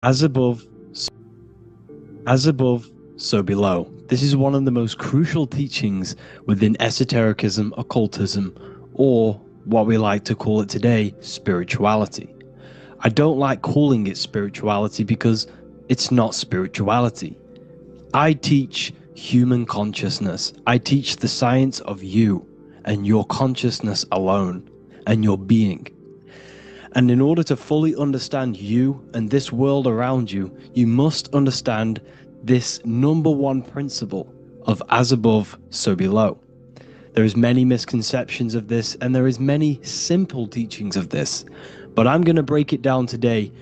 As above, as above, so below. This is one of the most crucial teachings within esotericism, occultism, or what we like to call it today, spirituality. I don't like calling it spirituality because it's not spirituality. I teach human consciousness. I teach the science of you and your consciousness alone and your being. And in order to fully understand you and this world around you, you must understand this number one principle of as above, so below. There is many misconceptions of this, and there is many simple teachings of this, but I'm going to break it down today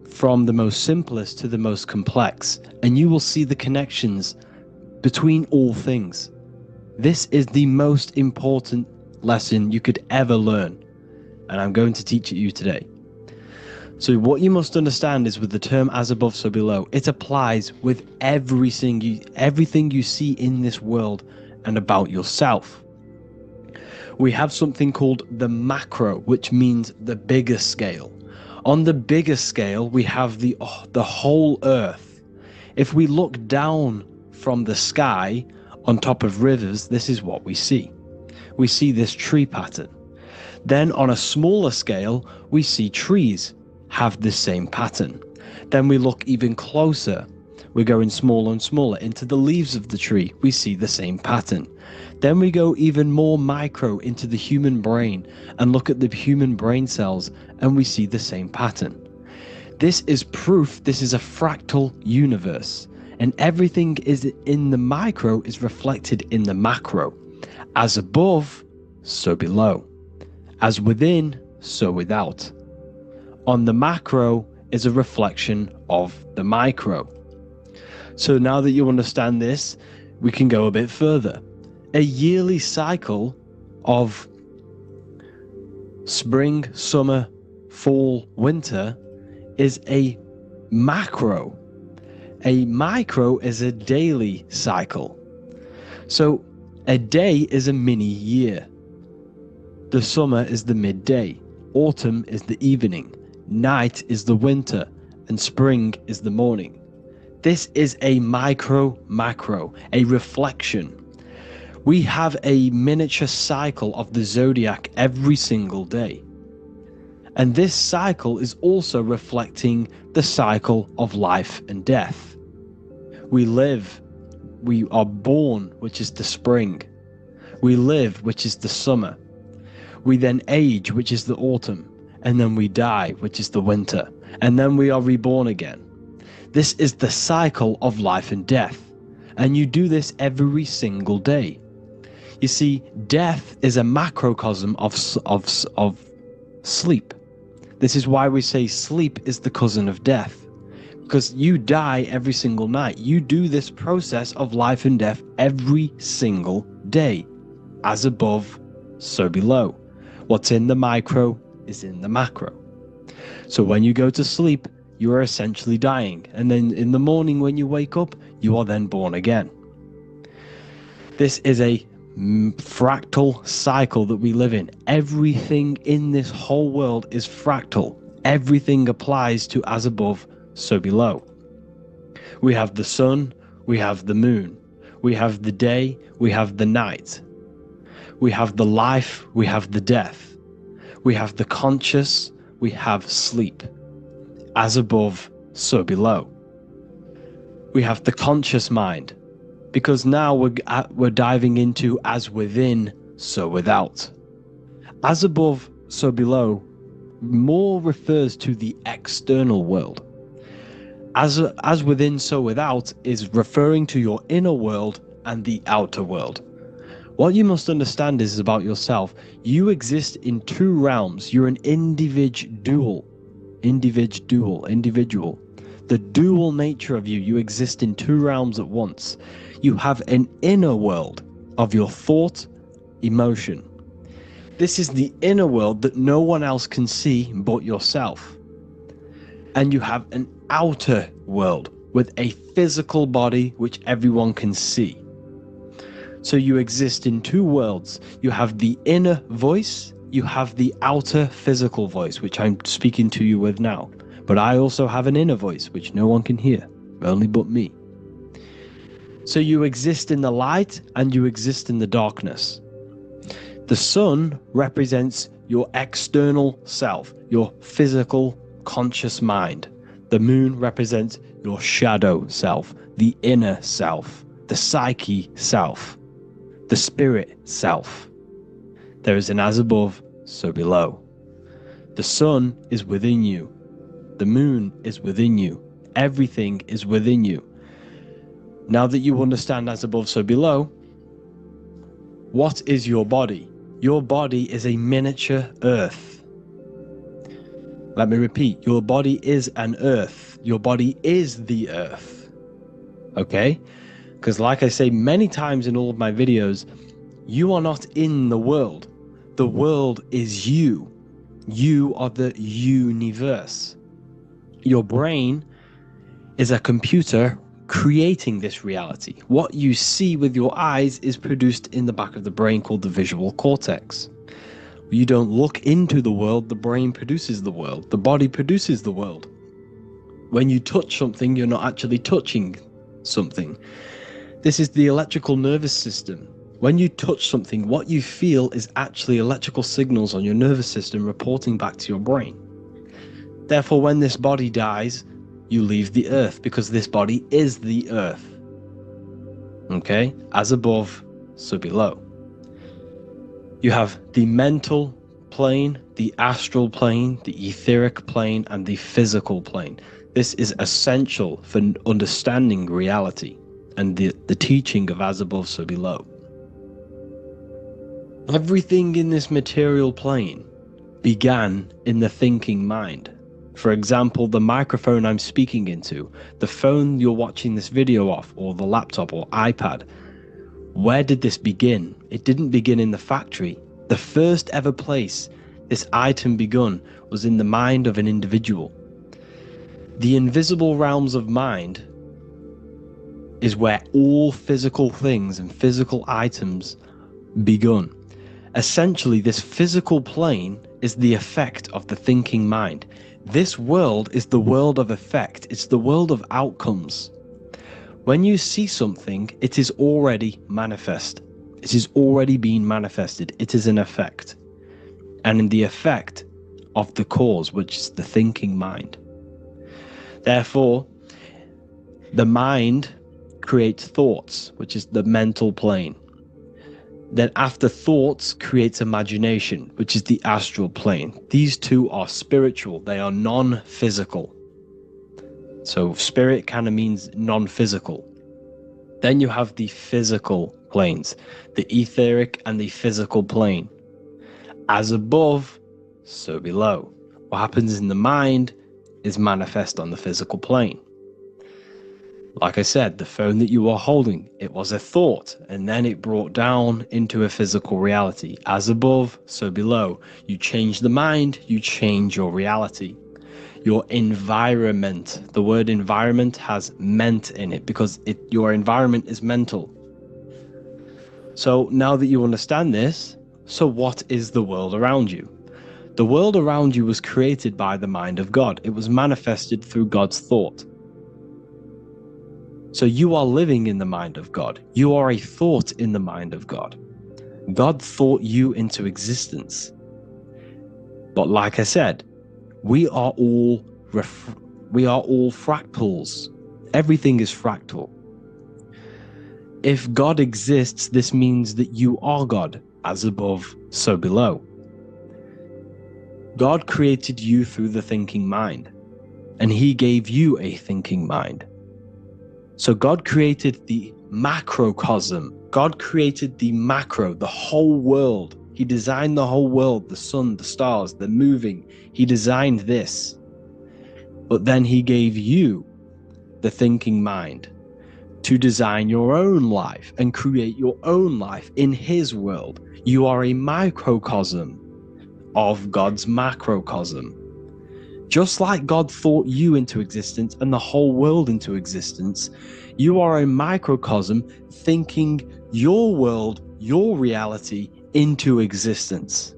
from the most simplest to the most complex, and you will see the connections between all things. This is the most important lesson you could ever learn, and I'm going to teach it you today. So what you must understand is with the term as above, so below, it applies with everything you see in this world and about yourself. We have something called the macro, which means the bigger scale. On the bigger scale, we have the whole earth. If we look down from the sky on top of rivers, this is what we see. We see this tree pattern. Then on a smaller scale, we see trees have the same pattern. Then we look even closer. We're going smaller and smaller into the leaves of the tree. We see the same pattern. Then we go even more micro into the human brain and look at the human brain cells, and we see the same pattern. This is proof this is a fractal universe, and everything is in the micro is reflected in the macro. As above, so below. As within, so without. On the macro is a reflection of the micro. So now that you understand this, we can go a bit further. A yearly cycle of spring, summer, fall, winter is a macro. A micro is a daily cycle. So a day is a mini year. The summer is the midday. Autumn is the evening. Night is the winter. And spring is the morning. This is a macro, a reflection. We have a miniature cycle of the zodiac every single day. And this cycle is also reflecting the cycle of life and death. We live, we are born, which is the spring. We live, which is the summer. We then age, which is the autumn. And then we die, which is the winter. And then we are reborn again. This is the cycle of life and death. And you do this every single day. You see, death is a macrocosm of sleep. This is why we say sleep is the cousin of death. Because you die every single night. You do this process of life and death every single day. As above, so below. What's in the micro is in the macro. So when you go to sleep, you are essentially dying. And then in the morning when you wake up, you are then born again. This is a fractal cycle that we live in. Everything in this whole world is fractal. Everything applies to as above, so below. We have the sun, we have the moon, we have the day, we have the night. We have the life, we have the death. We have the conscious, we have sleep. As above, so below. We have the conscious mind, because now we're diving into as within, so without. As above, so below more refers to the external world. As within, so without is referring to your inner world and the outer world. What you must understand is about yourself. You exist in two realms. You're an individual. The dual nature of you. You exist in two realms at once. You have an inner world of your thought, emotion. This is the inner world that no one else can see but yourself. And you have an outer world with a physical body which everyone can see. So you exist in two worlds. You have the inner voice, you have the outer physical voice, which I'm speaking to you with now. But I also have an inner voice, which no one can hear, only but me. So you exist in the light and you exist in the darkness. The sun represents your external self, your physical, conscious mind. The moon represents your shadow self, the inner self, the psyche self, the spirit self. There is an as above, so below. The sun is within you. The moon is within you. Everything is within you. Now that you understand as above, so below, what is your body? Your body is a miniature earth. Let me repeat, your body is an earth. Your body is the earth. Okay? Because like I say many times in all of my videos, you are not in the world. The world is you. You are the universe. Your brain is a computer creating this reality. What you see with your eyes is produced in the back of the brain called the visual cortex. You don't look into the world, the brain produces the world. The body produces the world. When you touch something, you're not actually touching something. This is the electrical nervous system. When you touch something, what you feel is actually electrical signals on your nervous system reporting back to your brain. Therefore, when this body dies, you leave the earth because this body is the earth. Okay? As above, so below. You have the mental plane, the astral plane, the etheric plane, and the physical plane. This is essential for understanding reality and the teaching of as above, so below. Everything in this material plane began in the thinking mind. For example, the microphone I'm speaking into, the phone you're watching this video off, or the laptop or iPad. Where did this begin? It didn't begin in the factory. The first ever place this item begun was in the mind of an individual. The invisible realms of mind is where all physical things and physical items begun. Essentially, this physical plane is the effect of the thinking mind. This world is the world of effect. It's the world of outcomes. When you see something, it is already manifest. It is already being manifested. It is an effect. And in the effect of the cause, which is the thinking mind. Therefore, the mind creates thoughts, which is the mental plane. Then after thoughts creates imagination, which is the astral plane. These two are spiritual. They are non-physical. So spirit kind of means non-physical. Then you have the physical planes, the etheric and the physical plane. As above, so below. What happens in the mind is manifest on the physical plane. Like I said, the phone that you are holding, it was a thought, and then it brought down into a physical reality. As above, so below. You change the mind, you change your reality. Your environment, the word environment has ment in it because your environment is mental. So now that you understand this, so what is the world around you? The world around you was created by the mind of God. It was manifested through God's thought. So you are living in the mind of God. You are a thought in the mind of God. God thought you into existence. But like I said, we are all fractals. Everything is fractal. If God exists, this means that you are God. As above, so below. God created you through the thinking mind, and he gave you a thinking mind. So God created the macrocosm. God created the macro, the whole world. He designed the whole world, the sun, the stars, the moving. He designed this. But then he gave you the thinking mind to design your own life and create your own life in his world. You are a microcosm of God's macrocosm. Just like God thought you into existence and the whole world into existence, you are a microcosm thinking your world, your reality into existence.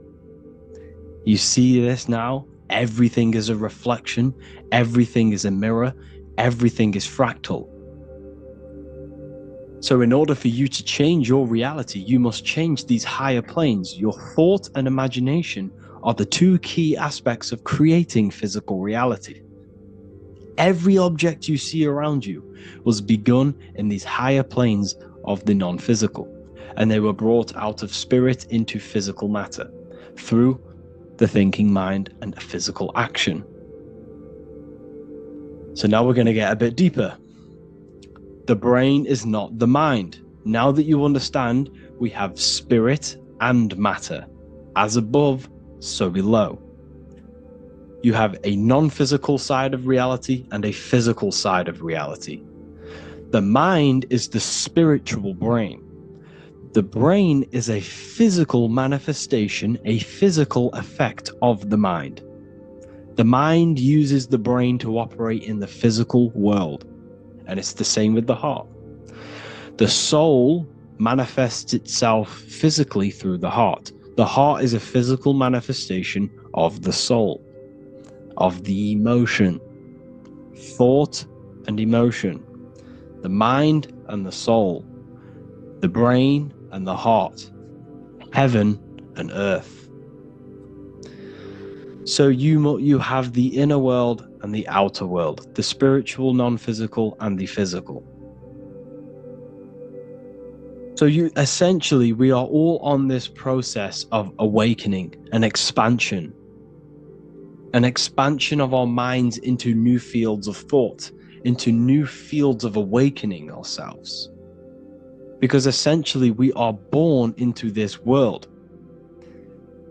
You see this now? Everything is a reflection. Everything is a mirror. Everything is fractal. So in order for you to change your reality, you must change these higher planes. Your thought and imagination are the two key aspects of creating physical reality. Every object you see around you was begun in these higher planes of the non-physical, and they were brought out of spirit into physical matter through the thinking mind and physical action. So now we're going to get a bit deeper. The brain is not the mind. Now that you understand, we have spirit and matter. As above, so below. You have a non-physical side of reality and a physical side of reality. The mind is the spiritual brain. The brain is a physical manifestation, a physical effect of the mind. The mind uses the brain to operate in the physical world, and it's the same with the heart. The soul manifests itself physically through the heart. The heart is a physical manifestation of the soul, of the emotion, thought and emotion, the mind and the soul, the brain and the heart, heaven and earth. So you have the inner world and the outer world, the spiritual, non-physical, and the physical. So we are all on this process of awakening, an expansion of our minds into new fields of thought, into new fields of awakening ourselves. Because essentially we are born into this world.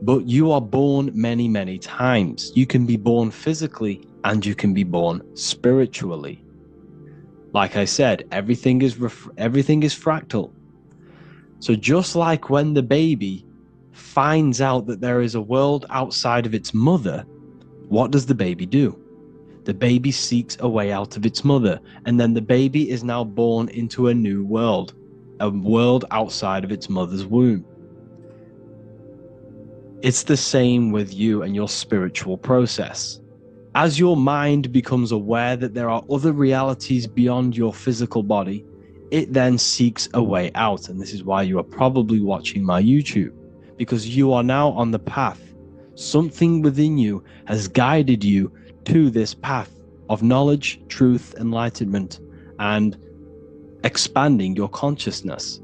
But you are born many, many times. You can be born physically and you can be born spiritually. Like I said, everything is fractal. So just like when the baby finds out that there is a world outside of its mother, what does the baby do? The baby seeks a way out of its mother, and then the baby is now born into a new world, a world outside of its mother's womb. It's the same with you and your spiritual process. As your mind becomes aware that there are other realities beyond your physical body, it then seeks a way out. And this is why you are probably watching my YouTube, because you are now on the path. Something within you has guided you to this path of knowledge, truth, enlightenment, and expanding your consciousness.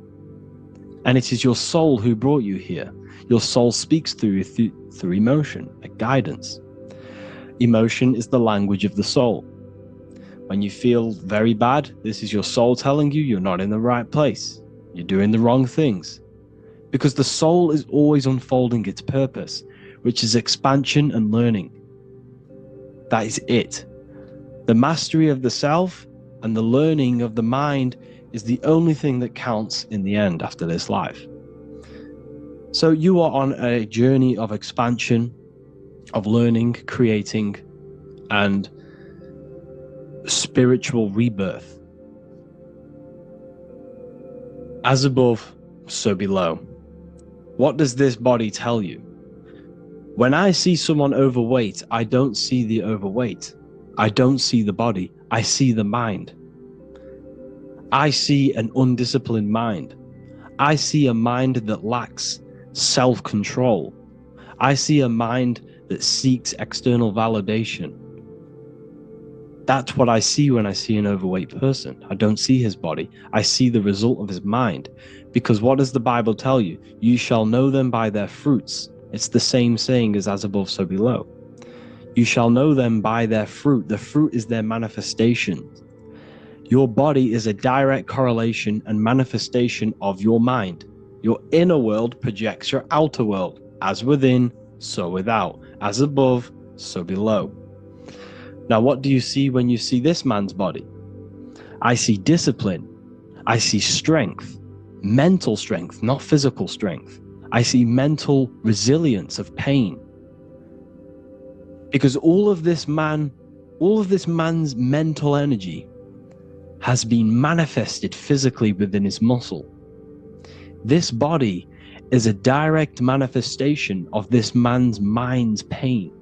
And it is your soul who brought you here. Your soul speaks through emotion, a guidance. Emotion is the language of the soul. When you feel very bad, this is your soul telling you you're not in the right place. You're doing the wrong things. Because the soul is always unfolding its purpose, which is expansion and learning. That is it. The mastery of the self and the learning of the mind is the only thing that counts in the end after this life. So you are on a journey of expansion, of learning, creating, and spiritual rebirth. As above, so below. What does this body tell you? When I see someone overweight, I don't see the overweight. I don't see the body. I see the mind. I see an undisciplined mind. I see a mind that lacks self-control. I see a mind that seeks external validation. That's what I see when I see an overweight person. I don't see his body. I see the result of his mind. Because what does the Bible tell you? You shall know them by their fruits. It's the same saying as above, so below. You shall know them by their fruit. The fruit is their manifestation. Your body is a direct correlation and manifestation of your mind. Your inner world projects your outer world. As within, so without. As above, so below. Now, what do you see when you see this man's body? I see discipline. I see strength. Mental strength, not physical strength. I see mental resilience of pain. Because all of this man's mental energy has been manifested physically within his muscle. This body is a direct manifestation of this man's mind's pain.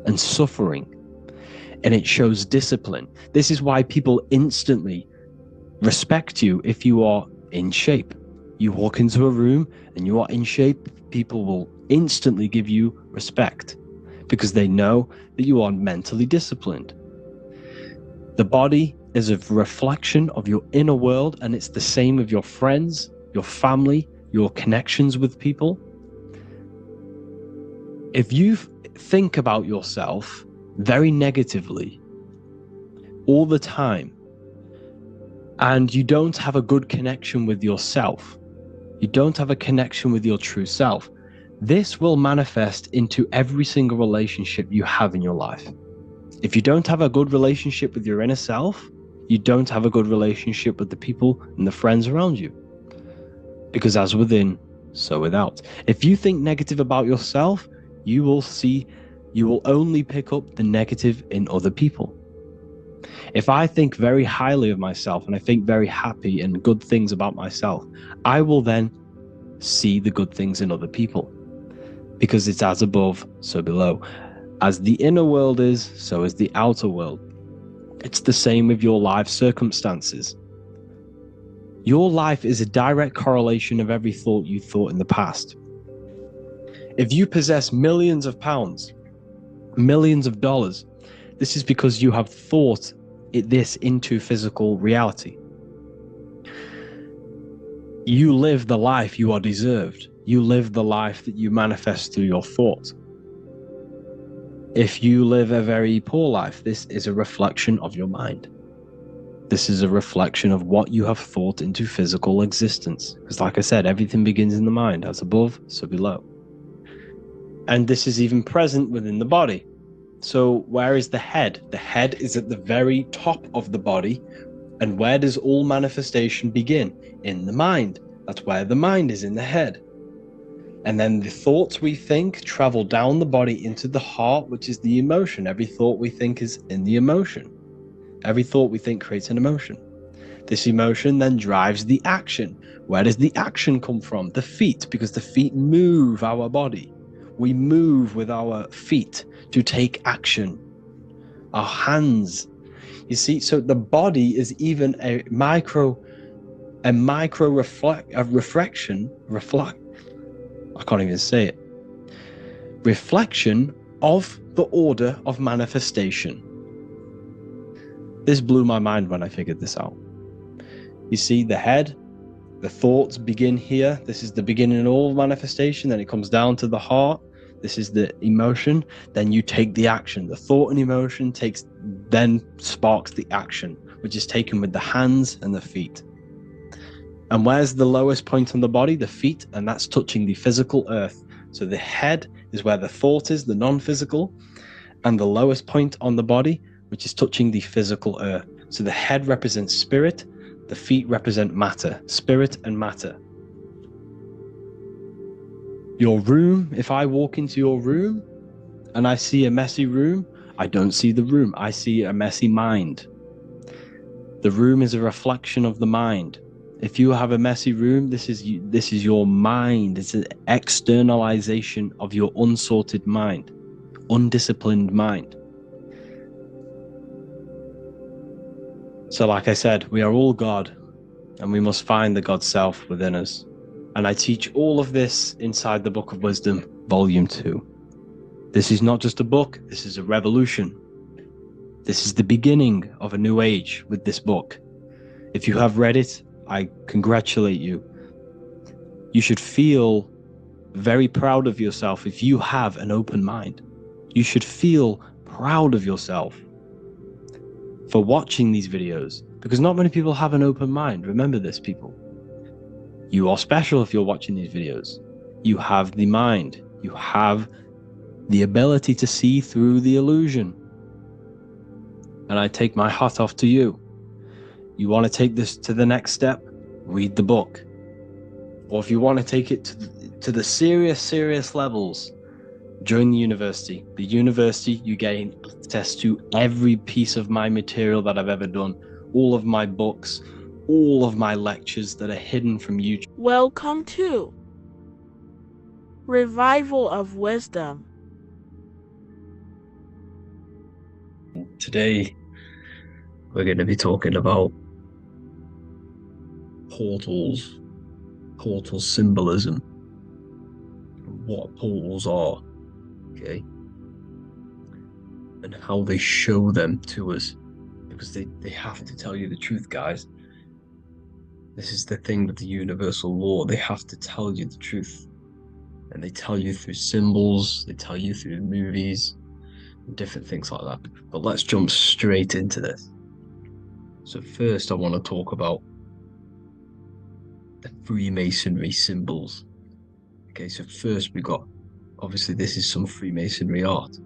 and suffering, and it shows discipline. This is why people instantly respect you if you are in shape. You walk into a room and you are in shape, people will instantly give you respect because they know that you are mentally disciplined. The body is a reflection of your inner world, and it's the same with your friends, your family, your connections with people. If you think about yourself very negatively all the time, and you don't have a good connection with yourself, you don't have a connection with your true self, this will manifest into every single relationship you have in your life. If you don't have a good relationship with your inner self, you don't have a good relationship with the people and the friends around you. Because as within, so without. If you think negative about yourself, you will only pick up the negative in other people. If I think very highly of myself and I think very happy and good things about myself, I will then see the good things in other people. Because it's as above, so below. As the inner world is, so is the outer world. It's the same with your life circumstances. Your life is a direct correlation of every thought you thought in the past. If you possess millions of pounds, millions of dollars, this is because you have thought this into physical reality. You live the life you are deserved. You live the life that you manifest through your thought. If you live a very poor life, this is a reflection of your mind. This is a reflection of what you have thought into physical existence. Because like I said, everything begins in the mind. As above, so below. And this is even present within the body. So where is the head? The head is at the very top of the body. And where does all manifestation begin? In the mind. That's where the mind is, in the head. And then the thoughts we think travel down the body into the heart, which is the emotion. Every thought we think is in the emotion. Every thought we think creates an emotion. This emotion then drives the action. Where does the action come from? The feet, because the feet move our body. We move with our feet to take action. Our hands. You see, so the body is even a reflection. I can't even say it. Reflection of the order of manifestation. This blew my mind when I figured this out. You see, the head, the thoughts begin here. This is the beginning of all manifestation. Then it comes down to the heart. This is the emotion. Then you take the action. The thought and emotion then sparks the action, which is taken with the hands and the feet. And where's the lowest point on the body? The feet, and that's touching the physical earth. So the head is where the thought is, the non-physical, and the lowest point on the body, which is touching the physical earth. So the head represents spirit, the feet represent matter, spirit and matter. Your room, if I walk into your room and I see a messy room, I don't see the room, I see a messy mind. The room is a reflection of the mind. If you have a messy room, this is your mind. It's an externalization of your unsorted mind, undisciplined mind. So like I said, we are all God, and we must find the God self within us. And I teach all of this inside the Book of Wisdom, Volume 2. This is not just a book, this is a revolution. This is the beginning of a new age with this book. If you have read it, I congratulate you. You should feel very proud of yourself if you have an open mind. You should feel proud of yourself for watching these videos, because not many people have an open mind. Remember this, people. You are special if you're watching these videos. You have the mind. You have the ability to see through the illusion. And I take my hat off to you. You want to take this to the next step? Read the book. Or if you want to take it to the serious levels, join the university. The university, you gain access to every piece of my material that I've ever done, all of my books, all of my lectures that are hidden from YouTube. Welcome to Revival of Wisdom. Today, we're going to be talking about portals, portal symbolism, what portals are, okay, and how they show them to us, because they have to tell you the truth, guys. This is the thing with the universal law. They have to tell you the truth. And they tell you through symbols, they tell you through movies, and different things like that. But let's jump straight into this. So, first, I want to talk about the Freemasonry symbols. Okay, so first we got, obviously, this is some Freemasonry art,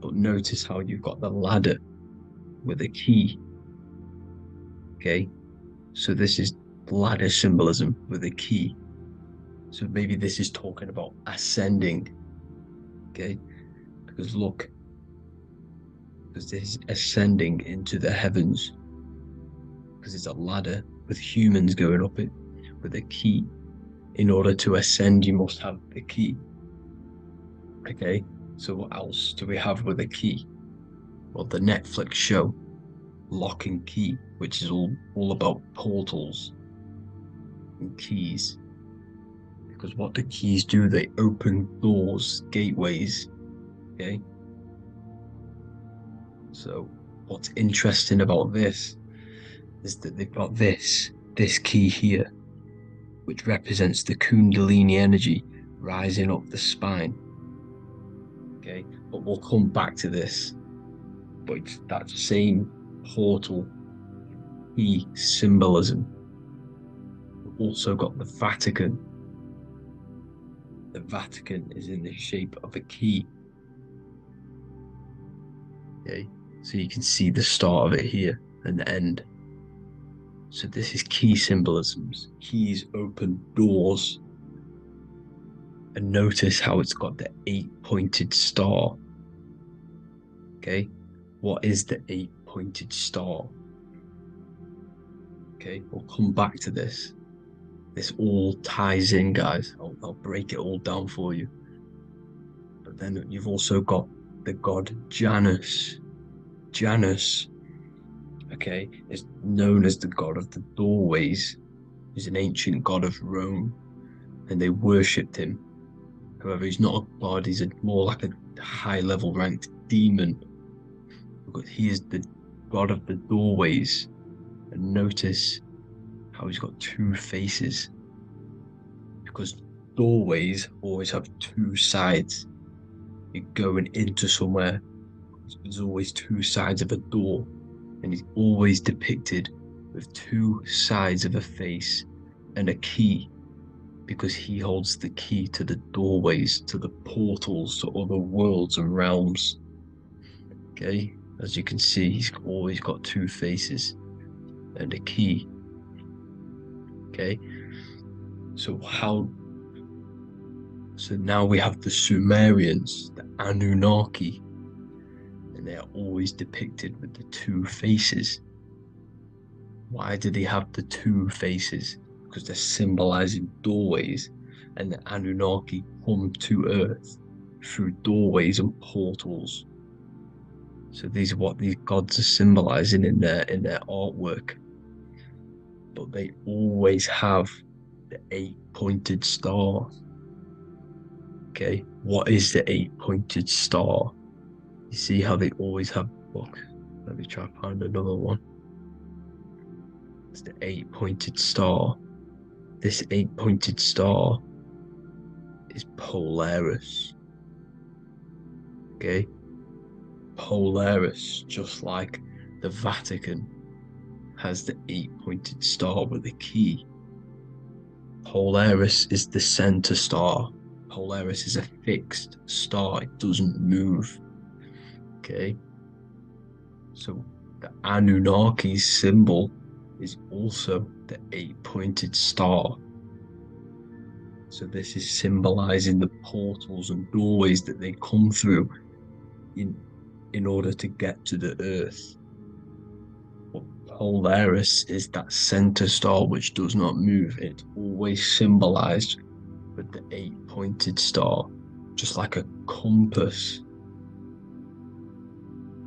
but notice how you've got the ladder with a key. Okay, so this is ladder symbolism with a key. So maybe this is talking about ascending. Okay, because look, because this is ascending into the heavens, because it's a ladder with humans going up it with a key. In order to ascend, you must have the key. Okay, so what else do we have with a key? Well, the Netflix show Lock and Key, which is all about portals and keys. Because what the keys do, they open doors, gateways. Okay. So what's interesting about this is that they've got this key here, which represents the Kundalini energy rising up the spine. Okay, but we'll come back to this. But it's that same portal key symbolism. We've also got the Vatican. The Vatican is in the shape of a key. Okay, so you can see the start of it here and the end. So this is key symbolisms. Keys open doors. And notice how it's got the 8-pointed star. Okay, what is the 8-pointed star? Okay, we'll come back to this. This all ties in, guys. I'll break it all down for you. But then you've also got the god Janus. Janus, okay, is known as the god of the doorways. He's an ancient god of Rome, and they worshipped him. However, he's not a god, he's more like a high-level ranked demon. Because he is the god of the doorways. And notice how he's got two faces. Because doorways always have two sides. You're going into somewhere, there's always two sides of a door. And he's always depicted with two sides of a face and a key, because he holds the key to the doorways, to the portals, to other worlds and realms. Okay, as you can see, he's always got two faces and a key. Okay, so now we have the Sumerians, the Anunnaki, and they are always depicted with the two faces. Why do they have the two faces? Because they're symbolizing doorways, and the Anunnaki come to Earth through doorways and portals. So these are what these gods are symbolizing in their artwork. But they always have the 8-pointed star. Okay, what is the 8-pointed star? You see how they always have. Look, let me try to find another one. It's the 8-pointed star. This 8-pointed star is Polaris. Okay, Polaris, just like the Vatican has the 8-pointed star with a key. Polaris is the center star. Polaris is a fixed star, it doesn't move. Okay, so the Anunnaki's symbol is also the 8-pointed star. So this is symbolizing the portals and doorways that they come through in order to get to the Earth. But Polaris is that center star which does not move. It's always symbolized with the 8-pointed star, just like a compass.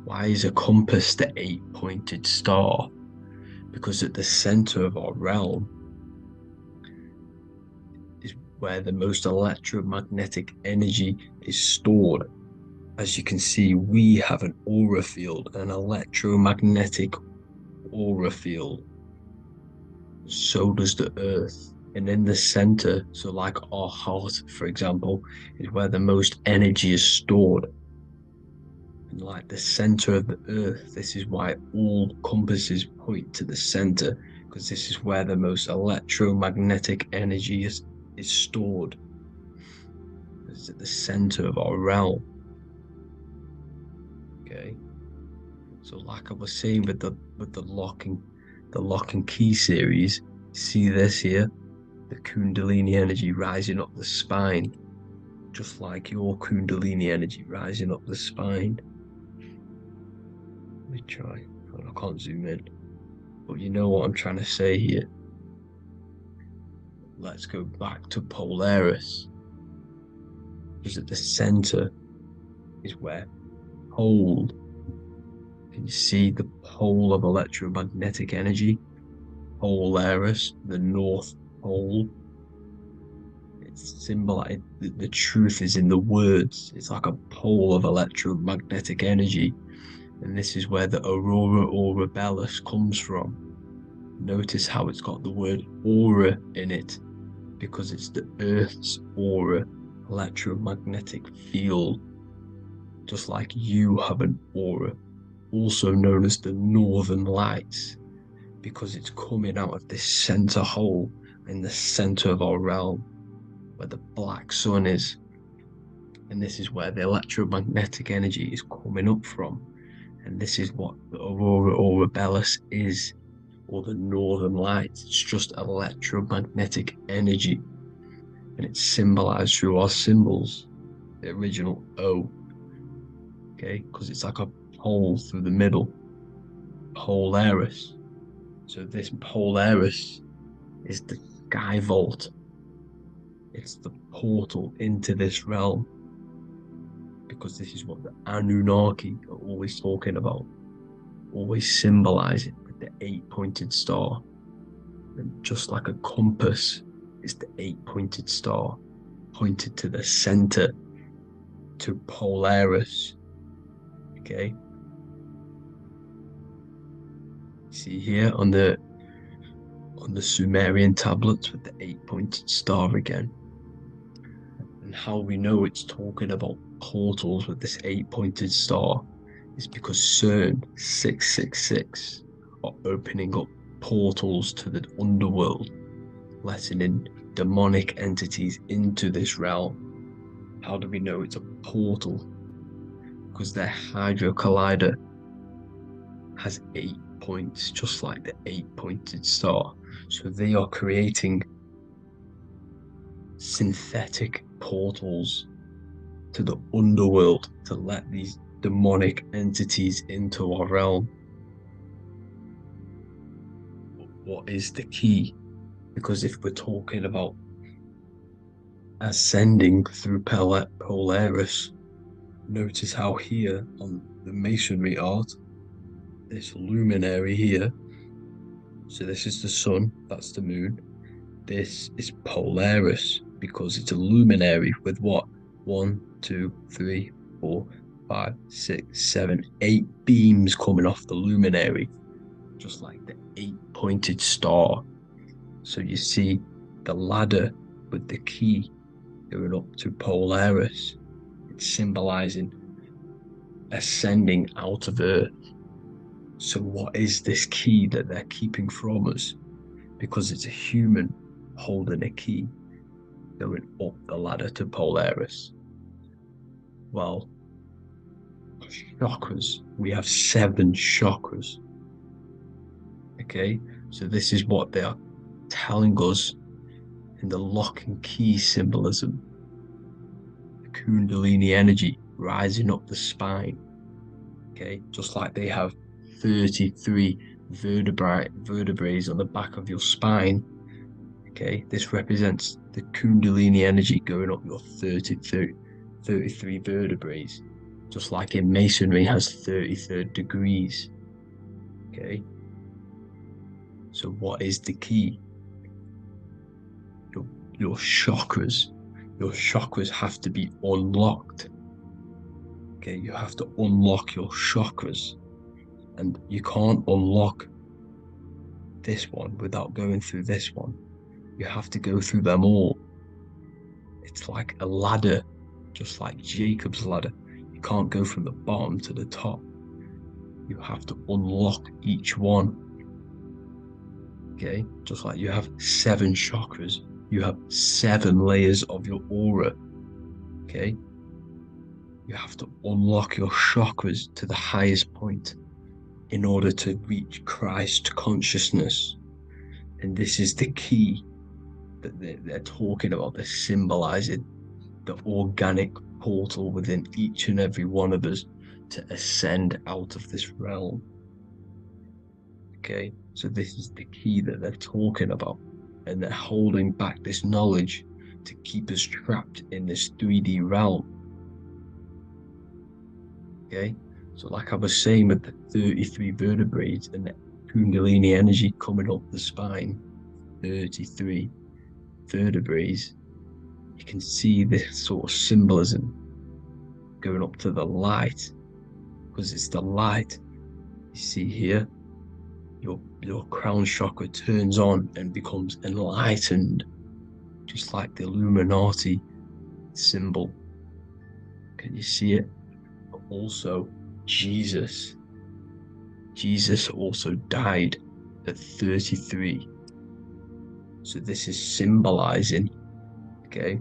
Why is a compass the 8-pointed star? Because at the center of our realm is where the most electromagnetic energy is stored. As you can see, we have an aura field, an electromagnetic aura field. So does the Earth. And in the center, so like our heart, for example, is where the most energy is stored. And like the center of the Earth, this is why all compasses point to the center, because this is where the most electromagnetic energy is stored. It's at the center of our realm. Okay. So like I was saying with the lock and key series, see this here? The Kundalini energy rising up the spine, just like your Kundalini energy rising up the spine. Let me try. I can't zoom in, but you know what I'm trying to say here. Let's go back to Polaris, because at the center is where pole. Can you see the pole of electromagnetic energy? Polaris, the North Pole. It's symbolized. The truth is in the words. It's like a pole of electromagnetic energy. And this is where the aurora borealis comes from. Notice how it's got the word aura in it, because it's the Earth's aura, electromagnetic field. Just like you have an aura, also known as the Northern Lights, because it's coming out of this center hole in the center of our realm, where the black sun is. And this is where the electromagnetic energy is coming up from. And this is what the aurora borealis is, or the Northern Lights. It's just electromagnetic energy. And it's symbolized through our symbols, the original O. Okay, because it's like a hole through the middle. Polaris. So this Polaris is the sky vault. It's the portal into this realm, because this is what the Anunnaki are always talking about, always symbolizing with the 8-pointed star. And just like a compass is the 8-pointed star, pointed to the center, to Polaris. Okay. See here on the Sumerian tablets with the 8-pointed star again. And how we know it's talking about portals with this 8-pointed star is because CERN 666 are opening up portals to the underworld, letting in demonic entities into this realm. How do we know it's a portal? Because their Hydra Collider has 8 points, just like the 8-pointed star. So they are creating synthetic portals to the underworld to let these demonic entities into our realm. What is the key? Because if we're talking about ascending through Polaris, notice how here on the masonry art, this luminary here, so this is the sun, that's the moon, this is Polaris, because it's a luminary with what? 1, 2, 3, 4, 5, 6, 7, 8 beams coming off the luminary, just like the 8-pointed star. So you see the ladder with the key going up to Polaris. It's symbolizing ascending out of Earth. So what is this key that they're keeping from us? Because it's a human holding a key going up the ladder to Polaris. Well, chakras. We have 7 chakras. Okay, so this is what they are telling us in the lock and key symbolism. The Kundalini energy rising up the spine. Okay, just like they have 33 vertebrae on the back of your spine. Okay, this represents the Kundalini energy going up your 33 vertebrae. just like in masonry has 33rd degrees. Okay. So what is the key? Your chakras. Your chakras have to be unlocked. Okay, you have to unlock your chakras. And you can't unlock this one without going through this one. You have to go through them all. It's like a ladder, just like Jacob's ladder. You can't go from the bottom to the top. You have to unlock each one. Okay, just like you have 7 chakras, you have 7 layers of your aura. Okay, you have to unlock your chakras to the highest point in order to reach Christ consciousness. And this is the key that they're talking about. They're symbolizing the organic portal within each and every one of us to ascend out of this realm. Okay, so this is the key that they're talking about, and they're holding back this knowledge to keep us trapped in this 3D realm. Okay, so like I was saying with the 33 vertebrae and the Kundalini energy coming up the spine, 33 vertebrae, you can see this sort of symbolism going up to the light, because it's the light. You see here, your crown chakra turns on and becomes enlightened, just like the Illuminati symbol. Can you see it? But also Jesus also died at 33. So this is symbolizing, okay,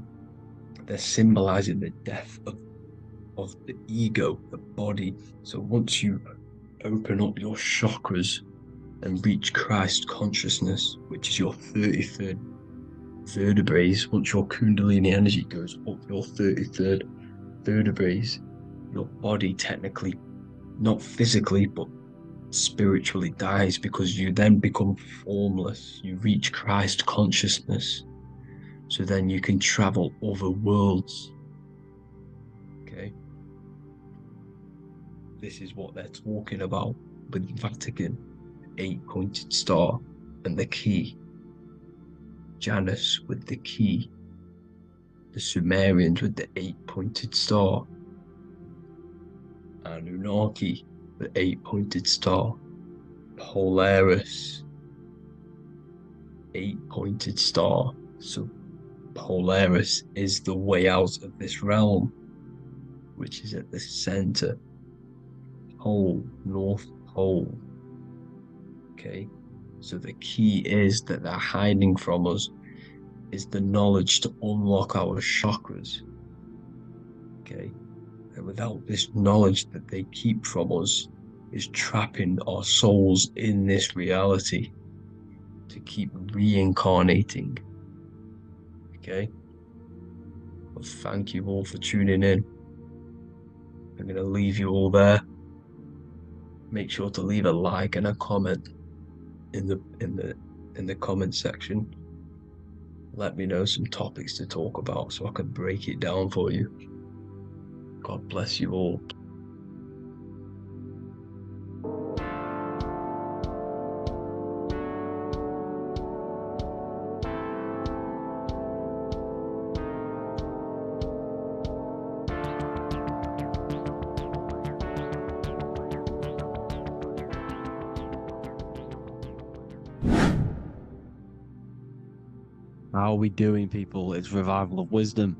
they're symbolizing the death of the ego, the body. So once you open up your chakras and reach Christ consciousness, which is your 33rd vertebrae, once your Kundalini energy goes up your 33rd vertebrae, your body technically, not physically, but spiritually dies, because you then become formless. You reach Christ consciousness. So then you can travel other worlds. Okay. This is what they're talking about with the Vatican, 8-pointed star, and the key. Janus with the key. The Sumerians with the 8-pointed star. Anunnaki, the 8-pointed star. Polaris, 8-pointed star. So Polaris is the way out of this realm, which is at the center. Pole, North Pole. Okay, so the key is that they're hiding from us is the knowledge to unlock our chakras. Okay, and without this knowledge that they keep from us is trapping our souls in this reality to keep reincarnating. Okay, well, thank you all for tuning in. I'm going to leave you all there. Make sure to leave a like and a comment in the comment section. Let me know some topics to talk about so I can break it down for you. God bless you all. How are we doing, people? It's Revival of Wisdom.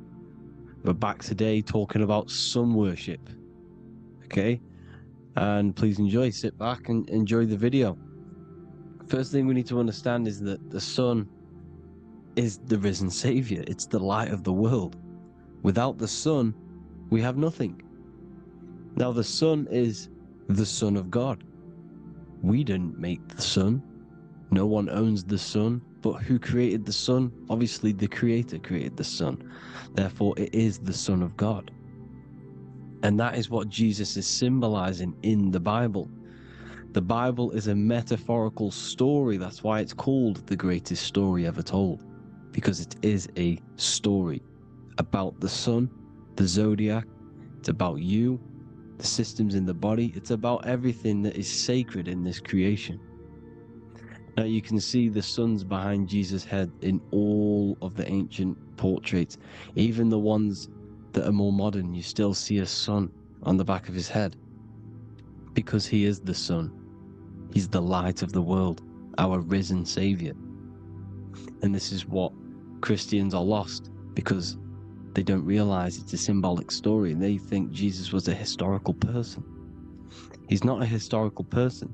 We're back today talking about sun worship. Okay? And please enjoy, sit back and enjoy the video. First thing we need to understand is that the sun is the risen savior. It's the light of the world. Without the sun, we have nothing. Now, the sun is the Son of God. We didn't make the sun. No one owns the sun, but who created the sun? Obviously, the Creator created the sun. Therefore, it is the Son of God. And that is what Jesus is symbolizing in the Bible. The Bible is a metaphorical story. That's why it's called the greatest story ever told, because it is a story about the sun, the zodiac. It's about you, the systems in the body. It's about everything that is sacred in this creation. Now you can see the suns behind Jesus' head in all of the ancient portraits, even the ones that are more modern. You still see a sun on the back of his head because he is the sun. He's the light of the world, our risen Savior. And this is what Christians are lost because they don't realize it's a symbolic story and they think Jesus was a historical person. He's not a historical person.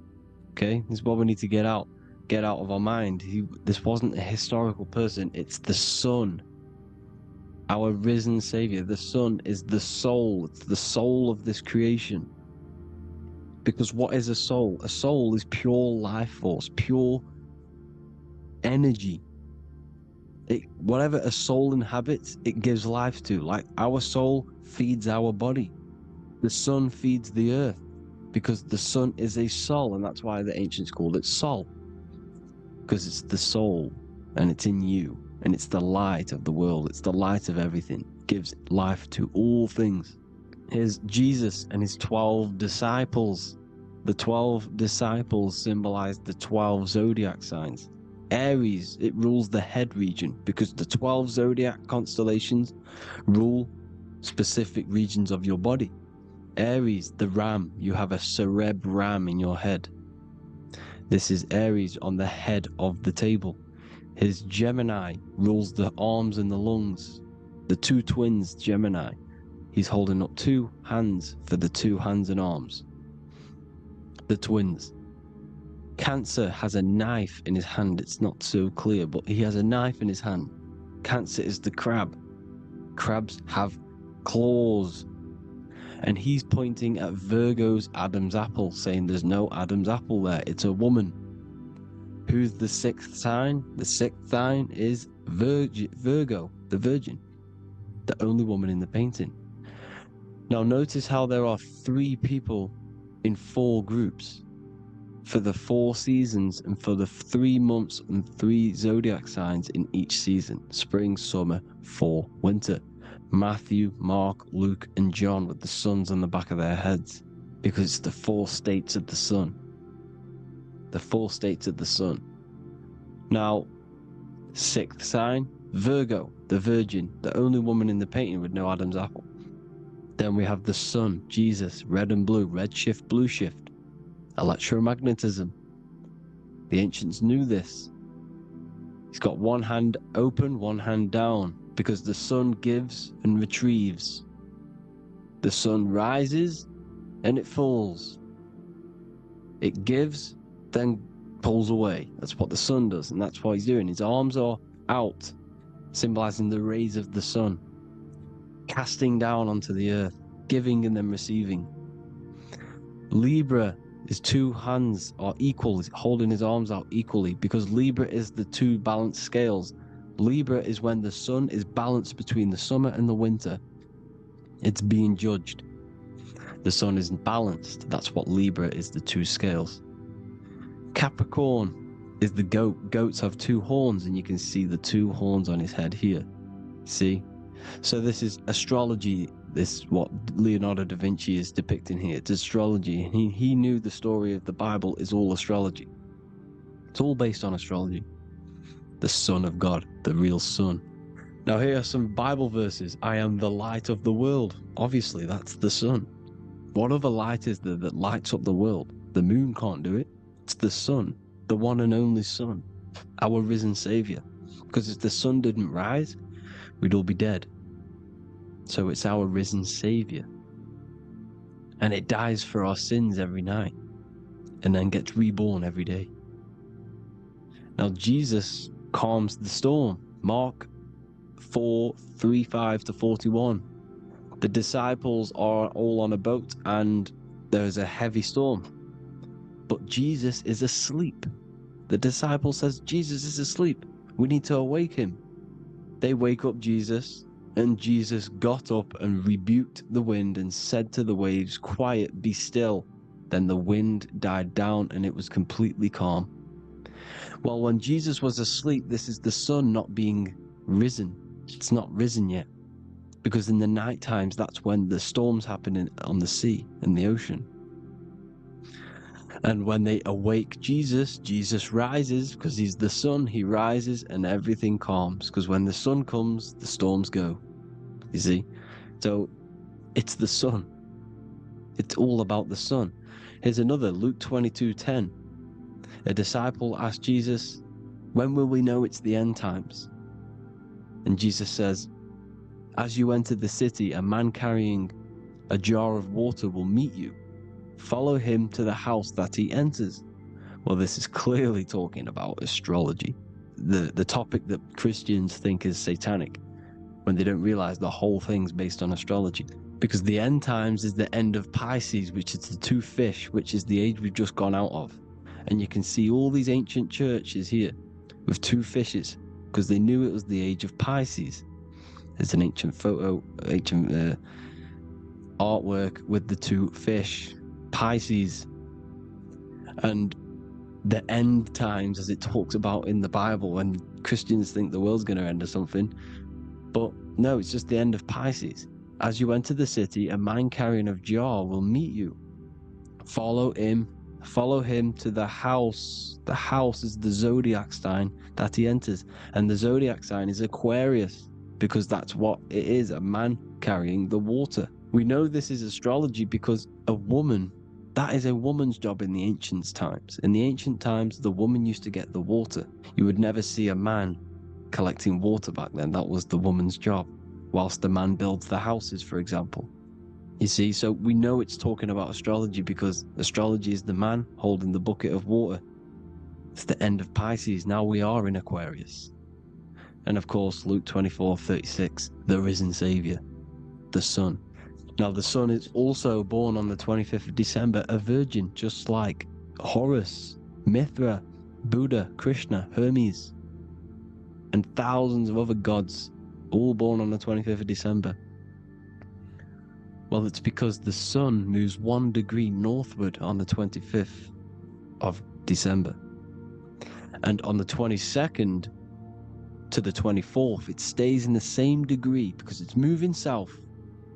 Okay, this is what we need to get out of our mind. This wasn't a historical person. It's the Son, our risen Savior. The Son is the soul. It's the soul of this creation. Because what is a soul? A soul is pure life force, pure energy. Whatever a soul inhabits, it gives life to. Like our soul feeds our body. The sun feeds the earth because the sun is a soul, and that's why the ancients called it Sol. Because it's the soul, and it's in you, and it's the light of the world. It's the light of everything. It gives life to all things. Here's Jesus and his 12 disciples. The 12 disciples symbolize the 12 zodiac signs. Aries, it rules the head region because the 12 zodiac constellations rule specific regions of your body. Aries, the ram, you have a cerebrum in your head. This is Aries on the head of the table. His Gemini rules the arms and the lungs. The two twins, Gemini, he's holding up 2 hands for the 2 hands and arms. The twins. Cancer has a knife in his hand. It's not so clear, but he has a knife in his hand. Cancer is the crab. Crabs have claws. And he's pointing at Virgo's Adam's apple, saying there's no Adam's apple there. It's a woman. Who's the 6th sign? The 6th sign is Virgo, the Virgin, the only woman in the painting. Now notice how there are 3 people in 4 groups for the 4 seasons and for the 3 months and 3 zodiac signs in each season: spring, summer, fall, winter. Matthew, Mark, Luke, and John with the suns on the back of their heads, because it's the 4 states of the sun. The 4 states of the sun. Now, 6th sign, Virgo, the Virgin, the only woman in the painting with no Adam's apple. Then we have the sun, Jesus, red and blue, red shift, blue shift. Electromagnetism. The ancients knew this. He's got one hand open, one hand down, because the sun gives and retrieves. The sun rises and it falls. It gives, then pulls away. That's what the sun does, and that's what he's doing. His arms are out, symbolizing the rays of the sun, casting down onto the earth, giving and then receiving. Libra, his 2 hands are equal, he's holding his arms out equally, because Libra is the 2 balanced scales. Libra is when the sun is balanced between the summer and the winter. It's being judged. The sun isn't balanced. That's what Libra is, the 2 scales. Capricorn is the goat. Goats have 2 horns, and you can see the 2 horns on his head here. See? So this is astrology. This is what Leonardo da Vinci is depicting here. It's astrology. He knew the story of the Bible is all astrology. It's all based on astrology. The Son of God, the real Son. Now here are some Bible verses. I am the light of the world. Obviously, that's the sun. What other light is there that lights up the world? The moon can't do it. It's the sun, the one and only Son, our risen Savior. Because if the sun didn't rise, we'd all be dead. So it's our risen Savior. And it dies for our sins every night and then gets reborn every day. Now Jesus calms the storm. Mark 4:35-41. The disciples are all on a boat and there's a heavy storm. But Jesus is asleep. The disciple says, Jesus is asleep. We need to awake him. They wake up Jesus, and Jesus got up and rebuked the wind and said to the waves, quiet, be still. Then the wind died down and it was completely calm. Well, when Jesus was asleep, this is the sun not being risen. It's not risen yet. because in the night times, that's when the storms happen on the sea, in the ocean. And when they awake Jesus, Jesus rises because he's the sun. He rises and everything calms, because when the sun comes, the storms go. You see? So it's the sun. It's all about the sun. Here's another, Luke 22:10. A disciple asked Jesus, when will we know it's the end times? And Jesus says, as you enter the city, a man carrying a jar of water will meet you. Follow him to the house that he enters. Well, this is clearly talking about astrology, the topic that Christians think is satanic, when they don't realize the whole thing's based on astrology. Because the end times is the end of Pisces, which is the two fish, which is the age we've just gone out of. And you can see all these ancient churches here with two fishes, because they knew it was the age of Pisces. There's an ancient artwork with the two fish, Pisces. And the end times, as it talks about in the Bible, when Christians think the world's going to end or something. But no, it's just the end of Pisces. As you enter the city, a man carrying a jar will meet you. Follow him to the house. The house is the zodiac sign that he enters. And the zodiac sign is Aquarius, because that's what it is, a man carrying the water. We know this is astrology because a woman, that is a woman's job in the ancient times. In the ancient times, the woman used to get the water. You would never see a man collecting water back then. That was the woman's job, whilst the man builds the houses, for example. You see, so we know it's talking about astrology because astrology is the man holding the bucket of water. It's the end of Pisces. Now we are in Aquarius. And of course, Luke 24:36, the risen Savior, the Son. Now the Son is also born on the 25th of December, a virgin, just like Horus, Mithra, Buddha, Krishna, Hermes, and thousands of other gods, all born on the 25th of December. Well, it's because the sun moves 1 degree northward on the 25th of December. And on the 22nd to the 24th, it stays in the same degree because it's moving south.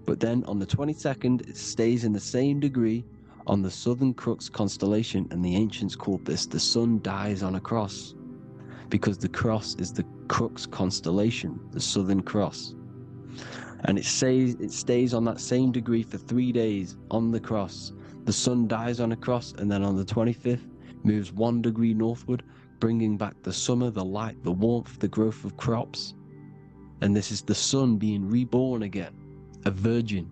But then on the 22nd, it stays in the same degree on the Southern Crux constellation. And the ancients called this the sun dies on a cross, because the cross is the Crux constellation, the Southern Cross. And it stays on that same degree for 3 days on the cross. The sun dies on a cross, and then on the 25th moves 1 degree northward, bringing back the summer, the light, the warmth, the growth of crops. And this is the sun being reborn again, a virgin,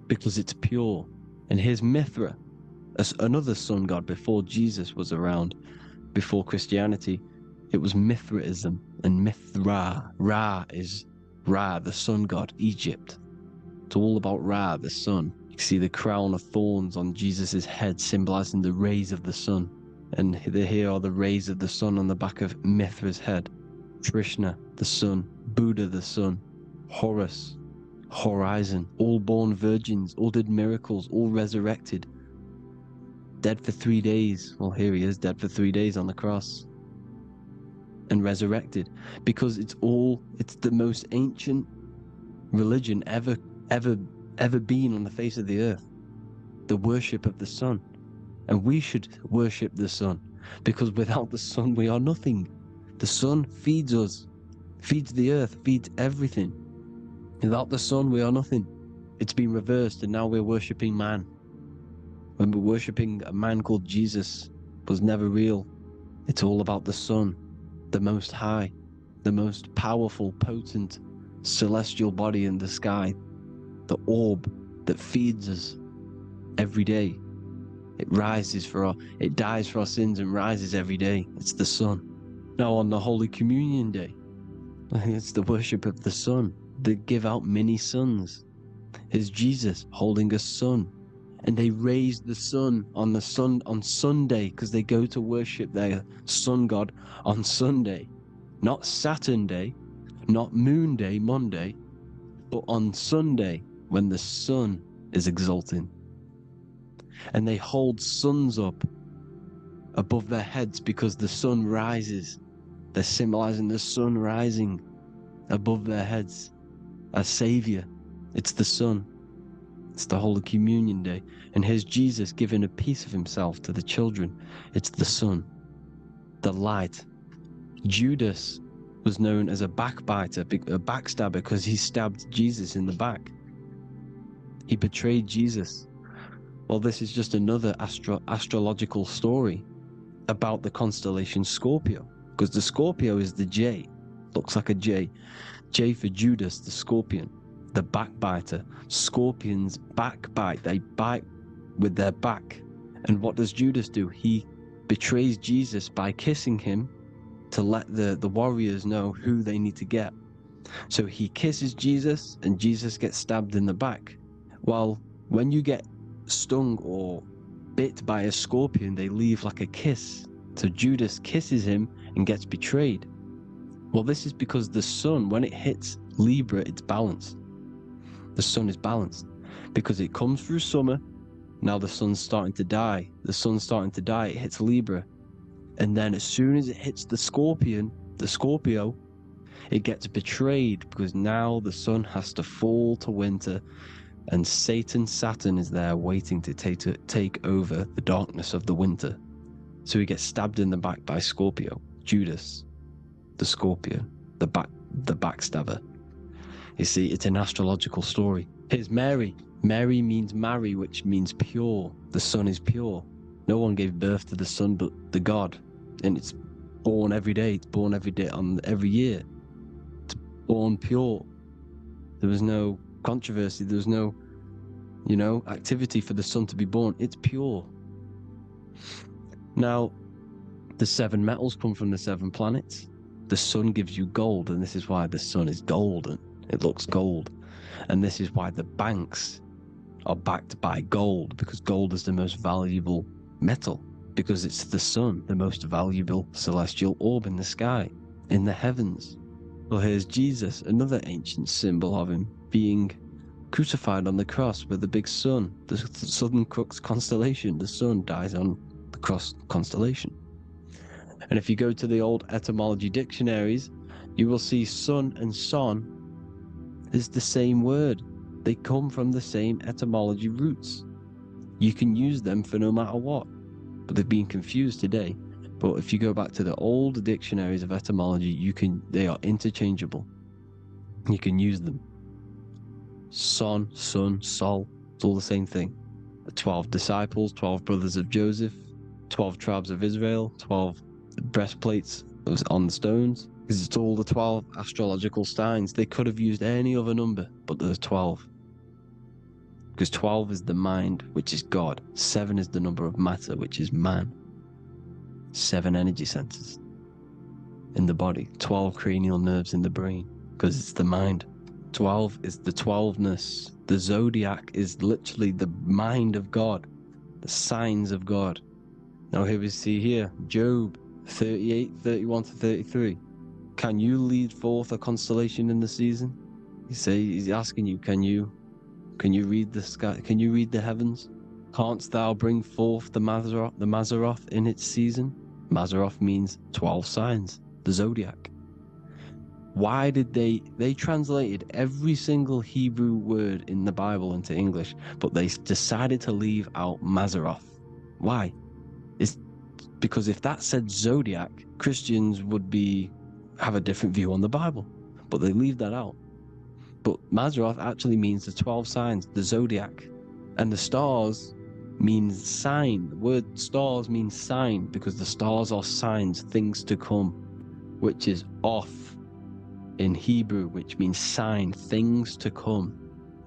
because it's pure. And here's Mithra, another sun god before Jesus was around, before Christianity. It was Mithraism, and Mithra, Ra is Ra, the sun god, Egypt. It's all about Ra, the sun. You can see the crown of thorns on Jesus' head, symbolizing the rays of the sun. And here are the rays of the sun on the back of Mithra's head. Krishna, the sun. Buddha, the sun. Horus, horizon. All born virgins, all did miracles, all resurrected. Dead for 3 days. Well, here he is, dead for 3 days on the cross. And resurrected, because it's the most ancient religion ever been on the face of the earth, the worship of the sun. And we should worship the sun, because without the sun we are nothing. The sun feeds us, feeds the earth, feeds everything. Without the sun we are nothing. It's been reversed, and now we're worshipping man, when we're worshipping a man called Jesus was never real. It's all about the sun, the most high, the most powerful, potent, celestial body in the sky, the orb that feeds us every day. It dies for our sins and rises every day. It's the sun. Now on the Holy Communion Day, it's the worship of the sun. They give out mini suns. It's Jesus holding a sun. And they raise the sun on Sunday, because they go to worship their sun god on Sunday. Not Saturn Day, not Moon Day, Monday, but on Sunday when the sun is exalting. And they hold suns up above their heads because the sun rises. They're symbolizing the sun rising above their heads as Savior. It's the Son. It's the Holy Communion Day. And here's Jesus giving a piece of himself to the children. It's the Son, the light. Judas was known as a backbiter, a backstabber, because he stabbed Jesus in the back. He betrayed Jesus. Well, this is just another astrological story about the constellation Scorpio, because the Scorpio is the J, looks like a J. J for Judas, the scorpion, the backbiter. Scorpions backbite, they bite with their back. And what does Judas do? He betrays Jesus by kissing him to let the warriors know who they need to get. So he kisses Jesus and Jesus gets stabbed in the back. Well, when you get stung or bit by a scorpion, they leave like a kiss. So Judas kisses him and gets betrayed. Well, this is because the sun, when it hits Libra, it's balanced. The sun is balanced because it comes through summer. Now the sun's starting to die. The sun's starting to die. It hits Libra. And then as soon as it hits the Scorpio, it gets betrayed because now the sun has to fall to winter. And Saturn is there waiting to take over the darkness of the winter. So he gets stabbed in the back by Scorpio, Judas, the Scorpion, the backstabber. You see, it's an astrological story. Here's Mary. Mary means marry, which means pure. The sun is pure. No one gave birth to the sun but the God. And it's born every day. It's born every day on every year. It's born pure. There was no controversy. There was no, activity for the sun to be born. It's pure. Now, the 7 metals come from the 7 planets. The sun gives you gold, and this is why the sun is golden. It looks gold. And this is why the banks are backed by gold, because gold is the most valuable metal, because it's the sun, the most valuable celestial orb in the sky, in the heavens. Well, here's Jesus, another ancient symbol of him being crucified on the cross with the big sun, the Southern Crux constellation. The sun dies on the cross constellation. And if you go to the old etymology dictionaries, you will see sun and son is the same word. They come from the same etymology roots. You can use them for no matter what, but they've been confused today. But if you go back to the old dictionaries of etymology, they are interchangeable. You can use them. Son, sun, sol, it's all the same thing. The 12 disciples, 12 brothers of Joseph, 12 tribes of Israel, 12 breastplates on the stones, because it's all the 12 astrological signs. They could have used any other number, but there's 12. Because 12 is the mind, which is God. 7 is the number of matter, which is man. 7 energy centers in the body. 12 cranial nerves in the brain, because it's the mind. 12 is the 12ness. The zodiac is literally the mind of God, the signs of God. Now here we see here, Job 38, 31 to 33. Can you lead forth a constellation in the season? He's asking you, can you read the sky? Can you read the heavens? Canst thou bring forth the Mazzaroth in its season? Mazzaroth means 12 signs, the zodiac. Why did they translated every single Hebrew word in the Bible into English, but they decided to leave out Mazzaroth? Why? It's because if that said zodiac, Christians would have a different view on the Bible, but they leave that out. But Mazzaroth actually means the 12 signs, the zodiac, and the stars means sign. The word stars means sign because the stars are signs, things to come, which is off in Hebrew, which means sign, things to come.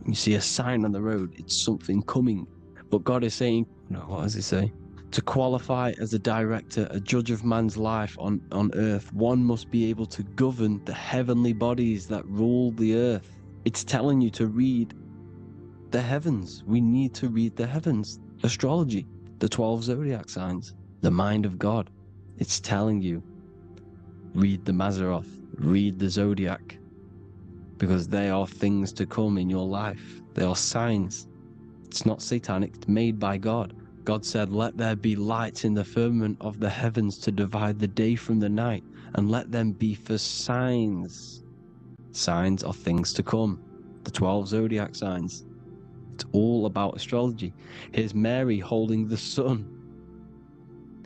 You see a sign on the road, it's something coming. But God is saying, what does he say? To qualify as a director, a judge of man's life on earth, one must be able to govern the heavenly bodies that rule the earth. It's telling you to read the heavens. We need to read the heavens. Astrology, the 12 zodiac signs, the mind of God. It's telling you, read the Mazzaroth, read the zodiac, because they are things to come in your life. They are signs. It's not satanic, it's made by God. God said, let there be lights in the firmament of the heavens to divide the day from the night, and let them be for signs. Signs are things to come. the 12 zodiac signs. It's all about astrology. Here's Mary holding the sun.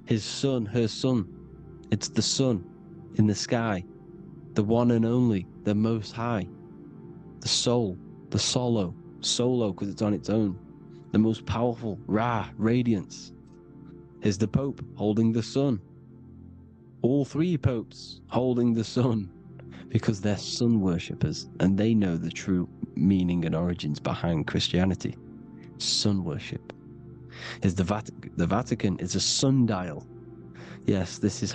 His son, her son. It's the sun in the sky, the one and only, the most high, the soul, the solo because it's on its own, the most powerful, Ra, radiance. Here's the Pope holding the sun. All three popes holding the sun, because they're sun worshippers and they know the true meaning and origins behind Christianity. Sun worship. Here's the Vatican. The Vatican is a sundial. Yes, this is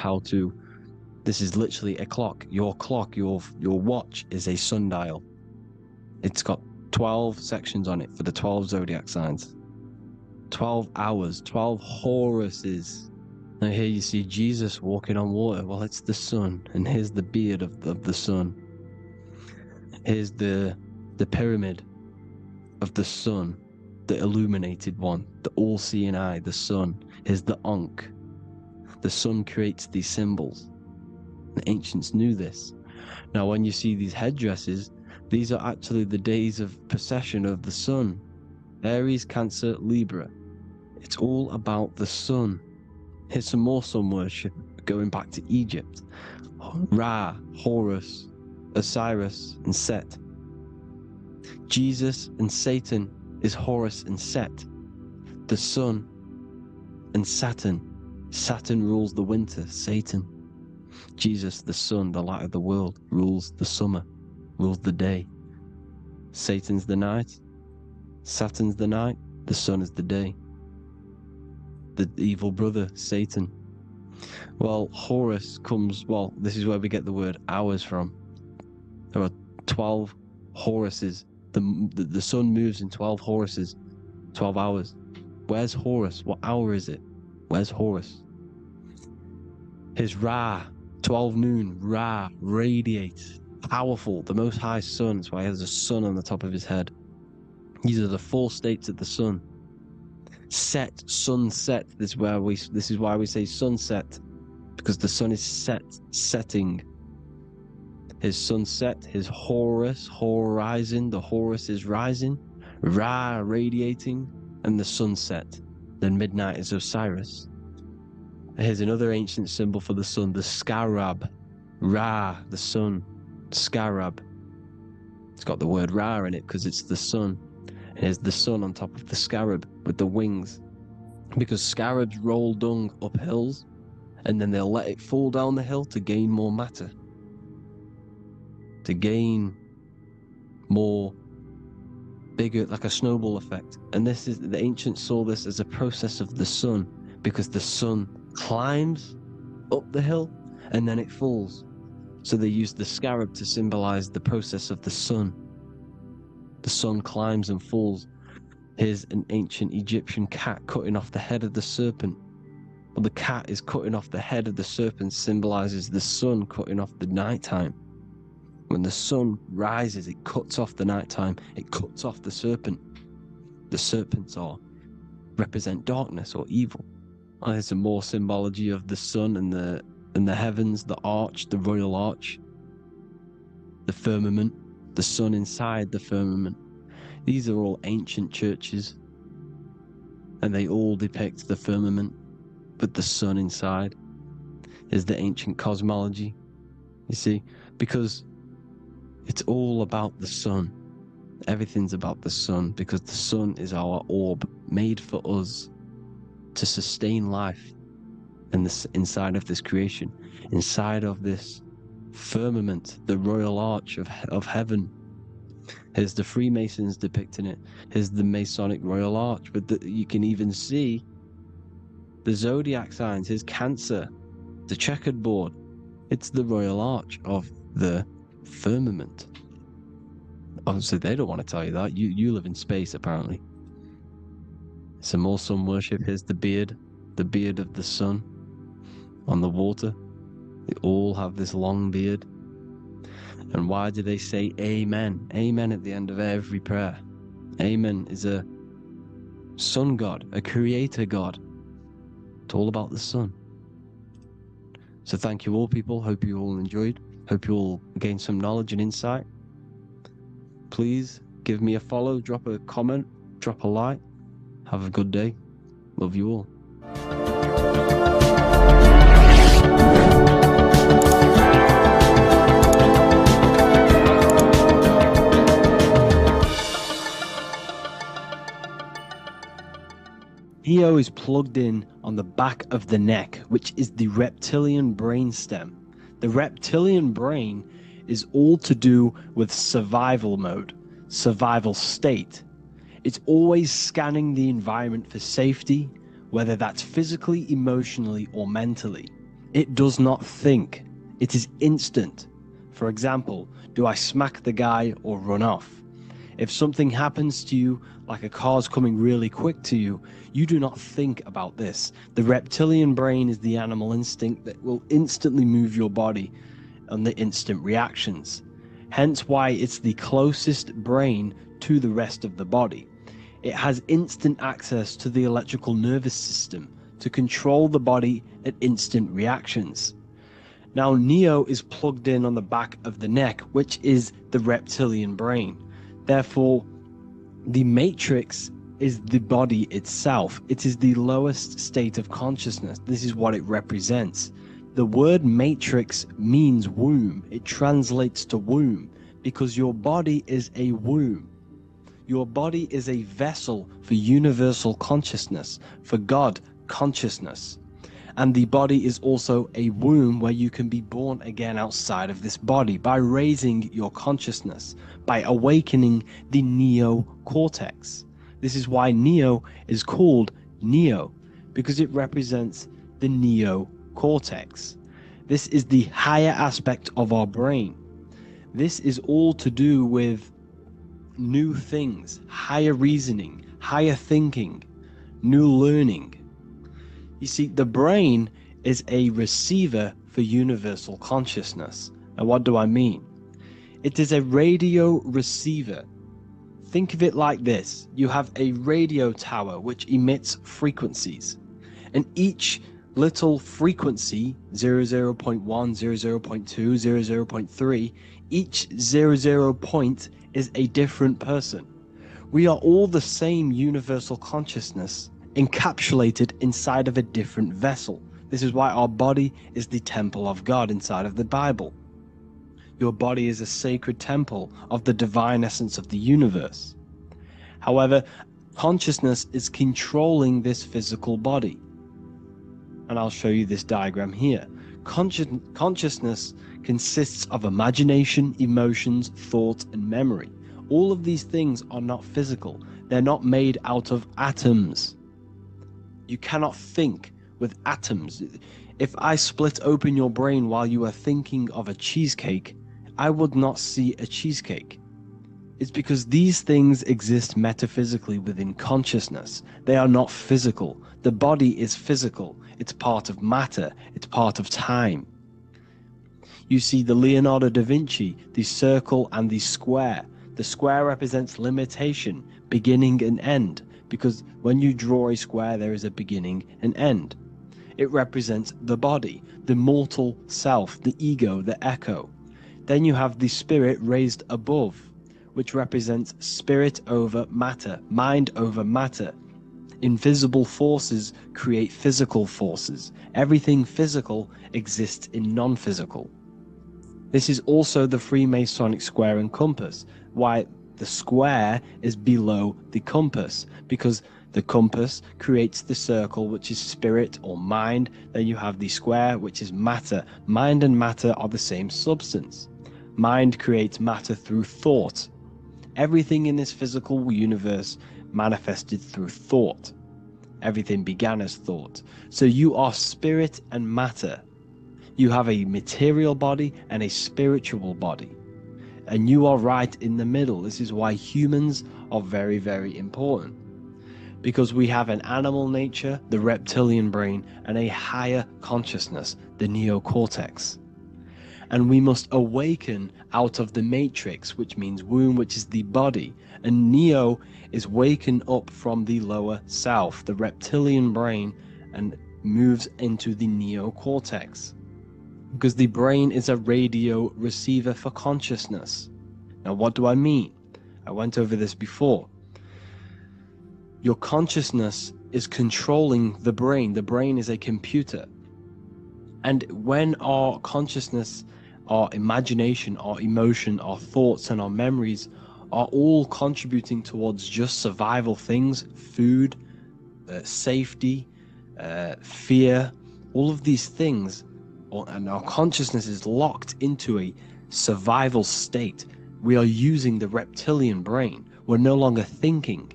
literally a clock. Your watch is a sundial. It's got 12 sections on it for the 12 zodiac signs. 12 hours, 12 Horuses. Now here you see Jesus walking on water. Well, it's the sun, and here's the beard of the sun. Here's the pyramid of the sun, the illuminated one, the all-seeing eye, the sun. Here's the Ankh. The sun creates these symbols. The ancients knew this. Now, when you see these headdresses, these are actually the days of procession of the sun. Aries, Cancer, Libra. It's all about the sun. Here's some more sun worship going back to Egypt. Ra, Horus, Osiris, and Set. Jesus and Satan is Horus and Set. The sun and Saturn. Saturn rules the winter, Satan. Jesus, the sun, the light of the world, rules the summer, rules the day. Satan's the night, Saturn's the night, the sun is the day. The evil brother, Satan. Well, Horus comes, this is where we get the word hours from. There are 12 Horuses. The sun moves in 12 Horuses, 12 hours. Where's Horus? What hour is it? Where's Horus? His Ra, 12 noon, Ra, radiates, powerful, the most high sun. That's why he has a sun on the top of his head. These are the 4 states of the sun. Set, sunset. This is why we say sunset, because the sun is setting. His sunset, his Horus, horizon. The Horus is rising, Ra radiating, and the sunset. Then midnight is Osiris. Here's another ancient symbol for the sun, the scarab. Ra, the sun, scarab. It's got the word Ra in it because it's the sun. And here's the sun on top of the scarab with the wings. Because scarabs roll dung up hills, and then they'll let it fall down the hill to gain more matter. To gain more, bigger, like a snowball effect. And the ancients saw this as a process of the sun, because the sun climbs up the hill and then it falls. So they used the scarab to symbolize the process of the sun. The sun climbs and falls. Here's an ancient Egyptian cat cutting off the head of the serpent. Well, the cat is cutting off the head of the serpent, symbolizes the sun cutting off the nighttime. When the sun rises, it cuts off the nighttime. It cuts off the serpent. The serpents represent darkness or evil. There's some more symbology of the sun and the heavens, the arch, the royal arch, the firmament, the sun inside the firmament. These are all ancient churches, and they all depict the firmament with the sun inside. Is the ancient cosmology, you see, because it's all about the sun. Everything's about the sun, because the sun is our orb made for us to sustain life and this inside of this creation, inside of this firmament, the royal arch of heaven. Here's the Freemasons depicting it. Here's the Masonic royal arch, but you can even see the zodiac signs. Here's Cancer, the checkered board. It's the royal arch of the firmament. Obviously, they don't want to tell you that. You live in space, apparently. Some more sun worship. Here's the beard of the sun on the water. They all have this long beard. And why do they say amen? Amen at the end of every prayer. Amen is a sun god, a creator god. It's all about the sun. So thank you all, people. Hope you all enjoyed. Hope you all gained some knowledge and insight. Please give me a follow, drop a comment, drop a like. Have a good day. Love you all. Neo is plugged in on the back of the neck, which is the reptilian brainstem. The reptilian brain is all to do with survival mode, survival state. It's always scanning the environment for safety, whether that's physically, emotionally, or mentally. It does not think. It is instant. For example, do I smack the guy or run off? If something happens to you, like a car's coming really quick to you, you do not think about this. The reptilian brain is the animal instinct that will instantly move your body on the instant reactions. Hence why it's the closest brain to the rest of the body. It has instant access to the electrical nervous system to control the body at instant reactions. Now, Neo is plugged in on the back of the neck, which is the reptilian brain. Therefore, the matrix is the body itself. It is the lowest state of consciousness. This is what it represents. The word matrix means womb. It translates to womb because your body is a womb. Your body is a vessel for universal consciousness, for God consciousness. And the body is also a womb where you can be born again outside of this body by raising your consciousness, by awakening the neocortex. This is why Neo is called Neo, because it represents the neocortex. This is the higher aspect of our brain. This is all to do with new things, higher reasoning, higher thinking, new learning. You see, the brain is a receiver for universal consciousness. And what do I mean? It is a radio receiver. Think of it like this. You have a radio tower which emits frequencies. And each little frequency, 00.1, 00.2, 00.3, each 00 point is a different person. We are all the same universal consciousness, encapsulated inside of a different vessel. This is why our body is the temple of God inside of the Bible. Your body is a sacred temple of the divine essence of the universe. However, consciousness is controlling this physical body. And I'll show you this diagram here. Consciousness consists of imagination, emotions, thought, and memory. All of these things are not physical. They're not made out of atoms. You cannot think with atoms. If I split open your brain while you are thinking of a cheesecake, I would not see a cheesecake. It's because these things exist metaphysically within consciousness. They are not physical. The body is physical. It's part of matter. It's part of time. You see the Leonardo da Vinci, the circle and the square. The square represents limitation, beginning and end, because when you draw a square, there is a beginning and end. It represents the body, the mortal self, the ego, the echo. Then you have the spirit raised above, which represents spirit over matter, mind over matter. Invisible forces create physical forces. Everything physical exists in non-physical. This is also the Freemasonic square and compass, why the square is below the compass, because the compass creates the circle, which is spirit or mind. Then you have the square, which is matter. Mind and matter are the same substance. Mind creates matter through thought. Everything in this physical universe manifested through thought. Everything began as thought. So you are spirit and matter. You have a material body and a spiritual body. And you are right in the middle. This is why humans are very, very important. Because we have an animal nature, the reptilian brain, and a higher consciousness, the neocortex. And we must awaken out of the matrix, which means womb, which is the body. And Neo is waken up from the lower self, the reptilian brain, and moves into the neocortex. Because the brain is a radio receiver for consciousness. Now, what do I mean? I went over this before. Your consciousness is controlling the brain. The brain is a computer. And when our consciousness, our imagination, our emotion, our thoughts, and our memories are all contributing towards just survival things, food, safety, fear, all of these things, and our consciousness is locked into a survival state, we are using the reptilian brain. We're no longer thinking.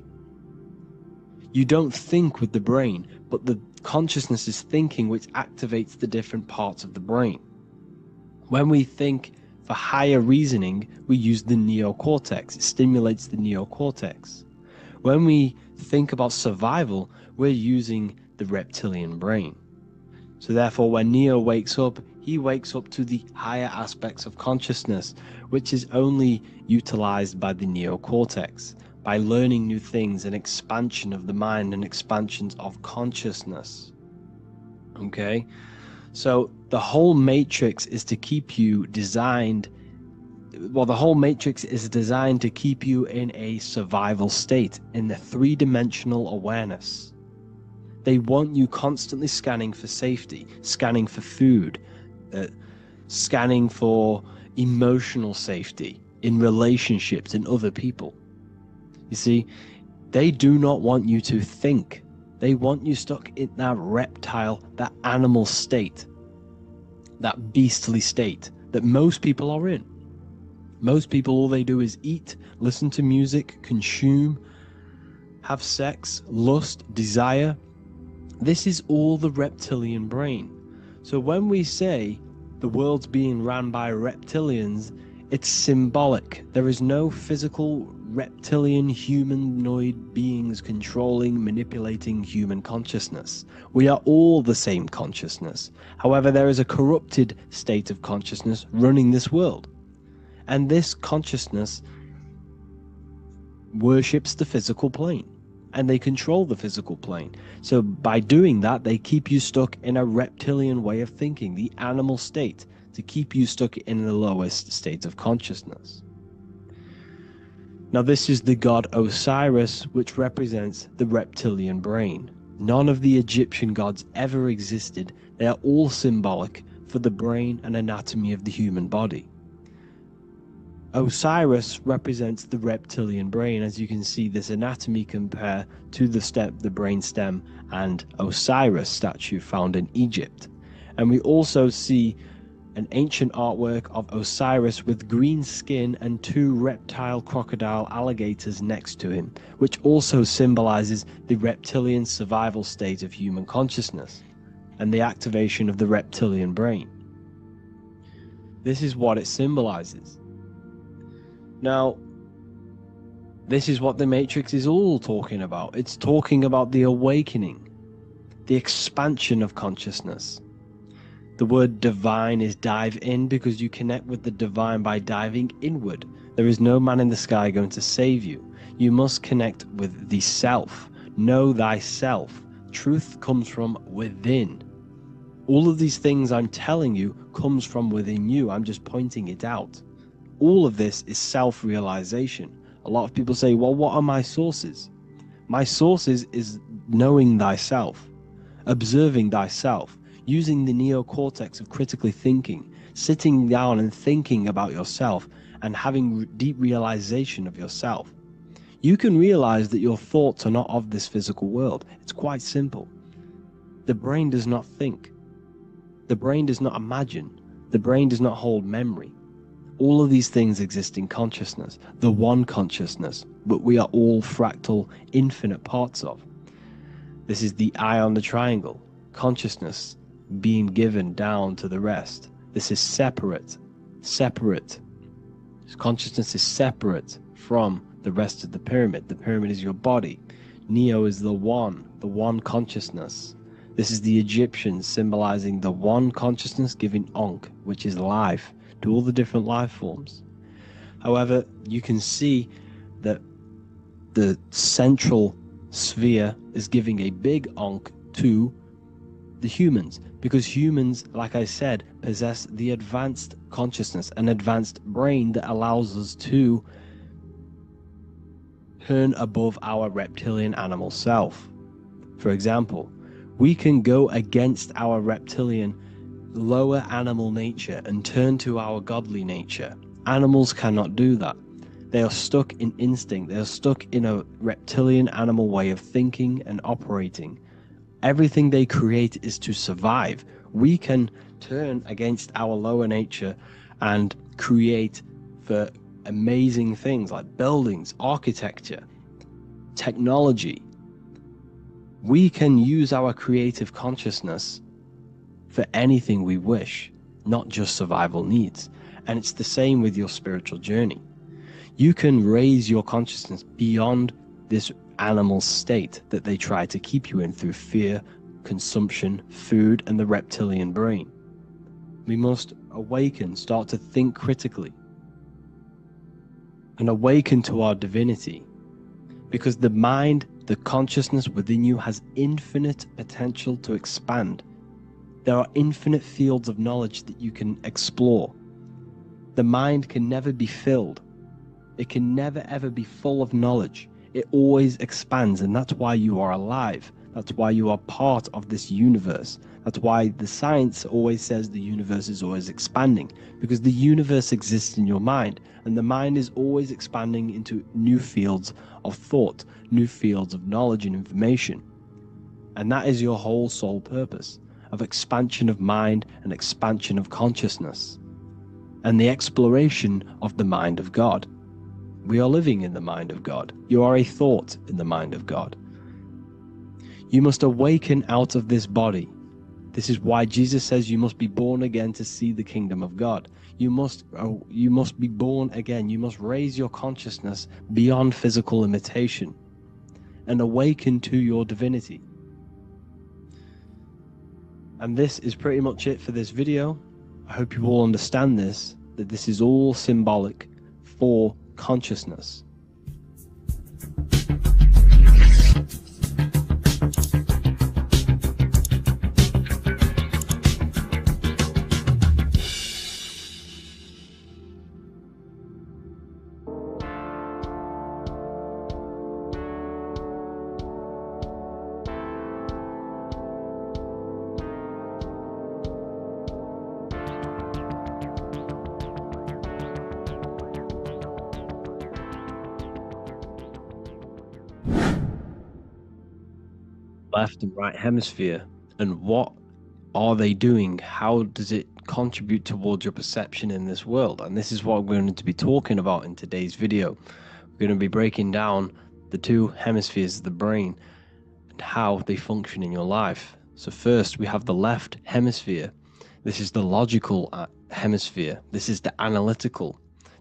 You don't think with the brain, but the consciousness is thinking, which activates the different parts of the brain. When we think for higher reasoning, we use the neocortex. It stimulates the neocortex. When we think about survival, we're using the reptilian brain. So therefore, when Neo wakes up, he wakes up to the higher aspects of consciousness, which is only utilized by the neocortex, by learning new things and expansion of the mind and expansions of consciousness. Okay? So the whole matrix is to keep you designed, well, the whole matrix is designed to keep you in a survival state, in the three-dimensional awareness. They want you constantly scanning for safety, scanning for food, scanning for emotional safety in relationships and other people. You see, they do not want you to think. They want you stuck in that reptile, that animal state, that beastly state that most people are in. Most people, all they do is eat, listen to music, consume, have sex, lust, desire. This is all the reptilian brain. So when we say the world's being ran by reptilians, it's symbolic. There is no physical reptilian humanoid beings controlling, manipulating human consciousness. We are all the same consciousness. However, there is a corrupted state of consciousness running this world. And this consciousness worships the physical plane, and they control the physical plane. So by doing that, they keep you stuck in a reptilian way of thinking, the animal state, to keep you stuck in the lowest state of consciousness. Now, this is the god Osiris, which represents the reptilian brain. None of the Egyptian gods ever existed. They are all symbolic for the brain and anatomy of the human body. Osiris represents the reptilian brain. As you can see, this anatomy compare to the brain stem and Osiris statue found in Egypt. And we also see an ancient artwork of Osiris with green skin and two reptile crocodile alligators next to him, which also symbolizes the reptilian survival state of human consciousness and the activation of the reptilian brain. This is what it symbolizes. Now, this is what the Matrix is all talking about. It's talking about the awakening, the expansion of consciousness. The word divine is dive in because you connect with the divine by diving inward. There is no man in the sky going to save you. You must connect with the self. Know thyself. Truth comes from within. All of these things I'm telling you comes from within you. I'm just pointing it out. All of this is self-realization. A lot of people say, well, what are my sources? My sources is knowing thyself, observing thyself, using the neocortex of critically thinking, sitting down and thinking about yourself and having deep realization of yourself. You can realize that your thoughts are not of this physical world. It's quite simple. The brain does not think. The brain does not imagine. The brain does not hold memory. All of these things exist in consciousness, the one consciousness, but we are all fractal, infinite parts of. This is the eye on the triangle, consciousness being given down to the rest. This is separate. Consciousness is separate from the rest of the pyramid. The pyramid is your body. Neo is the one consciousness. This is the Egyptians symbolizing the one consciousness giving Ankh, which is life, to all the different life forms. However, you can see that the central sphere is giving a big Ankh to the humans, because humans, like I said, possess the advanced consciousness, an advanced brain that allows us to turn above our reptilian animal self. For example, we can go against our reptilian lower animal nature and turn to our godly nature. Animals cannot do that. They are stuck in instinct. They are stuck in a reptilian animal way of thinking and operating. Everything they create is to survive. We can turn against our lower nature and create for amazing things like buildings, architecture, technology. We can use our creative consciousness for anything we wish, not just survival needs. And it's the same with your spiritual journey. You can raise your consciousness beyond this animal state that they try to keep you in through fear, consumption, food, and the reptilian brain. We must awaken, start to think critically, and awaken to our divinity, because the mind, the consciousness within you has infinite potential to expand. There are infinite fields of knowledge that you can explore. The mind can never be filled. It can never ever be full of knowledge. It always expands, and that's why you are alive. That's why you are part of this universe. That's why the science always says the universe is always expanding, because the universe exists in your mind, and the mind is always expanding into new fields of thought, new fields of knowledge and information. And that is your whole sole purpose, of expansion of mind and expansion of consciousness, and the exploration of the mind of God. We are living in the mind of God. You are a thought in the mind of God. You must awaken out of this body. This is why Jesus says you must be born again to see the kingdom of God. You must be born again. You must raise your consciousness beyond physical limitation and awaken to your divinity. And this is pretty much it for this video. I hope you all understand this, that this is all symbolic for consciousness. Left and right hemisphere, and what are they doing? How does it contribute towards your perception in this world? And this is what we're going to be talking about in today's video. We're going to be breaking down the two hemispheres of the brain and how they function in your life. So first, we have the left hemisphere. This is the logical hemisphere. This is the analytical,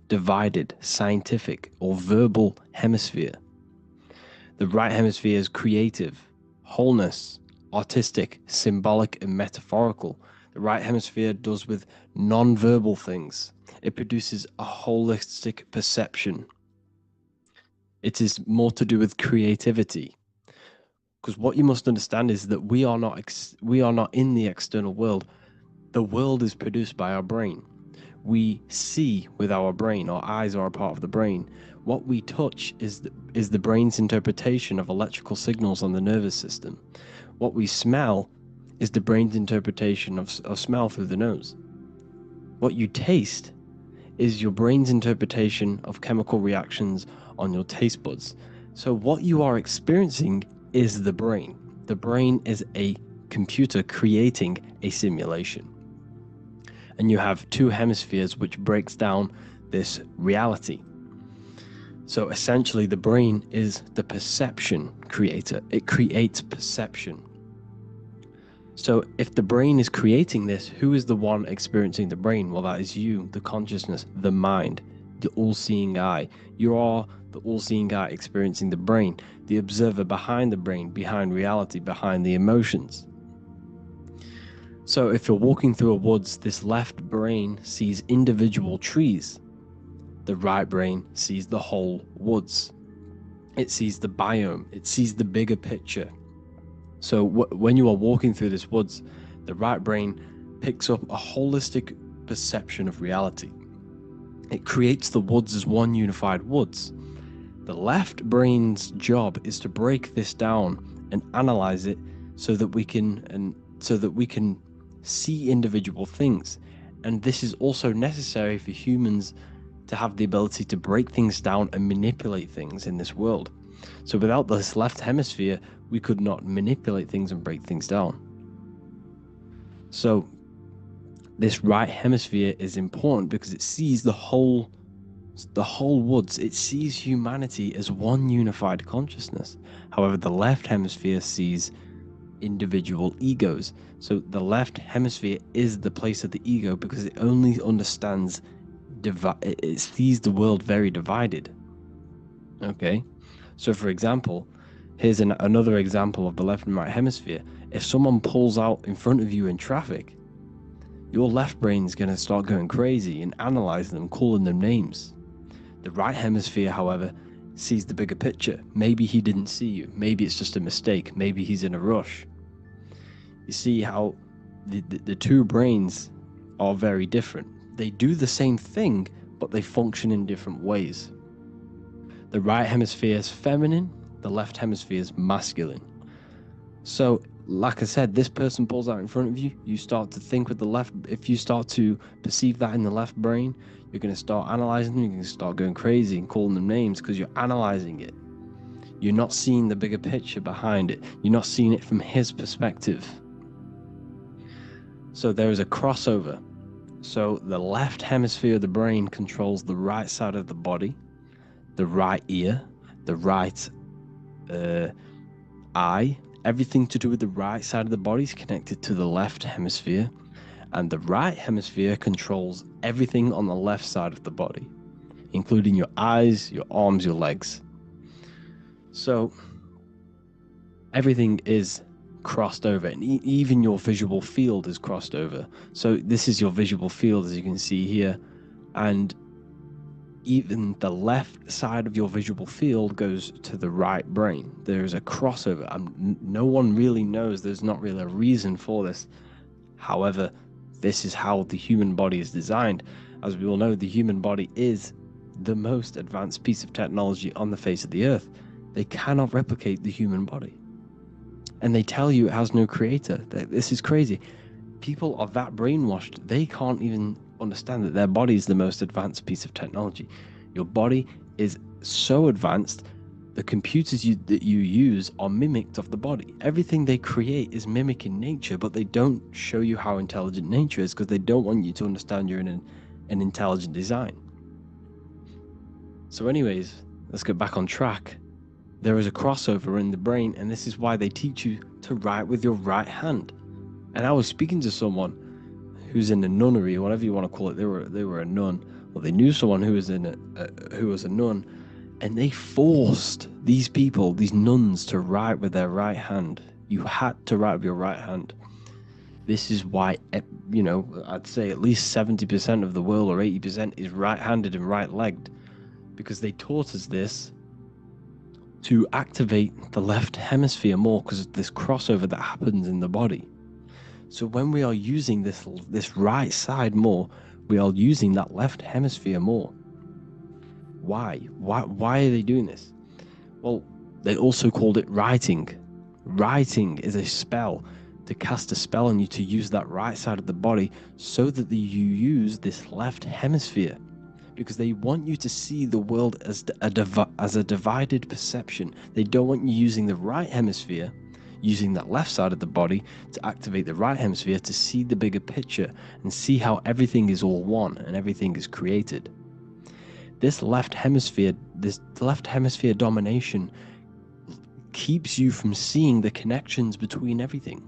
divided, scientific, or verbal hemisphere. The right hemisphere is creative, wholeness, artistic, symbolic, and metaphorical. The right hemisphere does with non-verbal things. It produces a holistic perception. It is more to do with creativity. Because what you must understand is that we are not in the external world. The world is produced by our brain. We see with our brain. Our eyes are a part of the brain. What we touch is the brain's interpretation of electrical signals on the nervous system. What we smell is the brain's interpretation of smell through the nose. What you taste is your brain's interpretation of chemical reactions on your taste buds. So what you are experiencing is the brain. The brain is a computer creating a simulation. And you have two hemispheres which breaks down this reality. So essentially, the brain is the perception creator. It creates perception. So if the brain is creating this, who is the one experiencing the brain? Well, that is you, the consciousness, the mind, the all-seeing eye. You are the all-seeing eye experiencing the brain, the observer behind the brain, behind reality, behind the emotions. So if you're walking through a woods, this left brain sees individual trees. The right brain sees the whole woods. It sees the biome. It sees the bigger picture. So when you are walking through this woods, the right brain picks up a holistic perception of reality. It creates the woods as one unified woods. The left brain's job is to break this down and analyze it so that we can see individual things. And this is also necessary for humans to have the ability to break things down and manipulate things in this world. So without this left hemisphere, we could not manipulate things and break things down. So this right hemisphere is important because it sees the whole woods. It sees humanity as one unified consciousness. However, the left hemisphere sees individual egos. So the left hemisphere is the place of the ego because it only understands it sees the world very divided. Okay, so for example, here's another example of the left and right hemisphere. If someone pulls out in front of you in traffic, your left brain's going to start going crazy and analyzing them, calling them names. The right hemisphere, however, sees the bigger picture. Maybe he didn't see you. Maybe it's just a mistake. Maybe he's in a rush. You see how the two brains are very different. They do the same thing, but they function in different ways. The right hemisphere is feminine, the left hemisphere is masculine. So, like I said, this person pulls out in front of you, you start to think with the left. If you start to perceive that in the left brain, you're going to start analyzing them, you're going to start going crazy and calling them names because you're analyzing it. You're not seeing the bigger picture behind it. You're not seeing it from his perspective. So there is a crossover. So the left hemisphere of the brain controls the right side of the body, the right ear, the right eye. Everything to do with the right side of the body is connected to the left hemisphere, and the right hemisphere controls everything on the left side of the body, including your eyes, your arms, your legs. So everything is crossed over, and even your visual field is crossed over. So this is your visual field, as you can see here, and even the left side of your visual field goes to the right brain. There is a crossover. No one really knows. There's not really a reason for this. However, this is how the human body is designed. As we all know, the human body is the most advanced piece of technology on the face of the earth. They cannot replicate the human body. And they tell you it has no creator. This is crazy. People are that brainwashed, they can't even understand that their body is the most advanced piece of technology. Your body is so advanced, the computers that you use are mimicked of the body. Everything they create is mimicking nature, but they don't show you how intelligent nature is because they don't want you to understand you're in an intelligent design. So anyways, let's get back on track. There is a crossover in the brain, and this is why they teach you to write with your right hand. And I was speaking to someone who's in a nunnery, or whatever you want to call it. They were a nun, or they knew someone who was a nun, and they forced these people, these nuns, to write with their right hand. You had to write with your right hand. This is why, I'd say at least 70% of the world, or 80%, is right-handed and right-legged, because they taught us this to activate the left hemisphere more because of this crossover that happens in the body. So when we are using this right side more, we are using that left hemisphere more. Why are they doing this? Well, they also called it writing. Writing is a spell, to cast a spell on you, to use that right side of the body so that you use this left hemisphere, because they want you to see the world as a divided perception. They don't want you using the right hemisphere, using that left side of the body to activate the right hemisphere to see the bigger picture and see how everything is all one and everything is created. This left hemisphere domination keeps you from seeing the connections between everything,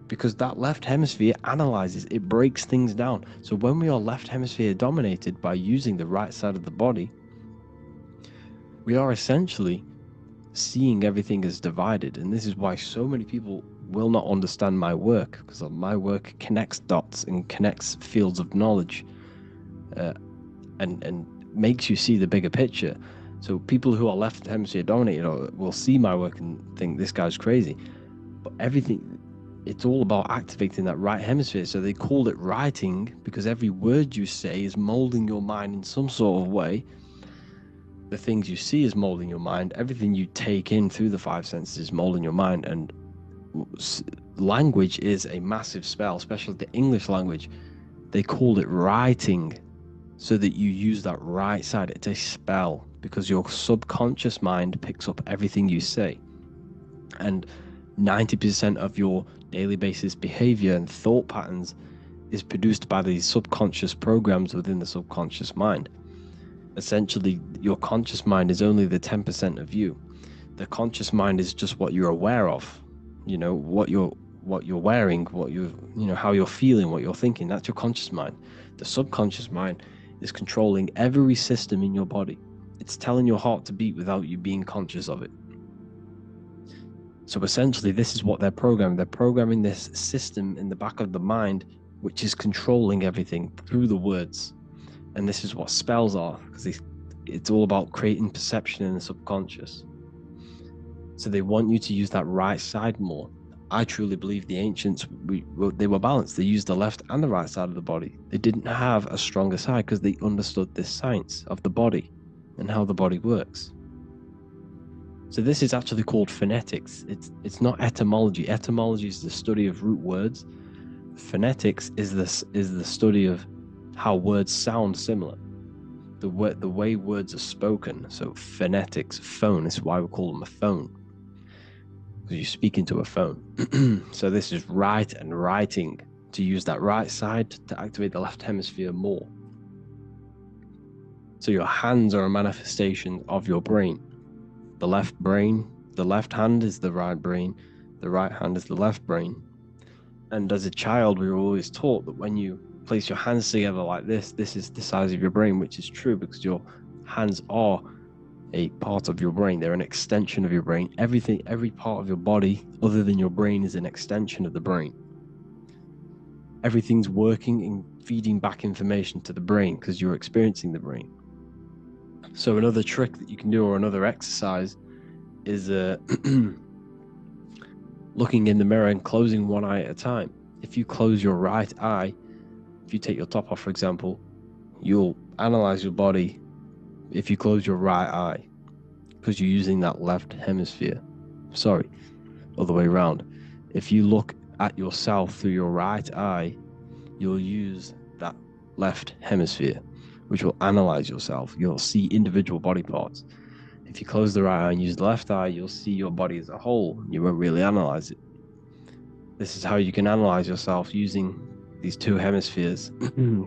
because that left hemisphere analyzes, it breaks things down. So when we are left hemisphere dominated by using the right side of the body, we are essentially seeing everything as divided. And this is why so many people will not understand my work, because my work connects dots and connects fields of knowledge, and makes you see the bigger picture. So people who are left hemisphere dominated will see my work and think this guy's crazy. But it's all about activating that right hemisphere. So they called it writing because every word you say is molding your mind in some sort of way the things you see is molding your mind. Everything you take in through the five senses is molding your mind. And language is a massive spell, especially the English language. They called it writing, so that you use that right side. It's a spell because your subconscious mind picks up everything you say. And 90% of your daily basis behavior and thought patterns is produced by these subconscious programs within the subconscious mind. Essentially, your conscious mind is only the 10% of you. The conscious mind is just what you're aware of, what you're wearing, how you're feeling, what you're thinking. That's your conscious mind. The subconscious mind is controlling every system in your body. It's telling your heart to beat without you being conscious of it. So essentially, this is what they're programming. They're programming this system in the back of the mind, which is controlling everything through the words. And this is what spells are, because it's all about creating perception in the subconscious. So they want you to use that right side more. I truly believe the ancients, they were balanced. They used the left and the right side of the body. They didn't have a stronger side because they understood this science of the body and how the body works. So this is actually called phonetics. It's not etymology. Etymology is the study of root words. Phonetics is the study of how words sound similar. The way words are spoken. So phonetics, phone, is why we call them a phone. Because you speak into a phone. So this is write and writing, to use that right side to activate the left hemisphere more. So your hands are a manifestation of your brain. The left hand is the right brain, the right hand is the left brain. And as a child, we were always taught that when you place your hands together like this is the size of your brain, which is true because your hands are a part of your brain. They're an extension of your brain. Every part of your body other than your brain is an extension of the brain. Everything's working and feeding back information to the brain because you're experiencing the brain. So another trick that you can do, or another exercise, is looking in the mirror and closing one eye at a time. If you close your right eye, if you take your top off, for example, you'll analyze your body if you close your right eye, because you're using that left hemisphere. Sorry, other way around. If you look at yourself through your right eye, you'll use that left hemisphere, which will analyze yourself. You'll see individual body parts. If you close the right eye and use the left eye, you'll see your body as a whole. You won't really analyze it. This is how you can analyze yourself using these two hemispheres.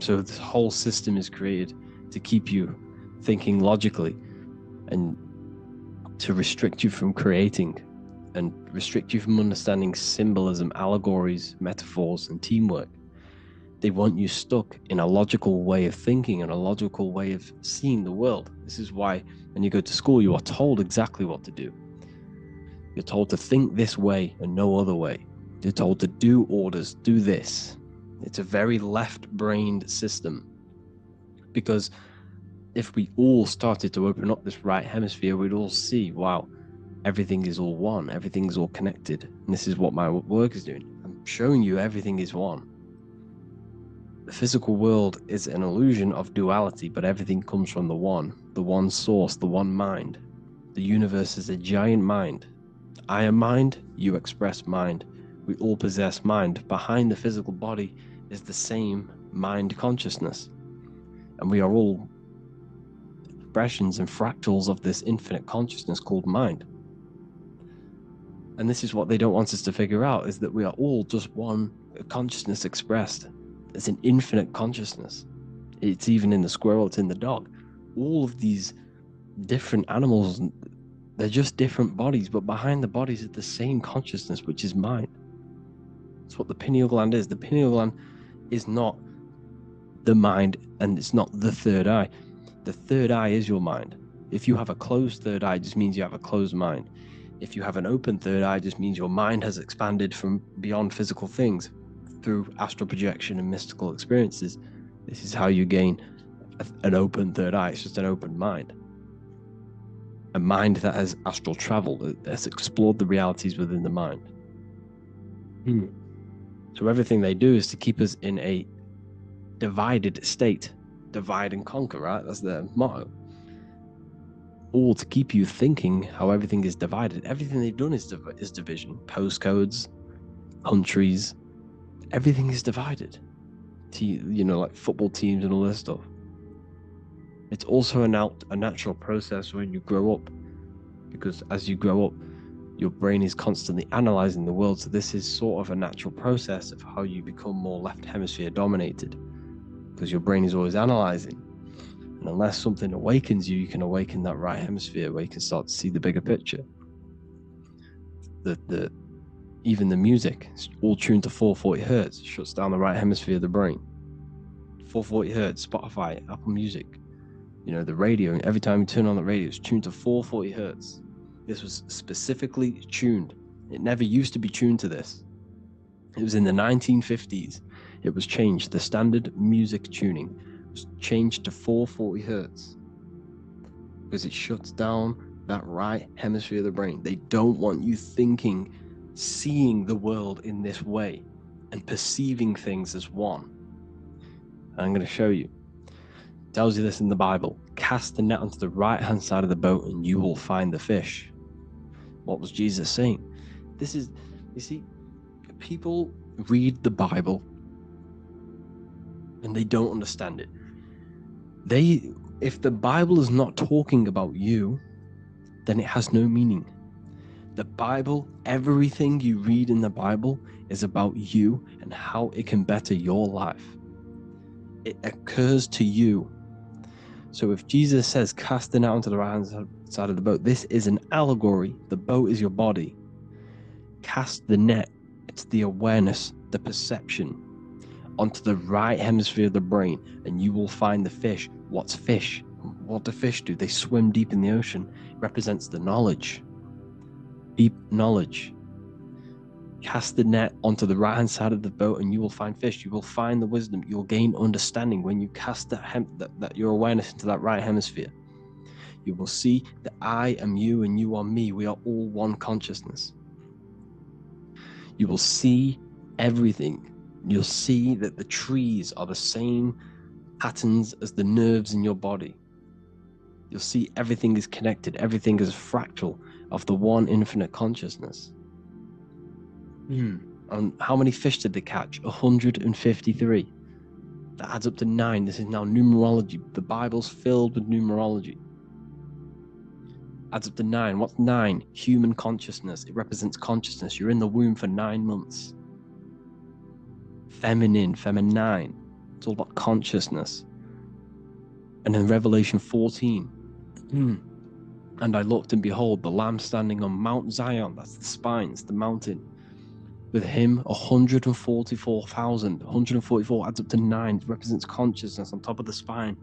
So this whole system is created to keep you thinking logically and to restrict you from creating and restrict you from understanding symbolism, allegories, metaphors, and teamwork. They want you stuck in a logical way of thinking and a logical way of seeing the world. This is why when you go to school, you are told exactly what to do. You're told to think this way and no other way. You're told to do orders, do this. It's a very left-brained system, because if we all started to open up this right hemisphere, we'd all see, wow, everything is all one, everything's all connected. And this is what my work is doing. I'm showing you everything is one. The physical world is an illusion of duality, but everything comes from the one source, the one mind. The universe is a giant mind. I am mind, you express mind. We all possess mind. Behind the physical body is the same mind consciousness. And we are all expressions and fractals of this infinite consciousness called mind. And this is what they don't want us to figure out, is that we are all just one consciousness expressed. It's an infinite consciousness. It's even in the squirrel, it's in the dog. All of these different animals, they're just different bodies, but behind the bodies is the same consciousness, which is mind. That's what the pineal gland is. The pineal gland is not the mind, and it's not the third eye. The third eye is your mind. If you have a closed third eye, it just means you have a closed mind. If you have an open third eye, it just means your mind has expanded from beyond physical things through astral projection and mystical experiences. This is how you gain an open third eye. It's just an open mind. A mind that has astral travel, that has explored the realities within the mind. So everything they do is to keep us in a divided state. Divide and conquer, right? That's their motto. all to keep you thinking how everything is divided. Everything they've done is division. Postcodes, countries, everything is divided. Like football teams and all this stuff. It's also a natural process when you grow up, because as you grow up, your brain is constantly analyzing the world. So this is sort of a natural process of how you become more left hemisphere dominated, because your brain is always analyzing. And unless something awakens you, you can awaken that right hemisphere where you can start to see the bigger picture. Even the music, it's all tuned to 440 hertz, shuts down the right hemisphere of the brain. 440 hertz, Spotify, Apple Music, the radio, every time you turn on the radio, it's tuned to 440 hertz. This was specifically tuned. It never used to be tuned to this. It was in the 1950s. It was changed. The standard music tuning was changed to 440 hertz because it shuts down that right hemisphere of the brain. They don't want you thinking, seeing the world in this way and perceiving things as one. And I'm going to show you. It tells you this in the Bible. Cast the net onto the right-hand side of the boat and you will find the fish. What was Jesus saying? You see, people read the Bible and they don't understand it. If the Bible is not talking about you, then it has no meaning. The Bible, everything you read in the Bible is about you and how it can better your life. It occurs to you. So if Jesus says, cast the net onto the right-hand side of the boat, this is an allegory. The boat is your body. Cast the net. It's the awareness, the perception, onto the right hemisphere of the brain, and you will find the fish. What's fish? What do fish do? They swim deep in the ocean. It represents the knowledge. Deep knowledge. Cast the net onto the right-hand side of the boat and you will find fish. You will find the wisdom. You'll gain understanding when you cast that your awareness into that right hemisphere. You will see that I am you and you are me. We are all one consciousness. You will see everything. You'll see that the trees are the same patterns as the nerves in your body. You'll see everything is connected. Everything is a fractal of the one infinite consciousness. And how many fish did they catch? 153. That adds up to 9. This is now numerology. The Bible's filled with numerology. Adds up to 9. What's 9? Human consciousness. It represents consciousness. You're in the womb for 9 months. Feminine. It's all about consciousness. And in Revelation 14, and I looked, and behold, the Lamb standing on Mount Zion. That's the spines, the mountain. With him, 144,000. 144 adds up to 9. It represents consciousness on top of the spine.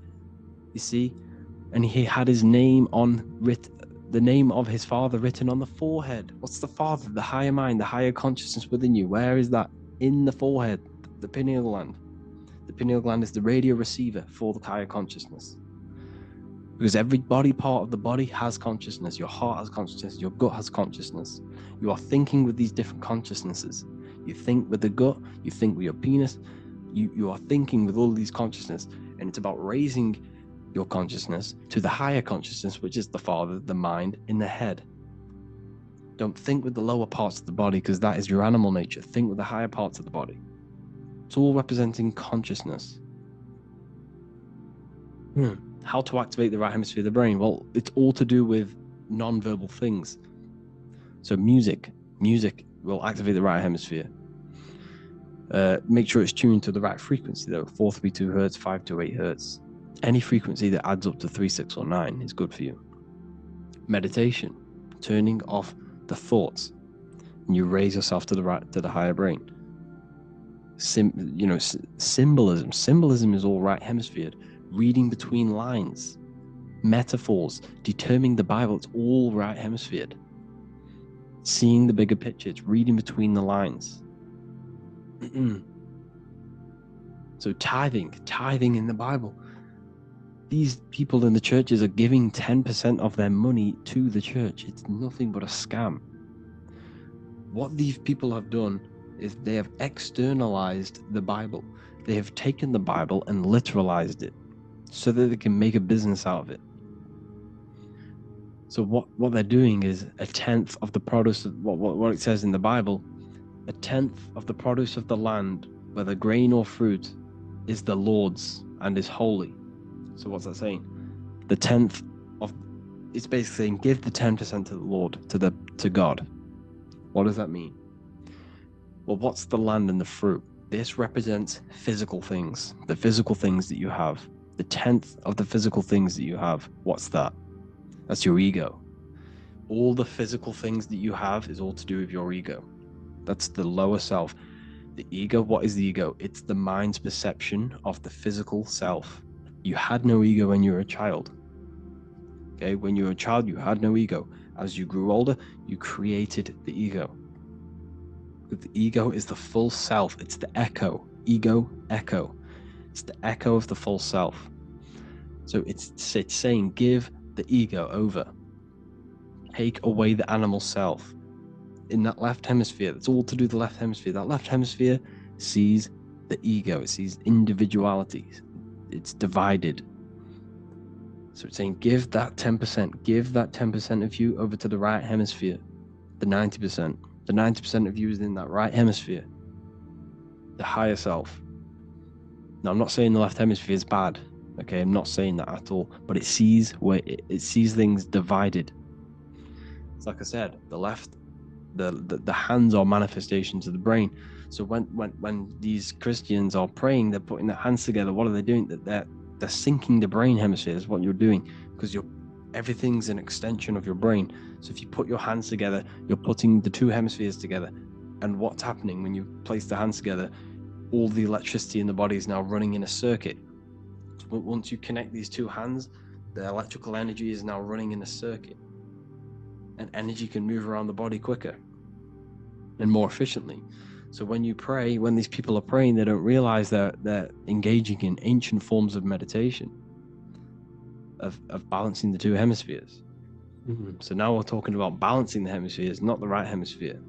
You see? And he had his name the name of his Father written on the forehead. What's the Father? The higher mind, the higher consciousness within you. Where is that? In the forehead, the pineal gland. The pineal gland is the radio receiver for the higher consciousness. Because every body part of the body has consciousness. Your heart has consciousness. Your gut has consciousness. You are thinking with these different consciousnesses. You think with the gut. You think with your penis. You are thinking with all of these consciousness. And it's about raising your consciousness to the higher consciousness, which is the Father, the mind, in the head. Don't think with the lower parts of the body, because that is your animal nature. Think with the higher parts of the body. It's all representing consciousness. How to activate the right hemisphere of the brain? Well, it's all to do with non-verbal things. So music will activate the right hemisphere. Make sure it's tuned to the right frequency though. 432 hertz, 528 hertz. Any frequency that adds up to 3, 6, or 9 is good for you. Meditation, turning off the thoughts, and you raise yourself to the higher brain. Symbolism. Symbolism is all right hemisphered. Reading between lines, metaphors, determining the Bible, it's all right hemisphered. Seeing the bigger picture, it's reading between the lines. So tithing in the Bible. These people in the churches are giving 10% of their money to the church. It's nothing but a scam. What these people have done is they have externalized the Bible. They have taken the Bible and literalized it, so that they can make a business out of it. So what they're doing is a tenth of the produce of what it says in the Bible, a tenth of the produce of the land, whether grain or fruit, is the Lord's and is holy. So what's that saying? The tenth of, it's basically saying give the 10% to the Lord, to God. What does that mean? Well, what's the land and the fruit? This represents physical things, the physical things that you have. The tenth of the physical things that you have, what's that? That's your ego. All the physical things that you have is all to do with your ego. That's the lower self. The ego, what is the ego? It's the mind's perception of the physical self. You had no ego when you were a child. Okay, when you were a child, you had no ego. As you grew older, you created the ego. The ego is the full self. It's the echo. Ego, echo. It's the echo of the full self. So it's saying give the ego over. Take away the animal self. In that left hemisphere, that's all to do with the left hemisphere. That left hemisphere sees the ego. It sees individuality. It's divided. So it's saying give that 10%. Give that 10% of you over to the right hemisphere. The 90%. The 90% of you is in that right hemisphere. The higher self. Now, I'm not saying the left hemisphere is bad. Okay, I'm not saying that at all. But it sees it sees things divided. It's like I said, the left, the hands are manifestations of the brain. So when these Christians are praying, they're putting their hands together. What are they doing? They're syncing the brain hemisphere is what you're doing, because everything's an extension of your brain. So if you put your hands together, you're putting the two hemispheres together. And what's happening when you place the hands together? All the electricity in the body is now running in a circuit. So once you connect these two hands, the electrical energy is now running in a circuit. And energy can move around the body quicker and more efficiently. So when you pray, when these people are praying, they don't realize that they're engaging in ancient forms of meditation, of balancing the two hemispheres. So now we're talking about balancing the hemispheres, not the right hemisphere.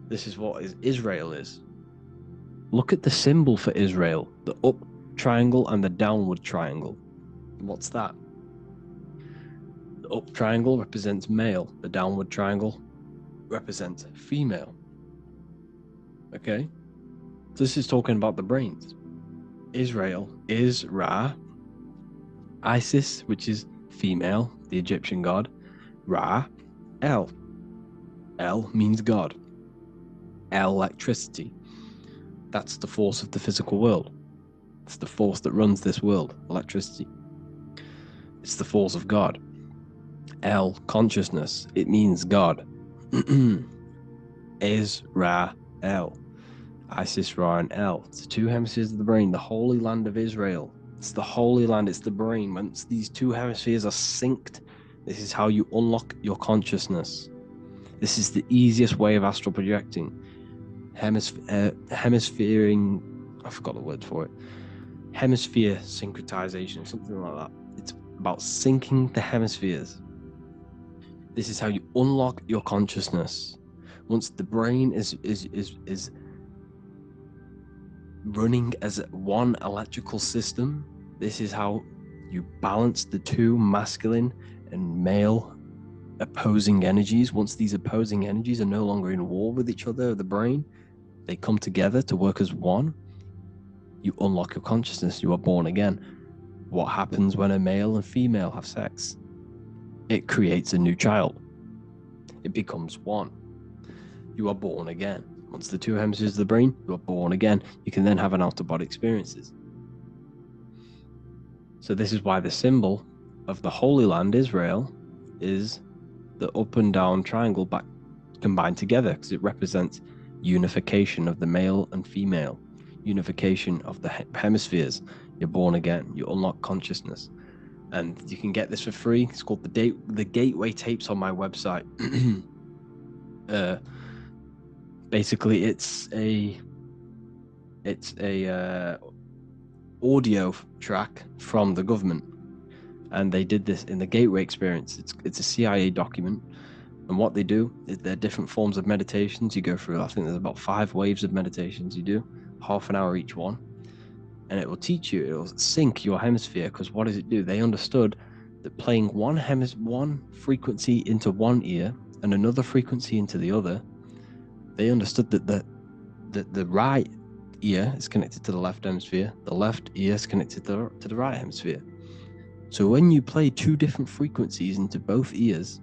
This is what Israel is. Look at the symbol for Israel, the up triangle and the downward triangle. What's that? The up triangle represents male. The downward triangle represents female. Okay? So this is talking about the brains. Israel is Ra. Isis, which is female, the Egyptian god. Ra, El. El means God. El, electricity. That's the force of the physical world. It's the force that runs this world, electricity. It's the force of God. El, consciousness. It means God. Is Ra, El. Isis, Ra, and El. It's the two hemispheres of the brain, the holy land of Israel. It's the holy land, it's the brain. Once these two hemispheres are synced, this is how you unlock your consciousness. This is the easiest way of astral projecting. Hemisphering, I forgot the word for it. Hemisphere syncretization, something like that. It's about syncing the hemispheres. This is how you unlock your consciousness. Once the brain is running as one electrical system, this is how you balance the two masculine and male opposing energies. Once these opposing energies are no longer in war with each other, the brain, they come together to work as one. You unlock your consciousness. You are born again. What happens when a male and female have sex? It creates a new child. It becomes one. You are born again. Once the two hemispheres of the brain, you are born again. You can then have an out-of-body experiences. So this is why the symbol of the Holy Land, Israel, is the up and down triangle back combined together, because it represents unification of the male and female, unification of the hemispheres. You're born again. You unlock consciousness. And you can get this for free. It's called the Gateway Tapes on my website. Basically, it's a audio track from the government, and they did this in the Gateway Experience. It's a CIA document, and what they do is there are different forms of meditations you go through. I think there's about 5 waves of meditations you do, half an hour each one, and it will teach you. It will sync your hemisphere, because what does it do? They understood that playing one frequency into one ear and another frequency into the other, they understood that the right ear is connected to the left hemisphere, the left ear is connected to the right hemisphere. So when you play two different frequencies into both ears,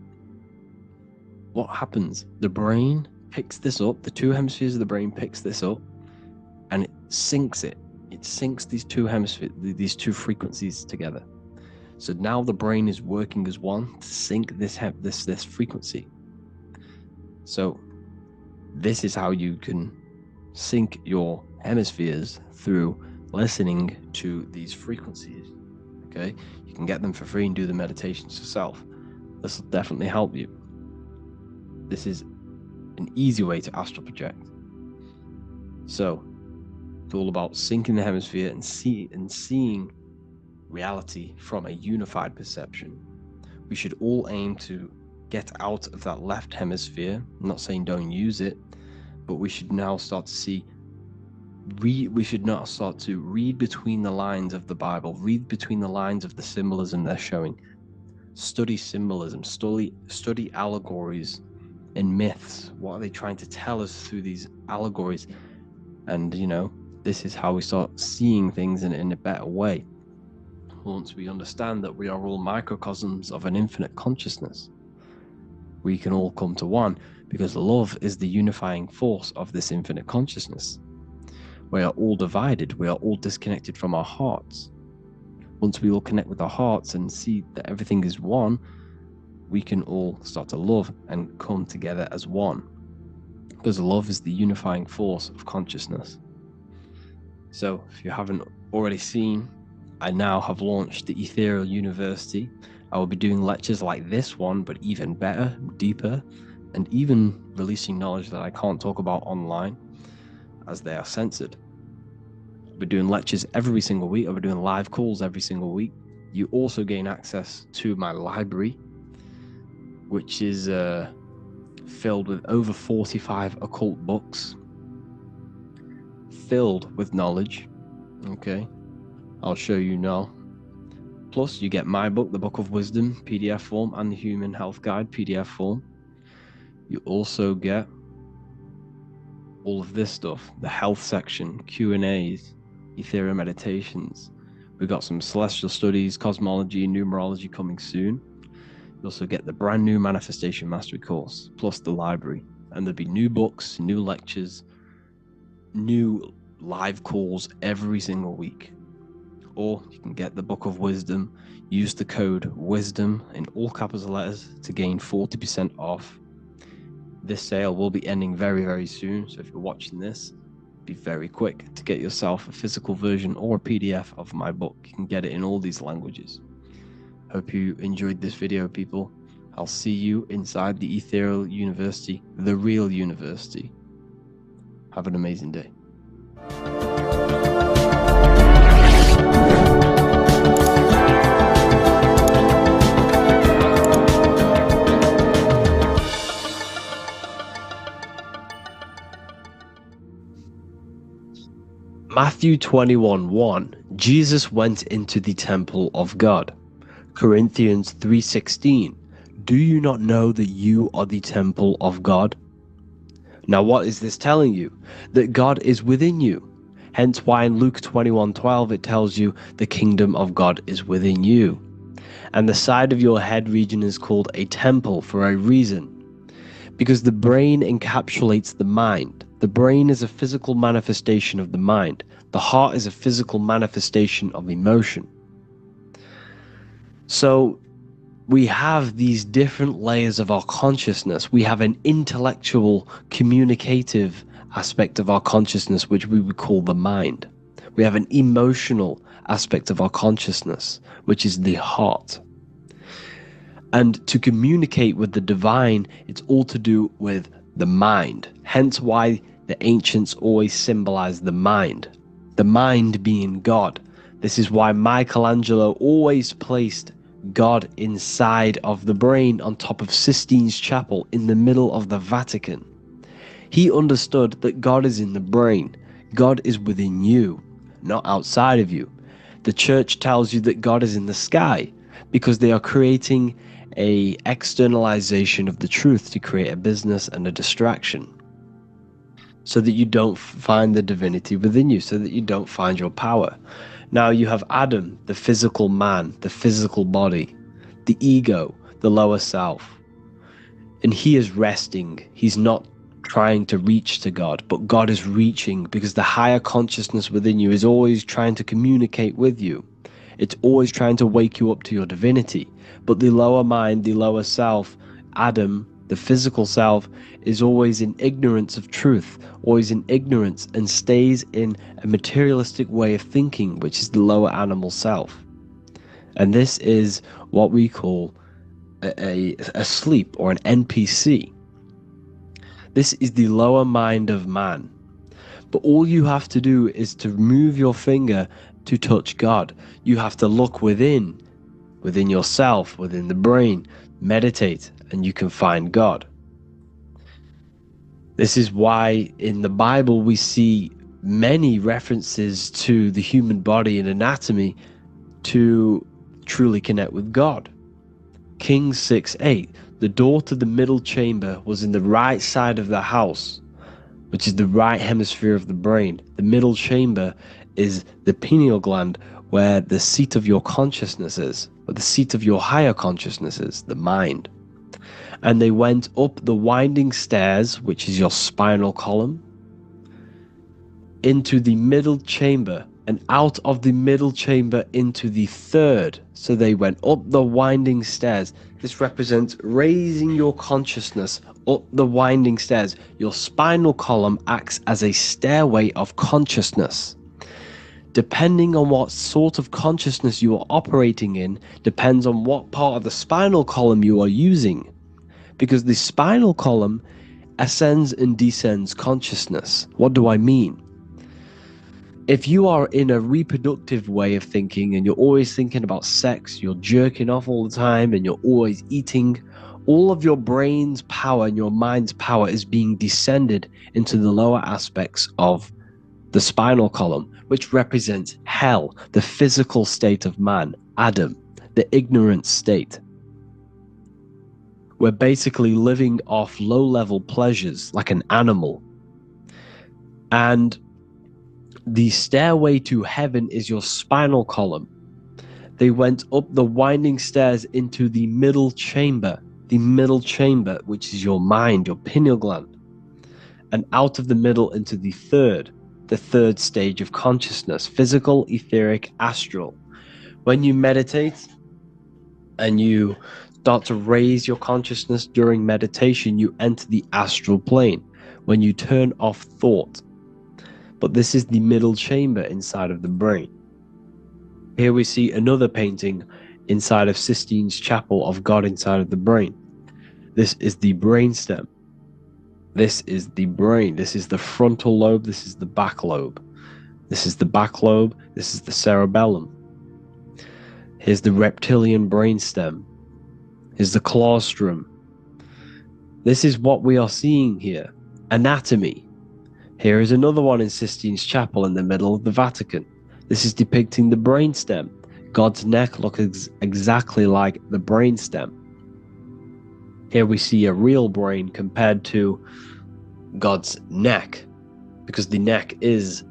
what happens? The brain picks this up, the two hemispheres of the brain picks this up, and it syncs it. It syncs these two hemispheres, these two frequencies together. So now the brain is working as one to sync this frequency. So this is how you can sync your hemispheres through listening to these frequencies. Okay, you can get them for free and do the meditations yourself. This will definitely help you. This is an easy way to astral project. So it's all about syncing the hemisphere and seeing reality from a unified perception. We should all aim to get out of that left hemisphere. I'm not saying don't use it, but we should now start to see. We should not start to read between the lines of the Bible, read between the lines of the symbolism they're showing. Study symbolism, study allegories and myths. What are they trying to tell us through these allegories? And this is how we start seeing things in a better way. Once we understand that we are all microcosms of an infinite consciousness, we can all come to one, because love is the unifying force of this infinite consciousness. We are all divided. We are all disconnected from our hearts. Once we all connect with our hearts and see that everything is one, we can all start to love and come together as one, because love is the unifying force of consciousness. So if you haven't already seen, I now have launched the Ethereal University. I will be doing lectures like this one, but even better, deeper, and even releasing knowledge that I can't talk about online, as they are censored. I'll be doing lectures every single week. I'll be doing live calls every single week. You also gain access to my library, which is filled with over 45 occult books, filled with knowledge. Okay, I'll show you now. Plus, you get my book, The Book of Wisdom, PDF form, and the Human Health Guide, PDF form. You also get all of this stuff, the health section, Q&As, Ethereal meditations. We've got some celestial studies, cosmology, and numerology coming soon. You also get the brand new Manifestation Mastery course, plus the library. And there'll be new books, new lectures, new live calls every single week. Or you can get the Book of Wisdom, use the code WISDOM in all capital letters to gain 40% off. This sale will be ending very, very soon, so if you're watching this, be very quick to get yourself a physical version or a PDF of my book. You can get it in all these languages. Hope you enjoyed this video, people. I'll see you inside the Ethereal University, the real university. Have an amazing day. Matthew 21:1, Jesus went into the temple of God. Corinthians 3:16, do you not know that you are the temple of God? Now what is this telling you? That God is within you. Hence why in Luke 21:12 it tells you the kingdom of God is within you. And the side of your head region is called a temple for a reason. Because the brain encapsulates the mind. The brain is a physical manifestation of the mind. The heart is a physical manifestation of emotion. So we have these different layers of our consciousness. We have an intellectual, communicative aspect of our consciousness, which we would call the mind. We have an emotional aspect of our consciousness, which is the heart. And to communicate with the divine, it's all to do with the mind. Hence why the ancients always symbolize the mind being God. This is why Michelangelo always placed God inside of the brain on top of Sistine Chapel in the middle of the Vatican. He understood that God is in the brain. God is within you, not outside of you. The church tells you that God is in the sky. because they are creating a externalization of the truth to create a business and a distraction, so that you don't find the divinity within you, so that you don't find your power. Now you have Adam, the physical man, the physical body, the ego, the lower self. And he is resting. He's not trying to reach to God, but God is reaching, because the higher consciousness within you is always trying to communicate with you. It's always trying to wake you up to your divinity. But the lower mind, the lower self, Adam, the physical self, is always in ignorance of truth, always in ignorance, and stays in a materialistic way of thinking, which is the lower animal self. And this is what we call a sleep, or an NPC. This is the lower mind of man. But all you have to do is to move your finger to touch God. You have to look within yourself, within the brain, meditate, and you can find God. This is why in the Bible we see many references to the human body and anatomy to truly connect with God. Kings 6:8, the door to the middle chamber was in the right side of the house, which is the right hemisphere of the brain. The middle chamber is the pineal gland, where the seat of your consciousness is, or the seat of your higher consciousness is, the mind. And they went up the winding stairs, which is your spinal column, into the middle chamber, and out of the middle chamber into the third. So they went up the winding stairs. This represents raising your consciousness up the winding stairs. Your spinal column acts as a stairway of consciousness. Depending on what sort of consciousness you are operating in, depends on what part of the spinal column you are using. Because the spinal column ascends and descends consciousness. What do I mean? If you are in a reproductive way of thinking, and you're always thinking about sex, you're jerking off all the time, and you're always eating, all of your brain's power and your mind's power is being descended into the lower aspects of the spinal column, which represents hell, the physical state of man, Adam, the ignorant state. We're basically living off low-level pleasures like an animal. And the stairway to heaven is your spinal column. They went up the winding stairs into the middle chamber, which is your mind, your pineal gland, and out of the middle into the third stage of consciousness, physical, etheric, astral. When you meditate and you start to raise your consciousness during meditation, you enter the astral plane when you turn off thought. But this is the middle chamber inside of the brain. Here we see another painting inside of Sistine's chapel of God inside of the brain. This is the brainstem. This is the brain. This is the frontal lobe. This is the back lobe. This is the back lobe. This is the cerebellum. Here's the reptilian brainstem. Here's the claustrum. This is what we are seeing here. Anatomy. Here is another one in Sistine's chapel in the middle of the Vatican. This is depicting the brainstem. God's neck looks exactly like the brainstem. Here we see a real brain compared to God's neck, because the neck is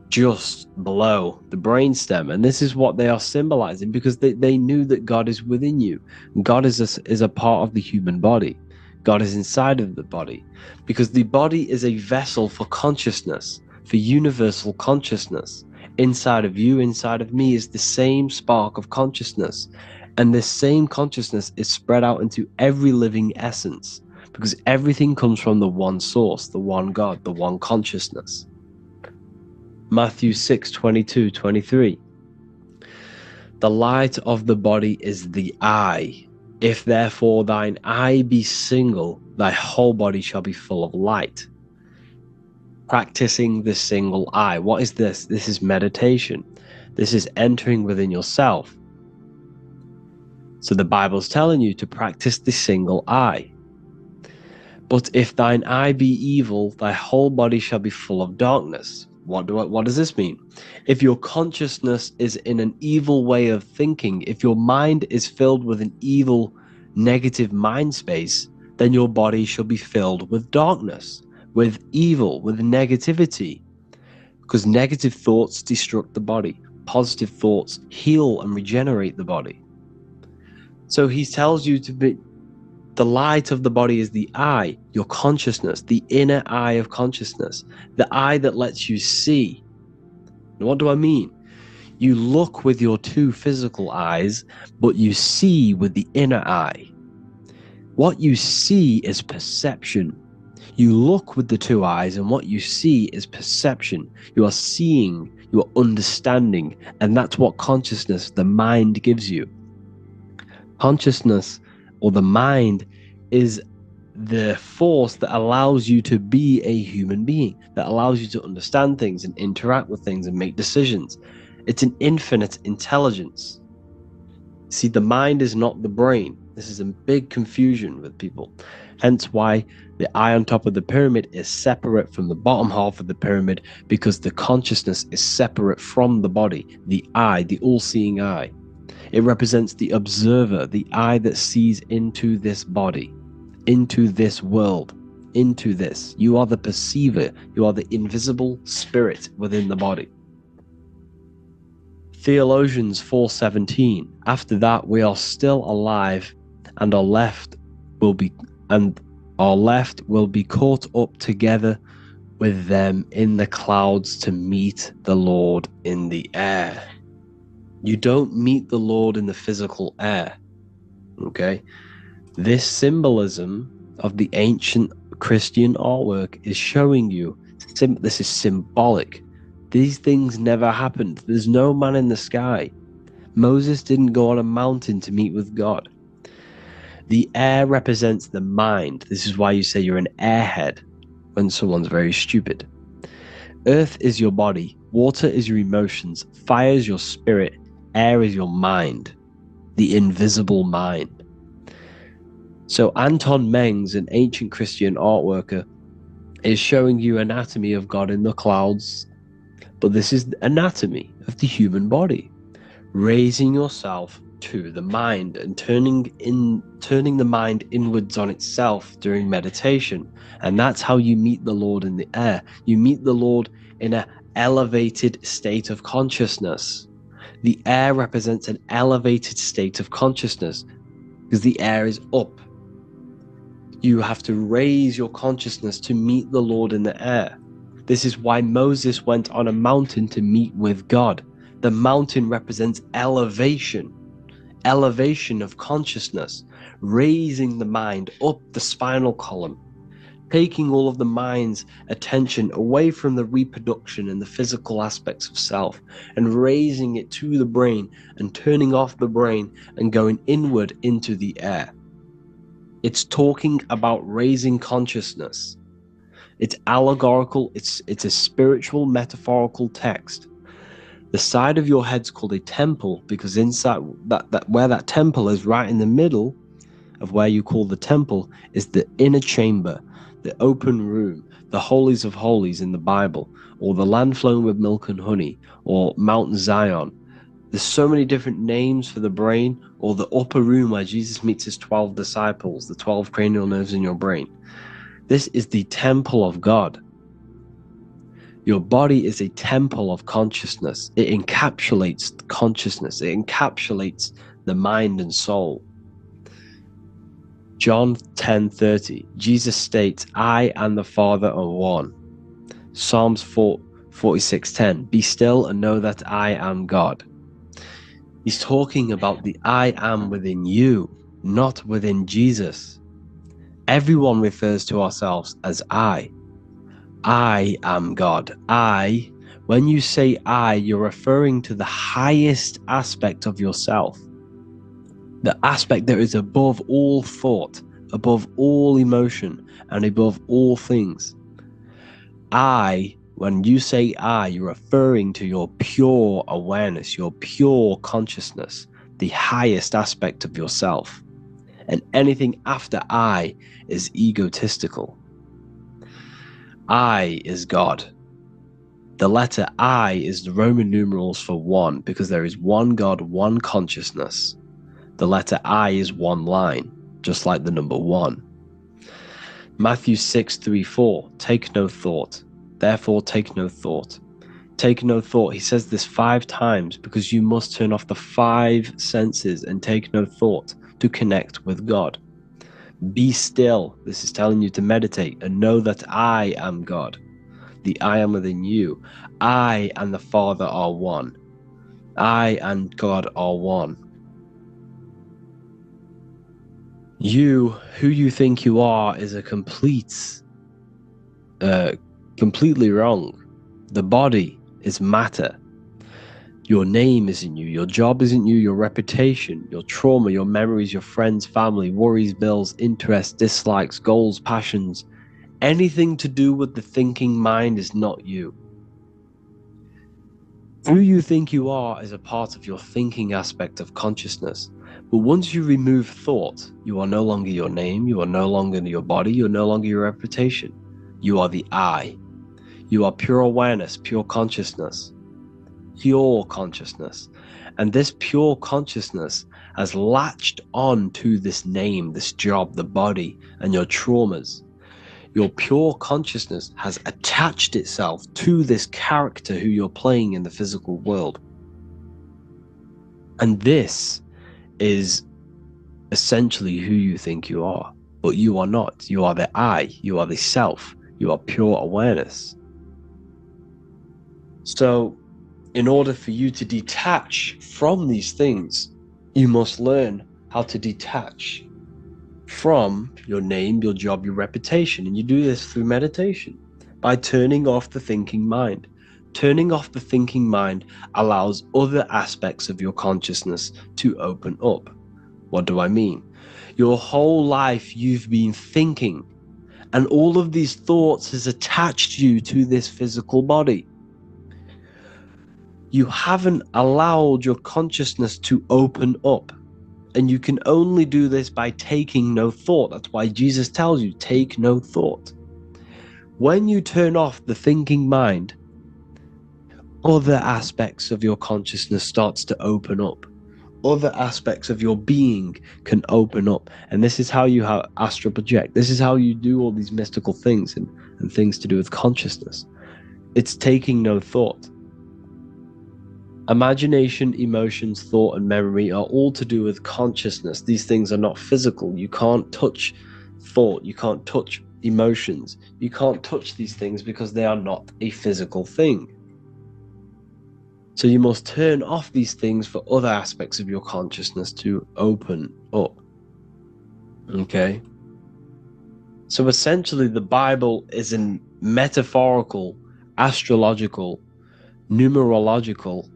just below the brainstem. And this is what they are symbolizing, because they knew that God is within you. God is a part of the human body. God is inside of the body, because the body is a vessel for consciousness, for universal consciousness. Inside of you, inside of me, is the same spark of consciousness. And this same consciousness is spread out into every living essence, because everything comes from the one source, the one God, the one consciousness. Matthew 6:22-23. The light of the body is the eye. If therefore thine eye be single, thy whole body shall be full of light. Practicing the single eye. What is this? This is meditation. This is entering within yourself. So the Bible's telling you to practice the single eye. But if thine eye be evil, thy whole body shall be full of darkness. What does this mean? If your consciousness is in an evil way of thinking, if your mind is filled with an evil, negative mind space, then your body shall be filled with darkness, with evil, with negativity. Because negative thoughts destruct the body. Positive thoughts heal and regenerate the body. So he tells you to be, the light of the body is the eye, your consciousness, the inner eye of consciousness, the eye that lets you see. And what do I mean? You look with your two physical eyes, but you see with the inner eye. What you see is perception. You look with the two eyes, and what you see is perception. You are seeing, you are understanding, and that's what consciousness, the mind, gives you. Consciousness, or the mind, is the force that allows you to be a human being, that allows you to understand things and interact with things and make decisions. It's an infinite intelligence. See, the mind is not the brain. This is a big confusion with people. Hence why the eye on top of the pyramid is separate from the bottom half of the pyramid, because the consciousness is separate from the body, the eye, the all-seeing eye. It represents the observer, the eye that sees into this body, into this world, into this. You are the perceiver. You are the invisible spirit within the body. Theologians 4:17. After that, we are still alive, and our left will be caught up together with them in the clouds to meet the Lord in the air. You don't meet the Lord in the physical air. Okay? This symbolism of the ancient Christian artwork is showing you this is symbolic. These things never happened. There's no man in the sky. Moses didn't go on a mountain to meet with God. The air represents the mind. This is why you say you're an airhead when someone's very stupid. Earth is your body. Water is your emotions. Fire is your spirit. Air is your mind. The invisible mind. So Anton Mengs, an ancient Christian art worker, is showing you anatomy of God in the clouds. But this is the anatomy of the human body. Raising yourself to the mind and turning the mind inwards on itself during meditation. And that's how you meet the Lord in the air. You meet the Lord in an elevated state of consciousness. The air represents an elevated state of consciousness because the air is up. You have to raise your consciousness to meet the Lord in the air. This is why Moses went on a mountain to meet with God. The mountain represents elevation of consciousness, raising the mind up the spinal column, taking all of the mind's attention away from the reproduction and the physical aspects of self and raising it to the brain and turning off the brain and going inward into the air. It's talking about raising consciousness. It's allegorical, it's a spiritual metaphorical text. The side of your head's called a temple because inside that where that temple is, right in the middle of where you call the temple, is the inner chamber, the open room, the holies of holies in the Bible, or the land flowing with milk and honey, or Mount Zion. There's so many different names for the brain, or the upper room where Jesus meets his 12 disciples, the 12 cranial nerves in your brain. This is the temple of God. Your body is a temple of consciousness. It encapsulates consciousness. It encapsulates the mind and soul. John 10:30, Jesus states, I and the Father are one. Psalms 46:10, be still and know that I am God. He's talking about the I am within you, not within Jesus. Everyone refers to ourselves as I. I am God. When you say I, you're referring to the highest aspect of yourself. The aspect that is above all thought, above all emotion, and above all things. When you say I, you're referring to your pure awareness, your pure consciousness, the highest aspect of yourself. And anything after I is egotistical. I is God. The letter I is the Roman numerals for one, because there is one God, one consciousness. The letter I is one line, just like the number 1. Matthew 6:3-4, take no thought. Therefore take no thought. Take no thought. He says this 5 times because you must turn off the 5 senses and take no thought to connect with God. Be still. This is telling you to meditate and know that I am God. The I am within you. I and the Father are one. I and God are one. You, who you think you are, is a completely wrong. The body is matter. Your name isn't you. Your job isn't you. Your reputation, your trauma, your memories, your friends, family, worries, bills, interests, dislikes, goals, passions. Anything to do with the thinking mind is not you. Who you think you are is a part of your thinking aspect of consciousness. But once you remove thought, you are no longer your name, you are no longer your body, you're no longer your reputation. You are the I. You are pure awareness, pure consciousness. Pure consciousness. And this pure consciousness has latched on to this name, this job, the body, and your traumas. Your pure consciousness has attached itself to this character who you're playing in the physical world. And this is essentially who you think you are, but you are not. You are the I, you are the self, you are pure awareness. So in order for you to detach from these things, you must learn how to detach from your name, your job, your reputation. And you do this through meditation, by turning off the thinking mind. Turning off the thinking mind allows other aspects of your consciousness to open up. What do I mean? Your whole life you've been thinking, and all of these thoughts has attached you to this physical body. You haven't allowed your consciousness to open up. And you can only do this by taking no thought. That's why Jesus tells you, take no thought. When you turn off the thinking mind, other aspects of your consciousness starts to open up. Other aspects of your being can open up. And this is how you astral project. This is how you do all these mystical things and things to do with consciousness. It's taking no thought. Imagination, emotions, thought, and memory are all to do with consciousness. These things are not physical. You can't touch thought. You can't touch emotions. You can't touch these things because they are not a physical thing. So you must turn off these things for other aspects of your consciousness to open up. Okay? So essentially, the Bible is a metaphorical, astrological, numerological,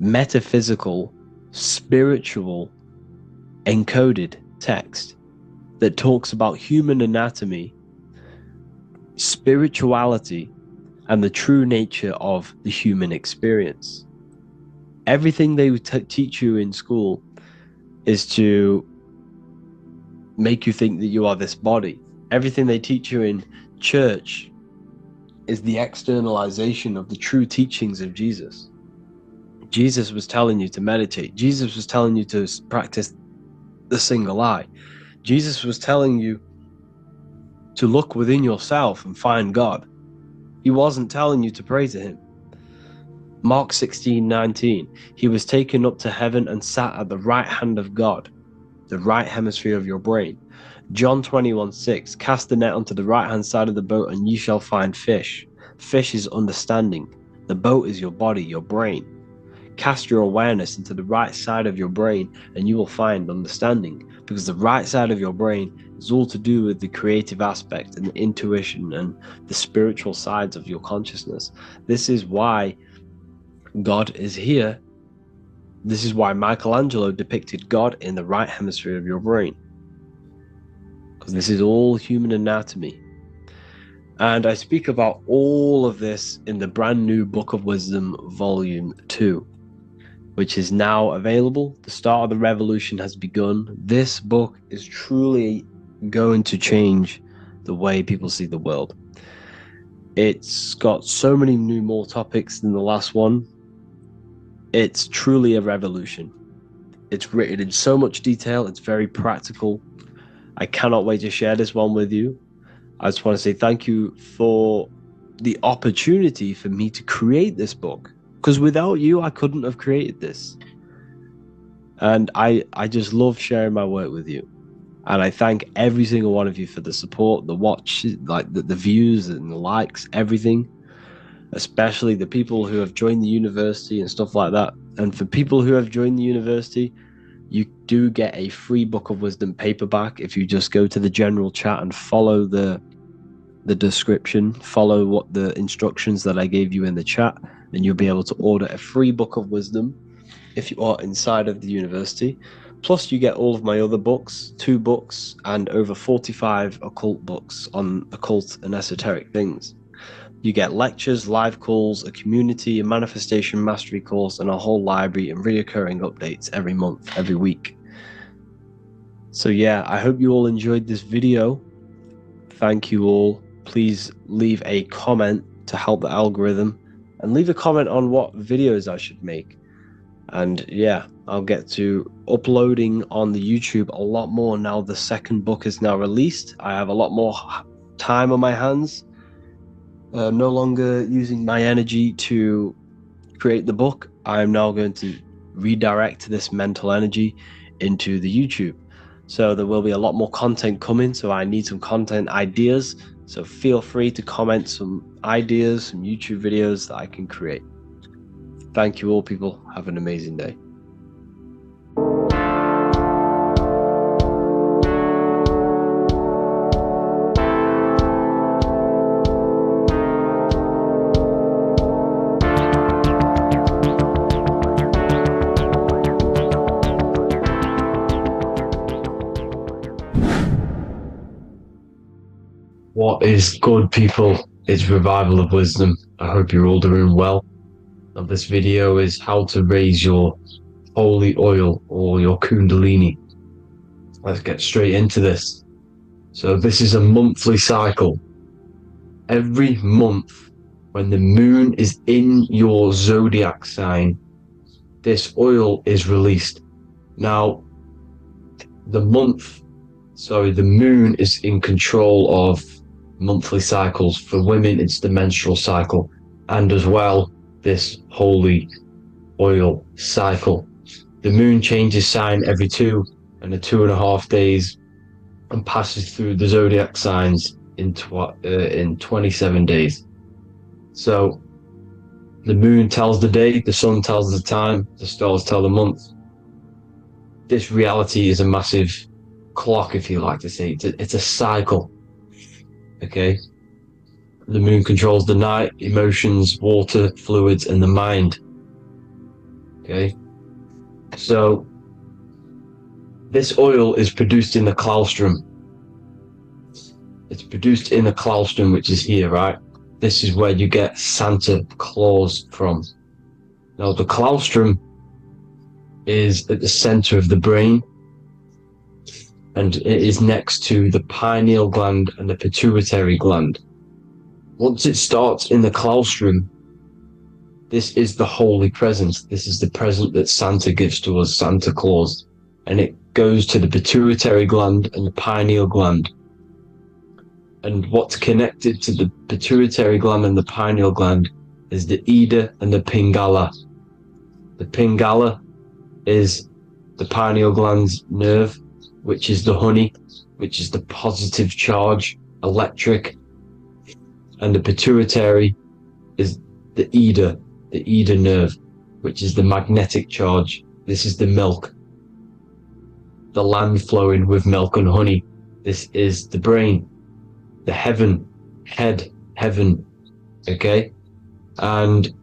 metaphysical, spiritual, encoded text that talks about human anatomy, spirituality, and the true nature of the human experience. Everything they teach you in school is to make you think that you are this body. Everything they teach you in church is the externalization of the true teachings of Jesus. Jesus was telling you to meditate. Jesus was telling you to practice the single eye. Jesus was telling you to look within yourself and find God. He wasn't telling you to pray to him. Mark 16:19, he was taken up to heaven and sat at the right hand of God, the right hemisphere of your brain. John 21:6, cast the net onto the right hand side of the boat and ye shall find fish. Fish is understanding. The boat is your body, your brain. Cast your awareness into the right side of your brain and you will find understanding, because the right side of your brain is all to do with the creative aspect and the intuition and the spiritual sides of your consciousness. This is why God is here. This is why Michelangelo depicted God in the right hemisphere of your brain, because this is all human anatomy. And I speak about all of this in the brand new Book of Wisdom, Volume 2, which is now available. The start of the revolution has begun. This book is truly going to change the way people see the world. It's got so many more topics than the last one. It's truly a revolution. It's written in so much detail. It's very practical. I cannot wait to share this one with you. I just want to say thank you for the opportunity for me to create this book, because without you, I couldn't have created this. And I just love sharing my work with you. And I thank every single one of you for the support, the watch, like the views and the likes, everything. Especially the people who have joined the university and stuff like that. And for people who have joined the university, you do get a free Book of Wisdom paperback if you just go to the general chat and follow the description, follow what the instructions that I gave you in the chat, and you'll be able to order a free Book of Wisdom if you are inside of the university. Plus, you get all of my other books, 2 books, and over 45 occult books on occult and esoteric things. You get lectures, live calls, a community, a manifestation mastery course, and a whole library and reoccurring updates every month, every week. So yeah, I hope you all enjoyed this video. Thank you all. Please leave a comment to help the algorithm, and leave a comment on what videos I should make. And yeah, I'll get to uploading on the YouTube a lot more now the second book is now released. I have a lot more time on my hands. No longer using my energy to create the book. I'm now going to redirect this mental energy into the YouTube. So there will be a lot more content coming. So I need some content ideas. So feel free to comment some ideas, some YouTube videos that I can create. Thank you all, people. Have an amazing day. What is good, people? It's Revival of Wisdom. I hope you're all doing well. Now, this video is how to raise your holy oil or your kundalini. Let's get straight into this. So this is a monthly cycle. Every month, when the moon is in your zodiac sign, this oil is released. Now, the moon is in control of monthly cycles. For women, it's the menstrual cycle, and as well this holy oil cycle. The moon changes sign every 2 and 2.5 days and passes through the zodiac signs in 27 days. So the moon tells the day, the sun tells the time, the stars tell the month. This reality is a massive clock, if you like to say. It's a cycle. Okay, the moon controls the night, emotions, water, fluids, and the mind. Okay, so this oil is produced in the claustrum. It's produced in the claustrum, which is here, right? This is where you get Santa Claus from. Now, the claustrum is at the center of the brain, and it is next to the pineal gland and the pituitary gland. Once it starts in the claustrum, this is the holy present. This is the present that Santa gives to us, Santa Claus. And it goes to the pituitary gland and the pineal gland. And what's connected to the pituitary gland and the pineal gland is the Ida and the Pingala. The Pingala is the pineal gland's nerve, which is the honey, which is the positive charge, electric. And the pituitary is the Ida nerve, which is the magnetic charge. This is the milk, the land flowing with milk and honey. This is the brain, the heaven, okay? And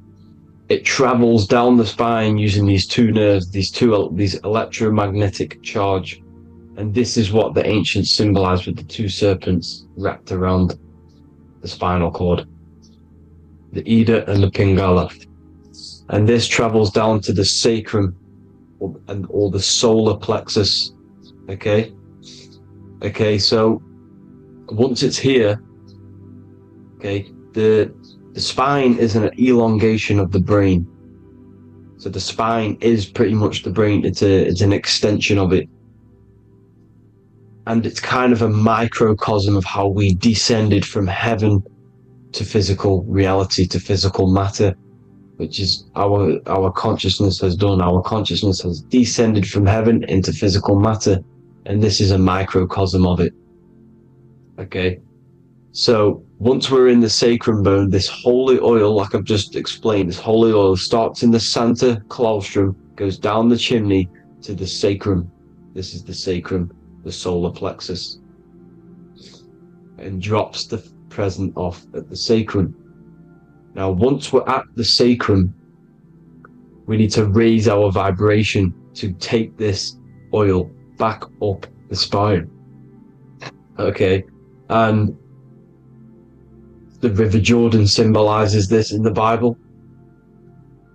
it travels down the spine using these 2 nerves, these electromagnetic charge. And this is what the ancients symbolized with the 2 serpents wrapped around the spinal cord, the Ida and the Pingala. And this travels down to the sacrum or the solar plexus. Okay, so once it's here, okay, the spine is an elongation of the brain. So the spine is pretty much the brain. It's an extension of it. And it's kind of a microcosm of how we descended from heaven to physical reality, to physical matter, which is our consciousness has done. Our consciousness has descended from heaven into physical matter, and this is a microcosm of it. Okay, so once we're in the sacrum bone, this holy oil, like I've just explained, this holy oil starts in the Sancta Claustrum, goes down the chimney to the sacrum. This is the sacrum, the solar plexus, and drops the present off at the sacrum. Now, once we're at the sacrum, we need to raise our vibration to take this oil back up the spine. Okay, and the River Jordan symbolizes this in the Bible.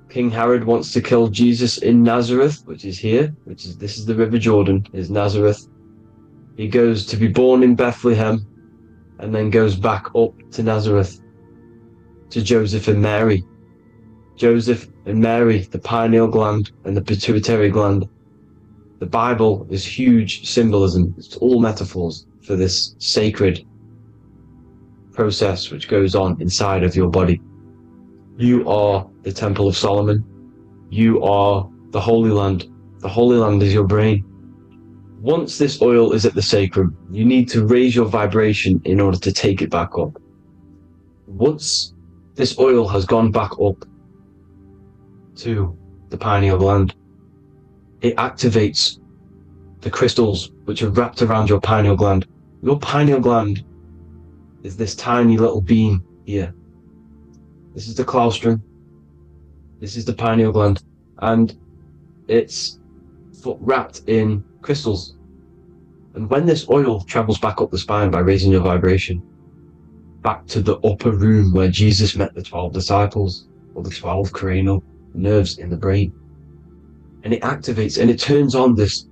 King Herod wants to kill Jesus in Nazareth, which is here, this is the River Jordan, is Nazareth. He goes to be born in Bethlehem and then goes back up to Nazareth, to Joseph and Mary. Joseph and Mary, the pineal gland and the pituitary gland. The Bible is huge symbolism. It's all metaphors for this sacred process which goes on inside of your body. You are the Temple of Solomon. You are the Holy Land. The Holy Land is your brain. Once this oil is at the sacrum, you need to raise your vibration in order to take it back up. Once this oil has gone back up to the pineal gland, it activates the crystals which are wrapped around your pineal gland. Your pineal gland is this tiny little beam here. This is the claustrum. This is the pineal gland, and it's wrapped in crystals. And when this oil travels back up the spine by raising your vibration back to the upper room where Jesus met the 12 disciples, or the 12 cranial nerves in the brain, and it activates and it turns on this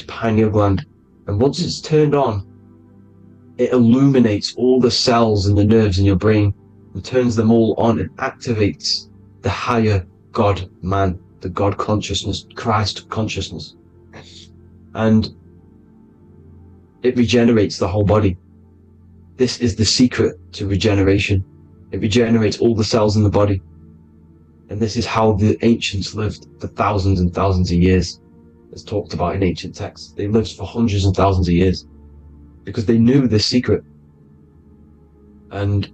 pineal gland, and once it's turned on, it illuminates all the cells and the nerves in your brain and turns them all on and activates the higher God man, the God consciousness, Christ consciousness. And it regenerates the whole body. This is the secret to regeneration. It regenerates all the cells in the body. And this is how the ancients lived for thousands and thousands of years. It's talked about in ancient texts. They lived for hundreds and thousands of years because they knew this secret. And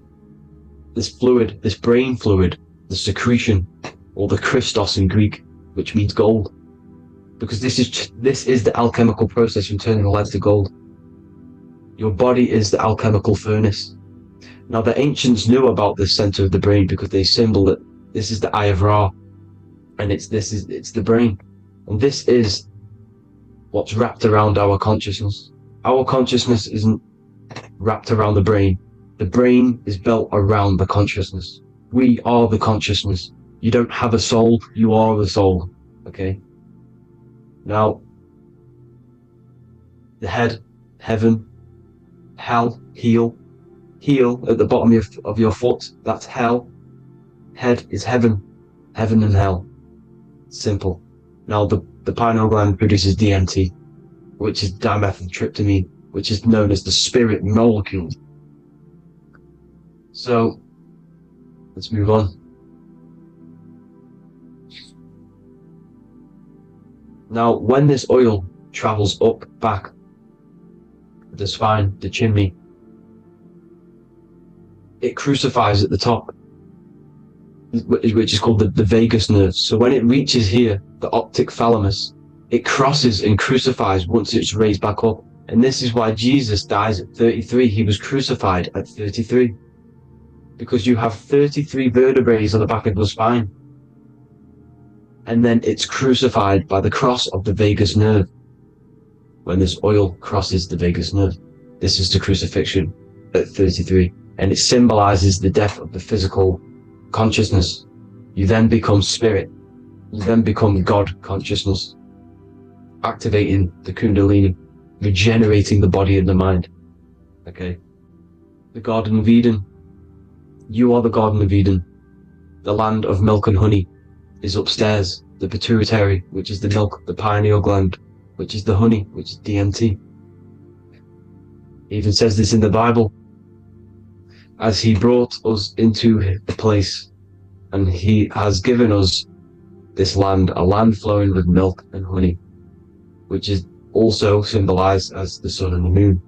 this fluid, this brain fluid, the secretion, or the Christos in Greek, which means gold, because this is the alchemical process from turning lead to gold. Your body is the alchemical furnace. Now the ancients knew about this center of the brain because they symboled it. This is the Eye of Ra, and it's the brain, and this is what's wrapped around our consciousness. Our consciousness isn't wrapped around the brain. The brain is built around the consciousness. We are the consciousness. You don't have a soul, you are the soul. Okay? Now, the head, heaven, hell, heel at the bottom of your foot, that's hell. Head is heaven and hell. Simple. Now, the pineal gland produces DMT, which is dimethyltryptamine, which is known as the spirit molecule. So, let's move on. Now, when this oil travels up, back, the spine, the chimney, it crucifies at the top, which is called the vagus nerve. So when it reaches here, the optic thalamus, it crosses and crucifies once it's raised back up. And this is why Jesus dies at 33. He was crucified at 33. Because you have 33 vertebrae on the back of the spine. And then it's crucified by the cross of the vagus nerve. When this oil crosses the vagus nerve, this is the crucifixion at 33. And it symbolizes the death of the physical consciousness. You then become spirit. You then become God consciousness, activating the Kundalini, regenerating the body and the mind. Okay. The Garden of Eden. You are the Garden of Eden. The land of milk and honey is upstairs. The pituitary, which is the milk, the pineal gland, which is the honey, which is DMT. It even says this in the Bible. As he brought us into a place, and he has given us this land, a land flowing with milk and honey, which is also symbolized as the sun and the moon.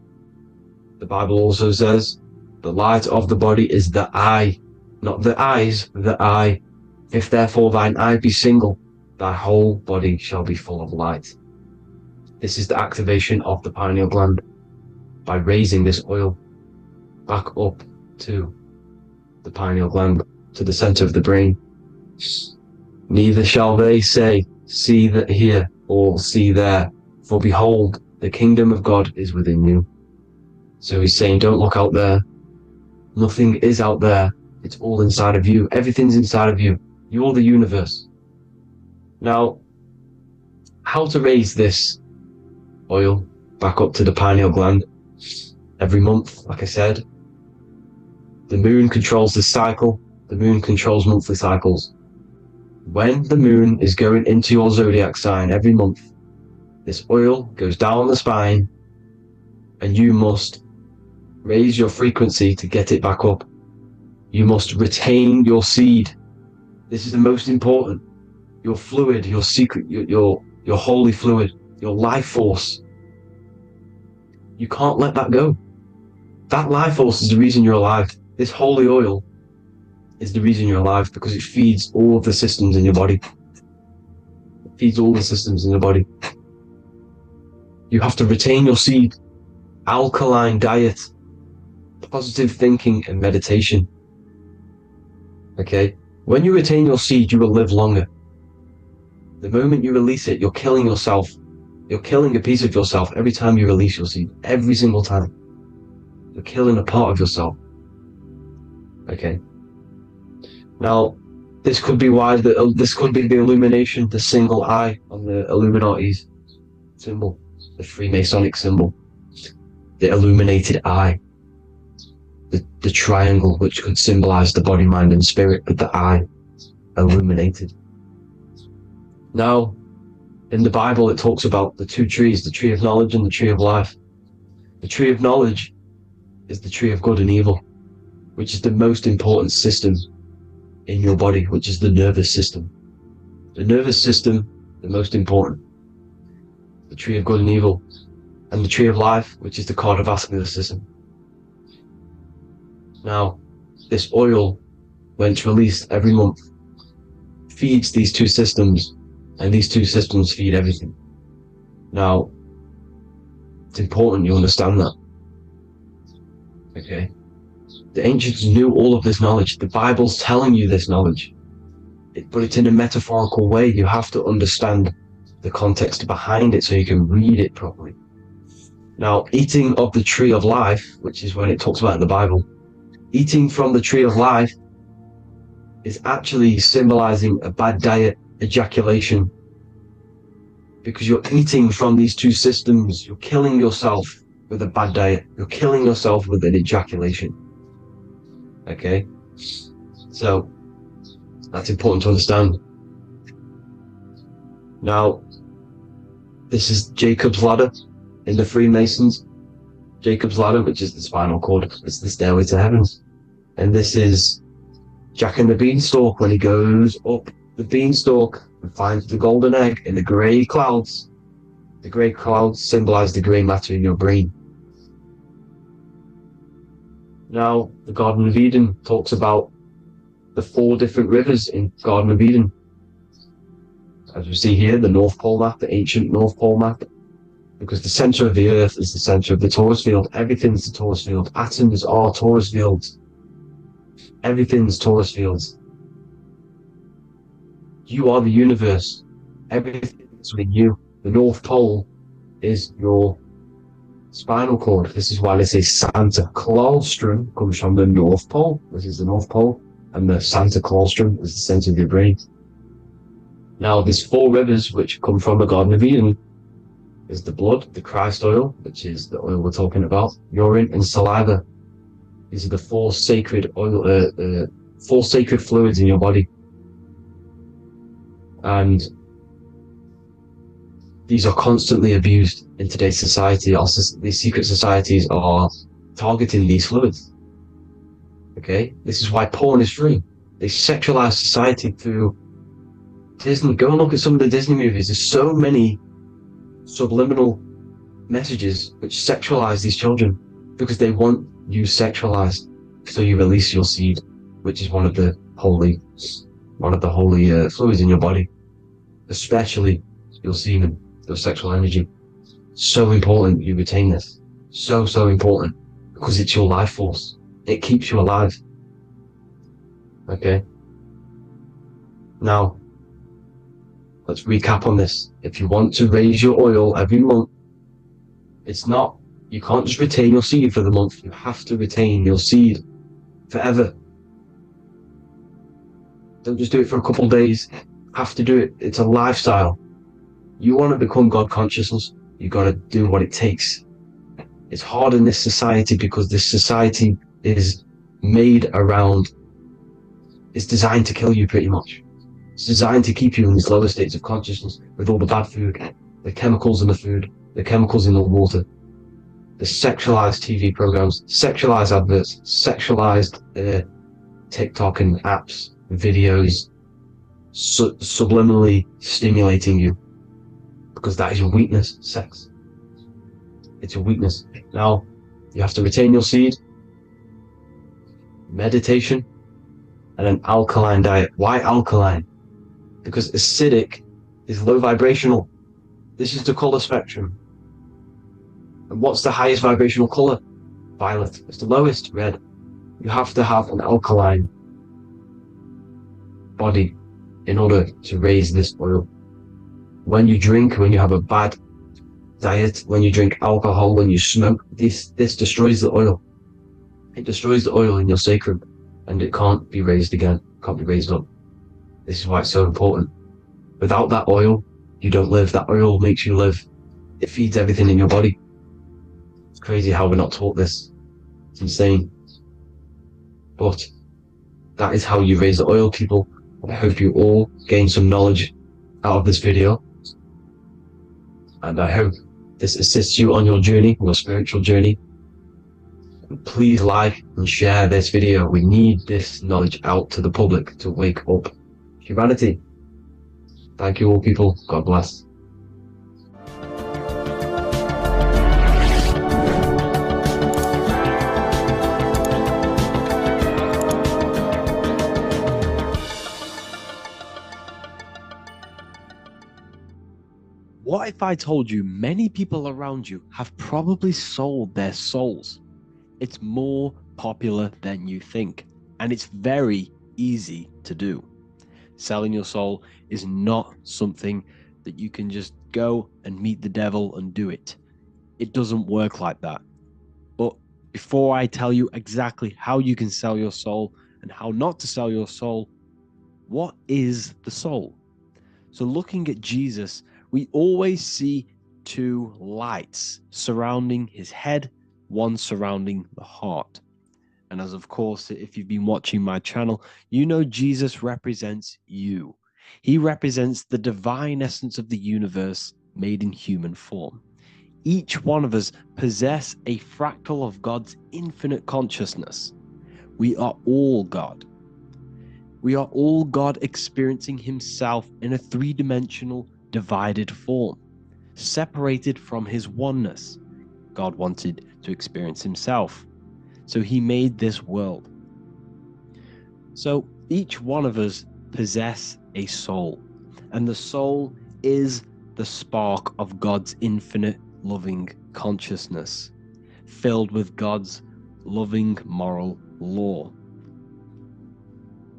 The Bible also says, the light of the body is the eye, not the eyes, the eye. If therefore thine eye be single, thy whole body shall be full of light. This is the activation of the pineal gland by raising this oil back up to the pineal gland, to the center of the brain. Neither shall they say, see that here, or see there, for behold, the kingdom of God is within you. So he's saying, don't look out there. Nothing is out there. It's all inside of you. Everything's inside of you. You're the universe. Now, how to raise this oil back up to the pineal gland? Every month, like I said. The moon controls the cycle. The moon controls monthly cycles. When the moon is going into your zodiac sign every month, this oil goes down the spine, and you must raise your frequency to get it back up. You must retain your seed. This is the most important. Your fluid, your secret, your holy fluid, your life force. You can't let that go. That life force is the reason you're alive. This holy oil is the reason you're alive, because it feeds all of the systems in your body. It feeds all the systems in your body. You have to retain your seed. Alkaline diet, positive thinking, and meditation. Okay? When you retain your seed, you will live longer. The moment you release it, you're killing yourself. You're killing a piece of yourself every time you release your seed. Every single time. You're killing a part of yourself. Okay? Now, this could be why this could be the illumination, the single eye on the Illuminati's symbol, the Freemasonic symbol, the illuminated eye, the triangle, which could symbolize the body, mind, and spirit, but the eye illuminated. Now, in the Bible, it talks about the two trees, the tree of knowledge and the tree of life. The tree of knowledge is the tree of good and evil, which is the most important system in your body, which is the nervous system. The nervous system, the most important. The tree of good and evil. And the tree of life, which is the cardiovascular system. Now, this oil, when it's released every month, feeds these two systems, and these two systems feed everything. Now, it's important you understand that. Okay? The ancients knew all of this knowledge. The Bible's telling you this knowledge. But it's in a metaphorical way. You have to understand the context behind it so you can read it properly. Now, eating of the tree of life, which is when it talks about in the Bible, eating from the tree of life is actually symbolizing a bad diet, ejaculation. Because you're eating from these two systems, you're killing yourself with a bad diet. You're killing yourself with an ejaculation. Okay? So, that's important to understand. Now, this is Jacob's ladder in the Freemasons. Jacob's ladder, which is the spinal cord, it's the stairway to heaven. And this is Jack and the Beanstalk when he goes up the beanstalk and finds the golden egg in the grey clouds. The grey clouds symbolize the grey matter in your brain. Now, the Garden of Eden talks about the 4 different rivers in Garden of Eden. As we see here, the North Pole map, the ancient North Pole map. Because the center of the earth is the center of the torus field. Everything's the torus field. Atoms are torus fields. Everything's torus fields. You are the universe. Everything is within you. The North Pole is your spinal cord. This is why they say Santa Claustrum comes from the North Pole. This is the North Pole. And the Santa Claustrum is the center of your brain. Now, there's 4 rivers which come from the Garden of Eden. Is the blood, the Christ oil, which is the oil we're talking about, urine and saliva. These are the four sacred four sacred fluids in your body. And these are constantly abused in today's society. These secret societies are targeting these fluids. Okay? This is why porn is free. They sexualize society through Disney. Go and look at some of the Disney movies. There's so many subliminal messages which sexualize these children because they want you sexualized. So you release your seed, which is one of the holy fluids in your body, especially your semen, your sexual energy. So important you retain this. So important, because it's your life force. It keeps you alive. Okay? Now, let's recap on this. If you want to raise your oil every month, you can't just retain your seed for the month. You have to retain your seed forever. Don't just do it for a couple of days. You have to do it. It's a lifestyle. You want to become God consciousness, you got to do what it takes. It's hard in this society because this society is made around, it's designed to kill you pretty much. It's designed to keep you in these lower states of consciousness with all the bad food, the chemicals in the food, the chemicals in the water, the sexualized TV programs, sexualized adverts, sexualized TikTok and apps, videos, subliminally stimulating you. Because that is your weakness, sex. It's your weakness. Now, you have to retain your seed, meditation, and an alkaline diet. Why alkaline? Because acidic is low vibrational. This is the color spectrum. And what's the highest vibrational color? Violet. It's the lowest, red. You have to have an alkaline body in order to raise this oil. When you drink, when you have a bad diet, when you drink alcohol, when you smoke, this destroys the oil. It destroys the oil in your sacrum, and it can't be raised again, can't be raised up. This is why it's so important. Without that oil, you don't live. That oil makes you live. It feeds everything in your body. It's crazy how we're not taught this. It's insane. But that is how you raise the oil, people. I hope you all gain some knowledge out of this video. And I hope this assists you on your journey, your spiritual journey. And please like and share this video. We need this knowledge out to the public to wake up humanity. Thank you all, people. God bless. What if I told you many people around you have probably sold their souls? It's more popular than you think, and it's very easy to do. Selling your soul is not something that you can just go and meet the devil and do it. It doesn't work like that. But before I tell you exactly how you can sell your soul and how not to sell your soul, what is the soul? So looking at Jesus, we always see two lights surrounding his head, one surrounding the heart. And as of course, if you've been watching my channel, you know Jesus represents you. He represents the divine essence of the universe made in human form. Each one of us possess a fractal of God's infinite consciousness. We are all God. We are all God experiencing himself in a three-dimensional divided form, separated from his oneness. God wanted to experience himself, so he made this world. So each one of us possess a soul, and the soul is the spark of God's infinite loving consciousness, filled with God's loving moral law.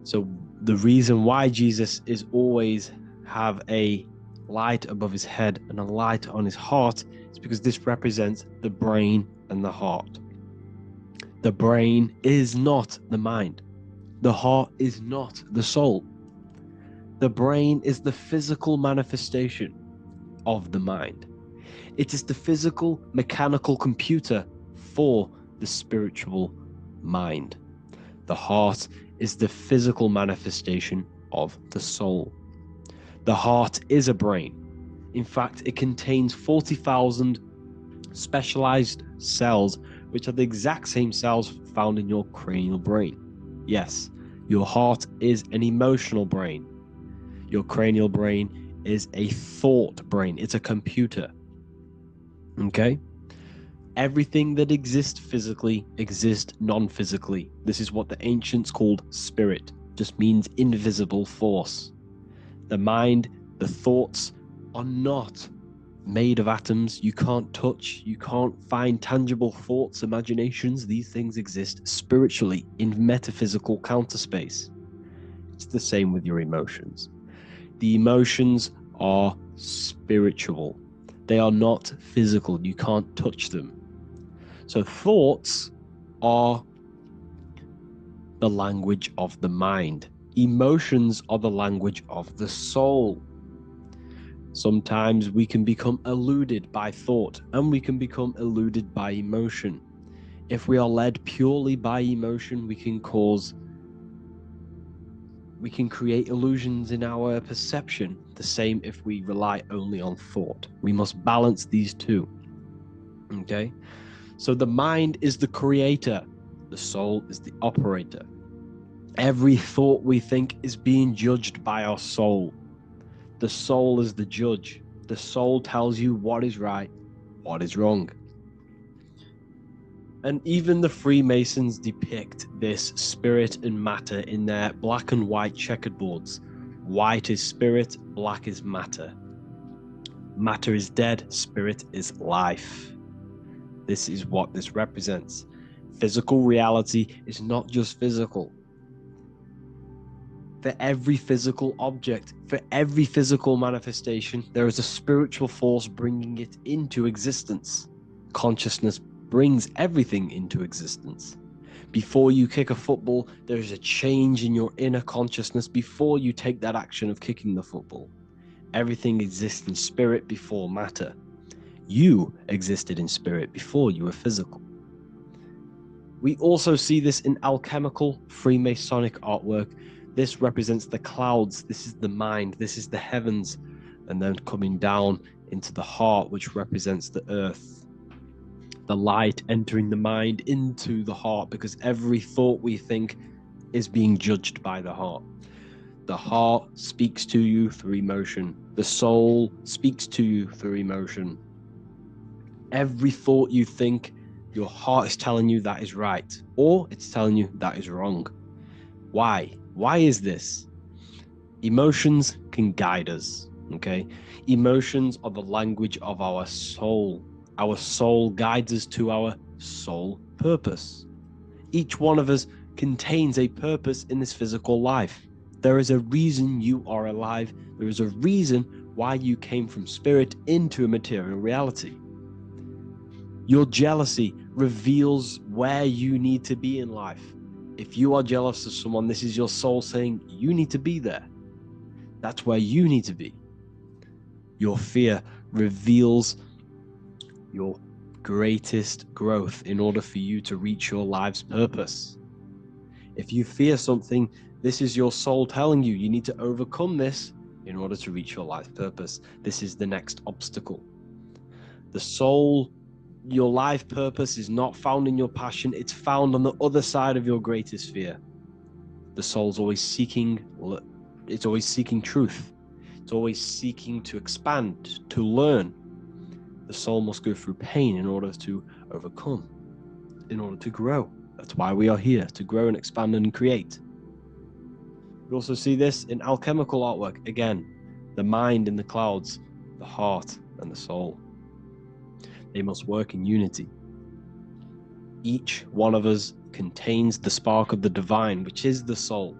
So the reason why Jesus is always have a light above his head and a light on his heart is because this represents the brain and the heart. The brain is not the mind. The heart is not the soul. The brain is the physical manifestation of the mind. It is the physical mechanical computer for the spiritual mind. The heart is the physical manifestation of the soul. The heart is a brain. In fact, it contains 40,000 specialized cells, which are the exact same cells found in your cranial brain. Yes, your heart is an emotional brain. Your cranial brain is a thought brain. It's a computer. Okay? Everything that exists physically exists non-physically. This is what the ancients called spirit. Just means invisible force. The mind, the thoughts are not made of atoms. You can't touch, you can't find tangible thoughts, imaginations. These things exist spiritually in metaphysical counterspace. It's the same with your emotions. The emotions are spiritual. They are not physical. You can't touch them. So thoughts are the language of the mind. Emotions are the language of the soul. Sometimes we can become eluded by thought, and we can become eluded by emotion. If we are led purely by emotion, we can create illusions in our perception. The same if we rely only on thought. We must balance these two. Okay? So the mind is the creator. The soul is the operator. Every thought we think is being judged by our soul. The soul is the judge. The soul tells you what is right, what is wrong. And even the Freemasons depict this spirit and matter in their black and white checkered boards. White is spirit, black is matter. Matter is dead, spirit is life. This is what this represents. Physical reality is not just physical. For every physical object, for every physical manifestation, there is a spiritual force bringing it into existence. Consciousness brings everything into existence. Before you kick a football, there is a change in your inner consciousness before you take that action of kicking the football. Everything exists in spirit before matter. You existed in spirit before you were physical. We also see this in alchemical Freemasonic artwork. This represents the clouds. This is the mind. This is the heavens. And then coming down into the heart, which represents the earth. The light entering the mind into the heart, because every thought we think is being judged by the heart. The heart speaks to you through emotion. The soul speaks to you through emotion. Every thought you think, your heart is telling you that is right, or it's telling you that is wrong. Why? Why is this? Emotions can guide us, okay? Emotions are the language of our soul. Our soul guides us to our soul purpose. Each one of us contains a purpose in this physical life. There is a reason you are alive. There is a reason why you came from spirit into a material reality. Your jealousy reveals where you need to be in life. If you are jealous of someone, this is your soul saying you need to be there. That's where you need to be. Your fear reveals your greatest growth in order for you to reach your life's purpose. If you fear something, this is your soul telling you you need to overcome this in order to reach your life's purpose. This is the next obstacle. The soul, your life purpose is not found in your passion. It's found on the other side of your greatest fear. The soul's always seeking, it's always seeking truth. It's always seeking to expand, to learn. The soul must go through pain in order to overcome, in order to grow. That's why we are here, to grow and expand and create. We also see this in alchemical artwork. Again, the mind in the clouds, the heart and the soul. They must work in unity. Each one of us contains the spark of the divine, which is the soul.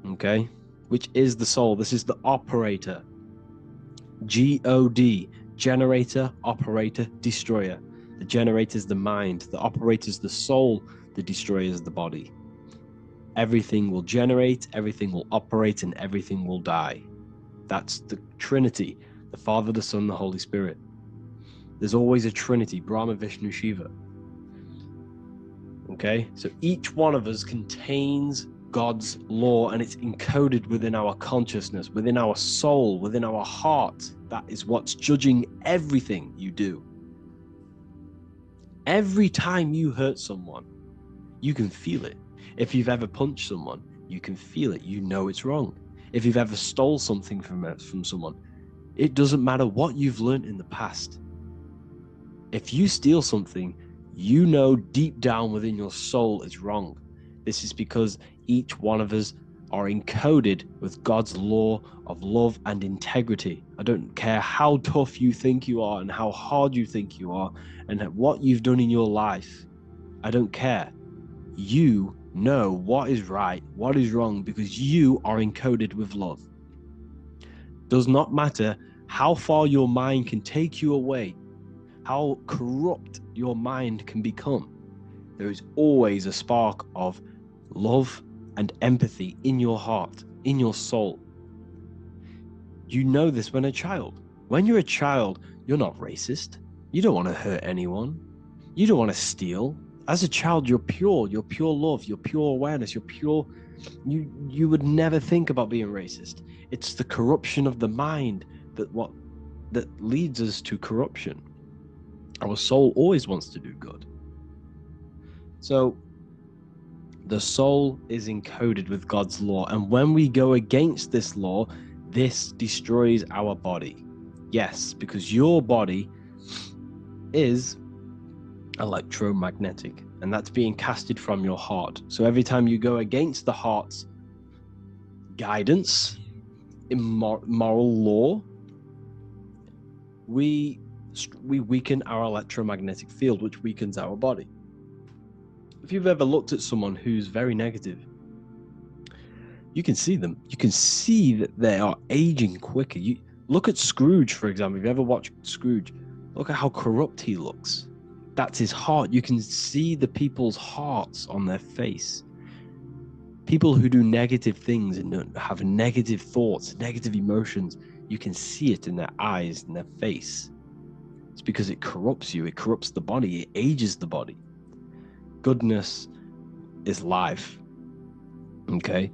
Okay? Which is the soul. This is the operator. G-O-D. Generator, operator, destroyer. The generator is the mind. The operator is the soul. The destroyer is the body. Everything will generate, everything will operate, and everything will die. That's the Trinity. The Father, the Son, the Holy Spirit. There's always a Trinity, Brahma, Vishnu, Shiva. Okay, so each one of us contains God's law, and it's encoded within our consciousness, within our soul, within our heart. That is what's judging everything you do. Every time you hurt someone, you can feel it. If you've ever punched someone, you can feel it. You know it's wrong. If you've ever stole something from someone, it doesn't matter what you've learned in the past. If you steal something, you know deep down within your soul it's wrong. This is because each one of us are encoded with God's law of love and integrity. I don't care how tough you think you are and how hard you think you are and what you've done in your life. I don't care. You know what is right, what is wrong, because you are encoded with love. Does not matter how far your mind can take you away, how corrupt your mind can become. There is always a spark of love and empathy in your heart, in your soul. You know this when a child. When you're a child, you're not racist. You don't want to hurt anyone. You don't want to steal. As a child, you're pure love, you're pure awareness, you're pure. You would never think about being racist. It's the corruption of the mind that leads us to corruption. Our soul always wants to do good. So the soul is encoded with God's law, and when we go against this law, this destroys our body. Yes, because your body is electromagnetic, and that's being casted from your heart. So every time you go against the heart's guidance, moral law, we weaken our electromagnetic field, which weakens our body. If you've ever looked at someone who's very negative, you can see them. You can see that they are aging quicker. You look at Scrooge, for example. If you ever watched Scrooge, look at how corrupt he looks. That's his heart. You can see the people's hearts on their face. People who do negative things and have negative thoughts, negative emotions, you can see it in their eyes and their face. It's because it corrupts you. It corrupts the body. It ages the body. Goodness is life. Okay?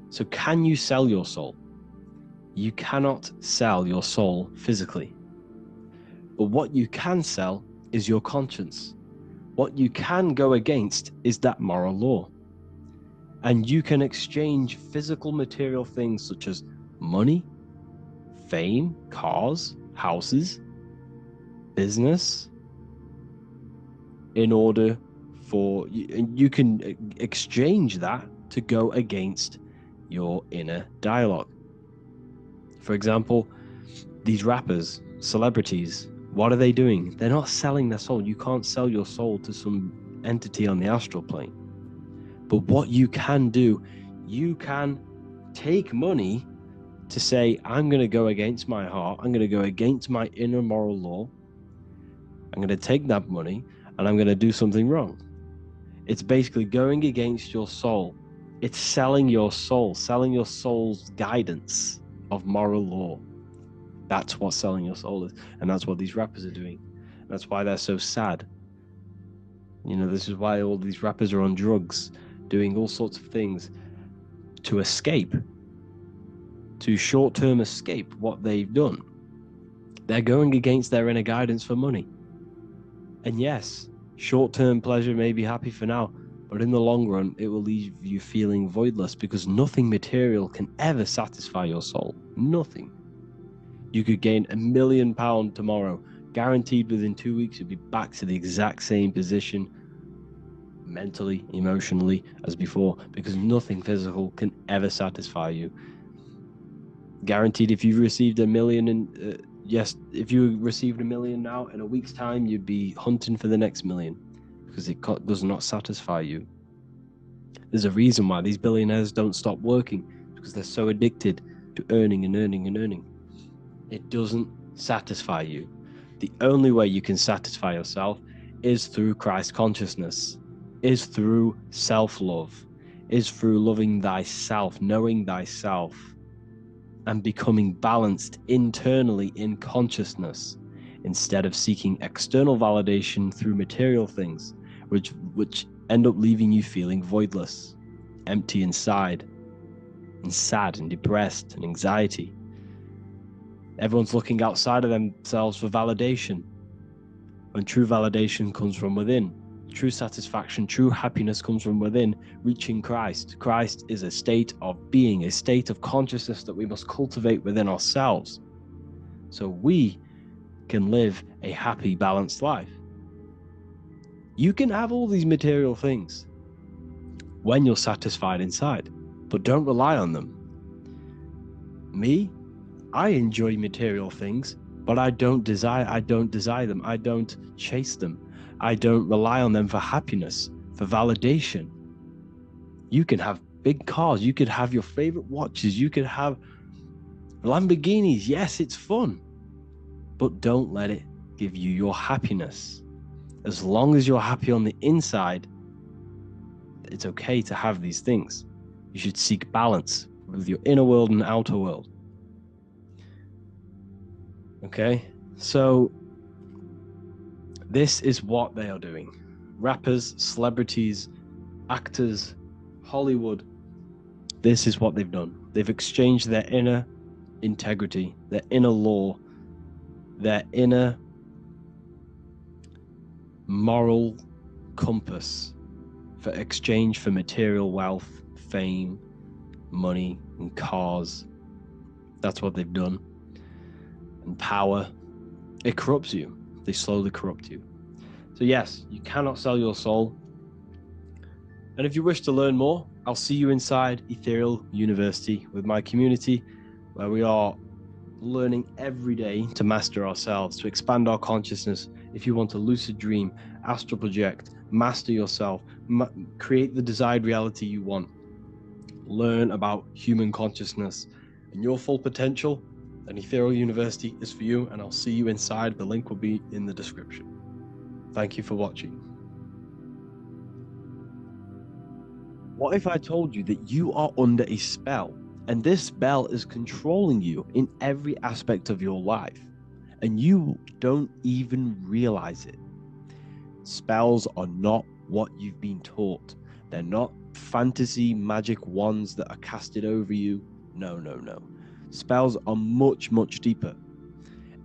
So can you sell your soul? You cannot sell your soul physically. But what you can sell is your conscience. What you can go against is that moral law. And you can exchange physical material things such as money, fame, cars, houses, business, in order for you can exchange that to go against your inner dialogue. For example, these rappers, celebrities, what are they doing? They're not selling their soul. You can't sell your soul to some entity on the astral plane. But what you can do, you can take money to say, I'm going to go against my heart. I'm going to go against my inner moral law. I'm going to take that money and I'm going to do something wrong. It's basically going against your soul. It's selling your soul, selling your soul's guidance of moral law. That's what selling your soul is. And that's what these rappers are doing. That's why they're so sad. You know, this is why all these rappers are on drugs, doing all sorts of things to escape, to short-term escape what they've done. They're going against their inner guidance for money. And yes, short-term pleasure may be happy for now, but in the long run, it will leave you feeling voidless because nothing material can ever satisfy your soul. Nothing. You could gain £1 million tomorrow, guaranteed within 2 weeks you'll be back to the exact same position, mentally, emotionally, as before, because nothing physical can ever satisfy you. Guaranteed, if you received $1 million if you received $1 million now, in a week's time, you'd be hunting for the next million because it does not satisfy you. There's a reason why these billionaires don't stop working, because they're so addicted to earning and earning and earning. It doesn't satisfy you. The only way you can satisfy yourself is through Christ consciousness, is through self-love, is through loving thyself, knowing thyself, and becoming balanced internally in consciousness, instead of seeking external validation through material things, which end up leaving you feeling voidless, empty inside, and sad and depressed and anxiety. Everyone's looking outside of themselves for validation, when true validation comes from within. True satisfaction, true happiness comes from within, reaching Christ. Christ is a state of being, a state of consciousness that we must cultivate within ourselves, so we can live a happy, balanced life. You can have all these material things when you're satisfied inside, but don't rely on them. Me, I enjoy material things, but I don't desire them. I don't chase them. I don't rely on them for happiness, for validation. You can have big cars. You could have your favorite watches. You could have Lamborghinis. Yes, it's fun, but don't let it give you your happiness. As long as you're happy on the inside, it's okay to have these things. You should seek balance with your inner world and outer world. Okay, so this is what they are doing. Rappers, celebrities, actors, Hollywood, this is what they've done. They've exchanged their inner integrity, their inner law, their inner moral compass for exchange for material wealth, fame, money, and cars. That's what they've done. And power, it corrupts you. They slowly corrupt you. So yes, you cannot sell your soul. And if you wish to learn more, I'll see you inside Ethereal University with my community, where we are learning every day to master ourselves, to expand our consciousness. If you want to lucid dream, astral project, master yourself, create the desired reality you want, learn about human consciousness and your full potential, then Ethereal University is for you, and I'll see you inside. The link will be in the description. Thank you for watching. What if I told you that you are under a spell, and this spell is controlling you in every aspect of your life, and you don't even realize it? Spells are not what you've been taught. They're not fantasy magic wands that are casted over you. No, no, no. Spells are much, much deeper.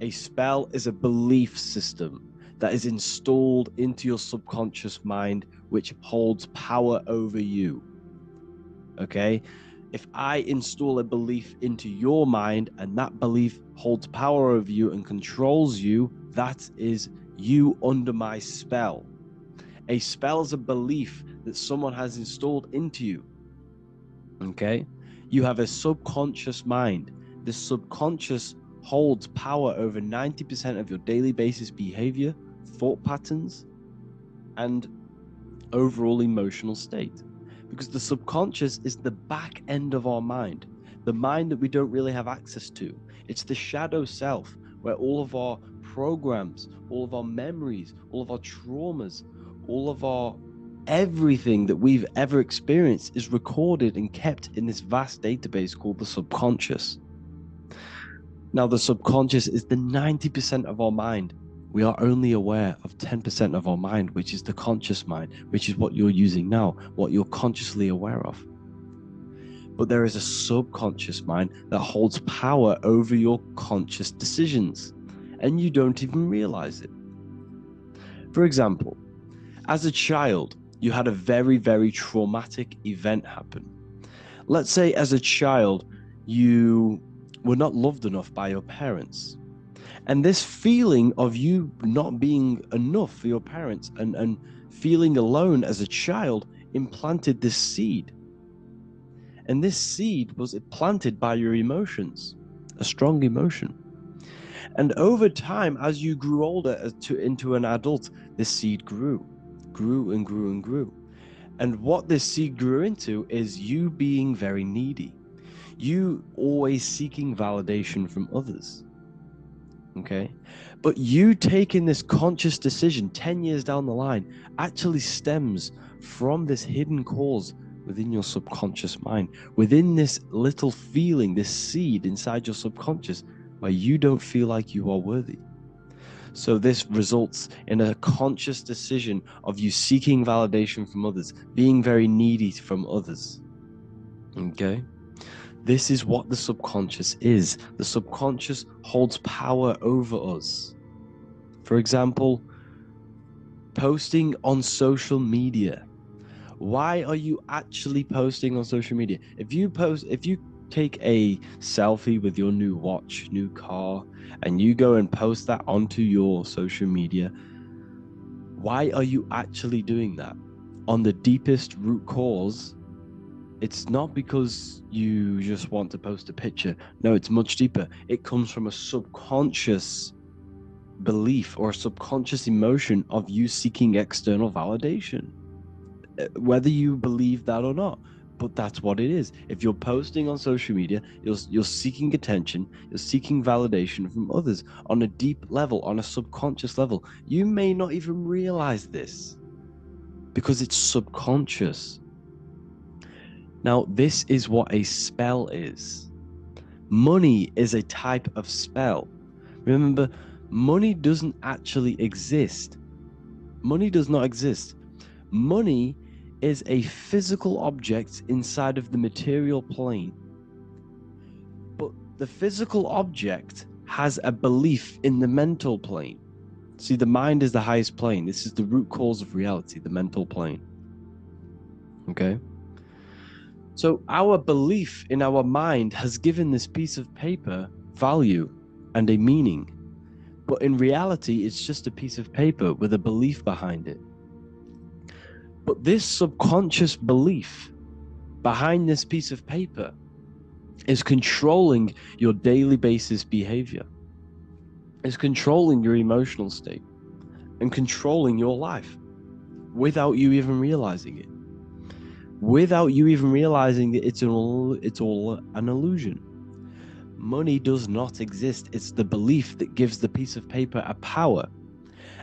A spell is a belief system that is installed into your subconscious mind, which holds power over you. Okay? If I install a belief into your mind and that belief holds power over you and controls you, that is you under my spell. A spell is a belief that someone has installed into you. Okay? You have a subconscious mind. The subconscious holds power over 90% of your daily basis behavior, thought patterns, and overall emotional state. Because the subconscious is the back end of our mind, the mind that we don't really have access to. It's the shadow self, where all of our programs, all of our memories, all of our traumas, all of our everything that we've ever experienced is recorded and kept in this vast database called the subconscious. Now, the subconscious is the 90% of our mind. We are only aware of 10% of our mind, which is the conscious mind, which is what you're using now, what you're consciously aware of. But there is a subconscious mind that holds power over your conscious decisions, and you don't even realize it. For example, as a child, you had a very, very traumatic event happen. Let's say as a child, you were not loved enough by your parents. And this feeling of you not being enough for your parents and feeling alone as a child implanted this seed. And this seed was planted by your emotions, a strong emotion. And over time, as you grew older into an adult, this seed grew and grew and grew. And what this seed grew into is you being very needy. You always seeking validation from others. Okay? But you taking this conscious decision 10 years down the line actually stems from this hidden cause within your subconscious mind, within this little feeling, this seed inside your subconscious, where you don't feel like you are worthy. So this results in a conscious decision of you seeking validation from others, being very needy from others. Okay? This is what the subconscious is. The subconscious holds power over us. For example, posting on social media. Why are you actually posting on social media? If you take a selfie with your new watch, new car, and you go and post that onto your social media, why are you actually doing that? On the deepest root cause, it's not because you just want to post a picture. No, it's much deeper. It comes from a subconscious belief or a subconscious emotion of you seeking external validation, whether you believe that or not. But that's what it is. If you're posting on social media, you're seeking attention, you're seeking validation from others on a deep level, on a subconscious level. You may not even realize this because it's subconscious. Now, this is what a spell is. Money is a type of spell. Remember, money doesn't actually exist. Money does not exist. Money is a physical object inside of the material plane. But the physical object has a belief in the mental plane. See, the mind is the highest plane. This is the root cause of reality, the mental plane. Okay? So our belief in our mind has given this piece of paper value and a meaning. But in reality, it's just a piece of paper with a belief behind it. But this subconscious belief behind this piece of paper is controlling your daily basis behavior. It's controlling your emotional state and controlling your life without you even realizing it. Without you even realizing that it's all an illusion. Money does not exist. It's the belief that gives the piece of paper a power.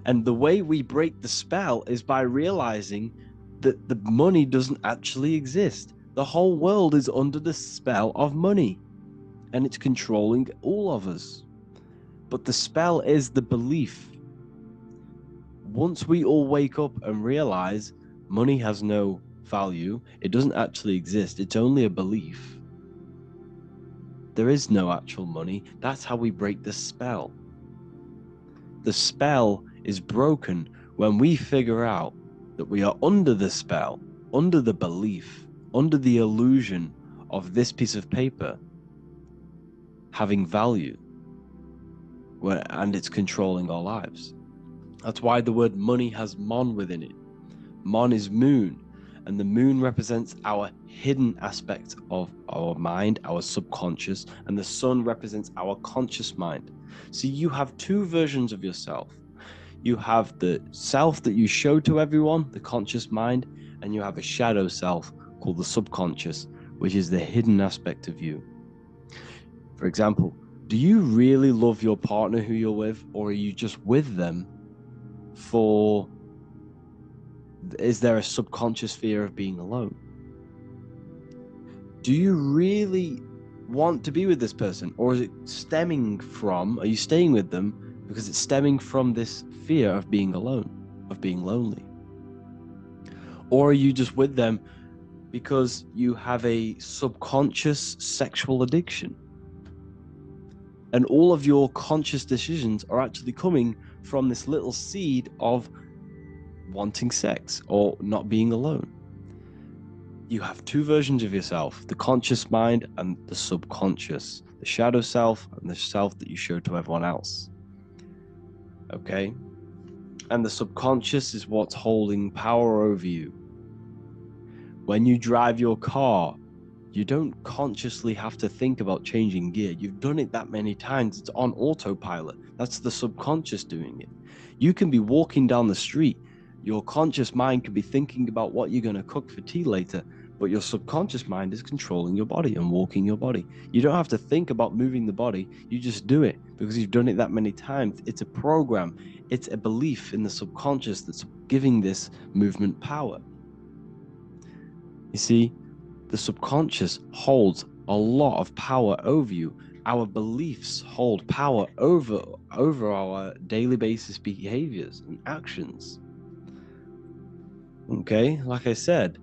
And the way we break the spell is by realizing that the money doesn't actually exist. The whole world is under the spell of money, and it's controlling all of us. But the spell is the belief. Once we all wake up and realize money has no value, it doesn't actually exist, it's only a belief. There is no actual money. That's how we break the spell. The spell is broken when we figure out that we are under the spell, under the belief, under the illusion of this piece of paper having value, and it's controlling our lives. That's why the word money has Mon within it. Mon is moon, and the moon represents our hidden aspect of our mind, our subconscious, and the sun represents our conscious mind. So you have two versions of yourself. You have the self that you show to everyone, the conscious mind, and you have a shadow self called the subconscious, which is the hidden aspect of you. For example, do you really love your partner who you're with, or are you just with them is there a subconscious fear of being alone? Do you really want to be with this person, or is it are you staying with them because it's stemming from this fear of being alone, of being lonely? Or are you just with them because you have a subconscious sexual addiction? And all of your conscious decisions are actually coming from this little seed of wanting sex or not being alone. You have two versions of yourself, the conscious mind and the subconscious, the shadow self and the self that you show to everyone else. Okay? And the subconscious is what's holding power over you. When you drive your car, you don't consciously have to think about changing gear. You've done it that many times. It's on autopilot. That's the subconscious doing it. You can be walking down the street. Your conscious mind can be thinking about what you're going to cook for tea later, but your subconscious mind is controlling your body and walking your body. You don't have to think about moving the body. You just do it because you've done it that many times. It's a program. It's a belief in the subconscious that's giving this movement power. You see, the subconscious holds a lot of power over you, our beliefs hold power over our daily basis behaviors and actions. Okay, like I said,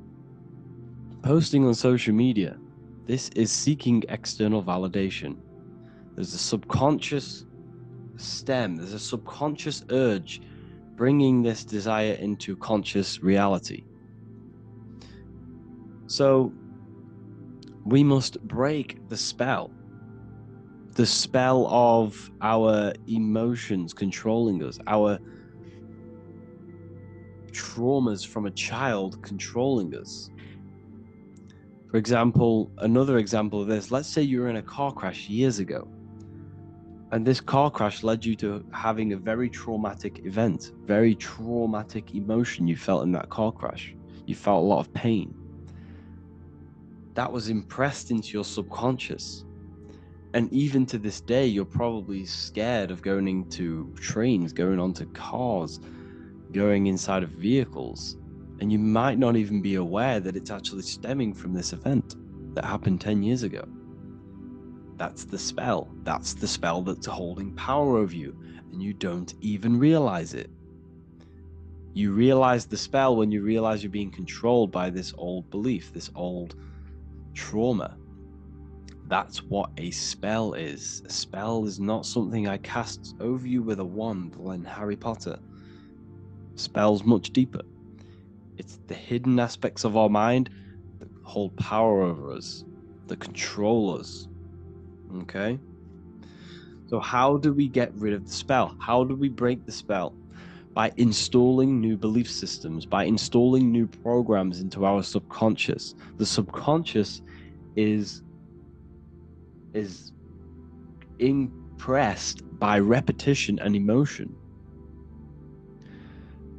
posting on social media, this is seeking external validation. There's a subconscious there's a subconscious urge bringing this desire into conscious reality. So we must break the spell of our emotions controlling us, our traumas from a child controlling us. For example, another example of this, let's say you were in a car crash years ago, and this car crash led you to having a very traumatic event, very traumatic emotion you felt in that car crash. You felt a lot of pain. That was impressed into your subconscious. And even to this day, you're probably scared of going into trains, going onto cars, going inside of vehicles. And you might not even be aware that it's actually stemming from this event that happened 10 years ago. That's the spell. That's the spell that's holding power over you, and you don't even realize it. You realize the spell when you realize you're being controlled by this old belief, this old trauma. That's what a spell is. A spell is not something I cast over you with a wand like Harry Potter. Spell's much deeper. It's the hidden aspects of our mind that hold power over us, that control us. Okay? So how do we get rid of the spell? How do we break the spell? By installing new belief systems, by installing new programs into our subconscious. The subconscious is impressed by repetition and emotion.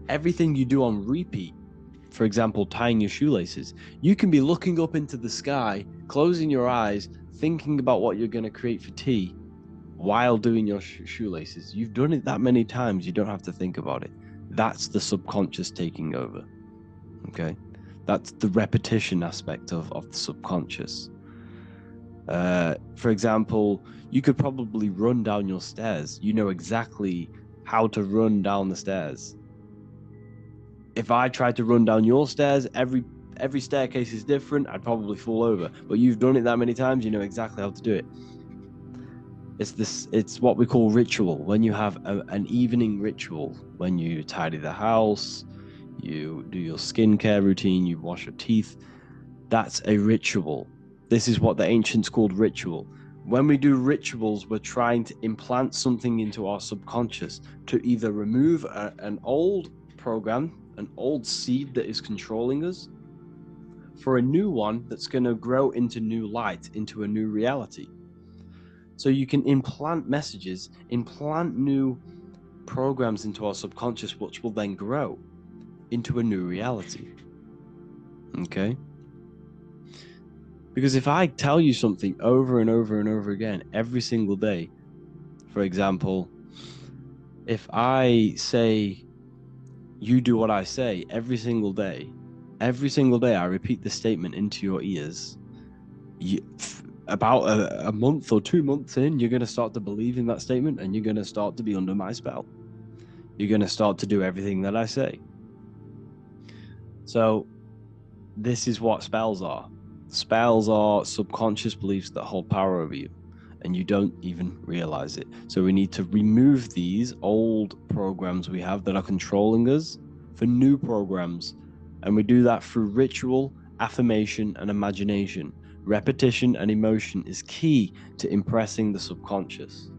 Everything you do on repeat, for example, tying your shoelaces, you can be looking up into the sky, closing your eyes, thinking about what you're going to create for tea while doing your shoelaces. You've done it that many times, you don't have to think about it. That's the subconscious taking over. Okay? That's the repetition aspect of the subconscious. For example, you could probably run down your stairs. You know exactly how to run down the stairs. If I tried to run down your stairs, every staircase is different. I'd probably fall over. But you've done it that many times, you know exactly how to do it. It's what we call ritual. When you have an evening ritual, when you tidy the house, you do your skincare routine, you wash your teeth, that's a ritual. This is what the ancients called ritual. When we do rituals, we're trying to implant something into our subconscious to either remove an old program, an old seed that is controlling us, for a new one that's going to grow into new light, into a new reality. So you can implant messages, implant new programs into our subconscious, which will then grow into a new reality. Okay? Because if I tell you something over and over and over again every single day, for example, if I say, you do what I say every single day I repeat the statement into your ears, about a month or 2 months in, you're going to start to believe in that statement, and you're going to start to be under my spell. You're going to start to do everything that I say. So this is what spells are. Spells are subconscious beliefs that hold power over you, and you don't even realize it. So we need to remove these old programs we have that are controlling us for new programs. And we do that through ritual, affirmation, and imagination. Repetition and emotion is key to impressing the subconscious.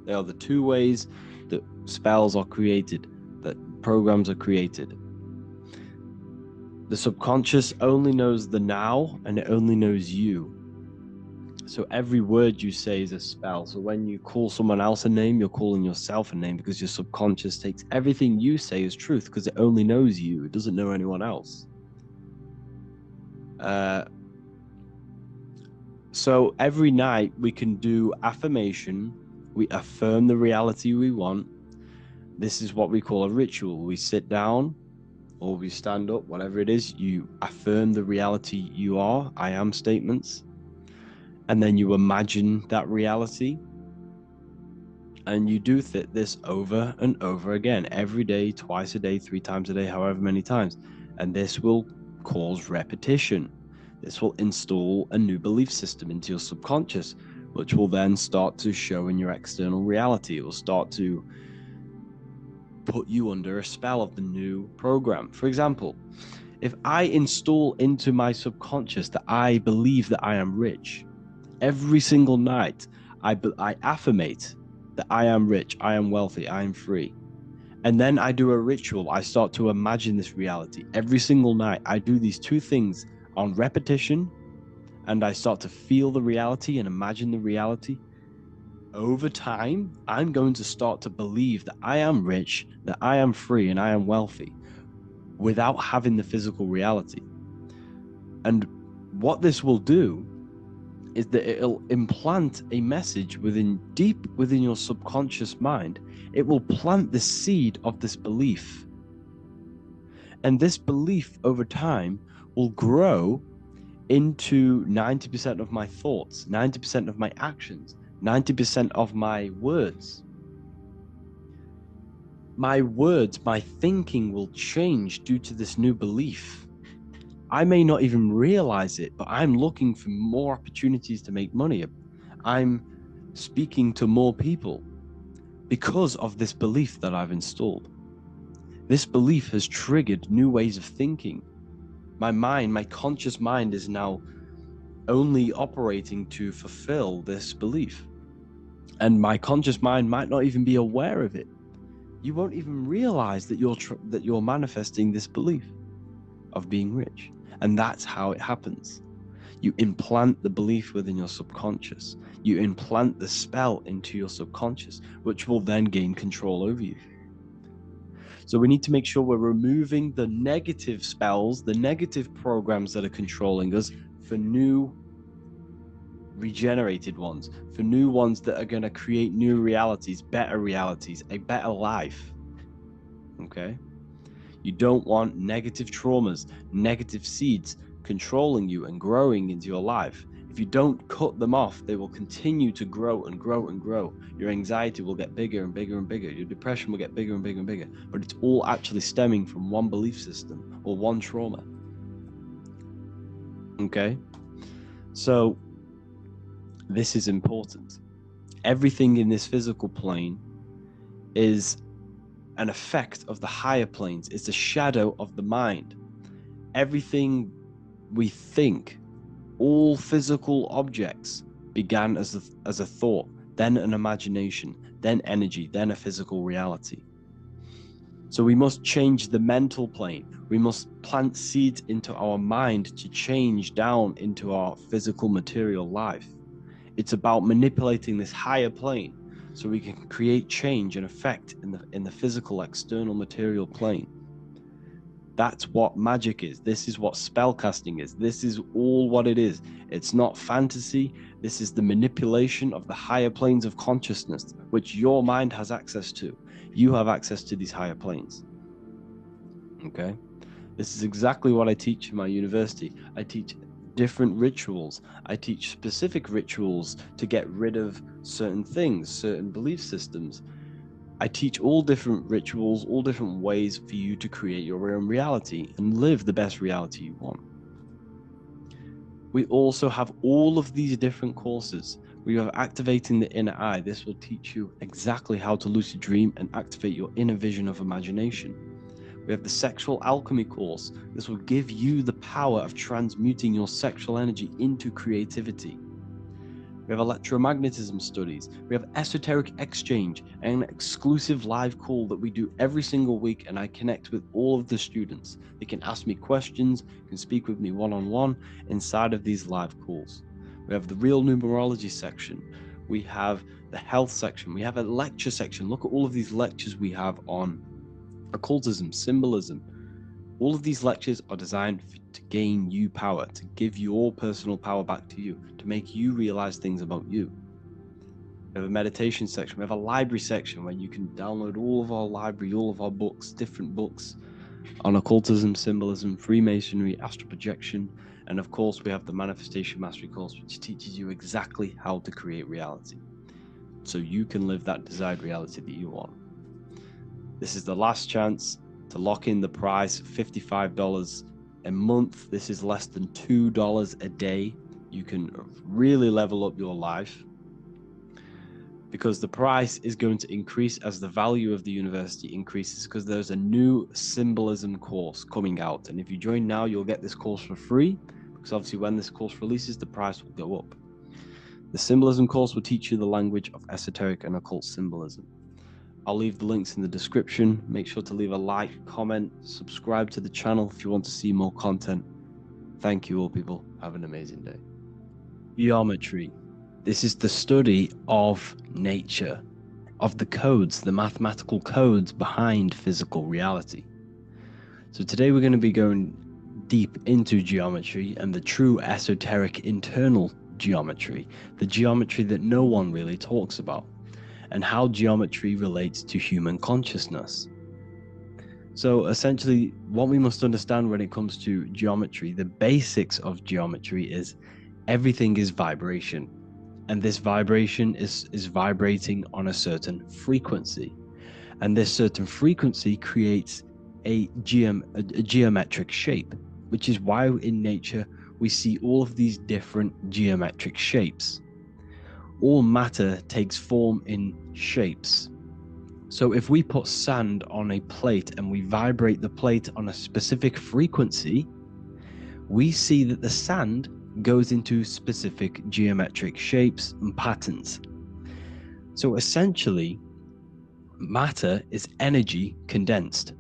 They are the two ways that spells are created, that programs are created. The subconscious only knows the now, and it only knows you. So every word you say is a spell. So when you call someone else a name, you're calling yourself a name, because your subconscious takes everything you say as truth, because it only knows you. It doesn't know anyone else. So every night we can do affirmation. We affirm the reality we want. This is what we call a ritual. We sit down or we stand up, whatever it is, you affirm the reality you are, I am statements. and then you imagine that reality, and you do this over and over again, every day, twice a day, 3 times a day, however many times. And this will cause repetition. This will install a new belief system into your subconscious, which will then start to show in your external reality. It will start to put you under a spell of the new program. For example, if I install into my subconscious that I believe that I am rich, every single night I affirmate that I am rich, I am wealthy, I am free. And then I do a ritual. I start to imagine this reality. Every single night, I do these two things on repetition, and I start to feel the reality and imagine the reality. Over time, I'm going to start to believe that I am rich, that I am free, and I am wealthy without having the physical reality. And what this will do is that it'll implant a message deep within your subconscious mind. It will plant the seed of this belief. And this belief over time will grow into 90% of my thoughts, 90% of my actions, 90% of my words. My words, my thinking will change due to this new belief. I may not even realize it, but I'm looking for more opportunities to make money. I'm speaking to more people because of this belief that I've installed. This belief has triggered new ways of thinking. My mind, my conscious mind, is now only operating to fulfill this belief. And my conscious mind might not even be aware of it. You won't even realize that you're manifesting this belief of being rich. And that's how it happens. You implant the belief within your subconscious. You implant the spell into your subconscious, which will then gain control over you. So we need to make sure we're removing the negative spells, the negative programs that are controlling us, for new regenerated ones, for new ones that are going to create new realities, a better life. Okay? You don't want negative traumas, negative seeds controlling you and growing into your life. If you don't cut them off, they will continue to grow and grow and grow. Your anxiety will get bigger and bigger and bigger. Your depression will get bigger and bigger and bigger. But it's all actually stemming from one belief system or one trauma. Okay? So this is important. Everything in this physical plane is an effect of the higher planes. It's a shadow of the mind. Everything we think, all physical objects, began as a thought, then an imagination, then energy, then a physical reality. So we must change the mental plane. We must plant seeds into our mind to change down into our physical material life. It's about manipulating this higher plane so we can create change and effect in the physical external material plane. That's what magic is. This is what spellcasting is. This is all what it is. It's not fantasy. This is the manipulation of the higher planes of consciousness, which your mind has access to. You have access to these higher planes. Okay? This is exactly what I teach in my university. I teach different rituals. I teach specific rituals to get rid of certain things, certain belief systems. I teach all different rituals, all different ways for you to create your own reality and live the best reality you want. We also have all of these different courses. We have Activating the Inner Eye. This will teach you exactly how to lucid dream and activate your inner vision of imagination. We have the Sexual Alchemy course. This will give you the power of transmuting your sexual energy into creativity. We have electromagnetism studies. We have esoteric exchange, and an exclusive live call that we do every single week, and I connect with all of the students. They can ask me questions, can speak with me one-on-one inside of these live calls. We have the Real Numerology section. We have the health section. We have a lecture section. Look at all of these lectures we have on occultism, symbolism. All of these lectures are designed to gain you power, to give your personal power back to you, to make you realize things about you. We have a meditation section. We have a library section where you can download all of our library, all of our books, different books on occultism, symbolism, Freemasonry, astral projection, And of course, we have the Manifestation Mastery course, which teaches you exactly how to create reality, so you can live that desired reality that you want. This is the last chance to lock in the price, $55 a month. This is less than $2 a day. You can really level up your life, because the price is going to increase as the value of the university increases, because there's a new symbolism course coming out. And if you join now, you'll get this course for free, because obviously when this course releases, the price will go up. The symbolism course will teach you the language of esoteric and occult symbolism. I'll leave the links in the description. Make sure to leave a like, comment, subscribe to the channel if you want to see more content. Thank you all, people. Have an amazing day. Geometry. This is the study of nature, of the codes, the mathematical codes behind physical reality. So today we're going to be going deep into geometry and the true esoteric internal geometry, the geometry that no one really talks about, and how geometry relates to human consciousness. So essentially, what we must understand when it comes to geometry, the basics of geometry is everything is vibration. And this vibration is vibrating on a certain frequency. And this certain frequency creates a geometric shape, which is why in nature we see all of these different geometric shapes. All matter takes form in shapes. So if we put sand on a plate and we vibrate the plate on a specific frequency, we see that the sand goes into specific geometric shapes and patterns. So essentially, matter is energy condensed.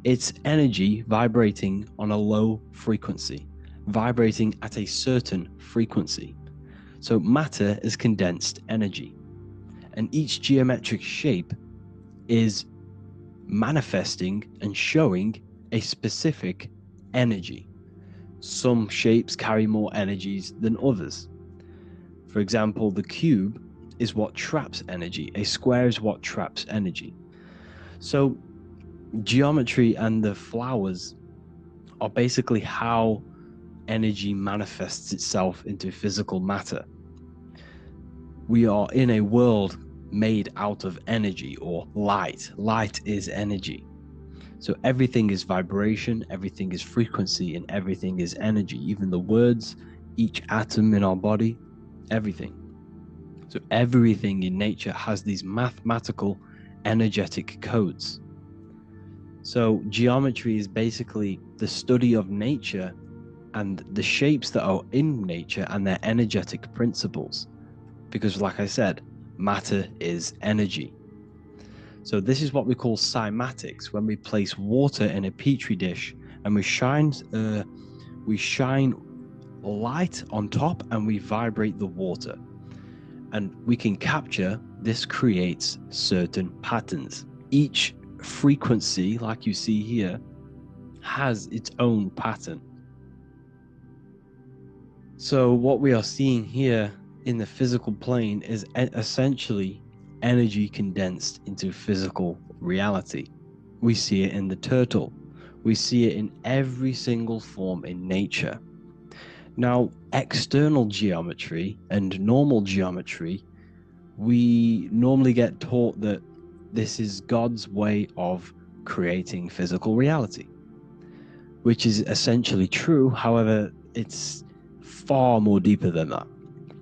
It's energy vibrating on a low frequency, vibrating at a certain frequency. So matter is condensed energy, and each geometric shape is manifesting and showing a specific energy. Some shapes carry more energies than others. For example, the cube is what traps energy. A square is what traps energy. So geometry and the flowers are basically how energy manifests itself into physical matter. We are in a world made out of energy or light. Light is energy. So everything is vibration, everything is frequency, and everything is energy. Even the words, each atom in our body, everything. So everything in nature has these mathematical, energetic codes. So geometry is basically the study of nature and the shapes that are in nature and their energetic principles. Because like I said, matter is energy. So this is what we call cymatics, when we place water in a petri dish and we shine light on top and we vibrate the water. And we can capture, this creates certain patterns. Each frequency, like you see here, has its own pattern. So what we are seeing here in the physical plane is essentially energy condensed into physical reality. We see it in the turtle. We see it in every single form in nature. Now, external geometry and normal geometry, we normally get taught that this is God's way of creating physical reality, which is essentially true. However, it's far more deeper than that.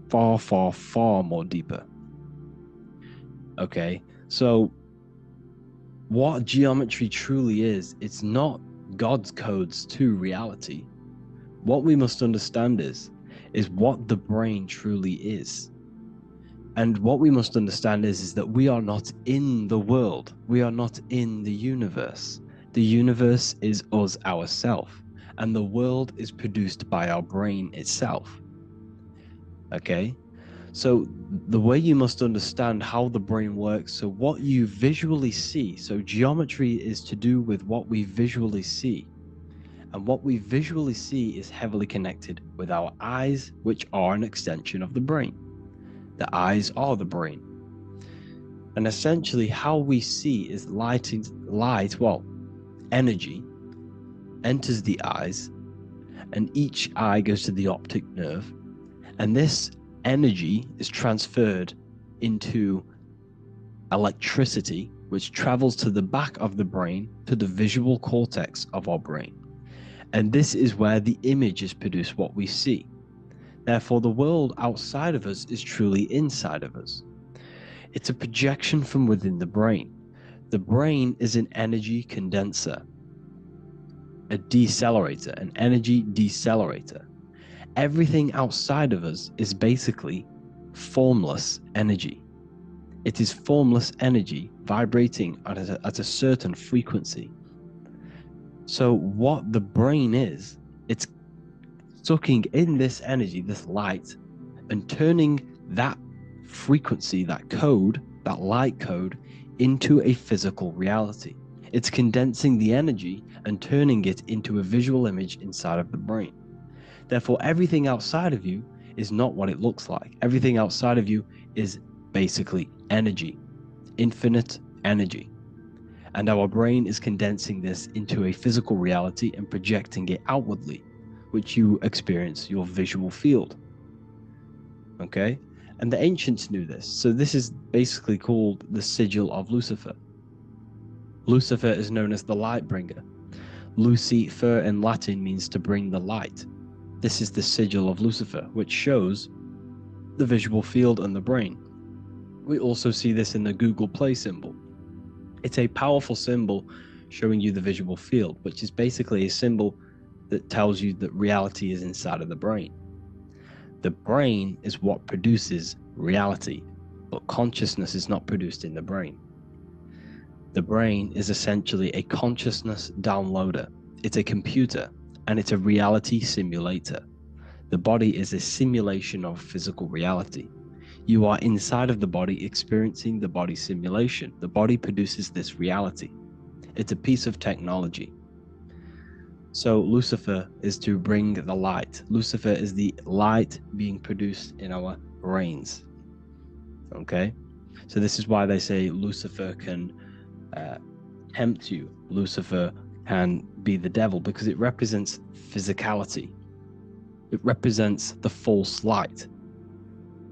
Far more deeper. Okay, so what geometry truly is, it's not God's codes to reality. What we must understand is what the brain truly is. And what we must understand is that we are not in the world. We are not in the universe. The universe is us ourselves, and the world is produced by our brain itself. Okay? So the way you must understand how the brain works, so what you visually see, so geometry is to do with what we visually see. And what we visually see is heavily connected with our eyes, which are an extension of the brain. The eyes are the brain. And essentially how we see is energy enters the eyes, and each eye goes to the optic nerve, and this energy is transferred into electricity, which travels to the back of the brain, to the visual cortex of our brain. And this is where the image is produced, what we see. Therefore, the world outside of us is truly inside of us. It's a projection from within the brain. The brain is an energy condenser, a decelerator, an energy decelerator. Everything outside of us is basically formless energy. It is formless energy vibrating at a certain frequency. So what the brain is, it's sucking in this energy, this light, and turning that frequency, that code, that light code, into a physical reality. It's condensing the energy and turning it into a visual image inside of the brain. Therefore, everything outside of you is not what it looks like. Everything outside of you is basically energy, infinite energy. And our brain is condensing this into a physical reality and projecting it outwardly, which you experience your visual field. Okay? And the ancients knew this. So this is basically called the sigil of Lucifer. Lucifer is known as the light bringer. Lucifer in Latin means to bring the light. This is the sigil of Lucifer, which shows the visual field and the brain. We also see this in the Google Play symbol. It's a powerful symbol showing you the visual field, which is basically a symbol that tells you that reality is inside of the brain. The brain is what produces reality, but consciousness is not produced in the brain. The brain is essentially a consciousness downloader. It's a computer, and it's a reality simulator. The body is a simulation of physical reality. You are inside of the body experiencing the body simulation. The body produces this reality. It's a piece of technology. So Lucifer is to bring the light. Lucifer is the light being produced in our brains. Okay? So this is why they say Lucifer can tempt you. Lucifer can be the devil, because it represents physicality. It represents the false light.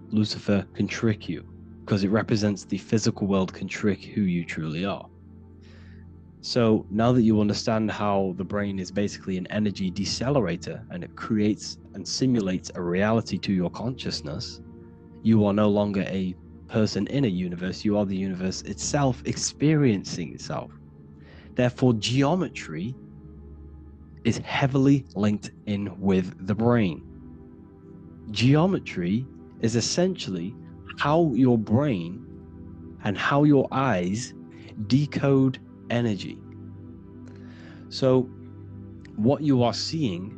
Lucifer can trick you because it represents the physical world can trick who you truly are. So now that you understand how the brain is basically an energy decelerator and it creates and simulates a reality to your consciousness, you are no longer a person in a universe, you are the universe itself experiencing itself. Therefore, geometry is heavily linked in with the brain. Geometry is essentially how your brain and how your eyes decode energy. So what you are seeing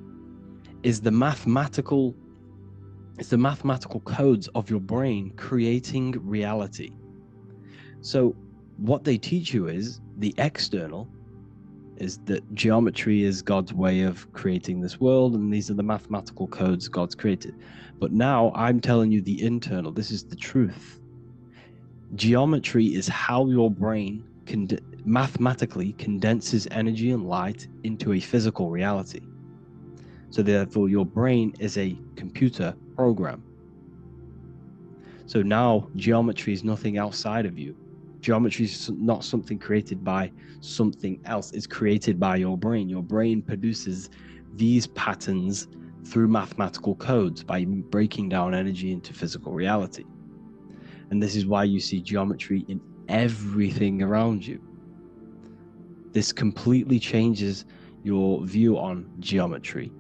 is the mathematical codes of your brain creating reality. So what they teach you is the external is that geometry is God's way of creating this world, and these are the mathematical codes God's created. But now I'm telling you the internal. This is the truth. Geometry is how your brain mathematically condenses energy and light into a physical reality. So therefore, your brain is a computer program. So now geometry is nothing outside of you. Geometry is not something created by something else. It's created by your brain. Your brain produces these patterns through mathematical codes by breaking down energy into physical reality. And this is why you see geometry in everything around you. This completely changes your view on geometry.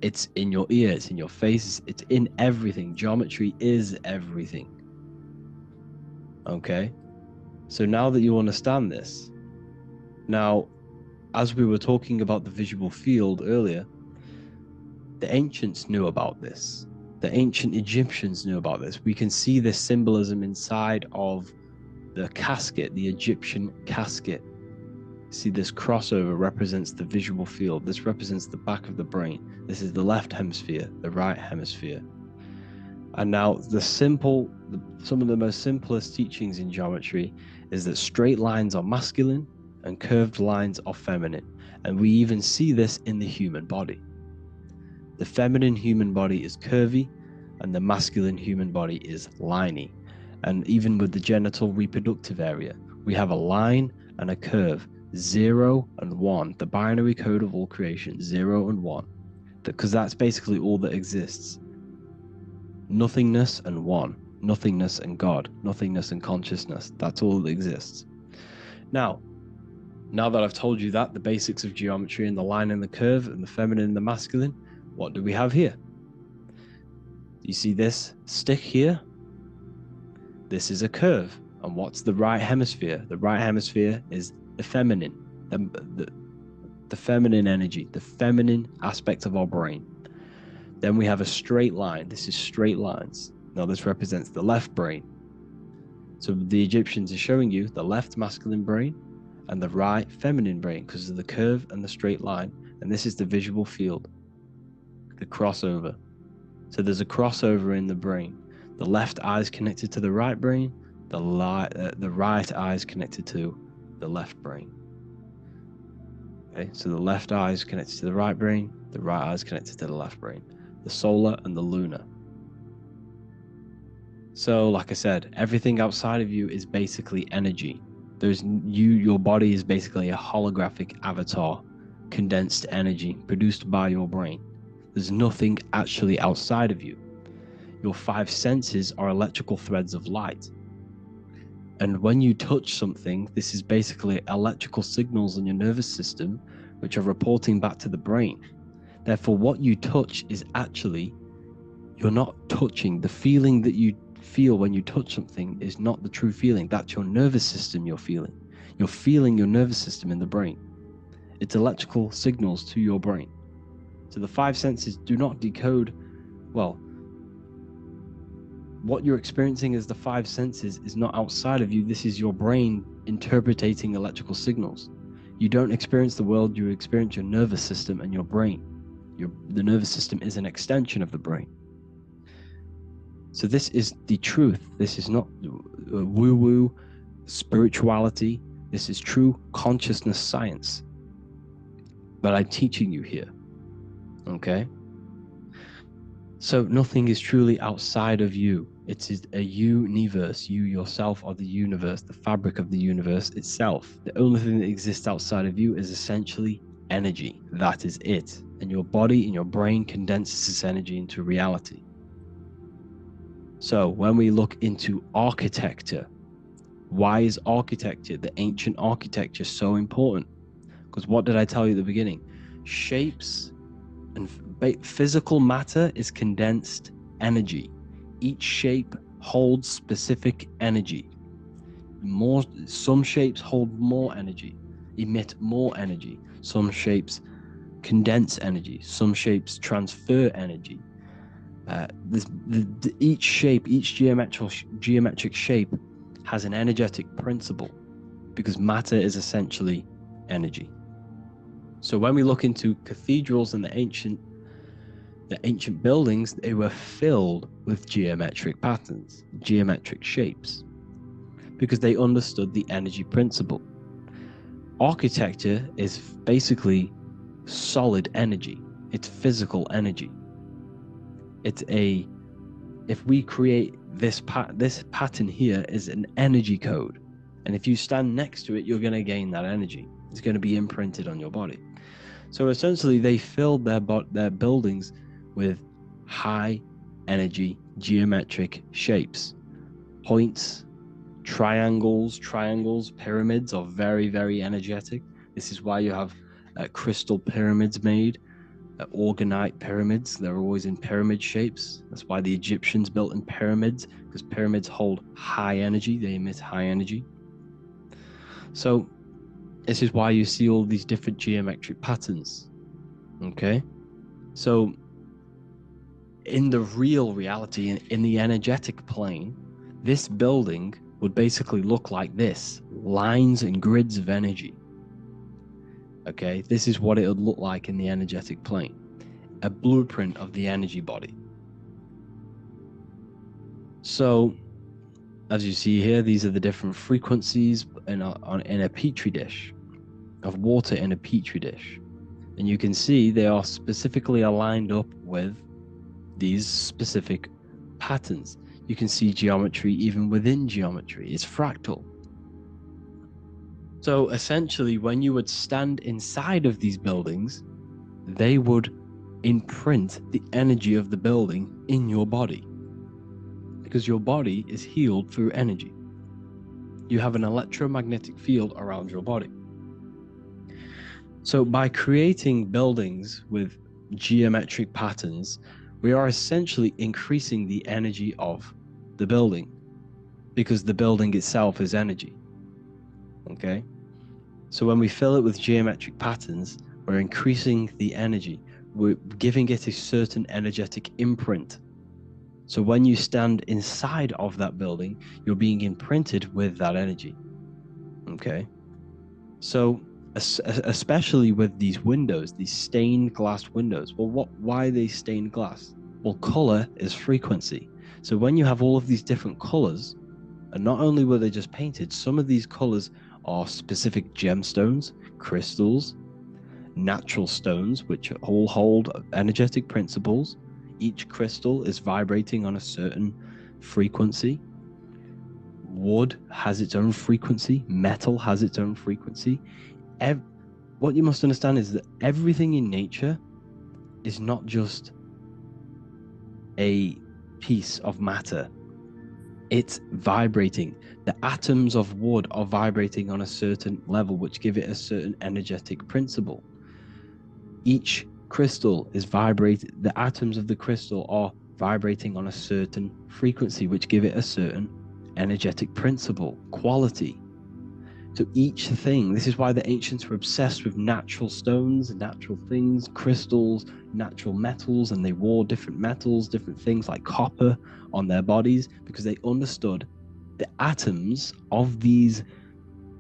It's in your ear, it's in your face, it's in everything. Geometry is everything. Okay? So now that you understand this, now, as we were talking about the visual field earlier, the ancients knew about this. The ancient Egyptians knew about this. We can see this symbolism inside of the casket, the Egyptian casket. See, this crossover represents the visual field. This represents the back of the brain. This is the left hemisphere, the right hemisphere. And now some of the most simplest teachings in geometry is that straight lines are masculine and curved lines are feminine. And we even see this in the human body. The feminine human body is curvy, and the masculine human body is liney. And even with the genital reproductive area, we have a line and a curve, 0 and 1, the binary code of all creation, 0 and 1, because that's basically all that exists. Nothingness and 1, nothingness and God, nothingness and consciousness, that's all that exists. Now that I've told you that, the basics of geometry and the line and the curve and the feminine and the masculine, what do we have here? You see this stick here? This is a curve. And what's the right hemisphere? The right hemisphere is the feminine, the feminine energy, the feminine aspect of our brain. Then we have a straight line. This is straight lines. Now this represents the left brain. So the Egyptians are showing you the left masculine brain and the right feminine brain because of the curve and the straight line. And this is the visual field, the crossover. So there's a crossover in the brain. The left eye is connected to the right brain. The right eye is connected to the left brain. Okay, so the left eye is connected to the right brain. The right eye is connected to the left brain. The solar and the lunar. So, like I said, everything outside of you is basically energy. Your body is basically a holographic avatar, condensed energy produced by your brain. There's nothing actually outside of you. Your 5 senses are electrical threads of light. And when you touch something, this is basically electrical signals in your nervous system, which are reporting back to the brain. Therefore, what you touch is actually, you're not touching. The feeling that you feel when you touch something is not the true feeling. That's your nervous system you're feeling. You're feeling your nervous system in the brain. It's electrical signals to your brain. So the 5 senses do not decode, well, what you're experiencing as the 5 senses is not outside of you. This is your brain interpreting electrical signals. You don't experience the world, you experience your nervous system and your brain. The nervous system is an extension of the brain. So this is the truth. This is not woo-woo spirituality. This is true consciousness science that I'm teaching you here. Okay? So nothing is truly outside of you. It is a universe. You yourself are the universe, the fabric of the universe itself. The only thing that exists outside of you is essentially energy. That is it. And your body and your brain condenses this energy into reality. So when we look into architecture, why is architecture, the ancient architecture, so important? Because what did I tell you at the beginning? Shapes and physical matter is condensed energy. Each shape holds specific energy. Some shapes hold more energy, emit more energy. Some shapes condense energy. Some shapes transfer energy. Each shape, each geometric shape has an energetic principle because matter is essentially energy. So when we look into cathedrals and the ancient buildings, they were filled with geometric patterns, geometric shapes, because they understood the energy principle. Architecture is basically solid energy. It's physical energy. If we create this pattern here is an energy code, and if you stand next to it, you're going to gain that energy. It's going to be imprinted on your body. So essentially, they filled their buildings with high energy geometric shapes, points, triangles, pyramids are very, very energetic. This is why you have crystal pyramids made, orgonite pyramids. They're always in pyramid shapes. That's why the Egyptians built in pyramids, because pyramids hold high energy. They emit high energy. So this is why you see all these different geometric patterns. Okay? So in the real reality, in the energetic plane, this building would basically look like this: lines and grids of energy. Okay, this is what it would look like in the energetic plane, a blueprint of the energy body. So as you see here, these are the different frequencies in a petri dish, of water in a petri dish. And you can see they are specifically aligned up with these specific patterns. You can see geometry even within geometry. It's fractal. So essentially, when you would stand inside of these buildings, they would imprint the energy of the building in your body, because your body is healed through energy. You have an electromagnetic field around your body. So by creating buildings with geometric patterns, we are essentially increasing the energy of the building, because the building itself is energy. Okay? So when we fill it with geometric patterns, we're increasing the energy. We're giving it a certain energetic imprint. So when you stand inside of that building, you're being imprinted with that energy. Okay? So especially with these windows, these stained glass windows. Well, why are they stained glass? Well, color is frequency. So when you have all of these different colors, and not only were they just painted, some of these colors are specific gemstones, crystals, natural stones, which all hold energetic principles. Each crystal is vibrating on a certain frequency. Wood has its own frequency. Metal has its own frequency. What you must understand is that everything in nature is not just a piece of matter. It's vibrating. The atoms of wood are vibrating on a certain level, which give it a certain energetic principle. Each crystal is vibrating. The atoms of the crystal are vibrating on a certain frequency, which give it a certain energetic principle, quality. So each thing, this is why the ancients were obsessed with natural stones, natural things, crystals, natural metals, and they wore different metals, different things like copper on their bodies, because they understood the atoms of these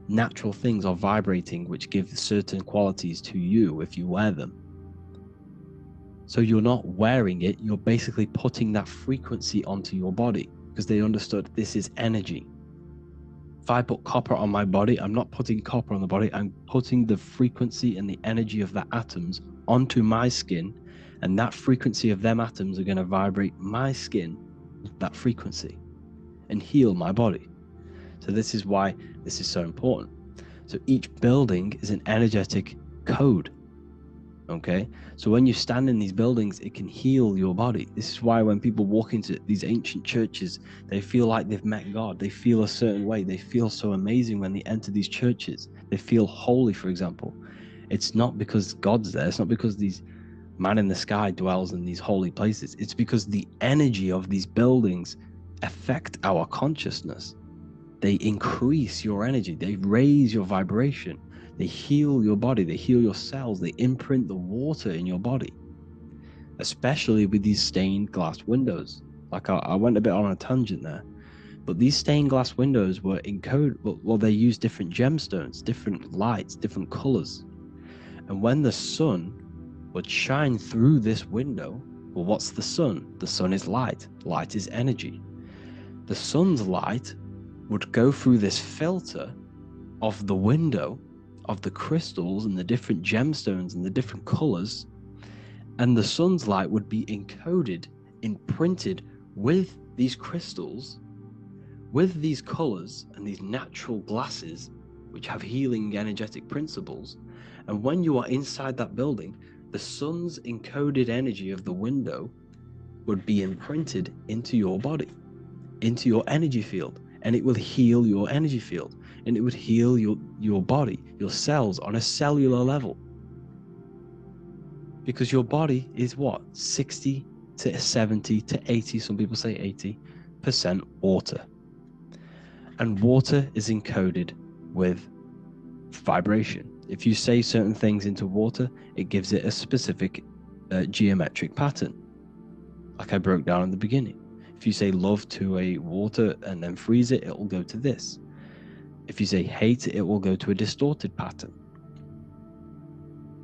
natural things are vibrating, which give certain qualities to you if you wear them. So you're not wearing it, you're basically putting that frequency onto your body, because they understood this is energy. If I put copper on my body, I'm not putting copper on the body, I'm putting the frequency and the energy of the atoms onto my skin, and that frequency of them atoms are going to vibrate my skin with that frequency and heal my body. So this is why this is so important. So each building is an energetic code. Okay, so when you stand in these buildings, it can heal your body. This is why when people walk into these ancient churches, they feel like they've met God. They feel a certain way. They feel so amazing when they enter these churches. They feel holy, for example. It's not because God's there. It's not because these man in the sky dwells in these holy places. It's because the energy of these buildings affect our consciousness. They increase your energy. They raise your vibration. They heal your body, they heal your cells, they imprint the water in your body, especially with these stained glass windows. Like I went a bit on a tangent there, but these stained glass windows were encoded, well, they use different gemstones, different lights, different colors. And when the sun would shine through this window, well, what's the sun? The sun is light. Light is energy. The sun's light would go through this filter of the window, of the crystals and the different gemstones and the different colors, and the sun's light would be encoded, imprinted with these crystals, with these colors and these natural glasses which have healing energetic principles. And when you are inside that building, the sun's encoded energy of the window would be imprinted into your body, into your energy field, and it will heal your energy field. And it would heal your body, your cells on a cellular level. Because your body is what? 60 to 70 to 80, some people say 80% water. And water is encoded with vibration. If you say certain things into water, it gives it a specific geometric pattern. Like I broke down in the beginning. If you say love to a water and then freeze it, it will go to this. If you say hate, it will go to a distorted pattern.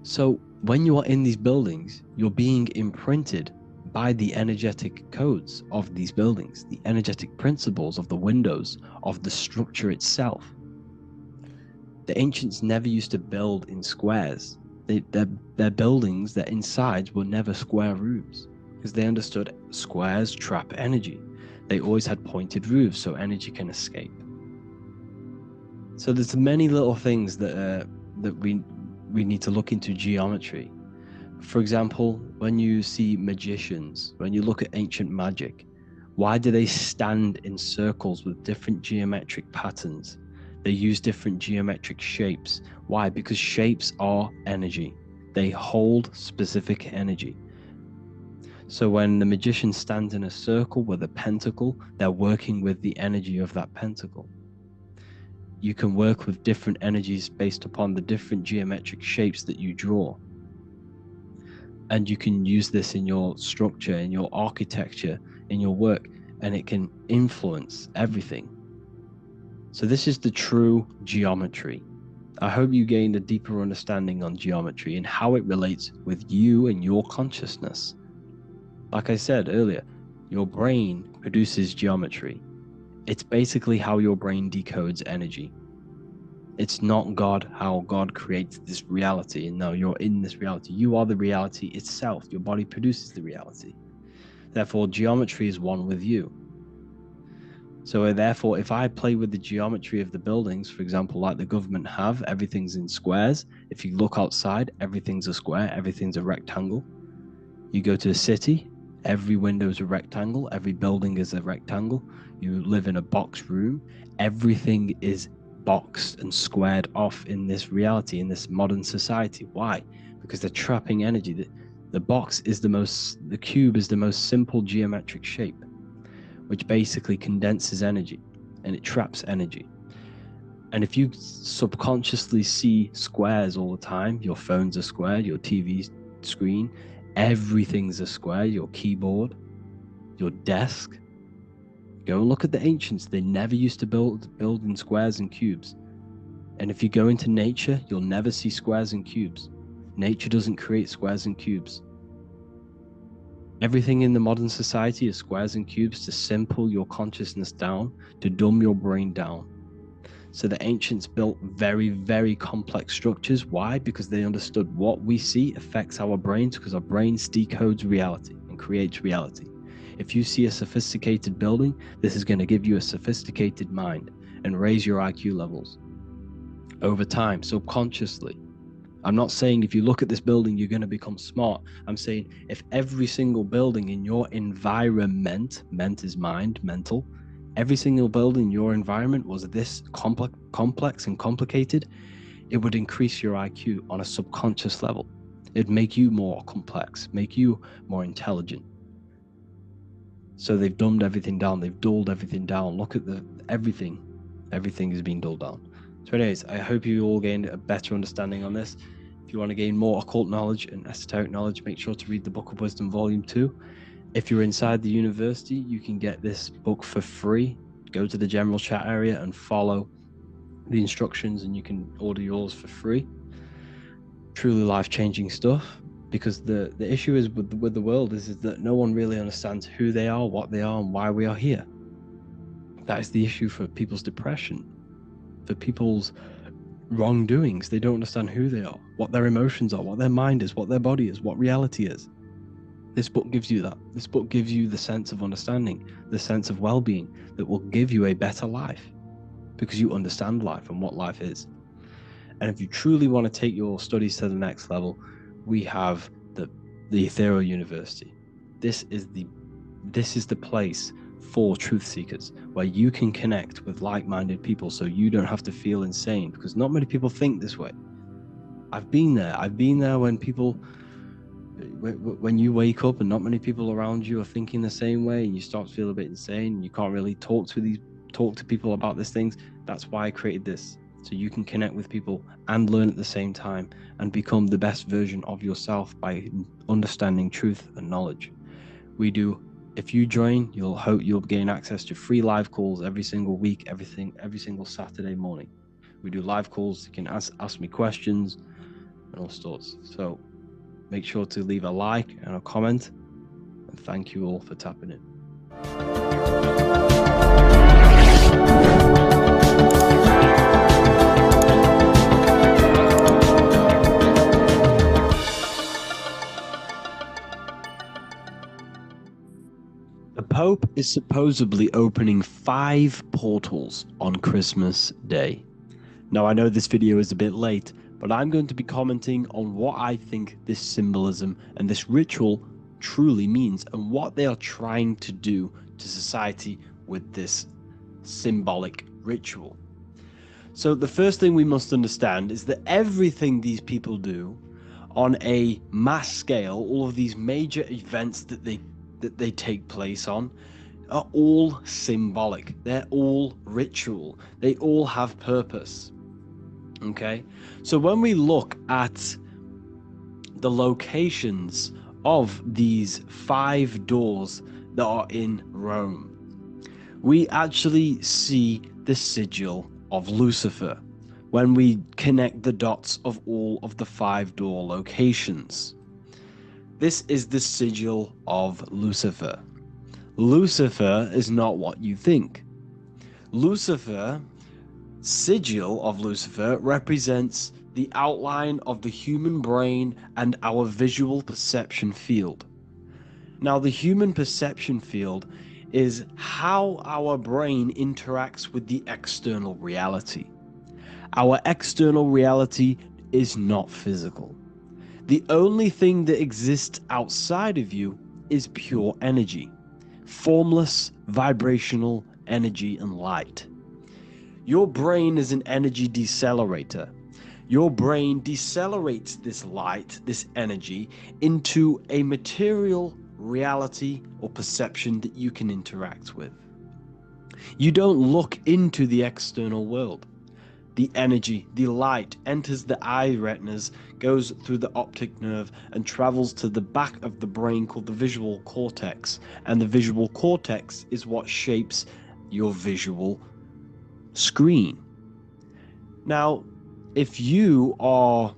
So when you are in these buildings, you're being imprinted by the energetic codes of these buildings, the energetic principles of the windows, of the structure itself. The ancients never used to build in squares. Their buildings, their insides were never square roofs because they understood squares trap energy. They always had pointed roofs so energy can escape. So there's many little things that we need to look into geometry. For example, when you see magicians, when you look at ancient magic, why do they stand in circles with different geometric patterns? They use different geometric shapes. Why? Because shapes are energy. They hold specific energy. So when the magician stands in a circle with a pentacle, they're working with the energy of that pentacle. You can work with different energies based upon the different geometric shapes that you draw. And you can use this in your structure, in your architecture, in your work, and it can influence everything. So this is the true geometry. I hope you gained a deeper understanding on geometry and how it relates with you and your consciousness. Like I said earlier, your brain produces geometry. It's basically how your brain decodes energy. It's not God, how God creates this reality. And no, you're in this reality. You are the reality itself. Your body produces the reality. Therefore, geometry is one with you. So therefore, if I play with the geometry of the buildings, for example, like the government have, everything's in squares. If you look outside, everything's a square, everything's a rectangle. You go to a city, every window is a rectangle, every building is a rectangle. You live in a box room, everything is boxed and squared off in this reality, in this modern society. Why? Because they're trapping energy. The cube is the most simple geometric shape, which basically condenses energy and it traps energy. And if you subconsciously see squares all the time, your phone's a square, your TV screen, everything's a square, your keyboard, your desk. Go and look at the ancients. They never used to build in squares and cubes. And if you go into nature, you'll never see squares and cubes. Nature doesn't create squares and cubes. Everything in the modern society is squares and cubes to simple your consciousness down, to dumb your brain down. So the ancients built very, very complex structures. Why? Because they understood what we see affects our brains, because our brains decodes reality and creates reality. If you see a sophisticated building, this is going to give you a sophisticated mind and raise your IQ levels over time, subconsciously. I'm not saying if you look at this building, you're going to become smart. I'm saying if every single building in your environment, ment is mind, mental, every single building in your environment was this complex and complicated, it would increase your IQ on a subconscious level. It'd make you more complex, make you more intelligent. So they've dumbed everything down. They've dulled everything down. Look at everything. Everything is being dulled down. So anyways, I hope you all gained a better understanding on this. If you want to gain more occult knowledge and esoteric knowledge, make sure to read the Book of Wisdom Volume 2. If you're inside the university, you can get this book for free. Go to the general chat area and follow the instructions and you can order yours for free. Truly life-changing stuff. Because the issue is with the world is that no one really understands who they are, what they are, and why we are here. That is the issue for people's depression, for people's wrongdoings. They don't understand who they are, what their emotions are, what their mind is, what their body is, what reality is. This book gives you that. This book gives you the sense of understanding, the sense of well-being that will give you a better life because you understand life and what life is. And if you truly want to take your studies to the next level, we have the Ethereal University. This is the place for truth seekers, where you can connect with like-minded people so you don't have to feel insane, because not many people think this way. I've been there when you wake up and not many people around you are thinking the same way and you start to feel a bit insane and you can't really talk to people about these things. That's why I created this, so you can connect with people and learn at the same time and become the best version of yourself by understanding truth and knowledge. If you join, you'll gain access to free live calls every single week, every single Saturday morning. We do live calls. You can ask me questions and all sorts. So make sure to leave a like and a comment, and thank you all for tapping in. Pope is supposedly opening 5 portals on Christmas Day. Now, I know this video is a bit late, but I'm going to be commenting on what I think this symbolism and this ritual truly means and what they are trying to do to society with this symbolic ritual. So the first thing we must understand is that everything these people do on a mass scale, all of these major events that they take place on, are all symbolic. They're all ritual. They all have purpose. Okay? So when we look at the locations of these 5 doors that are in Rome, we actually see the sigil of Lucifer when we connect the dots of all of the 5 door locations. This is the sigil of Lucifer. Lucifer is not what you think. Lucifer, sigil of Lucifer, represents the outline of the human brain and our visual perception field. Now, the human perception field is how our brain interacts with the external reality. Our external reality is not physical. The only thing that exists outside of you is pure energy, formless, vibrational energy and light. Your brain is an energy decelerator. Your brain decelerates this light, this energy, into a material reality or perception that you can interact with. You don't look into the external world. The energy, the light, enters the eye retinas, goes through the optic nerve, and travels to the back of the brain called the visual cortex. And the visual cortex is what shapes your visual screen. Now, if you are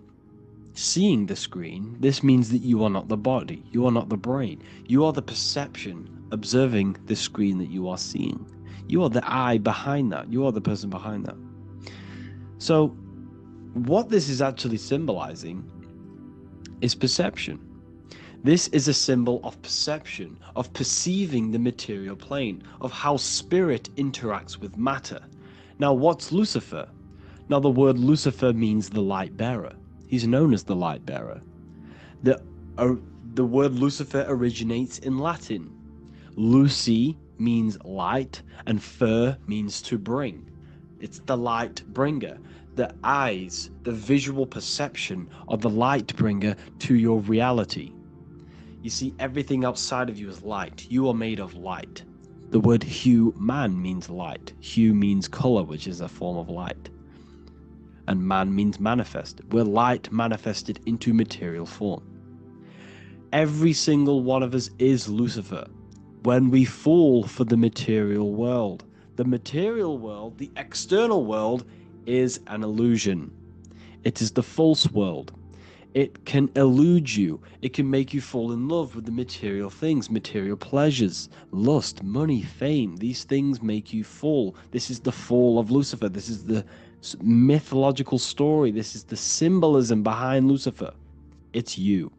seeing the screen, this means that you are not the body, you are not the brain, you are the perception observing the screen that you are seeing. You are the eye behind that, you are the person behind that. So, what this is actually symbolizing is perception. This is a symbol of perception, of perceiving the material plane, of how spirit interacts with matter. Now, what's Lucifer? Now, the word Lucifer means the light bearer. He's known as the light bearer. The word Lucifer originates in Latin. Luci means light, and fer means to bring. It's the light bringer. The eyes, the visual perception of the light bringer to your reality. You see, everything outside of you is light. You are made of light. The word hue man means light. Hue means color, which is a form of light. And man means manifested. We're light manifested into material form. Every single one of us is Lucifer. When we fall for the material world, the external world, is an illusion. It is the false world. It can elude you. It can make you fall in love with the material things, material pleasures, lust, money, fame. These things make you fall. This is the fall of Lucifer. This is the mythological story. This is the symbolism behind Lucifer. It's you.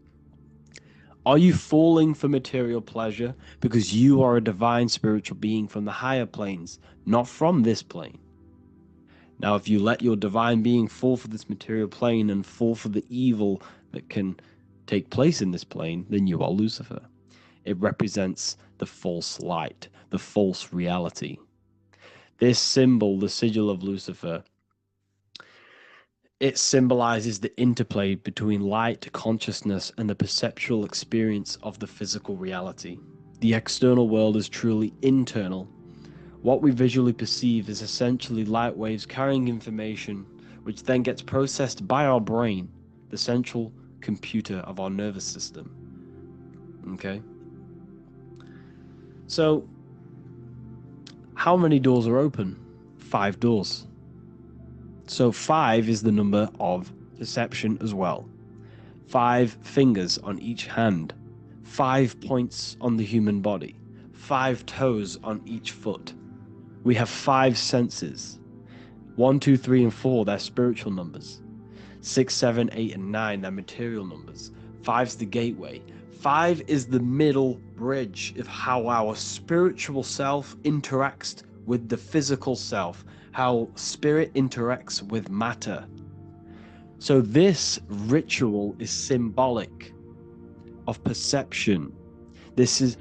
Are you falling for material pleasure because you are a divine spiritual being from the higher planes, not from this plane? Now, if you let your divine being fall for this material plane and fall for the evil that can take place in this plane, then you are Lucifer. It represents the false light, the false reality. This symbol, the sigil of Lucifer, it symbolizes the interplay between light, consciousness, and the perceptual experience of the physical reality. The external world is truly internal. What we visually perceive is essentially light waves carrying information, which then gets processed by our brain, the central computer of our nervous system. Okay? So, how many doors are open? 5 doors. So 5 is the number of perception as well. 5 fingers on each hand, 5 points on the human body, 5 toes on each foot. We have 5 senses. 1, 2, 3, and 4, they're spiritual numbers. 6, 7, 8, and 9, they're material numbers. 5's the gateway. 5 is the middle bridge of how our spiritual self interacts with the physical self, how spirit interacts with matter. So this ritual is symbolic of perception. This is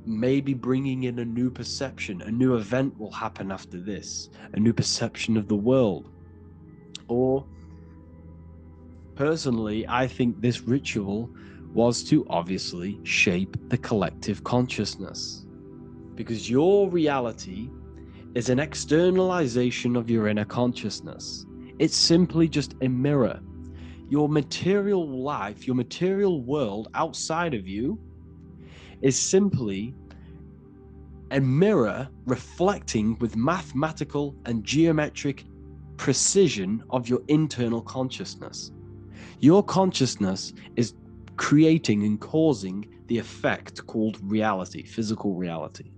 maybe bringing in a new perception. A new event will happen after this, a new perception of the world. Or personally, I think this ritual was to obviously shape the collective consciousness, because your reality is an externalization of your inner consciousness. It's simply just a mirror. Your material life, your material world outside of you is simply a mirror reflecting with mathematical and geometric precision of your internal consciousness. Your consciousness is creating and causing the effect called reality, physical reality.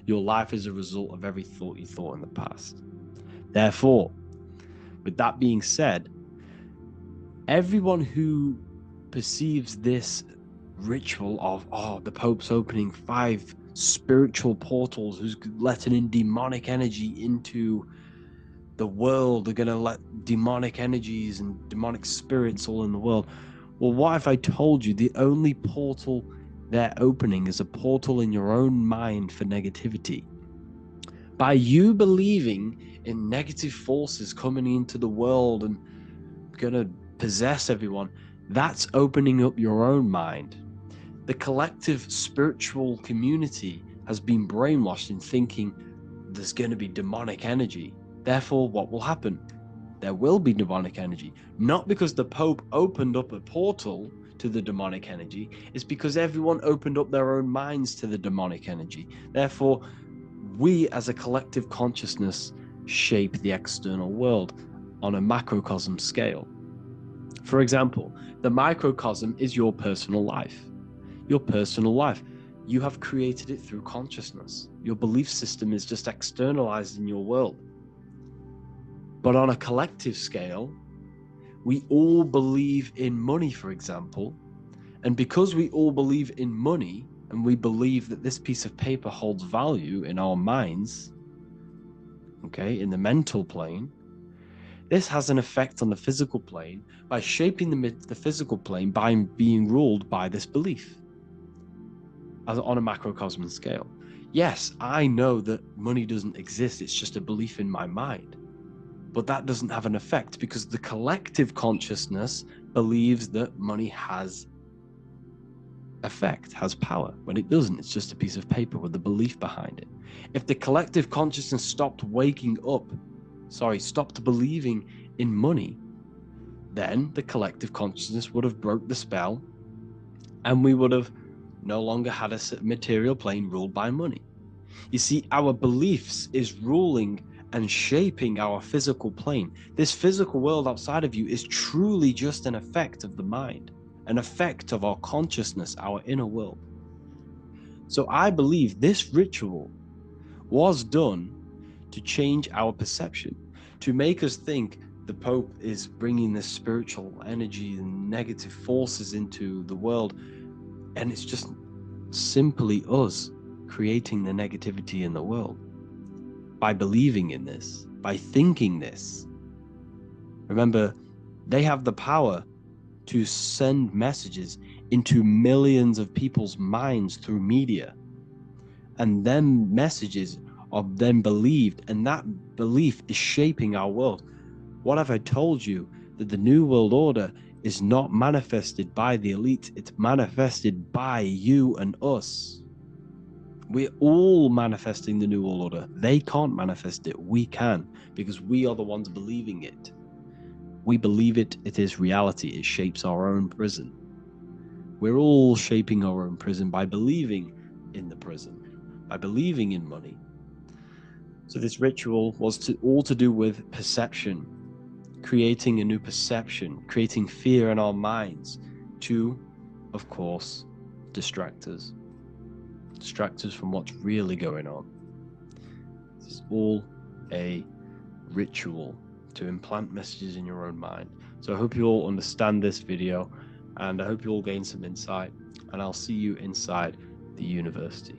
Your life is a result of every thought you thought in the past. Therefore, with that being said, everyone who perceives this ritual of, the Pope's opening 5 spiritual portals, who's letting in demonic energy into the world, they're going to let demonic energies and demonic spirits all in the world. Well, what if I told you the only portal they're opening is a portal in your own mind for negativity? By you believing in negative forces coming into the world and gonna possess everyone, that's opening up your own mind. The collective spiritual community has been brainwashed in thinking there's going to be demonic energy. Therefore, what will happen? There will be demonic energy. Not because the Pope opened up a portal to the demonic energy, it's because everyone opened up their own minds to the demonic energy. Therefore, we as a collective consciousness shape the external world on a macrocosm scale. For example, the microcosm is your personal life. Your personal life. You have created it through consciousness. Your belief system is just externalized in your world. But on a collective scale, we all believe in money, for example. And because we all believe in money, and we believe that this piece of paper holds value in our minds, okay, in the mental plane, this has an effect on the physical plane by shaping the physical plane by being ruled by this belief on a macrocosm scale. Yes, I know that money doesn't exist. It's just a belief in my mind. But that doesn't have an effect because the collective consciousness believes that money has effect, has power, when it doesn't. It's just a piece of paper with a belief behind it. If the collective consciousness stopped believing in money, then the collective consciousness would have broke the spell and we would have no longer had a material plane ruled by money. You see, our beliefs is ruling and shaping our physical plane. This physical world outside of you is truly just an effect of the mind, an effect of our consciousness, our inner world. So I believe this ritual was done to change our perception, to make us think the Pope is bringing this spiritual energy and negative forces into the world, and it's just simply us creating the negativity in the world by believing in this, by thinking this. Remember, they have the power to send messages into millions of people's minds through media, and them messages are then believed, and that belief is shaping our world. What have I told you? That the New World Order is not manifested by the elite, it's manifested by you and us. We're all manifesting the New World Order. They can't manifest it, we can, because we are the ones believing it. We believe it, it is reality, it shapes our own prison. We're all shaping our own prison by believing in the prison, by believing in money. So this ritual was all to do with perception, creating a new perception, creating fear in our minds to, of course, distract us from what's really going on. This is all a ritual to implant messages in your own mind. So I hope you all understand this video, and I hope you all gain some insight. and I'll see you inside the university.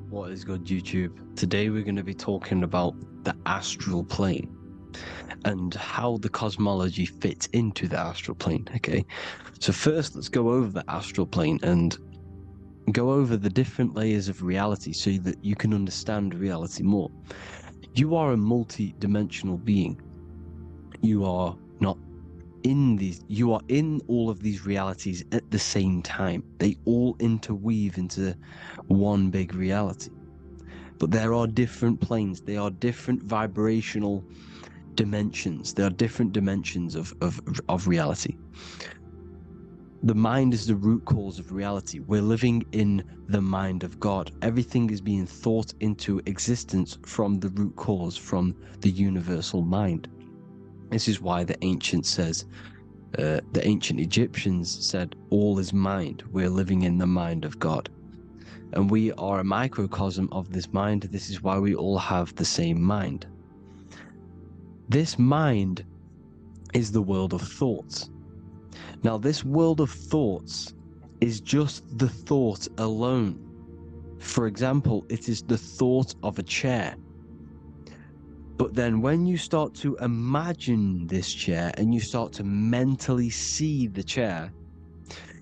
What is good, YouTube? Today we're going to be talking about the astral plane and how the cosmology fits into the astral plane. Okay, so first let's go over the astral plane and go over the different layers of reality so that you can understand reality more. You are a multi-dimensional being. You are not in these, you are in all of these realities at the same time. They all interweave into one big reality. But there are different planes, they are different vibrational dimensions, there are different dimensions of reality. The mind is the root cause of reality. We're living in the mind of God. Everything is being thought into existence from the root cause, from the universal mind. This is why the ancient Egyptians said, all is mind. We're living in the mind of God. And we are a microcosm of this mind. This is why we all have the same mind. This mind is the world of thoughts. Now, this world of thoughts is just the thought alone. For example, it is the thought of a chair. But then when you start to imagine this chair and you start to mentally see the chair,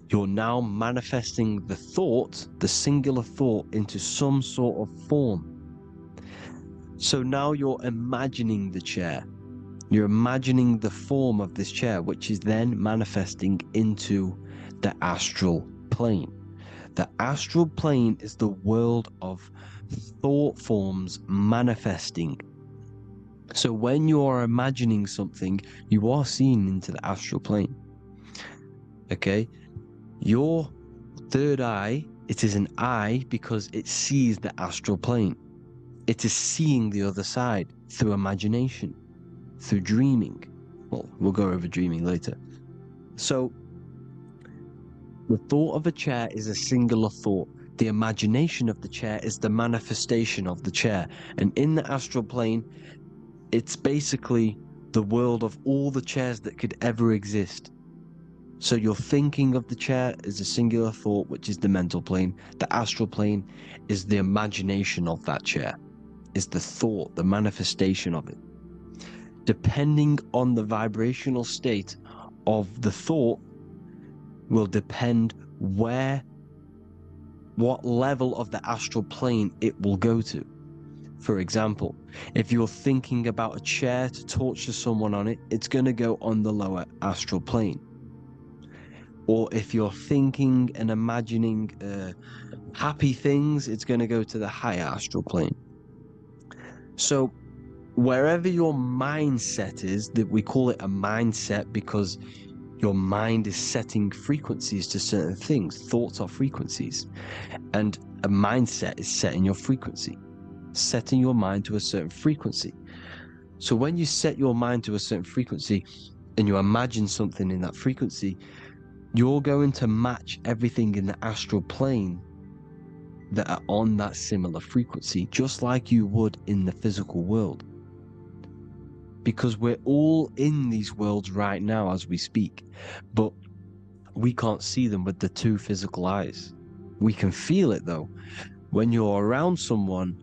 you're now manifesting the thought, the singular thought, into some sort of form. So now you're imagining the chair. You're imagining the form of this chair, which is then manifesting into the astral plane. The astral plane is the world of thought forms manifesting. So when you are imagining something, you are seeing into the astral plane. Okay? Your third eye, it is an eye because it sees the astral plane. It is seeing the other side through imagination, through dreaming. Well, we'll go over dreaming later. So, the thought of a chair is a singular thought. The imagination of the chair is the manifestation of the chair. And in the astral plane, it's basically the world of all the chairs that could ever exist. So you're thinking of the chair as a singular thought, which is the mental plane. The astral plane is the imagination of that chair, is the thought, the manifestation of it. Depending on the vibrational state of the thought will depend what level of the astral plane it will go to. For example, if you're thinking about a chair to torture someone on it, it's going to go on the lower astral plane. Or if you're thinking and imagining happy things, it's going to go to the higher astral plane. So wherever your mindset is, that we call it a mindset because your mind is setting frequencies to certain things. Thoughts are frequencies. And a mindset is setting your frequency, setting your mind to a certain frequency. So when you set your mind to a certain frequency and you imagine something in that frequency, you're going to match everything in the astral plane that are on that similar frequency, just like you would in the physical world. Because we're all in these worlds right now as we speak, but we can't see them with the two physical eyes. We can feel it though. When you're around someone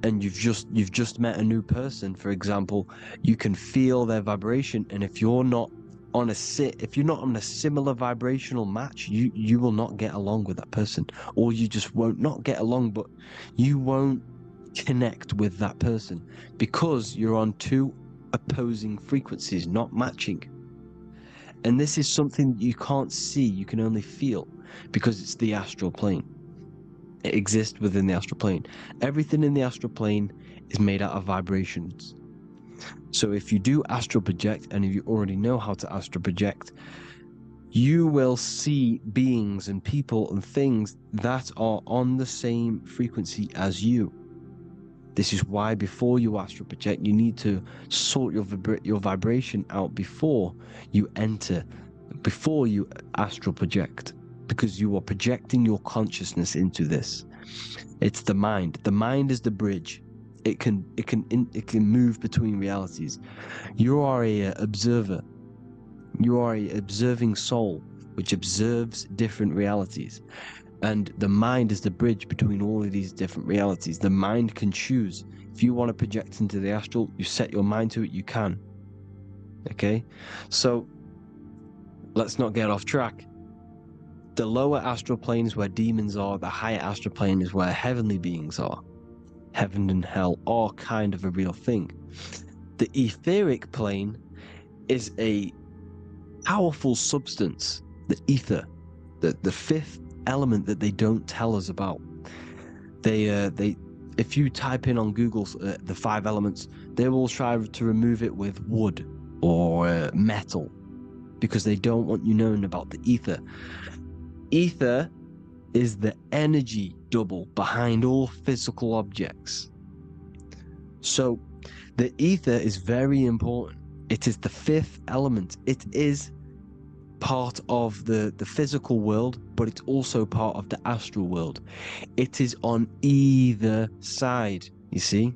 and you've just met a new person, for example, you can feel their vibration, and if you're not on a similar vibrational match, you will not get along with that person, or you just won't not get along, but you won't connect with that person because you're on two opposing frequencies, not matching. And this is something you can't see, you can only feel, because it's the astral plane. It exists within the astral plane. Everything in the astral plane is made out of vibrations. So if you do astral project, and if you already know how to astral project, you will see beings and people and things that are on the same frequency as you. This is why before you astral project, you need to sort your vibration out before you enter, before you astral project, because you are projecting your consciousness into this. It's the mind. The mind is the bridge. It can move between realities. You are a observer. You are a observing soul which observes different realities. And the mind is the bridge between all of these different realities. The mind can choose. If you want to project into the astral, you set your mind to it, you can. Okay? So let's not get off track. The lower astral plane is where demons are. The higher astral plane is where heavenly beings are. Heaven and hell are kind of a real thing. The etheric plane is a powerful substance, the ether, the fifth element that they don't tell us about. They if you type in on Google the 5 elements, they will try to remove it with wood or metal, because they don't want you knowing about the ether. Ether is the energy double behind all physical objects. So the ether is very important. It is the 5th element. It is part of the physical world, but it's also part of the astral world. It is on either side. You see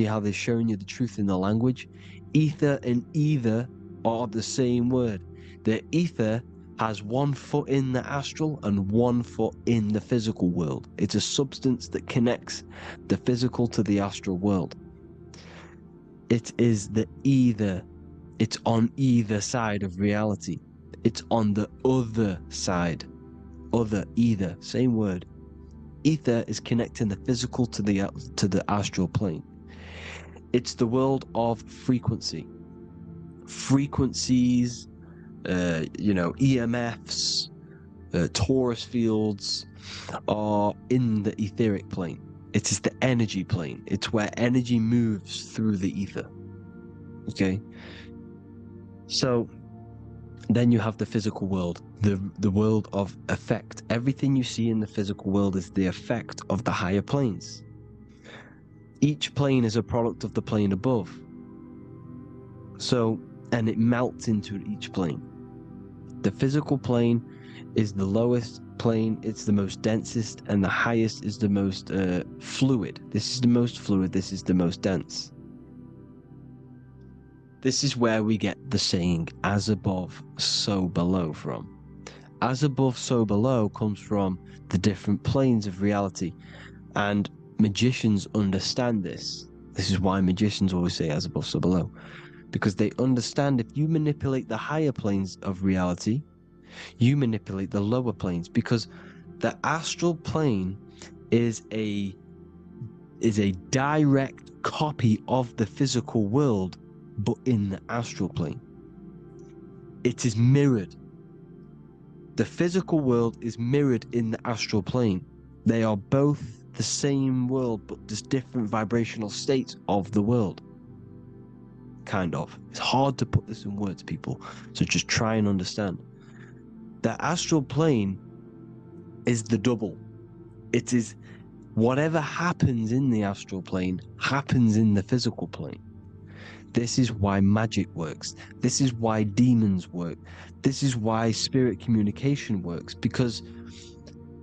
how they're showing you the truth in the language? Ether and either are the same word. The ether has 1 foot in the astral and 1 foot in the physical world. It's a substance that connects the physical to the astral world. It is the either. It's on either side of reality. It's on the other side. Other, either, same word. Ether is connecting the physical to the astral plane. It's the world of frequency. Frequencies, EMFs, torus fields are in the etheric plane. It is the energy plane. It's where energy moves through the ether. Okay? So then you have the physical world, the world of effect. Everything you see in the physical world is the effect of the higher planes. Each plane is a product of the plane above. So, and it melts into each plane. The physical plane is the lowest plane, it's the most densest, and the highest is the most fluid. This is the most fluid, this is the most dense. This is where we get the saying, as above, so below from. As above, so below comes from the different planes of reality. And magicians understand this. This is why magicians always say as above, so below. Because they understand if you manipulate the higher planes of reality, you manipulate the lower planes. Because the astral plane is a direct copy of the physical world, but in the astral plane. It is mirrored. The physical world is mirrored in the astral plane. They are both the same world, but just different vibrational states of the world. Kind of. It's hard to put this in words, people. So just try and understand. The astral plane is the double. It is whatever happens in the astral plane happens in the physical plane. This is why magic works. This is why demons work. This is why spirit communication works. Because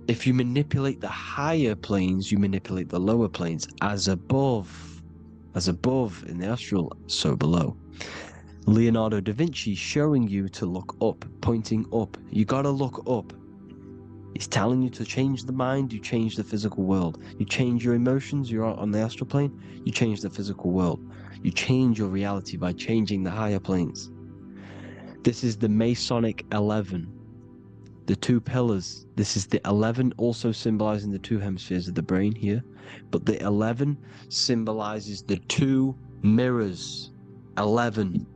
if you manipulate the higher planes, you manipulate the lower planes. As above in the astral, so below. Leonardo da Vinci showing you to look up, pointing up. You gotta look up. He's telling you to change the mind, you change the physical world. You change your emotions, you're on the astral plane, you change the physical world. You change your reality by changing the higher planes. This is the Masonic 11. The 2 pillars. This is the 11 also symbolizing the 2 hemispheres of the brain here. But the 11 symbolizes the 2 mirrors. 11.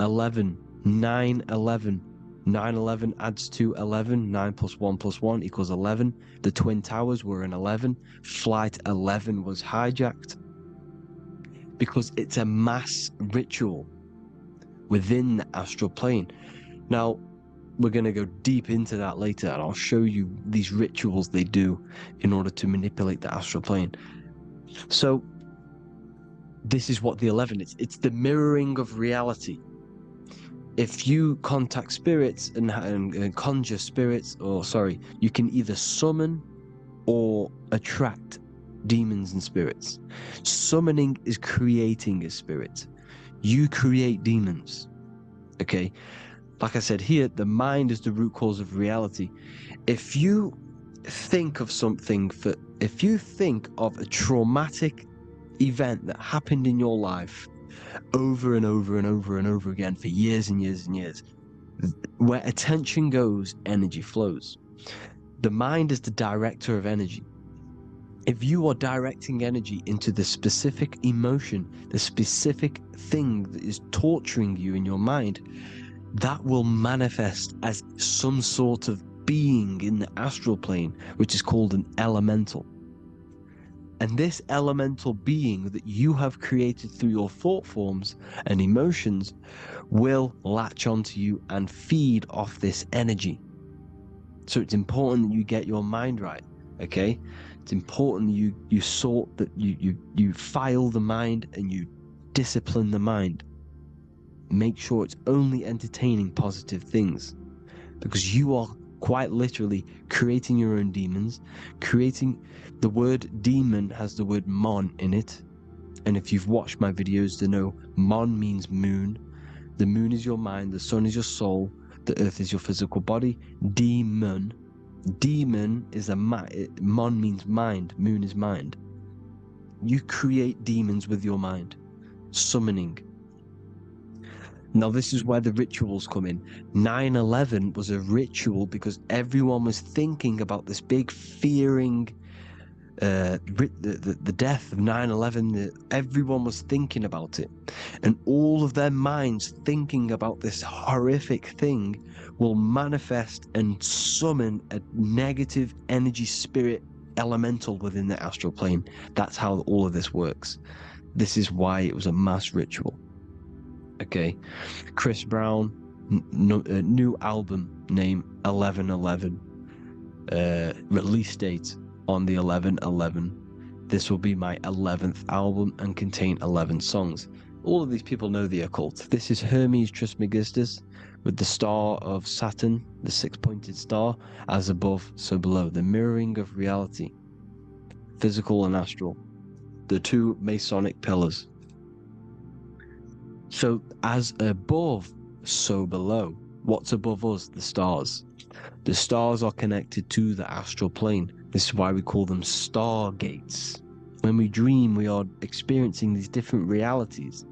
11. 9, 11. 9, 11 adds to 11. 9 plus 1 plus 1 equals 11. The Twin Towers were an 11. Flight 11 was hijacked. Because it's a mass ritual within the astral plane. Now, we're going to go deep into that later, and I'll show you these rituals they do in order to manipulate the astral plane. So this is what the 11 is. It's the mirroring of reality. If you contact spirits and conjure spirits, you can either summon or attract demons and spirits. Summoning is creating a spirit. You create demons. Okay? Like I said here, the mind is the root cause of reality. If you think of if you think of a traumatic event that happened in your life over and over and over and over again for years and years and years, where attention goes, energy flows. The mind is the director of energy. If you are directing energy into the specific emotion, the specific thing that is torturing you in your mind, that will manifest as some sort of being in the astral plane, which is called an elemental. And this elemental being that you have created through your thought forms and emotions will latch onto you and feed off this energy. So it's important that you get your mind right, okay? It's important you sort that you file the mind and you discipline the mind. Make sure it's only entertaining positive things, because you are quite literally creating your own demons. The word demon has the word mon in it, and if you've watched my videos to know mon means moon. The moon is your mind, the sun is your soul, the earth is your physical body. Demon is mon means mind, moon is mind. You create demons with your mind. Summoning. Now this is where the rituals come in. 9/11 was a ritual because everyone was thinking about this big fearing, the death of 9/11. Everyone was thinking about it, and all of their minds thinking about this horrific thing will manifest and summon a negative energy spirit elemental within the astral plane. That's how all of this works. This is why it was a mass ritual. Okay, Chris Brown, new album name 11/11, release date on the 11/11. This will be my 11th album and contain 11 songs. All of these people know the occult. This is Hermes Trismegistus with the star of Saturn, the six-pointed star, as above, so below. The mirroring of reality, physical and astral, the two Masonic pillars. So as above, so below. What's above us? The stars. The stars are connected to the astral plane. This is why we call them stargates. When we dream, we are experiencing these different realities.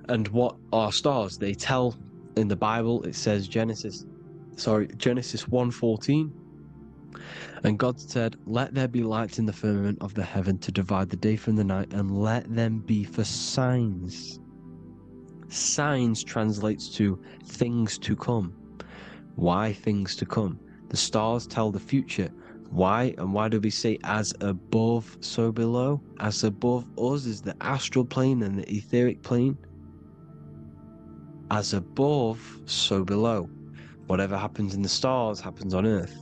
And what are stars? They tell in the Bible, it says Genesis 1:14. And God said, "Let there be lights in the firmament of the heaven to divide the day from the night, and let them be for signs." Signs translates to things to come. Why things to come? The stars tell the future. Why? And why do we say as above, so below? As above us is the astral plane and the etheric plane. As above, so below. Whatever happens in the stars happens on Earth.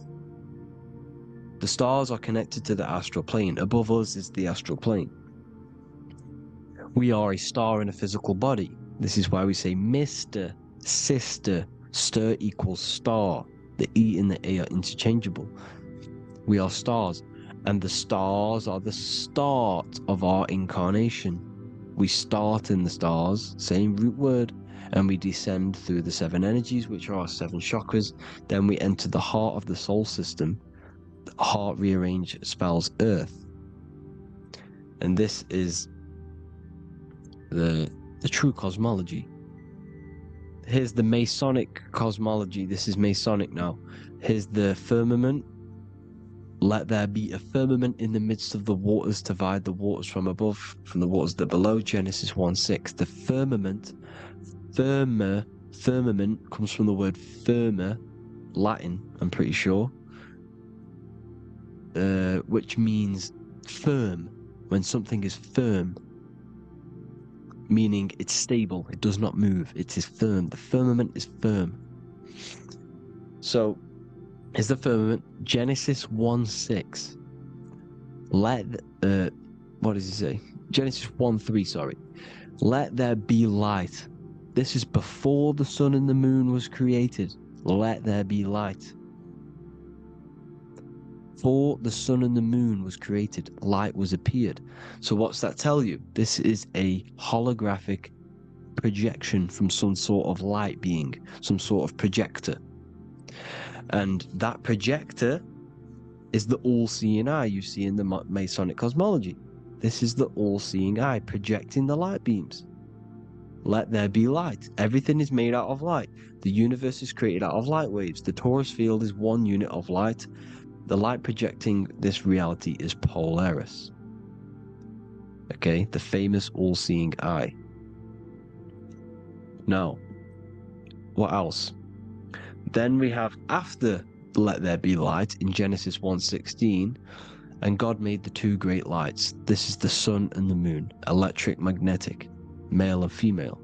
The stars are connected to the astral plane. Above us is the astral plane. We are a star in a physical body. This is why we say Mr., Sister, stir equals star. The E and the A are interchangeable. We are stars, and the stars are the start of our incarnation. We start in the stars, same root word, and we descend through the 7 energies, which are our 7 chakras. Then we enter the heart of the soul system. The heart rearranged spells Earth. And this is the true cosmology. Here's the Masonic cosmology. This is Masonic now. Here's the firmament. Let there be a firmament in the midst of the waters to divide the waters from above from the waters that below. Genesis 1:6. The firmament, firmament comes from the word firma, Latin, I'm pretty sure, which means firm. When something is firm, meaning it's stable, it does not move, it is firm. The firmament is firm. So, is the firmament Genesis 1:6. what does he say? Genesis 1:3, sorry. Let there be light. This is before the sun and the moon was created. Let there be light. Before the sun and the moon was created, light was appeared. So what's that tell you? This is a holographic projection from some sort of light being, some sort of projector. And that projector is the all-seeing eye you see in the Masonic cosmology. This is the all-seeing eye projecting the light beams. Let there be light. Everything is made out of light. The universe is created out of light waves. The torus field is one unit of light. The light projecting this reality is Polaris. Okay, the famous all-seeing eye. Now, what else? Then we have after let there be light in Genesis 1:16, and God made the two great lights. This is the sun and the moon, electric, magnetic, male and female.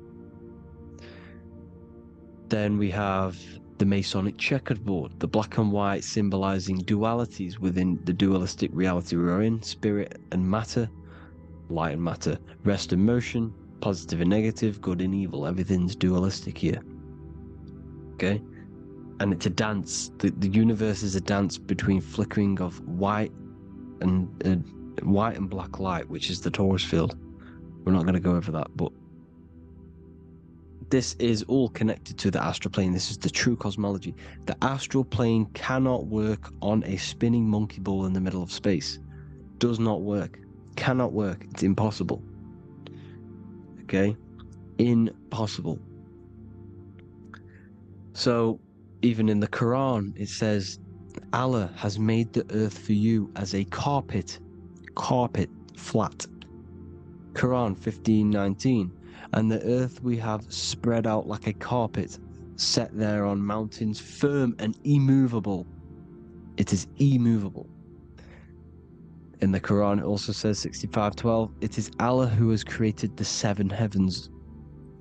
Then we have the Masonic checkerboard, the black and white symbolizing dualities within the dualistic reality we're in, spirit and matter, light and matter, rest and motion, positive and negative, good and evil. Everything's dualistic here. Okay? And it's a dance. The universe is a dance between flickering of white and black light, which is the torus field. We're not going to go over that, but this is all connected to the astral plane. This is the true cosmology. The astral plane cannot work on a spinning monkey ball in the middle of space. Does not work. Cannot work. It's impossible. Okay? Impossible. So, even in the Quran, it says, Allah has made the earth for you as a carpet, flat. Quran 15:19. And the earth we have spread out like a carpet, set there on mountains, firm and immovable. It is immovable. In the Quran, it also says 65:12, it is Allah who has created the seven heavens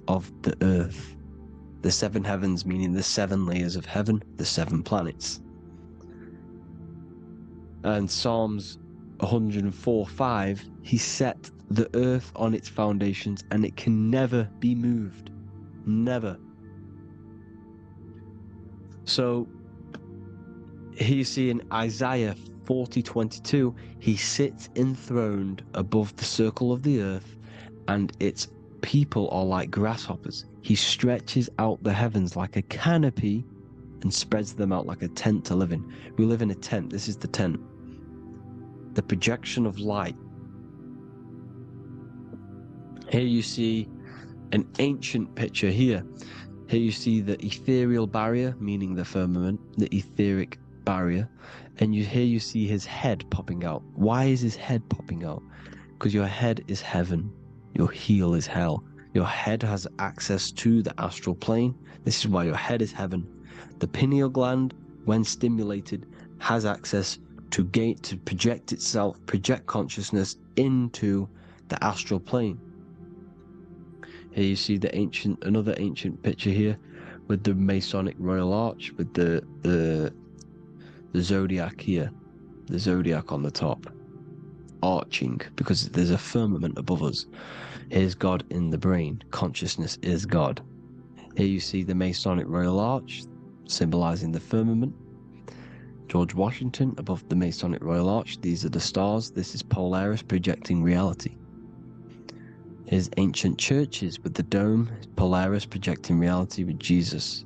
of the earth. The seven heavens meaning the seven layers of heaven, the seven planets. And Psalms 104:5, he set the earth on its foundations and it can never be moved. Never. So here you see in Isaiah 40:22, he sits enthroned above the circle of the earth and its people are like grasshoppers. He stretches out the heavens like a canopy and spreads them out like a tent to live in. We live in a tent. This is the tent. The projection of light. Here you see an ancient picture here. Here you see the ethereal barrier, meaning the firmament, the etheric barrier. And here you see his head popping out. Why is his head popping out? Because your head is heaven. Your heel is hell. Your head has access to the astral plane. This is why your head is heaven. The pineal gland, when stimulated, has access to project itself, project consciousness into the astral plane. Here you see another ancient picture here with the Masonic Royal Arch, with the zodiac here, the zodiac on the top, arching because there's a firmament above us. Here's God in the brain. Consciousness is God. Here you see the Masonic Royal Arch, symbolizing the firmament. George Washington above the Masonic Royal Arch. These are the stars. This is Polaris projecting reality. Here's ancient churches with the dome. Polaris projecting reality with Jesus.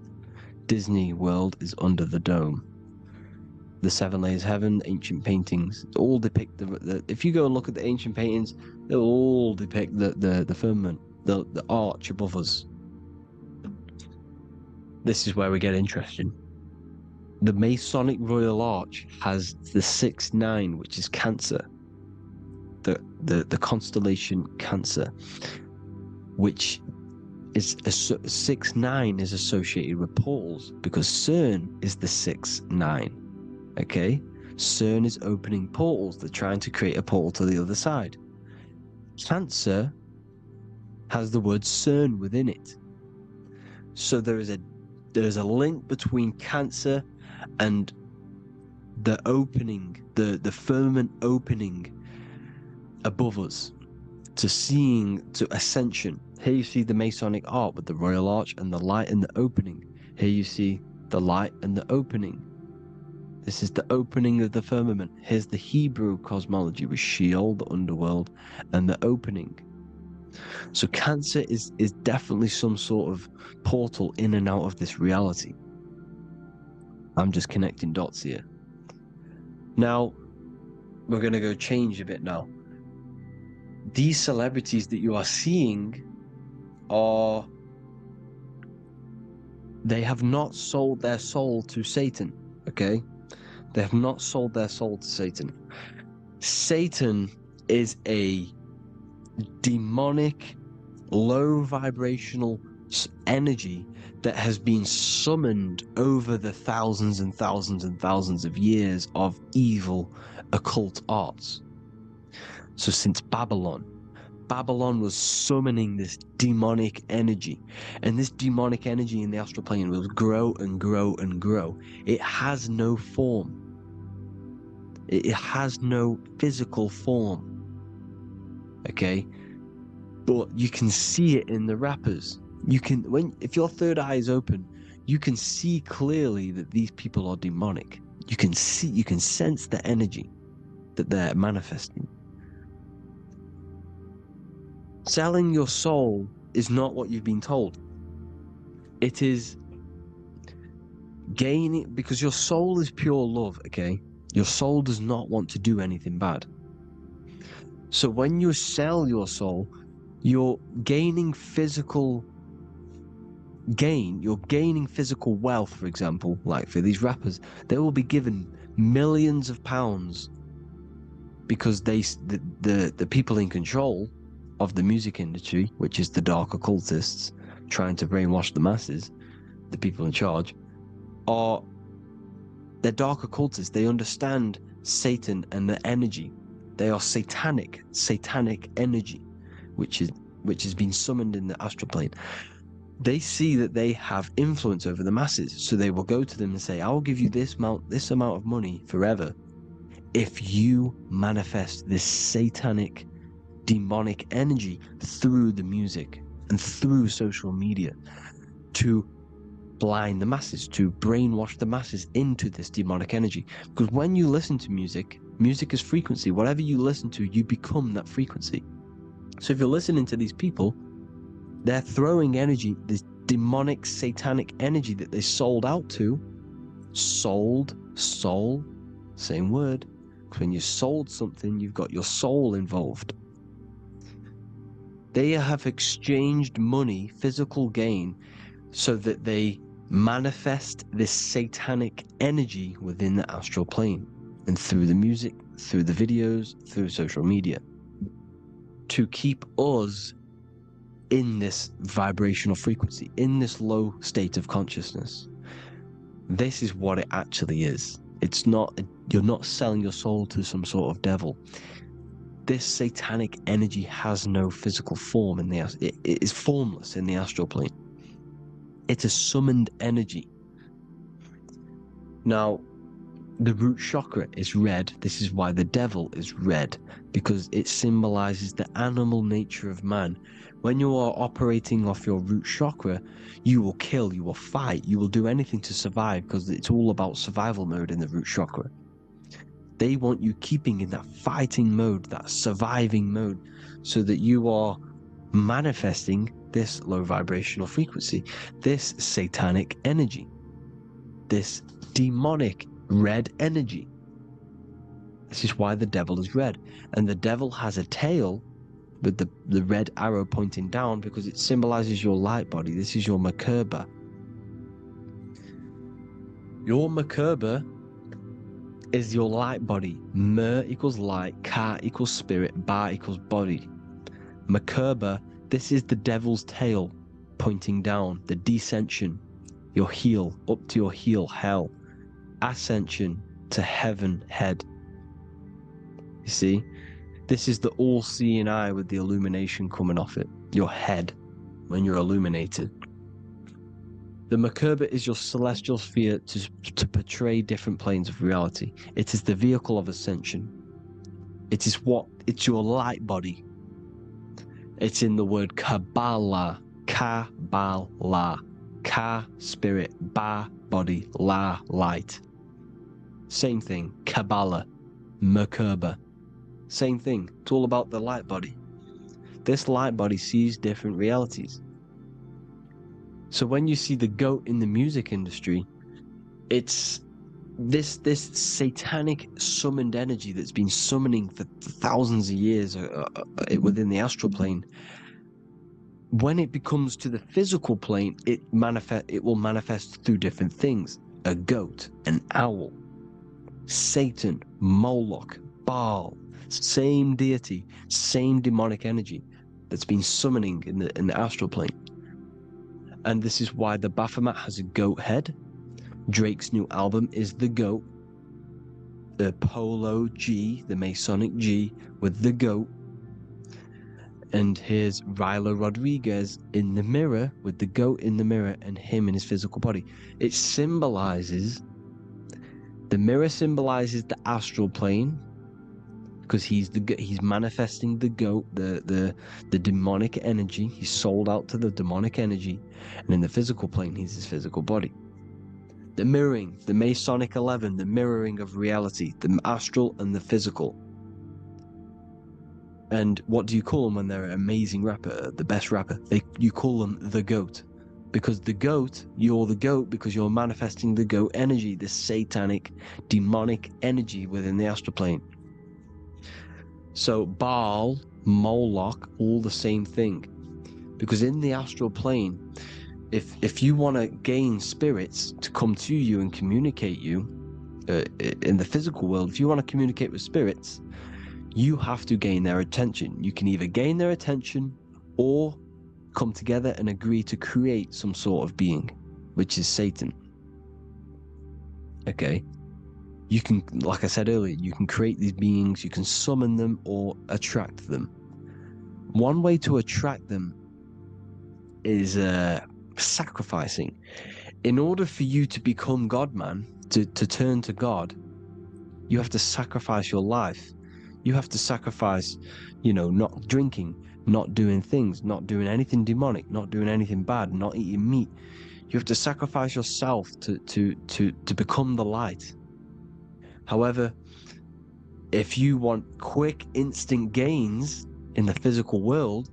Disney World is under the dome. The seven layers of heaven, ancient paintings, all depict if you go and look at the ancient paintings, they'll all depict the firmament, the arch above us. This is where we get interesting. The Masonic Royal Arch has the 6-9, which is Cancer. The constellation Cancer, which is 6-9 is associated with portals because CERN is the 6-9. Okay, CERN is opening portals. They're trying to create a portal to the other side. Cancer has the word CERN within it. So there is a link between Cancer and the opening, the firmament opening above us, to seeing, to ascension. Here you see the Masonic art with the Royal Arch and the light and the opening. Here you see the light and the opening. This is the opening of the firmament. Here's the Hebrew cosmology with Sheol, the underworld, and the opening. So Cancer is definitely some sort of portal in and out of this reality. I'm just connecting dots here. Now, we're going to go change a bit now. These celebrities that you are seeing they have not sold their soul to Satan, okay? They have not sold their soul to Satan. Satan is a demonic, low vibrational energy that has been summoned over the thousands and thousands and thousands of years of evil occult arts. So since Babylon was summoning this demonic energy, and this demonic energy in the astral plane will grow and grow and grow. It has no form. It has no physical form. Okay? But you can see it in the rappers. If your third eye is open, you can see clearly that these people are demonic. You can sense the energy that they're manifesting. Selling your soul is not what you've been told. It is gaining, because your soul is pure love, okay? Your soul does not want to do anything bad. So when you sell your soul, you're gaining physical gain. You're gaining physical wealth, for example. Like for these rappers, they will be given millions of pounds because the people in control of the music industry, which is the dark occultists trying to brainwash the masses, the people in charge, they're dark occultists. They understand Satan and the energy. They are satanic energy, which has been summoned in the astral plane. They see that they have influence over the masses, so they will go to them and say, "I will give you this amount of money forever if you manifest this satanic, demonic energy through the music and through social media to blind the masses, to brainwash the masses into this demonic energy." Because when you listen to music is frequency. Whatever you listen to, you become that frequency. So if you're listening to these people, they're throwing energy, this demonic, satanic energy that they sold out to. Soul, same word. When you sold something, you've got your soul involved. They have exchanged money, physical gain, so that they manifest this satanic energy within the astral plane and through the music, through the videos, through social media, to keep us in this vibrational frequency, in this low state of consciousness. This is what it actually is. It's not, you're not selling your soul to some sort of devil. This satanic energy has no physical form it is formless in the astral plane. It's a summoned energy. Now, the root chakra is red. This is why the devil is red, because it symbolizes the animal nature of man. When you are operating off your root chakra, you will kill, you will fight, you will do anything to survive, because it's all about survival mode in the root chakra. They want you keeping in that fighting mode, that surviving mode, so that you are manifesting this low vibrational frequency, this satanic energy, this demonic red energy. This is why the devil is red. And the devil has a tail with the red arrow pointing down, because it symbolizes your light body. This is your Merkaba. Your Merkaba is your light body. Mer equals light, Ka equals spirit, Ba equals body. Merkaba, this is the devil's tail pointing down, the descension, your heel, up to your heel, hell. Ascension to heaven, head. You see, this is the all-seeing eye with the illumination coming off it, your head, when you're illuminated. The Merkaba is your celestial sphere to portray different planes of reality. It is the vehicle of ascension. It is what It's your light body. It's in the word Kabbalah. Kabbalah. Ka, spirit. Ba, body. La, light. Same thing. Kabbalah. Merkaba. Same thing. It's all about the light body. This light body sees different realities. So when you see the goat in the music industry, it's this satanic summoned energy that's been summoning for thousands of years within the astral plane. When it becomes to the physical plane, it will manifest through different things. A goat, an owl, Satan, Moloch, Baal, same deity, same demonic energy that's been summoning in the astral plane. And this is why the Baphomet has a goat head. Drake's new album is the goat. The Polo G, the Masonic G, with the goat. And here's Rylo Rodriguez in the mirror, with the goat in the mirror and him in his physical body. It symbolizes, the mirror symbolizes the astral plane, because he's manifesting the goat, the demonic energy. He's sold out to the demonic energy, and in the physical plane, he's his physical body. The mirroring, the Masonic 11, the mirroring of reality, the astral and the physical. And what do you call them when they're an amazing rapper, the best rapper? You call them the goat, because the goat, you're the goat because you're manifesting the goat energy, the satanic, demonic energy within the astral plane. So Baal, Moloch, all the same thing. Because in the astral plane, if you want to gain spirits to come to you and communicate you, in the physical world, if you want to communicate with spirits, you have to gain their attention. You can either gain their attention or come together and agree to create some sort of being, which is Satan. Okay? You can, like I said earlier, you can create these beings, you can summon them or attract them. One way to attract them is sacrificing. In order for you to become God, man, to turn to God, you have to sacrifice your life. You have to sacrifice, not drinking, not doing things, not doing anything demonic, not doing anything bad, not eating meat. You have to sacrifice yourself to become the light. However, if you want quick, instant gains in the physical world,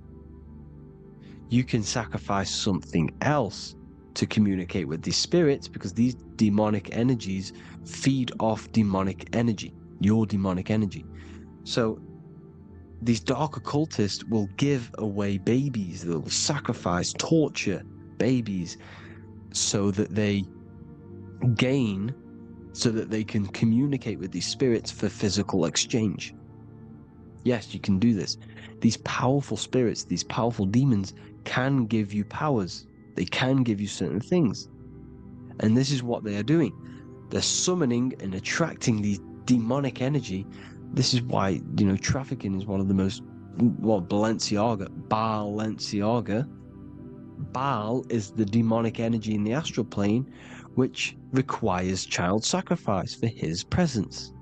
you can sacrifice something else to communicate with these spirits, because these demonic energies feed off demonic energy, your demonic energy. So these dark occultists will give away babies, they'll sacrifice, torture babies so that they gain, so that they can communicate with these spirits for physical exchange. Yes, you can do this. These powerful spirits, these powerful demons can give you powers. They can give you certain things. And this is what they are doing. They're summoning and attracting these demonic energy. This is why, trafficking is one of the most, Balenciaga. Baal is the demonic energy in the astral plane, which requires child sacrifice for his presence.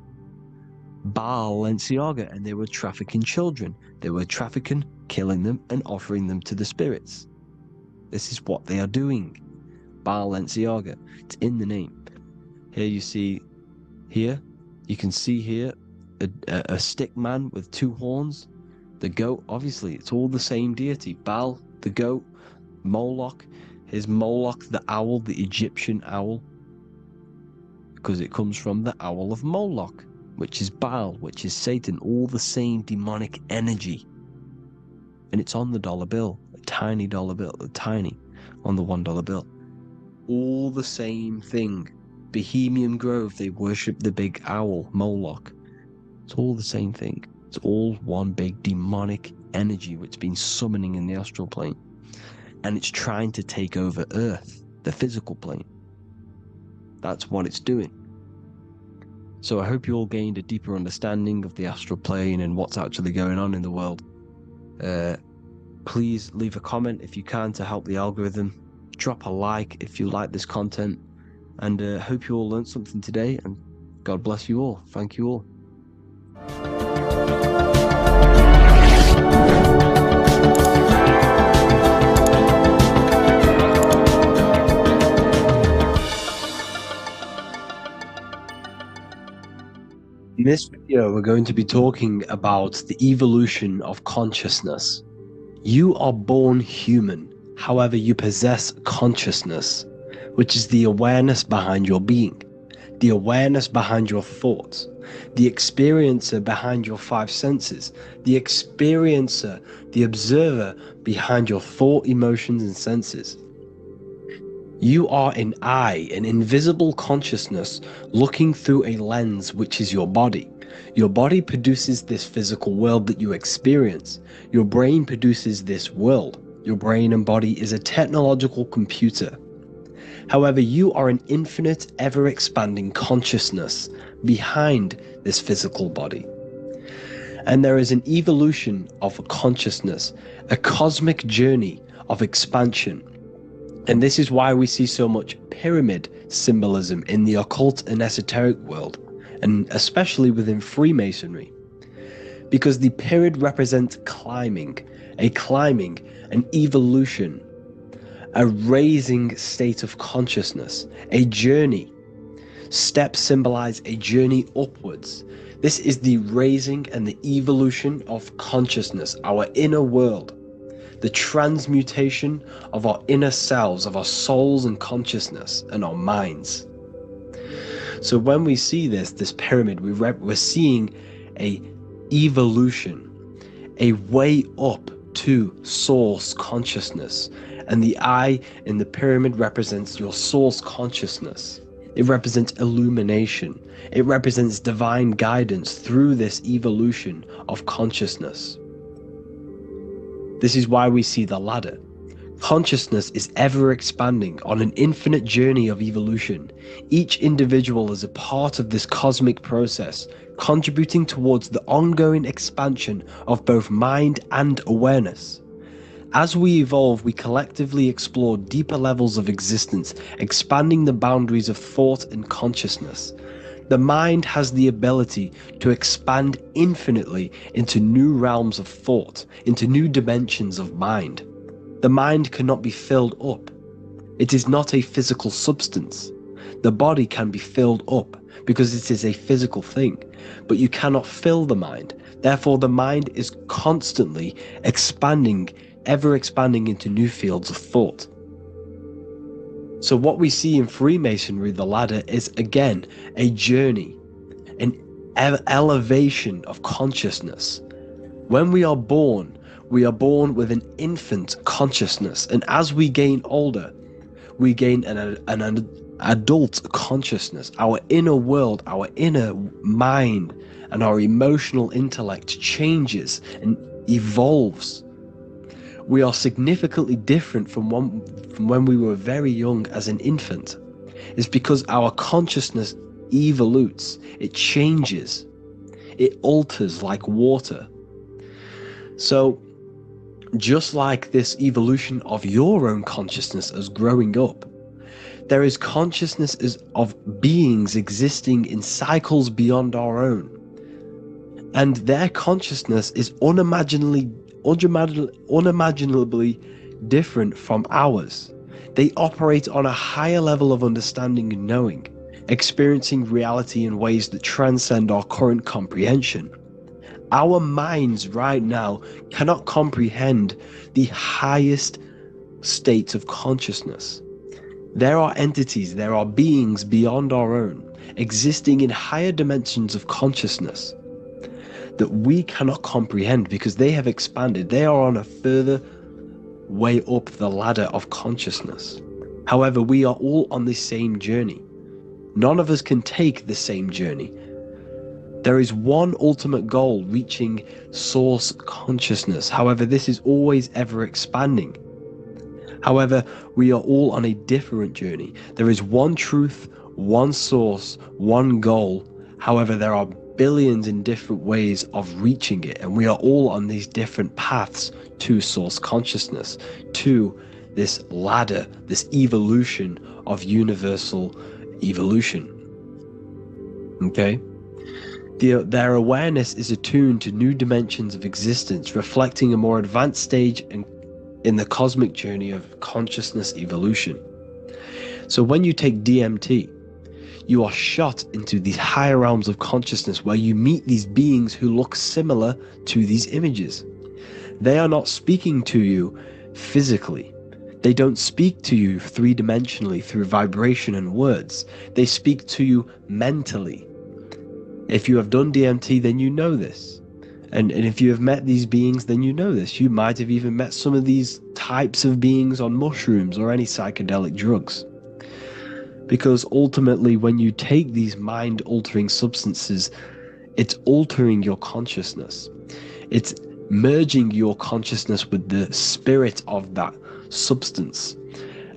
Balenciaga, and they were trafficking children. They were trafficking, killing them, and offering them to the spirits. This is what they are doing. Balenciaga. It's in the name. Here you can see here a stick man with two horns. The goat, obviously, it's all the same deity. Baal, the goat. Moloch, is Moloch the owl, the Egyptian owl, because it comes from the owl of Moloch, which is Baal, which is Satan, all the same demonic energy. And it's on the dollar bill, a tiny dollar bill, on the $1 bill. All the same thing. Bohemian Grove, they worship the big owl, Moloch. It's all the same thing. It's all one big demonic energy which has been summoning in the astral plane. And it's trying to take over Earth, the physical plane. That's what it's doing. So I hope you all gained a deeper understanding of the astral plane and what's actually going on in the world. Please leave a comment if you can to help the algorithm. Drop a like if you like this content. And hope you all learned something today. And God bless you all. Thank you all. this video, we're going to be talking about the evolution of consciousness. You are born human, however, you possess consciousness, which is the awareness behind your being, the awareness behind your thoughts, the experiencer behind your five senses, the experiencer, the observer behind your thought, emotions, and senses. You are an eye, an invisible consciousness looking through a lens, which is your body. Your body produces this physical world that you experience. Your brain produces this world. Your brain and body is a technological computer. However, you are an infinite, ever-expanding consciousness behind this physical body. And there is an evolution of consciousness, a cosmic journey of expansion. And this is why we see so much pyramid symbolism in the occult and esoteric world, and especially within Freemasonry. Because the pyramid represents climbing, an evolution, a raising state of consciousness, a journey. Steps symbolize a journey upwards. This is the raising and the evolution of consciousness, our inner world. The transmutation of our inner selves, of our souls and consciousness and our minds. So when we see this pyramid, we're seeing a evolution, a way up to source consciousness. And the eye in the pyramid represents your source consciousness. It represents illumination. It represents divine guidance through this evolution of consciousness. This is why we see the ladder. Consciousness is ever expanding on an infinite journey of evolution. Each individual is a part of this cosmic process, contributing towards the ongoing expansion of both mind and awareness. As we evolve, we collectively explore deeper levels of existence, expanding the boundaries of thought and consciousness. The mind has the ability to expand infinitely into new realms of thought, into new dimensions of mind. The mind cannot be filled up. It is not a physical substance. The body can be filled up because it is a physical thing, but you cannot fill the mind. Therefore, the mind is constantly expanding, ever expanding into new fields of thought. So what we see in Freemasonry, the ladder, is again a journey, an elevation of consciousness. When we are born with an infant consciousness, and as we gain older, we gain an adult consciousness. Our inner world, our inner mind, and our emotional intellect changes and evolves. We are significantly different from when we were very young as an infant. It's because our consciousness evolutes, it changes, it alters like water. So just like this evolution of your own consciousness as growing up, there is consciousness of beings existing in cycles beyond our own. And their consciousness is unimaginably different from ours. They operate on a higher level of understanding and knowing, experiencing reality in ways that transcend our current comprehension. Our minds right now cannot comprehend the highest states of consciousness. There are entities, there are beings beyond our own, existing in higher dimensions of consciousness that we cannot comprehend because they have expanded. They are on a further way up the ladder of consciousness. However, we are all on the same journey. None of us can take the same journey. There is one ultimate goal, reaching source consciousness. However, this is always ever expanding. However, we are all on a different journey. There is one truth, one source, one goal. However, there are billions in different ways of reaching it, and we are all on these different paths to source consciousness, to this ladder, this evolution of universal evolution. Okay? Their awareness is attuned to new dimensions of existence, reflecting a more advanced stage in the cosmic journey of consciousness evolution. So when you take DMT, you are shot into these higher realms of consciousness where you meet these beings who look similar to these images. They are not speaking to you physically. They don't speak to you three-dimensionally through vibration and words. They speak to you mentally. If you have done DMT, then you know this. And if you have met these beings, then you know this. You might have even met some of these types of beings on mushrooms or any psychedelic drugs. Because ultimately, when you take these mind-altering substances, it's altering your consciousness. It's merging your consciousness with the spirit of that substance.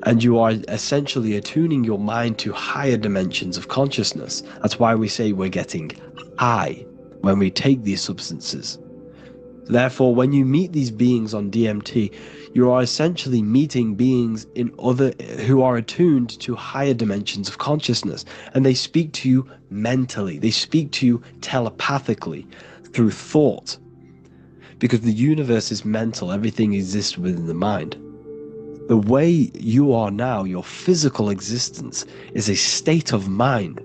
And you are essentially attuning your mind to higher dimensions of consciousness. That's why we say we're getting high when we take these substances. Therefore, when you meet these beings on DMT, you are essentially meeting beings who are attuned to higher dimensions of consciousness, and they speak to you mentally. They speak to you telepathically through thought, because the universe is mental. Everything exists within the mind. The way you are now, your physical existence, is a state of mind.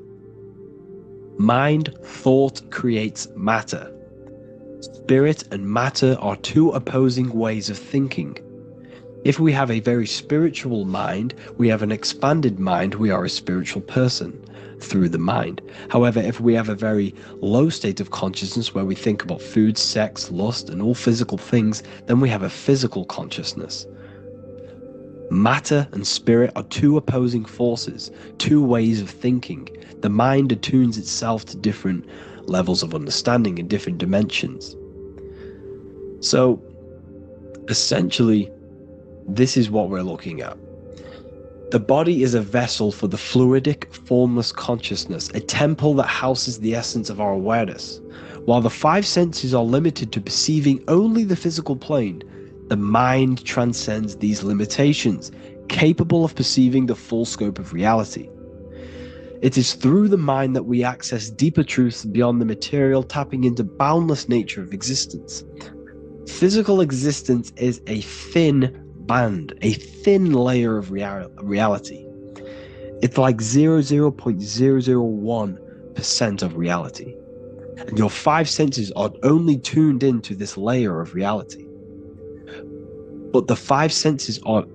Mind, thought creates matter. Spirit and matter are two opposing ways of thinking. If we have a very spiritual mind, we have an expanded mind, we are a spiritual person through the mind. However, if we have a very low state of consciousness where we think about food, sex, lust, and all physical things, then we have a physical consciousness. Matter and spirit are two opposing forces, two ways of thinking. The mind attunes itself to different levels of understanding in different dimensions. So, essentially, this is what we're looking at. The body is a vessel for the fluidic, formless consciousness, a temple that houses the essence of our awareness. While the five senses are limited to perceiving only the physical plane, the mind transcends these limitations, capable of perceiving the full scope of reality. It is through the mind that we access deeper truths beyond the material, tapping into boundless nature of existence. Physical existence is a thin band, a thin layer of reality. It's like 0.001% of reality. And your five senses are only tuned into this layer of reality. But the five senses are,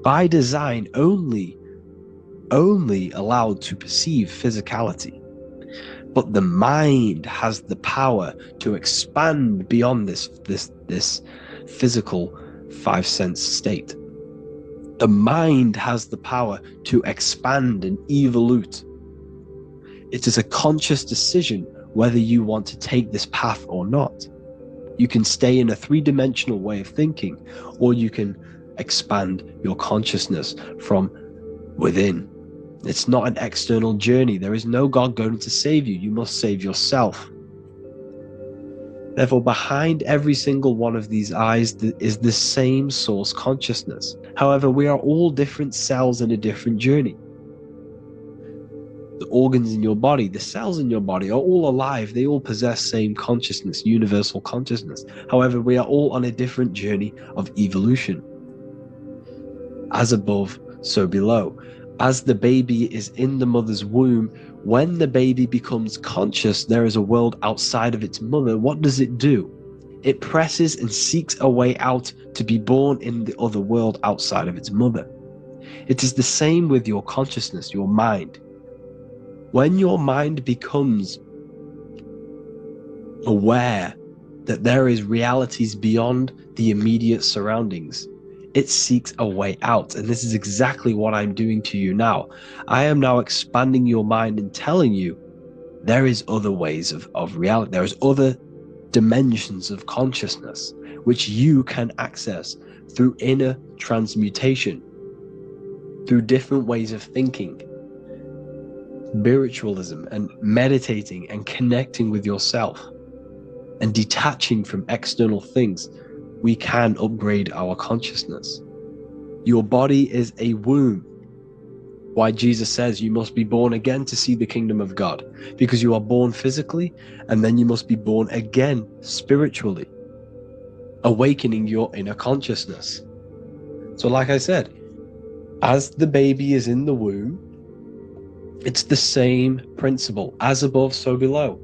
by design, only allowed to perceive physicality. But the mind has the power to expand beyond this physical five sense state. The mind has the power to expand and evolute. It is a conscious decision whether you want to take this path or not. You can stay in a three-dimensional way of thinking, or you can expand your consciousness from within. It's not an external journey. There is no God going to save you. You must save yourself. Therefore, behind every single one of these eyes is the same source consciousness. However, we are all different cells in a different journey. The organs in your body, the cells in your body are all alive. They all possess same consciousness, universal consciousness. However, we are all on a different journey of evolution. As above, so below. As the baby is in the mother's womb, when the baby becomes conscious, there is a world outside of its mother. What does it do? It presses and seeks a way out to be born in the other world outside of its mother. It is the same with your consciousness, your mind. When your mind becomes aware that there is realities beyond the immediate surroundings, it seeks a way out. And this is exactly what I'm doing to you now. I am now expanding your mind and telling you there is other ways of reality. There is other dimensions of consciousness which you can access through inner transmutation, through different ways of thinking, spiritualism, and meditating and connecting with yourself and detaching from external things. We can upgrade our consciousness. Your body is a womb. Why Jesus says you must be born again to see the kingdom of God, because you are born physically and then you must be born again spiritually, awakening your inner consciousness. So like I said, as the baby is in the womb, It's the same principle. As above, so below.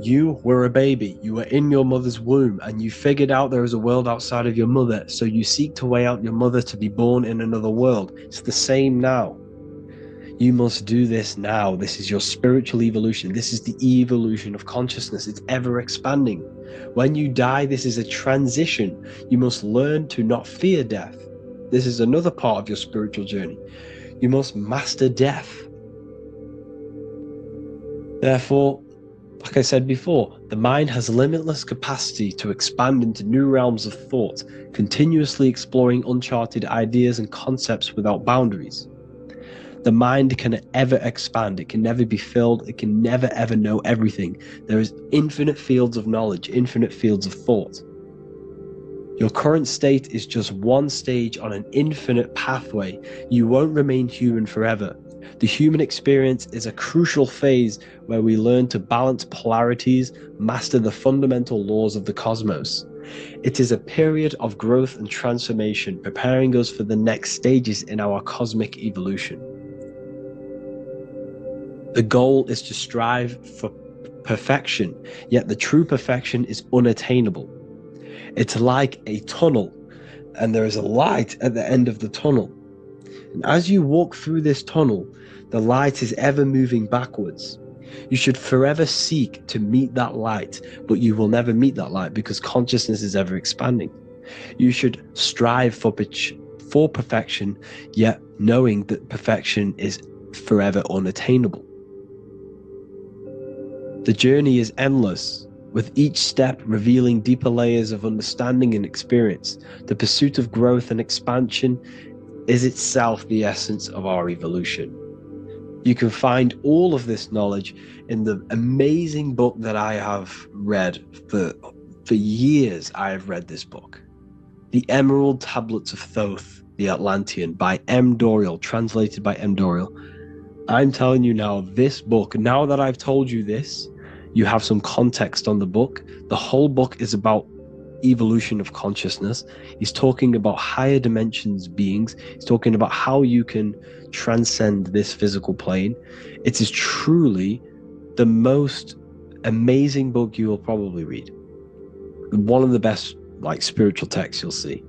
You were a baby. You were in your mother's womb, and you figured out there is a world outside of your mother. So you seek to weigh out your mother to be born in another world. It's the same now. You must do this now. This is your spiritual evolution. This is the evolution of consciousness. It's ever expanding. When you die, this is a transition. You must learn to not fear death. This is another part of your spiritual journey. You must master death. Therefore, like I said before, the mind has limitless capacity to expand into new realms of thought, continuously exploring uncharted ideas and concepts without boundaries. The mind can ever expand. It can never be filled. It can never ever know everything. There is infinite fields of knowledge, infinite fields of thought. Your current state is just one stage on an infinite pathway. You won't remain human forever. The human experience is a crucial phase where we learn to balance polarities, master the fundamental laws of the cosmos. It is a period of growth and transformation, preparing us for the next stages in our cosmic evolution. The goal is to strive for perfection, yet the true perfection is unattainable. It's like a tunnel, and there is a light at the end of the tunnel. And as you walk through this tunnel, the light is ever moving backwards. You should forever seek to meet that light, but you will never meet that light because consciousness is ever expanding. You should strive for perfection, yet knowing that perfection is forever unattainable. The journey is endless, with each step revealing deeper layers of understanding and experience. The pursuit of growth and expansion is itself the essence of our evolution. You can find all of this knowledge in the amazing book that I have read for years. I have read this book, The Emerald Tablets of Thoth, the Atlantean, by M. Dorial, translated by M. Dorial. I'm telling you now, this book, now that I've told you this, you have some context on the book. The whole book is about evolution of consciousness. He's talking about higher dimensions beings. He's talking about how you can transcend this physical plane. It is truly the most amazing book you will probably read. One of the best spiritual texts you'll see.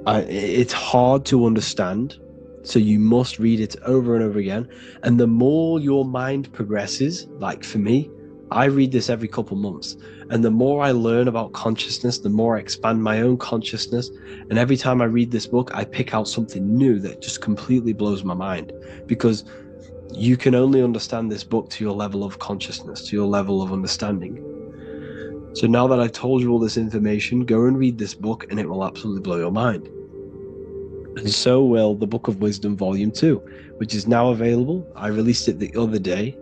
It's hard to understand, so you must read it over and over again. And the more your mind progresses, like for me, I read this every couple months. And the more I learn about consciousness, the more I expand my own consciousness. And every time I read this book, I pick out something new that just completely blows my mind. Because you can only understand this book to your level of consciousness, to your level of understanding. So now that I've told you all this information, go and read this book and it will absolutely blow your mind. And so will the Book of Wisdom Volume 2, which is now available. I released it the other day.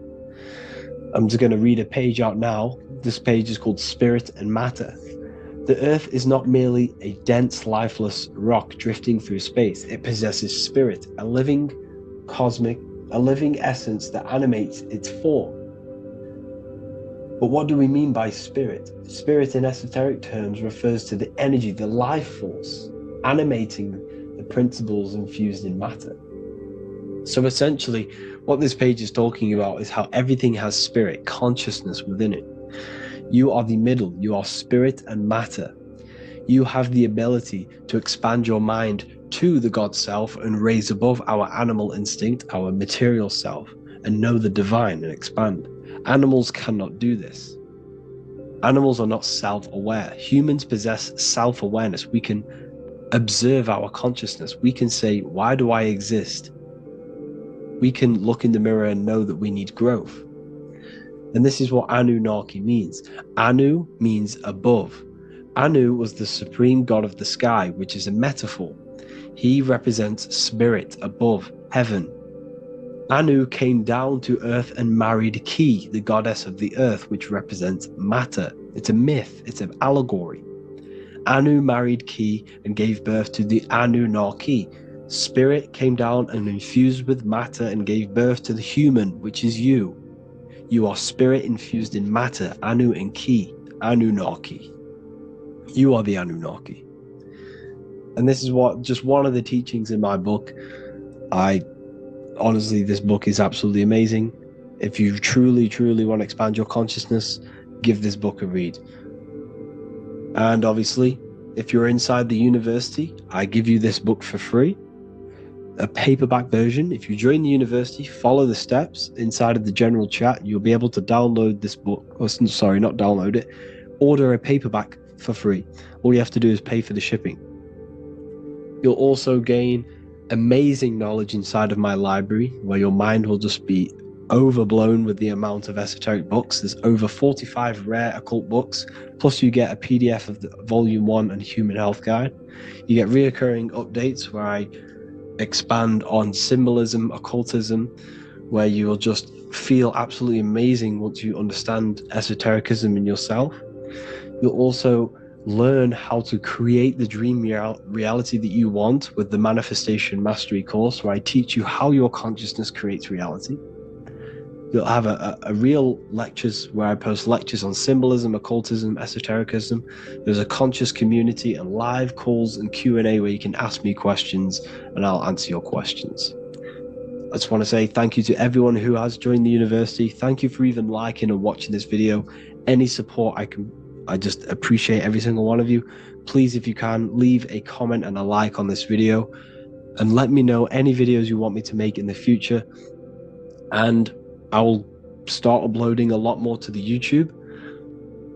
I'm just going to read a page out now. This page is called Spirit and Matter. The Earth is not merely a dense, lifeless rock drifting through space. It possesses spirit, a living essence that animates its form. But what do we mean by spirit? Spirit in esoteric terms refers to the energy, the life force, animating the principles infused in matter. So essentially, what this page is talking about is how everything has spirit, consciousness within it. You are the middle, you are spirit and matter. You have the ability to expand your mind to the God self and raise above our animal instinct, our material self, and know the divine and expand. Animals cannot do this. Animals are not self-aware. Humans possess self-awareness. We can observe our consciousness. We can say, why do I exist? We can look in the mirror and know that we need growth. And this is what Anunnaki means. Anu means above. Anu was the supreme god of the sky, which is a metaphor. He represents spirit above, heaven. Anu came down to earth and married Ki, the goddess of the earth, which represents matter. It's a myth, it's an allegory. Anu married Ki and gave birth to the Anunnaki. Spirit came down and infused with matter and gave birth to the human, which is you. You are spirit infused in matter, Anu and Ki, Anunnaki. You are the Anunnaki. And this is just one of the teachings in my book. I honestly, this book is absolutely amazing. If you truly, truly want to expand your consciousness, give this book a read. And obviously, if you're inside the university, I give you this book for free. A paperback version. If you join the university, follow the steps inside of the general chat, you'll be able to download this book, or sorry, not download it, order a paperback for free. All you have to do is pay for the shipping. You'll also gain amazing knowledge inside of my library, where your mind will just be overblown with the amount of esoteric books. There's over 45 rare occult books, plus you get a PDF of the Volume 1 and Human Health Guide. You get reoccurring updates where I expand on symbolism, occultism, where you will just feel absolutely amazing once you understand esotericism in yourself. You'll also learn how to create the dream reality that you want with the Manifestation Mastery course, where I teach you how your consciousness creates reality. You'll have a real lectures where I post lectures on symbolism, occultism, esotericism. There's a conscious community and live calls and Q&A where you can ask me questions and I'll answer your questions. I just want to say thank you to everyone who has joined the university. Thank you for even liking and watching this video. Any support I just appreciate every single one of you. Please, if you can, leave a comment and a like on this video and let me know any videos you want me to make in the future. And I will start uploading a lot more to the YouTube.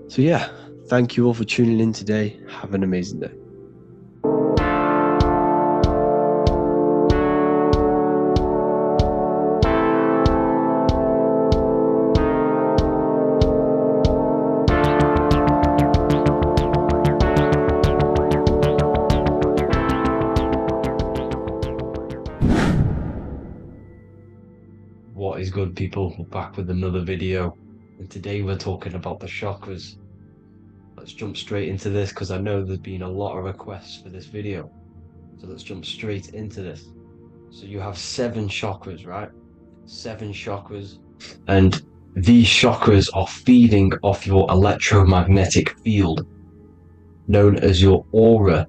So yeah, thank you all for tuning in today. Have an amazing day. What is good, people? We're back with another video, and today we're talking about the chakras. Let's jump straight into this because I know there's been a lot of requests for this video. So let's jump straight into this. So you have 7 chakras, right? 7 chakras, and these chakras are feeding off your electromagnetic field, known as your aura.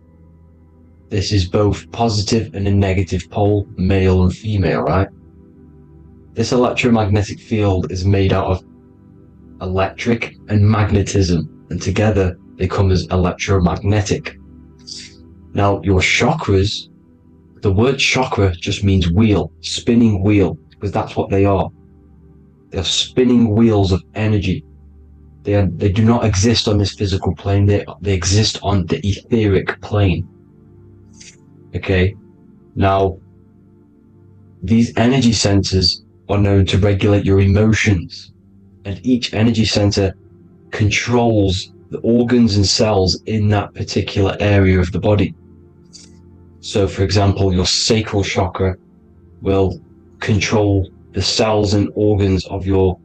This is both positive and a negative pole, male and female, right? This electromagnetic field is made out of electric and magnetism, and together they come as electromagnetic. Now, your chakras, the word chakra just means wheel, spinning wheel, because that's what they are. They're spinning wheels of energy. They do not exist on this physical plane, they exist on the etheric plane. Okay, now, these energy centers are known to regulate your emotions, and each energy center controls the organs and cells in that particular area of the body. So for example, your sacral chakra will control the cells and organs of your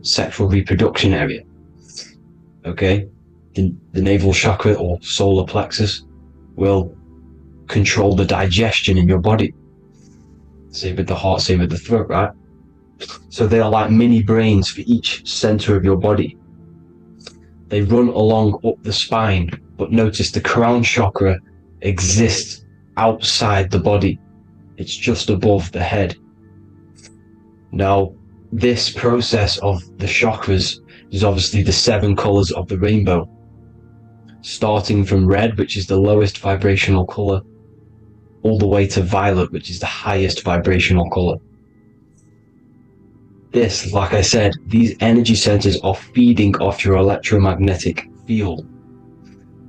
sexual reproduction area. Okay, the navel chakra or solar plexus will control the digestion in your body. Same with the heart, same with the throat, right? So they are like mini brains for each center of your body. They run along up the spine, but notice the crown chakra exists outside the body. It's just above the head. Now, this process of the chakras is obviously the 7 colors of the rainbow, starting from red, which is the lowest vibrational color, all the way to violet, which is the highest vibrational color. This, like I said, these energy centers are feeding off your electromagnetic field.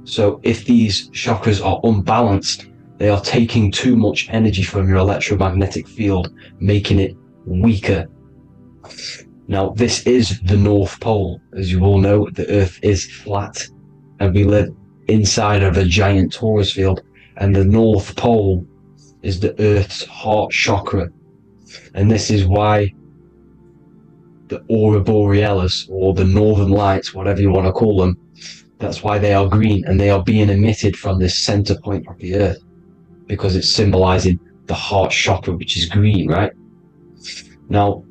So if these chakras are unbalanced, they are taking too much energy from your electromagnetic field, making it weaker. Now, this is the North Pole. As you all know, the Earth is flat, and we live inside of a giant torus field, and the North Pole is the Earth's heart chakra. And this is why the Aurora Borealis, or the Northern Lights, whatever you want to call them, that's why they are green, and they are being emitted from this center point of the Earth, because it's symbolizing the heart chakra, which is green, right? Now,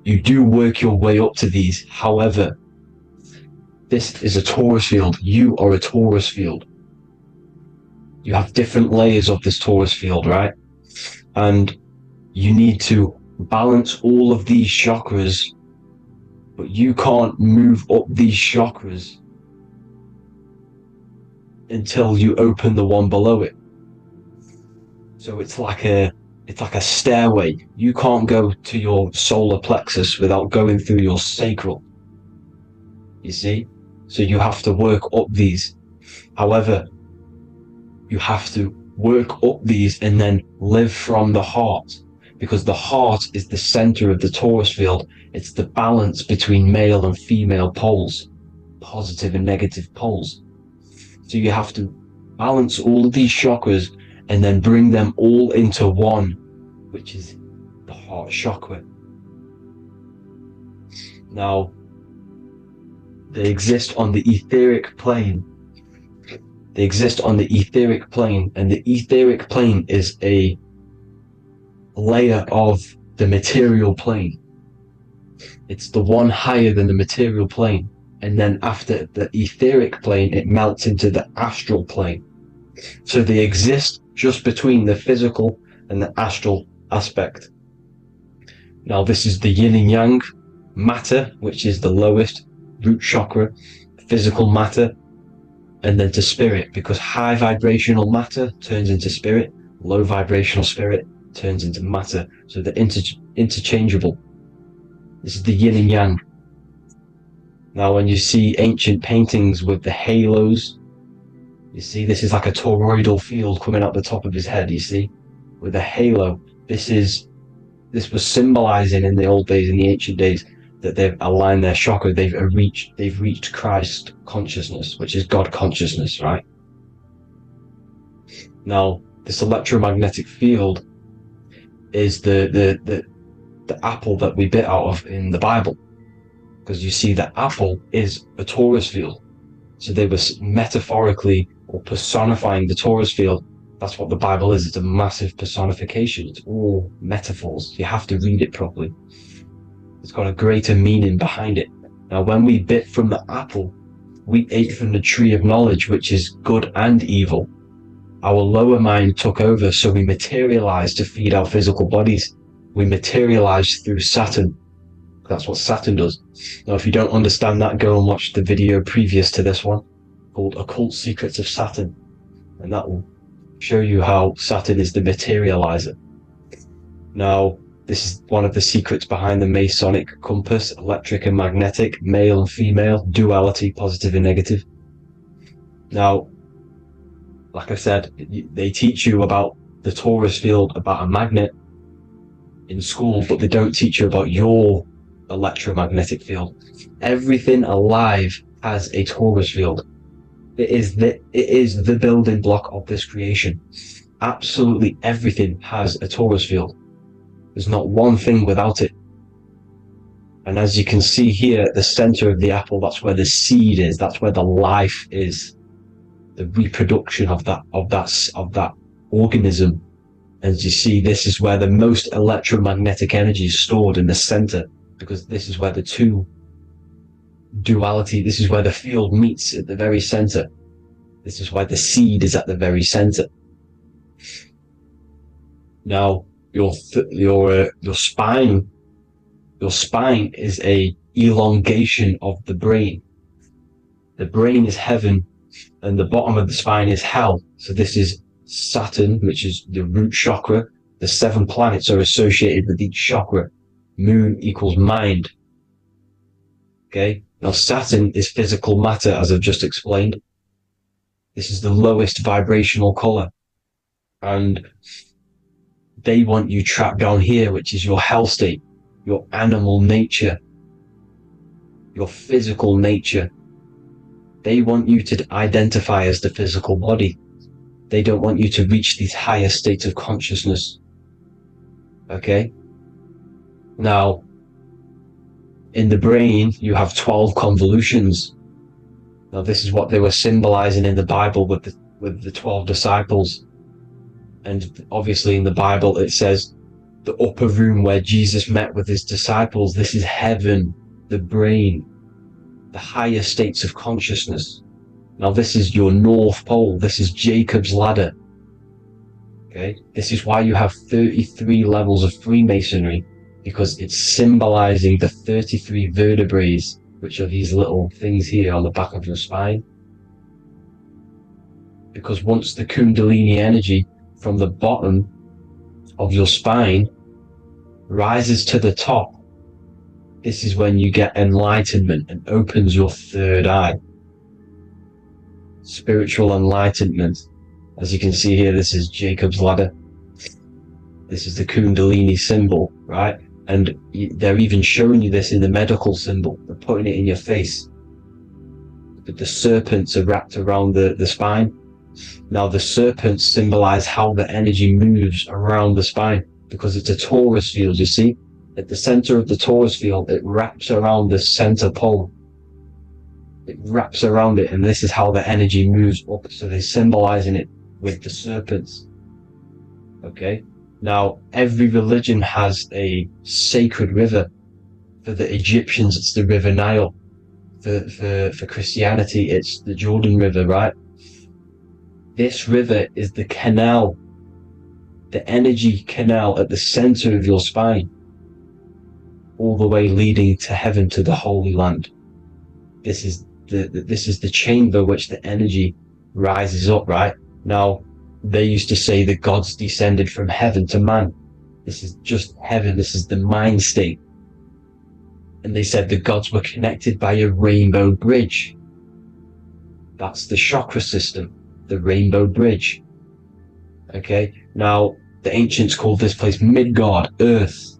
you do work your way up to these. However, this is a torus field. You are a torus field. You have different layers of this torus field, right? And you need to balance all of these chakras, but you can't move up these chakras until you open the one below it. So it's like a stairway. You can't go to your solar plexus without going through your sacral. You see? So you have to work up these. However, you have to work up these and then live from the heart, because the heart is the center of the torus field. It's the balance between male and female poles, positive and negative poles. So you have to balance all of these chakras and then bring them all into one, which is the heart chakra. Now, they exist on the etheric plane. They exist on the etheric plane, and the etheric plane is a layer of the material plane. It's the one higher than the material plane, and then after the etheric plane, it melts into the astral plane. So they exist just between the physical and the astral aspect. Now, this is the yin and yang matter, which is the lowest root chakra, physical matter, and then to spirit, because high vibrational matter turns into spirit, low vibrational spirit turns into matter. So they're interchangeable. This is the yin and yang. Now, when you see ancient paintings with the halos, you see this is like a toroidal field coming out the top of his head, you see, with a halo. This was symbolizing in the old days, in the ancient days, that they've aligned their chakra, they've reached Christ consciousness, which is God consciousness, right? Now, this electromagnetic field is the apple that we bit out of in the Bible, because you see that apple is a torus field. So they were metaphorically or personifying the torus field. That's what the Bible is. It's a massive personification. It's all metaphors. You have to read it properly. It's got a greater meaning behind it. Now, when we bit from the apple, we ate from the tree of knowledge, which is good and evil. Our lower mind took over, so we materialized to feed our physical bodies. We materialized through Saturn. That's what Saturn does. Now, if you don't understand that, go and watch the video previous to this one called Occult Secrets of Saturn, and that will show you how Saturn is the materializer. Now, this is one of the secrets behind the Masonic compass: electric and magnetic, male and female, duality, positive and negative. Now, like I said, they teach you about the torus field, about a magnet in school, but they don't teach you about your electromagnetic field. Everything alive has a torus field. It is the building block of this creation. Absolutely everything has a torus field. There's not one thing without it. And as you can see here at the center of the apple, that's where the seed is. That's where the life is. The reproduction of that organism. As you see, this is where the most electromagnetic energy is stored, in the center, because this is where the two duality, this is where the field meets at the very center. This is why the seed is at the very center. Now, your spine is a elongation of the brain. The brain is heaven, and the bottom of the spine is hell. So this is Saturn, which is the root chakra. The 7 planets are associated with each chakra. Moon equals mind. Okay. Now, Saturn is physical matter, as I've just explained. This is the lowest vibrational color, and they want you trapped down here, which is your hell state, your animal nature, your physical nature. They want you to identify as the physical body. They don't want you to reach these higher states of consciousness. Okay? Now, in the brain, you have 12 convolutions. Now, this is what they were symbolizing in the Bible with the 12 disciples. And obviously in the Bible, it says the upper room where Jesus met with his disciples. This is heaven, the brain, the higher states of consciousness. Now, this is your North Pole. This is Jacob's ladder. Okay, this is why you have 33 levels of Freemasonry, because it's symbolizing the 33 vertebrae, which are these little things here on the back of your spine. Because once the Kundalini energy from the bottom of your spine rises to the top, this is when you get enlightenment and opens your third eye. Spiritual enlightenment. As you can see here, this is Jacob's ladder. This is the Kundalini symbol, right? And they're even showing you this in the medical symbol. They're putting it in your face. But the serpents are wrapped around the spine. Now the serpents symbolize how the energy moves around the spine, because it's a torus field, you see? At the center of the torus field, it wraps around the center pole. It wraps around it, and this is how the energy moves up. So they're symbolizing it with the serpents. Okay? Now, every religion has a sacred river. For the Egyptians, it's the River Nile. For Christianity, it's the Jordan River, right? This river is the canal, the energy canal at the center of your spine, all the way leading to heaven, to the Holy Land. This is the chamber which the energy rises up, right? Now, they used to say that gods descended from heaven to man. This is just heaven. This is the mind state. And they said the gods were connected by a rainbow bridge. That's the chakra system, the rainbow bridge. Okay, now the ancients called this place Midgard, Earth,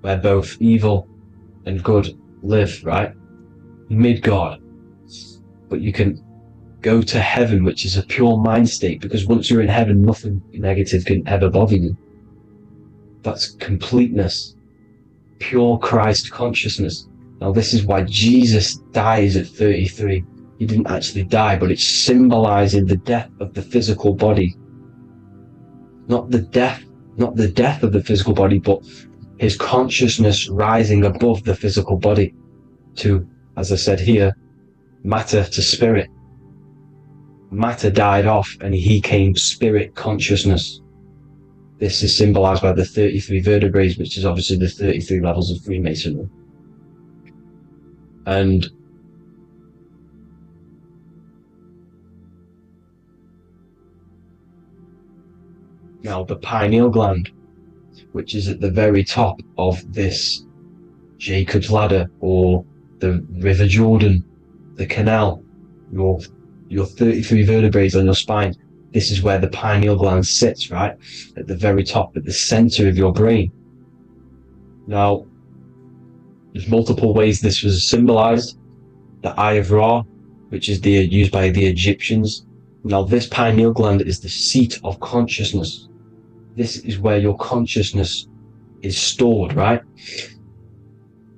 where both evil and good live, right? Midgard. But you can go to heaven, which is a pure mind state, because once you're in heaven, nothing negative can ever bother you. That's completeness, pure Christ consciousness. Now this is why Jesus dies at 33. He didn't actually die, but it's symbolizing the death of the physical body. Not the death of the physical body, but his consciousness rising above the physical body to, as I said here, matter to spirit. Matter died off and he came spirit consciousness. This is symbolized by the 33 vertebrae, which is obviously the 33 levels of Freemasonry. And now the pineal gland, which is at the very top of this Jacob's ladder, or the River Jordan, the canal, your 33 vertebrae on your spine. This is where the pineal gland sits, right? At the very top, at the center of your brain. Now, there's multiple ways this was symbolized. The Eye of Ra, which is used by the Egyptians. Now, this pineal gland is the seat of consciousness. This is where your consciousness is stored, right?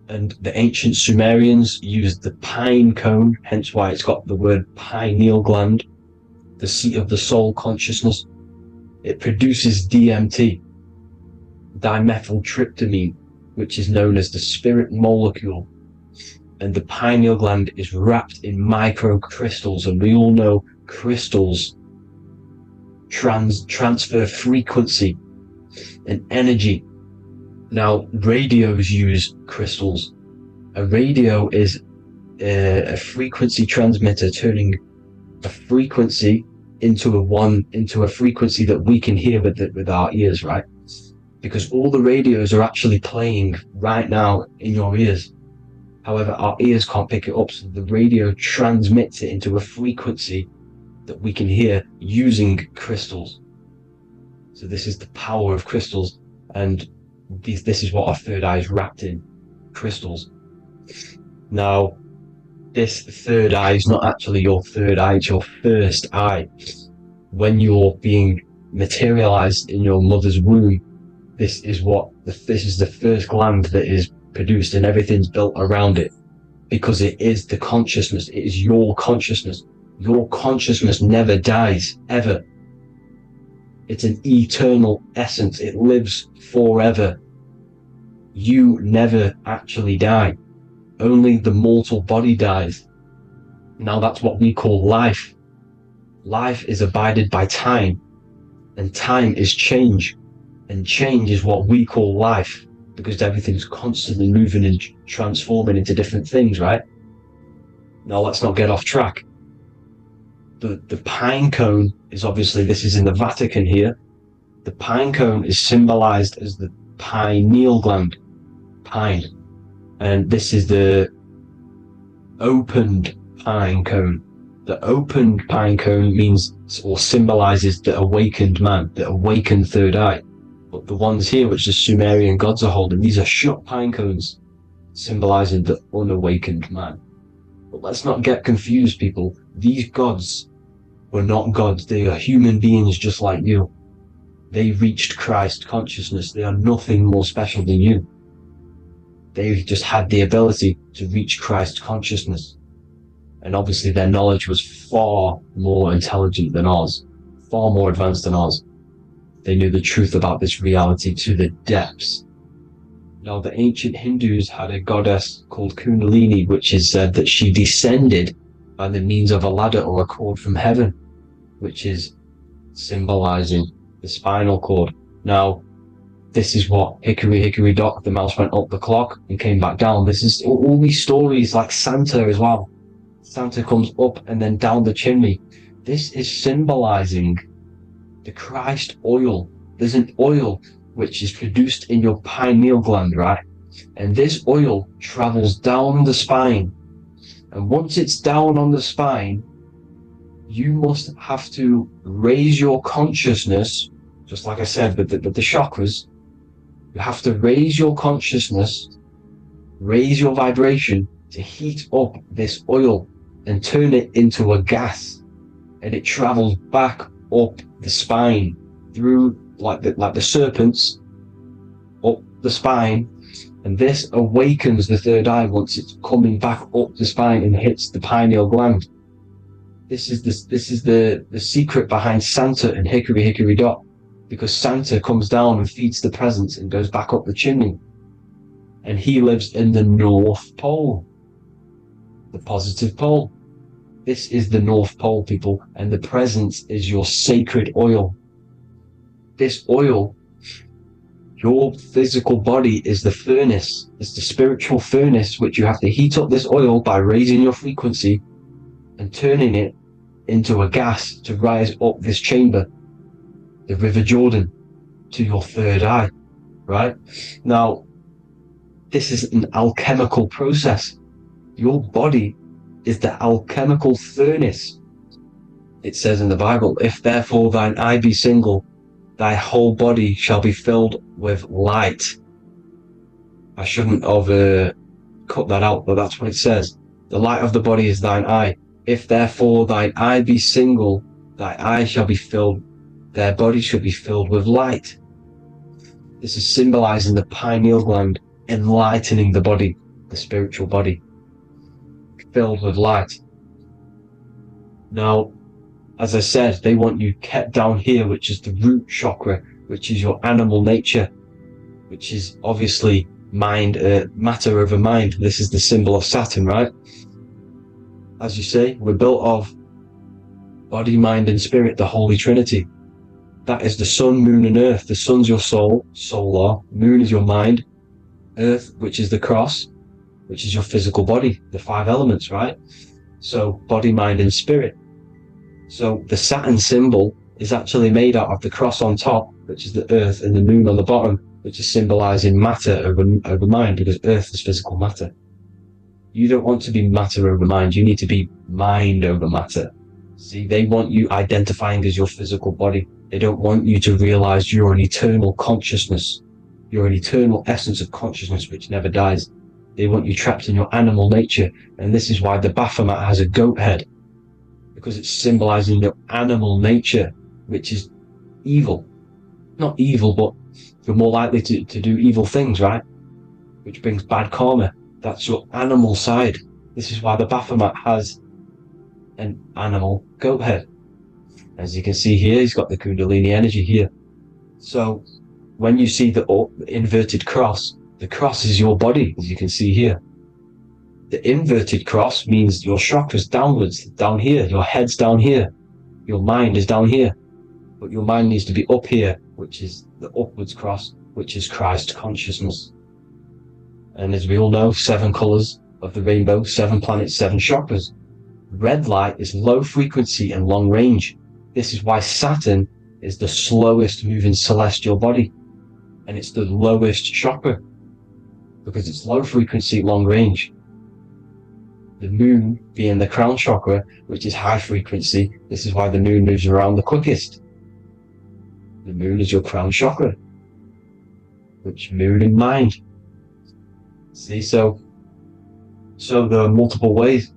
And the ancient Sumerians used the pine cone, hence why it's got the word pineal gland, the seat of the soul consciousness. It produces DMT, dimethyltryptamine, which is known as the spirit molecule. And the pineal gland is wrapped in microcrystals, and we all know crystals transfer frequency and energy. Now, radios use crystals. A radio is a frequency transmitter, turning a frequency into a frequency that we can hear with our ears, right? Because all the radios are actually playing right now in your ears. However, our ears can't pick it up, so the radio transmits it into a frequency that we can hear using crystals. So this is the power of crystals, and this is what our third eye is wrapped in, crystals. Now, this third eye is not actually your third eye, it's your first eye. When you're being materialized in your mother's womb, this is the first gland that is produced, and everything's built around it, because it is the consciousness. It is your consciousness. Your consciousness never dies, ever. It's an eternal essence. It lives forever. You never actually die. Only the mortal body dies. Now that's what we call life. Life is abided by time. And time is change. And change is what we call life, because everything's constantly moving and transforming into different things, right? Now let's not get off track. The pine cone is obviously, this is in the Vatican here. The pine cone is symbolized as the pineal gland, pine. And this is the opened pine cone. The opened pine cone means, or symbolizes, the awakened man, the awakened third eye. But the ones here, which the Sumerian gods are holding, these are shut pine cones, symbolizing the unawakened man. But let's not get confused, people. These gods were not gods. They are human beings just like you. They reached Christ consciousness. They are nothing more special than you. They just had the ability to reach Christ consciousness. And obviously their knowledge was far more intelligent than ours, far more advanced than ours. They knew the truth about this reality to the depths. Now, the ancient Hindus had a goddess called Kundalini, which is said that she descended by the means of a ladder or a cord from heaven, which is symbolizing the spinal cord. Now, this is what Hickory Hickory Dock, the mouse went up the clock and came back down. This is all these stories, like Santa as well. Santa comes up and then down the chimney. This is symbolizing the Christ oil. There's an oil which is produced in your pineal gland, right? And this oil travels down the spine. And once it's down on the spine, you must have to raise your consciousness, just like I said, but the chakras, you have to raise your consciousness, raise your vibration to heat up this oil and turn it into a gas. And it travels back up the spine through like the serpents up the spine, and this awakens the third eye once it's coming back up the spine and hits the pineal gland. This is the secret behind Santa and Hickory Hickory Dock, because Santa comes down and feeds the presents and goes back up the chimney, and he lives in the North Pole, the positive pole. This is the North Pole, people, and the presence is your sacred oil. This oil, your physical body, is the furnace. It's the spiritual furnace, which you have to heat up this oil by raising your frequency and turning it into a gas to rise up this chamber, the River Jordan, to your third eye, right? Now, this is an alchemical process. Your body is the alchemical furnace. It says in the Bible, if therefore thine eye be single, thy whole body shall be filled with light. I shouldn't have cut that out, but that's what it says. The light of the body is thine eye. If therefore thine eye be single, thy eye shall be filled, their body shall be filled with light. This is symbolizing the pineal gland, enlightening the body, the spiritual body, filled with light. Now, as I said, they want you kept down here, which is the root chakra, which is your animal nature, which is obviously mind, matter over mind. This is the symbol of Saturn, right? As you say, we're built of body, mind, and spirit, the Holy Trinity. That is the sun, moon, and earth. The sun's your soul, solar. Moon is your mind. Earth, which is the cross, which is your physical body, the 5 elements, right? So body, mind, and spirit. So the Saturn symbol is actually made out of the cross on top, which is the earth, and the moon on the bottom, which is symbolizing matter over mind, because earth is physical matter. You don't want to be matter over mind. You need to be mind over matter. See, they want you identifying as your physical body. They don't want you to realize you're an eternal consciousness. You're an eternal essence of consciousness which never dies. They want you trapped in your animal nature. And this is why the Baphomet has a goat head, because it's symbolizing your animal nature, which is evil. Not evil, but you're more likely to do evil things, right? Which brings bad karma. That's your animal side. This is why the Baphomet has an animal goat head. As you can see here, he's got the Kundalini energy here. So when you see the inverted cross, the cross is your body, as you can see here. The inverted cross means your chakra's downwards, down here. Your head's down here. Your mind is down here. but your mind needs to be up here, which is the upwards cross, which is Christ consciousness. And as we all know, 7 colors of the rainbow, 7 planets, 7 chakras. Red light is low frequency and long range. This is why Saturn is the slowest moving celestial body, and it's the lowest chakra, because it's low frequency, long range. The moon being the crown chakra, which is high frequency, this is why the moon moves around the quickest. The moon is your crown chakra, which moon in mind. See, so there are multiple ways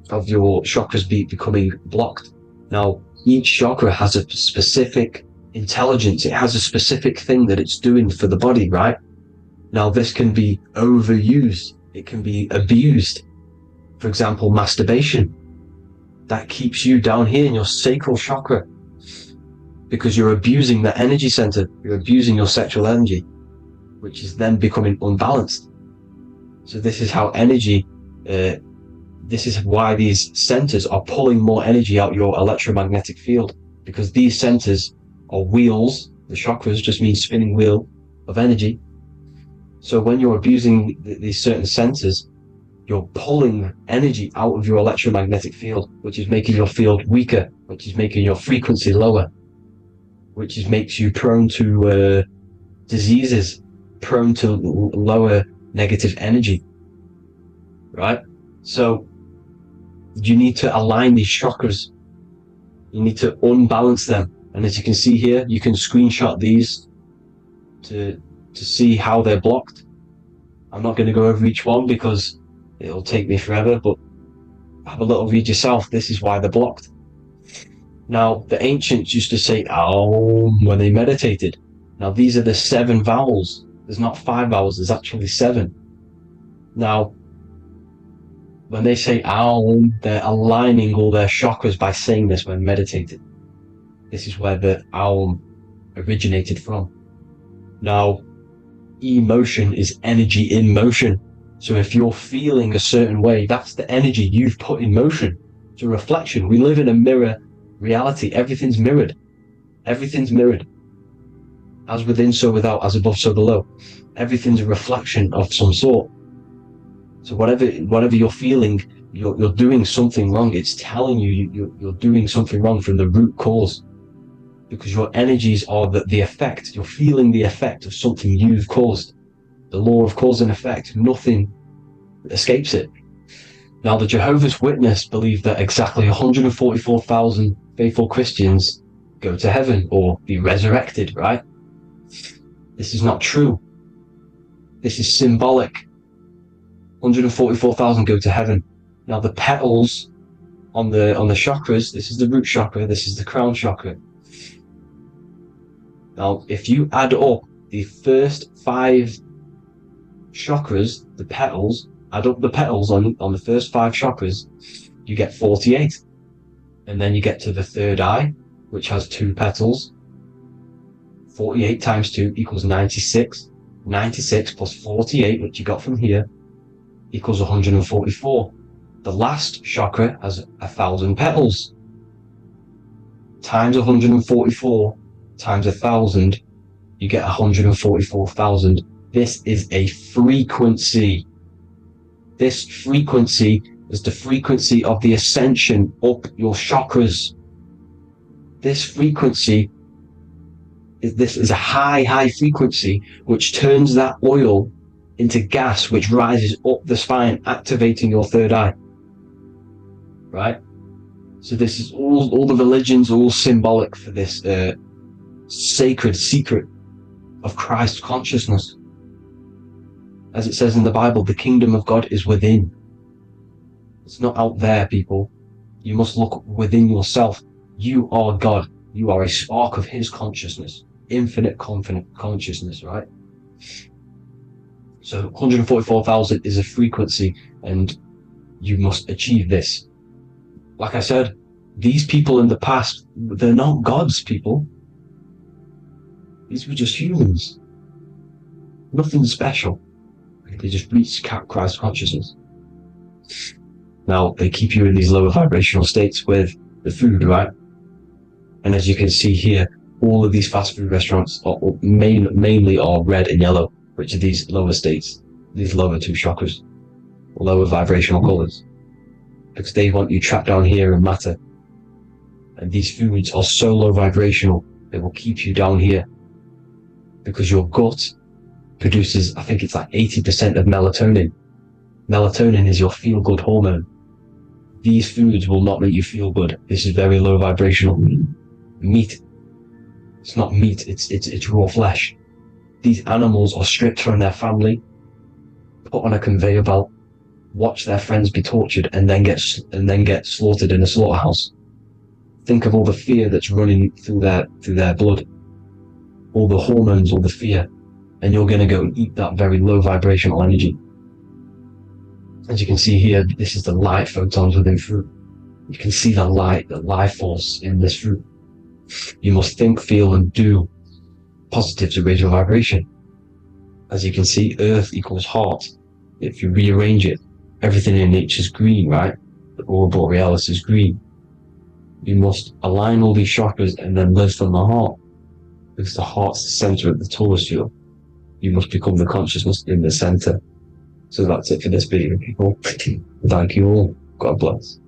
of your chakras becoming blocked. Now, each chakra has a specific intelligence. It has a specific thing that it's doing for the body, right? Now, this can be overused. It can be abused. For example, masturbation. That keeps you down here in your sacral chakra, because you're abusing the energy center. You're abusing your sexual energy, which is then becoming unbalanced. So this is how energy, this is why these centers are pulling more energy out your electromagnetic field, because these centers are wheels. The chakras just mean spinning wheel of energy. So when you're abusing these certain centers, you're pulling energy out of your electromagnetic field, which is making your field weaker, which is making your frequency lower, which makes you prone to diseases, prone to lower negative energy, right? So you need to align these chakras. You need to unbalance them. And as you can see here, you can screenshot these to see how they're blocked. I'm not going to go over each one because it'll take me forever, but have a little read yourself. This is why they're blocked. Now, the ancients used to say Aum when they meditated. Now, these are the 7 vowels. There's not 5 vowels, there's actually 7. Now, when they say Aum, they're aligning all their chakras by saying this when meditated. This is where the Aum originated from. Now, emotion is energy in motion. So if you're feeling a certain way, that's the energy you've put in motion. It's a reflection. We live in a mirror reality. Everything's mirrored. Everything's mirrored. As within, so without, as above, so below. Everything's a reflection of some sort. So whatever you're feeling, you're doing something wrong. It's telling you you're doing something wrong from the root cause. Because your energies are the effect. You're feeling the effect of something you've caused. The law of cause and effect. Nothing escapes it. Now, the Jehovah's Witness believe that exactly 144,000 faithful Christians go to heaven or be resurrected, right? This is not true. This is symbolic. 144,000 go to heaven. Now, the petals on the chakras, this is the root chakra, this is the crown chakra. Now, if you add up the first 5 chakras, the petals, add up the petals on the first 5 chakras, you get 48. And then you get to the third eye, which has 2 petals. 48 times 2 equals 96. 96 plus 48, which you got from here, equals 144. The last chakra has 1,000 petals. Times 144 times 1,000, you get 144,000. This is a frequency. This frequency is the frequency of the ascension up your chakras. This frequency is a high frequency which turns that oil into gas, which rises up the spine, activating your third eye. Right? So this is all the religions are all symbolic for this sacred secret of Christ consciousness. As it says in the Bible, the kingdom of God is within. It's not out there, people. You must look within yourself. You are God. You are a spark of His consciousness. Infinite consciousness, right? So 144,000 is a frequency, and you must achieve this. Like I said, these people in the past, they're not gods, people. These were just humans. Nothing special. They just reach Christ consciousness. Now, they keep you in these lower vibrational states with the food, right? And as you can see here, All of these fast food restaurants mainly are red and yellow, which are these lower states, these lower two chakras, lower vibrational colors, because they want you trapped down here in matter. And these foods are so low vibrational, they will keep you down here, because your gut produces, I think it's like 80% of melatonin. Melatonin is your feel-good hormone. These foods will not make you feel good. This is very low vibrational. Meat, it's not meat, it's raw flesh. These animals are stripped from their family, put on a conveyor belt, watch their friends be tortured, and then get slaughtered in a slaughterhouse. Think of all the fear that's running through their blood, all the hormones, all the fear, and you're going to go and eat that very low vibrational energy. As you can see here, this is the light photons within fruit. You can see the light, the life force in this fruit. You must think, feel, and do positive to raise your vibration. As you can see, earth equals heart. If you rearrange it, everything in nature is green, right? The aurora borealis is green. You must align all these chakras and then live from the heart, because the heart's the center of the Taurus field. You must become the consciousness in the center. So that's it for this video, people. Thank you all. God bless.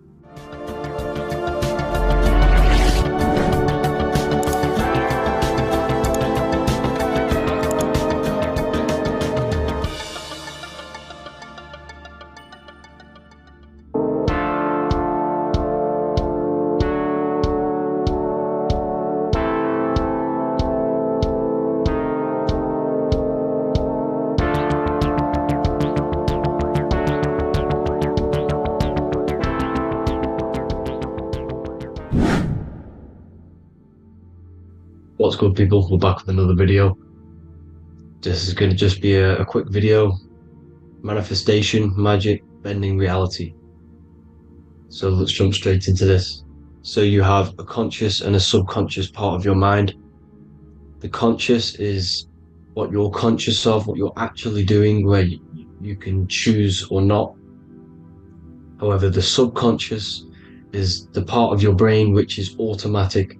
What's good, people? We're back with another video. This is going to just be a quick video. Manifestation, magic, bending reality. So let's jump straight into this. So you have a conscious and a subconscious part of your mind. The conscious is what you're conscious of, what you're actually doing, where you can choose or not. However, the subconscious is the part of your brain which is automatic.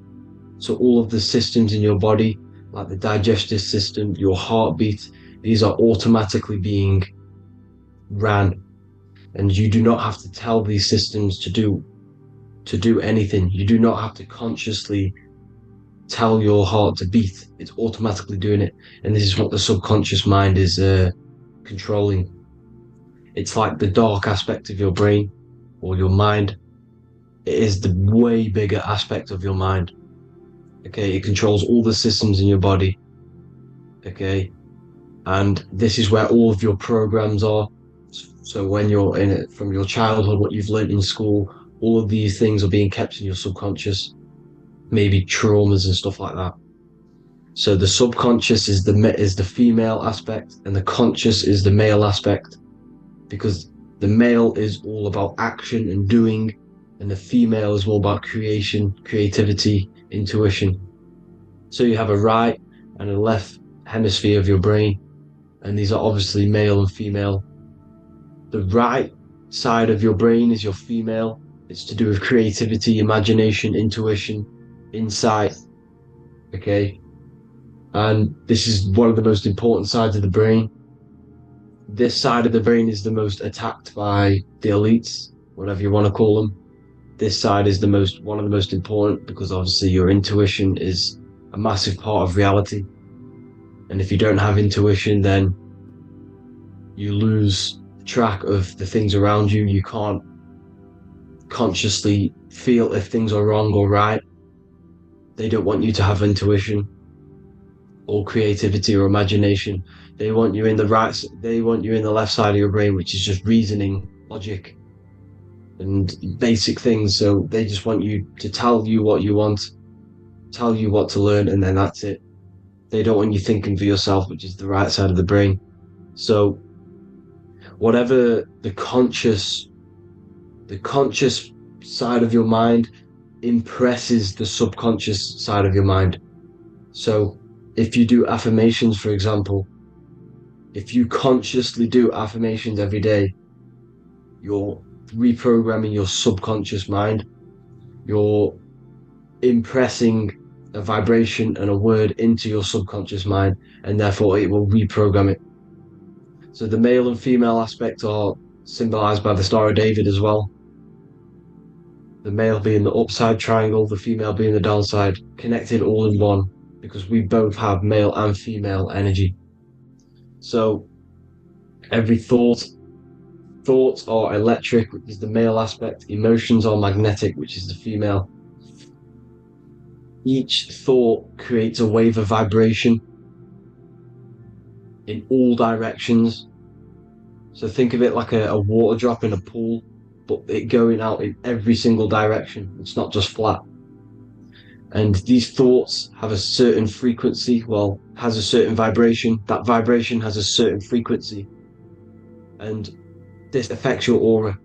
So all of the systems in your body, like the digestive system, your heartbeat, these are automatically being ran. And you do not have to tell these systems to do anything. You do not have to consciously tell your heart to beat. It's automatically doing it. And this is what the subconscious mind is controlling. It's like the dark aspect of your brain or your mind. It is the way bigger aspect of your mind. Okay, it controls all the systems in your body. Okay, and this is where all of your programs are. So when you're in it, from your childhood, what you've learned in school, all of these things are being kept in your subconscious, maybe traumas and stuff like that. So the subconscious is the female aspect, and the conscious is the male aspect, because the male is all about action and doing, and the female is more about creation, creativity, intuition. So you have a right and a left hemisphere of your brain, and these are obviously male and female. The right side of your brain is your female. It's to do with creativity, imagination, intuition, insight. Okay, and this is one of the most important sides of the brain. This side of the brain is the most attacked by the elites, whatever you want to call them. This side is one of the most important, because obviously your intuition is a massive part of reality. And if you don't have intuition, then you lose track of the things around you. You can't consciously feel if things are wrong or right. They don't want you to have intuition or creativity or imagination. They want you in the left side of your brain, which is just reasoning, logic, and basic things. So they just want you to tell you what you want, tell you what to learn, and then that's it. They don't want you thinking for yourself, which is the right side of the brain. So whatever the conscious side of your mind impresses the subconscious side of your mind. So if you do affirmations, for example, if you consciously do affirmations every day, you're reprogramming your subconscious mind. You're impressing a vibration and a word into your subconscious mind, and therefore it will reprogram it. So the male and female aspect are symbolized by the Star of David as well. The male being the upside triangle, the female being the downside, connected all in one, because we both have male and female energy. So every thoughts are electric, which is the male aspect. Emotions are magnetic, which is the female. Each thought creates a wave of vibration in all directions. So think of it like a water drop in a pool, but it going out in every single direction. It's not just flat. And these thoughts have a certain frequency, has a certain vibration. That vibration has a certain frequency. And this affects your aura.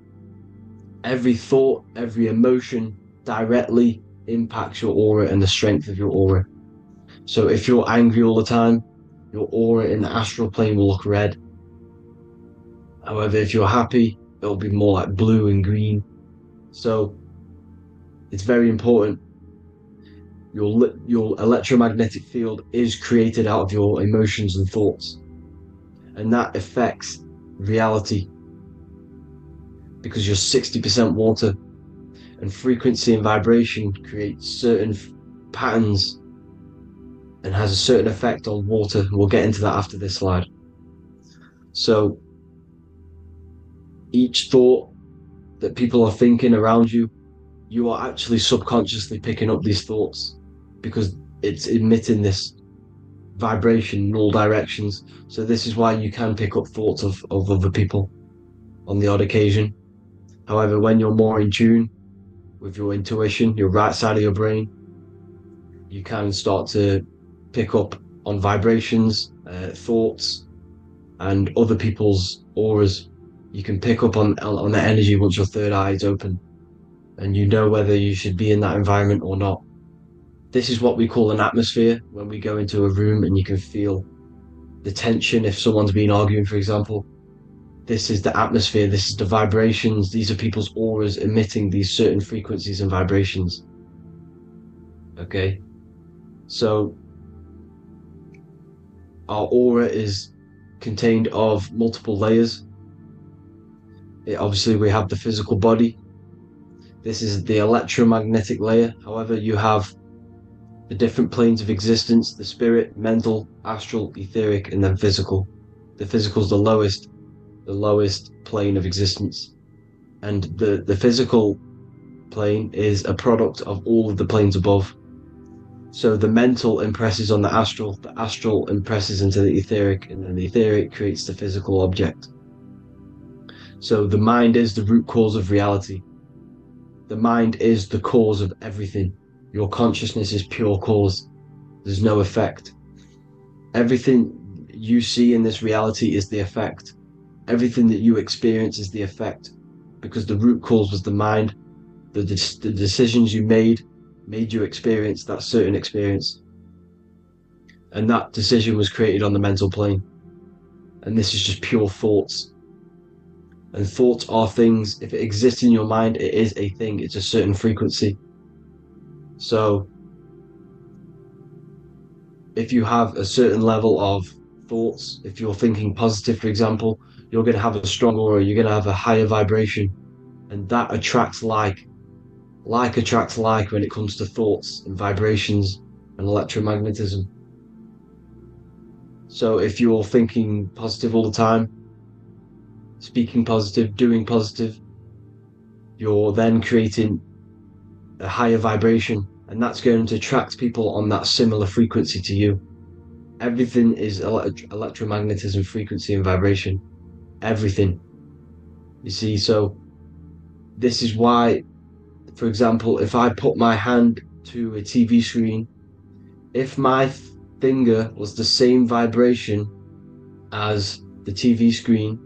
Every thought, every emotion directly impacts your aura and the strength of your aura. So if you're angry all the time, your aura in the astral plane will look red. However, if you're happy, it'll be more like blue and green. So it's very important. Your electromagnetic field is created out of your emotions and thoughts. And that affects reality, because you're 60% water, and frequency and vibration creates certain patterns and has a certain effect on water. We'll get into that after this slide. So each thought that people are thinking around you, you are actually subconsciously picking up these thoughts, because it's emitting this vibration in all directions. So this is why you can pick up thoughts of other people on the odd occasion. However, when you're more in tune with your intuition, your right side of your brain, you can start to pick up on vibrations, thoughts, and other people's auras. You can pick up on the energy once your third eye is open, and you know whether you should be in that environment or not. This is what we call an atmosphere. When we go into a room and you can feel the tension, if someone's been arguing, for example, this is the atmosphere, this is the vibrations, these are people's auras emitting these certain frequencies and vibrations. Okay, so our aura is contained of multiple layers. Obviously, we have the physical body. This is the electromagnetic layer. However, you have the different planes of existence: the spirit, mental, astral, etheric, and then physical. The physical is the lowest plane of existence, and the physical plane is a product of all of the planes above. So the mental impresses on the astral impresses into the etheric, and then the etheric creates the physical object. So the mind is the root cause of reality. The mind is the cause of everything. Your consciousness is pure cause. There's no effect. Everything you see in this reality is the effect. Everything that you experience is the effect, because the root cause was the mind. The decisions you made you experience that certain experience, and that decision was created on the mental plane. And this is just pure thoughts. And thoughts are things. If it exists in your mind, it is a thing. It's a certain frequency. So if you have a certain level of thoughts, if you're thinking positive, for example, you're going to have a strong aura, you're going to have a higher vibration, and that attracts like. Like attracts like when it comes to thoughts and vibrations and electromagnetism. So if you're thinking positive all the time, speaking positive, doing positive, you're then creating a higher vibration, and that's going to attract people on that similar frequency to you. Everything is electromagnetism, frequency and vibration. Everything. You see, so this is why, for example, if I put my hand to a TV screen, if my finger was the same vibration as the TV screen,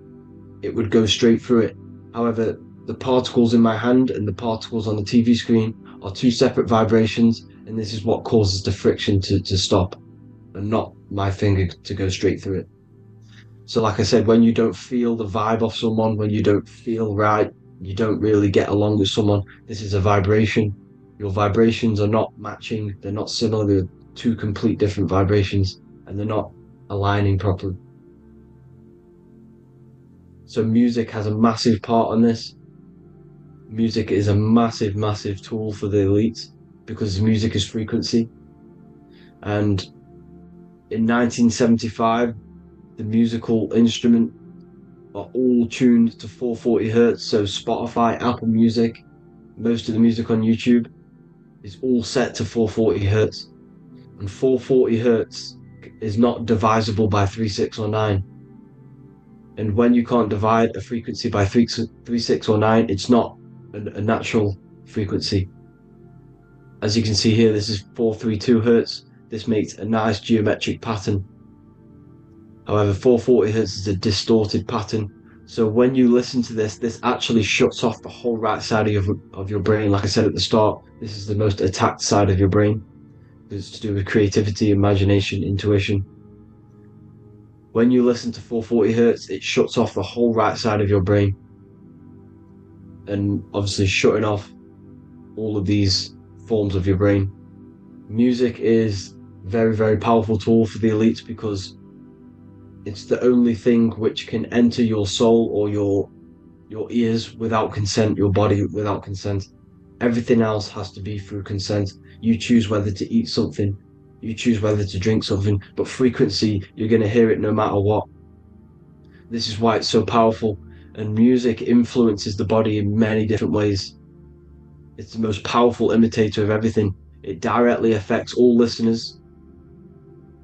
it would go straight through it. However, the particles in my hand and the particles on the TV screen are two separate vibrations, and this is what causes the friction to stop, and not my finger to go straight through it. So like I said, when you don't feel the vibe of someone, when you don't feel right, you don't really get along with someone, this is a vibration, Your vibrations are not matching, they're not similar, they're two complete different vibrations, and they're not aligning properly. So music has a massive part on this. Music is a massive, massive tool for the elites because music is frequency. And in 1975, the musical instrument are all tuned to 440 hertz. So Spotify, Apple Music, most of the music on YouTube is all set to 440 hertz. And 440 hertz is not divisible by 3, 6, or 9. And when you can't divide a frequency by 3, 6, or 9, it's not a natural frequency. As you can see here, this is 432 hertz. This makes a nice geometric pattern. However, 440 hertz is a distorted pattern. So when you listen to this, this actually shuts off the whole right side of your brain. Like I said at the start, this is the most attacked side of your brain. It's to do with creativity, imagination, intuition. When you listen to 440 hertz, it shuts off the whole right side of your brain. And obviously shutting off all of these forms of your brain. Music is very, very powerful tool for the elites because it's the only thing which can enter your soul or your ears without consent, your body without consent. Everything else has to be through consent. You choose whether to eat something, you choose whether to drink something, but frequency, you're going to hear it no matter what. This is why it's so powerful, and music influences the body in many different ways. It's the most powerful imitator of everything. It directly affects all listeners.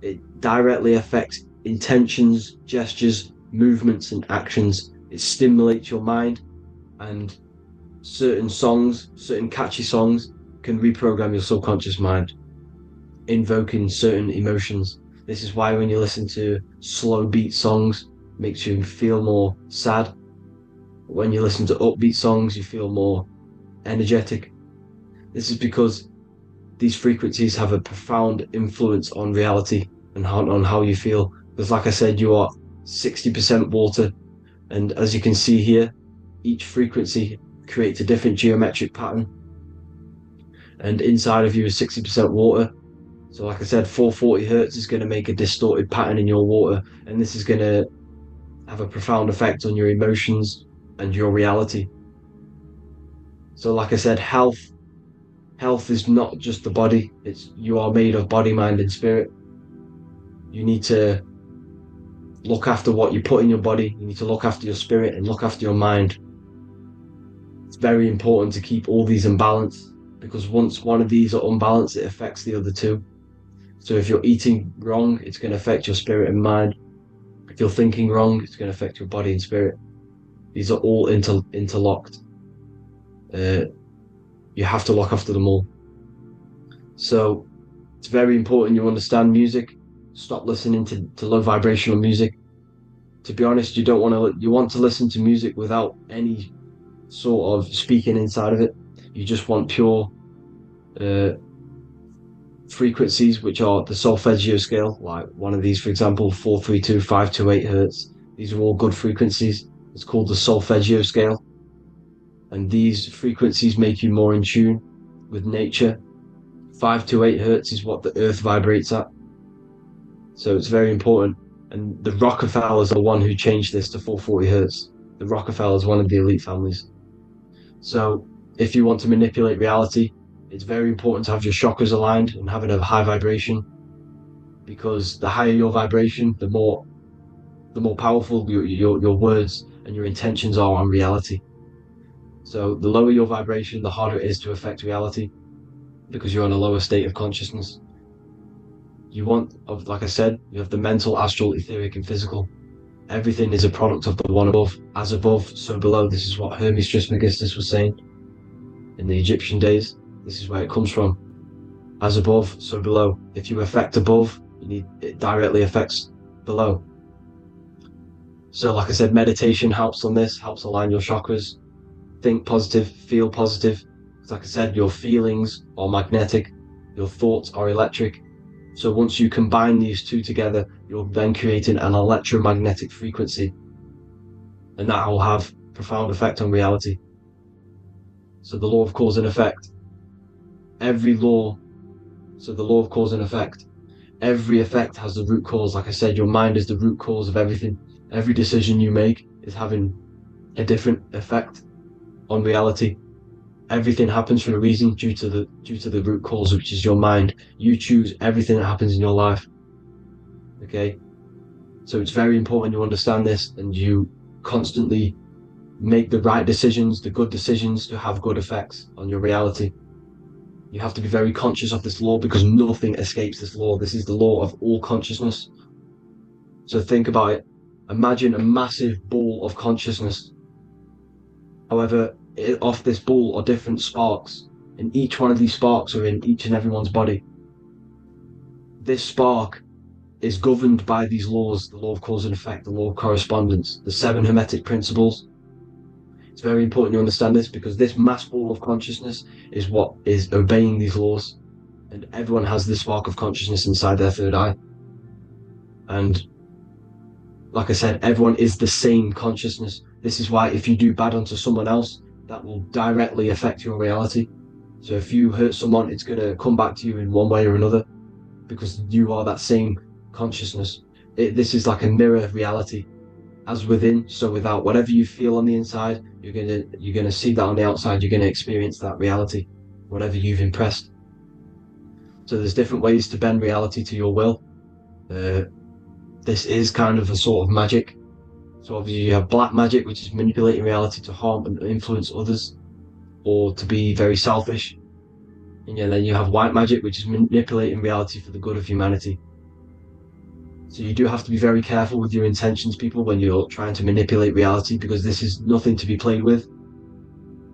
It directly affects intentions, gestures, movements, and actions. It stimulates your mind, and certain songs, certain catchy songs, can reprogram your subconscious mind, invoking certain emotions. This is why when you listen to slow beat songs, it makes you feel more sad. When you listen to upbeat songs, you feel more energetic. This is because these frequencies have a profound influence on reality and on how you feel. Because like I said, you are 60% water, and as you can see here, each frequency creates a different geometric pattern, and inside of you is 60% water. So like I said, 440 hertz is going to make a distorted pattern in your water, and this is going to have a profound effect on your emotions and your reality. So like I said, health is not just the body. You are made of body, mind, and spirit. You need to look after what you put in your body. You need to look after your spirit and look after your mind. It's very important to keep all these in balance, because once one of these are unbalanced, it affects the other two. So if you're eating wrong, it's going to affect your spirit and mind. If you're thinking wrong, it's going to affect your body and spirit. These are all interlocked. You have to look after them all. So it's very important you understand music. Stop listening to low vibrational music. To be honest, you want to listen to music without any sort of speaking inside of it. You just want pure frequencies, which are the solfeggio scale, like one of these, for example, 432, 528 hertz. These are all good frequencies. It's called the solfeggio scale. And these frequencies make you more in tune with nature. 528 hertz is what the earth vibrates at. So it's very important. And the Rockefellers are the one who changed this to 440 hertz. The Rockefellers, one of the elite families. So if you want to manipulate reality, it's very important to have your chakras aligned and having a high vibration, because the higher your vibration, the more powerful your words and your intentions are on reality. So the lower your vibration, the harder it is to affect reality, because you're on a lower state of consciousness. Like I said, you have the mental, astral, etheric, and physical. Everything is a product of the one above. As above, so below. This is what Hermes Trismegistus was saying in the Egyptian days. This is where it comes from. As above, so below. If you affect above, it directly affects below. So like I said, meditation helps on this, helps align your chakras. Think positive, feel positive. Like I said, your feelings are magnetic, your thoughts are electric. So once you combine these two together, you're then creating an electromagnetic frequency, and that will have profound effect on reality. So the law of cause and effect. every law, so the law of cause and effect, every effect has the root cause. Like I said, your mind is the root cause of everything. Every decision you make is having a different effect on reality. Everything happens for a reason due to the root cause, which is your mind. You choose everything that happens in your life. Okay? So it's very important you understand this and you constantly make the right decisions, the good decisions to have good effects on your reality. You have to be very conscious of this law because nothing escapes this law. This is the law of all consciousness. So think about it. Imagine a massive ball of consciousness. However, off this ball are different sparks, and each one of these sparks are in each and everyone's body. This spark is governed by these laws, the law of cause and effect, the law of correspondence, the 7 Hermetic principles. It's very important you understand this because this mass ball of consciousness is what is obeying these laws, and everyone has this spark of consciousness inside their third eye. And like I said, everyone is the same consciousness. This is why if you do bad unto someone else, that will directly affect your reality. So if you hurt someone, it's going to come back to you in one way or another because you are that same consciousness. This is like a mirror reality. As within, so without. Whatever you feel on the inside, you're gonna see that on the outside. You're gonna experience that reality, whatever you've impressed. So there's different ways to bend reality to your will. This is kind of a sort of magic. So obviously you have black magic, which is manipulating reality to harm and influence others, or to be very selfish. And then you have white magic, which is manipulating reality for the good of humanity. So you do have to be very careful with your intentions, people, when you're trying to manipulate reality, because this is nothing to be played with.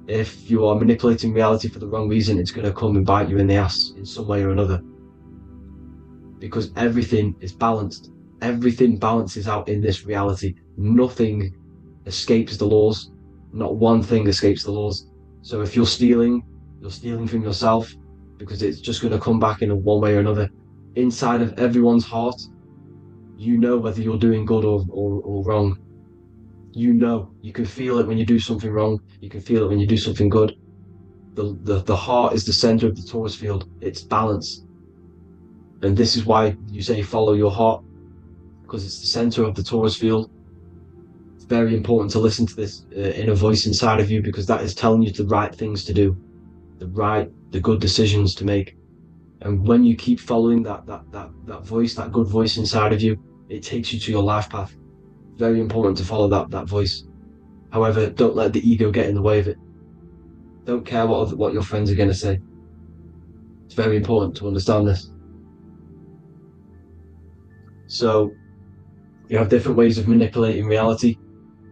If you are manipulating reality for the wrong reason, it's going to come and bite you in the ass in some way or another. Because everything is balanced. Everything balances out in this reality. Nothing escapes the laws. Not one thing escapes the laws. So if you're stealing from yourself, because it's just going to come back in one way or another. Inside of everyone's heart, you know whether you're doing good or wrong. You know, you can feel it when you do something wrong. You can feel it when you do something good. The heart is the center of the torus field. It's balance. And this is why you say follow your heart, because it's the center of the torus field. It's very important to listen to this inner voice inside of you, because that is telling you the right things to do, the good decisions to make. And when you keep following that voice, that good voice inside of you, it takes you to your life path. Very important to follow that voice. However, don't let the ego get in the way of it. Don't care what your friends are going to say. It's very important to understand this. So, you have different ways of manipulating reality.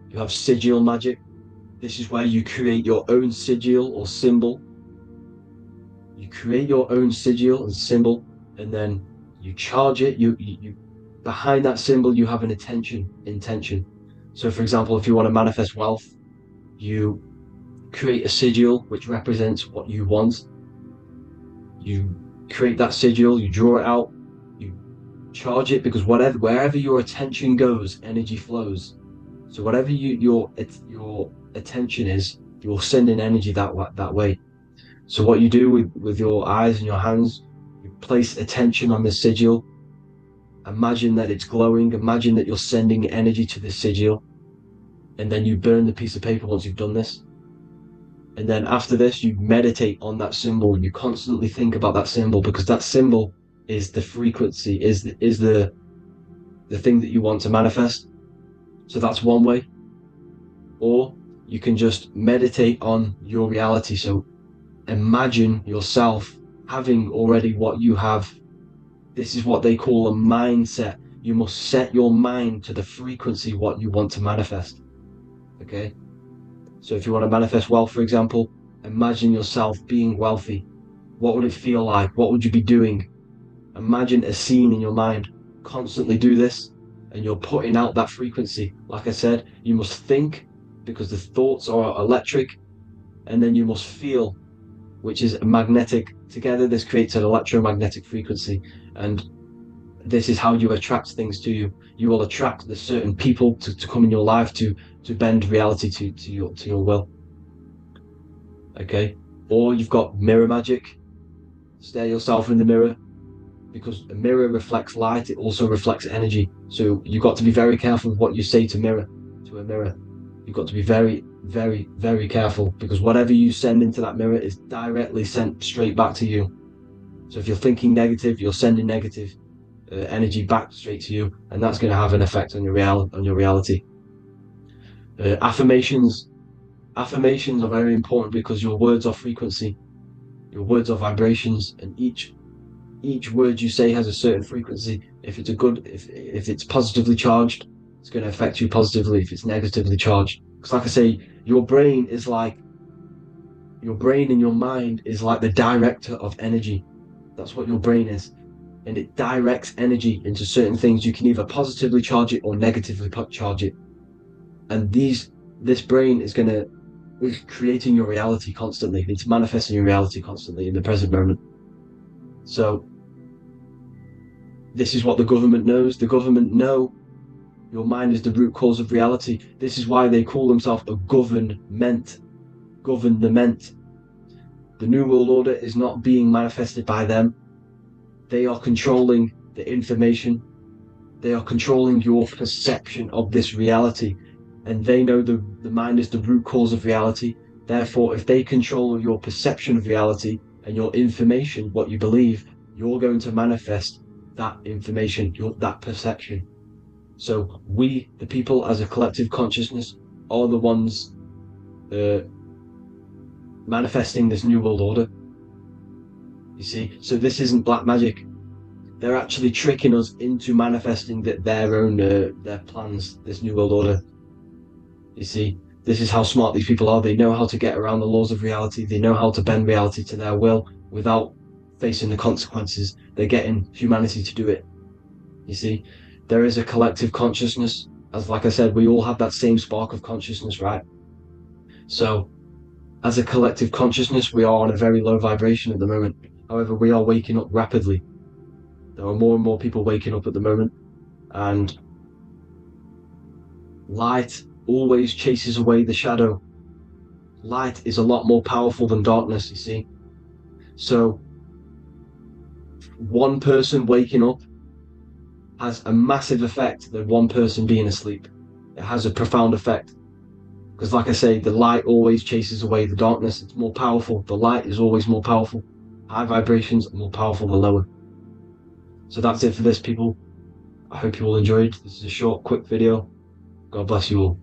You have sigil magic. This is where you create your own sigil or symbol. You create your own sigil and symbol, and then you charge it. You behind that symbol, you have an intention. So for example, if you want to manifest wealth, you create a sigil which represents what you want. You create that sigil, you draw it out, you charge it, because wherever your attention goes, energy flows. So whatever your attention is, you're sending energy that way. So what you do with your eyes and your hands, you place attention on the sigil. Imagine that it's glowing. Imagine that you're sending energy to the sigil. And then you burn the piece of paper once you've done this. And then after this, you meditate on that symbol. You constantly think about that symbol, because that symbol is the frequency, is the thing that you want to manifest. So that's one way. Or you can just meditate on your reality. So imagine yourself having already what you have. This is what they call a mindset. You must set your mind to the frequency what you want to manifest. Okay? So if you want to manifest wealth, for example, imagine yourself being wealthy. What would it feel like? What would you be doing? Imagine a scene in your mind. Constantly do this, and you're putting out that frequency. Like I said, you must think, because the thoughts are electric, and then you must feel, which is magnetic. Together, this creates an electromagnetic frequency, and this is how you attract things to you. You will attract the certain people to come in your life to bend reality to your will. Okay? Or you've got mirror magic. stare yourself in the mirror, because a mirror reflects light, it also reflects energy. So you've got to be very careful of what you say to a mirror. You've got to be very, very, very careful, because whatever you send into that mirror is directly sent straight back to you. So if you're thinking negative, you're sending negative energy back straight to you, and that's going to have an effect on your reality. Affirmations are very important, because your words are frequency, your words are vibrations, and each word you say has a certain frequency. If it's positively charged, it's going to affect you positively. If it's negatively charged, because like I say, your brain and your mind is like the director of energy. That's what your brain is, and it directs energy into certain things. You can either positively charge it or negatively charge it, and this brain is creating your reality constantly. It's manifesting your reality constantly in the present moment. So this is what the government knows. The government know your mind is the root cause of reality. This is why they call themselves a government. The New World Order is not being manifested by them. They are controlling the information. They are controlling your perception of this reality. And they know the mind is the root cause of reality. Therefore, if they control your perception of reality and your information, what you believe, you're going to manifest that information, that perception. So we, the people, as a collective consciousness, are the ones manifesting this New World Order. You see, so this isn't black magic. They're actually tricking us into manifesting their own their plans, this New World Order. You see, this is how smart these people are. They know how to get around the laws of reality. They know how to bend reality to their will without facing the consequences. They're getting humanity to do it. You see, there is a collective consciousness. As like I said, we all have that same spark of consciousness, right? So as a collective consciousness, we are on a very low vibration at the moment. However, we are waking up rapidly. There are more and more people waking up at the moment, and light always chases away the shadow. Light is a lot more powerful than darkness, you see. So one person waking up has a massive effect than one person being asleep. It has a profound effect, because like I say, the light always chases away the darkness. It's more powerful. The light is always more powerful. High vibrations are more powerful than lower. So that's it for this, people. I hope you all enjoyed. This is a short, quick video. God bless you all.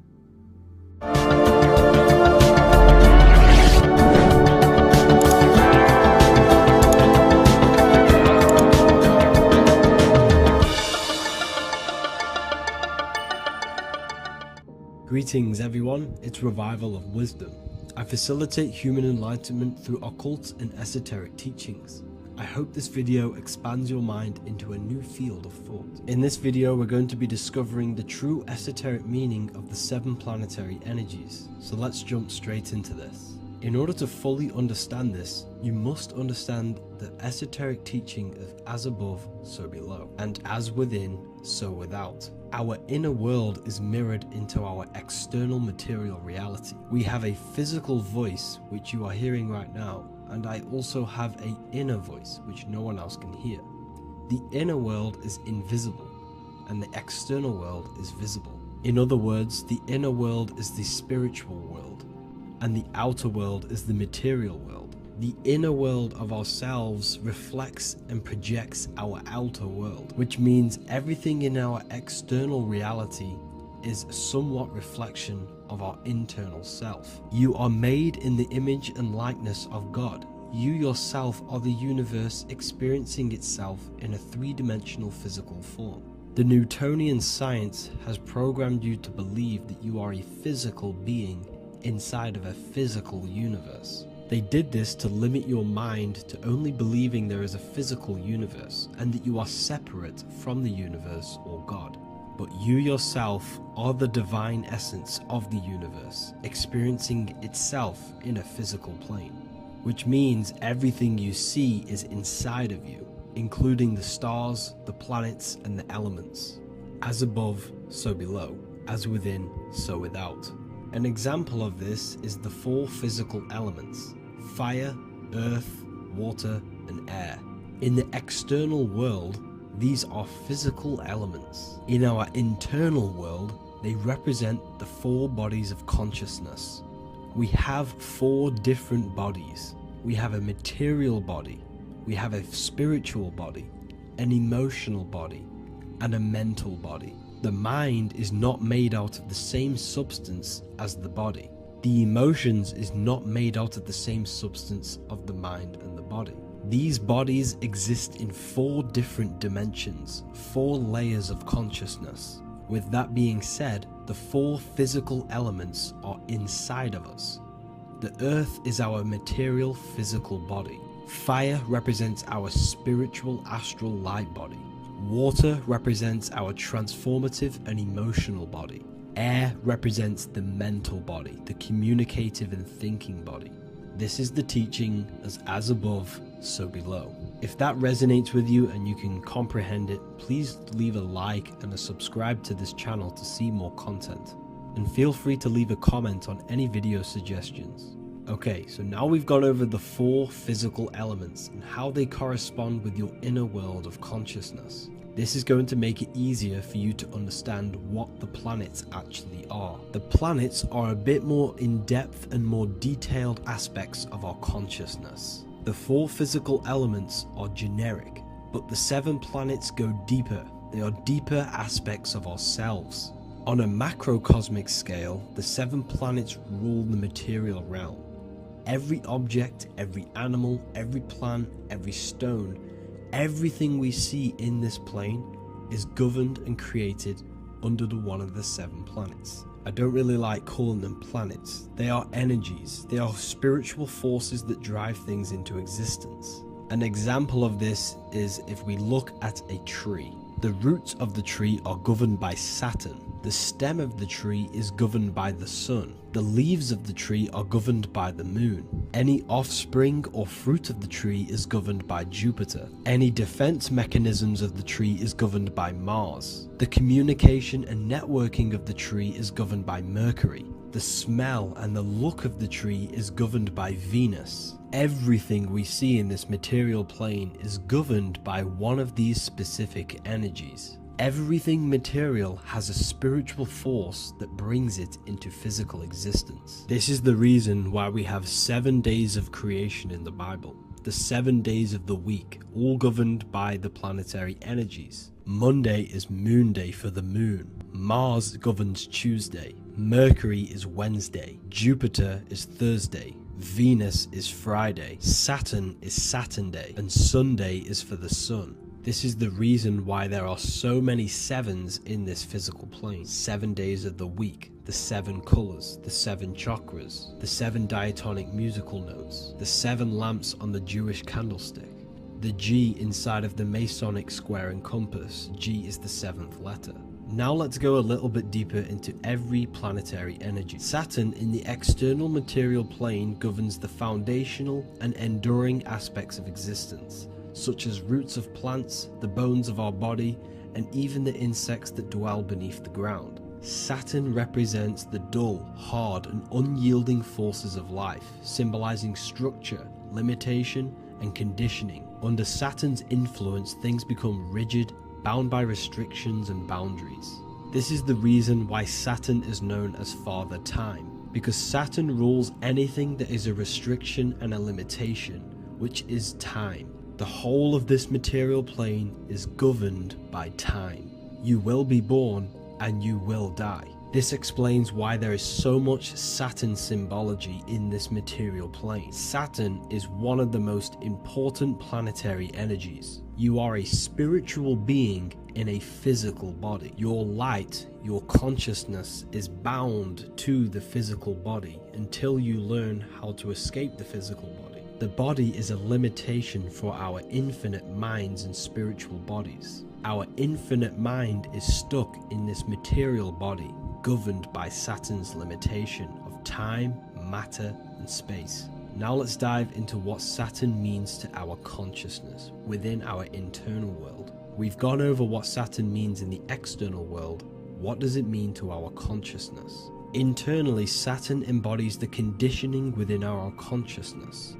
Greetings everyone, it's Revival of Wisdom. I facilitate human enlightenment through occult and esoteric teachings. I hope this video expands your mind into a new field of thought. In this video, we're going to be discovering the true esoteric meaning of the 7 planetary energies. So let's jump straight into this. In order to fully understand this, you must understand the esoteric teaching of as above, so below, and as within, so without. Our inner world is mirrored into our external material reality. We have a physical voice, which you are hearing right now, and I also have an inner voice, which no one else can hear. The inner world is invisible, and the external world is visible. In other words, the inner world is the spiritual world, and the outer world is the material world. The inner world of ourselves reflects and projects our outer world, which means everything in our external reality is somewhat reflection of our internal self. You are made in the image and likeness of God. You yourself are the universe experiencing itself in a 3-dimensional physical form. The Newtonian science has programmed you to believe that you are a physical being inside of a physical universe. They did this to limit your mind to only believing there is a physical universe and that you are separate from the universe or God. But you yourself are the divine essence of the universe, experiencing itself in a physical plane, which means everything you see is inside of you, including the stars, the planets, and the elements. As above, so below. As within, so without. An example of this is the 4 physical elements: fire, earth, water, and air. In the external world, these are physical elements. In our internal world, they represent the 4 bodies of consciousness. We have 4 different bodies. We have a material body, we have a spiritual body, an emotional body, and a mental body. The mind is not made out of the same substance as the body. The emotions is not made out of the same substance of the mind and the body. These bodies exist in 4 different dimensions, 4 layers of consciousness. With that being said, the 4 physical elements are inside of us. The earth is our material physical body. Fire represents our spiritual astral light body. Water represents our transformative and emotional body. Air represents the mental body, the communicative and thinking body. This is the teaching as above, so below. If that resonates with you and you can comprehend it, please leave a like and a subscribe to this channel to see more content. And feel free to leave a comment on any video suggestions. Okay, so now we've gone over the 4 physical elements and how they correspond with your inner world of consciousness. This is going to make it easier for you to understand what the planets actually are. The planets are a bit more in-depth and more detailed aspects of our consciousness. The 4 physical elements are generic, but the 7 planets go deeper. They are deeper aspects of ourselves. On a macrocosmic scale, the 7 planets rule the material realm. Every object, every animal, every plant, every stone, everything we see in this plane is governed and created under one of the 7 planets. I don't really like calling them planets. They are energies. They are spiritual forces that drive things into existence. An example of this is if we look at a tree. The roots of the tree are governed by Saturn. The stem of the tree is governed by the sun. The leaves of the tree are governed by the moon. Any offspring or fruit of the tree is governed by Jupiter. Any defense mechanisms of the tree is governed by Mars. The communication and networking of the tree is governed by Mercury. The smell and the look of the tree is governed by Venus. Everything we see in this material plane is governed by one of these specific energies. Everything material has a spiritual force that brings it into physical existence. This is the reason why we have 7 days of creation in the Bible. The 7 days of the week, all governed by the planetary energies. Monday is moon day for the moon. Mars governs Tuesday. Mercury is Wednesday. Jupiter is Thursday. Venus is Friday. Saturn is Saturday. And Sunday is for the sun. This is the reason why there are so many 7s in this physical plane. 7 days of the week, the 7 colors, the 7 chakras, the 7 diatonic musical notes, the 7 lamps on the Jewish candlestick, the G inside of the Masonic square and compass. G is the 7th letter. Now let's go a little bit deeper into every planetary energy. Saturn in the external material plane governs the foundational and enduring aspects of existence, such as roots of plants, the bones of our body, and even the insects that dwell beneath the ground. Saturn represents the dull, hard, and unyielding forces of life, symbolizing structure, limitation, and conditioning. Under Saturn's influence, things become rigid, bound by restrictions and boundaries. This is the reason why Saturn is known as Father Time, because Saturn rules anything that is a restriction and a limitation, which is time. The whole of this material plane is governed by time. You will be born and you will die. This explains why there is so much Saturn symbology in this material plane. Saturn is one of the most important planetary energies. You are a spiritual being in a physical body. Your light, your consciousness is bound to the physical body until you learn how to escape the physical body. The body is a limitation for our infinite minds and spiritual bodies. Our infinite mind is stuck in this material body, governed by Saturn's limitation of time, matter, and space. Now let's dive into what Saturn means to our consciousness within our internal world. We've gone over what Saturn means in the external world. What does it mean to our consciousness? Internally, Saturn embodies the conditioning within our consciousness.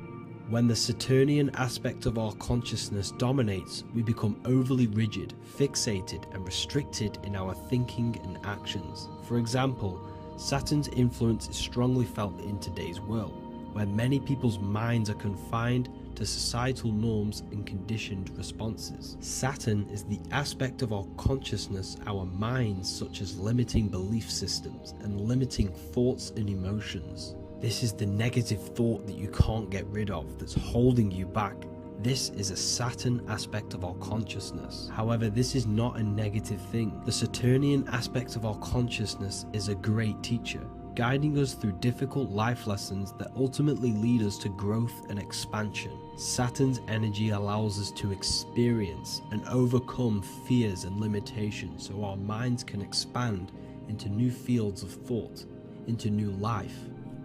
When the Saturnian aspect of our consciousness dominates, we become overly rigid, fixated, and restricted in our thinking and actions. For example, Saturn's influence is strongly felt in today's world, where many people's minds are confined to societal norms and conditioned responses. Saturn is the aspect of our consciousness, our minds, such as limiting belief systems and limiting thoughts and emotions. This is the negative thought that you can't get rid of, that's holding you back. This is a Saturn aspect of our consciousness. However, this is not a negative thing. The Saturnian aspect of our consciousness is a great teacher, guiding us through difficult life lessons that ultimately lead us to growth and expansion. Saturn's energy allows us to experience and overcome fears and limitations so our minds can expand into new fields of thought, into new life.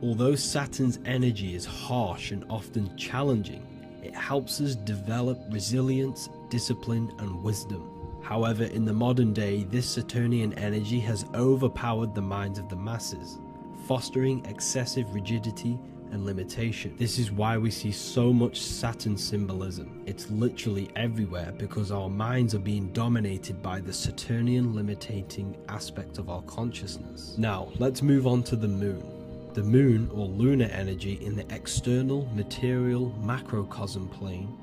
Although Saturn's energy is harsh and often challenging, it helps us develop resilience, discipline, and wisdom. However, in the modern day, this Saturnian energy has overpowered the minds of the masses, fostering excessive rigidity and limitation. This is why we see so much Saturn symbolism. It's literally everywhere because our minds are being dominated by the Saturnian limiting aspect of our consciousness. Now, let's move on to the moon. The moon, or lunar energy, in the external material macrocosm plane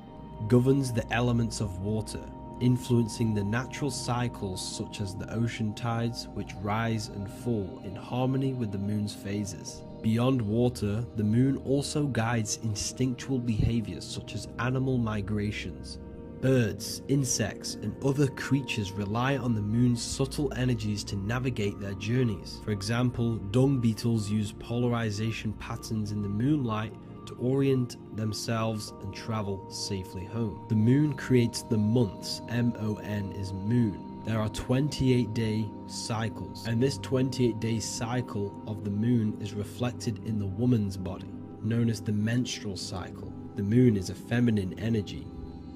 governs the elements of water, influencing the natural cycles such as the ocean tides, which rise and fall in harmony with the moon's phases. Beyond water, the moon also guides instinctual behaviors such as animal migrations. Birds, insects, and other creatures rely on the moon's subtle energies to navigate their journeys. For example, dung beetles use polarization patterns in the moonlight to orient themselves and travel safely home. The moon creates the months. M-O-N is moon. There are 28-day cycles, and this 28-day cycle of the moon is reflected in the woman's body, known as the menstrual cycle. The moon is a feminine energy,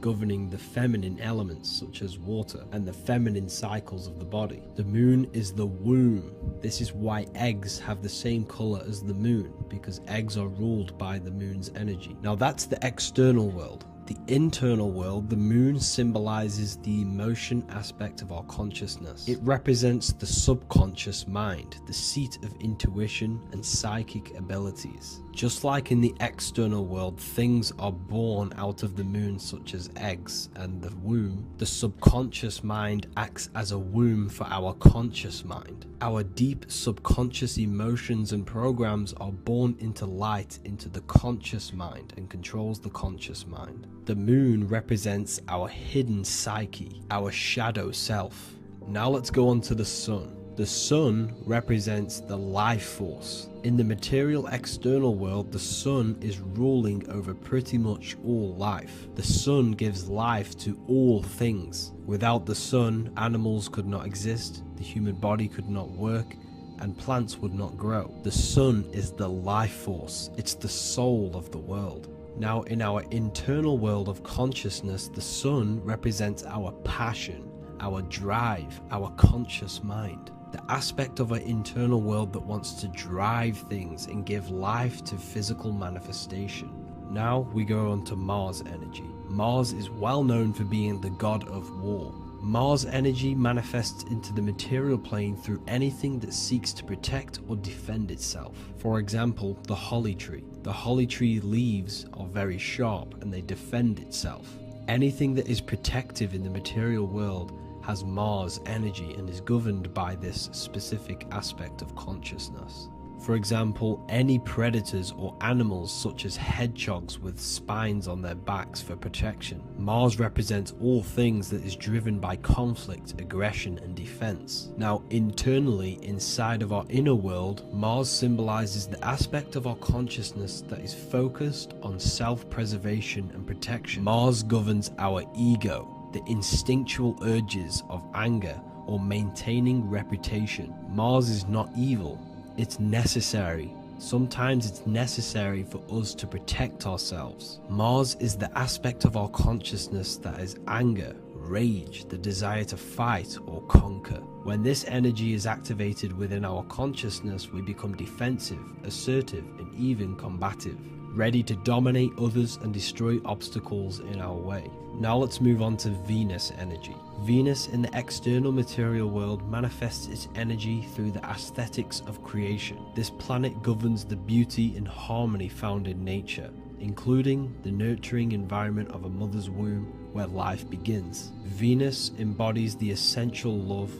governing the feminine elements such as water and the feminine cycles of the body. The moon is the womb. This is why eggs have the same color as the moon, because eggs are ruled by the moon's energy. Now that's the external world. The internal world, the moon symbolizes the emotion aspect of our consciousness. It represents the subconscious mind, the seat of intuition and psychic abilities. Just like in the external world, things are born out of the moon, such as eggs and the womb. The subconscious mind acts as a womb for our conscious mind. Our deep subconscious emotions and programs are born into light into the conscious mind and controls the conscious mind. The moon represents our hidden psyche, our shadow self. Now let's go on to the sun. The sun represents the life force. In the material external world, the sun is ruling over pretty much all life. The sun gives life to all things. Without the sun, animals could not exist, the human body could not work, and plants would not grow. The sun is the life force. It's the soul of the world. Now, in our internal world of consciousness, the sun represents our passion, our drive, our conscious mind. The aspect of our internal world that wants to drive things and give life to physical manifestation. Now we go on to Mars energy. Mars is well known for being the god of war. Mars energy manifests into the material plane through anything that seeks to protect or defend itself. For example, the holly tree. The holly tree leaves are very sharp and they defend itself. Anything that is protective in the material world has Mars energy and is governed by this specific aspect of consciousness. For example, any predators or animals such as hedgehogs with spines on their backs for protection. Mars represents all things that is driven by conflict, aggression, and defense. Now, internally, inside of our inner world, Mars symbolizes the aspect of our consciousness that is focused on self-preservation and protection. Mars governs our ego, the instinctual urges of anger or maintaining reputation. Mars is not evil, it's necessary. Sometimes it's necessary for us to protect ourselves. Mars is the aspect of our consciousness that is anger, rage, the desire to fight or conquer. When this energy is activated within our consciousness, we become defensive, assertive, and even combative. ready to dominate others and destroy obstacles in our way. Now let's move on to Venus energy. Venus in the external material world manifests its energy through the aesthetics of creation. This planet governs the beauty and harmony found in nature, including the nurturing environment of a mother's womb where life begins. Venus embodies the essential love,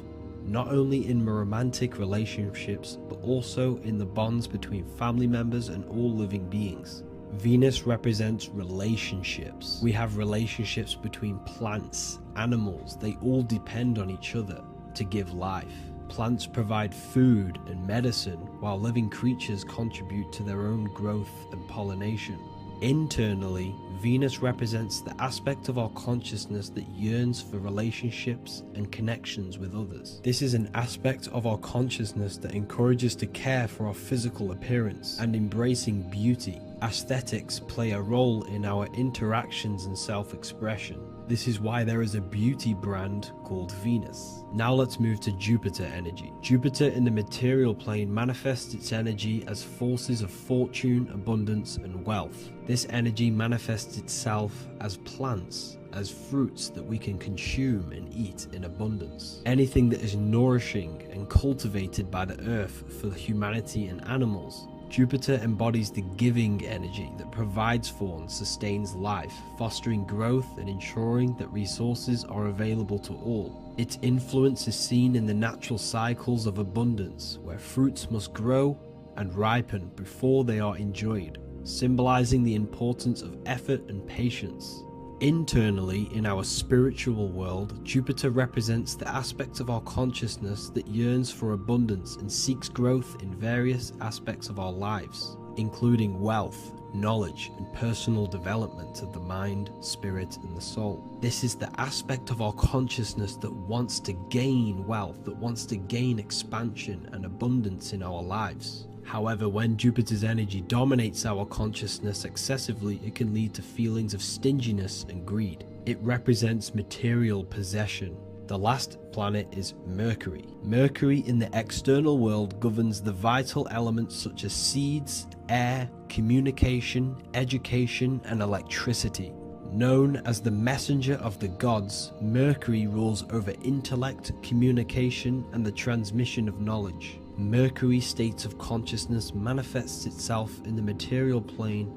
not only in romantic relationships, but also in the bonds between family members and all living beings. Venus represents relationships. We have relationships between plants, animals, they all depend on each other to give life. Plants provide food and medicine, while living creatures contribute to their own growth and pollination. Internally, Venus represents the aspect of our consciousness that yearns for relationships and connections with others. This is an aspect of our consciousness that encourages to care for our physical appearance and embracing beauty. Aesthetics play a role in our interactions and self-expression. This is why there is a beauty brand called Venus. Now let's move to Jupiter energy. Jupiter in the material plane manifests its energy as forces of fortune, abundance, and wealth. This energy manifests itself as plants, as fruits that we can consume and eat in abundance. Anything that is nourishing and cultivated by the earth for humanity and animals. Jupiter embodies the giving energy that provides for and sustains life, fostering growth and ensuring that resources are available to all. Its influence is seen in the natural cycles of abundance, where fruits must grow and ripen before they are enjoyed, symbolizing the importance of effort and patience. Internally, in our spiritual world, Jupiter represents the aspect of our consciousness that yearns for abundance and seeks growth in various aspects of our lives, including wealth, knowledge, and personal development of the mind, spirit, and the soul. This is the aspect of our consciousness that wants to gain wealth, that wants to gain expansion and abundance in our lives. However, when Jupiter's energy dominates our consciousness excessively, it can lead to feelings of stinginess and greed. It represents material possession. The last planet is Mercury. Mercury in the external world governs the vital elements such as seeds, air, communication, education, and electricity. Known as the messenger of the gods, Mercury rules over intellect, communication, and the transmission of knowledge. Mercury's state of consciousness manifests itself in the material plane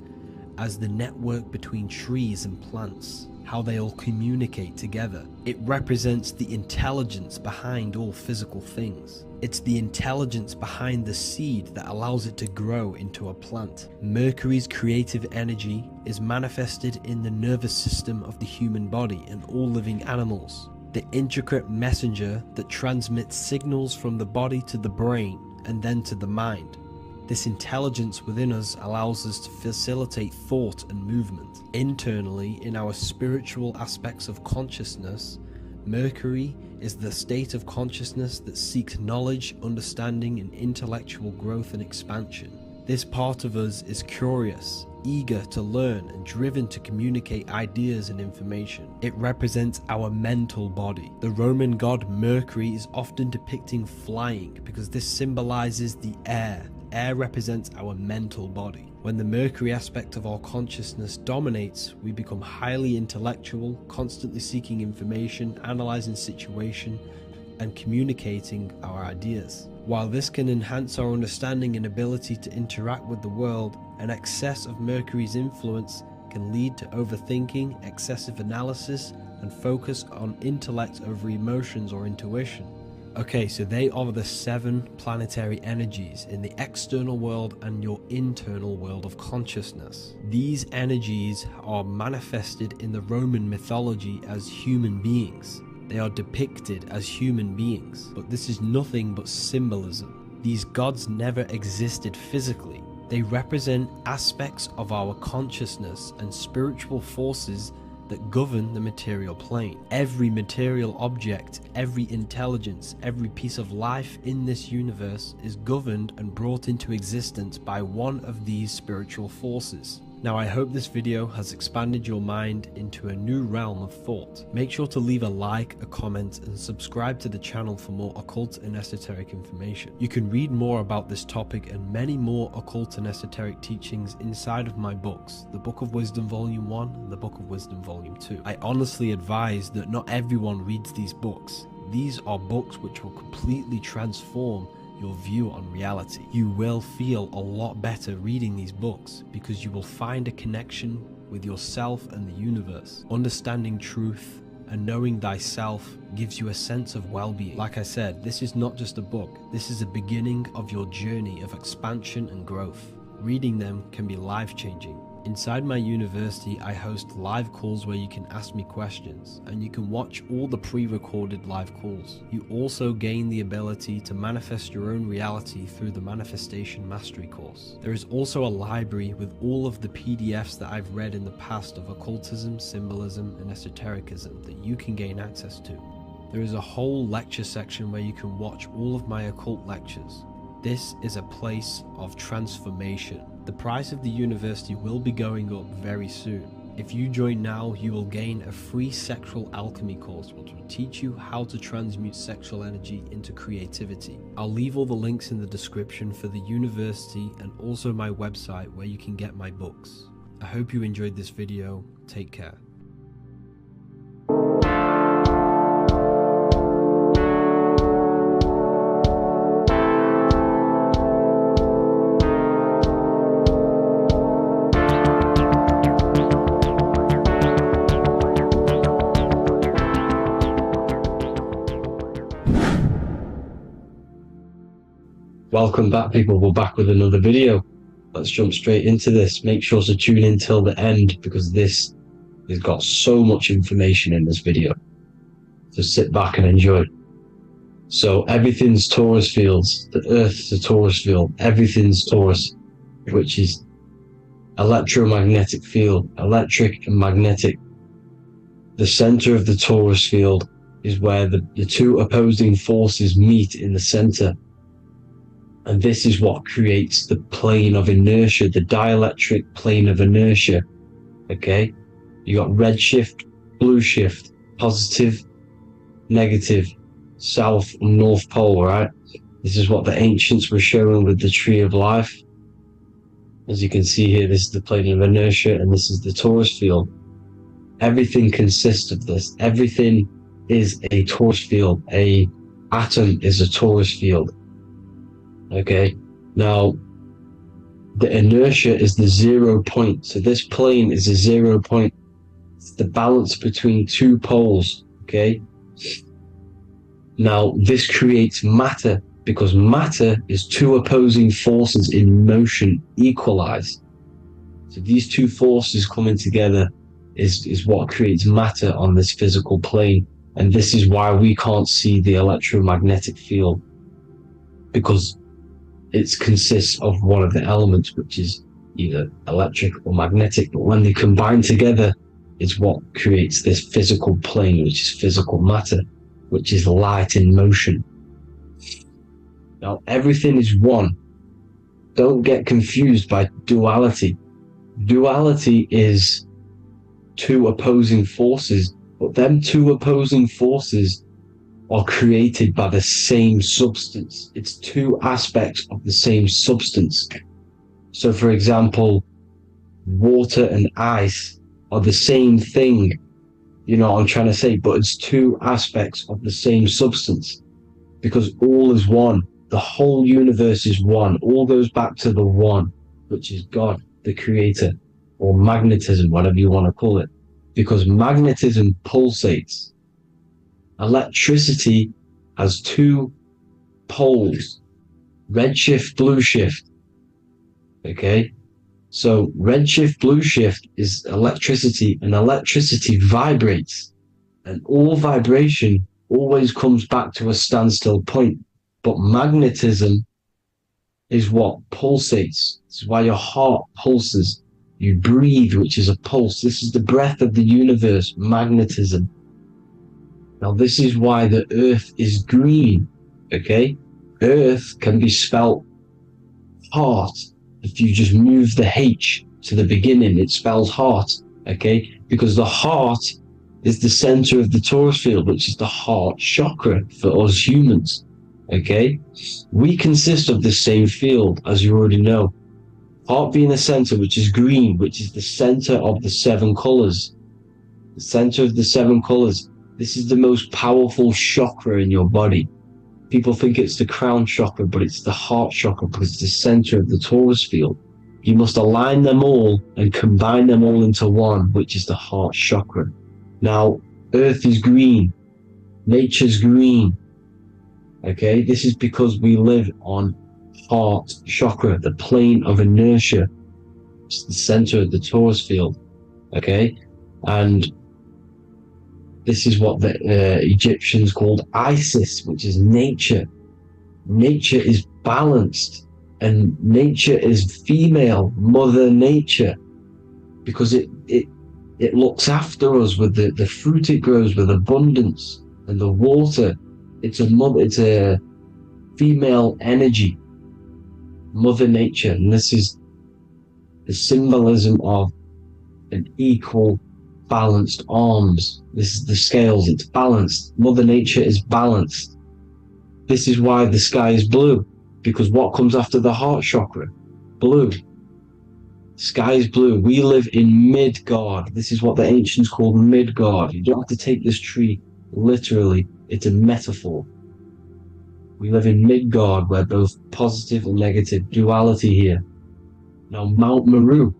as the network between trees and plants, how they all communicate together. It represents the intelligence behind all physical things. It's the intelligence behind the seed that allows it to grow into a plant. Mercury's creative energy is manifested in the nervous system of the human body and all living animals. The intricate messenger that transmits signals from the body to the brain and then to the mind. This intelligence within us allows us to facilitate thought and movement. Internally, in our spiritual aspects of consciousness, Mercury is the state of consciousness that seeks knowledge, understanding, and intellectual growth and expansion. This part of us is curious, eager to learn, and driven to communicate ideas and information. It represents our mental body. The Roman god Mercury is often depicting flying because this symbolizes the air. Air represents our mental body. When the Mercury aspect of our consciousness dominates, we become highly intellectual, constantly seeking information, analyzing situation, and communicating our ideas. While this can enhance our understanding and ability to interact with the world, an excess of Mercury's influence can lead to overthinking, excessive analysis, and focus on intellect over emotions or intuition. Okay, so they are the 7 planetary energies in the external world and your internal world of consciousness. These energies are manifested in the Roman mythology as human beings. They are depicted as human beings, but this is nothing but symbolism. These gods never existed physically. They represent aspects of our consciousness and spiritual forces that govern the material plane. Every material object, every intelligence, every piece of life in this universe is governed and brought into existence by one of these spiritual forces. Now I hope this video has expanded your mind into a new realm of thought. Make sure to leave a like, a comment, and subscribe to the channel for more occult and esoteric information. You can read more about this topic and many more occult and esoteric teachings inside of my books, the Book of Wisdom Volume 1 and the Book of Wisdom Volume 2. I honestly advise that not everyone reads these books. These are books which will completely transform your view on reality. You will feel a lot better reading these books because you will find a connection with yourself and the universe. Understanding truth and knowing thyself gives you a sense of well-being. Like I said, this is not just a book. This is a beginning of your journey of expansion and growth. Reading them can be life-changing. Inside my university, I host live calls where you can ask me questions, and you can watch all the pre-recorded live calls. You also gain the ability to manifest your own reality through the Manifestation Mastery course. There is also a library with all of the PDFs that I've read in the past of occultism, symbolism, and esotericism that you can gain access to. There is a whole lecture section where you can watch all of my occult lectures. This is a place of transformation. The price of the university will be going up very soon. If you join now, you will gain a free sexual alchemy course which will teach you how to transmute sexual energy into creativity. I'll leave all the links in the description for the university and also my website where you can get my books. I hope you enjoyed this video. Take care. Welcome back, people. We're back with another video. Let's jump straight into this. Make sure to tune in till the end because this has got so much information in this video. So sit back and enjoy. So everything's Taurus fields. The Earth's a Taurus field. Everything's Taurus, which is electromagnetic field, electric and magnetic. The center of the Taurus field is where the two opposing forces meet in the center. And this is what creates the plane of inertia, the dielectric plane of inertia. Okay? You got red shift, blue shift, positive, negative, south and north pole, right? This is what the ancients were showing with the tree of life. As you can see here, this is the plane of inertia and this is the Taurus field. Everything consists of this. Everything is a Taurus field. A atom is a Taurus field. Okay, now the inertia is the 0 point. So this plane is a 0 point. It's the balance between two poles. Okay, now this creates matter because matter is two opposing forces in motion equalized. So these two forces coming together is what creates matter on this physical plane. And this is why we can't see the electromagnetic field, because it consists of one of the elements, which is either electric or magnetic, but when they combine together, it's what creates this physical plane, which is physical matter, which is light in motion. Now, everything is one. Don't get confused by duality. Duality is two opposing forces, but them two opposing forces are created by the same substance. It's two aspects of the same substance. So for example, water and ice are the same thing, you know what I'm trying to say, but it's two aspects of the same substance because all is one. The whole universe is one. All goes back to the one, which is God, the creator, or magnetism, whatever you want to call it, because magnetism pulsates. Electricity has two poles, red shift, blue shift. Okay, so red shift, blue shift is electricity, and electricity vibrates, and all vibration always comes back to a standstill point. But magnetism is what pulsates. This is why your heart pulses. You breathe, which is a pulse. This is the breath of the universe, magnetism. Now, this is why the earth is green, okay? Earth can be spelt heart if you just move the H to the beginning, it spells heart, okay? Because the heart is the center of the torus field, which is the heart chakra for us humans, okay? We consist of the same field, as you already know. Heart being the center, which is green, which is the center of the 7 colors. The center of the 7 colors. This is the most powerful chakra in your body. People think it's the crown chakra, but it's the heart chakra because it's the center of the torus field. You must align them all and combine them all into one, which is the heart chakra. Now, Earth is green. Nature's green. Okay, this is because we live on heart chakra, the plane of inertia. It's the center of the torus field. Okay, and this is what the Egyptians called Isis, which is nature. Nature is balanced, and nature is female, Mother Nature, because it looks after us with the fruit it grows with abundance, and the water. It's a female energy, Mother Nature, and this is the symbolism of an equal, balanced arms. This is the scales, it's balanced. Mother Nature is balanced. This is why the sky is blue, because what comes after the heart chakra? Blue. Sky is blue. We live in Midgard. This is what the ancients called Midgard. You don't have to take this tree literally. It's a metaphor. We live in Midgard, where both positive and negative duality here. Now, Mount Meru.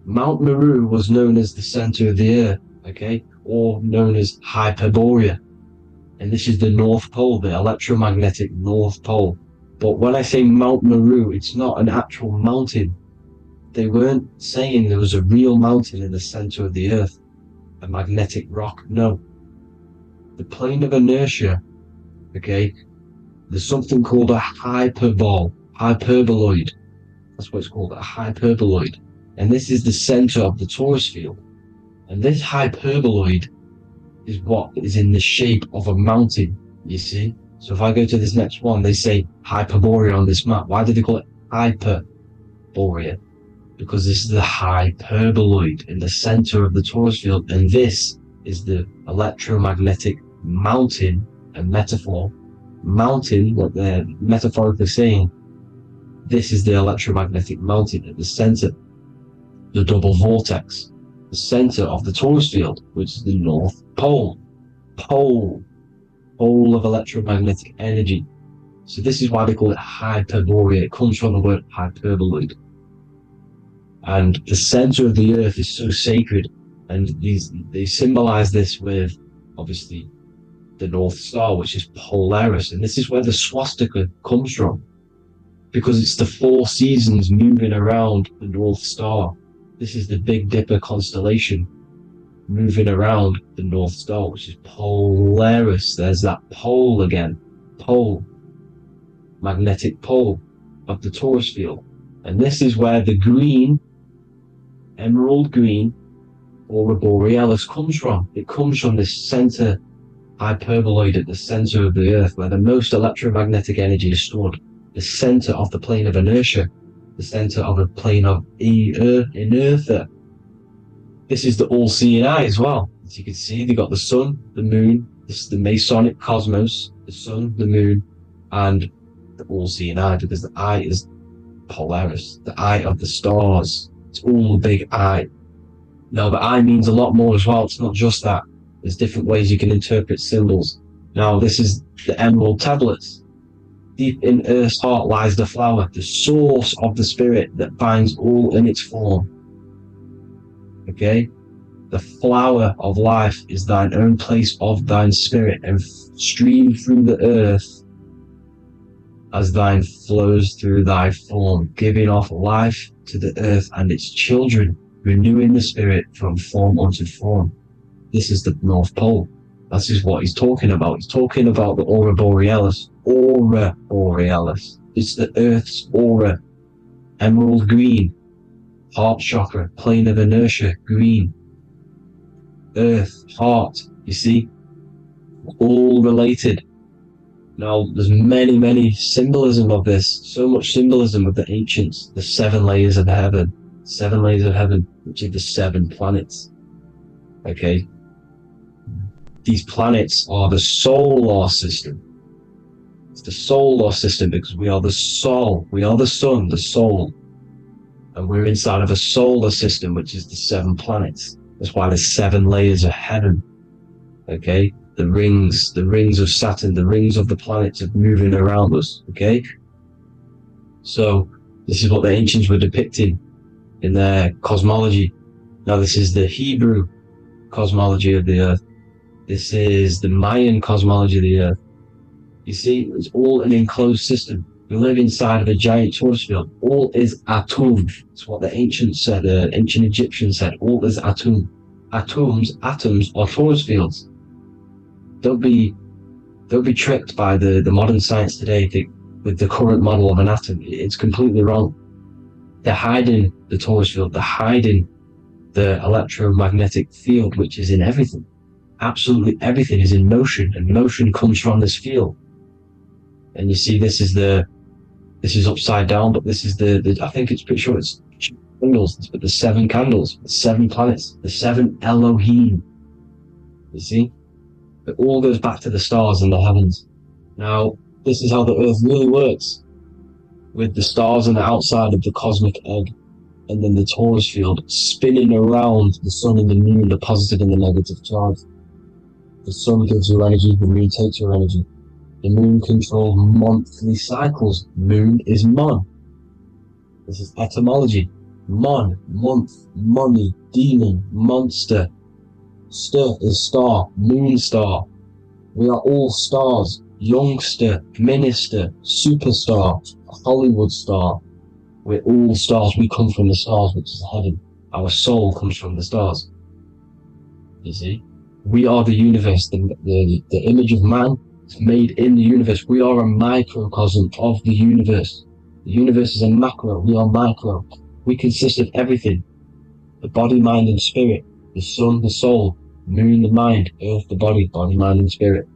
Mount Meru was known as the center of the earth, okay, or known as Hyperborea. And this is the North Pole, the electromagnetic North Pole. But when I say Mount Meru, it's not an actual mountain. They weren't saying there was a real mountain in the center of the earth, a magnetic rock. No. The plane of inertia, okay, there's something called a hyperboloid. That's what it's called, a hyperboloid. And this is the center of the torus field. And this hyperboloid is what is in the shape of a mountain, you see? So if I go to this next one, they say Hyperborea on this map. Why do they call it Hyperborea? Because this is the hyperboloid in the center of the torus field, and this is the electromagnetic mountain, a metaphor. Mountain, what they're metaphorically saying, this is the electromagnetic mountain at the center, the double vortex, the center of the torus field, which is the North Pole. Pole of electromagnetic energy. So this is why they call it Hyperborea. It comes from the word hyperboloid. And the center of the earth is so sacred, and they symbolize this with, obviously, the North Star, which is Polaris. And this is where the swastika comes from, because it's the 4 seasons moving around the North Star. This is the Big Dipper constellation moving around the North Star, which is Polaris. There's that pole again. Pole. Magnetic pole of the torus field. And this is where the green, emerald green, Aurora Borealis comes from. It comes from this center hyperboloid at the center of the earth, where the most electromagnetic energy is stored. The center of the plane of inertia. The center of the plane of inertia. This is the all-seeing eye as well. As you can see, they got the sun, the moon. This is the Masonic cosmos, the sun, the moon, and the all-seeing eye, because the eye is Polaris, the eye of the stars. It's all a big eye. Now, the eye means a lot more as well. It's not just that. There's different ways you can interpret symbols. Now, this is the emerald tablets. Deep in Earth's heart lies the flower, the source of the spirit that binds all in its form. Okay? The flower of life is thine own place of thine spirit, and stream through the earth as thine flows through thy form, giving off life to the earth and its children, renewing the spirit from form unto form. This is the North Pole. This is what he's talking about. He's talking about the Aurora Borealis. Aurora Borealis. It's the Earth's aura. Emerald green. Heart chakra. Plane of inertia. Green. Earth. Heart. You see? All related. Now, there's many symbolism of this. So much symbolism of the ancients. The 7 layers of heaven. 7 layers of heaven, which are the 7 planets. Okay? These planets are the solar system. It's the solar system because we are the soul. We are the sun, the soul. And we're inside of a solar system, which is the 7 planets. That's why there's 7 layers of heaven. Okay? The rings of Saturn, the rings of the planets are moving around us. Okay? So, this is what the ancients were depicting in their cosmology. Now, this is the Hebrew cosmology of the earth. This is the Mayan cosmology of the earth. You see, it's all an enclosed system. We live inside of a giant torus field. All is atum. It's what the ancients said, the ancient Egyptians said. All is atum. Atoms are torus fields. Don't be tricked by the modern science today with the current model of an atom. It's completely wrong. They're hiding the torus field. They're hiding the electromagnetic field, which is in everything. Absolutely everything is in motion, and motion comes from this field. And you see, this is upside down, but this is I think it's pretty sure it's candles, but the 7 candles, the 7 planets, the 7 Elohim. You see? It all goes back to the stars and the heavens. Now, this is how the earth really works, with the stars on the outside of the cosmic egg, and then the torus field spinning around the sun and the moon, the positive and the negative charge. The sun gives your energy, the moon takes your energy. The moon controls monthly cycles. Moon is mon. This is etymology. Mon, month, money, demon, monster. Stir is star, moon star. We are all stars. Youngster, minister, superstar, Hollywood star. We're all stars. We come from the stars, which is heaven. Our soul comes from the stars. You see? We are the universe. The image of man is made in the universe. We are a microcosm of the universe. The universe is a macro. We are micro. We consist of everything. The body, mind, and spirit. The sun, the soul. Moon, the mind. Earth, the body. Body, mind, and spirit.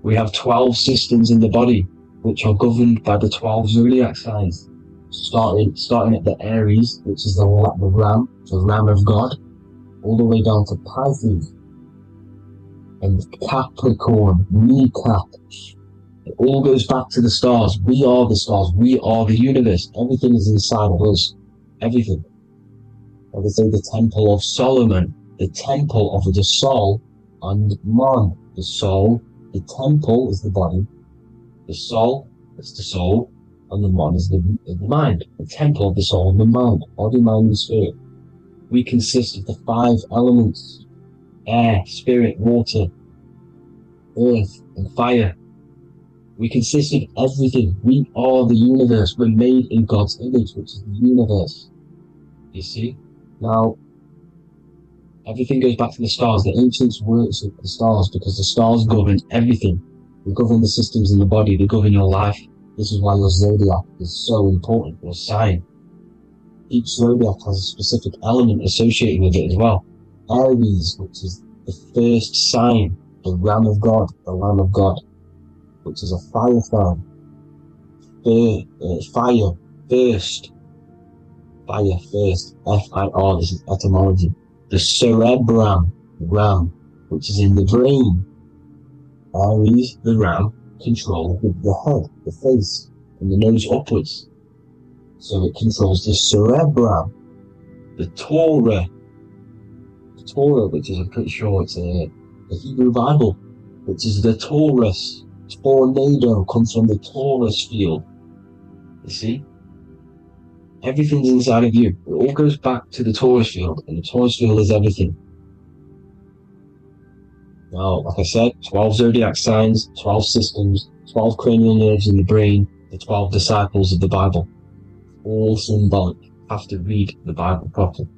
We have 12 systems in the body, which are governed by the 12 zodiac signs. Starting at the Aries, which is the ram of God, all the way down to Pisces and Capricorn, kneecap. It all goes back to the stars. We are the stars. We are the universe. Everything is inside of us. Everything. Like they say, the Temple of Solomon, the Temple of the Soul, and man. The soul, the temple is the body. The soul is the soul, and the man is the mind. The temple of the soul and the mind. Body, mind, and spirit. We consist of the 5 elements: air, spirit, water, earth, and fire. We consist of everything. We are the universe. We're made in God's image, which is the universe. You see? Now, everything goes back to the stars. The ancients worship the stars because the stars govern everything. They govern the systems in the body. They govern your life. This is why your zodiac is so important, your sign. Each zodiac has a specific element associated with it as well. Aries, which is the first sign, the Ram of God, the Lamb of God, which is a fire sign. Fire, first. Fire, first. F-I-R, this is etymology. The cerebrum, ram, which is in the brain. Aries, the ram, controls the head, the face, and the nose upwards. So it controls the cerebrum. The Torah, which is, I'm pretty sure it's the Hebrew Bible, which is the Taurus. Tornado comes from the Taurus field. You see? Everything's inside of you. It all goes back to the Taurus field, and the Taurus field is everything. Now, like I said, 12 zodiac signs, 12 systems, 12 cranial nerves in the brain, the 12 disciples of the Bible. All symbolic. You have to read the Bible properly.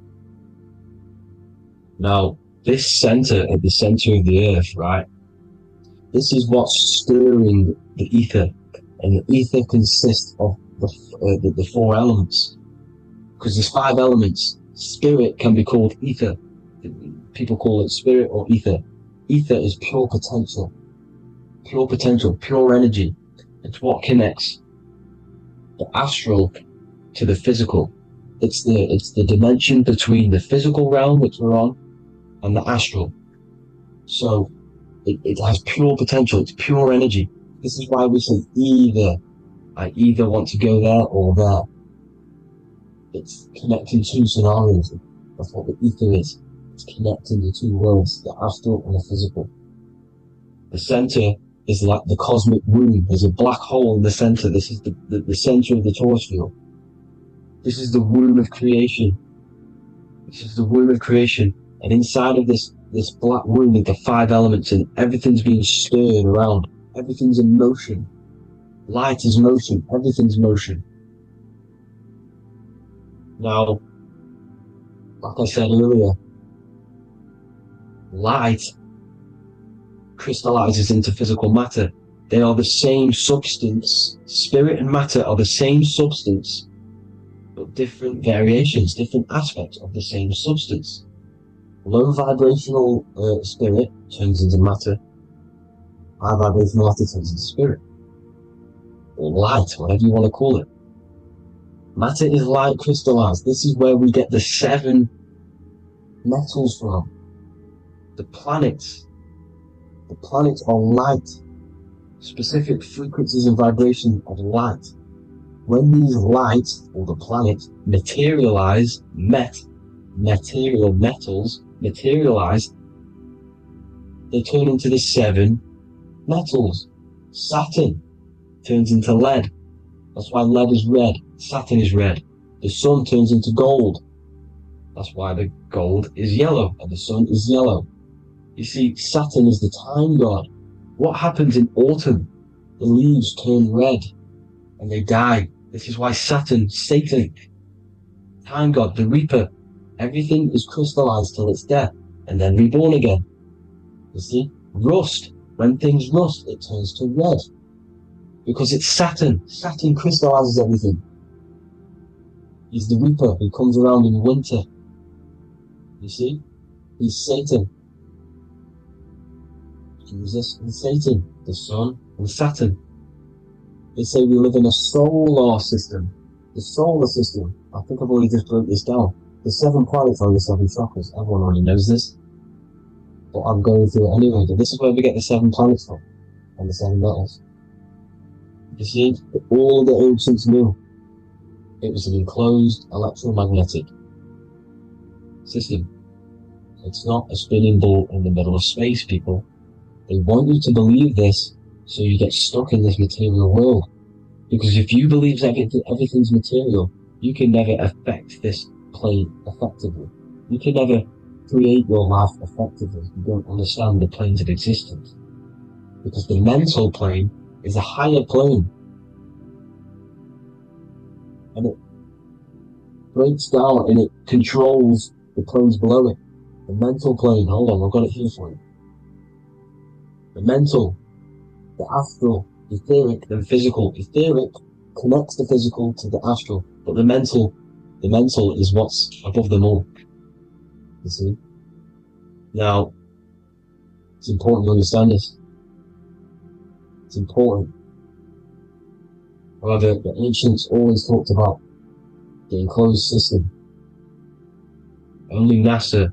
Now, this center, at the center of the earth, right? This is what's stirring the ether. And the ether consists of the 4 elements. Because there's 5 elements. Spirit can be called ether. People call it spirit or ether. Ether is pure potential, pure energy. It's what connects the astral to the physical, it's the dimension between the physical realm which we're on and the astral. So it has pure potential, it's pure energy. This is why we say I either want to go there or there. It's connecting two scenarios. That's what the ether is. It's connecting the two worlds, the astral and the physical. The center is like the cosmic womb. There's a black hole in the center. This is the center of the torus field. This is the womb of creation. This is the womb of creation. And inside of this black womb are the 5 elements, and everything's being stirred around. Everything's in motion. Light is motion. Everything's motion. Now, like I said earlier, light crystallizes into physical matter. They are the same substance. Spirit and matter are the same substance, but different variations, different aspects of the same substance. Low vibrational spirit turns into matter. High vibrational matter turns into spirit. Or light, whatever you want to call it. Matter is light crystallized. This is where we get the 7 metals from. The planets are light. Specific frequencies and vibrations of light. When these lights, or the planets, materialize, material metals materialize, they turn into the 7 metals. Saturn turns into lead. That's why lead is red. Saturn is red. The sun turns into gold. That's why the gold is yellow and the sun is yellow. You see, Saturn is the time god. What happens in autumn? The leaves turn red and they die. This is why Satan, time god, the reaper, everything is crystallized till its death and then reborn again. You see, rust, when things rust, it turns to red. Because it's Saturn. Saturn crystallizes everything. He's the reaper who comes around in winter. You see? He's Satan. Jesus and Satan, the sun and Saturn. They say we live in a solar system. The solar system. I think I've already just broke this down. The 7 planets are the 7 chakras. Everyone already knows this. But I'm going through it anyway. But this is where we get the 7 planets from. And the 7 metals. You see, all the ancients knew it was an enclosed electromagnetic system. It's not a spinning ball in the middle of space, people. They want you to believe this so you get stuck in this material world. Because if you believe everything's material, you can never affect this plane effectively. You can never create your life effectively. You don't understand the planes of existence. Because the mental plane is a higher plane. And it breaks down and it controls the planes below it. The mental plane, hold on, I've got it here for you. The mental, the astral, etheric, and physical. Etheric connects the physical to the astral, but the mental is what's above them all. You see? Now, it's important to understand this. It's important. However, the ancients always talked about the enclosed system. Only NASA,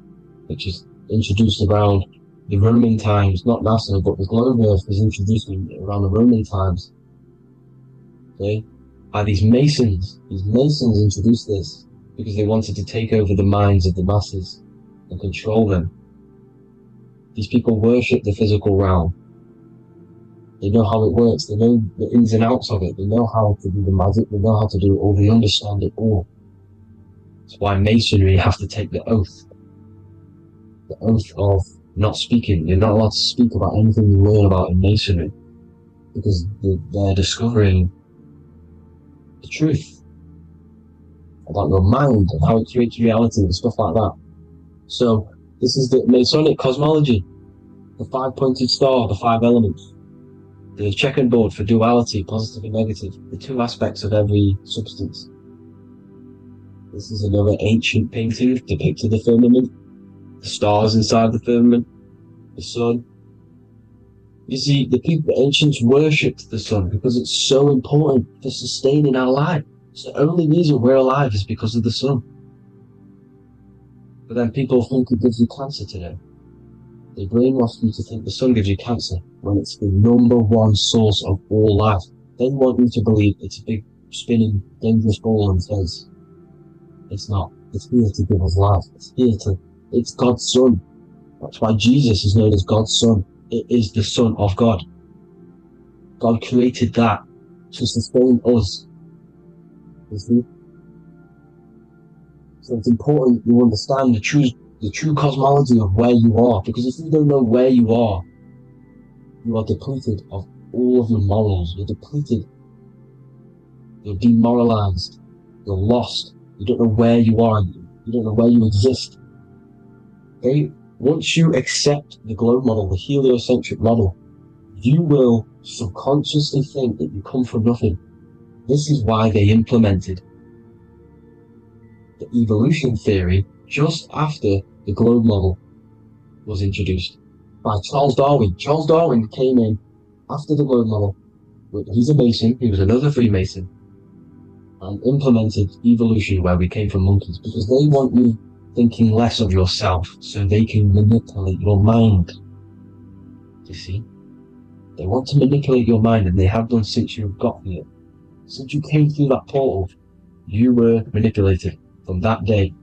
which is introduced around the Roman times, not NASA, but the globe Earth was introduced around the Roman times. Okay? By these Masons. These Masons introduced this because they wanted to take over the minds of the masses and control them. These people worship the physical realm. They know how it works. They know the ins and outs of it. They know how to do the magic. They know how to do it all. They understand it all. That's why Masonry have to take the oath. The oath of not speaking. You're not allowed to speak about anything you learn about in Masonry. Because they're discovering the truth about your mind and how it creates reality and stuff like that. So, this is the Masonic cosmology. The 5-pointed star, the 5 elements. The checkerboard for duality, positive and negative. The 2 aspects of every substance. This is another ancient painting depicting the firmament. The stars inside the firmament. The sun. You see, the ancients worshipped the sun because it's so important for sustaining our life. So the only reason we're alive is because of the sun. But then people think it gives you cancer today. They brainwash you to think the sun gives you cancer when it's the number one source of all life. They want you to believe it's a big, spinning, dangerous ball in space. It's not. It's here to give us life. It's God's Son. That's why Jesus is known as God's Son. It is the Son of God. God created that to sustain us. You see? So it's important you understand the true cosmology of where you are, because if you don't know where you are depleted of all of your morals. You're depleted. You're demoralized. You're lost. You don't know where you are. You don't know where you exist. Okay? Once you accept the globe model, the heliocentric model, you will subconsciously think that you come from nothing. This is why they implemented the evolution theory just after the globe model was introduced by Charles Darwin. Charles Darwin came in after the globe model. He's a Mason, he was another Freemason, and implemented evolution where we came from monkeys, because they want you thinking less of yourself so they can manipulate your mind. You see? They want to manipulate your mind, and they have done since you got here. Since you came through that portal, you were manipulated from that day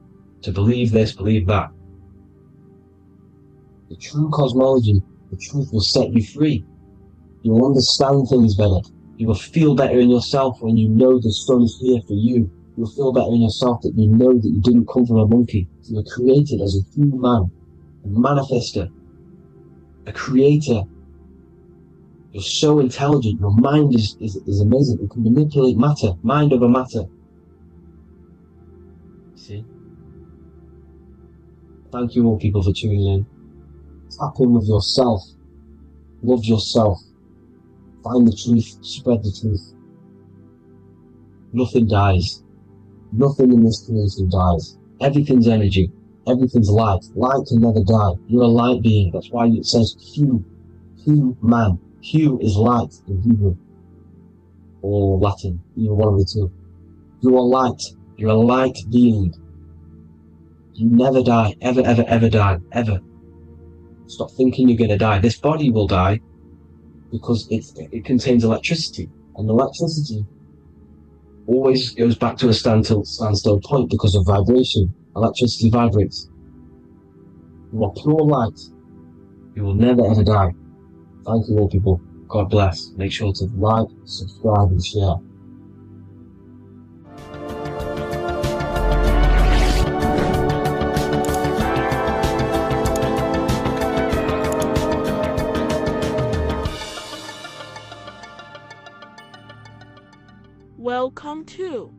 to believe this, believe that. The true cosmology, the truth will set you free. You will understand things better. You will feel better in yourself when you know the sun is here for you. You'll feel better in yourself that you know that you didn't come from a monkey. You were created as a human, a manifester, a creator. You're so intelligent. Your mind is amazing. You can manipulate matter, mind over matter. See? Thank you all people for tuning in. Tap in with yourself. Love yourself. Find the truth. Spread the truth. Nothing dies. Nothing in this creation dies. Everything's energy. Everything's light. Light can never die. You're a light being. That's why it says Hu. Hu man. Hu is light in Hebrew. Or Latin. Either one of the two. You are light. You're a light being. You never die. Ever, ever, ever die. Ever. Stop thinking you're going to die. This body will die because it contains electricity. And electricity always goes back to a standstill point because of vibration. Electricity vibrates. You are pure light. You will never ever die. Thank you all people. God bless. Make sure to like, subscribe and share. Welcome to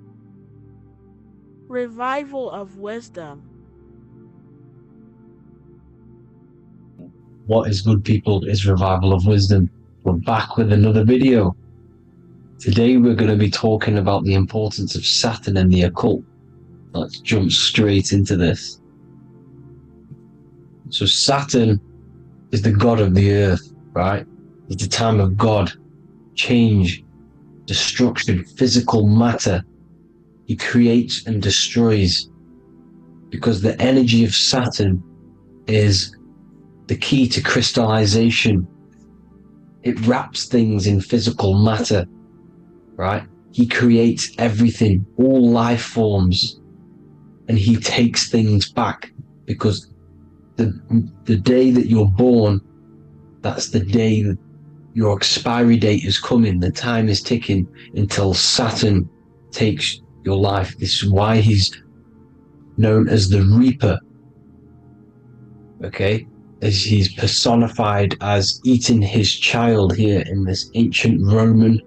Revival of Wisdom. What is good, people, is Revival of Wisdom. We're back with another video. Today we're going to be talking about the importance of Saturn and the occult. Let's jump straight into this. So Saturn is the god of the earth, right? It's the time of God, change, destruction, physical matter. He creates and destroys, because the energy of Saturn is the key to crystallization. It wraps things in physical matter, right? He creates everything, all life forms, and he takes things back, because the day that you're born, that's the day that your expiry date is coming. The time is ticking until Saturn takes your life. This is why he's known as the Reaper. Okay? As he's personified as eating his child here in this ancient Roman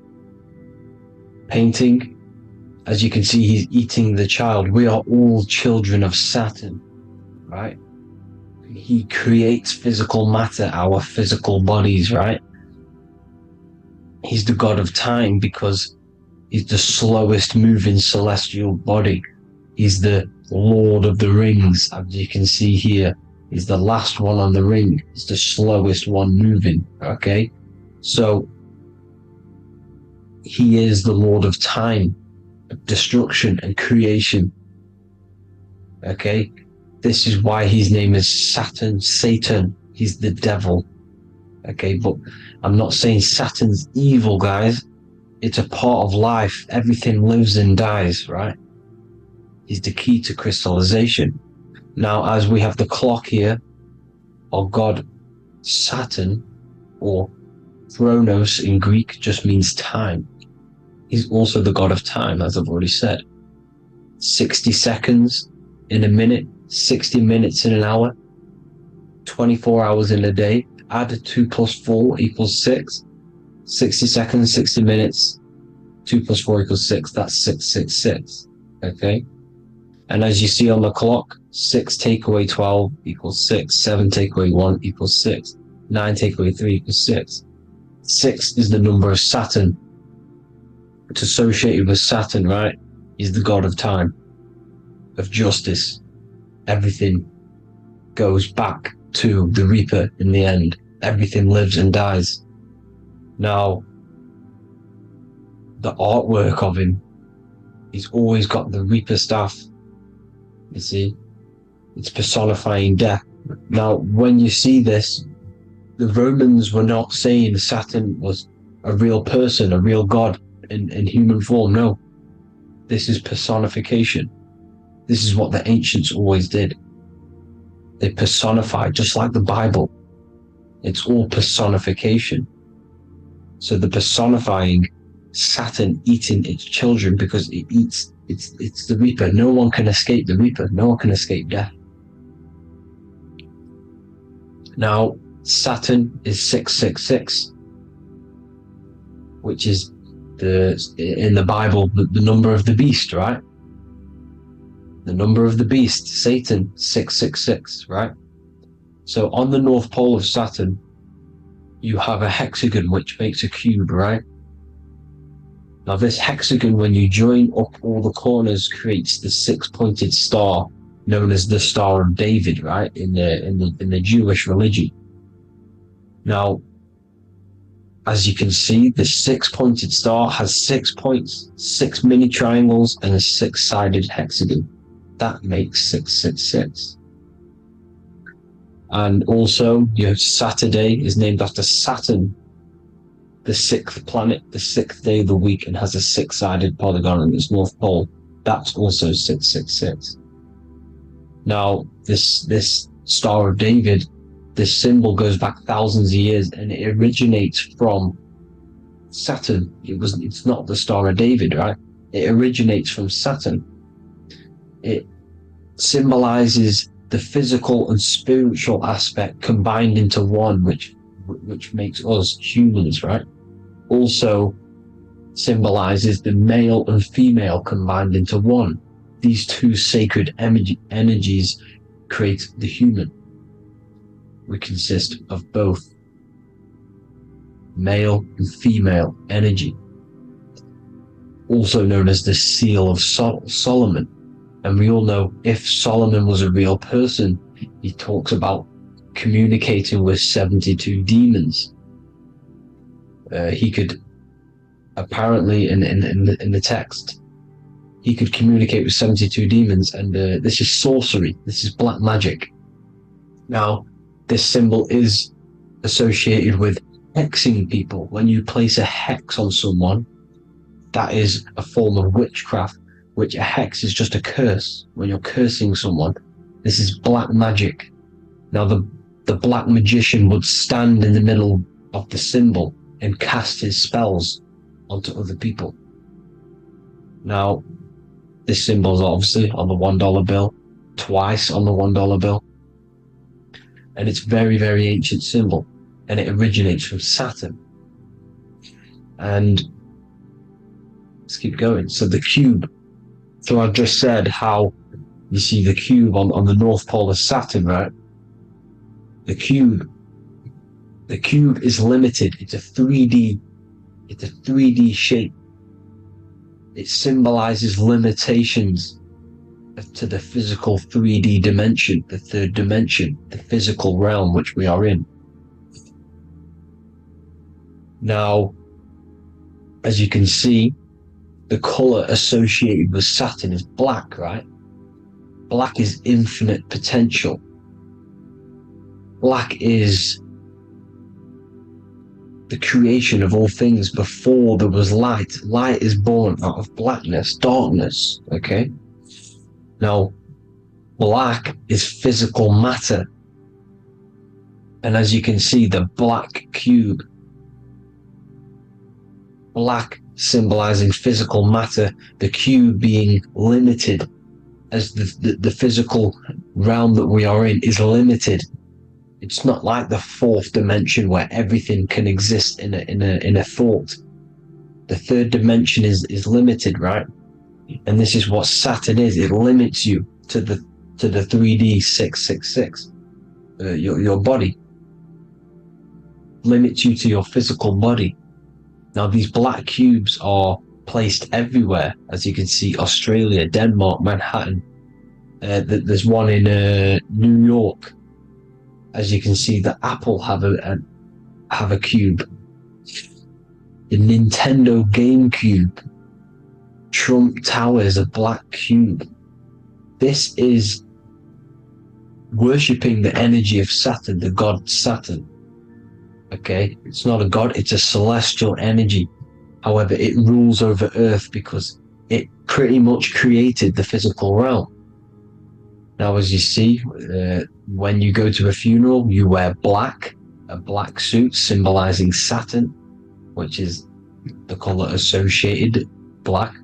painting. As you can see, he's eating the child. We are all children of Saturn, right? He creates physical matter, our physical bodies, right? He's the god of time because he's the slowest moving celestial body. He's the Lord of the Rings, as you can see here. He's the last one on the ring. He's the slowest one moving, okay? So, he is the Lord of time, of destruction and creation. Okay? This is why his name is Satan. He's the devil. Okay, but I'm not saying Saturn's evil, guys. It's a part of life. Everything lives and dies, right? He's the key to crystallization. Now, as we have the clock here, our god Saturn, or Chronos in Greek, just means time. He's also the god of time, as I've already said. 60 seconds in a minute, 60 minutes in an hour, 24 hours in a day. Add 2 plus 4 equals 6. 60 seconds, 60 minutes, 2 plus 4 equals 6. That's 666. Okay? And as you see on the clock, 6 take away 12 equals 6. 7 take away 1 equals 6. 9 take away 3 equals 6. 6 is the number of Saturn. It's associated with Saturn, right? He's the god of time, of justice. Everything goes back to the Reaper in the end. Everything lives and dies. Now, the artwork of him, he's always got the Reaper staff. You see, it's personifying death. Now, when you see this, the Romans were not saying Saturn was a real person, a real god in human form. No, this is personification. This is what the ancients always did. They personified, just like the Bible. It's all personification. So the personifying Saturn eating its children because it eats, it's the Reaper. No one can escape the Reaper. No one can escape death. Now, Saturn is 666, which is in the Bible, the number of the beast, right? The number of the beast, Satan, 666, right? So on the North Pole of Saturn, you have a hexagon which makes a cube, right? Now this hexagon, when you join up all the corners, creates the 6-pointed star known as the Star of David, right? In the Jewish religion. Now, as you can see, the 6-pointed star has 6 points, 6 mini triangles, and a 6-sided hexagon. That makes 666. And also, you have Saturday is named after Saturn, the 6th planet, the 6th day of the week, and has a 6-sided polygon on its north pole. That's also 666. Now, this Star of David, this symbol goes back thousands of years, and it originates from Saturn. It's not the Star of David, right? It originates from Saturn. It symbolizes the physical and spiritual aspect combined into one, which makes us humans, right? Also symbolizes the male and female combined into one. These two sacred energies create the human. We consist of both male and female energy, also known as the Seal of Solomon. And we all know if Solomon was a real person, he talks about communicating with 72 demons. He could apparently, in the text, he could communicate with 72 demons, and this is sorcery. This is black magic. Now, this symbol is associated with hexing people. When you place a hex on someone, that is a form of witchcraft, which a hex is just a curse. When you're cursing someone, this is black magic. Now, the black magician would stand in the middle of the symbol and cast his spells onto other people. Now, this symbol is obviously on the $1 bill, twice on the $1 bill. And it's very, very ancient symbol, and it originates from Saturn. And let's keep going. So the cube. So I've just said how you see the cube on the North Pole of Saturn, right? The cube is limited. It's a 3D shape. It symbolizes limitations to the physical 3D dimension, the third dimension, the physical realm which we are in. Now, as you can see, the color associated with Saturn is black, right? Black is infinite potential. Black is the creation of all things. Before there was light. Light is born out of blackness, darkness, okay? Now, black is physical matter. And as you can see, the black cube, black symbolizing physical matter, the cube being limited, as the physical realm that we are in is limited. It's not like the fourth dimension where everything can exist in a thought. The third dimension is limited, right? And this is what Saturn is. It limits you to the 3D 666. Your body limits you to your physical body. Now these black cubes are placed everywhere, as you can see: Australia, Denmark, Manhattan. There's one in New York. As you can see, the Apple have a cube. The Nintendo GameCube. Trump Tower is a black cube. This is worshipping the energy of Saturn, the god Saturn. Okay, it's not a god, it's a celestial energy. However, it rules over Earth because it pretty much created the physical realm. Now, as you see, when you go to a funeral, you wear black, a black suit symbolizing Saturn, which is the color associated, black.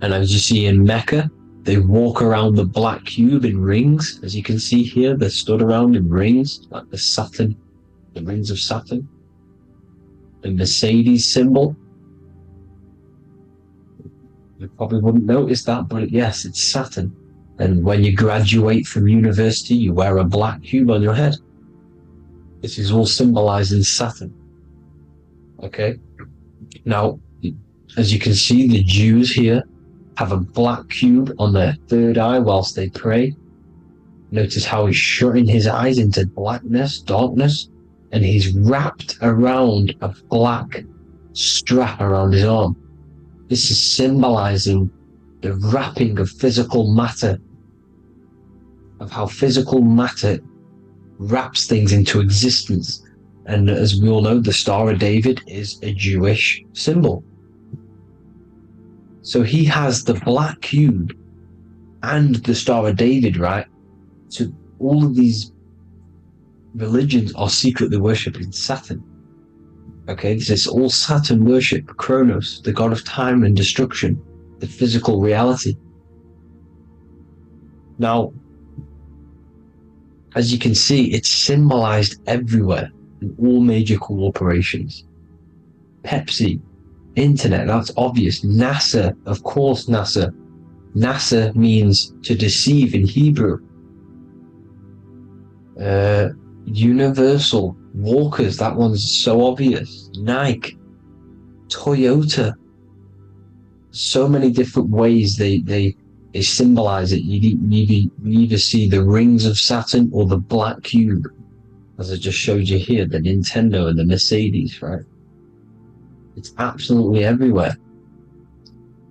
And as you see in Mecca, they walk around the black cube in rings. As you can see here, they're stood around in rings, like the Saturn, the rings of Saturn. The Mercedes symbol. You probably wouldn't notice that, but yes, it's Saturn. And when you graduate from university, you wear a black cube on your head. This is all symbolizing Saturn. Okay? Now, as you can see, the Jews here have a black cube on their third eye whilst they pray. Notice how he's shutting his eyes into blackness, darkness, and he's wrapped around a black strap around his arm. This is symbolizing the wrapping of physical matter, of how physical matter wraps things into existence. And as we all know, the Star of David is a Jewish symbol. So he has the black cube and the Star of David, right? So all of these religions are secretly worshipping Saturn. Okay, this is all Saturn worship, Kronos, the god of time and destruction, the physical reality. Now, as you can see, it's symbolized everywhere in all major corporations. Pepsi, internet, that's obvious. NASA, of course, NASA. NASA means to deceive in Hebrew. Universal, Walkers, that one's so obvious. Nike, Toyota. So many different ways they symbolize it. You either see the rings of Saturn or the black cube, as I just showed you here, the Nintendo and the Mercedes, right? It's absolutely everywhere.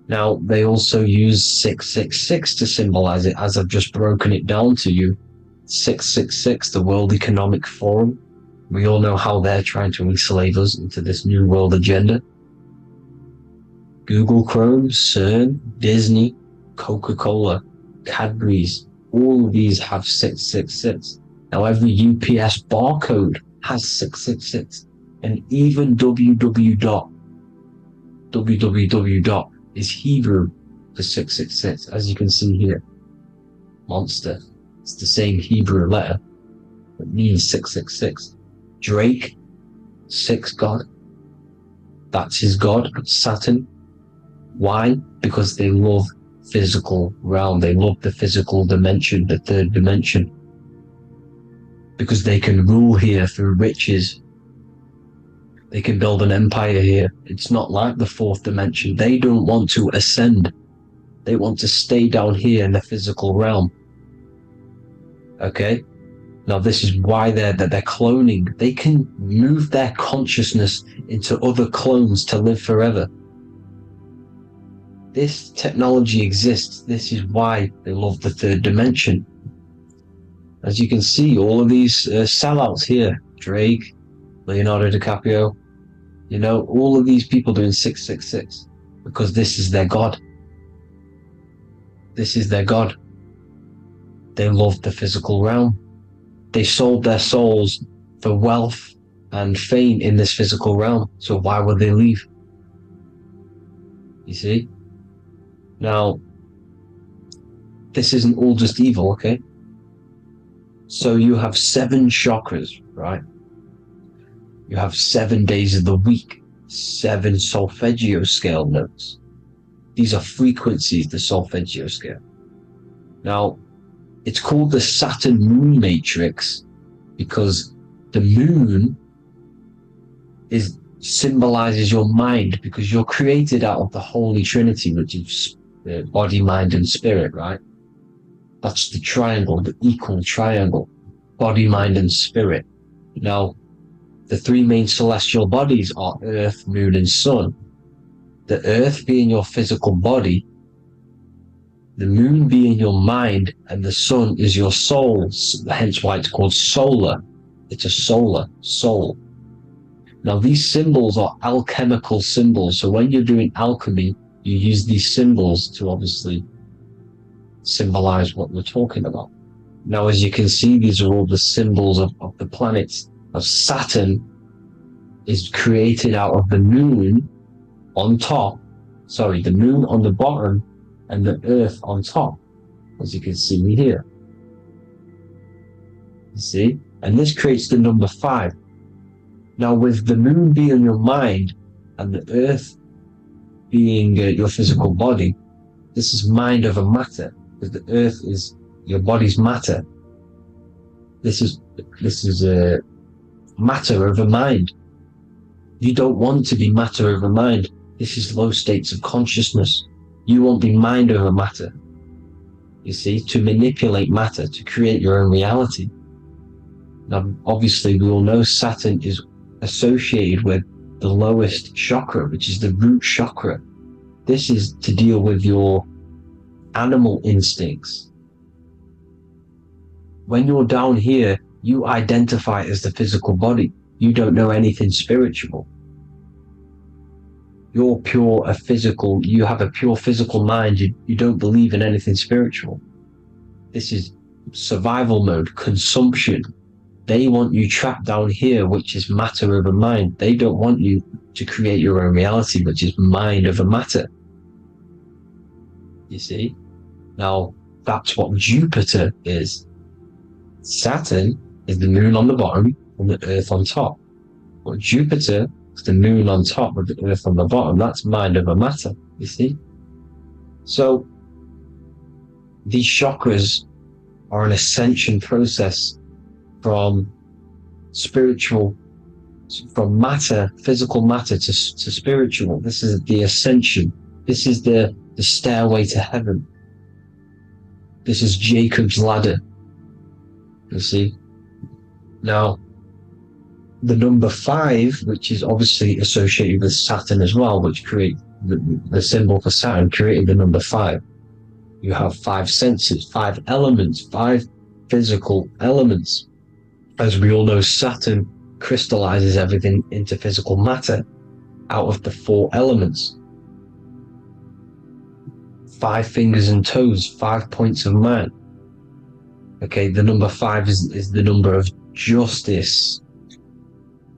Now, they also use 666 to symbolize it, as I've just broken it down to you. 666, the World Economic Forum. We all know how they're trying to enslave us into this new world agenda. Google Chrome, CERN, Disney, Coca-Cola, Cadbury's, all of these have 666. Now every UPS barcode has 666, and even www. is Hebrew for 666, as you can see here. Monster, it's the same Hebrew letter that means 666. Drake, 6 god, that's his god, Saturn. Why? Because they love physical realm, they love the physical dimension, the third dimension, because they can rule here through riches. They can build an empire here. It's not like the fourth dimension. They don't want to ascend. They want to stay down here in the physical realm. Okay? Now this is why they're cloning. They can move their consciousness into other clones to live forever. this technology exists. This is why they love the third dimension. As you can see, all of these sellouts here, Drake, Leonardo DiCaprio, you know, all of these people doing 666 because this is their God. This is their God. They love the physical realm. They sold their souls for wealth and fame in this physical realm. So why would they leave? You see? Now, this isn't all just evil, okay? So you have 7 chakras, right? You have 7 days of the week, 7 solfeggio scale notes. These are frequencies, the solfeggio scale. Now, it's called the Saturn Moon Matrix because the moon symbolizes your mind, because you're created out of the Holy Trinity, which is body, mind, and spirit, right? That's the triangle, the equal triangle, body, mind, and spirit. Now, the 3 main celestial bodies are Earth, Moon, and Sun. The Earth being your physical body, the Moon being your mind, and the Sun is your soul, hence why it's called solar. It's a solar soul. Now, these symbols are alchemical symbols, so when you're doing alchemy, you use these symbols to obviously symbolize what we're talking about. Now, as you can see, these are all the symbols of the planets. Of Saturn is created out of the moon on top, the moon on the bottom and the Earth on top, as you can see here. You see? And this creates the number 5. Now, with the moon being your mind and the Earth being your physical body, this is mind over matter, because the Earth is your body's matter. This is matter over mind. You don't want to be matter over mind. This is low states of consciousness. You won't be mind over matter. You see, to manipulate matter, to create your own reality. Now, obviously, we all know Saturn is associated with the lowest chakra, which is the root chakra. This is to deal with your animal instincts. When you're down here, you identify as the physical body. You don't know anything spiritual. You're pure physical. You have a pure physical mind. You don't believe in anything spiritual. This is survival mode, consumption. They want you trapped down here, which is matter over mind. They don't want you to create your own reality, which is mind over matter. You see? Now, that's what Jupiter is. Saturn is the moon on the bottom and the Earth on top. But Jupiter is the moon on top with the Earth on the bottom. That's mind over matter, you see? So, these chakras are an ascension process from spiritual, from matter, physical matter to spiritual. This is the ascension. This is the stairway to heaven. This is Jacob's ladder. You see? Now, the number 5, which is obviously associated with Saturn as well, which create the symbol for Saturn, created the number 5. You have 5 senses, 5 elements, 5 physical elements. As we all know, Saturn crystallizes everything into physical matter out of the 4 elements. 5 fingers and toes, 5 points of man. Okay, the number 5 is the number of justice.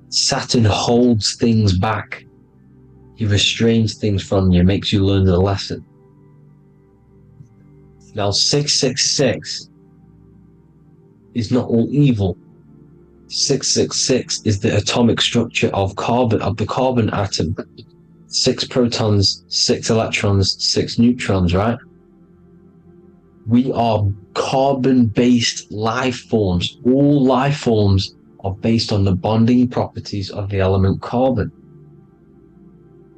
Saturn holds things back. He restrains things from you, makes you learn the lesson. Now, 666 is not all evil. 666 is the atomic structure of the carbon atom. 6 protons, 6 electrons, 6 neutrons, right? We are carbon-based life forms. All life forms are based on the bonding properties of the element carbon.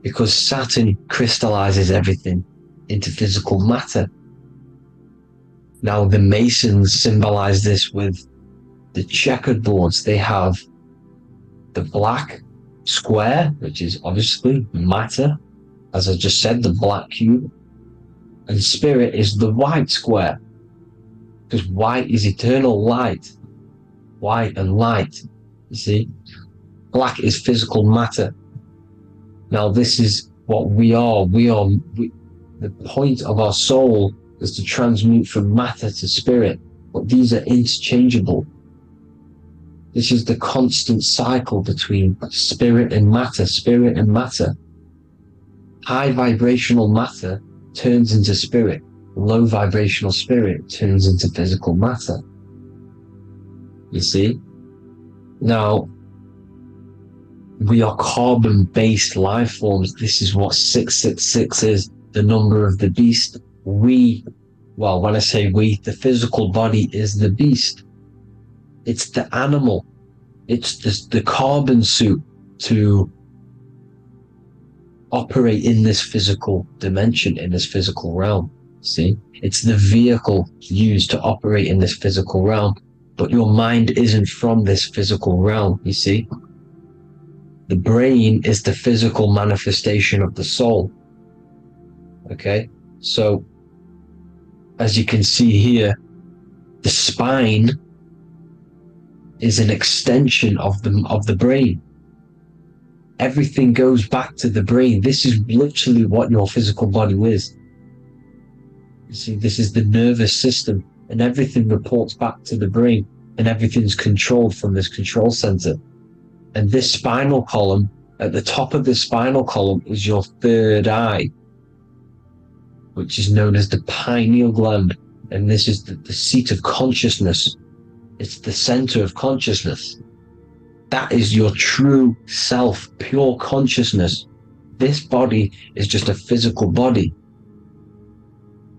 Because Saturn crystallizes everything into physical matter. Now, the Masons symbolize this with the checkered boards. They have the black square, which is obviously matter. As I just said, the black cube. And spirit is the white square, because white is eternal light. White and light, you see. Black is physical matter. Now this is what we are. The point of our soul is to transmute from matter to spirit, but these are interchangeable. This is the constant cycle between spirit and matter, spirit and matter. High vibrational matter turns into spirit. Low vibrational spirit turns into physical matter. You see? Now, we are carbon-based life forms. This is what 666 is, the number of the beast. Well, when I say we, the physical body is the beast. It's the animal. It's the carbon suit to operate in this physical dimension, in this physical realm. See? It's the vehicle used to operate in this physical realm. But your mind isn't from this physical realm, you see? The brain is the physical manifestation of the soul. Okay? So, as you can see here, the spine is an extension of the brain. Everything goes back to the brain. This is literally what your physical body is. You see, this is the nervous system, and everything reports back to the brain, and everything's controlled from this control center. And this spinal column, at the top of the spinal column, is your third eye, which is known as the pineal gland. And this is the seat of consciousness. It's the center of consciousness. That is your true self, pure consciousness. This body is just a physical body.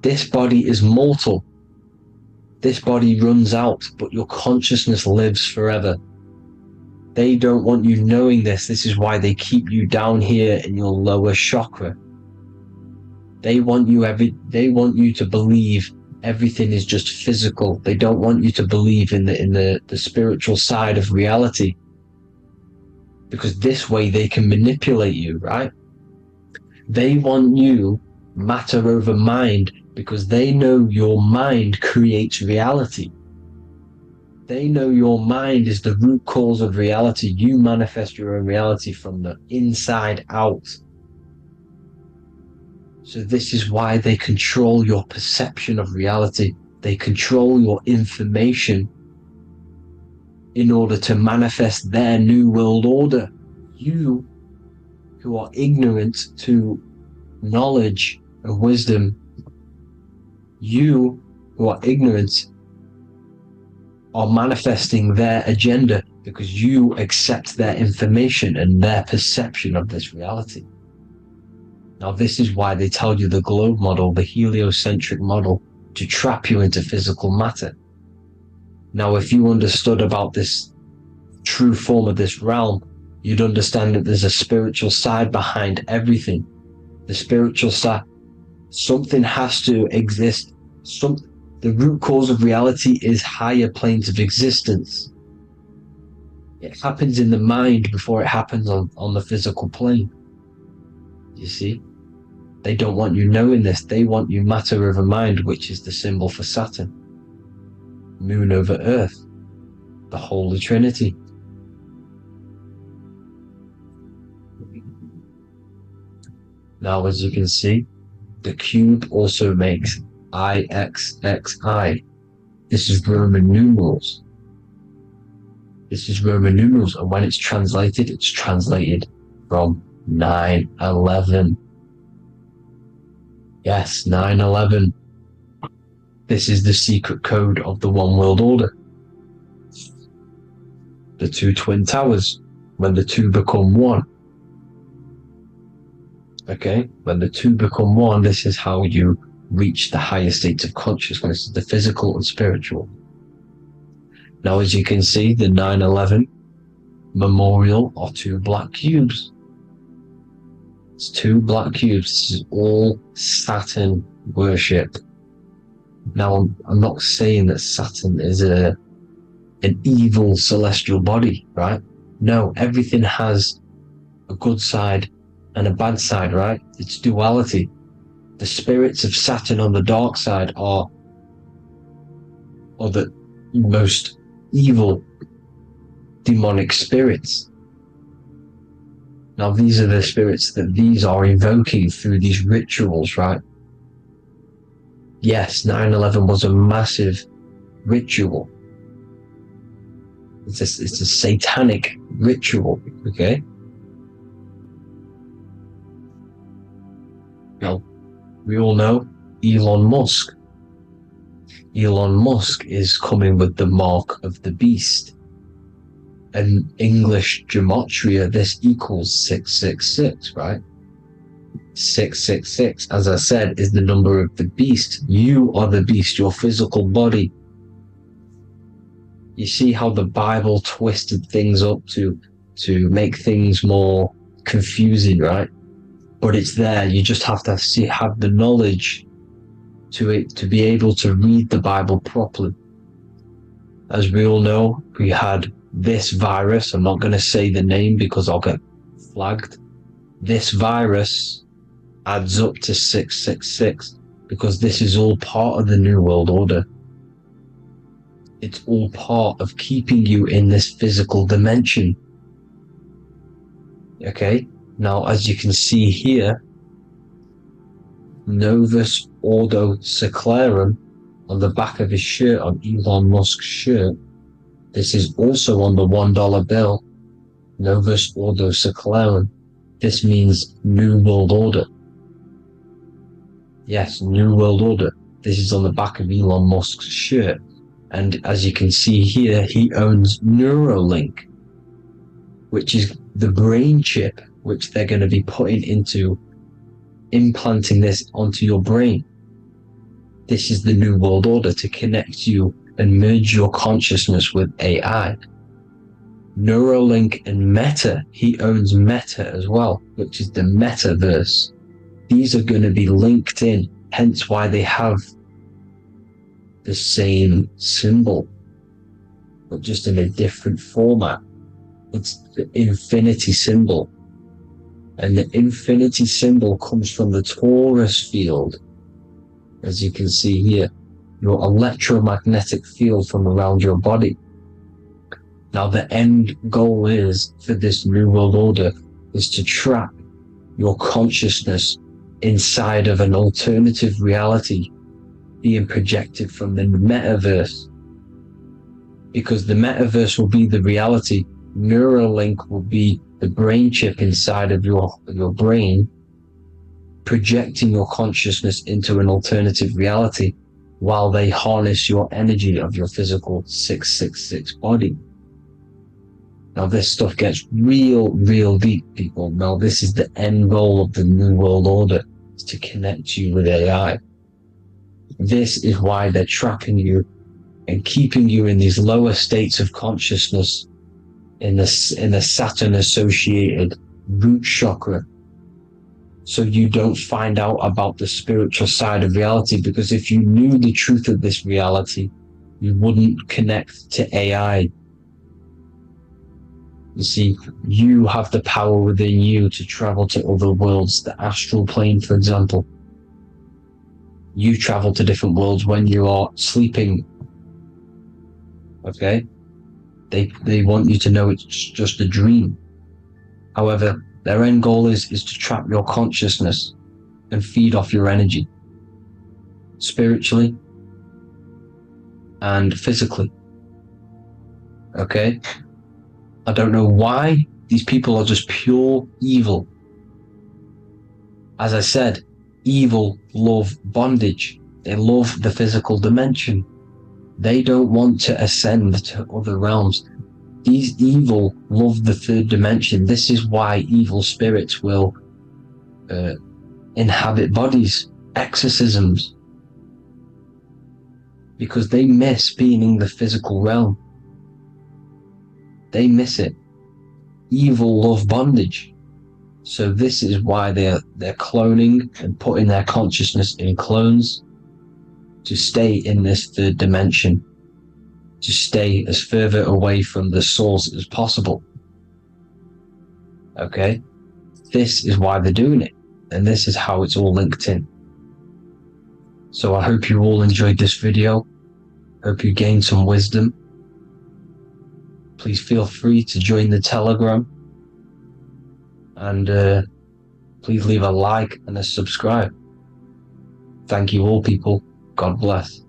This body is mortal. This body runs out, but your consciousness lives forever. They don't want you knowing this. This is why they keep you down here in your lower chakra. They want you to believe everything is just physical. They don't want you to believe in the spiritual side of reality. Because this way they can manipulate you, right? They want you matter over mind, because they know your mind creates reality. They know your mind is the root cause of reality. You manifest your own reality from the inside out. So this is why they control your perception of reality. They control your information in order to manifest their new world order. You, who are ignorant to knowledge and wisdom, you who are ignorant are manifesting their agenda because you accept their information and their perception of this reality. Now, this is why they tell you the globe model, the heliocentric model, to trap you into physical matter. Now, if you understood about this true form of this realm, you'd understand that there's a spiritual side behind everything. The spiritual side, something has to exist. The root cause of reality is higher planes of existence. It happens in the mind before it happens on the physical plane. You see? They don't want you knowing this. They want you matter over mind, which is the symbol for Saturn. Moon over Earth. The Holy Trinity. Now, as you can see, the cube also makes IXXI. This is Roman numerals. This is Roman numerals, and when it's translated from 9/11. Yes, 9/11. This is the secret code of the One World Order. The two twin towers, when the two become one. Okay, when the two become one, this is how you reach the higher states of consciousness, the physical and spiritual. Now, as you can see, the 9/11 memorial are two black cubes. It's two black cubes. This is all Saturn worship. Now, I'm not saying that Saturn is an evil celestial body, right? No, everything has a good side and a bad side, right? It's duality. the spirits of Saturn on the dark side are the most evil demonic spirits. Now these are the spirits that these are invoking through these rituals, right? Yes, 9/11 was a massive ritual. It's a satanic ritual, okay? Now, we all know Elon Musk. Elon Musk is coming with the mark of the beast. In English gematria, this equals 666, right? 666, as I said, is the number of the beast. You are the beast, your physical body. You see how the Bible twisted things up to make things more confusing, right? But it's there. You just have to have the knowledge to be able to read the Bible properly. As we all know, we had this virus. I'm not going to say the name because I'll get flagged. This virus adds up to 666 because this is all part of the New World Order. It's all part of keeping you in this physical dimension. Okay? Now, as you can see here, Novus Ordo Seclorum on the back of his shirt, on Elon Musk's shirt, this is also on the $1 bill, Novus Ordo Seclorum. This means New World Order. Yes, New World Order. This is on the back of Elon Musk's shirt. And as you can see here, he owns Neuralink, which is the brain chip which they're going to be putting into implanting this onto your brain. This is the New World Order to connect you and merge your consciousness with AI. Neuralink and Meta, he owns Meta as well, which is the metaverse. These are going to be linked in, hence why they have the same symbol, but just in a different format. It's the infinity symbol. And the infinity symbol comes from the torus field, as you can see here, your electromagnetic field from around your body. Now the end goal is, for this New World Order, is to trap your consciousness inside of an alternative reality being projected from the metaverse. Because the metaverse will be the reality, Neuralink will be the brain chip inside of your brain, projecting your consciousness into an alternative reality while they harness your energy of your physical 666 body. Now this stuff gets real deep, people. Now this is the end goal of the New World Order, is to connect you with AI. This is why they're trapping you and keeping you in these lower states of consciousness in the Saturn associated root chakra, so you don't find out about the spiritual side of reality. Because if you knew the truth of this reality, you wouldn't connect to AI. You see, you have the power within you to travel to other worlds, the astral plane, for example. You travel to different worlds when you are sleeping. Okay? They want you to know it's just a dream. However, their end goal is to trap your consciousness and feed off your energy, spiritually and physically. Okay? I don't know why these people are just pure evil. As I said, evil love bondage. They love the physical dimension. They don't want to ascend to other realms. These evil love the third dimension. This is why evil spirits will inhabit bodies, exorcisms, because they miss being in the physical realm. They miss it. Evil love bondage. So this is why they're cloning and putting their consciousness in clones to stay in this third dimension, to stay as further away from the source as possible. Okay? This is why they're doing it. And this is how it's all linked in. So I hope you all enjoyed this video. Hope you gained some wisdom. Please feel free to join the Telegram. And please leave a like and a subscribe. Thank you all, people. God bless.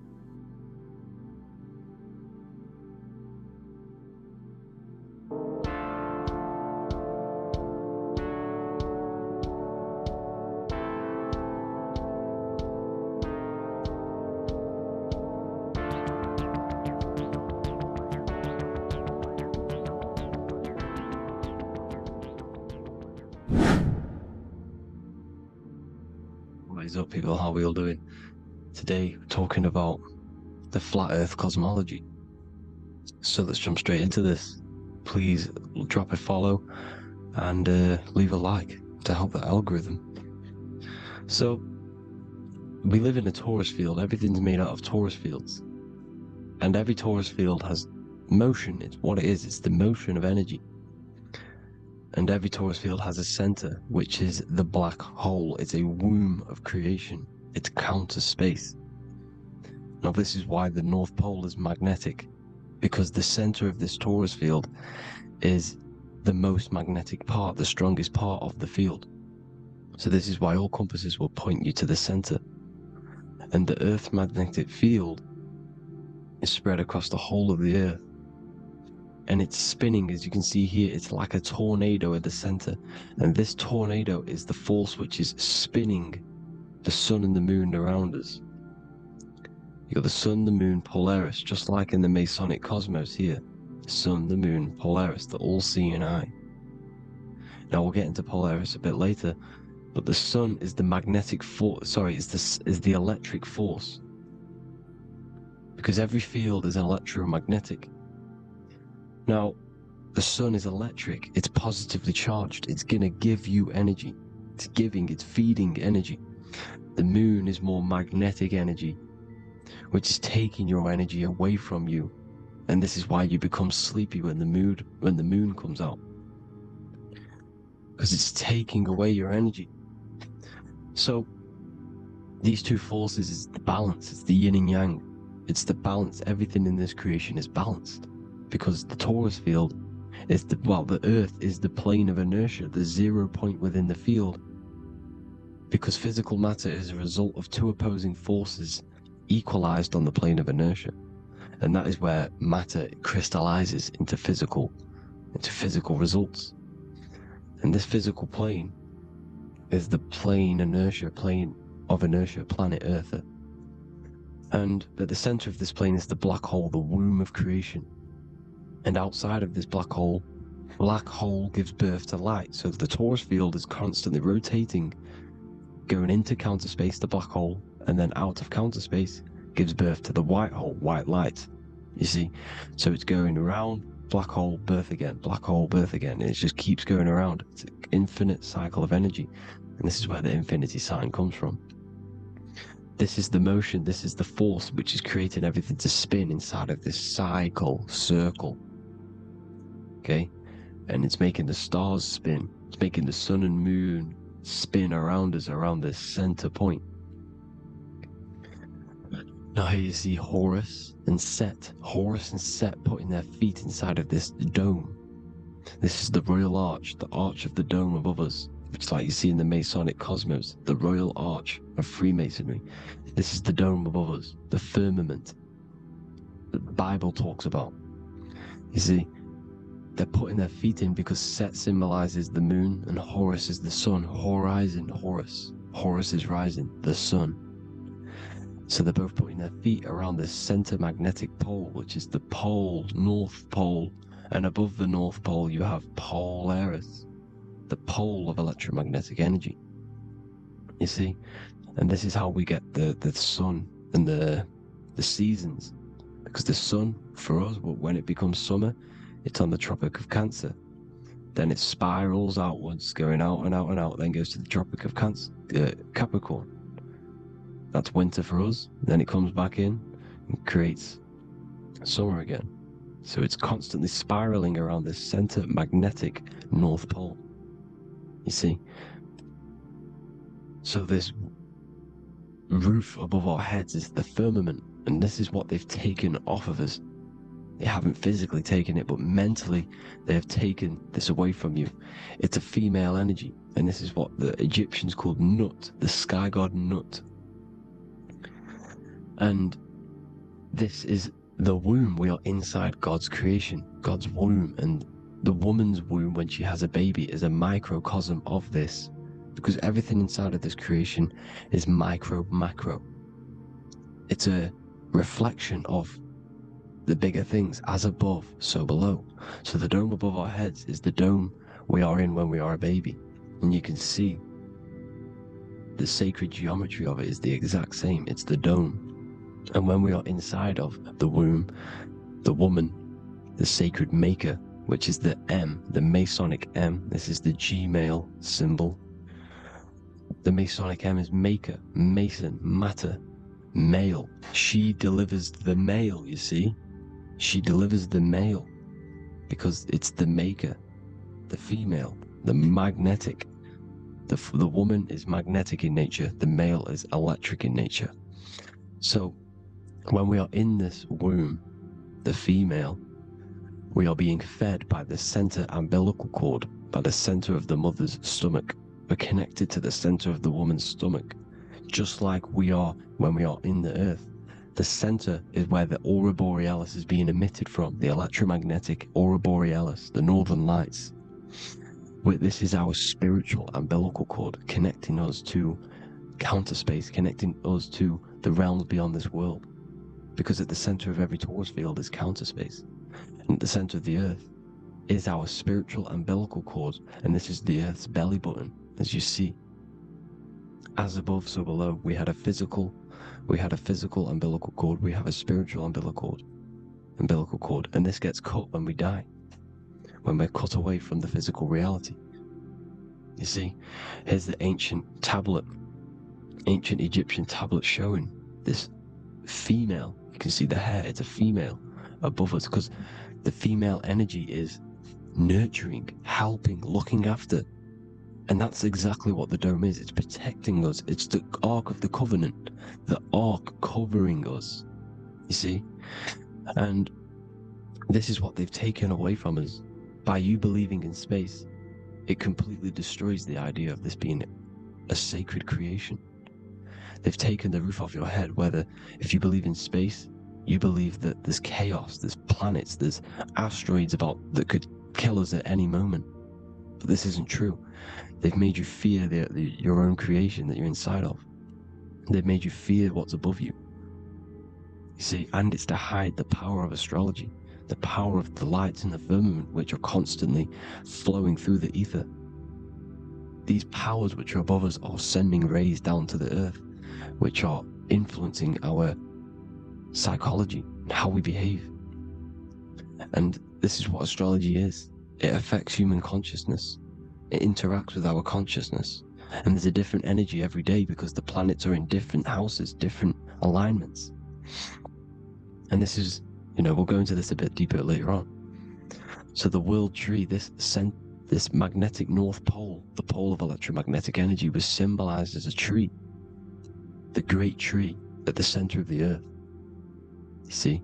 What is up, people? How are we all doing? Today, we're talking about the flat earth cosmology. So let's jump straight into this. Please drop a follow and leave a like to help the algorithm. So, we live in a torus field. Everything's made out of torus fields. And every torus field has motion. It's what it is. It's the motion of energy. And every torus field has a center, which is the black hole. It's a womb of creation. It's counter space. Now, this is why the North Pole is magnetic, because the center of this torus field is the most magnetic part, the strongest part of the field. So this is why all compasses will point you to the center. And the Earth's magnetic field is spread across the whole of the Earth. And it's spinning, as you can see here. It's like a tornado at the center. And this tornado is the force which is spinning the sun and the moon around us. You got the sun, the moon, Polaris, just like in the Masonic cosmos here. Sun, the moon, Polaris, the all-seeing eye. Now we'll get into Polaris a bit later, but the sun is the magnetic force. Sorry, is the electric force. Because every field is electromagnetic. Now, the sun is electric. It's positively charged. It's gonna give you energy. It's feeding energy. The moon is more magnetic energy, which is taking your energy away from you. And this is why you become sleepy when the moon comes out. Because it's taking away your energy. So, these two forces is the balance. It's the yin and yang. It's the balance. Everything in this creation is balanced. Because the torus field is the Earth is the plane of inertia, the 0 point within the field. Because physical matter is a result of two opposing forces equalized on the plane of inertia. And that is where matter crystallizes into physical results. And this physical plane is the plane of inertia, planet Earth. And at the center of this plane is the black hole, the womb of creation. And outside of this black hole gives birth to light. So the torus field is constantly rotating, going into counter space, the black hole, and then out of counter space gives birth to the white hole, white light. You see? So it's going around, black hole, birth again, black hole, birth again. And it just keeps going around. It's an infinite cycle of energy. And this is where the infinity sign comes from. This is the motion, this is the force which is creating everything to spin inside of this circle. Okay? And it's making the stars spin. It's making the sun and moon spin around us, around this center point. Now here you see Horus and Set. Horus and Set putting their feet inside of this dome. This is the royal arch, the arch of the dome above us, which is like you see in the Masonic cosmos, the royal arch of Freemasonry. This is the dome above us, the firmament that the Bible talks about. You see, they're putting their feet in because Set symbolizes the moon and Horus is the sun. Horizon, Horus. Horus is rising, the sun. So they're both putting their feet around this center magnetic pole, which is the pole, North Pole. And above the North Pole, you have Polaris, the pole of electromagnetic energy. You see? And this is how we get the sun and the seasons. Because the sun, for us, when it becomes summer, it's on the Tropic of Cancer. Then it spirals outwards, going out and out and out, then goes to the Tropic of Capricorn. That's winter for us. Then it comes back in and creates summer again. So it's constantly spiraling around this center magnetic North Pole. You see? So this roof above our heads is the firmament, and this is what they've taken off of us. They haven't physically taken it, but mentally they have taken this away from you. It's a female energy, and this is what the Egyptians called Nut, the sky god Nut. And this is the womb. We are inside God's creation, God's womb, and the woman's womb when she has a baby is a microcosm of this, because everything inside of this creation is micro, macro. It's a reflection of the bigger things, as above, so below. So the dome above our heads is the dome we are in when we are a baby. And you can see the sacred geometry of it is the exact same. It's the dome. And when we are inside of the womb, the woman, the sacred maker, which is the M, the Masonic M, this is the G-male symbol. The Masonic M is maker, mason, matter, male. She delivers the male, you see? She delivers the male because it's the maker, the female, the magnetic. The woman is magnetic in nature, the male is electric in nature. So when we are in this womb, the female, we are being fed by the center umbilical cord, by the center of the mother's stomach. We're connected to the center of the woman's stomach, just like we are when we are in the earth. The center is where the aurora borealis is being emitted from, the electromagnetic aurora borealis, the northern lights. This is our spiritual umbilical cord, connecting us to counter space, connecting us to the realms beyond this world. Because at the center of every torus field is counter space. And at the center of the earth is our spiritual umbilical cord, and this is the earth's belly button, as you see. As above, so below. We had a physical umbilical cord, we have a spiritual umbilical cord, and this gets cut when we die, when we're cut away from the physical reality. You see, here's the ancient Egyptian tablet showing this female. You can see the hair, it's a female above us, because the female energy is nurturing, helping, looking after. And that's exactly what the dome is. It's protecting us. It's the Ark of the Covenant, the Ark covering us, you see? And this is what they've taken away from us. By you believing in space, it completely destroys the idea of this being a sacred creation. They've taken the roof off your head, whether if you believe in space, you believe that there's chaos, there's planets, there's asteroids that could kill us at any moment. But this isn't true. They've made you fear your own creation that you're inside of. They've made you fear what's above you. You see, and it's to hide the power of astrology, the power of the lights in the firmament, which are constantly flowing through the ether. These powers which are above us are sending rays down to the earth, which are influencing our psychology and how we behave. And this is what astrology is. It affects human consciousness. It interacts with our consciousness. And there's a different energy every day because the planets are in different houses, different alignments. And this is, we'll go into this a bit deeper later on. So the world tree, this magnetic north pole, the pole of electromagnetic energy, was symbolized as a tree, the great tree at the center of the earth. You see?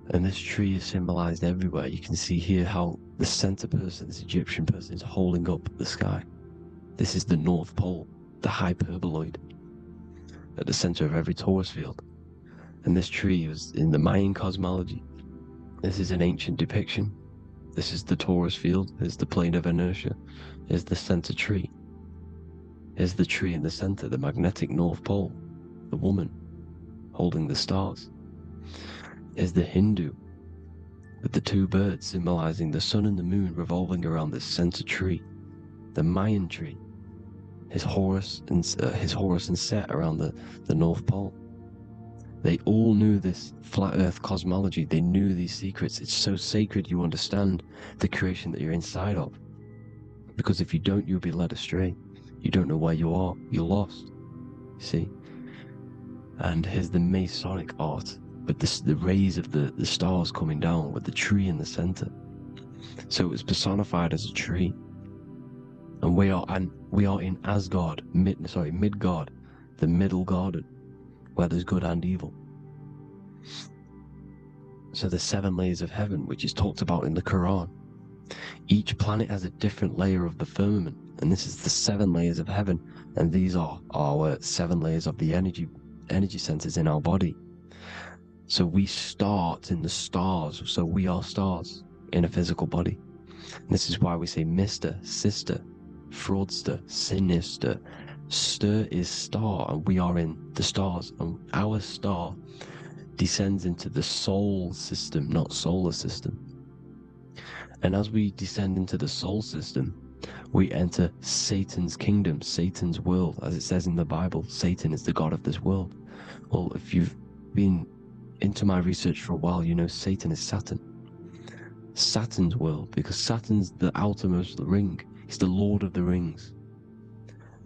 And this tree is symbolized everywhere. You can see here how the center person, this Egyptian person, is holding up the sky. This is the North Pole, the hyperboloid, at the center of every torus field. And this tree was in the Mayan cosmology. This is an ancient depiction. This is the torus field. Here's the plane of inertia. Here's the center tree. Here's the tree in the center, the magnetic North Pole, the woman holding the stars. Here's the Hindu, with the two birds symbolizing the sun and the moon revolving around this center tree. The Mayan tree, his Horus and Set around the North Pole. They all knew this flat earth cosmology. They knew these secrets. It's so sacred you understand the creation that you're inside of. Because if you don't, you'll be led astray. You don't know where you are. You're lost. See? And here's the Masonic art, with the rays of the stars coming down, with the tree in the center. So it was personified as a tree. And we are in Asgard, Midgard, the middle garden. where there's good and evil. So the 7 layers of heaven, which is talked about in the Quran, each planet has a different layer of the firmament, and this is the 7 layers of heaven, and these are our 7 layers of the energy centers in our body. So we start in the stars, so we are stars in a physical body. And this is why we say Mr., sister, fraudster, sinister. Stir is star, and we are in the stars, and our star descends into the soul system, not solar system. And as we descend into the soul system, we enter Satan's kingdom, Satan's world. As it says in the Bible, Satan is the god of this world. Well, if you've been into my research for a while, you know Satan is Saturn. Saturn's world, because Saturn's the outermost ring. He's the Lord of the Rings.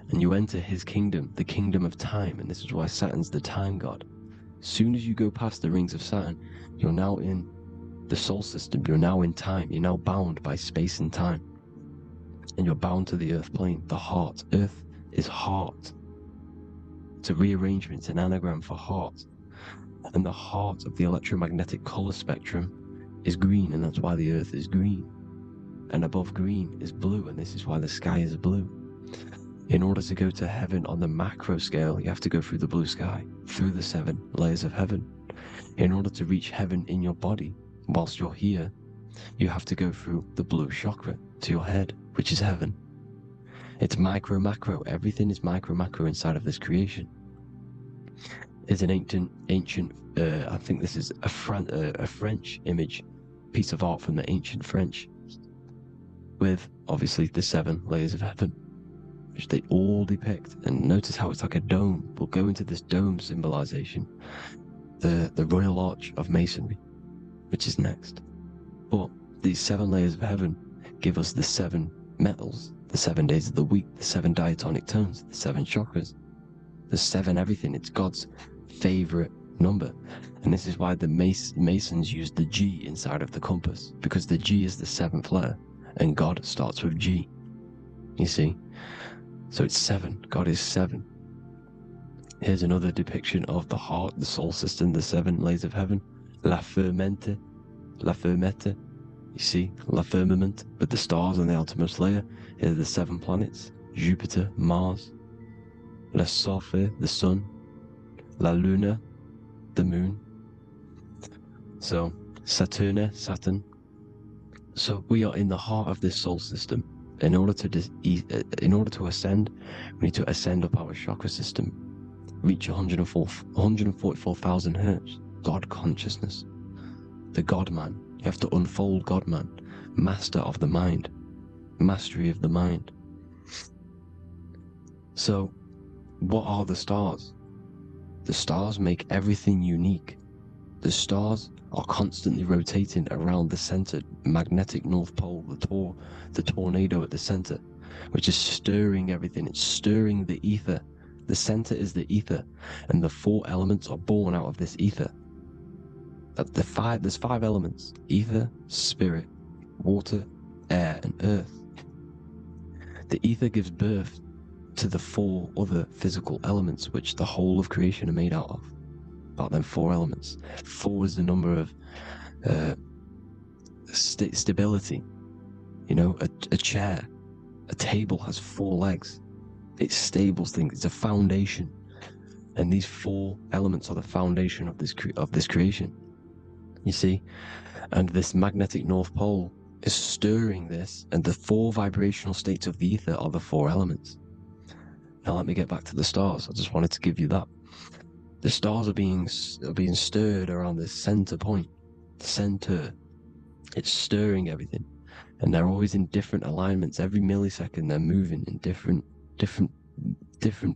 And you enter his kingdom, the kingdom of time, and this is why Saturn's the time god. As soon as you go past the rings of Saturn, you're now in the soul system, you're now in time, you're now bound by space and time. And you're bound to the earth plane, the heart. Earth is heart. It's a rearrangement, it's an anagram for heart. And the heart of the electromagnetic color spectrum is green, and that's why the earth is green. And above green is blue, and this is why the sky is blue. In order to go to heaven on the macro scale, you have to go through the blue sky, through the 7 layers of heaven. In order to reach heaven in your body, whilst you're here, you have to go through the blue chakra to your head, which is heaven. It's micro, macro. Everything is micro, macro inside of this creation. It's an ancient, I think this is a French image, piece of art from the ancient French, with obviously the 7 layers of heaven, which they all depict. And notice how it's like a dome. We'll go into this dome symbolization, the Royal Arch of Masonry, which is next. But these 7 layers of heaven give us the 7 metals, the 7 days of the week, the 7 diatonic tones, the 7 chakras, the 7 everything. It's God's favorite number. And this is why the Masons use the G inside of the compass, because the G is the 7th letter, and God starts with G. You see? So it's 7. God is 7. Here's another depiction of the heart, the soul system, the 7 layers of heaven. La fermete. You see, la firmament, but the stars on the outermost layer. Here are the 7 planets: Jupiter, Mars, la Sophie, the sun, la Luna, the moon. So Saturn. So we are in the heart of this soul system. In order to ascend, we need to ascend up our chakra system, reach 144,000 hertz, God consciousness, the God man. You have to unfold God man, master of the mind, mastery of the mind. So, what are the stars? The stars make everything unique. The stars are constantly rotating around the center, magnetic North Pole, the tornado at the center, which is stirring everything. It's stirring the ether. The center is the ether, and the 4 elements are born out of this ether. There's 5 elements: ether, spirit, water, air, and earth. The ether gives birth to the 4 other physical elements, which the whole of creation are made out of. About them 4 elements. 4 is the number of stability. You know, a chair, a table has 4 legs. It stables things. It's a foundation, and these 4 elements are the foundation of this creation. You see, and this magnetic North Pole is stirring this, and the 4 vibrational states of the ether are the 4 elements. Now let me get back to the stars. I just wanted to give you that. The stars are being stirred around this center point. Center. It's stirring everything, and they're always in different alignments. Every millisecond, they're moving in different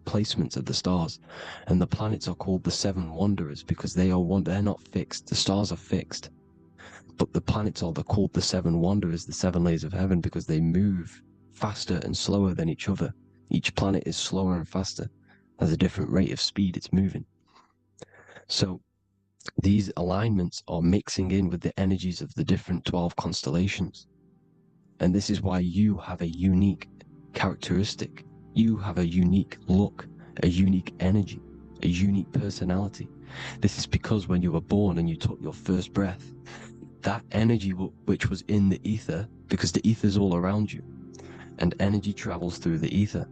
placements of the stars. And the planets are called the 7 wanderers because they're not fixed. The stars are fixed, but the planets are called the 7 wanderers, the 7 layers of heaven, because they move faster and slower than each other. Each planet is slower and faster, has a different rate of speed it's moving. So these alignments are mixing in with the energies of the different 12 constellations. And this is why you have a unique characteristic. You have a unique look, a unique energy, a unique personality. This is because when you were born and you took your first breath, that energy which was in the ether, because the ether is all around you, and energy travels through the ether.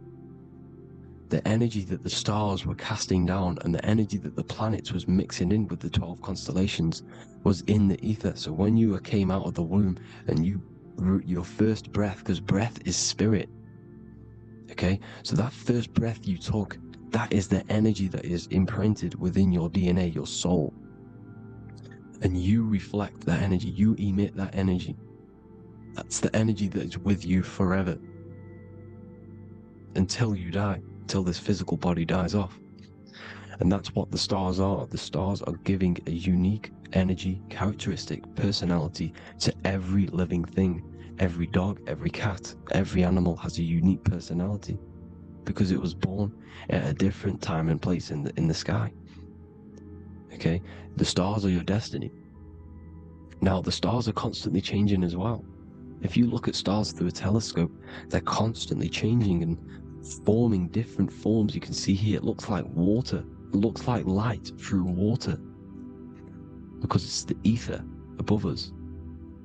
The energy that the stars were casting down and the energy that the planets was mixing in with the 12 constellations was in the ether. So when you came out of the womb and your first breath, because breath is spirit, okay? So that first breath you took, that is the energy that is imprinted within your DNA, your soul. And you reflect that energy, you emit that energy. That's the energy that is with you forever. Until you die, until this physical body dies off. And that's what the stars are. The stars are giving a unique energy, characteristic, personality to every living thing. Every dog, every cat, every animal has a unique personality because it was born at a different time and place in the sky. Okay? The stars are your destiny. Now, the stars are constantly changing as well. If you look at stars through a telescope, they're constantly changing and forming different forms. You can see here, it looks like water. It looks like light through water because it's the ether above us,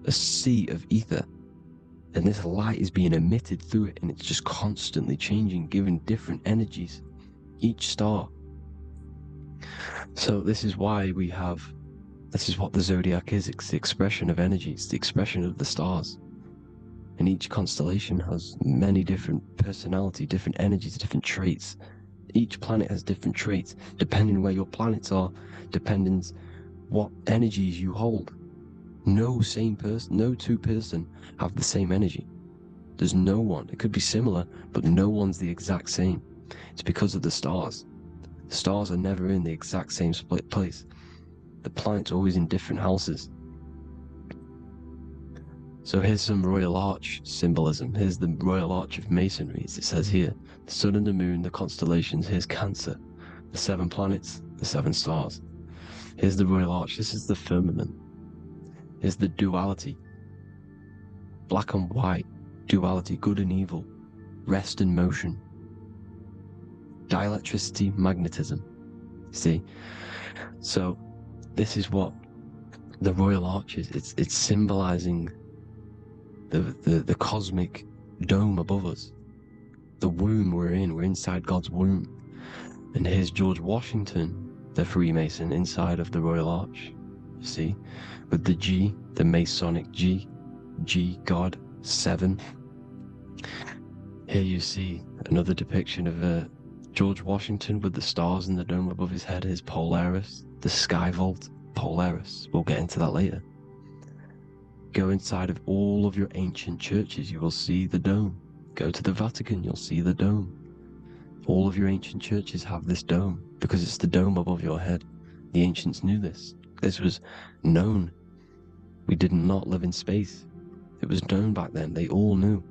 a sea of ether. And this light is being emitted through it, and it's just constantly changing, giving different energies, each star. So this is why this is what the zodiac is. It's the expression of energy. It's the expression of the stars. And each constellation has many different personality, different energies, different traits. Each planet has different traits, depending where your planets are, depending what energies you hold. No two person have the same energy. There's no one. It could be similar, but no one's the exact same. It's because of the stars. The stars are never in the exact same split place. The planets are always in different houses. So here's some Royal Arch symbolism. Here's the Royal Arch of Masonry, as it says here. The sun and the moon, the constellations. Here's Cancer, the 7 planets, the 7 stars. Here's the Royal Arch. This is the firmament. Here's the duality. Black and white, duality, good and evil, rest and motion. Dielectricity, magnetism. See? So this is what the Royal Arch is. It's symbolizing the cosmic dome above us. The womb we're inside God's womb. And here's George Washington, the Freemason, inside of the Royal Arch. See? With the G, the Masonic G, God, 7. Here you see another depiction of George Washington with the stars in the dome above his head, his Polaris, the sky vault, Polaris. We'll get into that later. Go inside of all of your ancient churches, you will see the dome. Go to the Vatican, you'll see the dome. All of your ancient churches have this dome because it's the dome above your head. The ancients knew this. This was known. We did not live in space. It was known back then. They all knew.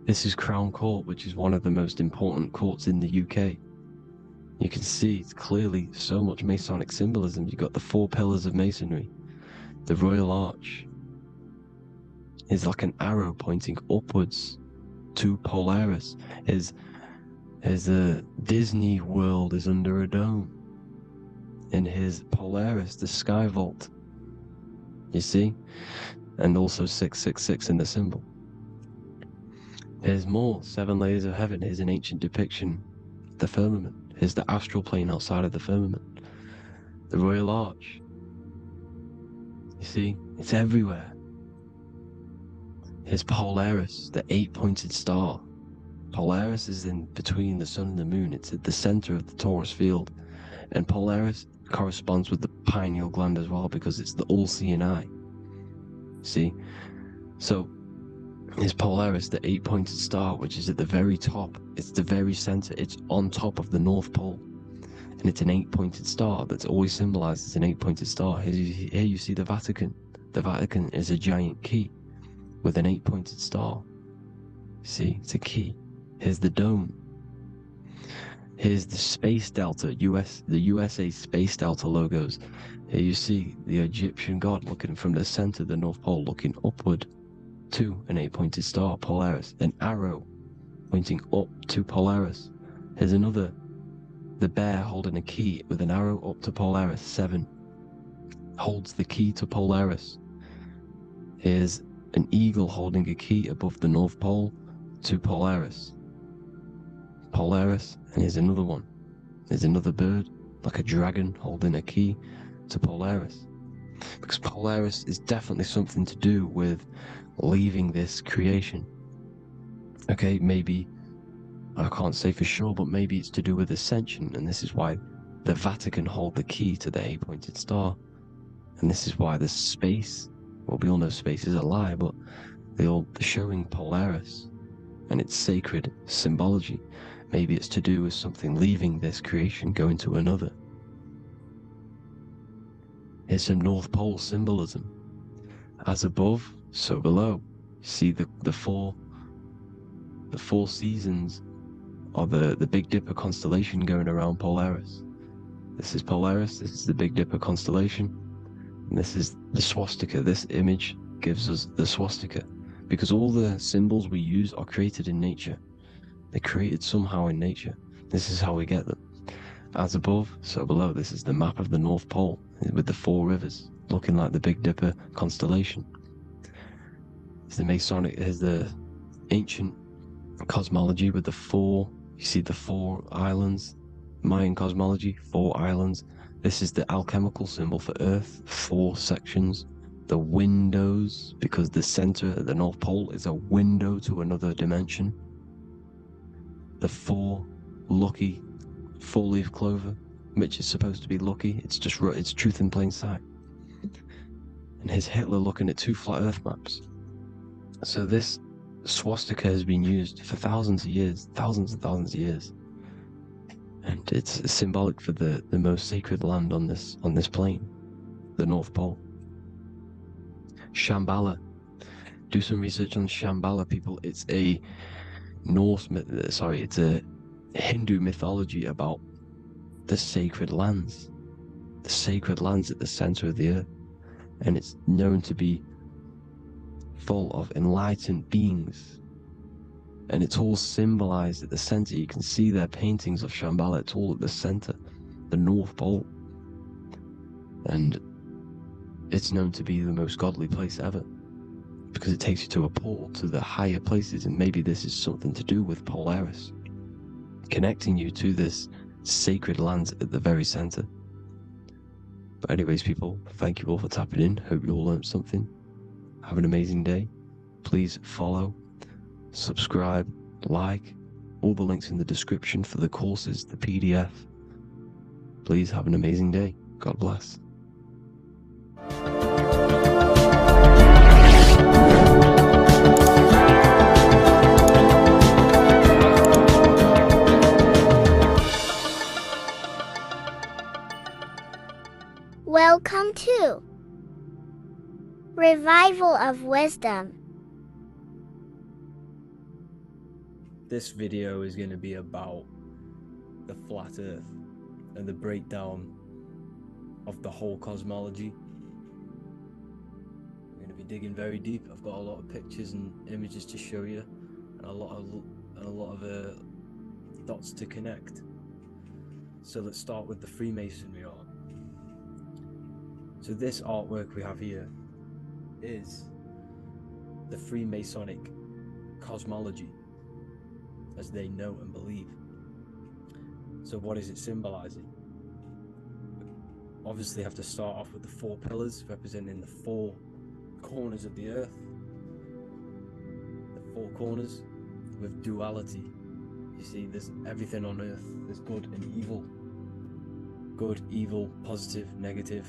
This is Crown Court, which is one of the most important courts in the UK. You can see it's clearly so much Masonic symbolism. You've got the 4 pillars of Masonry. The Royal Arch is like an arrow pointing upwards to Polaris. As a Disney World is under a dome. In his Polaris, the sky vault. You see? And also 666 in the symbol. There's more 7 layers of heaven. Here's an ancient depiction of the firmament. Here's the astral plane outside of the firmament. The Royal Arch. You see? It's everywhere. Here's Polaris, the 8-pointed star. Polaris is in between the sun and the moon. It's at the center of the Taurus field. And Polaris corresponds with the pineal gland as well because it's the all-seeing eye. See? So, is Polaris, the 8-pointed star, which is at the very top. It's the very center. It's on top of the North Pole. And it's an 8-pointed star that's always symbolized as an 8-pointed star. Here you see the Vatican. The Vatican is a giant key with an 8-pointed star. See, it's a key. Here's the dome. Here's the Space Delta, the USA Space Delta logos. Here you see the Egyptian god looking from the center of the North Pole, looking upward to an 8-pointed star, Polaris. An arrow pointing up to Polaris. Here's another the bear holding a key with an arrow up to Polaris. 7 holds the key to Polaris. Here's an eagle holding a key above the North Pole to Polaris. Polaris, and here's another one. There's another bird, like a dragon, holding a key to Polaris. Because Polaris is definitely something to do with leaving this creation. Okay, maybe, I can't say for sure, but maybe it's to do with ascension, and this is why the Vatican hold the key to the 8-pointed star. And this is why the space, well, we all know space is a lie, but they're showing Polaris and its sacred symbology. Maybe it's to do with something leaving this creation, going to another. Here's some North Pole symbolism. As above, so below. See the four seasons of the Big Dipper constellation going around Polaris. This is Polaris, this is the Big Dipper constellation, and this is the swastika. This image gives us the swastika, because all the symbols we use are created in nature. They're created somehow in nature. This is how we get them. As above, so below. This is the map of the North Pole with the 4 rivers, looking like the Big Dipper constellation. It's the Masonic, here's the ancient cosmology with the 4, you see the 4 islands, Mayan cosmology, 4 islands. This is the alchemical symbol for Earth, 4 sections. The windows, because the center of the North Pole is a window to another dimension. The 4 lucky 4-leaf clover, which is supposed to be lucky. It's just it's truth in plain sight. And here's Hitler looking at 2 flat Earth maps. So this swastika has been used for thousands of years, thousands and thousands of years, and it's symbolic for the most sacred land on this plane, the North Pole. Shambhala. Do some research on Shambhala, people. It's a it's a Hindu mythology about the sacred lands at the center of the earth, and it's known to be full of enlightened beings, and it's all symbolized at the center. You can see their paintings of Shambhala. It's all at the center, the North Pole, and it's known to be the most godly place ever, because it takes you to a portal to the higher places. And maybe this is something to do with Polaris, connecting you to this sacred land at the very center. But anyways, people, thank you all for tapping in. Hope you all learned something. Have an amazing day. Please follow, subscribe, like, all the links in the description for the courses, the PDF. Please have an amazing day. God bless. Welcome to Revival of Wisdom. This video is going to be about the flat Earth and the breakdown of the whole cosmology. I'm going to be digging very deep. I've got a lot of pictures and images to show you, and a lot of dots to connect. So let's start with the Freemasonry art. So this artwork we have here is the Freemasonic cosmology as they know and believe. So what is it symbolizing? Obviously have to start off with the 4 pillars representing the 4 corners of the earth. The 4 corners with duality. You see, there's everything on earth. There's good and evil. Good, evil, positive, negative.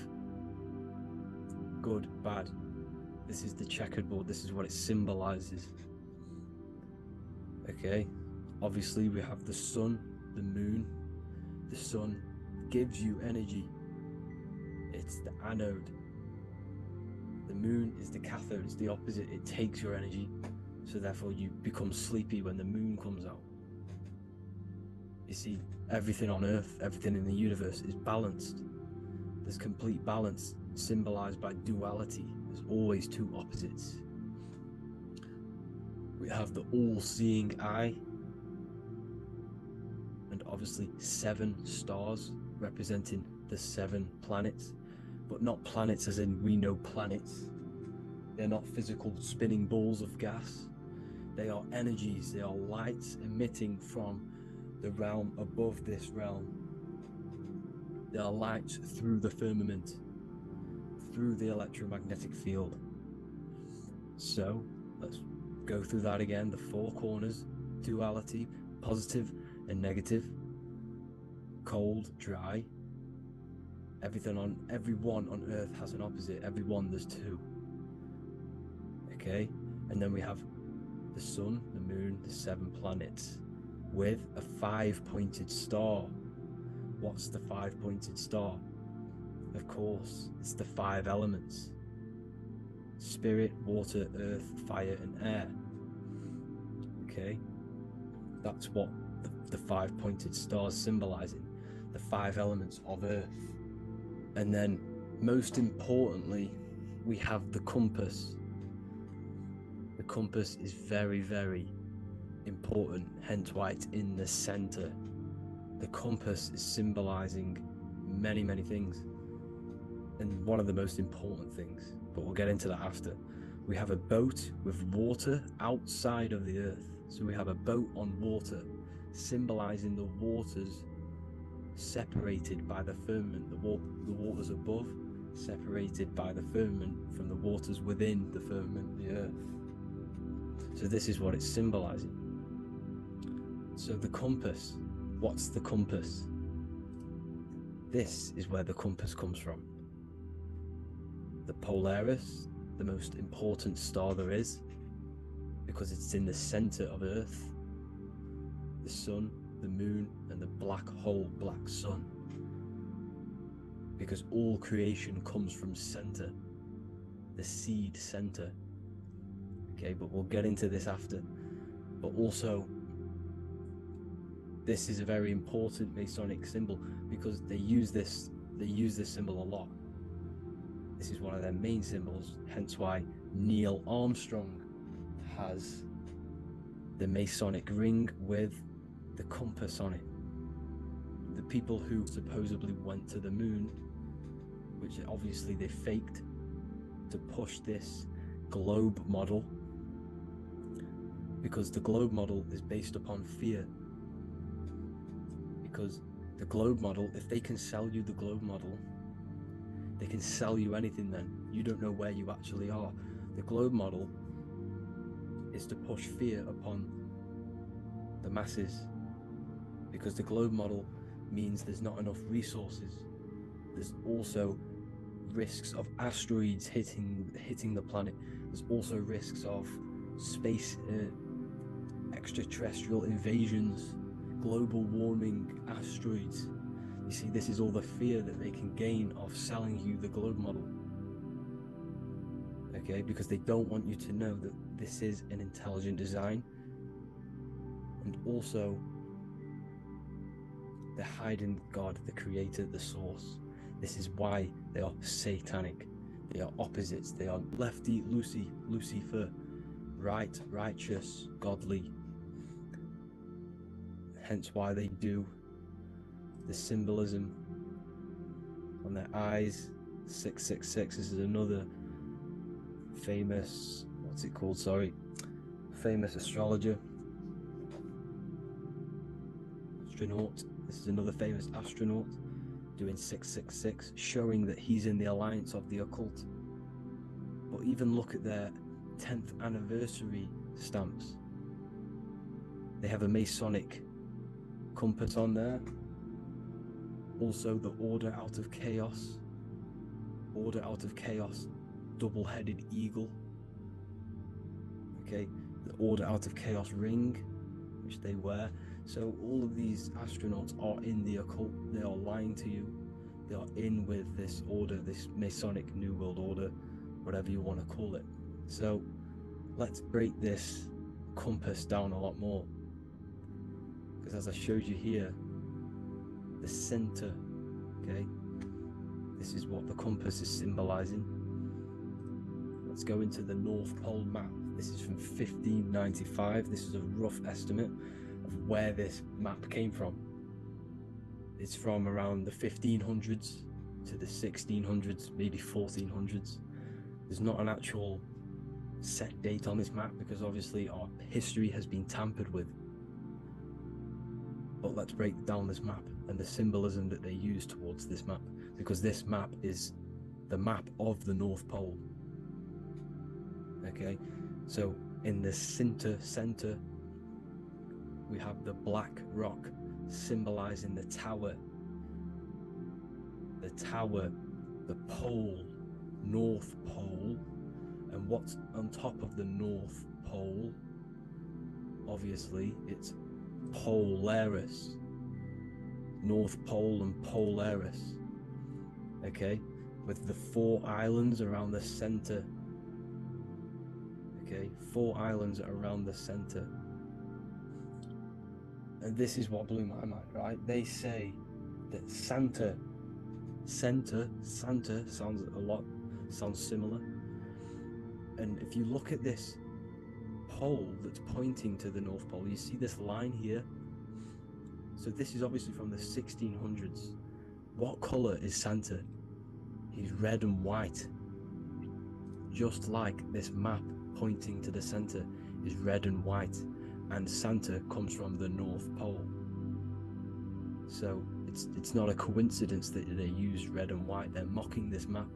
Good, bad. This is the checkerboard. This is what it symbolizes. Okay, obviously we have the sun, the moon. The sun gives you energy. It's the anode. The moon is the cathode. It's the opposite. It takes your energy. So therefore you become sleepy when the moon comes out. You see, everything on earth, everything in the universe is balanced. There's complete balance, symbolized by duality. There's always 2 opposites. We have the all-seeing eye, and obviously 7 stars representing the 7 planets, but not planets as in we know planets. They're not physical spinning balls of gas. They are energies, they are lights emitting from the realm above this realm. They are lights through the firmament, through the electromagnetic field. So let's go through that again. The 4 corners, duality, positive and negative, cold, dry. Everyone on Earth has an opposite. Everyone, there's 2. Okay, and then we have the sun, the moon, the 7 planets with a 5-pointed star. What's the 5-pointed star? Of course, it's the 5 elements: spirit, water, earth, fire, and air. Okay, that's what the 5-pointed star is symbolizing, the 5 elements of earth. And then, most importantly, we have the compass. The compass is very, very important, hence why it's in the center. The compass is symbolizing many, many things, and one of the most important things, but we'll get into that after. We have a boat with water outside of the earth. So we have a boat on water, symbolizing the waters separated by the firmament, the waters above, separated by the firmament from the waters within the firmament, the earth. So this is what it's symbolizing. So the compass, what's the compass? This is where the compass comes from. The Polaris, the most important star there is, because it's in the center of Earth, the sun, the moon, and the black hole, black sun. Because all creation comes from center, the seed center. Okay, but we'll get into this after. But also, this is a very important Masonic symbol because they use this symbol a lot. This is one of their main symbols, hence why Neil Armstrong has the Masonic ring with the compass on it. The people who supposedly went to the moon, which obviously they faked to push this globe model, because the globe model is based upon fear. Because the globe model, if they can sell you the globe model, they can sell you anything then. You don't know where you actually are. The globe model is to push fear upon the masses, because the globe model means there's not enough resources. There's also risks of asteroids hitting the planet. There's also risks of space extraterrestrial invasions, global warming, asteroids. You see, this is all the fear that they can gain of selling you the globe model. Okay, because they don't want you to know that this is an intelligent design. And also, they're hiding God, the creator, the source. This is why they are satanic. They are opposites. They are lefty, Lucifer, right, righteous, godly. Hence why they do the symbolism on their eyes. 666. This is another famous, famous astrologer. Astronaut. This is another famous astronaut doing 666, showing that he's in the alliance of the occult. But even look at their 10th anniversary stamps. They have a Masonic compass on there. Also the Order Out of Chaos. Order Out of Chaos, double-headed eagle. Okay, the Order Out of Chaos ring, which they wear. So all of these astronauts are in the occult. They are lying to you. They are in with this order, this Masonic New World Order, whatever you want to call it. So let's break this compass down a lot more. Because as I showed you here, the center, okay, this is what the compass is symbolizing. Let's go into the North Pole map. This is from 1595. This is a rough estimate of where this map came from. it's from around the 1500s to the 1600s, maybe 1400s. There's not an actual set date on this map because obviously our history has been tampered with. But let's break down this map and the symbolism that they use towards this map, because this map is the map of the North Pole. Okay, so in the center we have the black rock symbolizing the tower, the pole, North Pole. And what's on top of the North Pole? Obviously it's Polaris, North Pole and Polaris. Okay, with the 4 islands around the center. Okay, 4 islands around the center. And this is what blew my mind, right? They say that Santa sounds similar. And if you look at this pole that's pointing to the North Pole, you see this line here. So this is obviously from the 1600s. What color is Santa? He's red and white. Just like this map pointing to the center is red and white, and Santa comes from the North Pole. So it's not a coincidence that they use red and white. They're mocking this map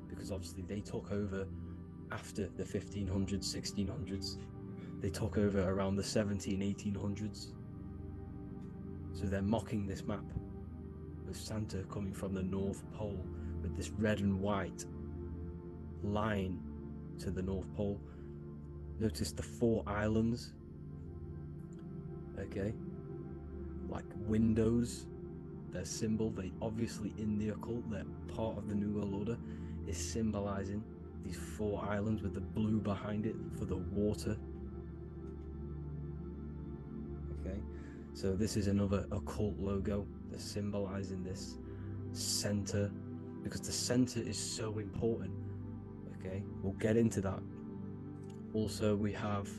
because obviously they took over after the 1500s, 1600s. They took over around the 17, 1800s. So they're mocking this map with Santa coming from the North Pole with this red and white line to the North Pole. Notice the 4 islands, okay, like windows, their symbol. They obviously, in the occult, they're part of the New World Order, is symbolizing these 4 islands with the blue behind it for the water. Okay, so this is another occult logo. They're symbolizing this center because the center is so important. Okay, we'll get into that. Also, we have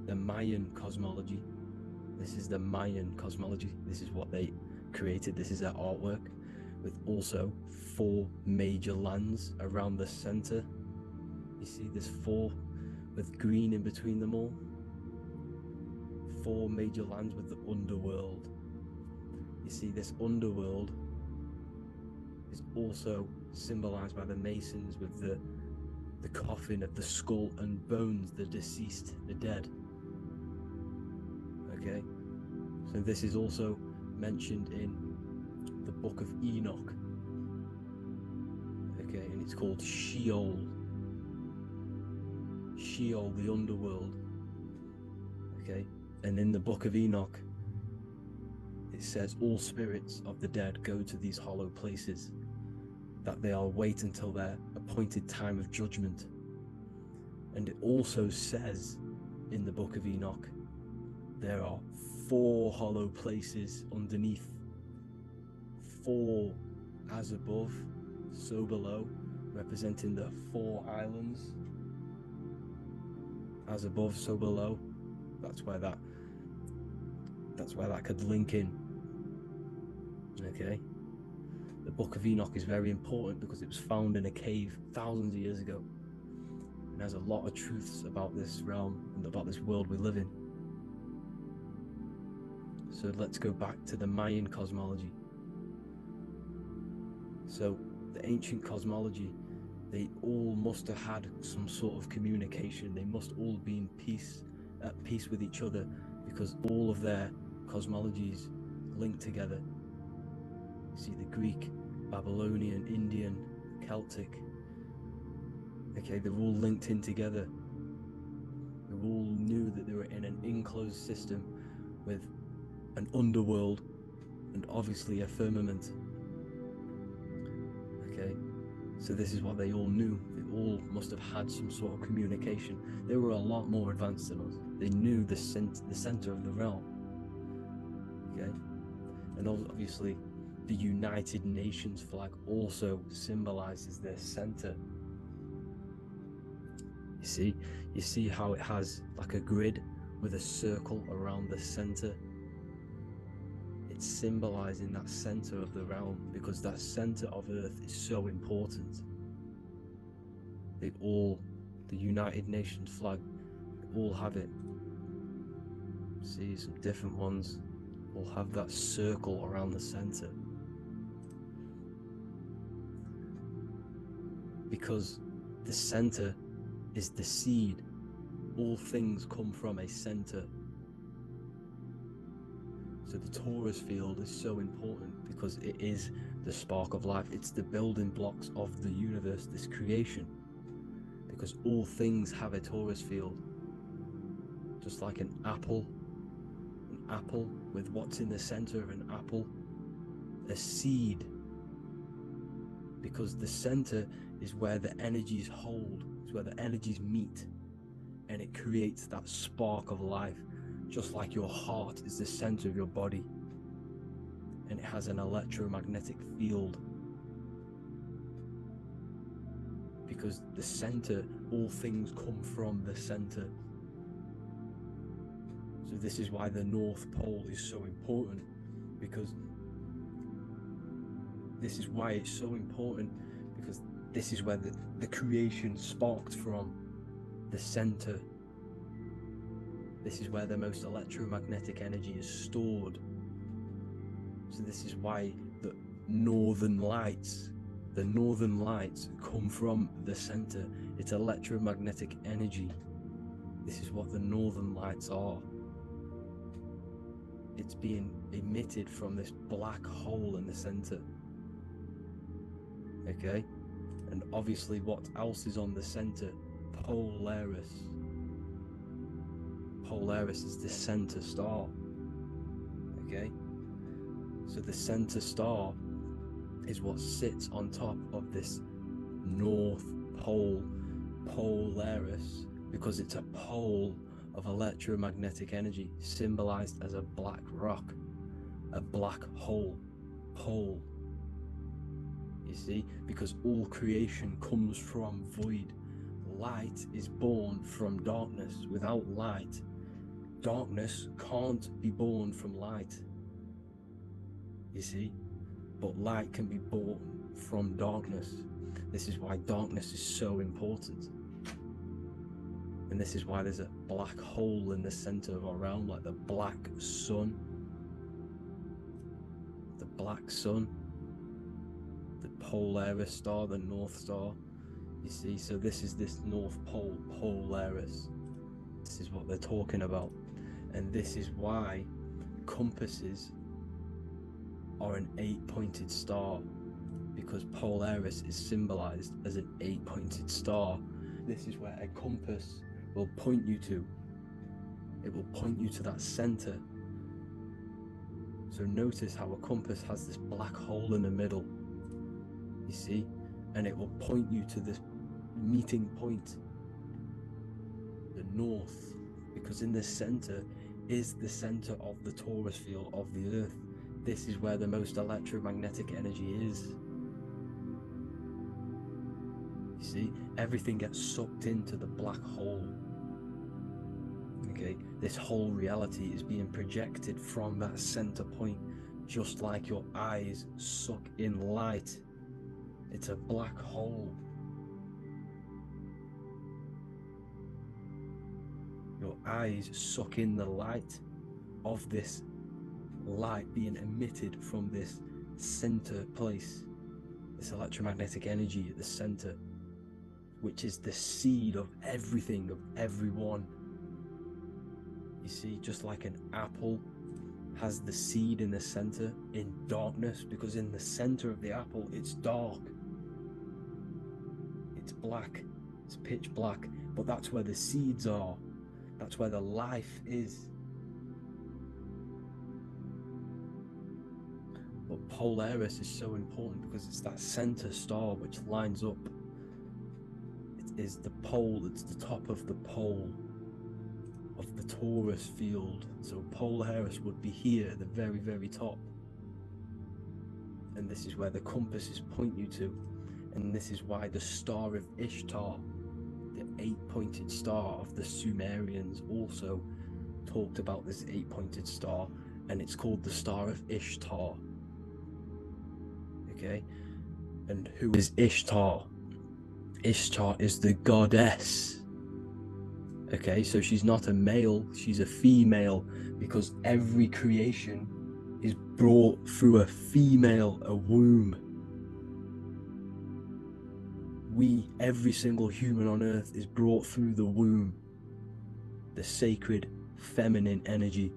the Mayan cosmology. This is the Mayan cosmology. This is what they created. This is their artwork, with also 4 major lands around the center. You see this 4 with green in between them all. 4 major lands with the underworld. You see this underworld is also symbolized by the Masons with the coffin of the skull and bones, the deceased, the dead. Okay, so this is also mentioned in the book of Enoch. Okay, and it's called Sheol, the underworld. Okay, and in the book of Enoch it says all spirits of the dead go to these hollow places, that they will wait until their appointed time of judgment. And it also says in the book of Enoch there are 4 hollow places underneath. 4 as above, so below, representing the 4 islands. As above, so below. That's why that could link in. Okay. The Book of Enoch is very important because it was found in a cave thousands of years ago, and has a lot of truths about this realm and about this world we live in. So let's go back to the Mayan cosmology. So the ancient cosmology, they all must have had some sort of communication. They must all be at peace with each other, because all of their cosmologies link together. See the Greek, Babylonian, Indian, Celtic. Okay, they're all linked in together. They all knew that they were in an enclosed system with an underworld and obviously a firmament. Okay, so this is what they all knew. They all must have had some sort of communication. They were a lot more advanced than us. They knew the center of the realm. Okay, and obviously the United Nations flag also symbolizes their center. You see how it has like a grid with a circle around the center. it's symbolizing that center of the realm, because that center of Earth is so important. They all, the United Nations flag, they all have it. See, some different ones will have that circle around the center. Because the center is the seed. All things come from a center. So the torus field is so important because it is the spark of life. It's the building blocks of the universe, this creation. Because all things have a torus field. Just like an apple with what's in the center of an apple, a seed. Because the center is where the energies hold, it's where the energies meet, and it creates that spark of life. Just like your heart is the center of your body, and it has an electromagnetic field. Because the center, all things come from the center. So this is why the North Pole is so important, because this is why it's so important, because this is where the creation sparked from, the center. This is where the most electromagnetic energy is stored. So this is why the northern lights come from the center. It's electromagnetic energy. This is what the northern lights are. It's being emitted from this black hole in the center. Okay? And obviously what else is on the center? Polaris. Polaris is the center star. Okay? So the center star is what sits on top of this North Pole, Polaris, because it's a pole of electromagnetic energy, symbolized as a black rock, a black hole, pole. You see, because all creation comes from void. Light is born from darkness. Without light, darkness can't be born from light. You see, but light can be born from darkness. This is why darkness is so important. And this is why there's a black hole in the center of our realm, like the black sun. The black sun. The Polaris star, the North Star. You see, so this is this North Pole, Polaris. This is what they're talking about. And this is why compasses are an 8-pointed star, because Polaris is symbolized as an 8-pointed star. This is where a compass will point you to. It will point you to that center. So notice how a compass has this black hole in the middle, you see, and it will point you to this meeting point, the north, because in the center is the center of the torus field of the earth. This is where the most electromagnetic energy is. You see, everything gets sucked into the black hole. Okay, this whole reality is being projected from that center point, just like your eyes suck in light. It's a black hole. Your eyes suck in the light of this light being emitted from this center place, this electromagnetic energy at the center, which is the seed of everything, of everyone. You see, just like an apple has the seed in the center in darkness, because in the center of the apple it's dark, it's black, it's pitch black, but that's where the seeds are, that's where the life is. But Polaris is so important because it's that center star which lines up. It is the pole, it's the top of the pole of the torus field. So Polaris would be here at the very, very top. And this is where the compasses point you to. And this is why the Star of Ishtar, the 8-pointed star of the Sumerians, also talked about this 8-pointed star and it's called the Star of Ishtar. Okay, and who is Ishtar? Ishtar is the goddess. Okay, so she's not a male, she's a female, because every creation is brought through a female, a womb. Every single human on earth is brought through the womb, the sacred feminine energy,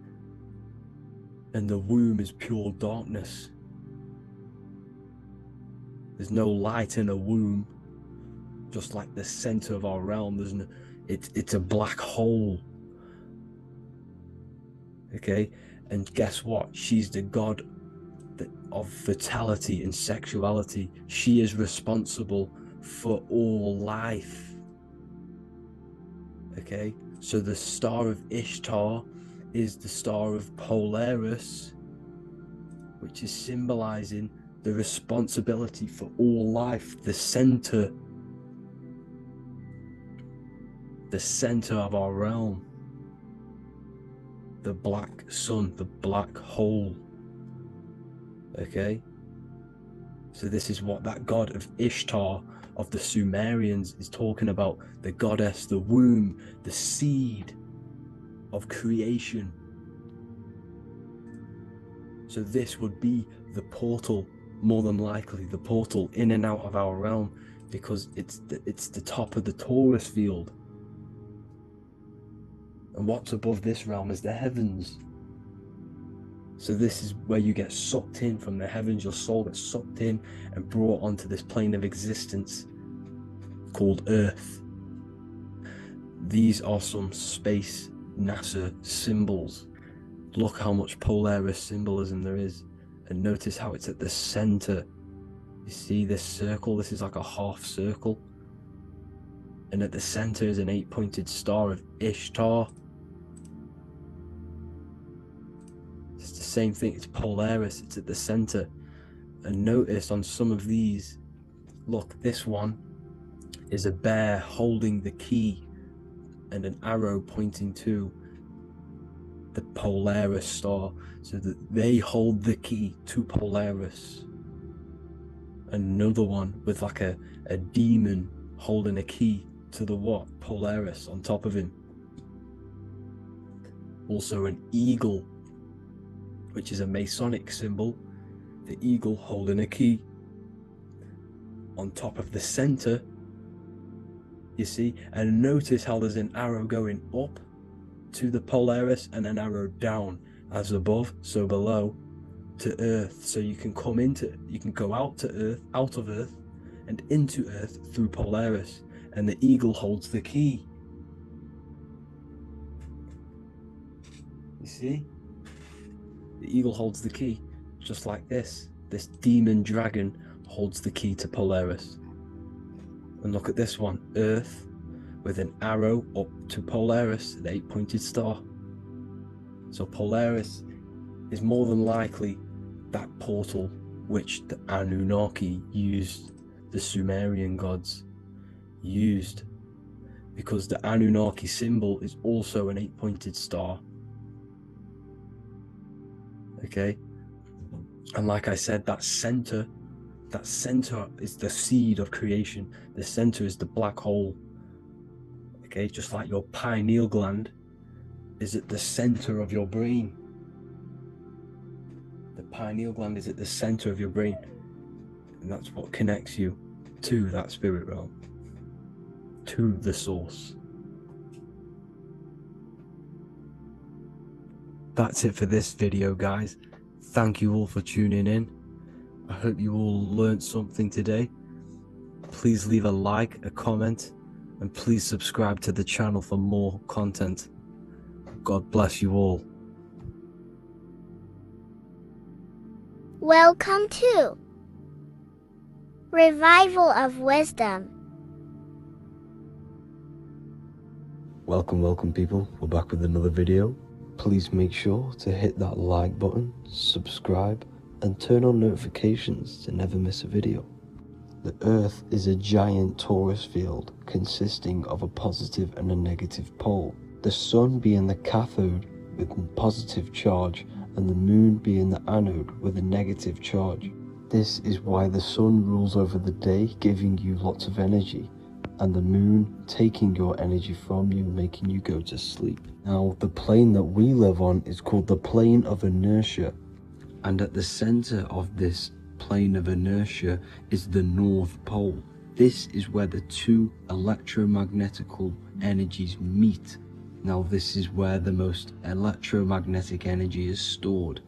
and the womb is pure darkness. There's no light in a womb, just like the center of our realm. It's a black hole. Okay, and guess what? She's the god of fertility and sexuality. She is responsible for all life. Okay, so the Star of Ishtar is the Star of Polaris, which is symbolizing the responsibility for all life, the center of our realm, the black sun, the black hole. Okay, so this is what that god of Ishtar of the Sumerians is talking about, the goddess, the womb, the seed of creation. So this would be the portal, more than likely the portal in and out of our realm, because it's the top of the Taurus field. And what's above this realm is the heavens. So this is where you get sucked in from the heavens. Your soul gets sucked in and brought onto this plane of existence called Earth. These are some space NASA symbols. Look how much Polaris symbolism there is, and notice how it's at the center. You see this circle? This is like a half circle, and at the center is an 8-pointed star of Ishtar. It's the same thing. It's Polaris. It's at the center. And notice on some of these, look, this one is a bear holding the key and an arrow pointing to the Polaris star, so that they hold the key to Polaris. Another one with like a demon holding a key to the what? Polaris on top of him. Also an eagle, which is a Masonic symbol, the eagle holding a key. On top of the center, you see, and notice how there's an arrow going up to the Polaris and an arrow down, as above, so below, to Earth. So you can go out of Earth and into Earth through Polaris, and the eagle holds the key. You see? The eagle holds the key, just like this. This demon dragon holds the key to Polaris. And look at this one, Earth, with an arrow up to Polaris, the 8-pointed star. So Polaris is more than likely that portal which the Anunnaki used, the Sumerian gods used, because the Anunnaki symbol is also an 8-pointed star. Okay, and like I said, that center is the seed of creation. The center is the black hole. Okay, just like your pineal gland is at the center of your brain. The pineal gland is at the center of your brain, and that's what connects you to that spirit realm, to the source. That's it for this video, guys. Thank you all for tuning in. I hope you all learned something today. Please leave a like, a comment, and please subscribe to the channel for more content. God bless you all. Welcome to Revival of Wisdom. Welcome people. We're back with another video. Please make sure to hit that like button, subscribe, and turn on notifications to never miss a video. The Earth is a giant torus field consisting of a positive and a negative pole. The Sun being the cathode with positive charge, and the moon being the anode with a negative charge. This is why the sun rules over the day, giving you lots of energy, and the moon taking your energy from you, making you go to sleep. Now, the plane that we live on is called the plane of inertia, and at the center of this plane of inertia is the North Pole. This is where the two electromagnetical energies meet. Now, this is where the most electromagnetic energy is stored.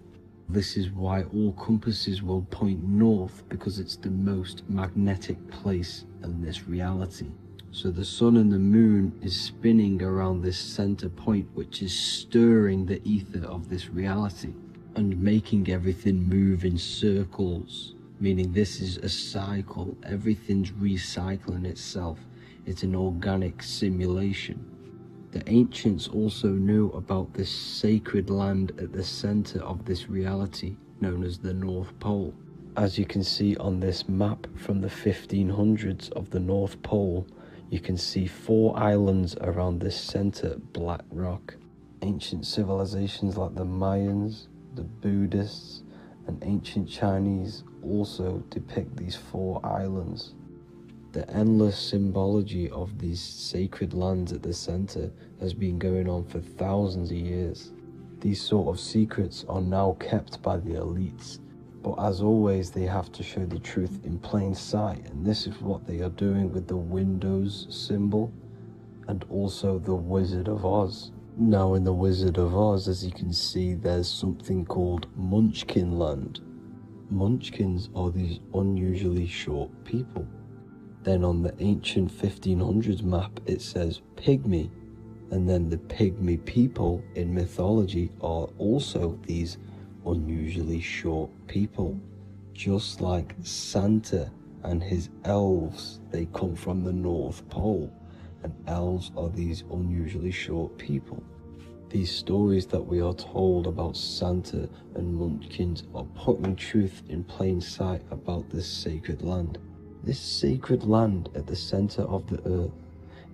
This is why all compasses will point north, because it's the most magnetic place in this reality. So the sun and the moon is spinning around this center point, which is stirring the ether of this reality and making everything move in circles, meaning this is a cycle. Everything's recycling itself. It's an organic simulation. The ancients also knew about this sacred land at the center of this reality, known as the North Pole. As you can see on this map from the 1500s of the North Pole, you can see 4 islands around this center black rock. Ancient civilizations like the Mayans, the Buddhists, and ancient Chinese also depict these 4 islands. The endless symbology of these sacred lands at the center has been going on for thousands of years. These sort of secrets are now kept by the elites, but as always they have to show the truth in plain sight, and this is what they are doing with the Windows symbol and also the Wizard of Oz. Now in the Wizard of Oz, as you can see, there's something called Munchkin Land. Munchkins are these unusually short people. Then on the ancient 1500s map it says Pygmy, and then the Pygmy people in mythology are also these unusually short people. Just like Santa and his elves, they come from the North Pole, and elves are these unusually short people. These stories that we are told about Santa and Munchkins are putting truth in plain sight about this sacred land. This sacred land at the center of the earth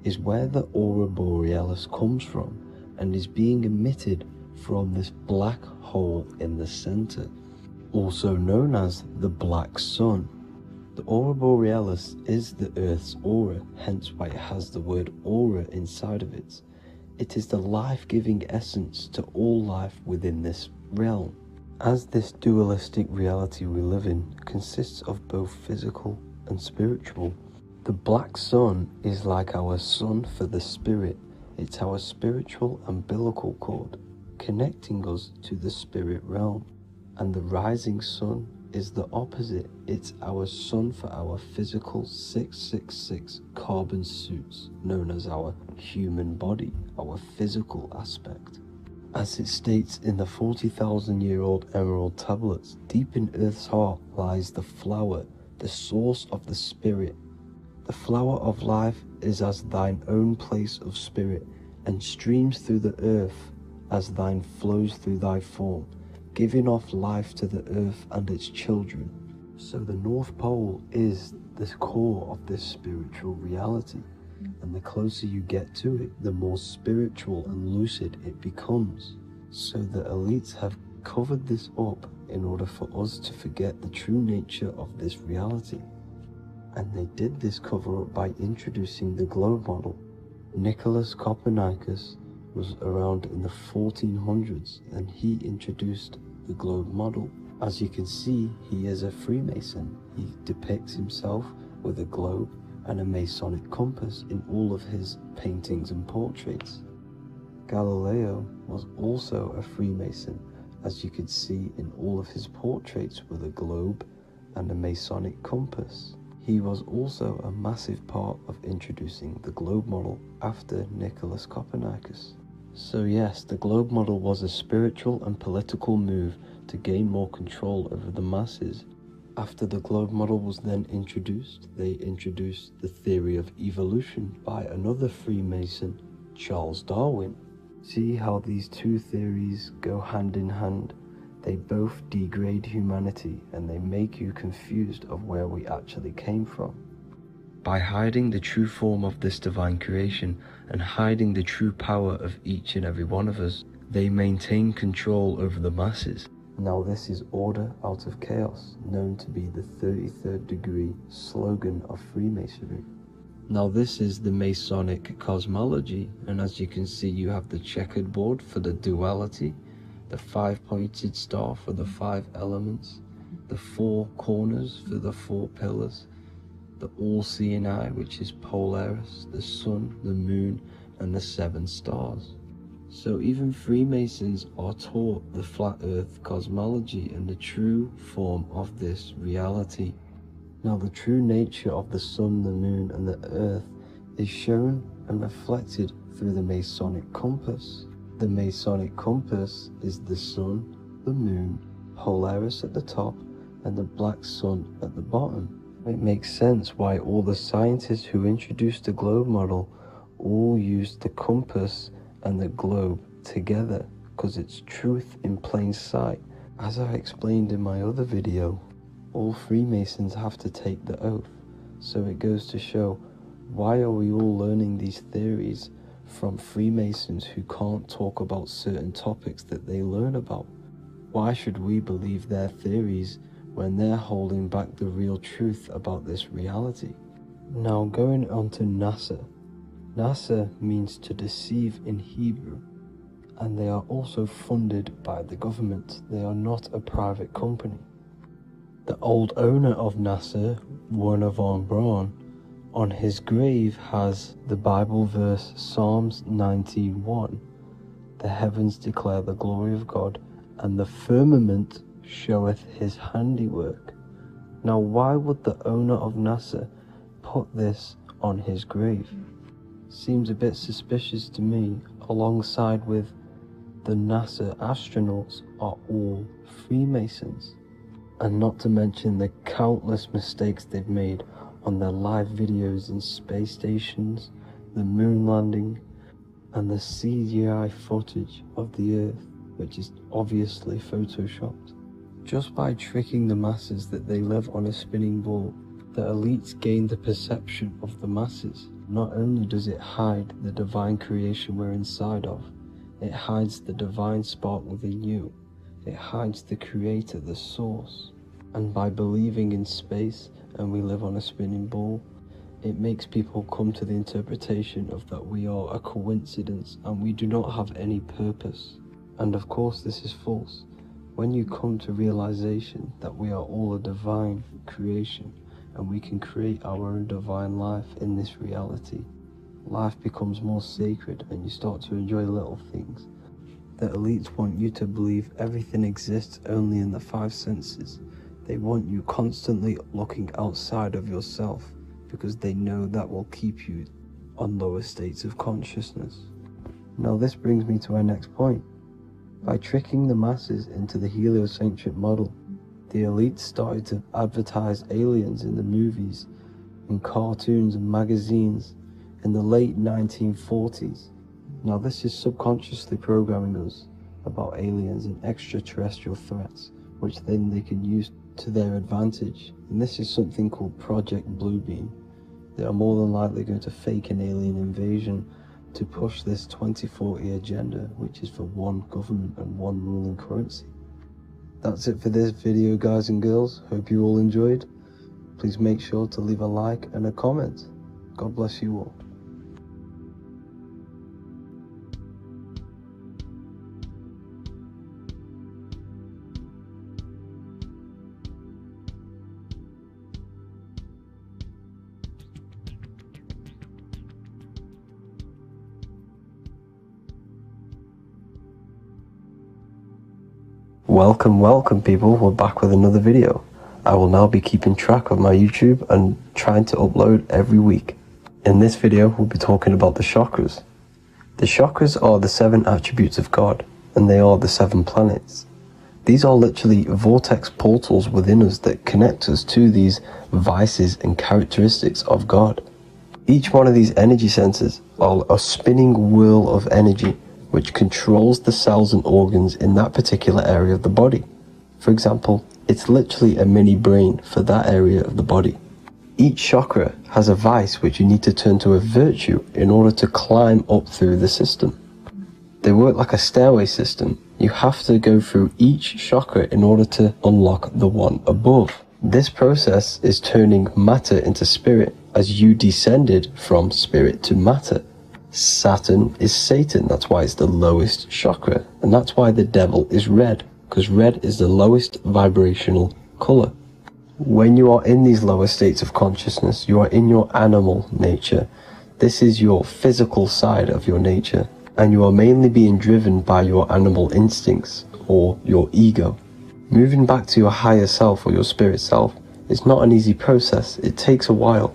is where the Aurora Borealis comes from and is being emitted from this black hole in the center, also known as the Black Sun. The Aurora Borealis is the Earth's aura, hence why it has the word aura inside of it. It is the life-giving essence to all life within this realm. As this dualistic reality we live in consists of both physical and spiritual, the Black Sun is like our sun for the spirit. It's our spiritual umbilical cord, connecting us to the spirit realm. And the rising sun is the opposite. It's our sun for our physical 666 carbon suits, known as our human body, our physical aspect. As it states in the 40,000-year-old emerald tablets, deep in Earth's heart lies the flower, the source of the spirit. The flower of life is as thine own place of spirit, and streams through the earth as thine flows through thy form, giving off life to the earth and its children. So the North Pole is the core of this spiritual reality, and the closer you get to it, the more spiritual and lucid it becomes. So the elites have covered this up in order for us to forget the true nature of this reality. And they did this cover up by introducing the globe model. Nicholas Copernicus was around in the 1400s, and he introduced the globe model. As you can see, he is a Freemason. He depicts himself with a globe and a Masonic compass in all of his paintings and portraits. Galileo was also a Freemason, as you could see in all of his portraits with a globe and a Masonic compass. He was also a massive part of introducing the globe model after Nicholas Copernicus. So yes, the globe model was a spiritual and political move to gain more control over the masses. After the globe model was then introduced, they introduced the theory of evolution by another Freemason, Charles Darwin. See how these two theories go hand in hand? They both degrade humanity, and they make you confused of where we actually came from. By hiding the true form of this divine creation and hiding the true power of each and every one of us, They maintain control over the masses. Now this is order out of chaos, known to be the 33rd degree slogan of Freemasonry. Now this is the Masonic cosmology, and as you can see, you have the checkered board for the duality, the 5-pointed star for the 5 elements, the 4 corners for the 4 pillars, the all-seeing eye, which is Polaris, the sun, the moon, and the 7 stars. So even Freemasons are taught the flat earth cosmology and the true form of this reality. Now the true nature of the sun, the moon, and the earth is shown and reflected through the Masonic compass. The Masonic compass is the sun, the moon, Polaris at the top, and the black sun at the bottom. It makes sense why all the scientists who introduced the globe model all used the compass and the globe together, because it's truth in plain sight. As I explained in my other video, all Freemasons have to take the oath, so it goes to show, why are we all learning these theories from Freemasons who can't talk about certain topics that they learn about? Why should we believe their theories when they're holding back the real truth about this reality? Now going on to NASA. NASA means to deceive in Hebrew, and they are also funded by the government. They are not a private company. The old owner of NASA, Wernher von Braun, on his grave has the Bible verse Psalms 91. The heavens declare the glory of God, and the firmament showeth his handiwork. Now why would the owner of NASA put this on his grave? Seems a bit suspicious to me, alongside with the NASA astronauts are all Freemasons. And not to mention the countless mistakes they've made on their live videos in space stations, the moon landing, and the CGI footage of the Earth, which is obviously photoshopped. Just by tricking the masses that they live on a spinning ball, the elites gain the perception of the masses. Not only does it hide the divine creation we're inside of, it hides the divine spark within you. It hides the creator, the source. And by believing in space and we live on a spinning ball, it makes people come to the interpretation of that we are a coincidence and we do not have any purpose. And of course this is false. When you come to realization that we are all a divine creation and we can create our own divine life in this reality, life becomes more sacred and you start to enjoy little things. The elites want you to believe everything exists only in the 5 senses. They want you constantly looking outside of yourself because they know that will keep you on lower states of consciousness. Now this brings me to our next point. By tricking the masses into the heliocentric model, the elites started to advertise aliens in the movies, in cartoons and magazines in the late 1940s. Now this is subconsciously programming us about aliens and extraterrestrial threats, which then they can use to their advantage. And this is something called Project Bluebeam. They are more than likely going to fake an alien invasion to push this 2040 agenda, which is for one government and one ruling currency. That's it for this video, guys and girls. Hope you all enjoyed. Please make sure to leave a like and a comment. God bless you all. Welcome people, we're back with another video. I will now be keeping track of my YouTube and trying to upload every week. In this video, we'll be talking about the chakras. The chakras are the 7 attributes of God, and they are the 7 planets. These are literally vortex portals within us that connect us to these vices and characteristics of God. Each one of these energy centers are a spinning whirl of energy which controls the cells and organs in that particular area of the body. For example, it's literally a mini brain for that area of the body. Each chakra has a vice which you need to turn to a virtue in order to climb up through the system. They work like a stairway system. You have to go through each chakra in order to unlock the one above. This process is turning matter into spirit as you descended from spirit to matter. Saturn is Satan, that's why it's the lowest chakra, and that's why the devil is red, because red is the lowest vibrational color. When you are in these lower states of consciousness, you are in your animal nature. This is your physical side of your nature, and you are mainly being driven by your animal instincts or your ego. Moving back to your higher self or your spirit self is not an easy process. It takes a while.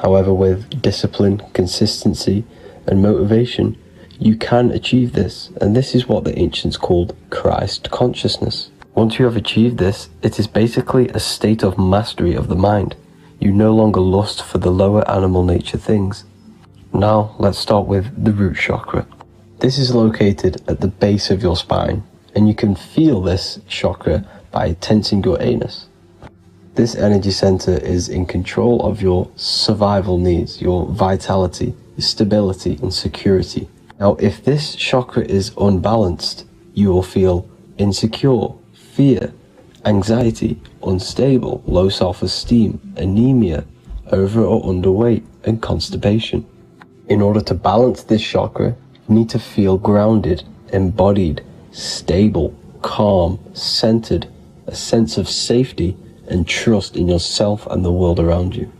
However, with discipline, consistency, and motivation, you can achieve this, and this is what the ancients called Christ consciousness. Once you have achieved this, it is basically a state of mastery of the mind. You no longer lust for the lower animal nature things. Now, let's start with the root chakra. This is located at the base of your spine, and you can feel this chakra by tensing your anus. This energy center is in control of your survival needs, your vitality, stability, and security. Now, if this chakra is unbalanced, you will feel insecure, fear, anxiety, unstable, low self-esteem, anemia, over or underweight, and constipation. In order to balance this chakra, you need to feel grounded, embodied, stable, calm, centered, a sense of safety, and trust in yourself and the world around you.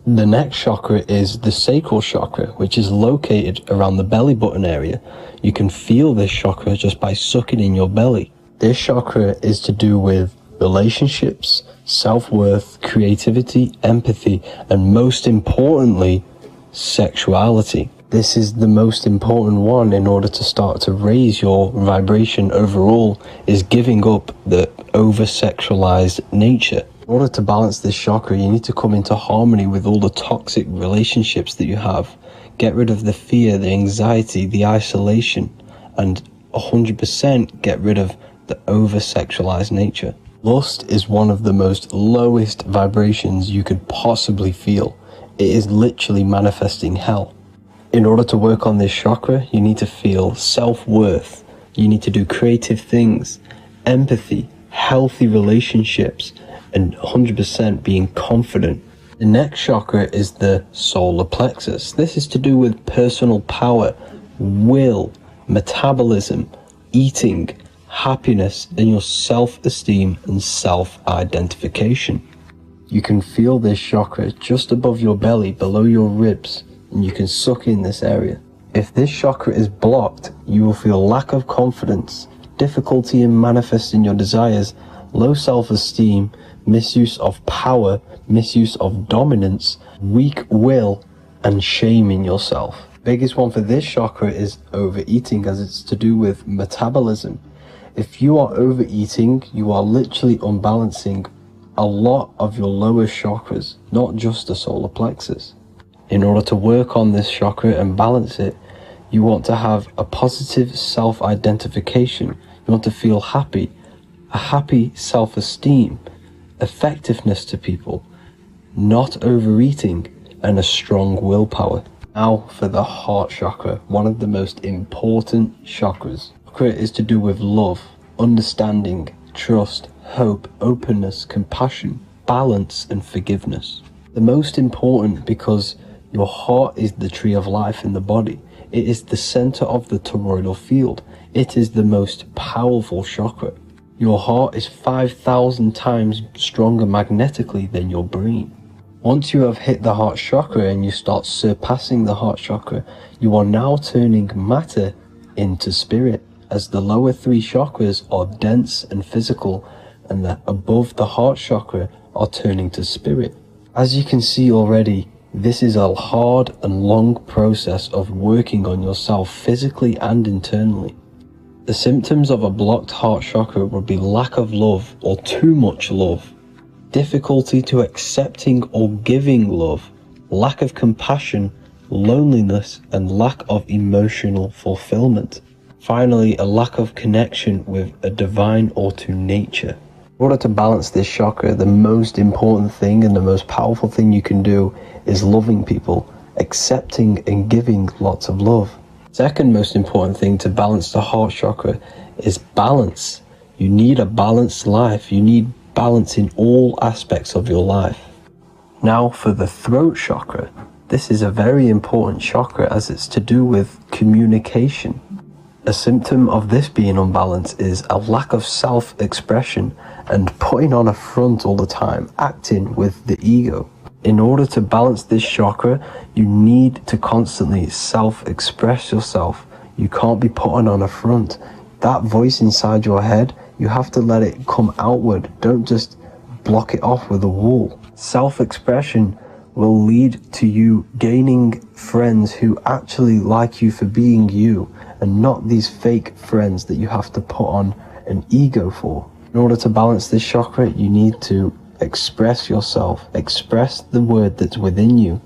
The next chakra is the sacral chakra, which is located around the belly button area. You can feel this chakra just by sucking in your belly. This chakra is to do with relationships, self-worth, creativity, empathy, and most importantly, sexuality. This is the most important one in order to start to raise your vibration overall, is giving up the over-sexualized nature. In order to balance this chakra, you need to come into harmony with all the toxic relationships that you have. Get rid of the fear, the anxiety, the isolation, and 100% get rid of the over-sexualized nature. Lust is one of the most lowest vibrations you could possibly feel. It is literally manifesting hell. In order to work on this chakra, you need to feel self-worth. You need to do creative things, empathy, healthy relationships, and 100% being confident. The next chakra is the solar plexus. This is to do with personal power, will, metabolism, eating, happiness, and your self-esteem and self-identification. You can feel this chakra just above your belly, below your ribs, and you can suck in this area. If this chakra is blocked, you will feel lack of confidence, difficulty in manifesting your desires, low self-esteem, misuse of power, misuse of dominance, weak will, and shame in yourself. Biggest one for this chakra is overeating, as it's to do with metabolism. If you are overeating, you are literally unbalancing a lot of your lower chakras, not just the solar plexus. In order to work on this chakra and balance it, you want to have a positive self-identification. You want to feel happy, a happy self-esteem, effectiveness to people, not overeating, and a strong willpower. Now for the heart chakra, one of the most important chakras. Chakra is to do with love, understanding, trust, hope, openness, compassion, balance, and forgiveness. The most important because your heart is the tree of life in the body. It is the center of the toroidal field. It is the most powerful chakra. Your heart is 5,000 times stronger magnetically than your brain. Once you have hit the heart chakra and you start surpassing the heart chakra, you are now turning matter into spirit, as the lower three chakras are dense and physical, and the above the heart chakra are turning to spirit. As you can see already, this is a hard and long process of working on yourself physically and internally. The symptoms of a blocked heart chakra would be lack of love or too much love, difficulty to accepting or giving love, lack of compassion, loneliness, and lack of emotional fulfillment. Finally, a lack of connection with a divine or to nature. In order to balance this chakra, the most important thing and the most powerful thing you can do is loving people, accepting and giving lots of love. Second most important thing to balance the heart chakra is balance. You need a balanced life. You need balance in all aspects of your life. Now for the throat chakra. This is a very important chakra as it's to do with communication. A symptom of this being unbalanced is a lack of self-expression and putting on a front all the time, acting with the ego. In order to balance this chakra, you need to constantly self-express yourself. You can't be putting on a front. That voice inside your head, you have to let it come outward. Don't just block it off with a wall. Self-expression will lead to you gaining friends who actually like you for being you and not these fake friends that you have to put on an ego for. In order to balance this chakra, you need to express yourself, express the word that's within you.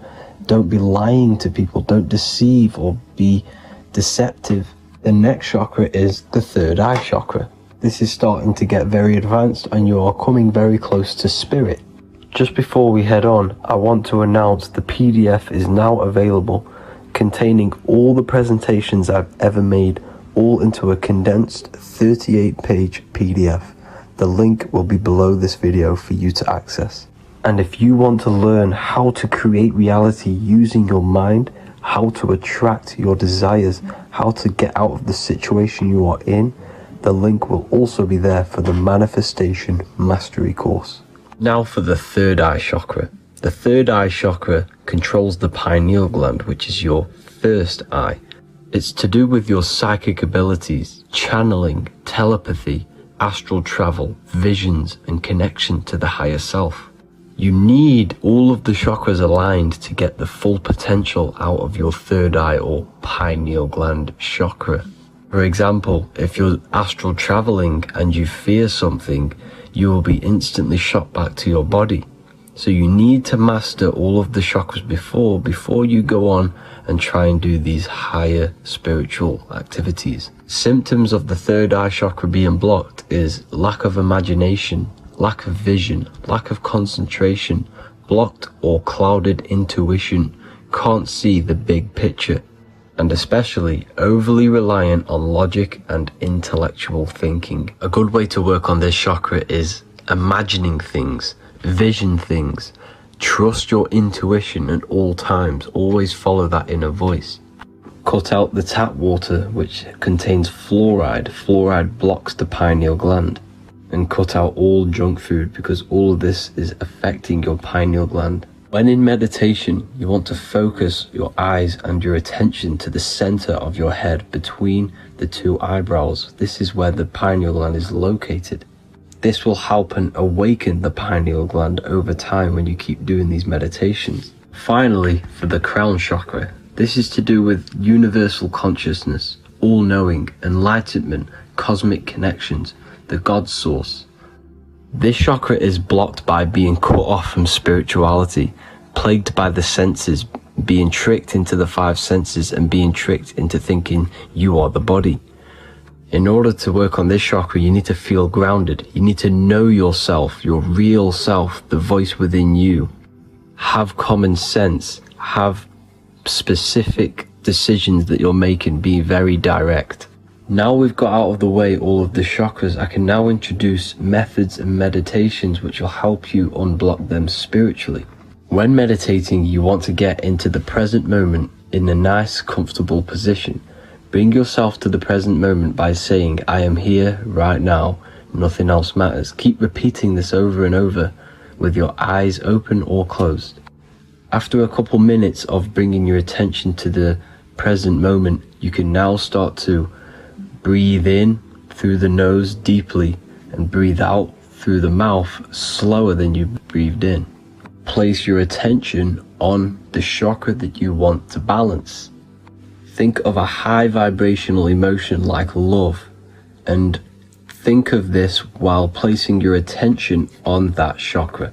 Don't be lying to people, don't deceive or be deceptive. The next chakra is the third eye chakra. This is starting to get very advanced and you are coming very close to spirit. Just before we head on, I want to announce the PDF is now available, containing all the presentations I've ever made, all into a condensed 38-page PDF. The link will be below this video for you to access. And if you want to learn how to create reality using your mind, how to attract your desires, how to get out of the situation you are in, the link will also be there for the Manifestation Mastery course. Now for the third eye chakra. The third eye chakra controls the pineal gland, which is your first eye. It's to do with your psychic abilities, channeling, telepathy, astral travel, visions, and connection to the higher self. You need all of the chakras aligned to get the full potential out of your third eye or pineal gland chakra. For example, if you're astral traveling and you fear something, you will be instantly shot back to your body. So you need to master all of the chakras before you go on and try and do these higher spiritual activities. Symptoms of the third eye chakra being blocked is lack of imagination, lack of vision, lack of concentration, blocked or clouded intuition, can't see the big picture, and especially overly reliant on logic and intellectual thinking. A good way to work on this chakra is imagining things, vision things, trust your intuition at all times, always follow that inner voice. Cut out the tap water which contains fluoride. Fluoride blocks the pineal gland. And cut out all junk food because all of this is affecting your pineal gland. When in meditation, you want to focus your eyes and your attention to the center of your head between the two eyebrows. This is where the pineal gland is located. This will help and awaken the pineal gland over time when you keep doing these meditations. Finally, for the crown chakra, this is to do with universal consciousness, all-knowing, enlightenment, cosmic connections, the God source. This chakra is blocked by being cut off from spirituality, plagued by the senses, being tricked into the five senses and being tricked into thinking you are the body. In order to work on this chakra, you need to feel grounded. You need to know yourself, your real self, the voice within you. Have common sense, have specific decisions that you're making, be very direct. Now we've got out of the way all of the chakras, I can now introduce methods and meditations which will help you unblock them spiritually. When meditating, you want to get into the present moment in a nice, comfortable position. Bring yourself to the present moment by saying, I am here right now, nothing else matters. Keep repeating this over and over with your eyes open or closed. After a couple minutes of bringing your attention to the present moment, you can now start to breathe in through the nose deeply and breathe out through the mouth slower than you breathed in. Place your attention on the chakra that you want to balance. Think of a high vibrational emotion like love and think of this while placing your attention on that chakra.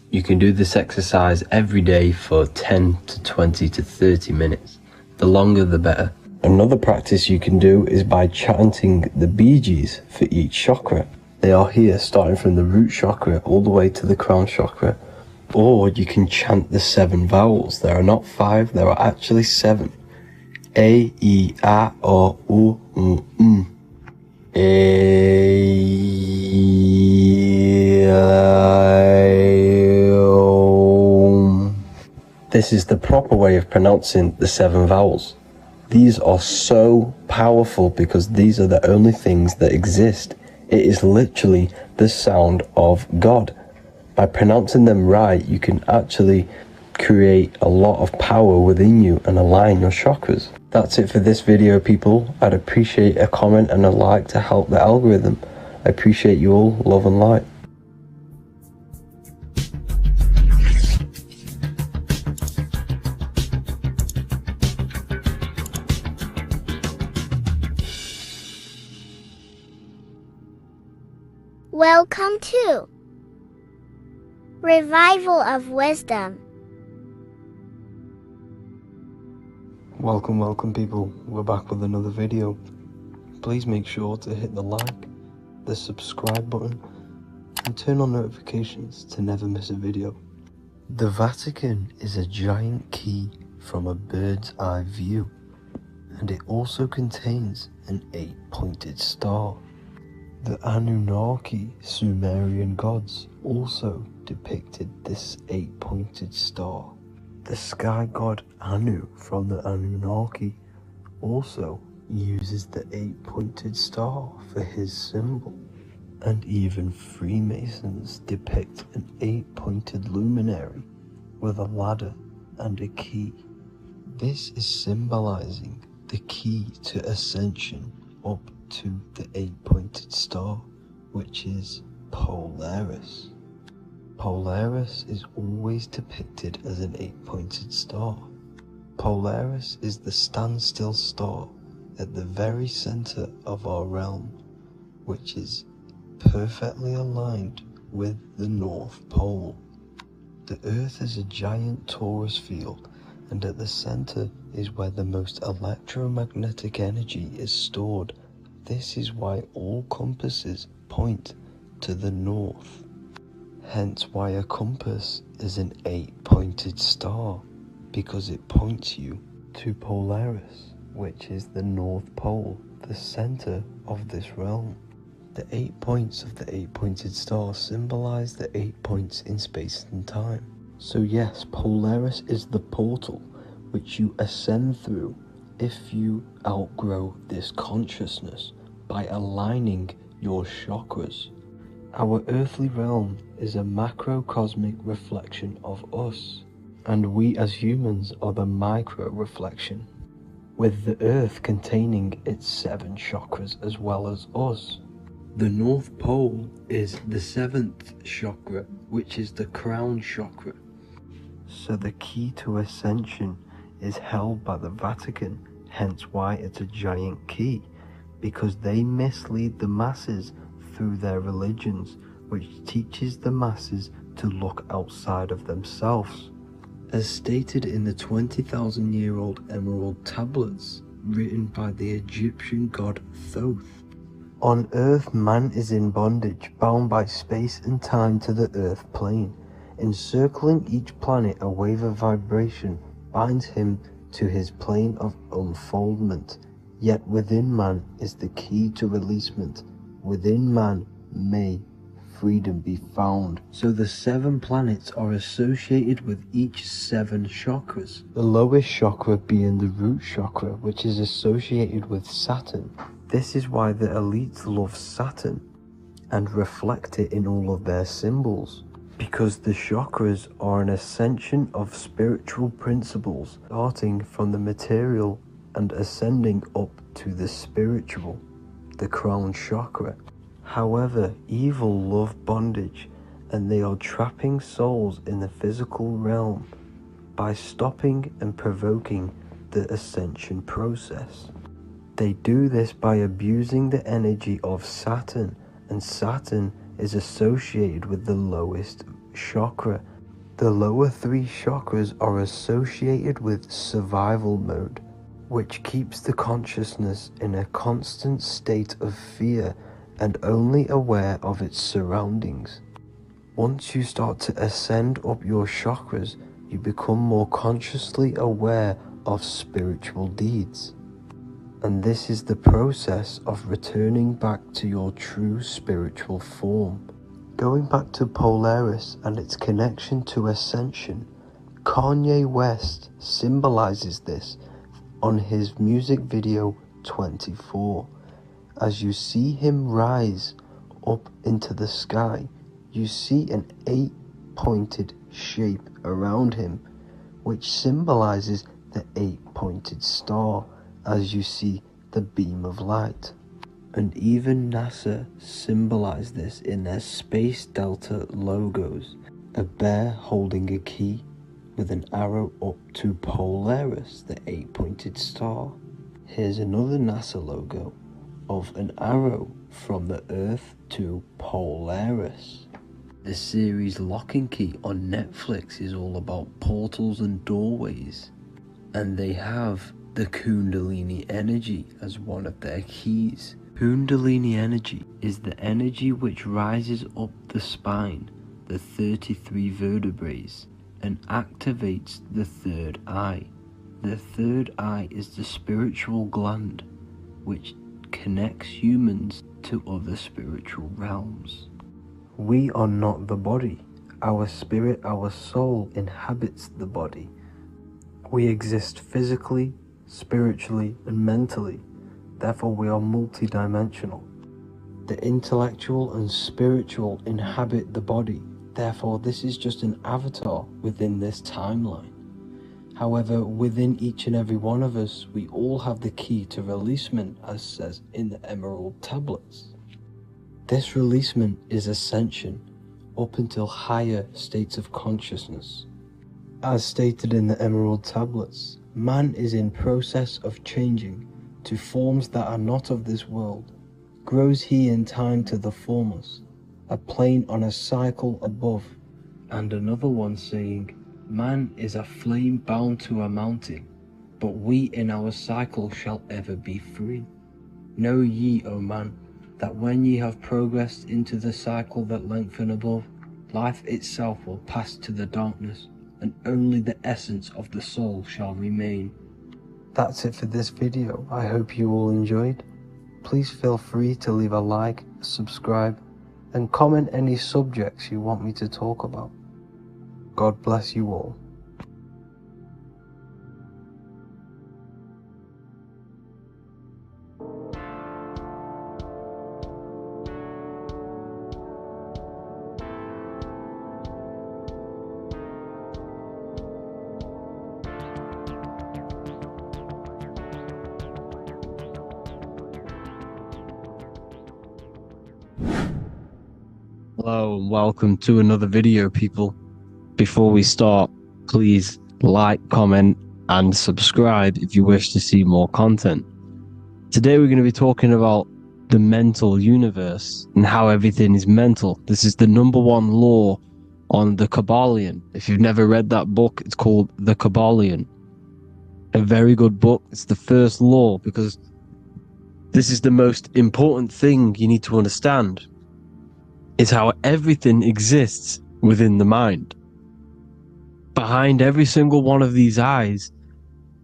You can do this exercise every day for 10 to 20 to 30 minutes. The longer the better. Another practice you can do is by chanting the Bijis for each chakra. They are here starting from the root chakra all the way to the crown chakra. Or you can chant the 7 vowels. There are not 5, there are actually 7. A, E, A, O, U, M. This is the proper way of pronouncing the 7 vowels. These are so powerful because these are the only things that exist. It is literally the sound of God. By pronouncing them right, you can actually create a lot of power within you and align your chakras. That's it for this video, people. I'd appreciate a comment and a like to help the algorithm. I appreciate you all. Love and light. Welcome to Revival of Wisdom. Welcome people. We're back with another video. Please make sure to hit the like, the subscribe button, and turn on notifications to never miss a video. The Vatican is a giant key from a bird's eye view, and it also contains an 8-pointed star. The Anunnaki Sumerian gods also depicted this 8-pointed star. The sky god Anu from the Anunnaki also uses the 8-pointed star for his symbol. And even Freemasons depict an 8-pointed luminary with a ladder and a key. This is symbolizing the key to ascension up to the 8-pointed star, which is Polaris. Polaris is always depicted as an 8-pointed star. Polaris is the standstill star at the very center of our realm, which is perfectly aligned with the North Pole. The Earth is a giant torus field, and at the center is where the most electromagnetic energy is stored. This is why all compasses point to the north. Hence why a compass is an 8-pointed star, because it points you to Polaris, which is the North Pole, the center of this realm. The 8 points of the 8-pointed star symbolize the 8 points in space and time. So yes, Polaris is the portal which you ascend through if you outgrow this consciousness by aligning your chakras. Our earthly realm is a macrocosmic reflection of us, and we as humans are the micro reflection, with the earth containing its 7 chakras as well as us. The North Pole is the 7th chakra, which is the crown chakra. So the key to ascension is held by the Vatican, hence why it's a giant key, because they mislead the masses through their religions, which teaches the masses to look outside of themselves. As stated in the 20,000-year-old emerald tablets written by the Egyptian god Thoth. On Earth, man is in bondage, bound by space and time to the Earth plane. Encircling each planet, a wave of vibration binds him to his plane of unfoldment. Yet within man is the key to releasement. Within man may freedom be found. So the 7 planets are associated with each 7 chakras. The lowest chakra being the root chakra, which is associated with Saturn. This is why the elites love Saturn and reflect it in all of their symbols, because the chakras are an ascension of spiritual principles, starting from the material and ascending up to the spiritual, the crown chakra. However, evil love bondage, and they are trapping souls in the physical realm by stopping and provoking the ascension process. They do this by abusing the energy of Saturn, and Saturn is associated with the lowest chakra. The lower 3 chakras are associated with survival mode, which keeps the consciousness in a constant state of fear and only aware of its surroundings. Once you start to ascend up your chakras, you become more consciously aware of spiritual deeds. And this is the process of returning back to your true spiritual form. Going back to Polaris and its connection to ascension, Kanye West symbolizes this on his music video 24. As you see him rise up into the sky, you see an 8-pointed shape around him, which symbolizes the 8-pointed star, as you see the beam of light. And even NASA symbolized this in their Space Delta logos, a bear holding a key with an arrow up to Polaris, the 8-pointed star. Here's another NASA logo of an arrow from the Earth to Polaris. The series Lock and Key on Netflix is all about portals and doorways, and they have the Kundalini energy as one of their keys. Kundalini energy is the energy which rises up the spine, the 33 vertebrae, and activates the third eye. The third eye is the spiritual gland which connects humans to other spiritual realms. We are not the body. Our spirit, our soul inhabits the body. We exist physically, spiritually, and mentally. Therefore, we are multidimensional. The intellectual and spiritual inhabit the body. Therefore, this is just an avatar within this timeline. However, within each and every one of us, we all have the key to releasement, as says in the Emerald Tablets. This releasement is ascension, up until higher states of consciousness. As stated in the Emerald Tablets, man is in process of changing to forms that are not of this world. Grows he in time to the formless, a plane on a cycle above. And another one saying, man is a flame bound to a mountain, but we in our cycle shall ever be free. Know ye, O man, that when ye have progressed into the cycle that lengthen above, life itself will pass to the darkness, and only the essence of the soul shall remain. That's it for this video. I hope you all enjoyed. Please feel free to leave a like, subscribe, and comment any subjects you want me to talk about. God bless you all. Hello and welcome to another video, people. Before we start, please like, comment and subscribe if you wish to see more content. Today we're going to be talking about the mental universe and how everything is mental. This is the #1 law on the Kybalion. If you've never read that book, it's called The Kybalion. A very good book. It's the first law because this is the most important thing you need to understand. Is how everything exists within the mind. Behind every single one of these eyes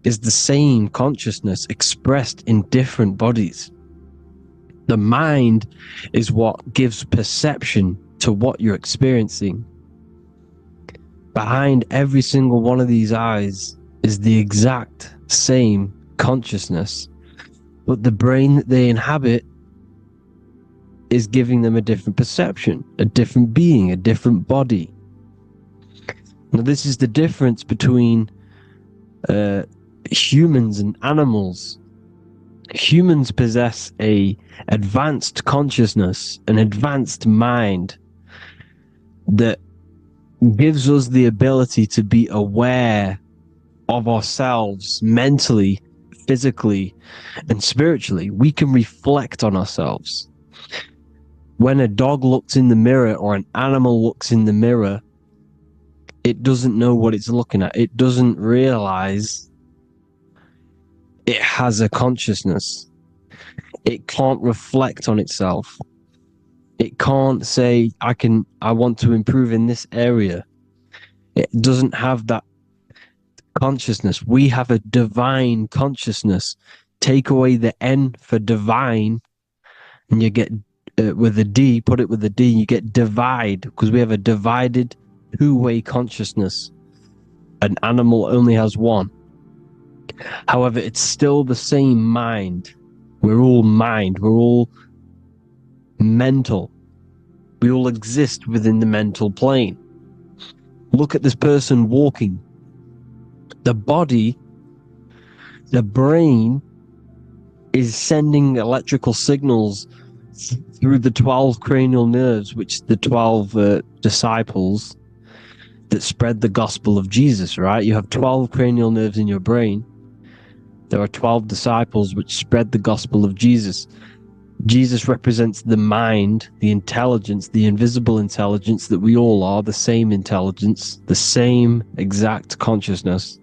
is the same consciousness expressed in different bodies. The mind is what gives perception to what you're experiencing. Behind every single one of these eyes is the exact same consciousness, but the brain that they inhabit is giving them a different perception, a different being, a different body. Now, this is the difference between humans and animals. Humans possess a advanced consciousness, an advanced mind that gives us the ability to be aware of ourselves mentally, physically, and spiritually. We can reflect on ourselves. When a dog looks in the mirror or an animal looks in the mirror, it doesn't know what it's looking at. It doesn't realize it has a consciousness. It can't reflect on itself. It can't say, I want to improve in this area. It doesn't have that consciousness. We have a divine consciousness. Take away the N for divine, and you get with a D, put it with a D, you get divide, because we have a divided two-way consciousness. An animal only has one. However, it's still the same mind. We're all mind. We're all mental. We all exist within the mental plane. Look at this person walking. The body, the brain, is sending electrical signals through the 12 cranial nerves, which the 12 disciples that spread the gospel of Jesus, right? You have 12 cranial nerves in your brain. There are 12 disciples which spread the gospel of Jesus. Jesus represents the mind, the intelligence, the invisible intelligence that we all are, the same intelligence, the same exact consciousness,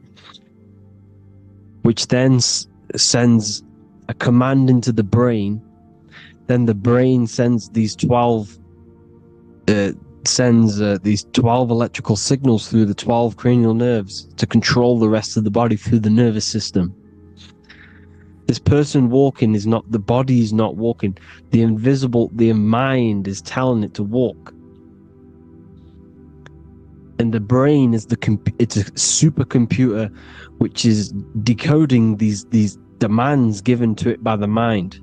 which then sends a command into the brain. Then the brain sends these 12 electrical signals through the 12 cranial nerves to control the rest of the body through the nervous system. This person walking is not, the body is not walking. The mind is telling it to walk. And the brain is it's a supercomputer which is decoding these demands given to it by the mind.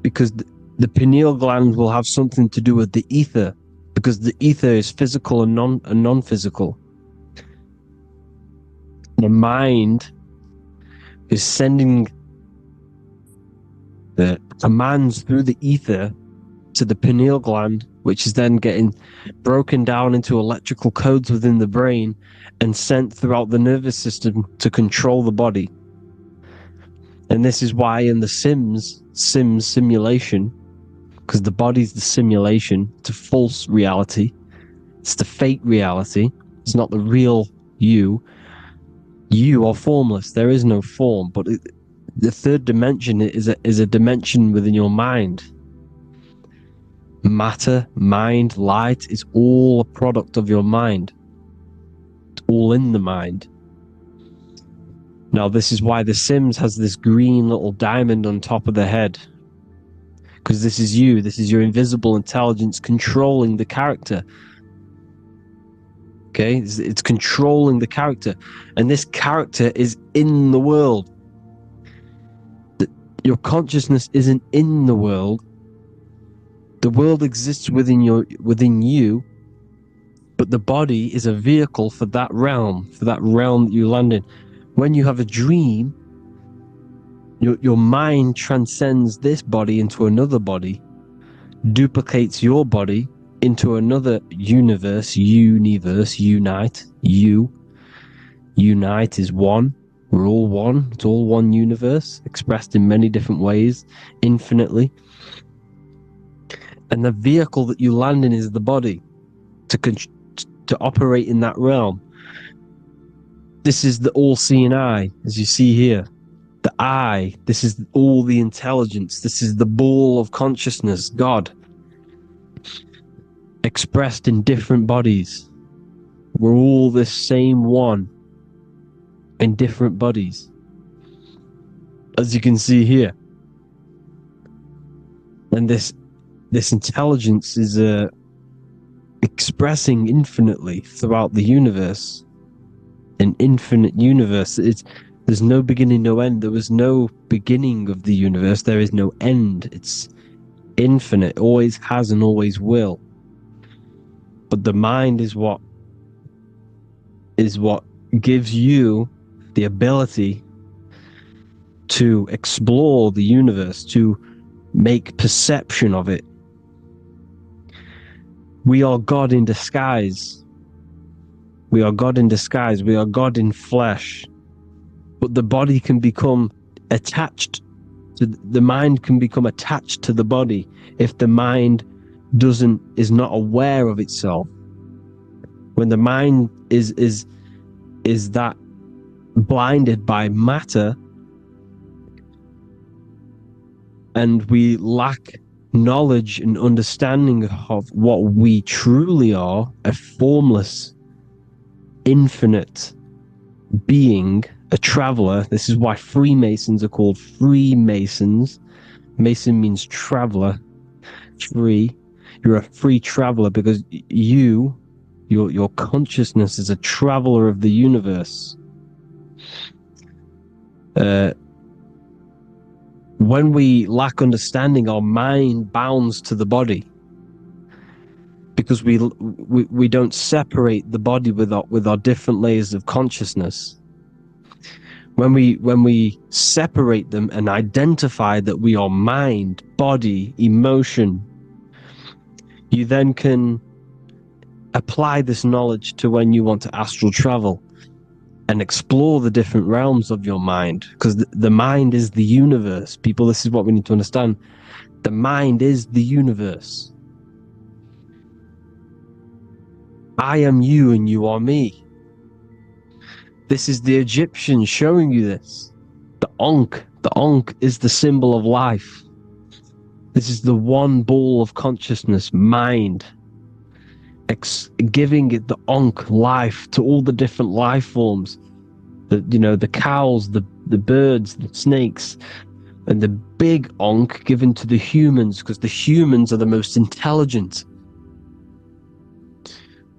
Because the pineal gland will have something to do with the ether, because the ether is physical and non-physical. The mind is sending the commands through the ether to the pineal gland, which is then getting broken down into electrical codes within the brain and sent throughout the nervous system to control the body. And this is why in the Sims simulation, because the body's the simulation, it's a false reality, it's the fake reality, it's not the real you. You are formless. There is no form, but the third dimension is a dimension within your mind. Matter, mind, light is all a product of your mind. It's all in the mind. Now, this is why The Sims has this green little diamond on top of the head. Because this is you. This is your invisible intelligence controlling the character. Okay, it's controlling the character, and this character is in the world. Your consciousness isn't in the world. The world exists within you, but the body is a vehicle for that realm that you land in. When you have a dream, your mind transcends this body into another body, duplicates your body into another unite. Unite is one. We're all one. It's all one universe, expressed in many different ways, infinitely. And the vehicle that you land in is the body to operate in that realm. This is the all-seeing eye, as you see here. The eye, this is all the intelligence. This is the ball of consciousness, God, expressed in different bodies. We're all this same one in different bodies, as you can see here. And this intelligence is expressing infinitely throughout the universe. An infinite universe. There's no beginning, no end. There was no beginning of the universe. There is no end. It's infinite. Always has and always will. But the mind is what gives you the ability to explore the universe, to make perception of it. We are God in disguise. We are God in disguise. We are God in flesh. But the body can become attached to the mind, can become attached to the body if the mind is not aware of itself. When the mind is that blinded by matter, and we lack knowledge and understanding of what we truly are, a formless, infinite being, a traveler. This is why Freemasons are called Freemasons. Mason means traveler. Free. You're a free traveler because your consciousness is a traveler of the universe. When we lack understanding, our mind bounds to the body because we don't separate the body with our different layers of consciousness. When we separate them and identify that we are mind, body, emotion, you then can apply this knowledge to when you want to astral travel and explore the different realms of your mind, because the mind is the universe. People, this is what we need to understand. The mind is the universe. I am you and you are me. This is the Egyptians showing you this. The Ankh is the symbol of life. This is the one ball of consciousness, mind, giving it the Ankh life to all the different life forms. The cows, the birds, the snakes, and the big Ankh given to the humans, because the humans are the most intelligent.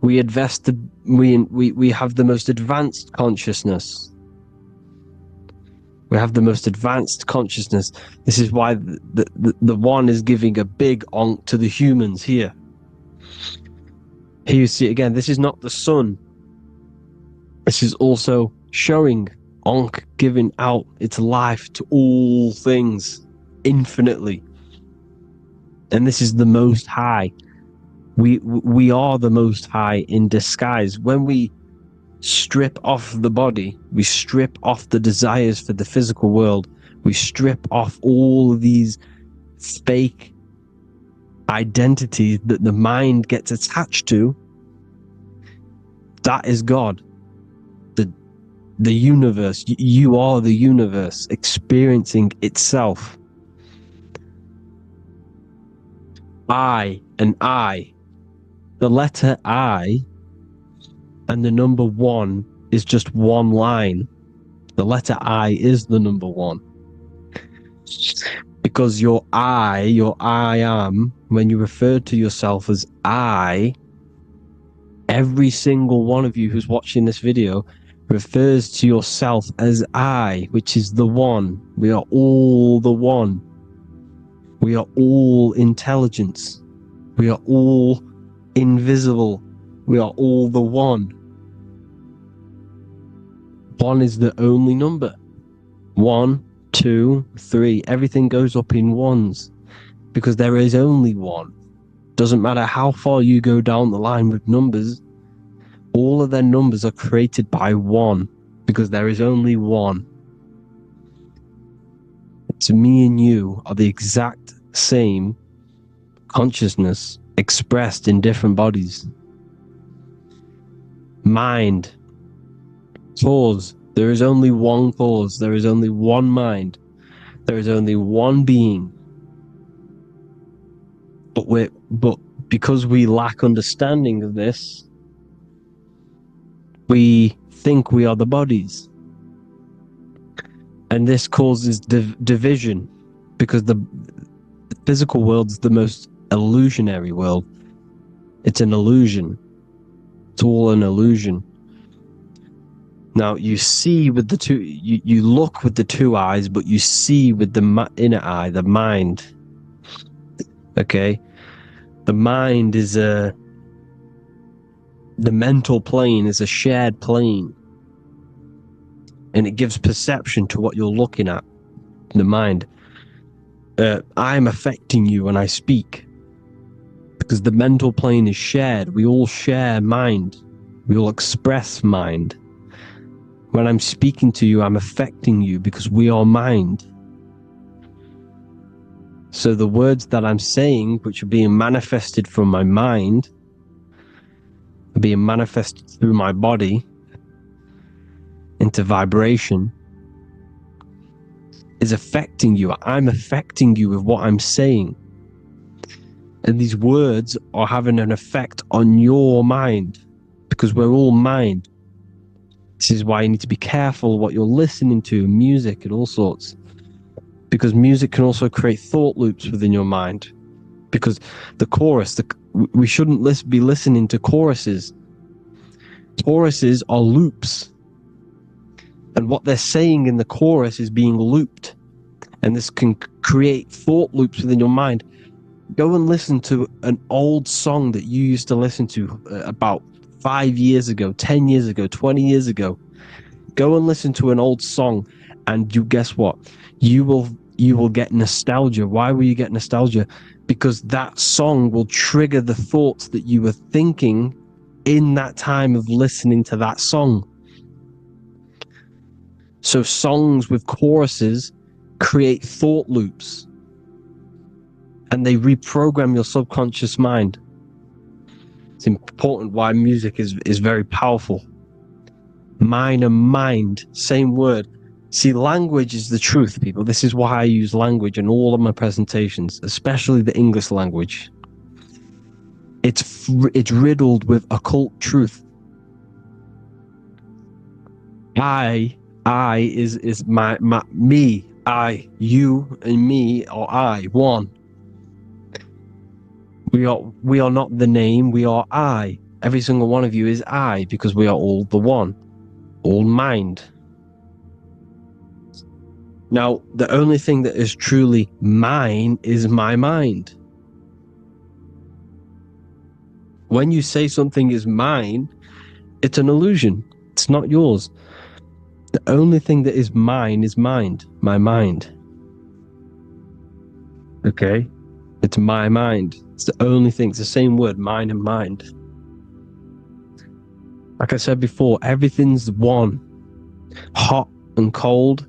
We have the most advanced consciousness. We have the most advanced consciousness. This is why the one is giving a big Ankh to the humans here. Here you see again, this is not the sun. This is also showing Ankh giving out its life to all things infinitely. And this is the Most High. We are the Most High in disguise. When we strip off the body, we strip off the desires for the physical world, we strip off all of these fake identities that the mind gets attached to. That is God. The universe. You are the universe experiencing itself. I and I. The letter I and the number 1 is just one line. The letter I is the number 1. Because your I am, when you refer to yourself as I, every single one of you who's watching this video refers to yourself as I, which is the one. We are all the one. We are all intelligence. We are all invisible. We are all the one. 1 is the only number. 1, 2, 3. Everything goes up in ones because there is only one. Doesn't matter how far you go down the line with numbers, all of their numbers are created by 1 because there is only one. So me and you are the exact same consciousness expressed in different bodies. Mind. Cause. There is only one cause. There is only one mind. There is only one being. But because we lack understanding of this, we think we are the bodies. And this causes division, because the physical world is the most illusionary world. It's an illusion. It's all an illusion. Now you see with the two, you look with the two eyes, but you see with the inner eye, the mind. Okay, the mind is the mental plane is a shared plane, and it gives perception to what you're looking at. The mind. I'm affecting you when I speak, because the mental plane is shared. We all share mind. We all express mind. When I'm speaking to you, I'm affecting you because we are mind. So the words that I'm saying, which are being manifested from my mind, are being manifested through my body into vibration, is affecting you. I'm affecting you with what I'm saying. And these words are having an effect on your mind, because we're all mind. This is why you need to be careful what you're listening to, music and all sorts. Because music can also create thought loops within your mind. Because the chorus, we shouldn't be listening to choruses. Choruses are loops. And what they're saying in the chorus is being looped. And this can create thought loops within your mind. Go and listen to an old song that you used to listen to about 5 years ago, 10 years ago, 20 years ago. Go and listen to an old song, and you guess what? You will get nostalgia. Why will you get nostalgia? Because that song will trigger the thoughts that you were thinking in that time of listening to that song. So songs with choruses create thought loops, and they reprogram your subconscious mind. It's important why music is very powerful. Mind and mind, same word. See, language is the truth, people. This is why I use language in all of my presentations, especially the English language. It's riddled with occult truth. I is my me, I, you and me, or I, one. We are not the name, we are I. Every single one of you is I, because we are all the one, all mind. Now, the only thing that is truly mine is my mind. When you say something is mine, it's an illusion. It's not yours. The only thing that is mine is mind, my mind. Okay? It's my mind. It's the only thing. It's the same word, mind and mind. Like I said before, everything's one. Hot and cold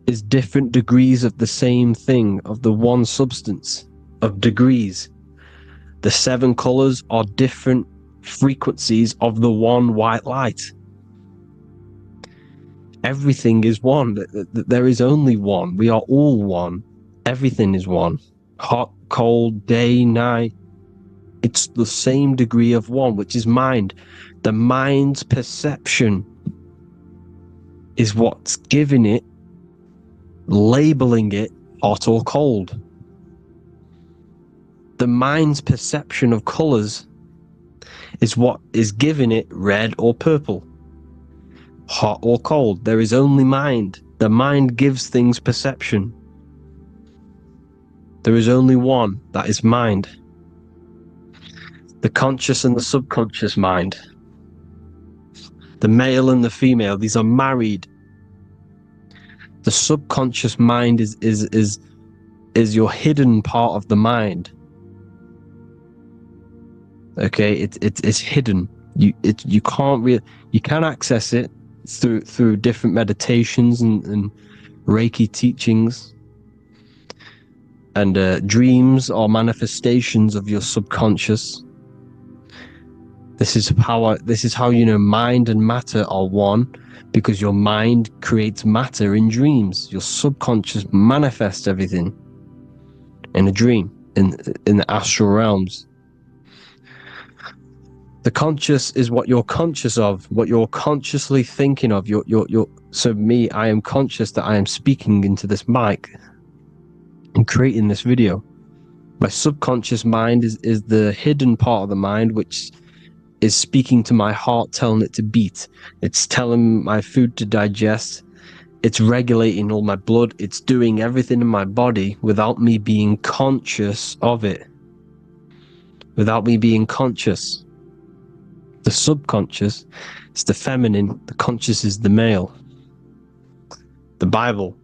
is different degrees of the same thing, of the one substance, of degrees. The 7 colors are different frequencies of the one white light. Everything is one. There is only one. We are all one. Everything is one. Hot, cold, day, night. It's the same degree of one, which is mind. The mind's perception is what's giving it, labeling it hot or cold. The mind's perception of colors is what is giving it red or purple, hot or cold. There is only mind. The mind gives things perception. There is only one, that is mind. The conscious and the subconscious mind. The male and the female, these are married. The subconscious mind is your hidden part of the mind. Okay, it's hidden. You can access it through different meditations and Reiki teachings. And dreams are manifestations of your subconscious. This is how you know mind and matter are one, because your mind creates matter in dreams. Your subconscious manifests everything in a dream, in the astral realms. The conscious is what you're conscious of, what you're consciously thinking of. So me, I am conscious that I am speaking into this mic and creating this video. My subconscious mind is the hidden part of the mind, which is speaking to my heart, telling it to beat. It's telling my food to digest. It's regulating all my blood. It's doing everything in my body without me being conscious of it. Without me being conscious. The subconscious is the feminine. The conscious is the male. The Bible,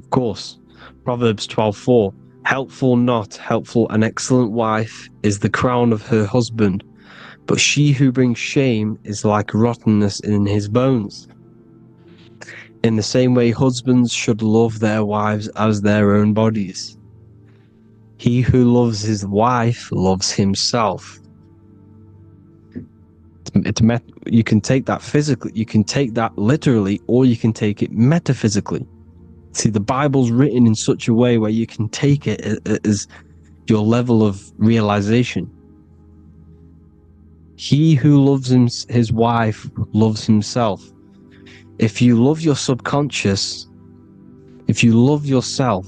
of course. Proverbs 12:4. Helpful, not helpful, an excellent wife is the crown of her husband, but she who brings shame is like rottenness in his bones. In the same way, husbands should love their wives as their own bodies. He who loves his wife loves himself. You can take that physically, you can take that literally, or you can take it metaphysically. See, the Bible's written in such a way where you can take it as your level of realization. He who loves his wife loves himself. If you love your subconscious, if you love yourself,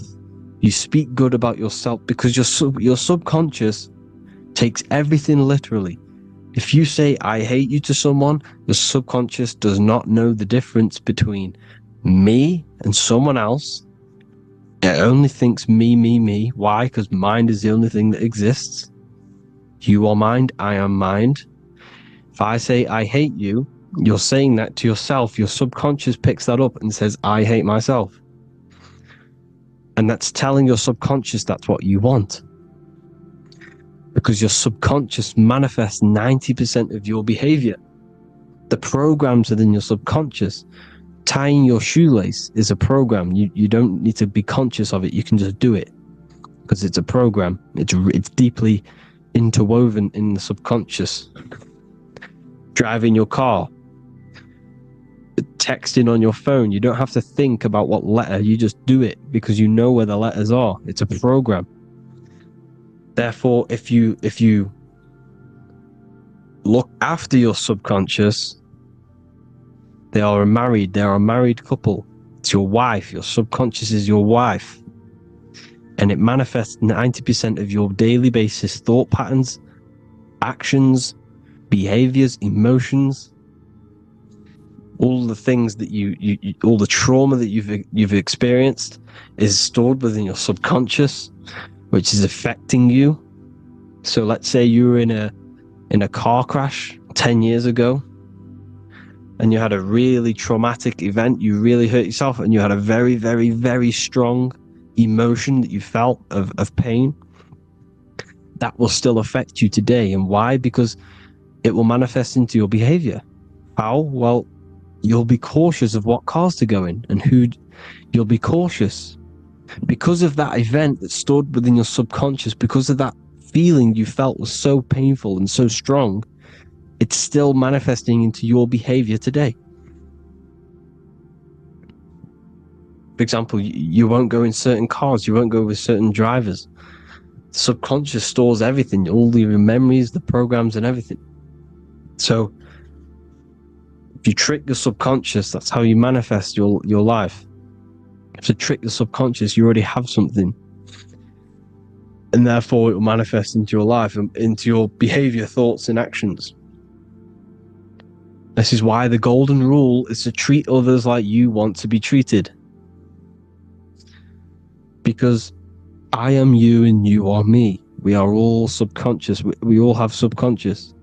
you speak good about yourself, because your subconscious takes everything literally. If you say, I hate you to someone, the subconscious does not know the difference between me and someone else. It only thinks me, me, me. Why? Because mind is the only thing that exists. You are mind, I am mind. If I say, I hate you, you're saying that to yourself. Your subconscious picks that up and says, I hate myself. And that's telling your subconscious that's what you want. Because your subconscious manifests 90% of your behavior. The programs within your subconscious. Tying your shoelace is a program. You don't need to be conscious of it. You can just do it. Because it's a program. It's deeply interwoven in the subconscious. Driving your car. Texting on your phone. You don't have to think about what letter. You just do it because you know where the letters are. It's a program. Therefore, if you look after your subconscious, they are a married couple. It's your wife. Your subconscious is your wife. And it manifests 90% of your daily basis thought patterns, actions, behaviors, emotions, all the things that you all the trauma that you've experienced is stored within your subconscious, which is affecting you. So let's say you were in a car crash 10 years ago and you had a really traumatic event, you really hurt yourself, and you had a very, very, very strong emotion that you felt of pain. That will still affect you today. And why? Because it will manifest into your behavior. How? Well, you'll be cautious of what cars to go in and who. You'll be cautious because of that event that's stored within your subconscious, because of that feeling you felt was so painful and so strong. It's still manifesting into your behavior today. For example, you won't go in certain cars, you won't go with certain drivers. The subconscious stores everything, all your memories, the programs and everything. So if you trick your subconscious, that's how you manifest your life. If you trick the subconscious, you already have something. And therefore it will manifest into your life and into your behavior, thoughts and actions. This is why the golden rule is to treat others like you want to be treated. Because I am you and you are me. We are all subconscious. We all have subconscious.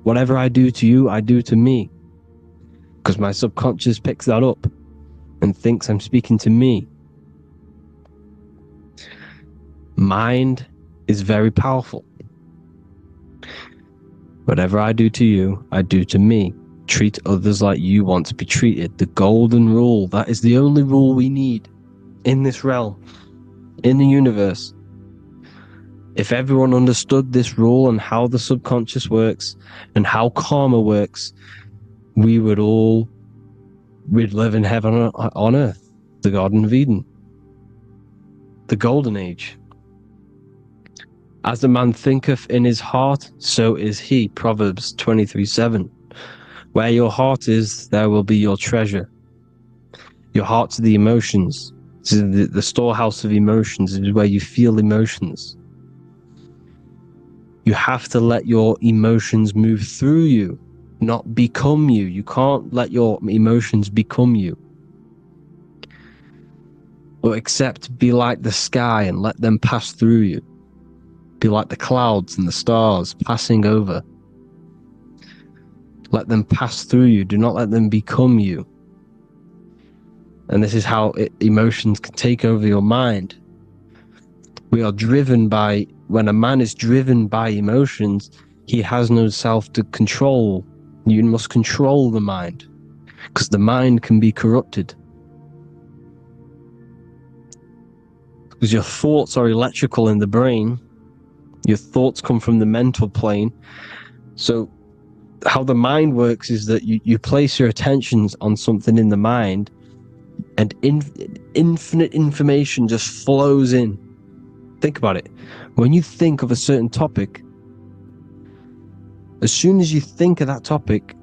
Whatever I do to you, I do to me. Because my subconscious picks that up and thinks I'm speaking to me. Mind is very powerful. Whatever I do to you, I do to me. Treat others like you want to be treated. The golden rule. That is the only rule we need in this realm, in the universe. If everyone understood this rule and how the subconscious works and how karma works, we'd live in heaven on earth, the Garden of Eden, the golden age. As a man thinketh in his heart, so is he. Proverbs 23:7. Where your heart is, there will be your treasure. Your heart's the emotions. This is the storehouse of emotions. It is where you feel emotions. You have to let your emotions move through you, not become you. You can't let your emotions become you. Or except be like the sky and let them pass through you. Be like the clouds and the stars passing over. Let them pass through you. Do not let them become you. And this is how emotions can take over your mind. We are driven by, when a man is driven by emotions, he has no self to control. You must control the mind, because the mind can be corrupted. Because your thoughts are electrical in the brain. Your thoughts come from the mental plane. So how the mind works is that you place your attentions on something in the mind, and infinite information just flows in. Think about it. When you think of a certain topic, As soon as you think of that topic,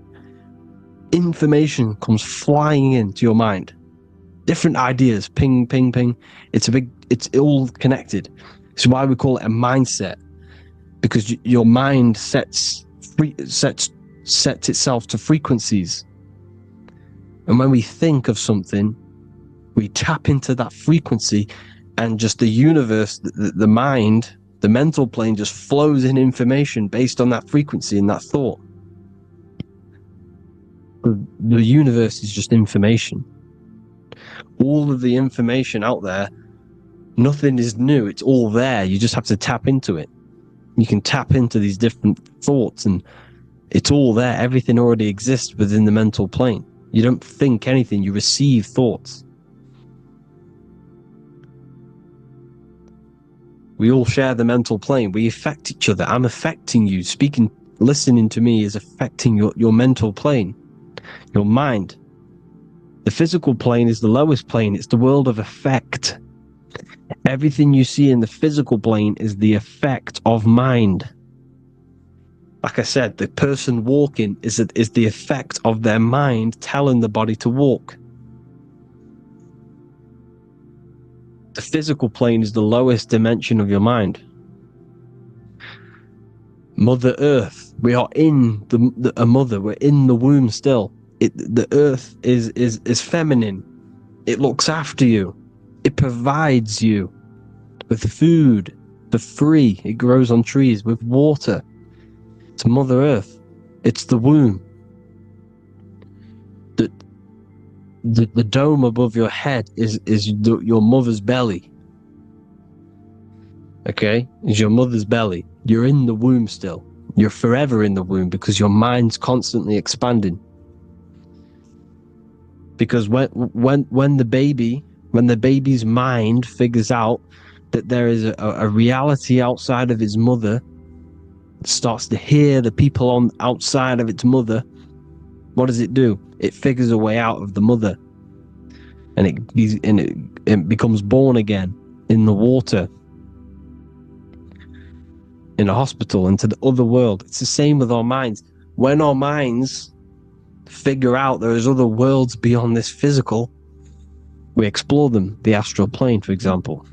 information comes flying into your mind. Different ideas, ping, ping, ping. It's all connected. It's why we call it a mindset, because your mind sets itself to frequencies. And when we think of something, we tap into that frequency, and just the universe, the mind, the mental plane just flows in information based on that frequency and that thought. The universe is just information. All of the information out there, nothing is new. It's all there. You just have to tap into it. You can tap into these different thoughts, and it's all there. Everything already exists within the mental plane. You don't think anything, you receive thoughts. We all share the mental plane. We affect each other. I'm affecting you. Listening to me is affecting your mental plane, your mind. The physical plane is the lowest plane. It's the world of effect. Everything you see in the physical plane is the effect of mind. Like I said, the person walking is the effect of their mind telling the body to walk. The physical plane is the lowest dimension of your mind. Mother Earth, we are in a mother. We're in the womb still. The earth is feminine. It looks after you. It provides you with food for free. It grows on trees, with water. It's Mother Earth. It's the womb. The dome above your head is your mother's belly. Okay? Is your mother's belly. You're in the womb still. You're forever in the womb because your mind's constantly expanding. Because when the baby's mind figures out that there is a reality outside of its mother, it starts to hear the people outside of its mother, what does it do? It figures a way out of the mother, and it becomes born again in the water, in a hospital, into the other world. It's the same with our minds. When our minds figure out there is other worlds beyond this physical, we explore them. The astral plane, for example.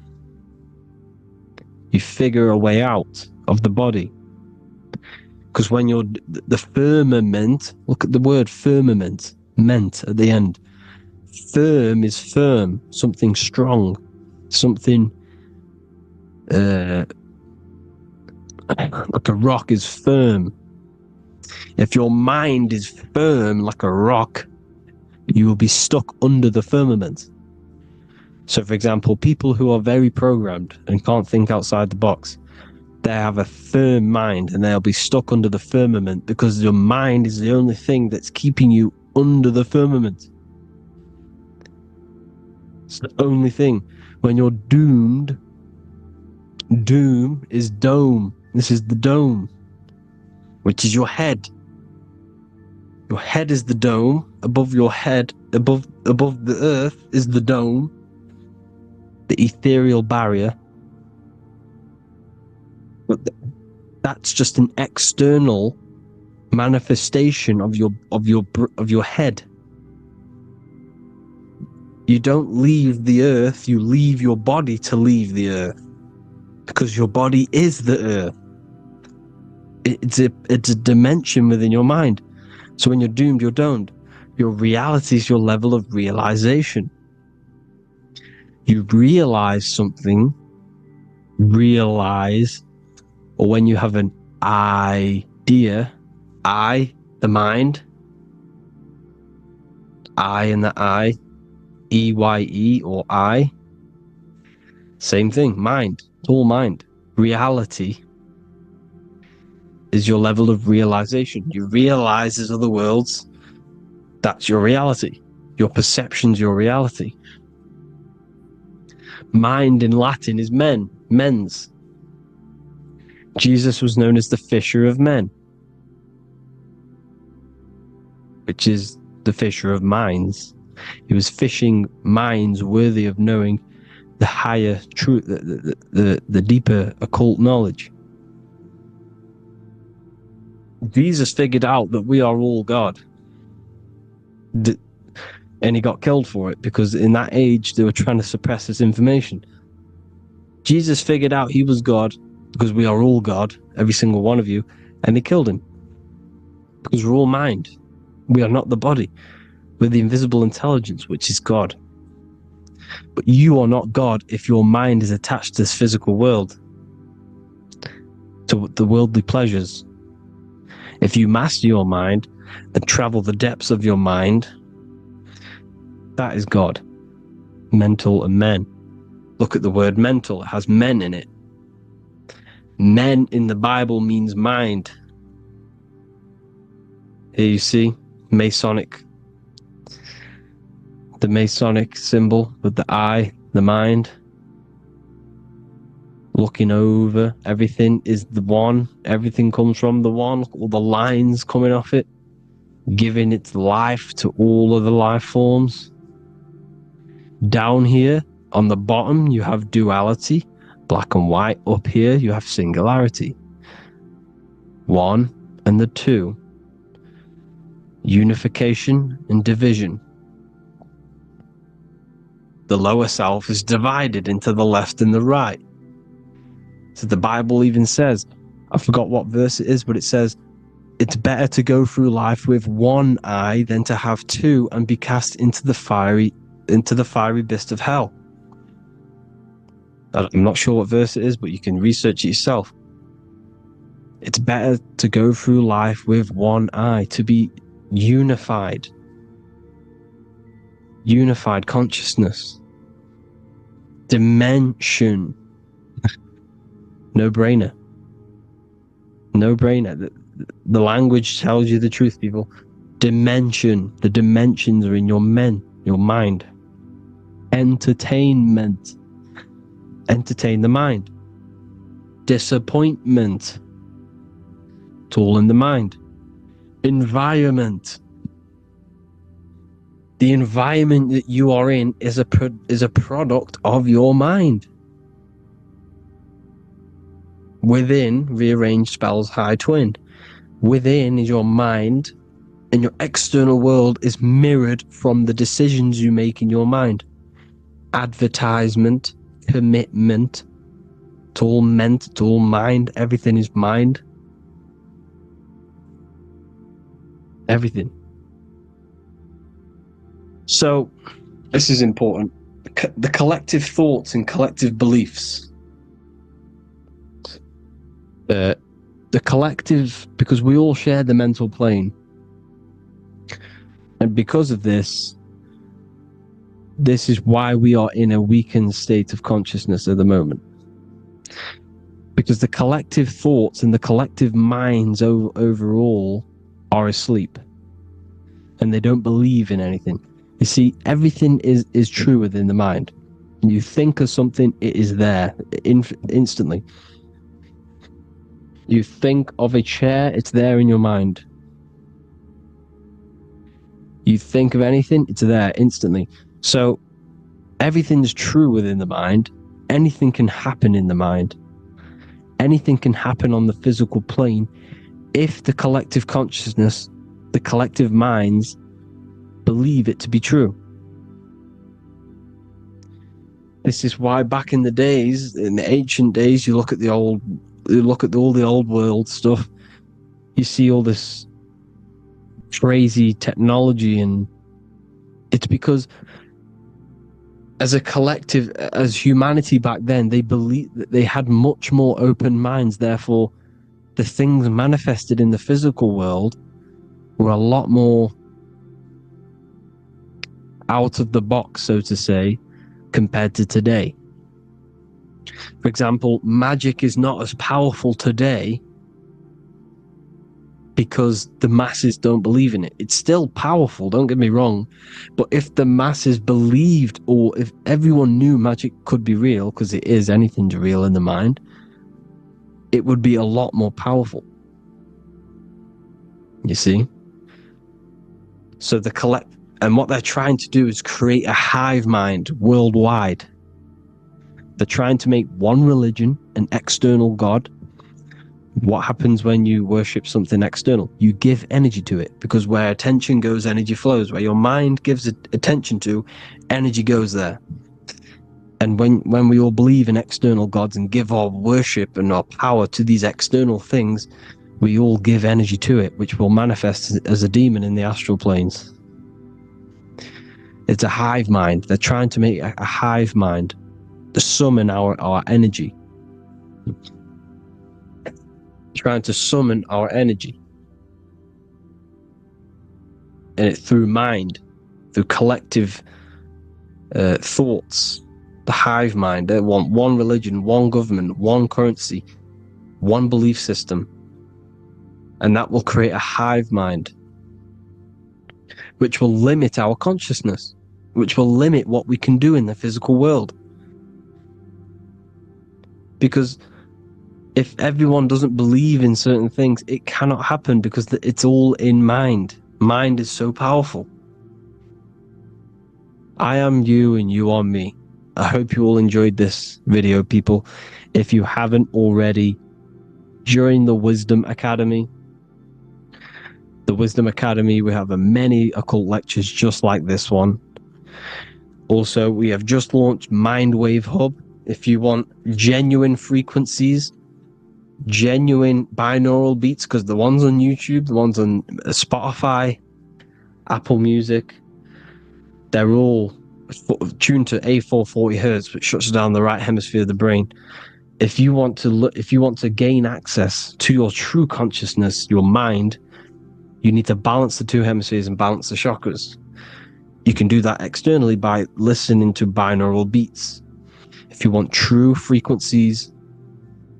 You figure a way out of the body. Because when you're the firmament, look at the word firmament, meant at the end. Firm is firm, something strong, something like a rock is firm. If your mind is firm like a rock, you will be stuck under the firmament. So, for example, people who are very programmed and can't think outside the box, they have a firm mind and they'll be stuck under the firmament because your mind is the only thing that's keeping you under the firmament. It's the only thing. When you're doomed, doom is dome. This is the dome, which is your head. Your head is the dome. Above your head, above the earth, is the dome, the ethereal barrier. But that's just an external manifestation of your head. You don't leave the earth, you leave your body to leave the earth, because your body is the earth. It's a dimension within your mind. So when you're doomed, you're domed. Your reality is your level of realization. You realize something, or when you have an idea, the mind, and the EYE or I, same thing, mind, it's all mind. Reality is your level of realization. You realize there's other worlds, that's your reality. Your perception's your reality. Mind in Latin is mens. Jesus was known as the fisher of men, which is the fisher of minds. He was fishing minds worthy of knowing the higher truth, the deeper occult knowledge. Jesus figured out that we are all God. And he got killed for it because in that age they were trying to suppress this information. Jesus figured out he was God because we are all God, every single one of you, and they killed him. Because we're all mind. We are not the body. We're the invisible intelligence, which is God. But you are not God if your mind is attached to this physical world, to the worldly pleasures. If you master your mind and travel the depths of your mind, that is God. Mental and men. Look at the word mental. It has men in it. Men in the Bible means mind. Here you see Masonic. The Masonic symbol with the eye, the mind. Looking over, everything is the one. Everything comes from the one. All the lines coming off it. Giving its life to all of the life forms. Down here, on the bottom, you have duality, black and white. Up here, you have singularity. One and the two. Unification and division. The lower self is divided into the left and the right. So the Bible even says, I forgot what verse it is, but it says, it's better to go through life with one eye than to have two and be cast into the fiery abyss of hell. I'm not sure what verse it is, but you can research it yourself. It's better to go through life with one eye, to be unified. Unified consciousness. Dimension. No brainer. No brainer. The language tells you the truth, people. Dimension. The dimensions are in your mind. Entertainment. Entertain the mind. Disappointment. It's all in the mind. Environment. The environment that you are in is a product of your mind. Within, rearrange spells high twin. Within is your mind, and your external world is mirrored from the decisions you make in your mind. Advertisement, commitment, it's all meant, it's all mind, everything is mind. Everything. So, this is important. The collective thoughts and collective beliefs. The collective, because we all share the mental plane. And because of this is why we are in a weakened state of consciousness at the moment. Because the collective thoughts and the collective minds overall are asleep. And they don't believe in anything. You see, everything is true within the mind. You think of something, it is there instantly. You think of a chair, it's there in your mind. You think of anything, it's there instantly. So everything's true within the mind. Anything can happen in the mind. Anything can happen on the physical plane if the collective consciousness, the collective minds, believe it to be true. This is why back in the days, in the ancient days, you look at all the old world stuff, you see all this crazy technology, and it's because as a collective, as humanity back then, they believed that they had much more open minds. Therefore, the things manifested in the physical world were a lot more out of the box, so to say, compared to today. For example, magic is not as powerful today because the masses don't believe in it. It's still powerful, don't get me wrong, but if the masses believed, or if everyone knew magic could be real, because it is, anything's real in the mind, it would be a lot more powerful. You see? So and what they're trying to do is create a hive mind worldwide. They're trying to make one religion, an external God, What happens when you worship something external? You give energy to it, because where attention goes, energy flows. Where your mind gives attention to, energy goes there. And when we all believe in external gods and give our worship and our power to these external things, we all give energy to it, which will manifest as a demon in the astral planes. It's a hive mind. They're trying to make a hive mind to summon our energy. Trying to summon our energy. And it through mind, through collective thoughts. The hive mind, they want one religion, one government, one currency, one belief system. And that will create a hive mind, which will limit our consciousness, which will limit what we can do in the physical world. Because if everyone doesn't believe in certain things, it cannot happen, because it's all in mind. Mind is so powerful. I am you and you are me. I hope you all enjoyed this video, people. If you haven't already, join the Wisdom Academy. The Wisdom Academy, we have many occult lectures just like this one. Also, we have just launched Mindwave Hub. If you want genuine frequencies, genuine binaural beats, because the ones on YouTube, the ones on Spotify, Apple Music, they're all tuned to A440 hertz, which shuts down the right hemisphere of the brain. If you want to gain access to your true consciousness, your mind, you need to balance the two hemispheres and balance the chakras. You can do that externally by listening to binaural beats. If you want true frequencies,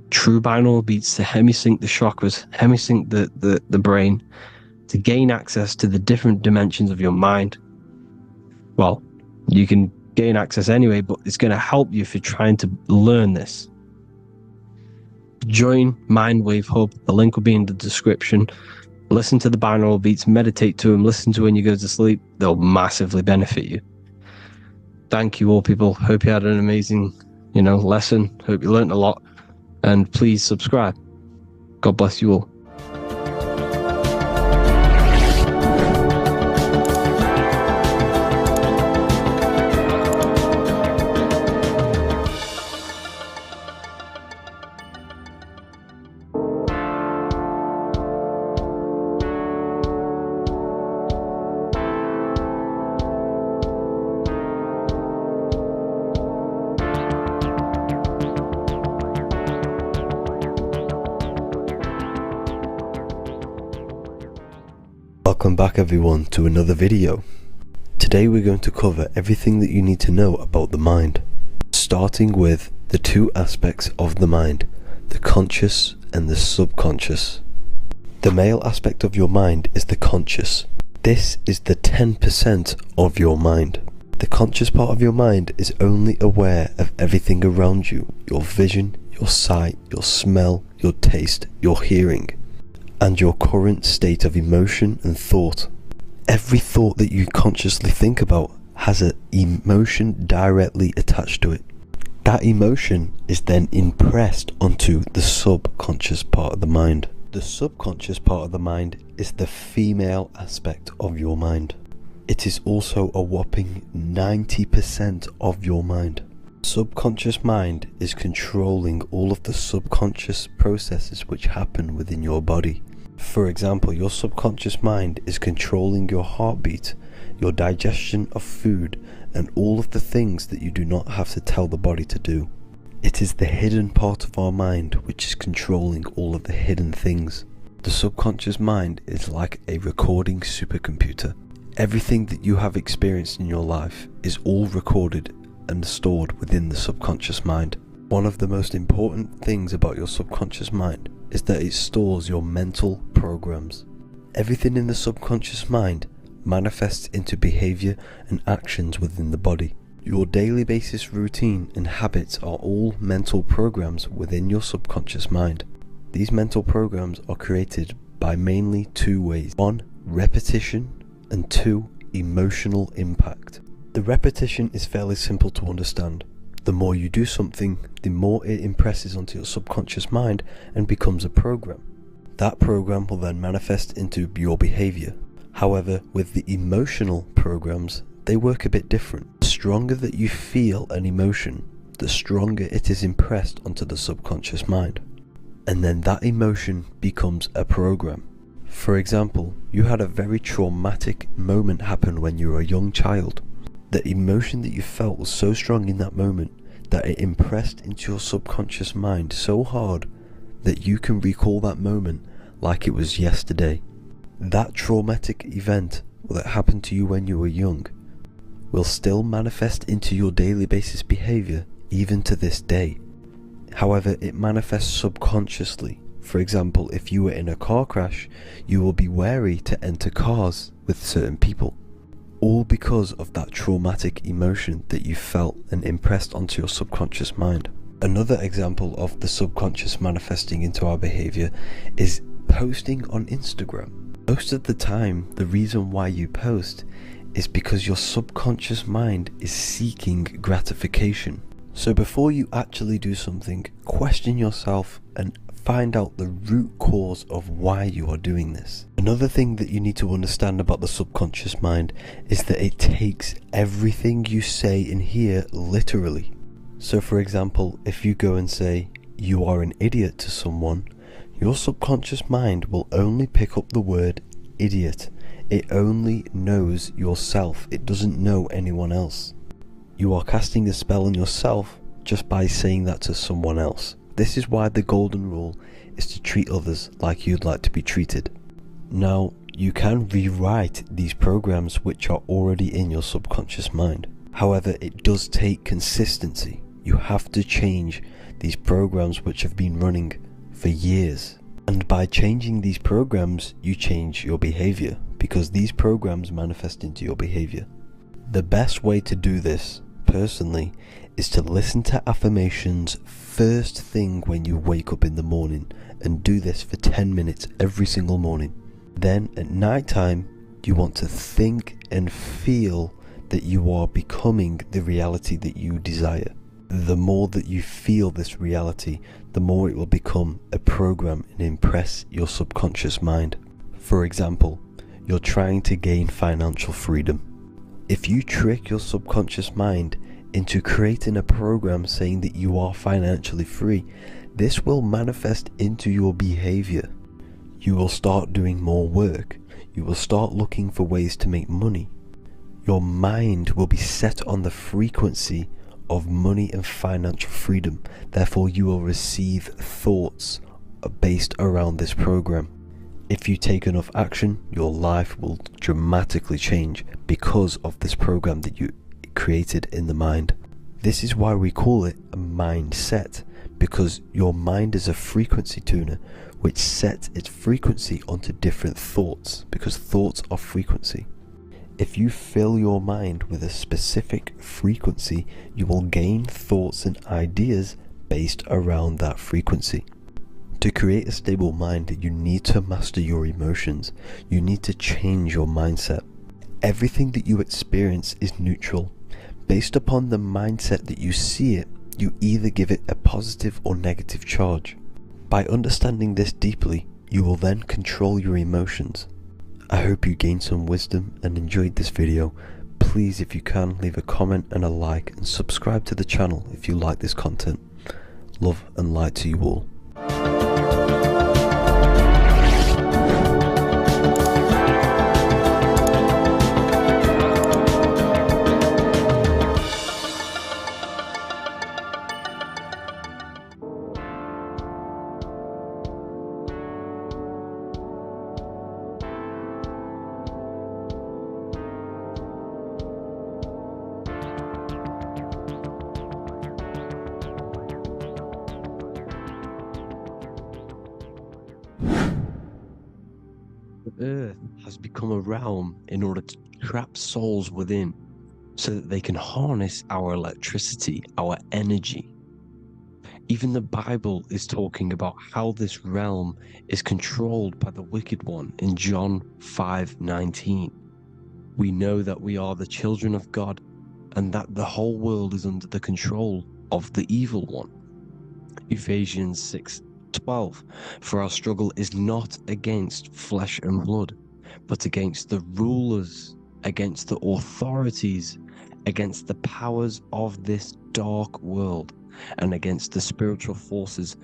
true binaural beats to hemisync the chakras, hemisync the brain, to gain access to the different dimensions of your mind, well, you can gain access anyway, but it's going to help you if you're trying to learn this. Join Mindwave Hub. The link will be in the description. Listen to the binaural beats, meditate to them, listen to when you go to sleep. They'll massively benefit you. Thank you all, people. Hope you had an amazing, lesson. Hope you learned a lot. And please subscribe. God bless you all. Welcome back everyone to another video. Today we're going to cover everything that you need to know about the mind, starting with the two aspects of the mind, the conscious and the subconscious. The male aspect of your mind is the conscious. This is the 10% of your mind. The conscious part of your mind is only aware of everything around you, your vision, your sight, your smell, your taste, your hearing, and your current state of emotion and thought. Every thought that you consciously think about has an emotion directly attached to it. That emotion is then impressed onto the subconscious part of the mind. The subconscious part of the mind is the female aspect of your mind. It is also a whopping 90% of your mind. Subconscious mind is controlling all of the subconscious processes which happen within your body. For example, your subconscious mind is controlling your heartbeat, your digestion of food, and all of the things that you do not have to tell the body to do. It is the hidden part of our mind which is controlling all of the hidden things. The subconscious mind is like a recording supercomputer. Everything that you have experienced in your life is all recorded and stored within the subconscious mind. One of the most important things about your subconscious mind is that it stores your mental programs. Everything in the subconscious mind manifests into behavior and actions within the body. Your daily basis routine and habits are all mental programs within your subconscious mind. These mental programs are created by mainly two ways. 1, repetition, and 2, emotional impact. The repetition is fairly simple to understand. The more you do something, the more it impresses onto your subconscious mind and becomes a program. That program will then manifest into your behavior. However, with the emotional programs, they work a bit different. The stronger that you feel an emotion, the stronger it is impressed onto the subconscious mind. And then that emotion becomes a program. For example, you had a very traumatic moment happen when you were a young child. The emotion that you felt was so strong in that moment that it impressed into your subconscious mind so hard that you can recall that moment like it was yesterday. That traumatic event that happened to you when you were young will still manifest into your daily basis behavior even to this day. However, it manifests subconsciously. For example, if you were in a car crash, you will be wary to enter cars with certain people. All because of that traumatic emotion that you felt and impressed onto your subconscious mind. Another example of the subconscious manifesting into our behavior is posting on Instagram. Most of the time, the reason why you post is because your subconscious mind is seeking gratification. So before you actually do something, question yourself and find out the root cause of why you are doing this. Another thing that you need to understand about the subconscious mind is that it takes everything you say in here literally. So for example, if you go and say, "You are an idiot" to someone, your subconscious mind will only pick up the word idiot. It only knows yourself. It doesn't know anyone else. You are casting a spell on yourself just by saying that to someone else. This is why the golden rule is to treat others like you'd like to be treated. Now, you can rewrite these programs which are already in your subconscious mind. However, it does take consistency. You have to change these programs which have been running for years. And by changing these programs, you change your behavior, because these programs manifest into your behavior. The best way to do this, personally, is to listen to affirmations first thing when you wake up in the morning, and do this for 10 minutes every single morning. Then at night time, you want to think and feel that you are becoming the reality that you desire. The more that you feel this reality, the more it will become a program and impress your subconscious mind. For example, you're trying to gain financial freedom. If you trick your subconscious mind into creating a program saying that you are financially free, this will manifest into your behavior. You will start doing more work. You will start looking for ways to make money. Your mind will be set on the frequency of money and financial freedom. Therefore, you will receive thoughts based around this program. If you take enough action, your life will dramatically change because of this program that you created in the mind. This is why we call it a mindset, because your mind is a frequency tuner which sets its frequency onto different thoughts, because thoughts are frequency. If you fill your mind with a specific frequency, you will gain thoughts and ideas based around that frequency. To create a stable mind, you need to master your emotions. You need to change your mindset. Everything that you experience is neutral. Based upon the mindset that you see it, you either give it a positive or negative charge. By understanding this deeply, you will then control your emotions. I hope you gained some wisdom and enjoyed this video. Please, if you can, leave a comment and a like, and subscribe to the channel if you like this content. Love and light to you all. The earth has become a realm in order to trap souls within, so that they can harness our electricity, our energy. Even the Bible is talking about how this realm is controlled by the wicked one in John 5:19. We know that we are the children of God and that the whole world is under the control of the evil one. Ephesians 6:12. For our struggle is not against flesh and blood, but against the rulers, against the authorities, against the powers of this dark world, and against the spiritual forces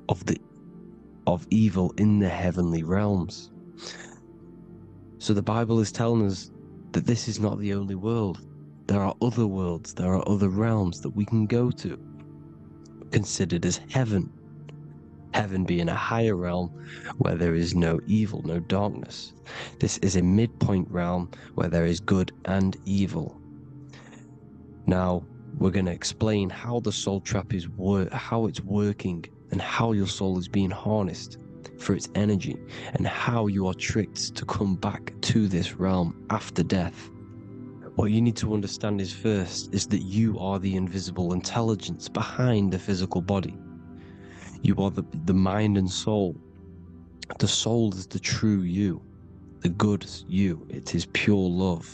of evil in the heavenly realms. So the Bible is telling us that this is not the only world. There are other worlds, there are other realms that we can go to, considered as heaven. Heaven being a higher realm where there is no evil, no darkness. This is a midpoint realm where there is good and evil. Now, we're going to explain how the soul trap is how it's working, and how your soul is being harnessed for its energy, and how you are tricked to come back to this realm after death. What you need to understand is first is that you are the invisible intelligence behind the physical body. You are the mind and soul. The soul is the true you, the good you. It is pure love,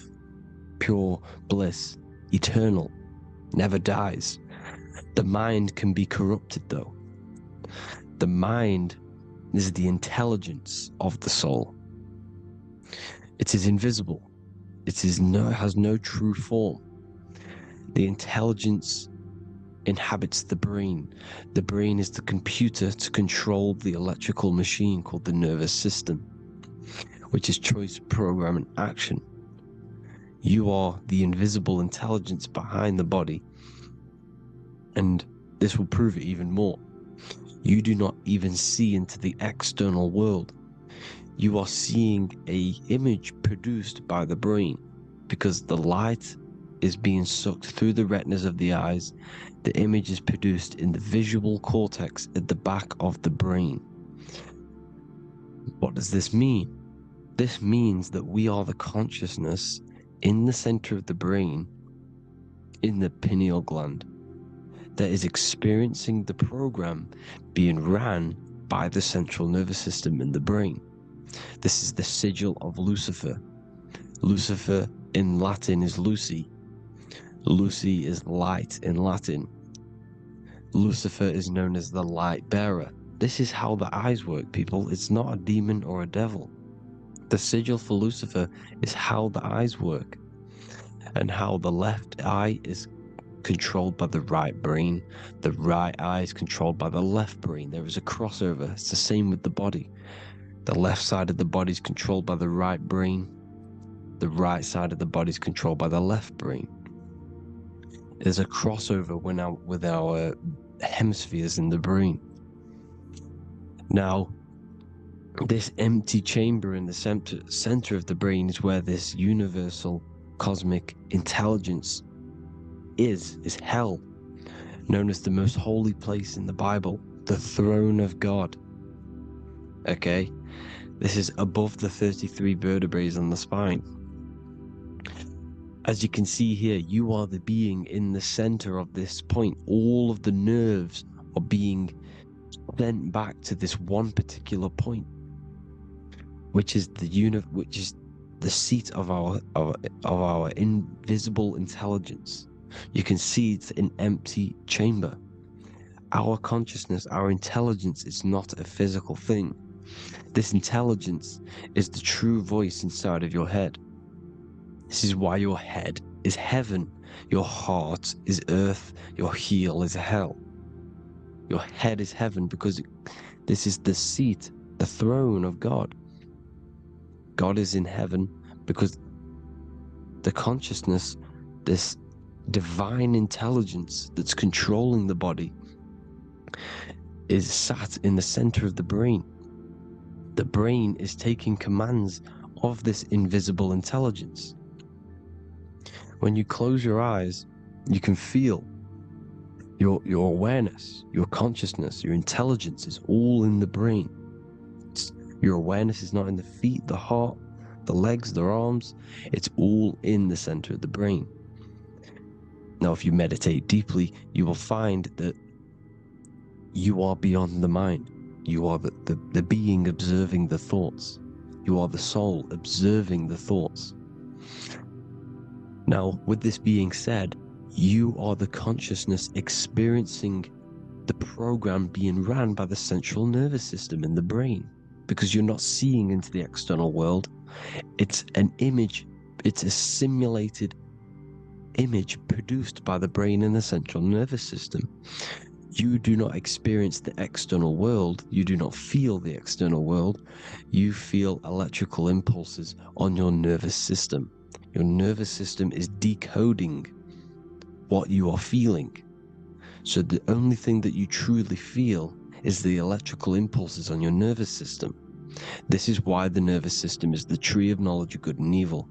pure bliss, eternal, never dies. The mind can be corrupted though. The mind is the intelligence of the soul. It is invisible. It has no true form. The intelligence inhabits the brain. The brain is the computer to control the electrical machine called the nervous system, which is choice, program, and action. You are the invisible intelligence behind the body, and this will prove it even more. You do not even see into the external world. You are seeing an image produced by the brain, because the light is being sucked through the retinas of the eyes. The image is produced in the visual cortex at the back of the brain. What does this mean? This means that we are the consciousness in the center of the brain, in the pineal gland, that is experiencing the program being ran by the central nervous system in the brain. This is the sigil of Lucifer. Lucifer in Latin is Lucy. Lucy is light in Latin. Lucifer is known as the light bearer. This is how the eyes work, people. It's not a demon or a devil. The sigil for Lucifer is how the eyes work, and how the left eye is controlled by the right brain. The right eye is controlled by the left brain. There is a crossover. It's the same with the body. The left side of the body is controlled by the right brain. The right side of the body is controlled by the left brain. There's a crossover with our hemispheres in the brain. Now, this empty chamber in the center of the brain is where this universal cosmic intelligence is hell, known as the most holy place in the Bible, the throne of God. Okay, this is above the 33 vertebrae on the spine. As you can see here, you are the being in the center of this point. All of the nerves are being sent back to this one particular point, which is the seat of our invisible intelligence. You can see it's an empty chamber. Our consciousness, our intelligence is not a physical thing. This intelligence is the true voice inside of your head. This is why your head is heaven, your heart is earth, your heel is hell. Your head is heaven because this is the seat, the throne of God. God is in heaven because the consciousness, this divine intelligence that's controlling the body, is sat in the center of the brain. The brain is taking commands of this invisible intelligence. When you close your eyes, you can feel your awareness, your consciousness, your intelligence is all in the brain. Your awareness is not in the feet, the heart, the legs, the arms. It's all in the center of the brain. Now, if you meditate deeply, you will find that you are beyond the mind. You are the being observing the thoughts. You are the soul observing the thoughts. Now, with this being said, You are the consciousness experiencing the program being ran by the central nervous system in the brain, because you're not seeing into the external world. It's an image, it's a simulated image produced by the brain and the central nervous system. You do not experience the external world, you do not feel the external world, you feel electrical impulses on your nervous system. Your nervous system is decoding what you are feeling. So the only thing that you truly feel is the electrical impulses on your nervous system. This is why the nervous system is the tree of knowledge of good and evil,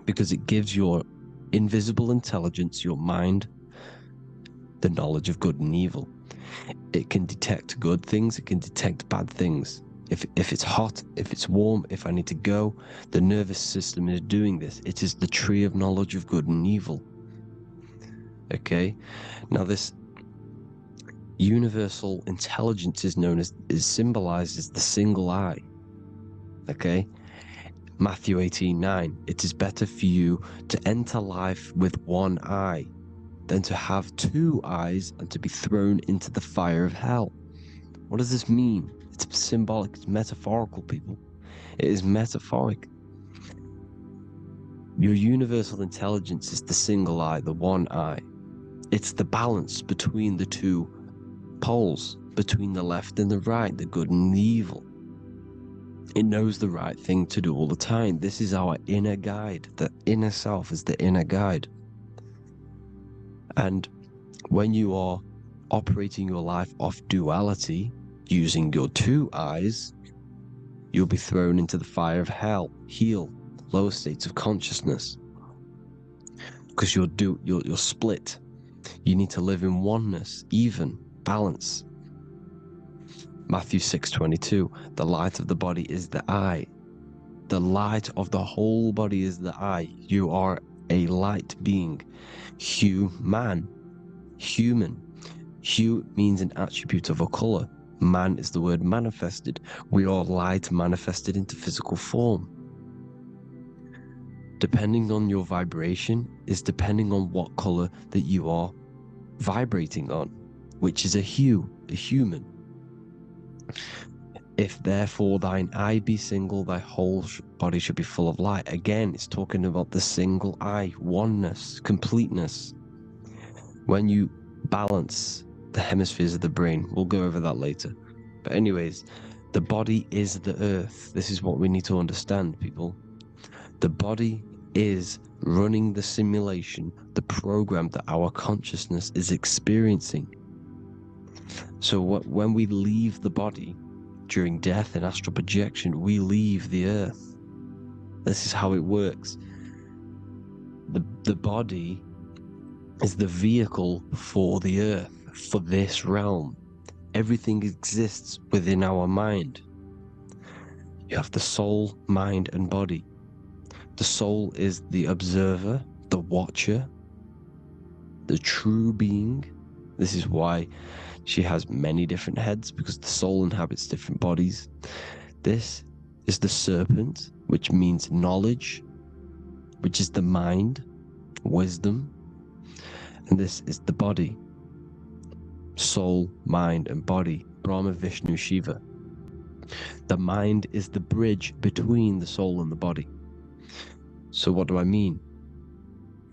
because it gives your invisible intelligence, your mind, the knowledge of good and evil. It can detect good things, it can detect bad things. If it's hot, if it's warm, if I need to go, the nervous system is doing this. It is the tree of knowledge of good and evil. Okay, now this universal intelligence is symbolized as the single eye. Okay, Matthew 18:9. It is better for you to enter life with one eye than to have two eyes and to be thrown into the fire of hell. What does this mean? It's symbolic, it's metaphorical, people. It is metaphoric. Your universal intelligence is the single eye, the one eye. It's the balance between the two poles, between the left and the right, the good and the evil. It knows the right thing to do all the time. This is our inner guide. The inner self is the inner guide. And when you are operating your life off duality, using your two eyes, you'll be thrown into the fire of hell, lower states of consciousness. Because you're split. You need to live in oneness, even, balance. Matthew 6:22, the light of the body is the eye. The light of the whole body is the eye. You are a light being. Human. Hue means an attribute of a color. Man is the word manifested. We are light manifested into physical form. Depending on your vibration is depending on what color that you are vibrating on, which is a hue, a human. If therefore thine eye be single, thy whole body should be full of light. Again, it's talking about the single eye, oneness, completeness. When you balance the hemispheres of the brain, we'll go over that later. But anyways, the body is the earth. This is what we need to understand, people. The body is running the simulation, the program that our consciousness is experiencing. So when we leave the body during death and astral projection, we leave the earth. This is how it works. The body is the vehicle for the earth, for this realm. Everything exists within our mind. You have the soul, mind, and body. The soul is the observer, the watcher, the true being. This is why she has many different heads, because the soul inhabits different bodies. This is the serpent, which means knowledge, which is the mind, wisdom. And this is the body, soul, mind, and body, Brahma, Vishnu, Shiva. The mind is the bridge between the soul and the body. So what do I mean?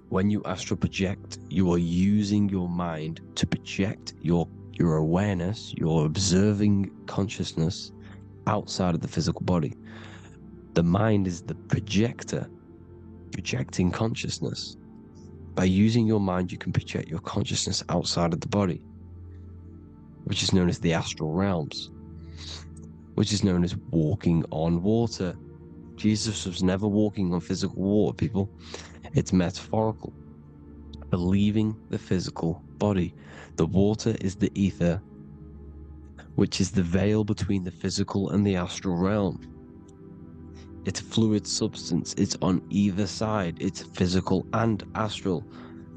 When you astral project, you are using your mind to project your awareness, your observing consciousness outside of the physical body. The mind is the projector, projecting consciousness. By using your mind, you can project your consciousness outside of the body, which is known as the astral realms, which is known as walking on water. Jesus was never walking on physical water, people. It's metaphorical. Believing the physical body. The water is the ether, which is the veil between the physical and the astral realm. It's fluid substance. It's on either side. It's physical and astral.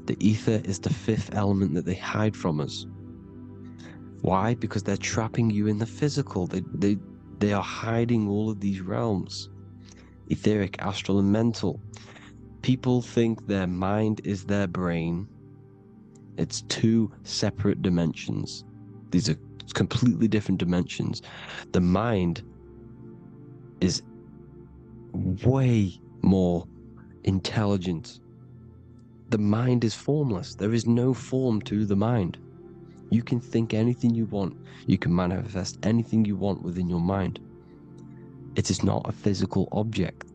The ether is the fifth element that they hide from us. Why? Because they're trapping you in the physical. They are hiding all of these realms. Etheric, astral, and mental. People think their mind is their brain, It's two separate dimensions. These are completely different dimensions. The mind is way more intelligent. The mind is formless. There is no form to the mind. You can think anything you want. You can manifest anything you want within your mind. It is not a physical object.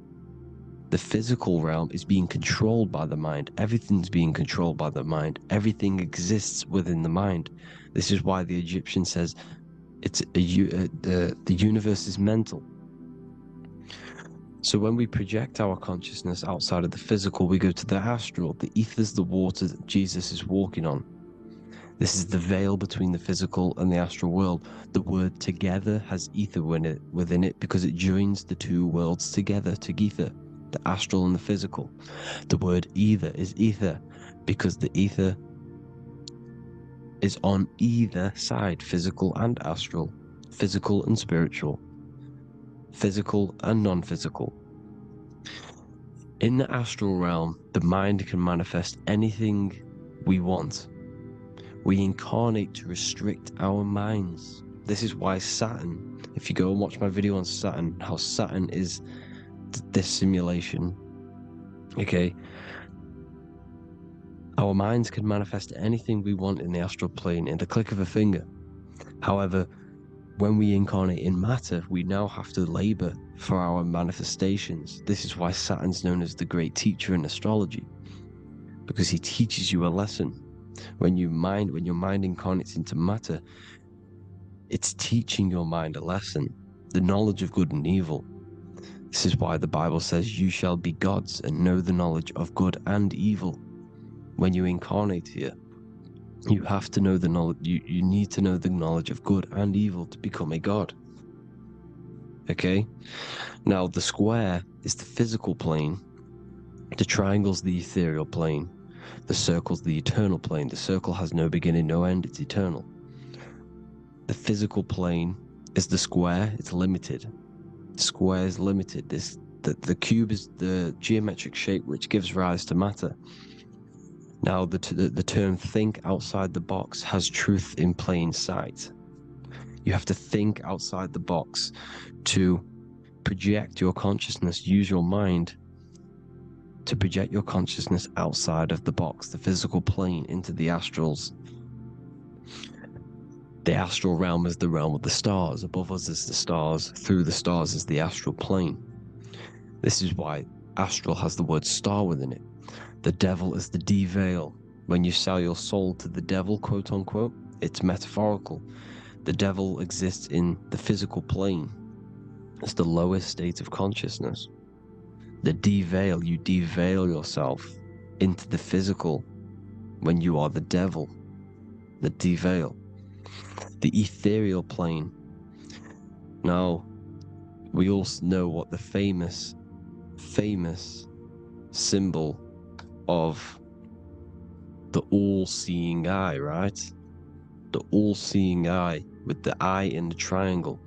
The physical realm is being controlled by the mind. Everything's being controlled by the mind. Everything exists within the mind. This is why the Egyptian says the universe is mental. So when we project our consciousness outside of the physical, we go to the astral. The ether is the water that Jesus is walking on. This is the veil between the physical and the astral world. The word together has ether within it because it joins the two worlds together, together, the astral and the physical. The word either is ether because the ether is on either side, physical and astral, physical and spiritual, physical and non-physical. In the astral realm, the mind can manifest anything we want. We incarnate to restrict our minds. This is why Saturn, if you go and watch my video on Saturn, how Saturn is this simulation, okay? Our minds can manifest anything we want in the astral plane in the click of a finger. However, when we incarnate in matter, we now have to labor for our manifestations. This is why Saturn's known as the great teacher in astrology, because he teaches you a lesson. When your mind incarnates into matter, it's teaching your mind a lesson, the knowledge of good and evil. This is why the Bible says, you shall be gods and know the knowledge of good and evil. When you incarnate here, you have to know the knowledge, you need to know the knowledge of good and evil to become a god. Okay? Now, the square is the physical plane, the triangle's the ethereal plane, the circle's the eternal plane. The circle has no beginning, no end, it's eternal. The physical plane is the square, it's limited. The square is limited. The cube is the geometric shape which gives rise to matter. Now, the term think outside the box has truth in plain sight. You have to think outside the box to project your consciousness, use your mind to project your consciousness outside of the box, the physical plane, into the astrals. The astral realm is the realm of the stars. Above us is the stars. Through the stars is the astral plane. This is why astral has the word star within it. The devil is the de-veil. When you sell your soul to the devil, quote unquote, it's metaphorical. The devil exists in the physical plane. It's the lowest state of consciousness. The de-veil, you de-veil yourself into the physical when you are the devil. The de-veil. The ethereal plane. Now, we all know what the famous symbol of the all-seeing eye, right? The all-seeing eye with the eye in the triangle.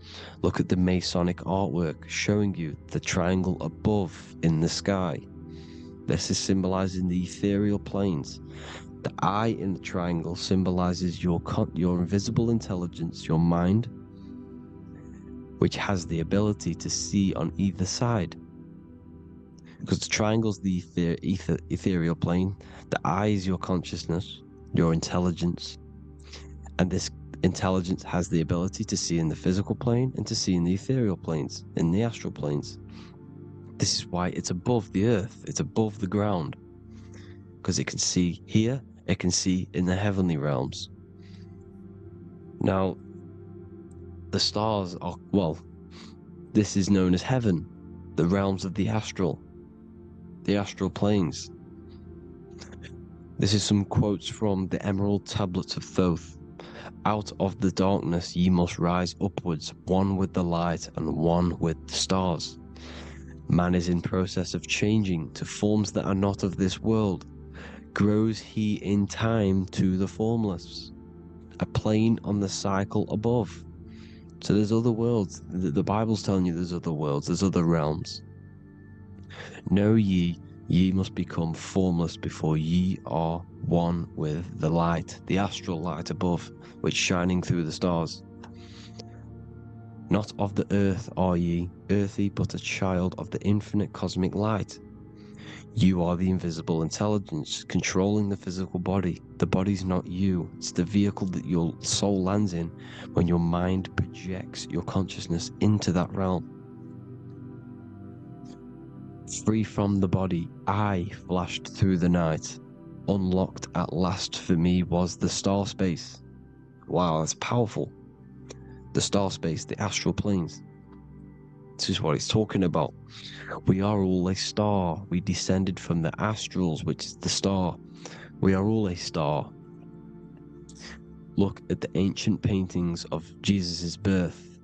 Look at the Masonic artwork showing you the triangle above in the sky. This is symbolizing the ethereal planes. The eye in the triangle symbolizes your invisible intelligence, your mind, which has the ability to see on either side. Because the triangle's the ethereal plane, the eye is your consciousness, your intelligence, and this intelligence has the ability to see in the physical plane and to see in the ethereal planes, in the astral planes. This is why it's above the earth, it's above the ground, because it can see here, it can see in the heavenly realms. Now, the stars are, well, this is known as heaven, the realms of the astral planes. This is some quotes from the Emerald Tablets of Thoth. Out of the darkness ye must rise upwards, one with the light and one with the stars. Man is in process of changing to forms that are not of this world. Grows he in time to the formless, a plane on the cycle above. So there's other worlds. The Bible's telling you there's other worlds, there's other realms. Know ye Ye must become formless before ye are one with the light, the astral light above, which shining through the stars. Not of the earth are ye, earthy, but a child of the infinite cosmic light. You are the invisible intelligence controlling the physical body. The body's not you. It's the vehicle that your soul lands in when your mind projects your consciousness into that realm. Free from the body, I flashed through the night. Unlocked at last for me was the star space. Wow, that's powerful. The star space, the astral planes. This is what it's talking about. We are all a star. We descended from the astrals, which is the star. We are all a star. Look at the ancient paintings of Jesus' birth.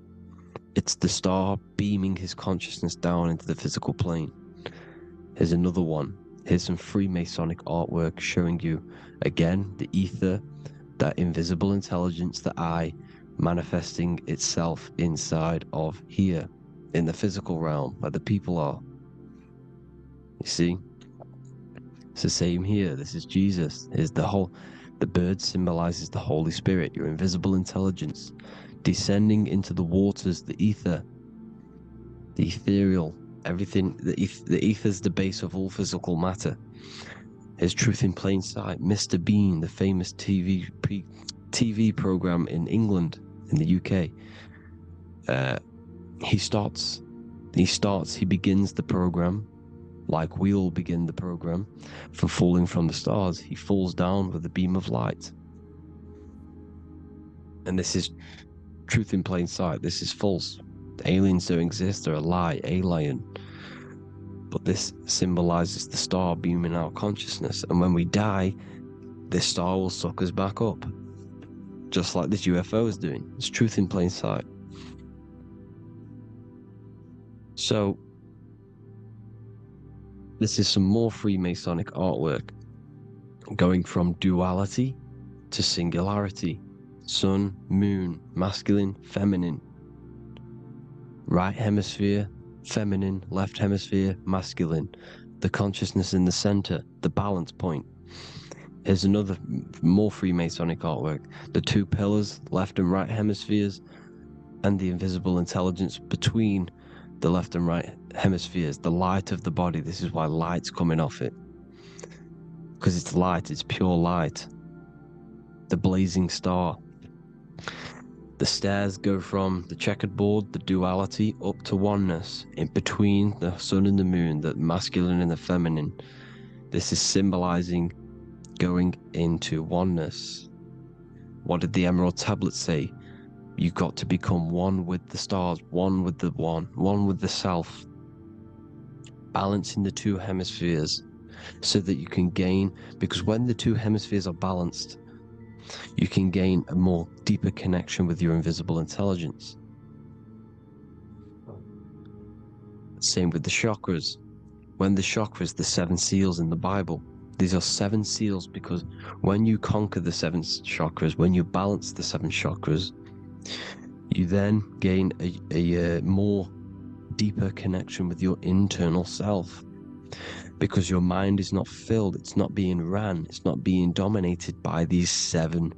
It's the star beaming his consciousness down into the physical plane. Here's another one. Here's some Freemasonic artwork showing you, again, the ether, that invisible intelligence, the I, manifesting itself inside of here, in the physical realm, where the people are. You see? It's the same here. This is Jesus. Here's the bird symbolizes the Holy Spirit, your invisible intelligence, descending into the waters, the ether, the ethereal, everything. The ether's the base of all physical matter. Here's Truth in Plain Sight. Mr. Bean, the famous TV program in England, in the UK. He begins the program like we all begin the program for falling from the stars. He falls down with a beam of light. And this is Truth in Plain Sight. This is false. The aliens don't exist. They're a lie, alien. But this symbolizes the star beaming our consciousness. And when we die, this star will suck us back up. Just like this UFO is doing. It's Truth in Plain Sight. So, this is some more Freemasonic artwork, going from duality to singularity. Sun, moon, masculine, feminine. Right hemisphere, feminine, left hemisphere, masculine. The consciousness in the center, the balance point. Here's another more Freemasonic artwork. The two pillars, left and right hemispheres, and the invisible intelligence between the left and right hemispheres, the light of the body. This is why light's coming off it. Because it's light, it's pure light. The blazing star. The stairs go from the checkered board, the duality, up to oneness, in between the sun and the moon, the masculine and the feminine. This is symbolizing going into oneness. What did the Emerald Tablet say? You've got to become one with the stars, one with the one with the self. Balancing the two hemispheres so that you can gain, because when the two hemispheres are balanced, you can gain a more deeper connection with your invisible intelligence. Same with the chakras. When the chakras, the 7 seals in the Bible, these are 7 seals because when you conquer the 7 chakras, when you balance the 7 chakras, you then gain a more deeper connection with your internal self, because your mind is not filled, it's not being ran, it's not being dominated by these 7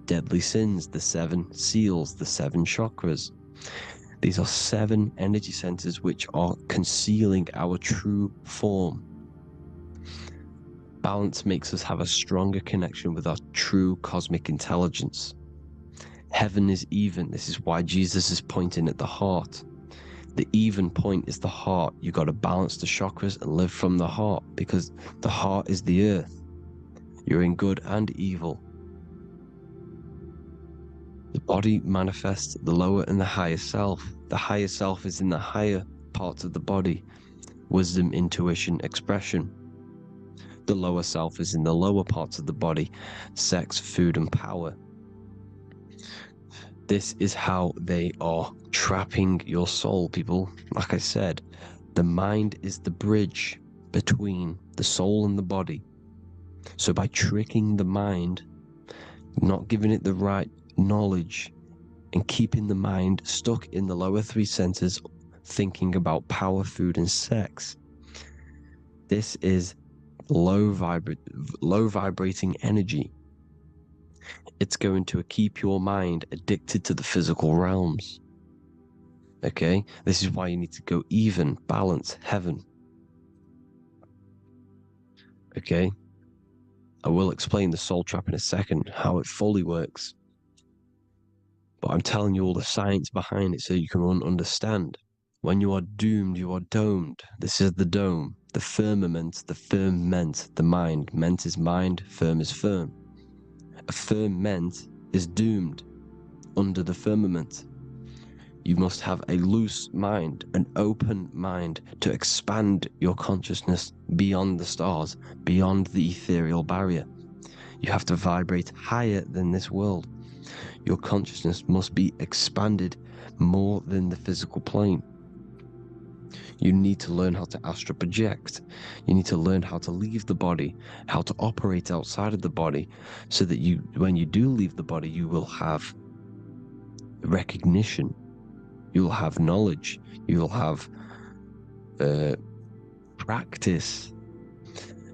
deadly sins, the 7 seals, the 7 chakras. These are 7 energy centers which are concealing our true form. Balance makes us have a stronger connection with our true cosmic intelligence. Heaven is even. This is why Jesus is pointing at the heart. The even point is the heart. You got to balance the chakras and live from the heart, because the heart is the earth. You're in good and evil. The body manifests the lower and the higher self. The higher self is in the higher parts of the body. Wisdom, intuition, expression. The lower self is in the lower parts of the body. Sex, food, and power. This is how they are trapping your soul, people. Like I said, the mind is the bridge between the soul and the body. So by tricking the mind, not giving it the right knowledge, and keeping the mind stuck in the lower 3 centers, thinking about power, food, and sex, This is low vibrating energy. It's going to keep your mind addicted to the physical realms. Okay? This is why you need to go even, balance, heaven. Okay? I will explain the soul trap in a second, how it fully works. But I'm telling you all the science behind it so you can understand. When you are doomed, you are domed. This is the dome, the firmament, the mind. Ment is mind, firm is firm. A firmament is doomed under the firmament. You must have a loose mind, an open mind to expand your consciousness beyond the stars, beyond the ethereal barrier. You have to vibrate higher than this world. Your consciousness must be expanded more than the physical plane. You need to learn how to astral project. You need to learn how to leave the body, how to operate outside of the body, so that when you do leave the body, you will have recognition. You'll have knowledge. You'll have practice.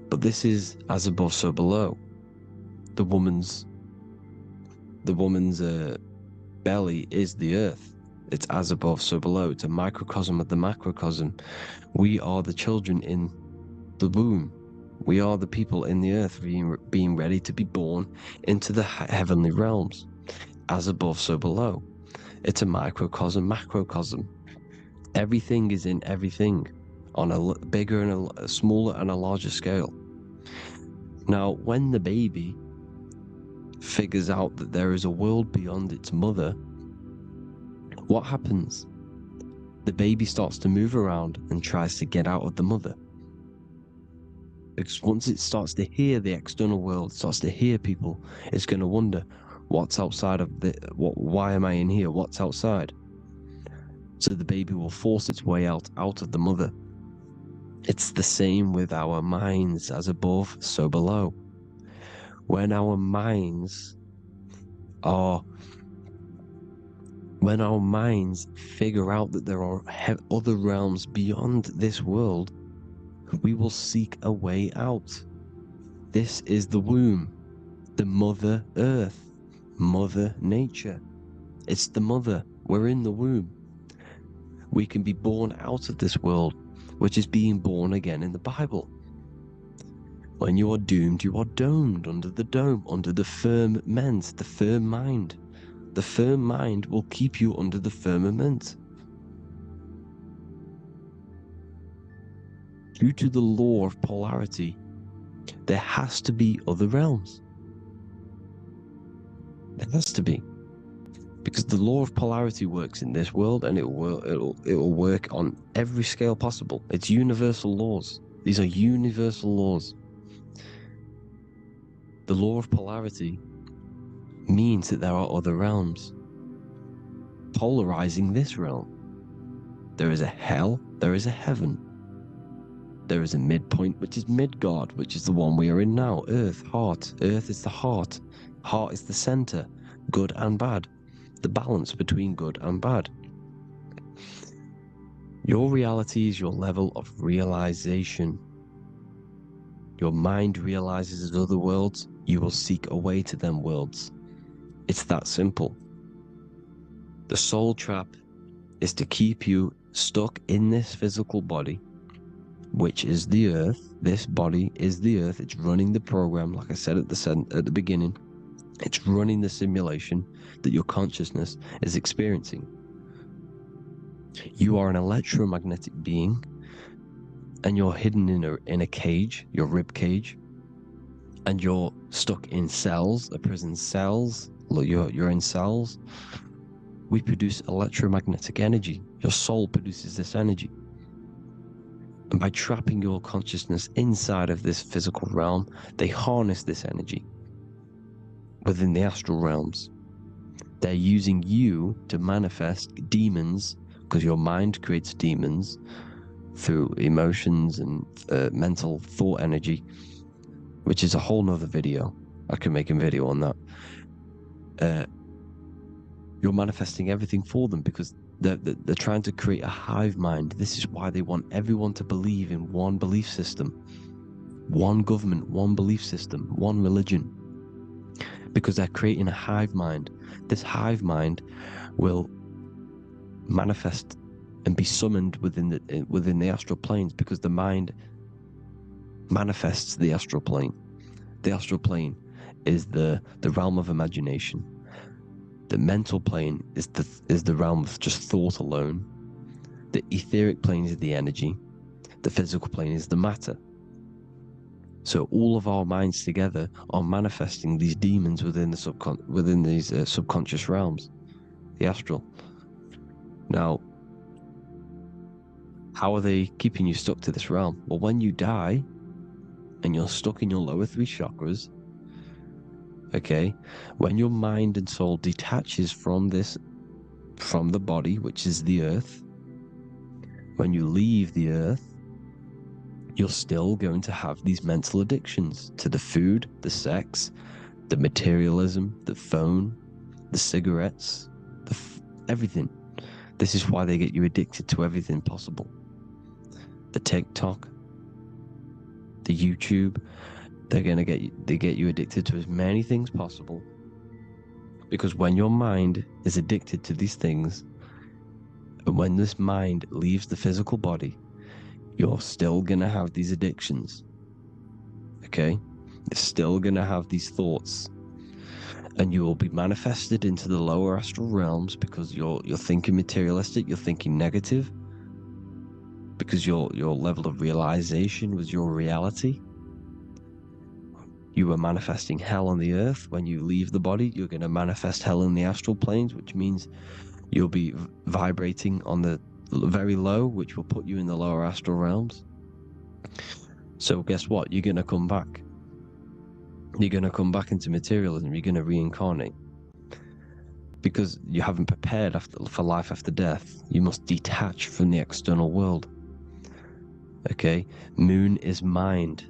But this is as above, so below. The woman's belly is the earth. It's as above, so below. It's a microcosm of the macrocosm. We are the children in the womb. We are the people in the earth being ready to be born into the heavenly realms. As above, so below. It's a microcosm, macrocosm. Everything is in everything on a bigger and a smaller and a larger scale. Now, when the baby figures out that there is a world beyond its mother, what happens? The baby starts to move around and tries to get out of the mother. Because once it starts to hear the external world, starts to hear people, it's going to wonder, what's outside of why am I in here? What's outside? So the baby will force its way out of the mother. It's the same with our minds, as above, so below. When our minds figure out that there are other realms beyond this world, we will seek a way out. This is the womb, the Mother Earth, Mother Nature. It's the mother. We're in the womb. We can be born out of this world, which is being born again in the Bible. When you are doomed, you are domed under the dome, under the firmament, the firm mind. The firm mind will keep you under the firmament. Due to the law of polarity, there has to be other realms. There has to be. Because the law of polarity works in this world, and it will work on every scale possible. It's universal laws. These are universal laws. The law of polarity means that there are other realms polarizing this realm. There is a hell, there is a heaven. There is a midpoint, which is Midgard, which is the one we are in now. Earth, heart. Earth is the heart. Heart is the center, good and bad. The balance between good and bad. Your reality is your level of realization. Your mind realizes other worlds, you will seek a way to them worlds. It's that simple. The soul trap is to keep you stuck in this physical body, which is the earth. This body is the earth. It's running the program, like I said at the beginning. It's running the simulation that your consciousness is experiencing. You are an electromagnetic being, and you're hidden in a cage, your rib cage, and you're stuck in cells, a prison cells. You're in cells. We produce electromagnetic energy. Your soul produces this energy. And by trapping your consciousness inside of this physical realm, they harness this energy within the astral realms. They're using you to manifest demons, because your mind creates demons through emotions and mental thought energy, which is a whole nother video. I can make a video on that. You're manifesting everything for them, because They're trying to create a hive mind. This is why they want everyone to believe in one belief system, one government, one belief system, one religion. Because they're creating a hive mind. This hive mind will manifest and be summoned within the astral planes, because the mind manifests the astral plane. The astral plane is the realm of imagination. The mental plane is the realm of just thought alone. The etheric plane is the energy. The physical plane is the matter. So all of our minds together are manifesting these demons within these subconscious realms, the astral. Now, how are they keeping you stuck to this realm? Well, when you die and you're stuck in your lower 3 chakras, okay, when your mind and soul detaches from the body, which is the earth, when you leave the earth, you're still going to have these mental addictions to the food, the sex, the materialism, the phone, the cigarettes, everything. This is why they get you addicted to everything possible. The TikTok, the YouTube, they get you addicted to as many things possible. Because when your mind is addicted to these things, and when this mind leaves the physical body, you're still gonna have these addictions. Okay? You're still gonna have these thoughts. And you will be manifested into the lower astral realms because you're thinking materialistic, you're thinking negative, because your level of realization was your reality. You were manifesting hell on the earth. When you leave the body, you're going to manifest hell in the astral planes, which means you'll be vibrating on the very low, which will put you in the lower astral realms. So guess what? You're going to come back. You're going to come back into materialism. You're going to reincarnate. Because you haven't prepared for life after death. You must detach from the external world. Okay? Moon is mind.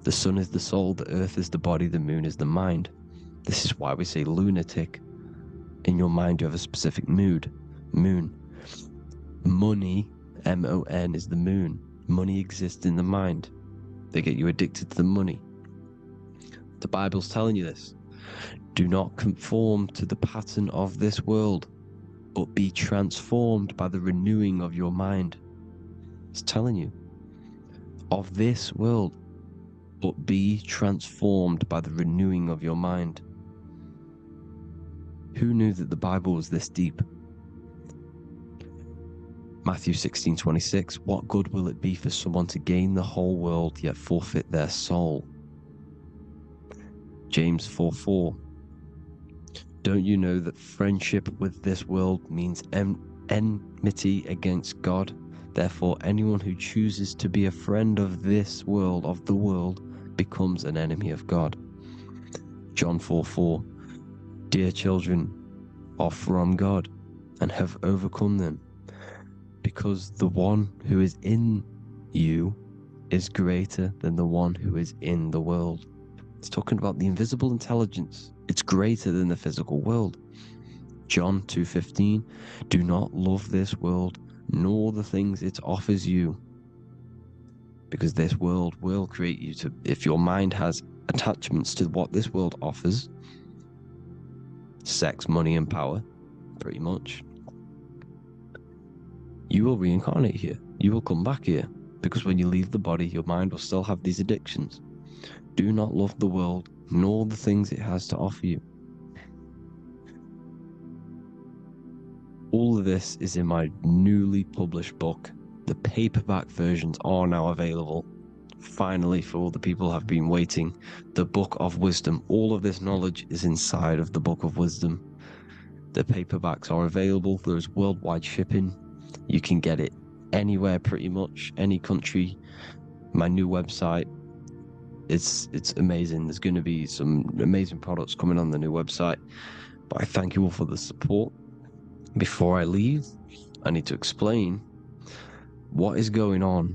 The sun is the soul. The earth is the body. The moon is the mind. This is why we say lunatic. In your mind, you have a specific mood. Moon. Money, M-O-N, is the moon. Money exists in the mind. They get you addicted to the money. The Bible's telling you this. Do not conform to the pattern of this world, but be transformed by the renewing of your mind. It's telling you. Of this world, but be transformed by the renewing of your mind. Who knew that the Bible was this deep? Matthew 16:26, what good will it be for someone to gain the whole world yet forfeit their soul? James 4:4, don't you know that friendship with this world means enmity against God? Therefore, anyone who chooses to be a friend of this world, of the world, becomes an enemy of God. John 4:4, dear children are from God and have overcome them, because the one who is in you is greater than the one who is in the world. It's talking about the invisible intelligence. It's greater than the physical world. John 2:15, do not love this world, nor the things it offers you. Because this world will create you to, if your mind has attachments to what this world offers, sex, money, and power, pretty much, you will reincarnate here. You will come back here. Because when you leave the body, your mind will still have these addictions. Do not love the world, nor the things it has to offer you. All of this is in my newly published book. The paperback versions are now available. Finally, for all the people who have been waiting, the Book of Wisdom. All of this knowledge is inside of the Book of Wisdom. The paperbacks are available. There's worldwide shipping. You can get it anywhere, pretty much, any country. My new website, it's amazing. There's going to be some amazing products coming on the new website. But I thank you all for the support. Before I leave, I need to explain what is going on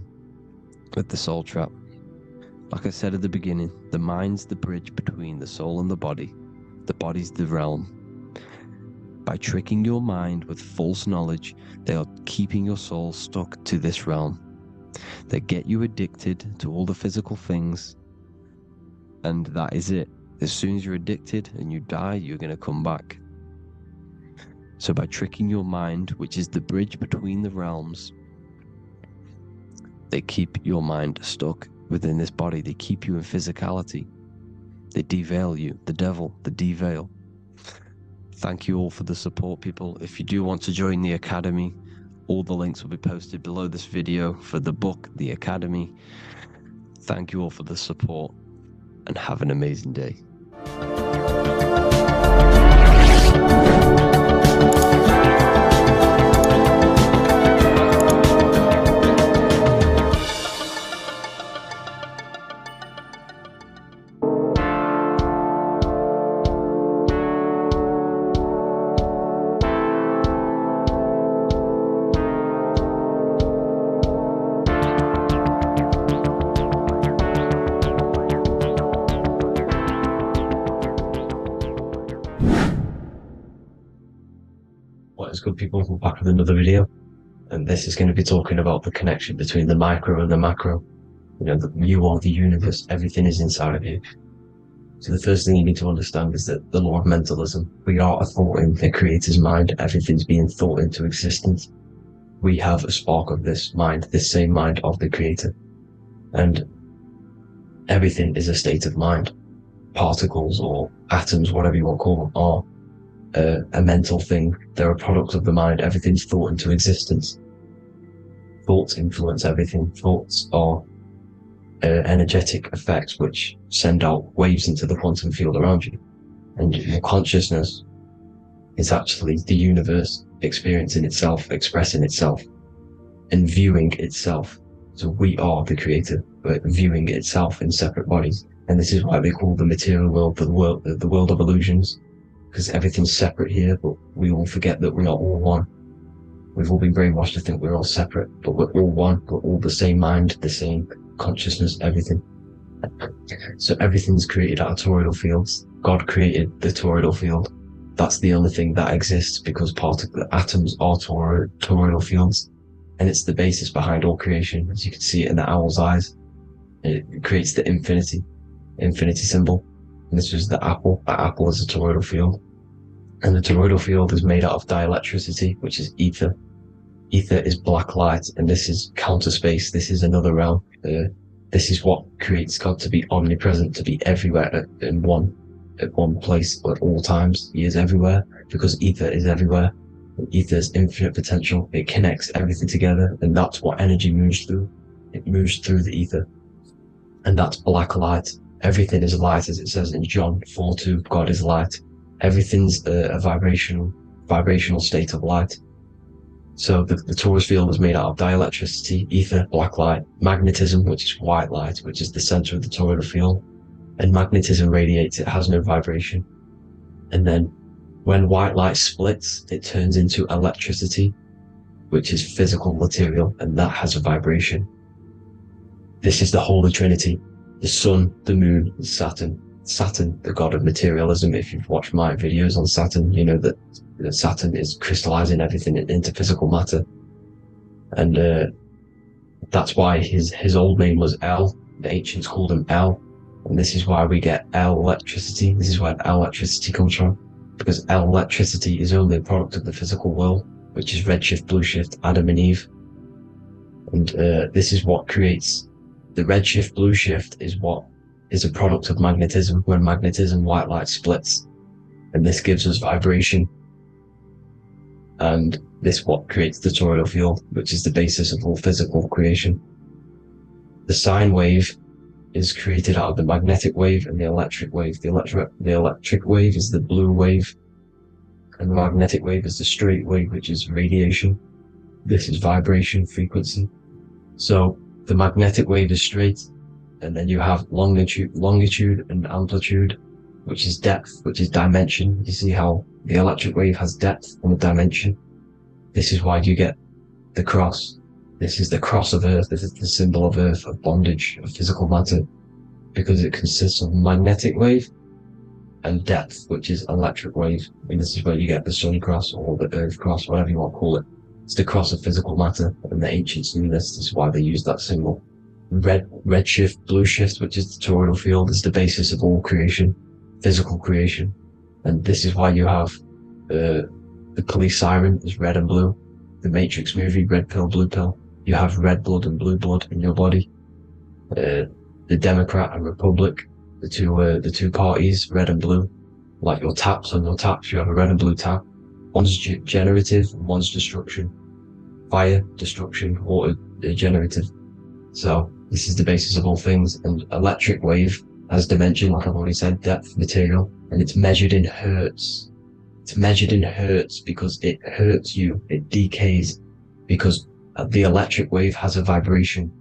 with the soul trap. Like I said at the beginning, the mind's the bridge between the soul and the body. The body's the realm. By tricking your mind with false knowledge, they are keeping your soul stuck to this realm. They get you addicted to all the physical things, and that is it. As soon as you're addicted and you die, you're going to come back. So by tricking your mind, which is the bridge between the realms, they keep your mind stuck within this body. They keep you in physicality. They deveil you, the devil, the deveil. Thank you all for the support, people. If you do want to join the Academy, all the links will be posted below this video for the book, The Academy. Thank you all for the support, and have an amazing day. What is good, people? We're back with another video, and this is going to be talking about the connection between the micro and the macro. You know, you are the universe, everything is inside of you. So the first thing you need to understand is that the law of mentalism, we are a thought in the creator's mind, everything's being thought into existence. We have a spark of this mind, this same mind of the creator, and everything is a state of mind. Particles or atoms, whatever you want to call them, are a mental thing. They're a product of the mind. Everything's thought into existence. Thoughts influence everything. Thoughts are energetic effects which send out waves into the quantum field around you. And your consciousness is actually the universe experiencing itself, expressing itself, and viewing itself. So we are the creator, but viewing itself in separate bodies. And this is why they call the material world the world of illusions. Because everything's separate here, but we all forget that we are all one. We've all been brainwashed to think we're all separate, but we're all one. We're all the same mind, the same consciousness, everything. So everything's created out of toroidal fields. God created the toroidal field. That's the only thing that exists because the atoms are toroidal fields. And it's the basis behind all creation. As you can see it in the owl's eyes. It creates the infinity symbol. And this is the apple. That apple is a toroidal field. And the toroidal field is made out of dielectricity, which is ether. Ether is black light, and this is counter space. This is another realm. This is what creates God to be omnipresent, to be everywhere at one place at all times. He is everywhere because ether is everywhere. And ether is infinite potential. It connects everything together, and that's what energy moves through. It moves through the ether. And that's black light. Everything is light, as it says in John 4:2, God is light. Everything's a vibrational state of light. So the torus field is made out of dielectricity, ether, black light, magnetism, which is white light, which is the center of the toroidal field. And magnetism radiates, it has no vibration. And then when white light splits, it turns into electricity, which is physical material, and that has a vibration. This is the Holy Trinity. The sun, the moon, and Saturn. Saturn, the god of materialism. If you've watched my videos on Saturn, you know that Saturn is crystallizing everything into physical matter. And that's why his old name was El. The ancients called him El. And this is why we get El electricity. This is where El electricity comes from. Because El electricity is only a product of the physical world, which is redshift, blueshift, Adam and Eve. And this is what creates the redshift, blueshift is a product of magnetism. When magnetism, white light splits, and this gives us vibration. And this what creates the toroidal field, which is the basis of all physical creation. The sine wave is created out of the magnetic wave and the electric wave. The electric wave is the blue wave, and the magnetic wave is the straight wave, which is radiation. This is vibration, frequency. So the magnetic wave is straight, and then you have longitude and amplitude, which is depth, which is dimension. You see how the electric wave has depth and a dimension. This is why you get the cross. This is the cross of Earth. This is the symbol of Earth, of bondage, of physical matter, because it consists of magnetic wave and depth, which is electric wave. And this is where you get the sun cross or the earth cross, whatever you want to call it. It's the cross of physical matter, and the ancients knew this. This is why they used that symbol. Red shift, blue shift, which is the toroidal field, is the basis of all creation, physical creation. And this is why you have the police siren is red and blue. The Matrix movie, red pill, blue pill. You have red blood and blue blood in your body. The Democrat and Republic, the two parties, red and blue. Like your taps, on your taps, you have a red and blue tap. One's generative, one's destruction. Fire, destruction, water, generative. So this is the basis of all things. And electric wave has dimension, like I've already said, depth, material, and it's measured in hertz. It's measured in hertz because it hurts you, it decays, because the electric wave has a vibration,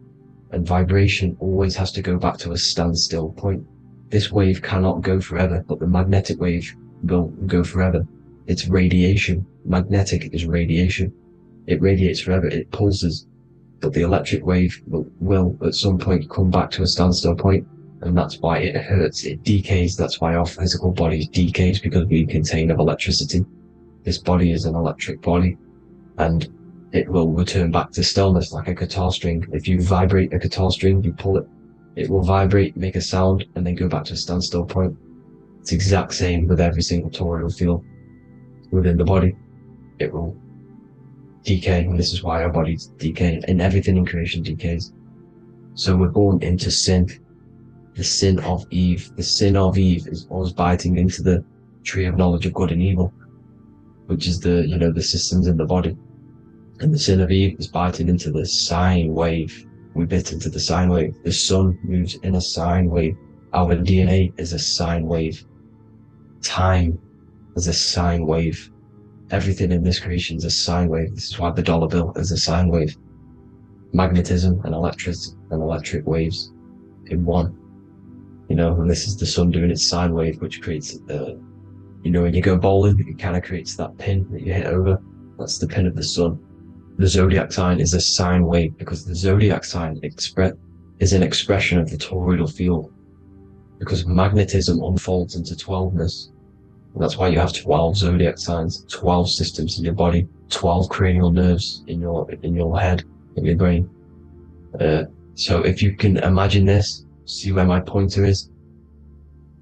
and vibration always has to go back to a standstill point. This wave cannot go forever, but the magnetic wave will go forever. It's radiation. Magnetic is radiation. It radiates forever, it pulses, but the electric wave will at some point come back to a standstill point. And that's why it hurts, it decays. That's why our physical body decays, because we contain of electricity. This body is an electric body, and it will return back to stillness like a guitar string. If you vibrate a guitar string, you pull it, it will vibrate, make a sound, and then go back to a standstill point. It's the exact same with every single toroidal field within the body. It will decay, and this is why our bodies decay, and everything in creation decays. So we're born into sin. The sin of Eve. The sin of Eve is us biting into the tree of knowledge of good and evil, which is the systems in the body. And the sin of Eve is biting into the sine wave. We bit into the sine wave. The sun moves in a sine wave. Our DNA is a sine wave. Time is a sine wave. Everything in this creation is a sine wave. This is why the dollar bill is a sine wave. Magnetism and electric waves in one. And this is the sun doing its sine wave, which creates, when you go bowling, it kind of creates that pin that you hit over. That's the pin of the sun. The zodiac sign is a sine wave, because the zodiac sign is an expression of the toroidal field, because magnetism unfolds into 12ness. And that's why you have 12 zodiac signs, 12 systems in your body, 12 cranial nerves in your head, in your brain. So if you can imagine this, see where my pointer is,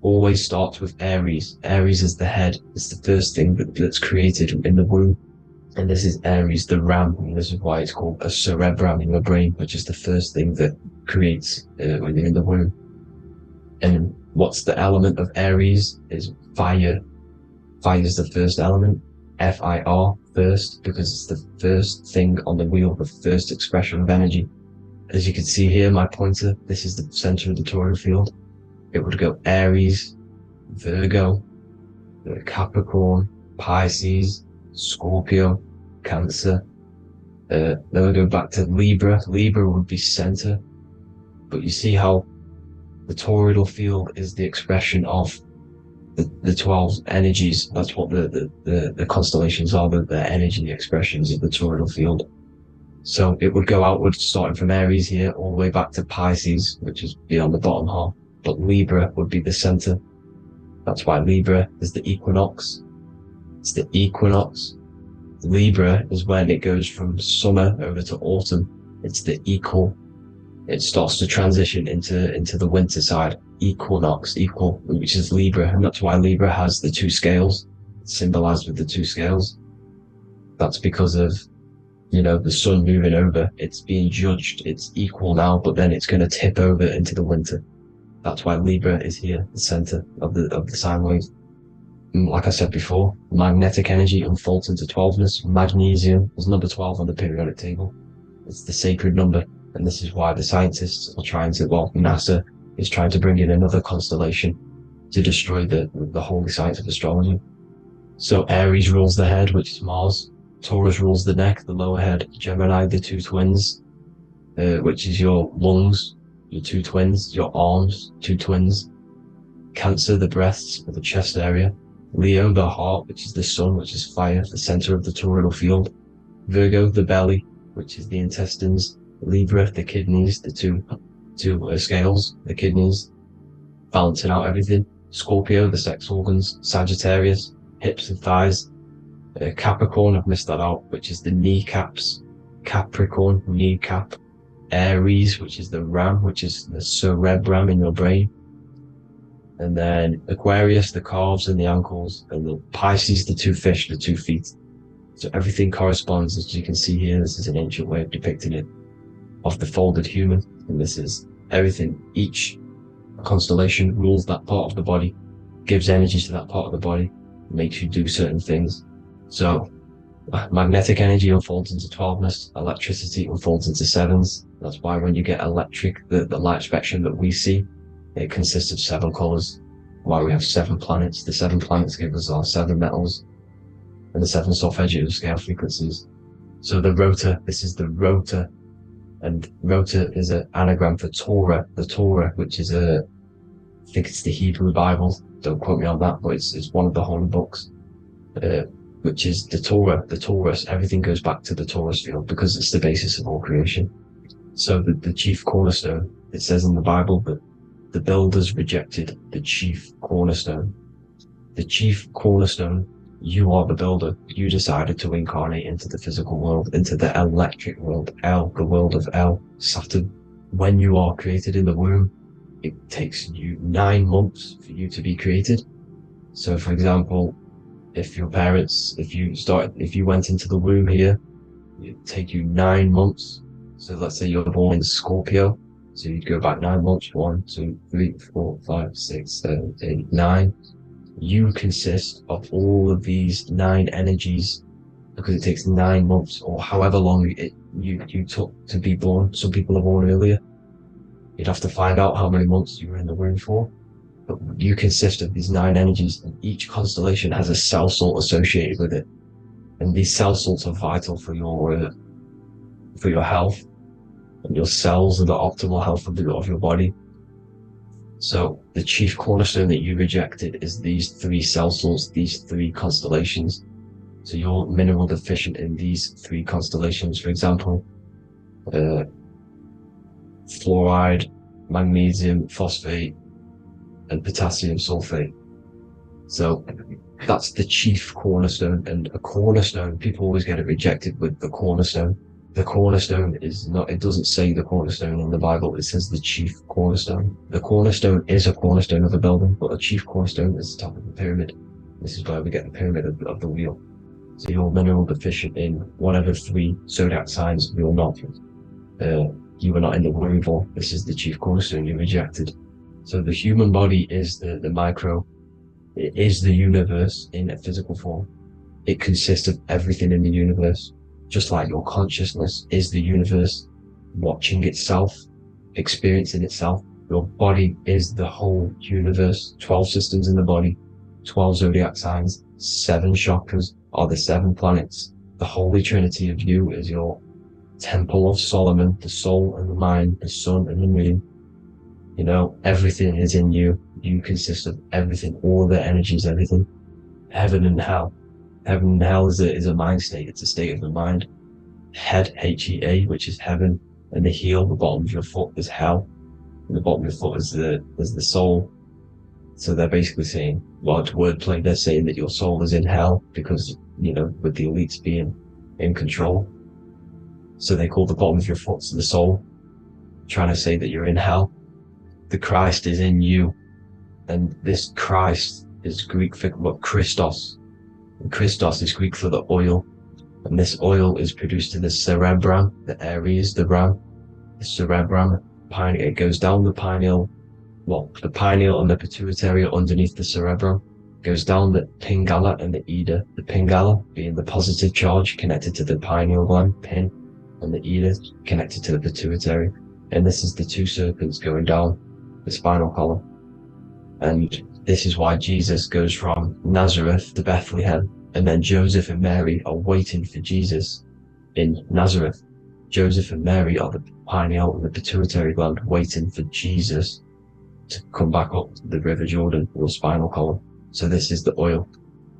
always starts with Aries. Aries is the head. It's the first thing that's created in the womb. And this is Aries, the ram. And this is why it's called a cerebrum in your brain, which is the first thing that creates when you're in the womb. And what's the element of Aries is fire. Fire is the first element. F-I-R, first, because it's the first thing on the wheel, the first expression of energy. As you can see here, my pointer, this is the center of the toroidal field. It would go Aries, Virgo, Capricorn, Pisces, Scorpio, Cancer. Then we go back to Libra. Libra would be center. But you see how the toroidal field is the expression of the 12 energies. That's what the constellations are, the energy expressions of the toroidal field. So it would go outwards, starting from Aries here, all the way back to Pisces, which is beyond the bottom half. But Libra would be the center. That's why Libra is the equinox. It's the equinox. Libra is when it goes from summer over to autumn. It's the equal. It starts to transition into the winter side. Equinox, equal, which is Libra. And that's why Libra has the two scales. It's symbolized with the two scales. That's because of the sun moving over. It's being judged. It's equal now, but then it's going to tip over into the winter. That's why Libra is here, the center of the sine wave. And like I said before, magnetic energy unfolds into 12ness. Magnesium is number 12 on the periodic table. It's the sacred number. And this is why the scientists are NASA is trying to bring in another constellation to destroy the holy science of astrology. So Aries rules the head, which is Mars. Taurus rules the neck, the lower head. Gemini, the two twins, which is your lungs, your two twins, your arms, two twins. Cancer, the breasts, or the chest area. Leo, the heart, which is the sun, which is fire, the center of the toroidal field. Virgo, the belly, which is the intestines. Libra, the kidneys, the two scales, the kidneys, balancing out everything. Scorpio, the sex organs. Sagittarius, hips and thighs. Capricorn, I've missed that out, which is the kneecaps. Capricorn, kneecap. Aries, which is the ram, which is the cerebrum in your brain. And then Aquarius, the calves and the ankles. And the Pisces, the two fish, the 2 feet. So everything corresponds, as you can see here. This is an ancient way of depicting it, of the folded human. And this is everything. Each constellation rules that part of the body, gives energy to that part of the body, makes you do certain things. So magnetic energy unfolds into 12ness, electricity unfolds into 7s. That's why when you get electric, the light spectrum that we see, it consists of 7 colors. Why we have 7 planets. The 7 planets give us our 7 metals and the 7 solfeggio scale frequencies. So the rota, this is the rota, and rota is an anagram for Torah. The Torah, which is I think it's the Hebrew Bible. Don't quote me on that, but it's one of the holy books. Which is the Torah, everything goes back to the Torah's field because it's the basis of all creation. So the chief cornerstone, it says in the Bible that the builders rejected the chief cornerstone. The chief cornerstone, you are the builder. You decided to incarnate into the physical world, into the electric world, the world of Saturn. When you are created in the womb, it takes you 9 months for you to be created. So for example, if your parents, if you went into the womb here, it'd take you 9 months. So let's say you're born in Scorpio. So you'd go back 9 months, 1, 2, 3, 4, 5, 6, 7, 8, 9. You consist of all of these 9 energies because it takes 9 months or however long you took to be born. Some people are born earlier. You'd have to find out how many months you were in the womb for. But you consist of these 9 energies, and each constellation has a cell salt associated with it. And these cell salts are vital for your health, and your cells are the optimal health of your body. So the chief cornerstone that you rejected is these 3 cell salts, these 3 constellations. So you're mineral deficient in these 3 constellations. For example, fluoride, magnesium, phosphate, and potassium sulfate. So that's the chief cornerstone. And a cornerstone, people always get it rejected with the cornerstone. The cornerstone is not, it doesn't say the cornerstone in the Bible, it says the chief cornerstone. The cornerstone is a cornerstone of a building, but a chief cornerstone is the top of the pyramid. This is where we get the pyramid of the wheel. So you're mineral deficient in whatever 3 zodiac signs you're not. You were not in the womb for. This is the chief cornerstone you rejected. So the human body is the micro. It is the universe in a physical form. It consists of everything in the universe. Just like your consciousness is the universe, watching itself, experiencing itself. Your body is the whole universe. 12 systems in the body, 12 zodiac signs, 7 chakras are the 7 planets. The Holy Trinity of you is your Temple of Solomon, the soul and the mind, the sun and the moon. You know, everything is in you. You consist of everything, all the energies, everything. Heaven and hell. Heaven and hell is a mind state. It's a state of the mind. Head, H-E-A, which is heaven, and the heel, the bottom of your foot, is hell. And the bottom of your foot is the soul. So they're basically saying, well, it's wordplay. They're saying that your soul is in hell because, you know, with the elites being in control. So they call the bottom of your foot the soul, trying to say that you're in hell. The Christ is in you. And this Christ is Greek for Christos. And Christos is Greek for the oil. And this oil is produced in the cerebrum, the Aries, the ram, the cerebrum. It goes down the pineal. Well, the pineal and the pituitary are underneath the cerebrum. Goes down the pingala and the ida. The pingala being the positive charge connected to the pineal gland, pin, and the ida connected to the pituitary. And this is the 2 serpents going down the spinal column. And this is why Jesus goes from Nazareth to Bethlehem, and then Joseph and Mary are waiting for Jesus in Nazareth. Joseph and Mary are the pineal and the pituitary gland waiting for Jesus to come back up the River Jordan, or spinal column. So this is the oil.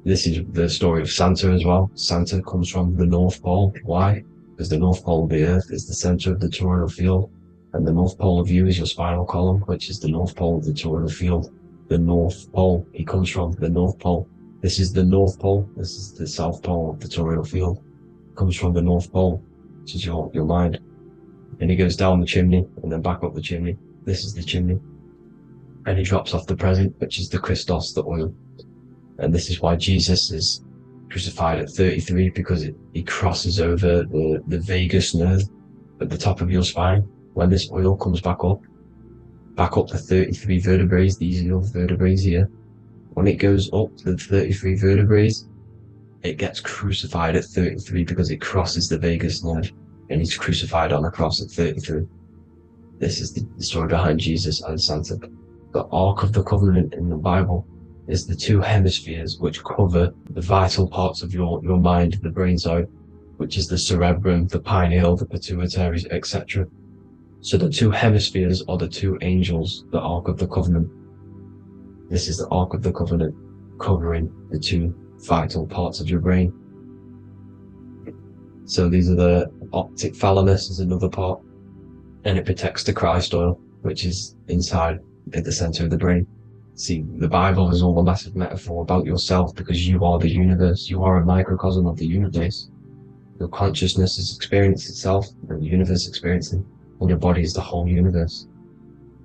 This is the story of Santa as well. Santa comes from the North Pole. Why? Because the North Pole of the Earth is the center of the toroidal field, and the North Pole of you is your spinal column, which is the North Pole of the toroidal field. the North Pole. He comes from the North Pole. This is the North Pole. This is the South Pole of the toroidal field. Comes from the North Pole, which is your mind. And he goes down the chimney and then back up the chimney. This is the chimney. And he drops off the present, which is the Christos, the oil. And this is why Jesus is crucified at 33, because he crosses over the vagus nerve at the top of your spine. When this oil comes back up the 33 vertebrae, these are your vertebrae here. When it goes up the 33 vertebrae, it gets crucified at 33 because it crosses the vagus nerve, and he's crucified on a cross at 33. This is the story behind Jesus and Santa. The Ark of the Covenant in the Bible is the two hemispheres which cover the vital parts of your mind, the brain side, which is the cerebrum, the pineal, the pituitary, etc. So the two hemispheres are the two angels, the Ark of the Covenant. This is the Ark of the Covenant covering the two vital parts of your brain. So these are the optic thalamus is another part, and it protects the Christ oil, which is inside at the center of the brain. See, the Bible is all a massive metaphor about yourself, because you are the universe. You are a microcosm of the universe. Your consciousness is experiencing itself, and the universe experiencing, and your body is the whole universe.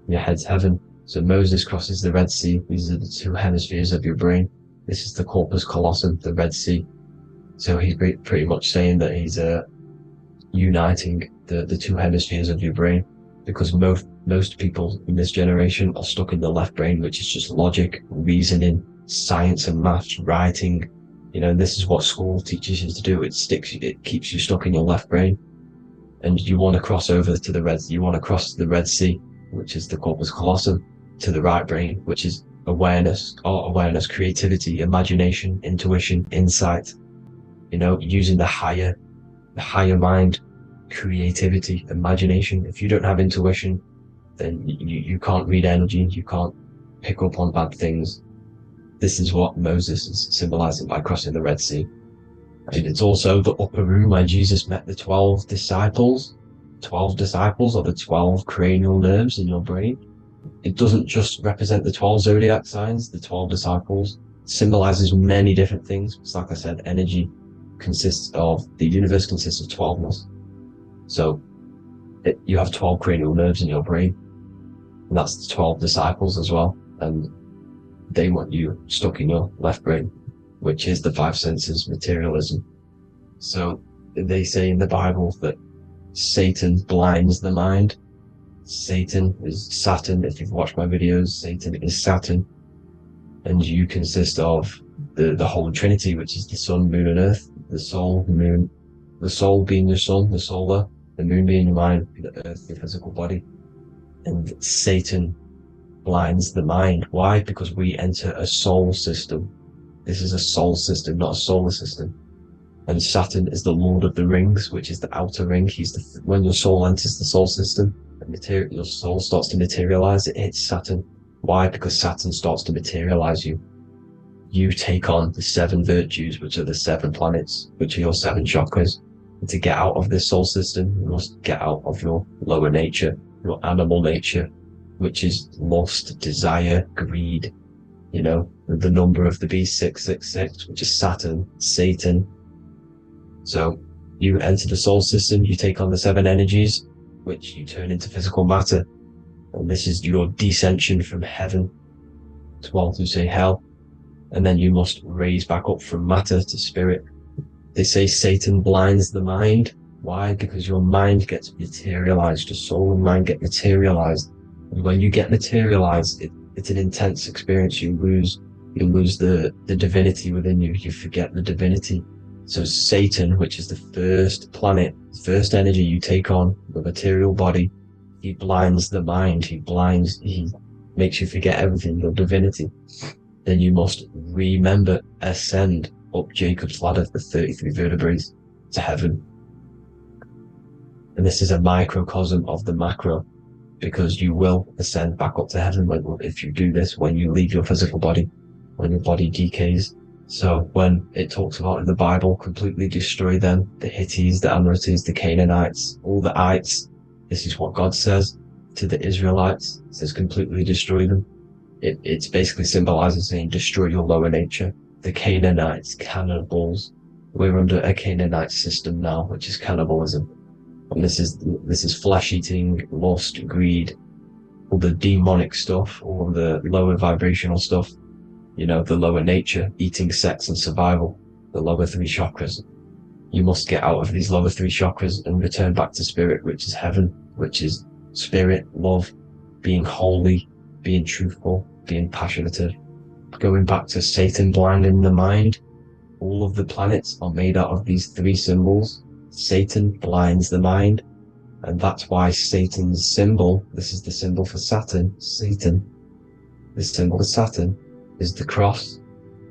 Your head's heaven. So Moses crosses the Red Sea. These are the two hemispheres of your brain. This is the corpus callosum, the Red Sea. So he's pretty much saying that he's uniting the two hemispheres of your brain, because most people in this generation are stuck in the left brain, which is just logic, reasoning, science and maths, writing. You know, this is what school teaches you to do. It keeps you stuck in your left brain. And you want to cross over to you want to cross the Red Sea, which is the corpus callosum, to the right brain, which is awareness, art awareness, creativity, imagination, intuition, insight. You know, using the higher mind, creativity, imagination. If you don't have intuition, then you can't read energy, you can't pick up on bad things. This is what Moses is symbolizing by crossing the Red Sea. And it's also the upper room where Jesus met the 12 disciples. 12 disciples are the 12 cranial nerves in your brain. It doesn't just represent the 12 zodiac signs. The 12 disciples symbolizes many different things. It's like I said, energy the universe consists of 12ness. So you have 12 cranial nerves in your brain, and that's the 12 disciples as well. And they want you stuck in your left brain, which is the five senses, materialism. So they say in the Bible that Satan blinds the mind. Satan is Saturn. If you've watched my videos, Satan is Saturn. And you consist of the whole Trinity, which is the sun, moon, and earth. The soul, moon, the soul being your sun, the solar, the moon being your mind, the earth, your physical body. And Satan blinds the mind. Why? Because we enter a soul system. This is a soul system, not a solar system. And Saturn is the Lord of the Rings, which is the outer ring. When your soul enters the soul system, your soul starts to materialize, it hits Saturn. Why? Because Saturn starts to materialize you. You take on the 7 virtues, which are the 7 planets, which are your 7 chakras. And to get out of this soul system, you must get out of your lower nature, your animal nature, which is lust, desire, greed. You know, the number of the beast, 666, which is Saturn, Satan. So you enter the soul system, you take on the 7 energies, which you turn into physical matter. And this is your descension from heaven to, well, to say hell. And then you must raise back up from matter to spirit. They say Satan blinds the mind. Why? Because your mind gets materialized. Your soul and mind get materialized. And when you get materialized, it's an intense experience. You lose the divinity within you. You forget the divinity. So Satan, which is the first planet, first energy you take on, the material body, he blinds the mind. He makes you forget everything, your divinity. Then you must remember, ascend up Jacob's ladder, the 33 vertebrae, to heaven. And this is a microcosm of the macro, because you will ascend back up to heaven if you do this, when you leave your physical body, when your body decays. So when it talks about in the Bible, completely destroy them, the Hittites, the Amorites, the Canaanites, all the ites, this is what God says to the Israelites. It says completely destroy them. It's basically symbolizing saying destroy your lower nature. The Canaanites, cannibals. We're under a Canaanite system now, which is cannibalism. And this is flesh eating, lust, greed, all the demonic stuff, all the lower vibrational stuff, you know, the lower nature, eating, sex, and survival, the lower three chakras. You must get out of these lower three chakras and return back to spirit, which is heaven, which is spirit, love, being holy, being truthful, being passionate, going back to Satan blinding the mind. All of the planets are made out of these three symbols. Satan blinds the mind, and that's why Satan's symbol, this is the symbol for Saturn, Satan, this symbol of Saturn is the cross,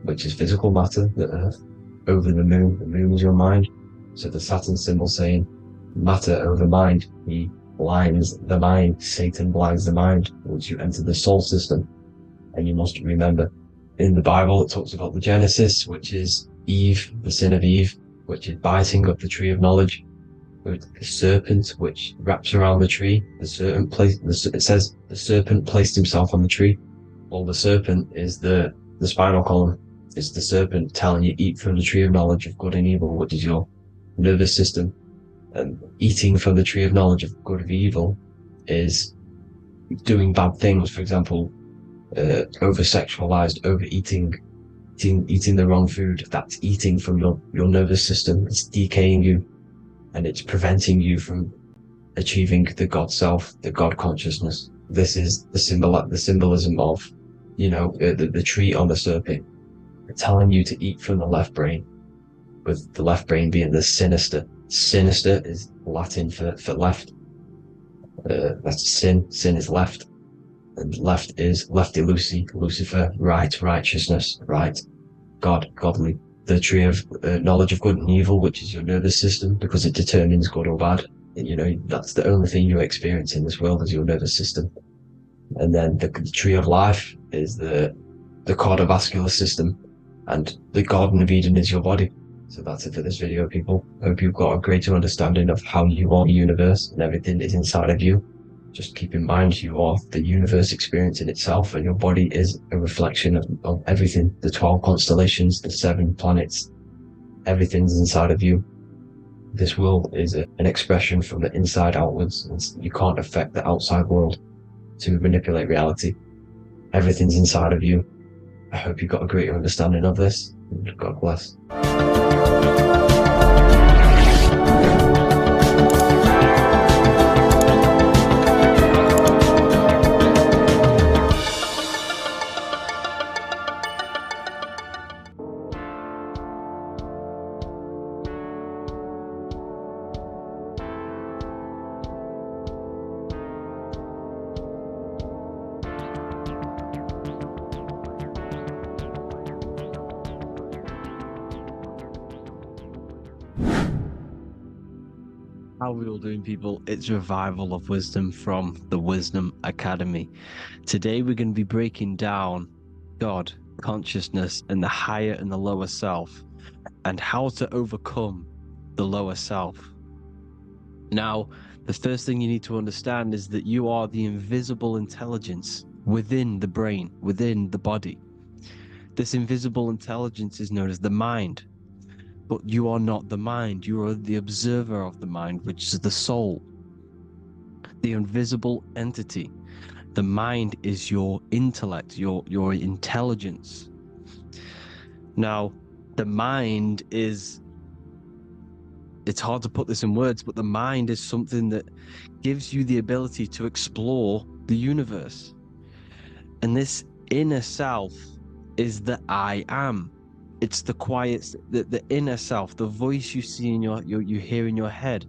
which is physical matter, the earth, over the moon is your mind. So the Saturn symbol saying matter over mind, he blinds the mind, Satan blinds the mind once you enter the soul system. And you must remember, in the Bible it talks about the Genesis, which is Eve, the sin of Eve, which is biting of the tree of knowledge, with the serpent which wraps around the tree. It says the serpent placed himself on the tree. Well, the serpent is the spinal column. It's the serpent telling you eat from the tree of knowledge of good and evil, which is your nervous system. And eating from the tree of knowledge of good and evil is doing bad things. For example, over-sexualized, overeating, eating the wrong food. That's eating from your nervous system. It's decaying you, and it's preventing you from achieving the God self, the God consciousness. This is the symbolism of, you know, the tree on the serpent, telling you to eat from the left brain, with the left brain being the sinister. Sinister is Latin for left. That's sin. Sin is left. And left is lefty loosey, Lucifer, right, righteousness, right, God, godly. The tree of knowledge of good and evil, which is your nervous system, because it determines good or bad. You know, that's the only thing you experience in this world is your nervous system. And then the tree of life is the cardiovascular system, and the Garden of Eden is your body. So that's it for this video, people. I hope you've got a greater understanding of how you are the universe and everything is inside of you. Just keep in mind you are the universe experiencing itself, and your body is a reflection of everything. The 12 constellations, the 7 planets, everything's inside of you. This world is an expression from the inside outwards. You can't affect the outside world to manipulate reality. Everything's inside of you. I hope you got a greater understanding of this. God bless. How are we all doing, people? It's Revival of Wisdom from the Wisdom Academy. Today we're going to be breaking down God, consciousness, and the higher and the lower self, and how to overcome the lower self. Now, the first thing you need to understand is that you are the invisible intelligence within the brain, within the body. This invisible intelligence is known as the mind. But you are not the mind, you are the observer of the mind, which is the soul, the invisible entity. The mind is your intellect, your intelligence. Now, the mind is, it's hard to put this in words, but the mind is something that gives you the ability to explore the universe. And this inner self is the I am. It's the quiet, the inner self, the voice you see in you hear in your head.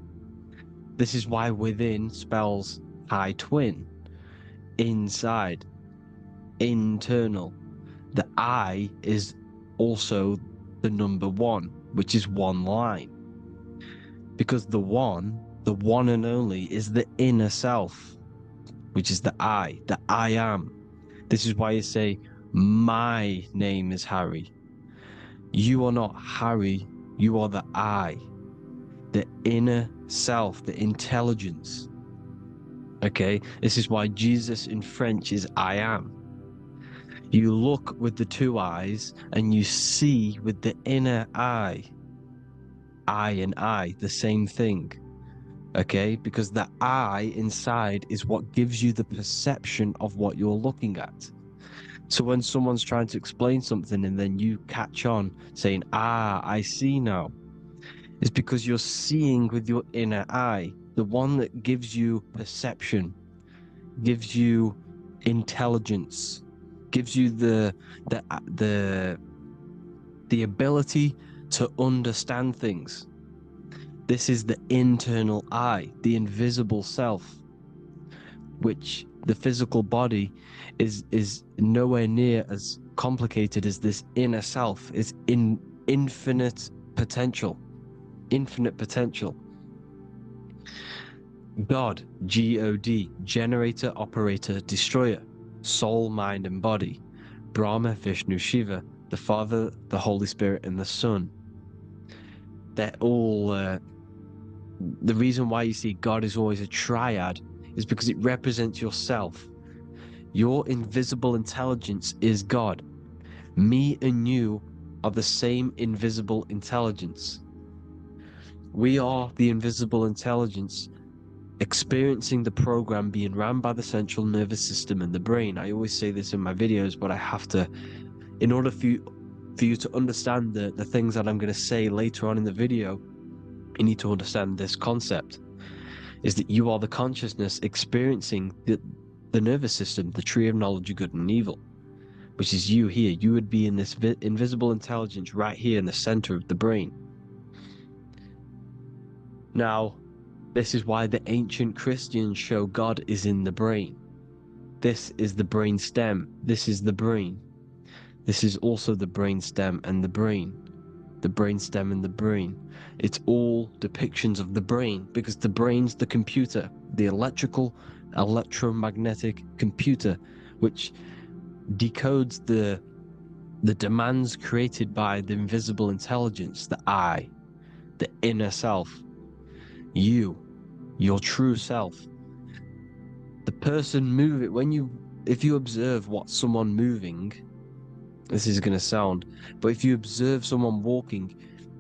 This is why within spells high twin, inside, internal. The I is also the number 1, which is one line. Because the one and only, is the inner self, which is the I am. This is why you say, my name is Harry. You are not Harry, you are the I, the inner self, the intelligence. Okay, this is why Jesus in French is I am. You look with the two eyes and you see with the inner eye. Eye and eye, the same thing. Okay? Because the eye inside is what gives you the perception of what you're looking at. So when someone's trying to explain something and then you catch on saying, I see now, it's because you're seeing with your inner eye, the one that gives you perception, gives you intelligence, gives you the ability to understand things. This is the internal eye, the invisible self, which the physical body is nowhere near as complicated as this inner self. It's in infinite potential. God, G-O-D, generator, operator, destroyer, soul, mind, and body. Brahma, Vishnu, Shiva, the Father, the Holy Spirit, and the Son. They're all... the reason why you see God is always a triad is because it represents yourself. Your invisible intelligence is God. Me and you are the same invisible intelligence. We are the invisible intelligence experiencing the program being ran by the central nervous system and the brain. I always say this in my videos, but I have to, in order for you to understand the things that I'm going to say later on in the video, you need to understand this concept, is that you are the consciousness experiencing the nervous system, the tree of knowledge of good and evil, which is you here. You would be in this invisible intelligence right here in the center of the brain. Now, this is why the ancient Christians show God is in the brain. This is the brain stem. This is the brain. This is also the brain stem and the brain. The brain stem and the brain. It's all depictions of the brain, because the brain's the computer, the electromagnetic computer, which decodes the demands created by the invisible intelligence, the I, the inner self, you, your true self. The person moving, if you observe what someone moving, this is going to sound, but if you observe someone walking,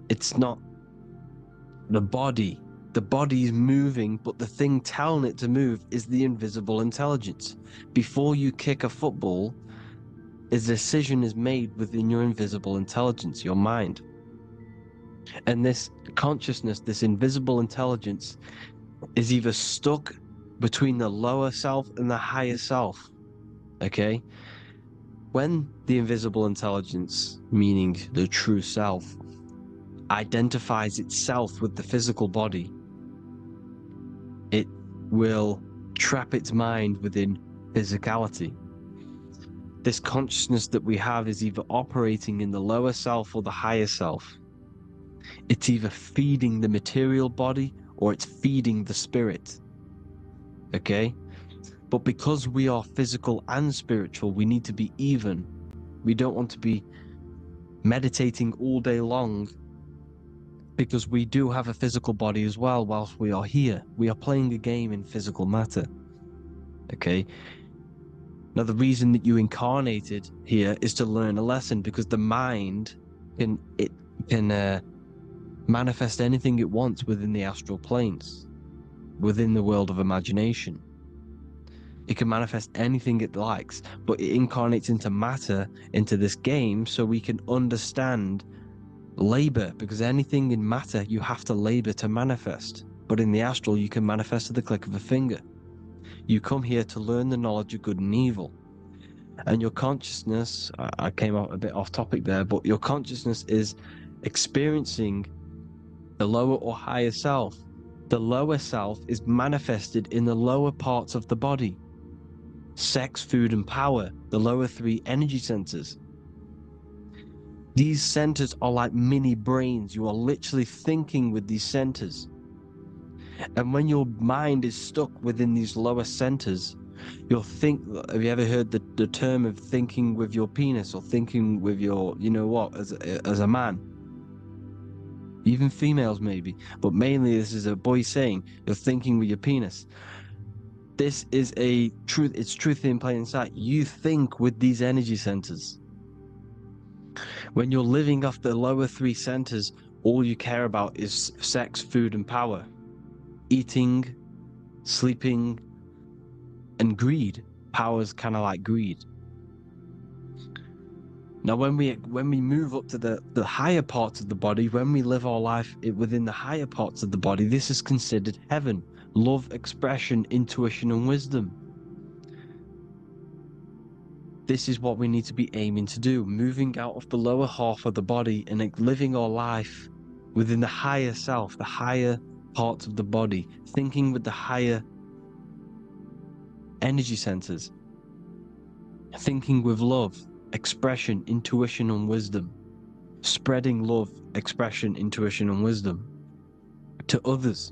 it's not the body. The body is moving, but the thing telling it to move is the invisible intelligence. Before you kick a football, a decision is made within your invisible intelligence, your mind. And this consciousness, this invisible intelligence, is either stuck between the lower self and the higher self. Okay? When the invisible intelligence, meaning the true self, identifies itself with the physical body, it will trap its mind within physicality. This consciousness that we have is either operating in the lower self or the higher self. It's either feeding the material body or it's feeding the spirit. Okay? But because we are physical and spiritual, we need to be even. We don't want to be meditating all day long, because we do have a physical body as well whilst we are here. We are playing a game in physical matter. Okay? Now, the reason that you incarnated here is to learn a lesson, because the mind can manifest anything it wants within the astral planes, within the world of imagination. It can manifest anything it likes, but it incarnates into matter, into this game, so we can understand labor, because anything in matter you have to labor to manifest. But in the astral, you can manifest at the click of a finger. You come here to learn the knowledge of good and evil. And your consciousness, I came out a bit off topic there, but your consciousness is experiencing the lower or higher self. The lower self is manifested in the lower parts of the body. Sex, food, and power, the lower three energy centers. These centers are like mini brains. You are literally thinking with these centers. And when your mind is stuck within these lower centers, you'll think, have you ever heard the term of thinking with your penis, or thinking with your, you know what, as a man? Even females maybe, but mainly this is a boy saying, you're thinking with your penis. This is a truth. It's truth in plain sight. You think with these energy centers. When you're living off the lower three centers, all you care about is sex, food, and power. Eating, sleeping, and greed. Power's kind of like greed. Now, when we move up to the higher parts of the body, when we live our life within the higher parts of the body, this is considered heaven. Love, expression, intuition, and wisdom. This is what we need to be aiming to do, moving out of the lower half of the body and living our life within the higher self, the higher parts of the body, thinking with the higher energy centers, thinking with love, expression, intuition, and wisdom, spreading love, expression, intuition, and wisdom to others.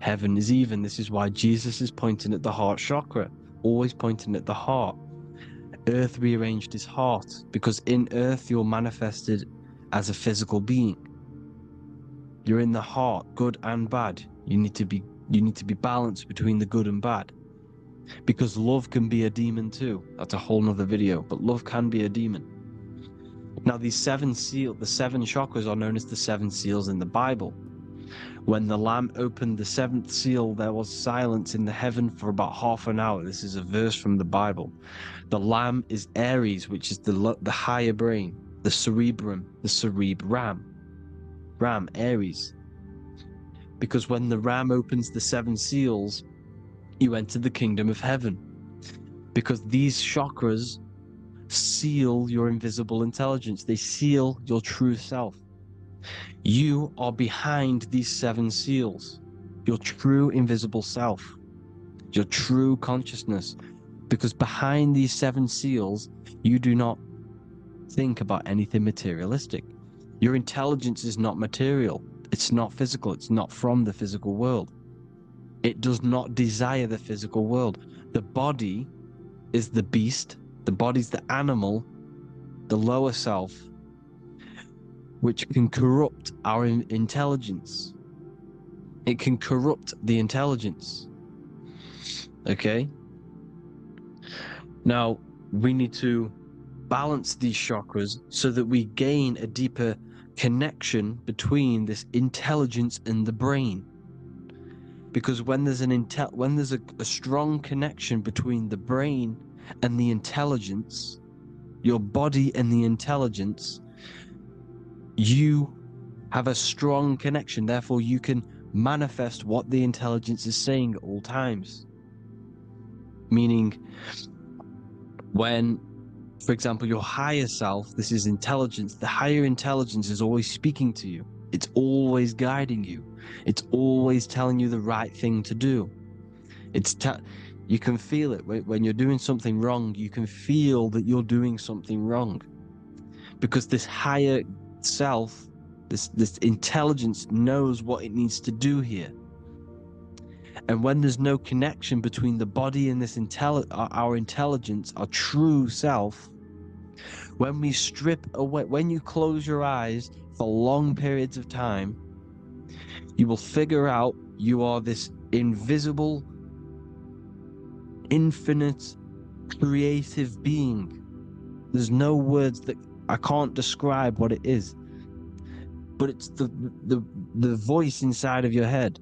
Heaven is even. This is why Jesus is pointing at the heart chakra, always pointing at the heart. Earth rearranged his heart, because in earth you're manifested as a physical being. You're in the heart, good and bad. You need to be balanced between the good and bad. Because love can be a demon too. That's a whole nother video, but love can be a demon. Now the seven chakras are known as the seven seals in the Bible. When the Lamb opened the seventh seal, there was silence in the heaven for about half an hour. This is a verse from the Bible. The Lamb is Aries, which is the higher brain, the cerebrum, Ram, Aries. Because when the Ram opens the seven seals, you enter the kingdom of heaven. Because these chakras seal your invisible intelligence. They seal your true self. You are behind these seven seals, your true invisible self, your true consciousness. Because behind these seven seals, you do not think about anything materialistic. Your intelligence is not material. It's not physical. It's not from the physical world. It does not desire the physical world. The body is the beast. The body's the animal, the lower self, which can corrupt our intelligence. It can corrupt the intelligence. Okay? Now, we need to balance these chakras so that we gain a deeper connection between this intelligence and the brain. Because when there's a strong connection between the brain and the intelligence, your body and the intelligence, you have a strong connection. Therefore, you can manifest what the intelligence is saying at all times. Meaning, when, for example, your higher self, this is intelligence, the higher intelligence is always speaking to you. It's always guiding you. It's always telling you the right thing to do. You can feel it. When you're doing something wrong, you can feel that you're doing something wrong. Because this higher self, this intelligence knows what it needs to do here. And when there's no connection between the body and this our intelligence, our true self, when we strip away, when you close your eyes for long periods of time, you will figure out you are this invisible, infinite, creative being. There's no words that I can't describe what it is, but it's the voice inside of your head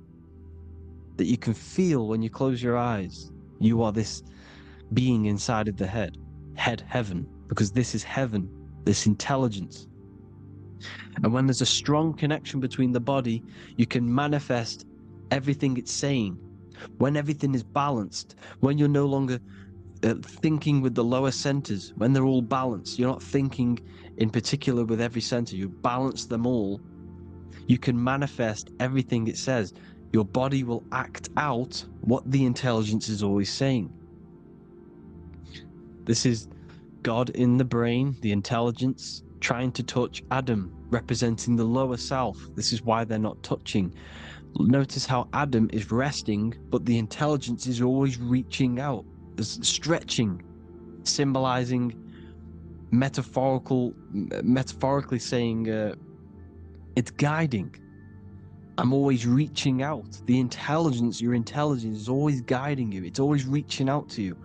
that you can feel when you close your eyes. You are this being inside of the heaven, because this is heaven, this intelligence. And when there's a strong connection between the body, you can manifest everything it's saying. When everything is balanced, when you're no longer thinking with the lower centers, when they're all balanced, you're not thinking in particular with every center, you balance them all, you can manifest everything it says. Your body will act out what the intelligence is always saying. This is God in the brain, the intelligence, trying to touch Adam, representing the lower self. This is why they're not touching. Notice how Adam is resting, but the intelligence is always reaching out, stretching, symbolizing metaphorically saying it's guiding. I'm always reaching out. The intelligence, your intelligence is always guiding you. It's always reaching out to you.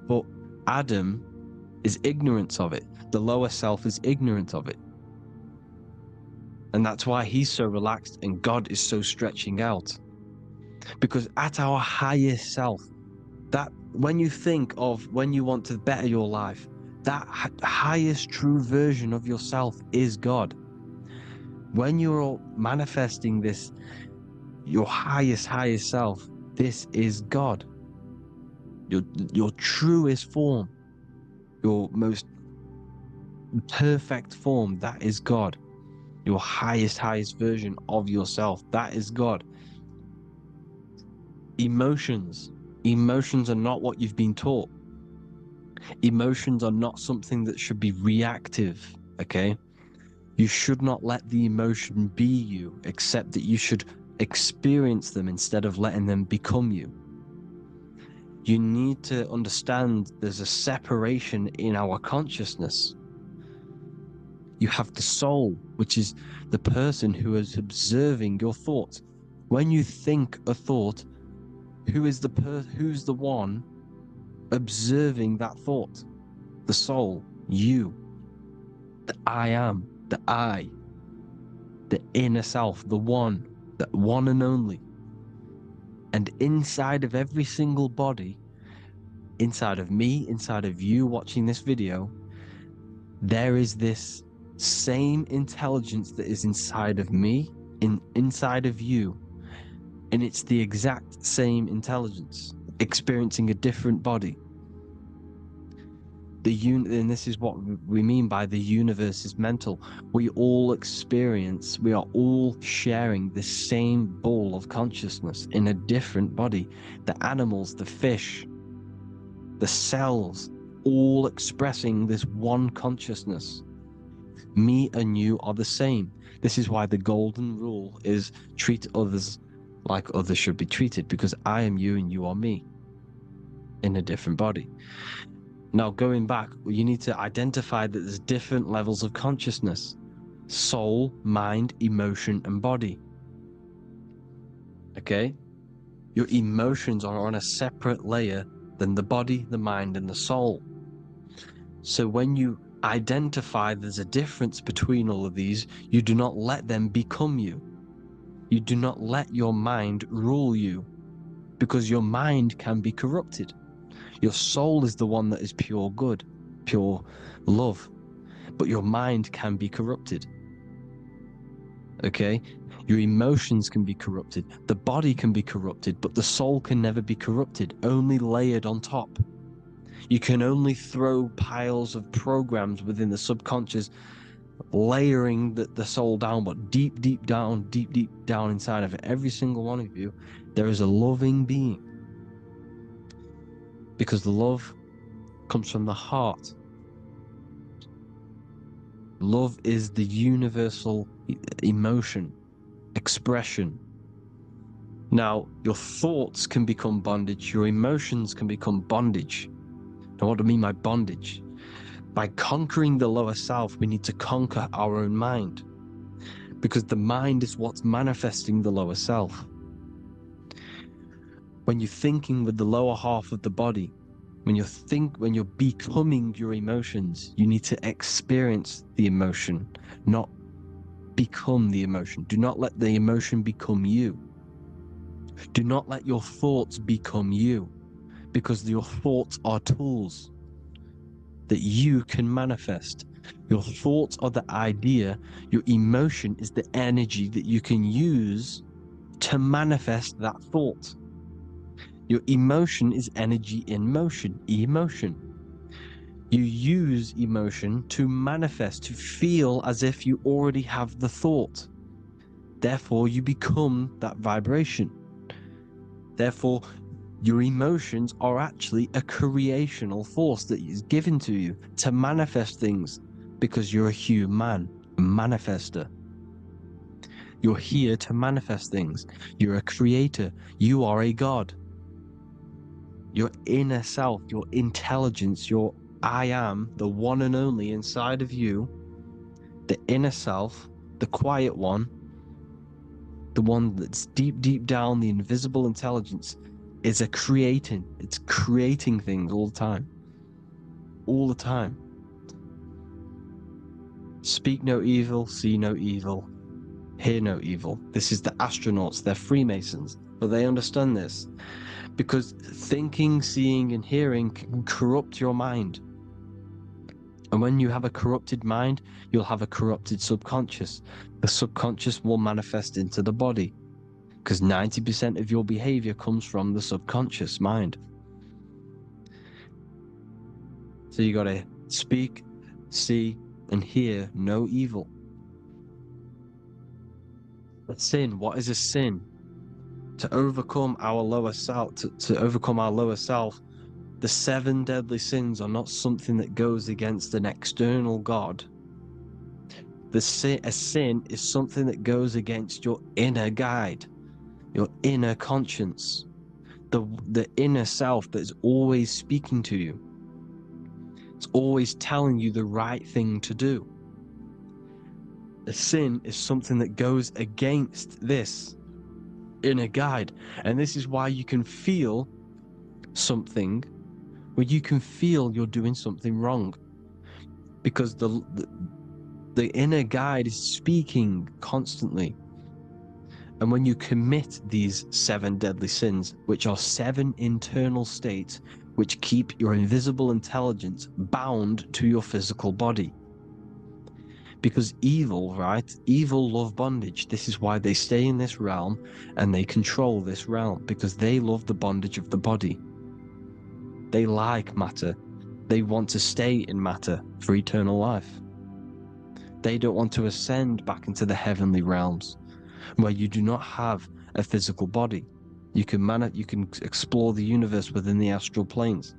But Adam is ignorant of it. The lower self is ignorant of it. And that's why he's so relaxed and God is so stretching out. Because at our highest self, that when you think of when you want to better your life, that highest true version of yourself is God. When you're manifesting this, your highest self, this is God. Your truest form, your most perfect form, that is God. Your highest version of yourself, that is God. Emotions are not what you've been taught. Emotions are not something that should be reactive, okay? You should not let the emotion be you, except that you should experience them instead of letting them become you. You need to understand there's a separation in our consciousness. You have the soul, which is the person who is observing your thoughts. When you think a thought, who's the one observing that thought? The soul, you, the I am, the I, the inner self, the one and only. And inside of every single body, inside of me, inside of you watching this video, there is this same intelligence that is inside of me, inside of you. And it's the exact same intelligence, experiencing a different body. And this is what we mean by the universe is mental. We are all sharing the same ball of consciousness in a different body. The animals, the fish, the cells, all expressing this one consciousness. Me and you are the same. This is why the golden rule is treat others like others should be treated, because I am you and you are me in a different body. Now, going back, you need to identify that there's different levels of consciousness: soul, mind, emotion, and body. Okay? Your emotions are on a separate layer than the body, the mind, and the soul. So when you identify there's a difference between all of these, you do not let them become you. You do not let your mind rule you, because your mind can be corrupted. Your soul is the one that is pure good, pure love, but your mind can be corrupted. Okay? Your emotions can be corrupted. The body can be corrupted, but the soul can never be corrupted, only layered on top. You can only throw piles of programs within the subconscious, layering the soul down, but deep down inside of it, every single one of you, there is a loving being. Because the love comes from the heart. Love is the universal emotion, expression. Now, your thoughts can become bondage, your emotions can become bondage. Now, what do I mean by bondage? By conquering the lower self, we need to conquer our own mind, because the mind is what's manifesting the lower self. When you're thinking with the lower half of the body, when you're becoming your emotions, you need to experience the emotion, not become the emotion. Do not let the emotion become you. Do not let your thoughts become you, because your thoughts are tools that you can manifest. Your thoughts are the idea. Your emotion is the energy that you can use to manifest that thought. Your emotion is energy in motion, emotion. You use emotion to manifest, to feel as if you already have the thought. Therefore, you become that vibration. Therefore, your emotions are actually a creational force that is given to you to manifest things, because you're a human, a manifester. You're here to manifest things. You're a creator. You are a god. Your inner self, your intelligence, your I am, the one and only inside of you, the inner self, the quiet one, the one that's deep, deep down, the invisible intelligence, is it's creating things all the time. All the time. Speak no evil, see no evil, hear no evil. This is the astronauts, they're Freemasons, but they understand this because thinking, seeing, and hearing can corrupt your mind. And when you have a corrupted mind, you'll have a corrupted subconscious. The subconscious will manifest into the body because 90% of your behavior comes from the subconscious mind. So you got to speak, see, and hear no evil. A sin, what is a sin? To overcome our lower self, to overcome our lower self, the 7 deadly sins are not something that goes against an external God. A sin is something that goes against your inner guide, your inner conscience, the inner self that is always speaking to you. It's always telling you the right thing to do. A sin is something that goes against this inner guide. And this is why you can feel something where you can feel you're doing something wrong. Because the inner guide is speaking constantly. And when you commit these 7 deadly sins, which are 7 internal states which keep your invisible intelligence bound to your physical body. Because evil, right? Evil love bondage. This is why they stay in this realm and they control this realm, because they love the bondage of the body. They like matter. They want to stay in matter for eternal life. They don't want to ascend back into the heavenly realms where you do not have a physical body. You can explore the universe within the astral planes.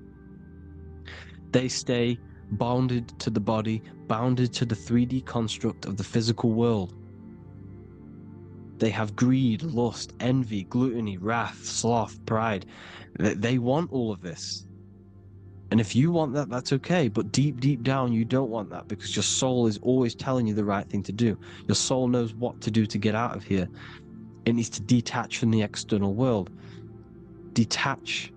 They stay bounded to the body, bounded to the 3D construct of the physical world. They have greed, lust, envy, gluttony, wrath, sloth, pride. They want all of this. And if you want that, that's okay. But deep, deep down, you don't want that because your soul is always telling you the right thing to do. Your soul knows what to do to get out of here. It needs to detach from the external world. Detach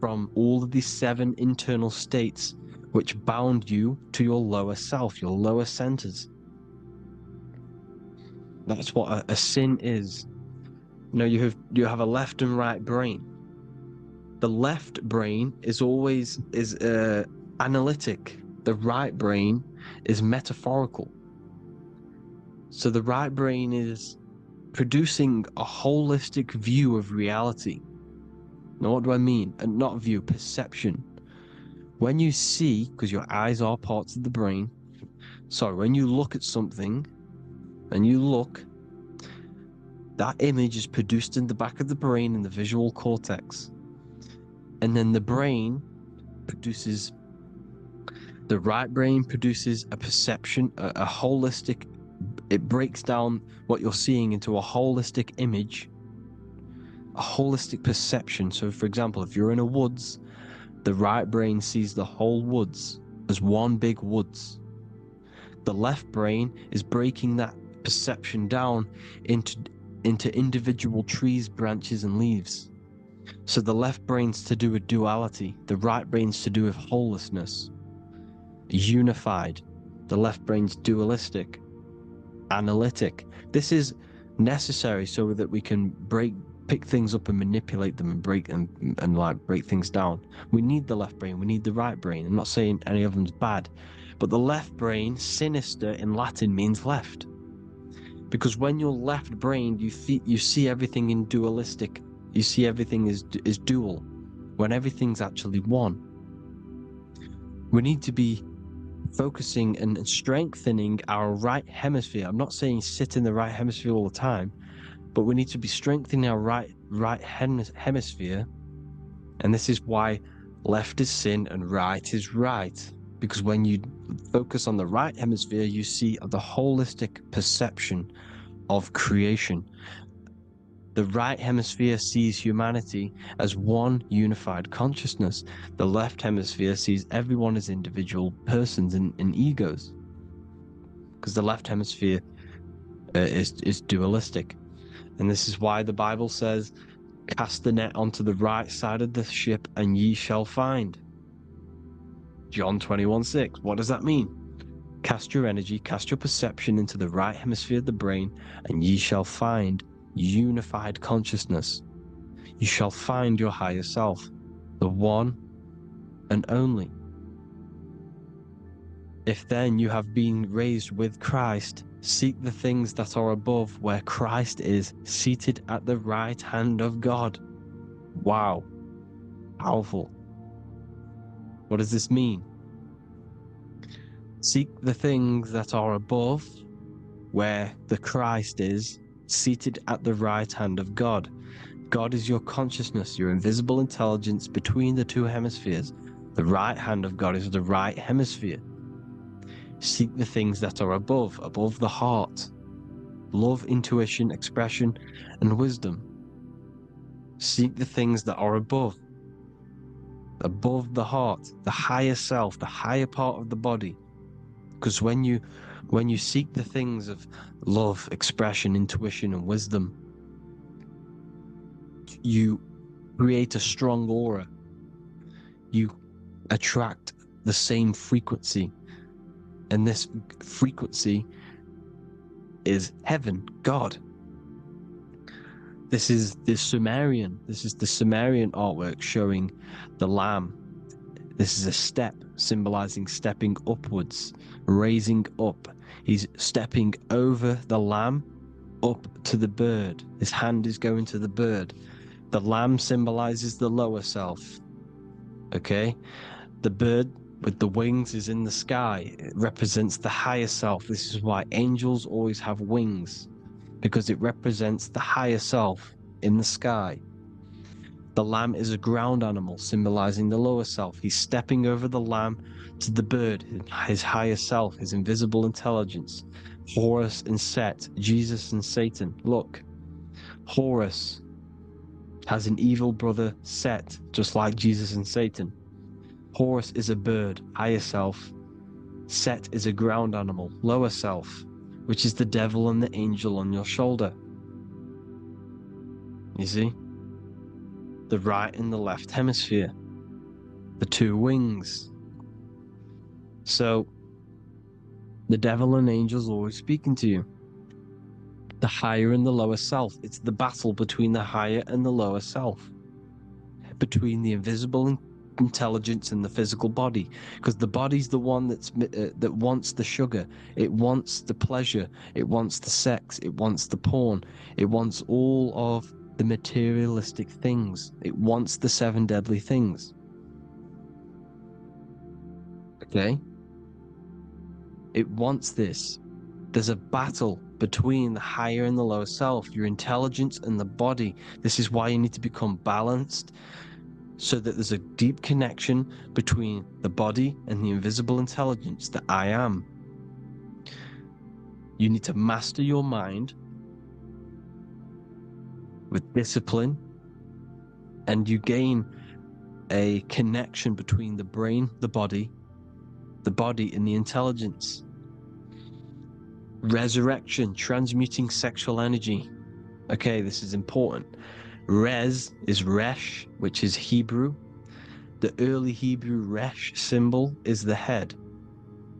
from all of these 7 internal states which bound you to your lower self, your lower centers. That's what a sin is. You know, you have a left and right brain. The left brain is always analytic. The right brain is metaphorical. So the right brain is producing a holistic view of reality. Now, what do I mean? And not view, perception. When you see, because your eyes are parts of the brain, when you look at something and you look, that image is produced in the back of the brain in the visual cortex. And then the right brain produces a perception, a holistic, it breaks down what you're seeing into a holistic image, a holistic perception. So for example, if you're in a woods, the right brain sees the whole woods as one big woods. The left brain is breaking that perception down into individual trees, branches, and leaves. So the left brain's to do with duality, the right brain's to do with wholeness, unified. The left brain's dualistic, analytic. This is necessary so that we can pick things up and manipulate them and break things down. We need the left brain, we need the right brain. I'm not saying any of them's bad, but the left brain, sinister in Latin, means left. Because when you're left-brained, you see everything in dualistic. You see everything is dual, when everything's actually one. We need to be focusing and strengthening our right hemisphere. I'm not saying sit in the right hemisphere all the time, but we need to be strengthening our right hemisphere. And this is why left is sin and right is right. Because when you focus on the right hemisphere, you see the holistic perception of creation. The right hemisphere sees humanity as one unified consciousness. The left hemisphere sees everyone as individual persons and egos. Because the left hemisphere is dualistic. And this is why the Bible says, cast the net onto the right side of the ship and ye shall find. John 21:6. What does that mean? Cast your energy, cast your perception into the right hemisphere of the brain, and ye shall find unified consciousness. You shall find your higher self, the one and only. If then you have been raised with Christ, seek the things that are above, where Christ is seated at the right hand of God. Wow. Powerful. What does this mean? Seek the things that are above, where the Christ is seated at the right hand of God. God is your consciousness, your invisible intelligence between the two hemispheres. The right hand of God is the right hemisphere. Seek the things that are above the heart. Love, intuition, expression, and wisdom. Seek the things that are above the heart, the higher self, the higher part of the body. Because when you seek the things of love, expression, intuition, and wisdom, you create a strong aura. You attract the same frequency. And this frequency is heaven, God. This is the Sumerian artwork showing the Lamb. This is a step symbolizing stepping upwards, raising up. He's stepping over the Lamb up to the bird. His hand is going to the bird. The Lamb symbolizes the lower self. Okay? The bird with the wings is in the sky. It represents the higher self. This is why angels always have wings, because it represents the higher self in the sky. The lamb is a ground animal, symbolizing the lower self. He's stepping over the lamb to the bird, his higher self, his invisible intelligence. Horus and Set, Jesus and Satan. Look, Horus has an evil brother, Set, just like Jesus and Satan. Horus is a bird, higher self. Set is a ground animal, lower self, which is the devil and the angel on your shoulder. You see? The right and the left hemisphere. The two wings. So, the devil and angels always speaking to you. The higher and the lower self. It's the battle between the higher and the lower self. Between the invisible intelligence and the physical body, because the body's the one that wants the sugar, it wants the pleasure, it wants the sex, it wants the porn, it wants all of the materialistic things, it wants the 7 deadly things. Okay, it wants this. There's a battle between the higher and the lower self, your intelligence and the body. This is why you need to become balanced, so that there's a deep connection between the body and the invisible intelligence, the I am. You need to master your mind with discipline, and you gain a connection between the brain, the body and the intelligence. Resurrection, transmuting sexual energy. Okay, this is important. Res is Resh, which is Hebrew. The early Hebrew Resh symbol is the head.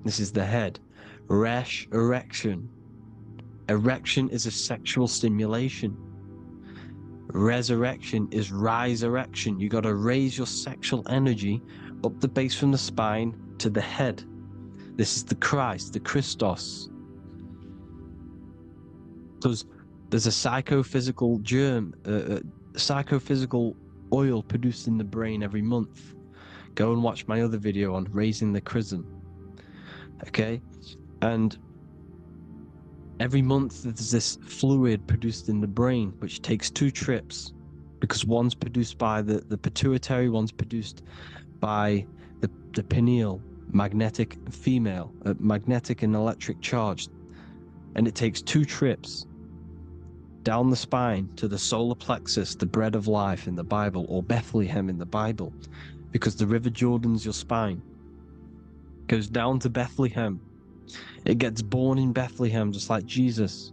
This is the head. Resh, erection. Erection is a sexual stimulation. Resurrection is rise erection. You got to raise your sexual energy up the base from the spine to the head. This is the Christ, the Christos. Because there's a psychophysical germ, psychophysical oil produced in the brain every month. Go and watch my other video on raising the chrism. Okay? And every month there's this fluid produced in the brain, which takes 2 trips, because one's produced by the pituitary, one's produced by the pineal, magnetic female, magnetic and electric charge. And it takes 2 trips down the spine to the solar plexus, the bread of life in the Bible, or Bethlehem in the Bible, because the River Jordan's your spine. Goes down to Bethlehem. It gets born in Bethlehem, just like Jesus.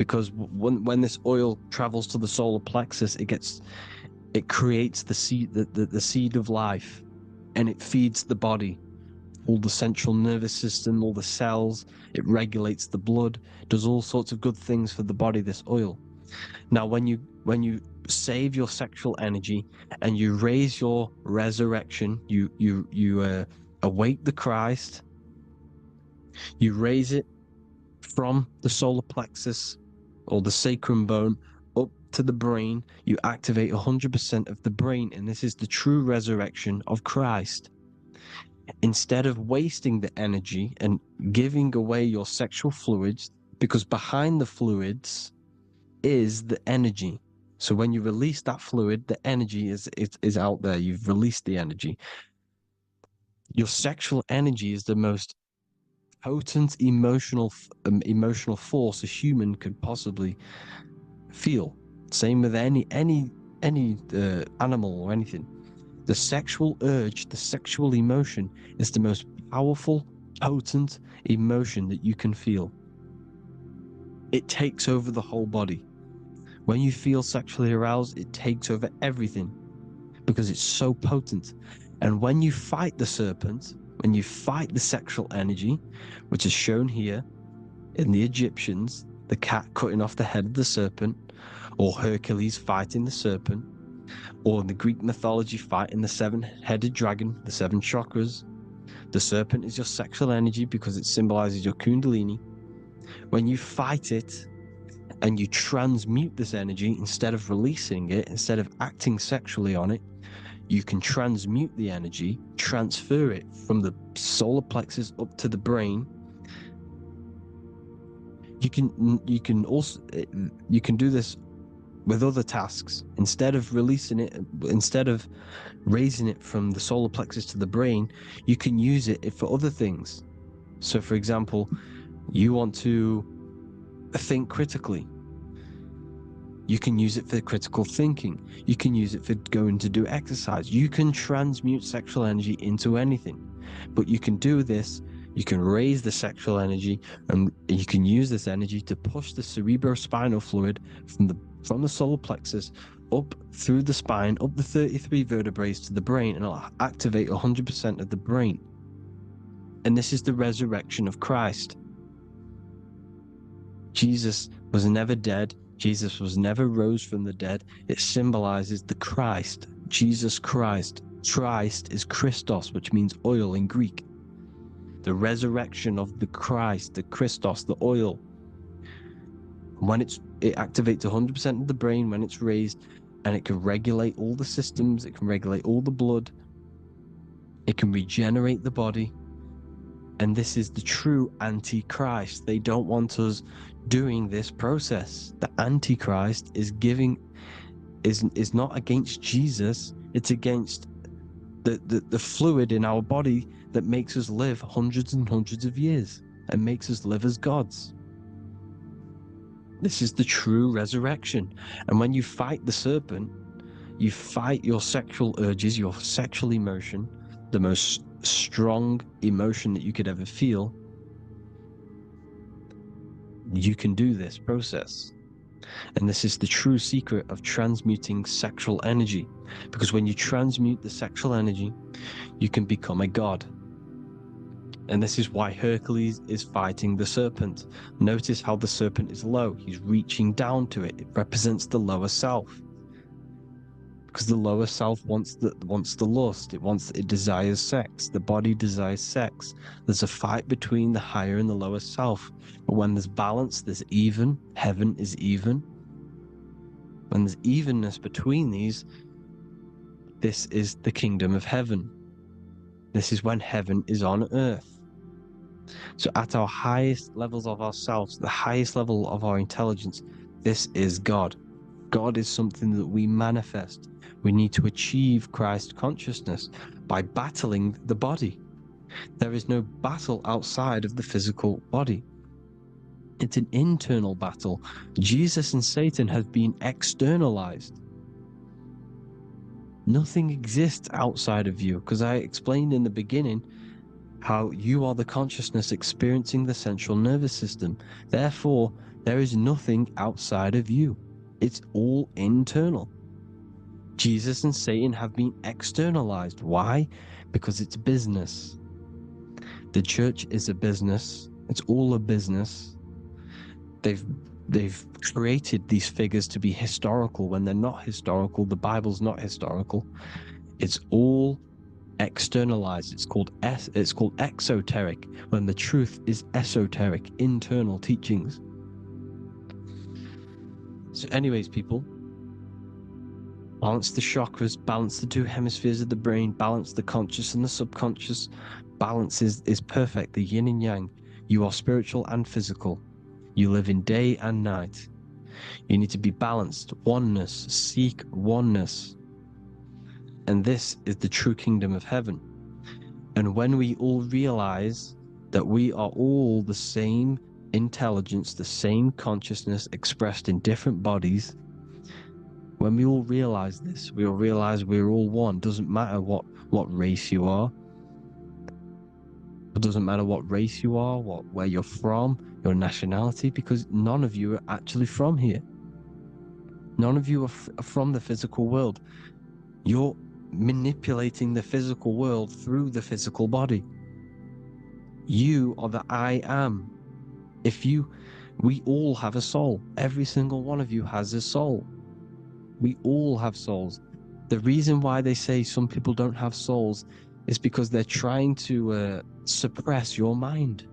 because when this oil travels to the solar plexus, it creates the seed of life, and it feeds the body, all the central nervous system, all the cells. It regulates the blood, does all sorts of good things for the body, this oil. Now when you save your sexual energy and you raise your resurrection, you awake the Christ, you raise it from the solar plexus or the sacrum bone up to the brain, you activate 100% of the brain, and this is the true resurrection of Christ. Instead of wasting the energy and giving away your sexual fluids, because behind the fluids is the energy. So when you release that fluid, the energy is out there. You've released the energy. Your sexual energy is the most potent emotional force a human could possibly feel. Same with any animal or anything. The sexual urge, the sexual emotion is the most powerful, potent emotion that you can feel. It takes over the whole body. When you feel sexually aroused, it takes over everything because it's so potent. And when you fight the serpent, when you fight the sexual energy, which is shown here in the Egyptians, the cat cutting off the head of the serpent, or Hercules fighting the serpent, or in the Greek mythology fighting the seven-headed dragon, the seven chakras. The serpent is your sexual energy because it symbolizes your kundalini. When you fight it and you transmute this energy, instead of releasing it, instead of acting sexually on it, you can transmute the energy, transfer it from the solar plexus up to the brain. You can also do this with other tasks. Instead of releasing it, instead of raising it from the solar plexus to the brain, you can use it for other things. So for example, you want to think critically. You can use it for critical thinking. You can use it for going to do exercise. You can transmute sexual energy into anything. But you can do this, you can raise the sexual energy, and you can use this energy to push the cerebrospinal fluid from the solar plexus up through the spine, up the 33 vertebrae to the brain, and it'll activate 100% of the brain. And this is the resurrection of Christ. Jesus was never dead. Jesus was never rose from the dead. It symbolizes the Christ, Jesus Christ. Christ is Christos, which means oil in Greek. The resurrection of the Christ, the Christos, the oil. When it activates 100% of the brain when it's raised, and it can regulate all the systems, it can regulate all the blood, it can regenerate the body. And this is the true Antichrist. They don't want us doing this process. The Antichrist is not against Jesus, it's against the fluid in our body that makes us live hundreds and hundreds of years and makes us live as gods. This is the true resurrection. And when you fight the serpent, you fight your sexual urges, your sexual emotion, the most strong emotion that you could ever feel. You can do this process. And this is the true secret of transmuting sexual energy. Because when you transmute the sexual energy, you can become a god. And this is why Hercules is fighting the serpent. Notice how the serpent is low. He's reaching down to it. It represents the lower self. Because the lower self wants the lust. It desires sex. The body desires sex. There's a fight between the higher and the lower self. But when there's balance, there's even. Heaven is even. When there's evenness between these, this is the kingdom of heaven. This is when heaven is on earth. So at our highest levels of ourselves, the highest level of our intelligence, this is God. God is something that we manifest. We need to achieve Christ consciousness by battling the body. There is no battle outside of the physical body. It's an internal battle. Jesus and Satan have been externalized. Nothing exists outside of you, because I explained in the beginning how you are the consciousness experiencing the central nervous system. Therefore, There is nothing outside of you. It's all internal. Jesus and Satan have been externalized. Why? Because it's business. The church is a business. It's all a business. They've created these figures to be historical when they're not historical. The Bible's not historical. It's all externalized. It's called exoteric, when the truth is esoteric, internal teachings. So anyways, people, balance the chakras, balance the two hemispheres of the brain, balance the conscious and the subconscious. Balance is perfect, the yin and yang. You are spiritual and physical. You live in day and night. You need to be balanced. Oneness. Seek oneness. And this is the true kingdom of heaven. And when we all realize that we are all the same intelligence, the same consciousness expressed in different bodies, when we all realize this, we all realize we're all one. Doesn't matter what race you are. It doesn't matter what race you are, where you're from, your nationality, because none of you are actually from here. None of you are from the physical world. You're manipulating the physical world through the physical body. You are the I am. We all have a soul. Every single one of you has a soul. We all have souls. The reason why they say some people don't have souls is because they're trying to suppress your mind.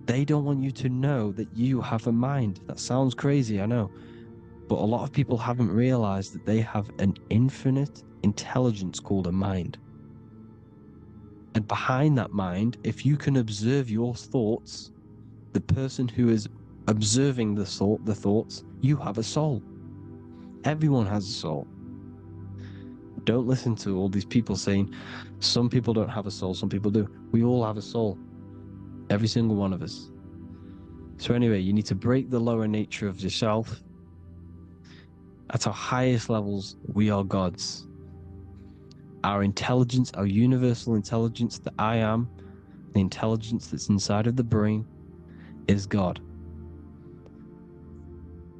They don't want you to know that you have a mind. That sounds crazy, I know. But a lot of people haven't realized that they have an infinite intelligence called a mind. And behind that mind, if you can observe your thoughts, the person who is observing the thoughts, you have a soul. Everyone has a soul. Don't listen to all these people saying some people don't have a soul, some people do. We all have a soul. Every single one of us. So anyway, you need to break the lower nature of yourself. At our highest levels, we are gods. Our intelligence, our universal intelligence, the I am, the intelligence that's inside of the brain, is God.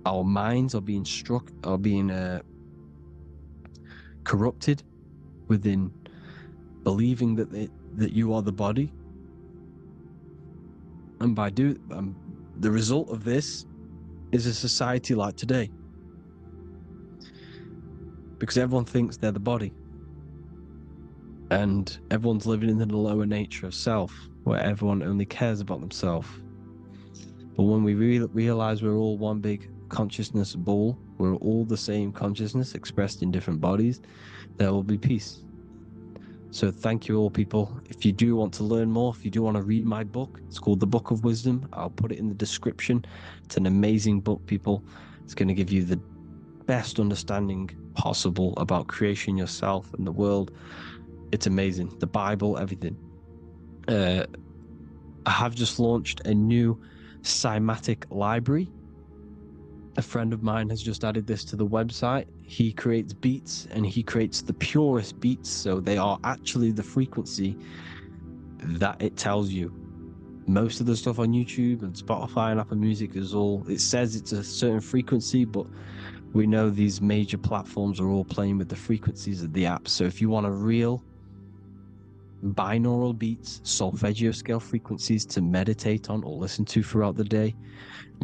Our minds are being corrupted within believing that you are the body, and by the result of this is a society like today, because everyone thinks they're the body, and everyone's living in the lower nature of self, where everyone only cares about themselves. But when we realize we're all one big consciousness ball, we're all the same consciousness expressed in different bodies, there will be peace. So thank you all, people. If you do want to learn more, if you do want to read my book, it's called The Book of Wisdom. I'll put it in the description. It's an amazing book, people. It's going to give you the best understanding possible about creation, yourself, and the world. It's amazing. The Bible, everything. I have just launched a new cymatic library. A friend of mine has just added this to the website. He creates beats, and he creates the purest beats, so they are actually the frequency that it tells you. Most of the stuff on YouTube and Spotify and Apple Music it says it's a certain frequency, but we know these major platforms are all playing with the frequencies of the apps. So if you want a real binaural beats, solfeggio scale frequencies to meditate on or listen to throughout the day,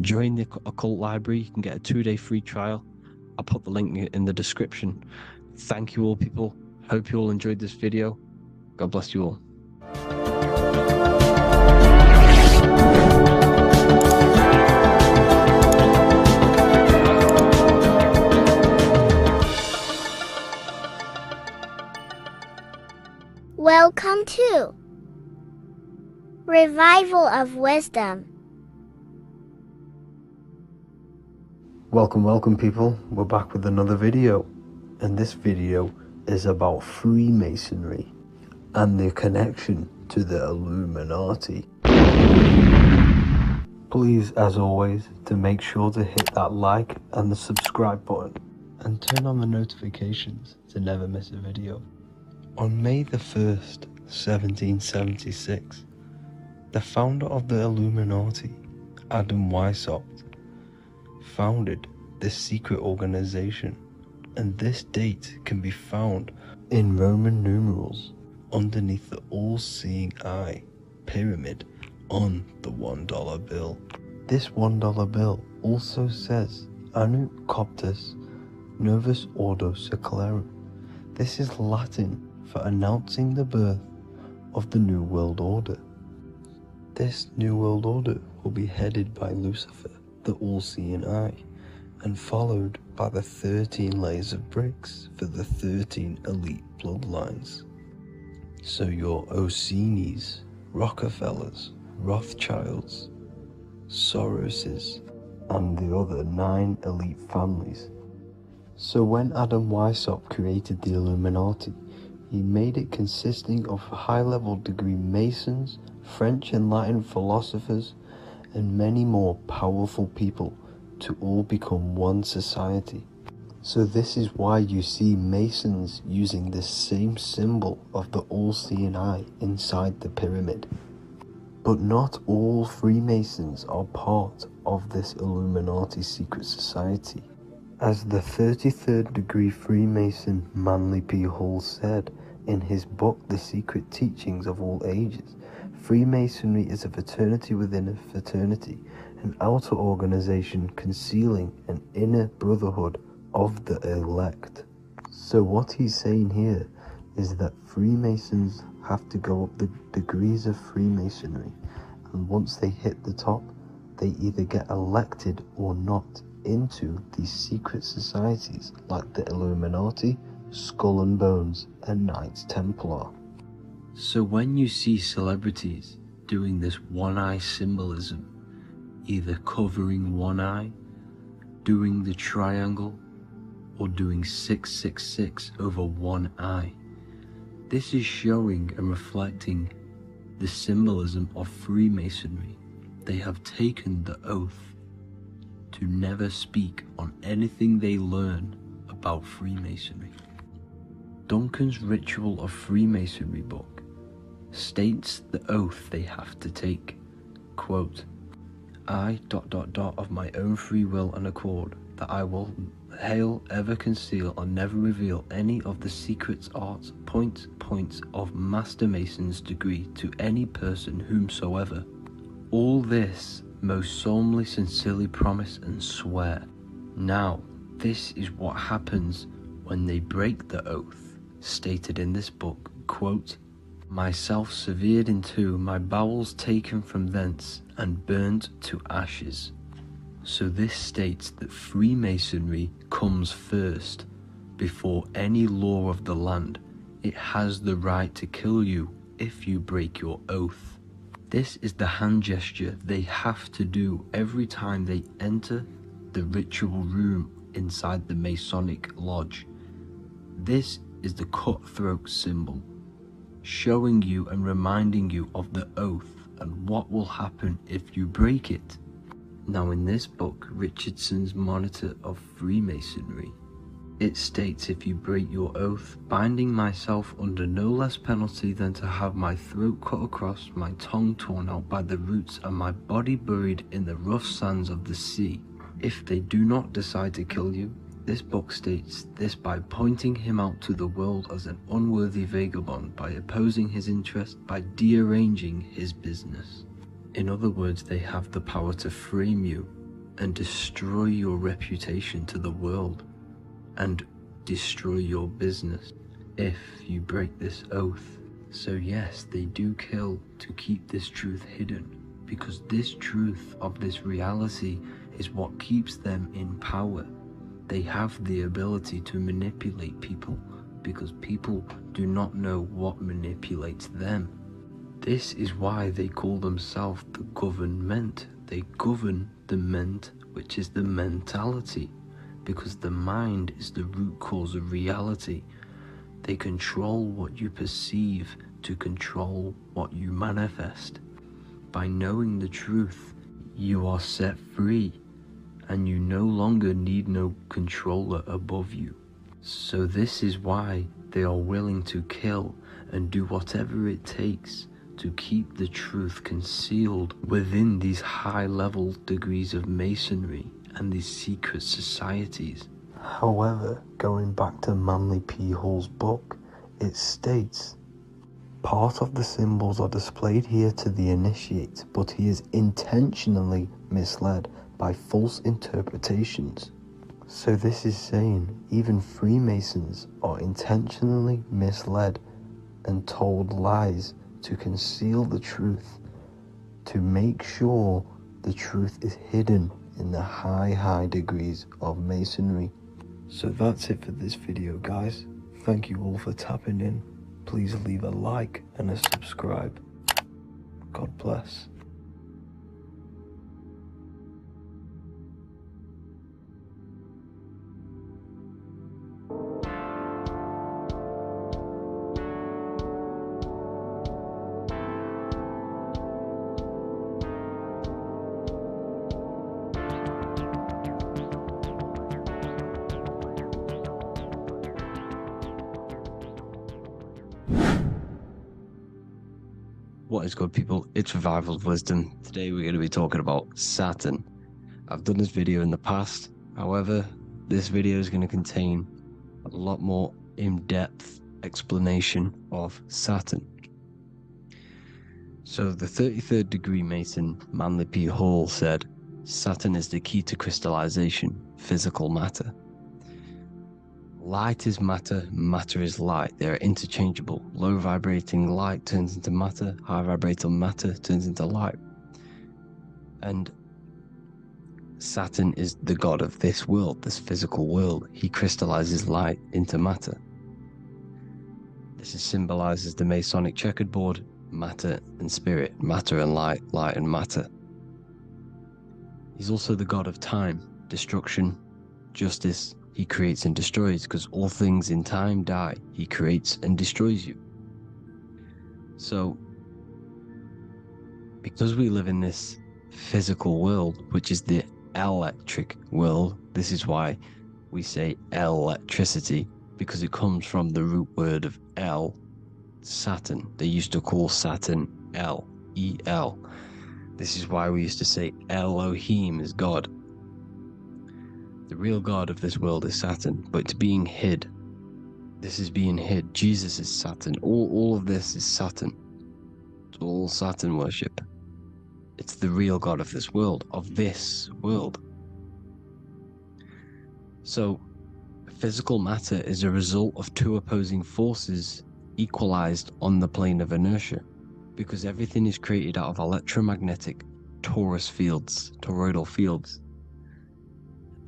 join the Occult Library. You can get a 2-day free trial. I'll put the link in the description. Thank you all, people. Hope you all enjoyed this video. God bless you all. Welcome to Revival of Wisdom. Welcome people, we're back with another video, and this video is about Freemasonry and their connection to the Illuminati. Please, as always, to make sure to hit that like and the subscribe button and turn on the notifications to never miss a video. On May the 1st, 1776, the founder of the Illuminati, Adam Weishaupt founded this secret organization, and this date can be found in Roman numerals underneath the all-seeing eye pyramid on the $1 bill. This $1 bill also says Anno Coptus Novus Ordo Secularum. This is Latin for announcing the birth of the New World Order. This New World Order will be headed by Lucifer, the all-seeing eye, and followed by the 13 layers of bricks for the 13 elite bloodlines. So your Orsini's, Rockefellers, Rothschilds, Soroses, and the other 9 elite families. So when Adam Weishaupt created the Illuminati, he made it consisting of high-level degree Masons, French and Latin philosophers, and many more powerful people to all become one society. So this is why you see Masons using this same symbol of the all-seeing eye inside the pyramid. But not all Freemasons are part of this Illuminati secret society. As the 33rd degree Freemason Manly P. Hall said in his book The Secret Teachings of All Ages, Freemasonry is a fraternity within a fraternity, an outer organization concealing an inner brotherhood of the elect. So what he's saying here is that Freemasons have to go up the degrees of Freemasonry, and once they hit the top, they either get elected or not into these secret societies like the Illuminati, Skull and Bones, and Knights Templar. So when you see celebrities doing this one-eye symbolism, either covering one eye, doing the triangle, or doing 666 over one eye, this is showing and reflecting the symbolism of Freemasonry. They have taken the oath to never speak on anything they learn about Freemasonry. Duncan's Ritual of Freemasonry book states the oath they have to take, quote, I ... of my own free will and accord, that I will ever conceal or never reveal any of the secrets, arts, points of Master Mason's degree to any person whomsoever. All this most solemnly sincerely promise and swear. Now, this is what happens when they break the oath, stated in this book, quote, myself severed in two, my bowels taken from thence, and burnt to ashes. So this states that Freemasonry comes first, before any law of the land. It has the right to kill you if you break your oath. This is the hand gesture they have to do every time they enter the ritual room inside the Masonic Lodge. This is the cutthroat symbol, showing you and reminding you of the oath and what will happen if you break it. Now in this book, Richardson's Monitor of Freemasonry, it states, if you break your oath, binding myself under no less penalty than to have my throat cut across, my tongue torn out by the roots, and my body buried in the rough sands of the sea. If they do not decide to kill you, this book states this by pointing him out to the world as an unworthy vagabond, by opposing his interest, by dearranging his business. In other words, they have the power to frame you and destroy your reputation to the world, and destroy your business if you break this oath. So yes, they do kill to keep this truth hidden, because this truth of this reality is what keeps them in power. They have the ability to manipulate people, because people do not know what manipulates them. This is why they call themselves the government. They govern the ment, which is the mentality, because the mind is the root cause of reality. They control what you perceive to control what you manifest. By knowing the truth, you are set free, and you no longer need no controller above you. So this is why they are willing to kill and do whatever it takes to keep the truth concealed within these high-level degrees of masonry and these secret societies. However, going back to Manly P. Hall's book, it states, part of the symbols are displayed here to the initiate, but he is intentionally misled by false interpretations. So this is saying even Freemasons are intentionally misled and told lies to conceal the truth, to make sure the truth is hidden in the high degrees of masonry. So that's it for this video, guys. Thank you all for tapping in. Please leave a like and a subscribe. God bless. What is good, people? It's Revival of Wisdom. Today we're going to be talking about Saturn. I've done this video in the past, however, this video is going to contain a lot more in-depth explanation of Saturn. So the 33rd degree Mason, Manly P. Hall, said, Saturn is the key to crystallization, physical matter. Light is matter, matter is light. They are interchangeable. Low vibrating light turns into matter, high vibrating matter turns into light. And Saturn is the god of this world, this physical world. He crystallizes light into matter. This symbolizes the Masonic checkerboard, matter and spirit, matter and light, light and matter. He's also the god of time, destruction, justice. He creates and destroys, because all things in time die. He creates and destroys you. So, because we live in this physical world, which is the electric world, this is why we say electricity, because it comes from the root word of El, Saturn. They used to call Saturn El, E-L. This is why we used to say Elohim is God. The real god of this world is Saturn, but it's being hid. This is being hid. Jesus is Saturn. All of this is Saturn. It's all Saturn worship. It's the real god of this world, So, physical matter is a result of two opposing forces equalized on the plane of inertia, because everything is created out of electromagnetic toroidal fields.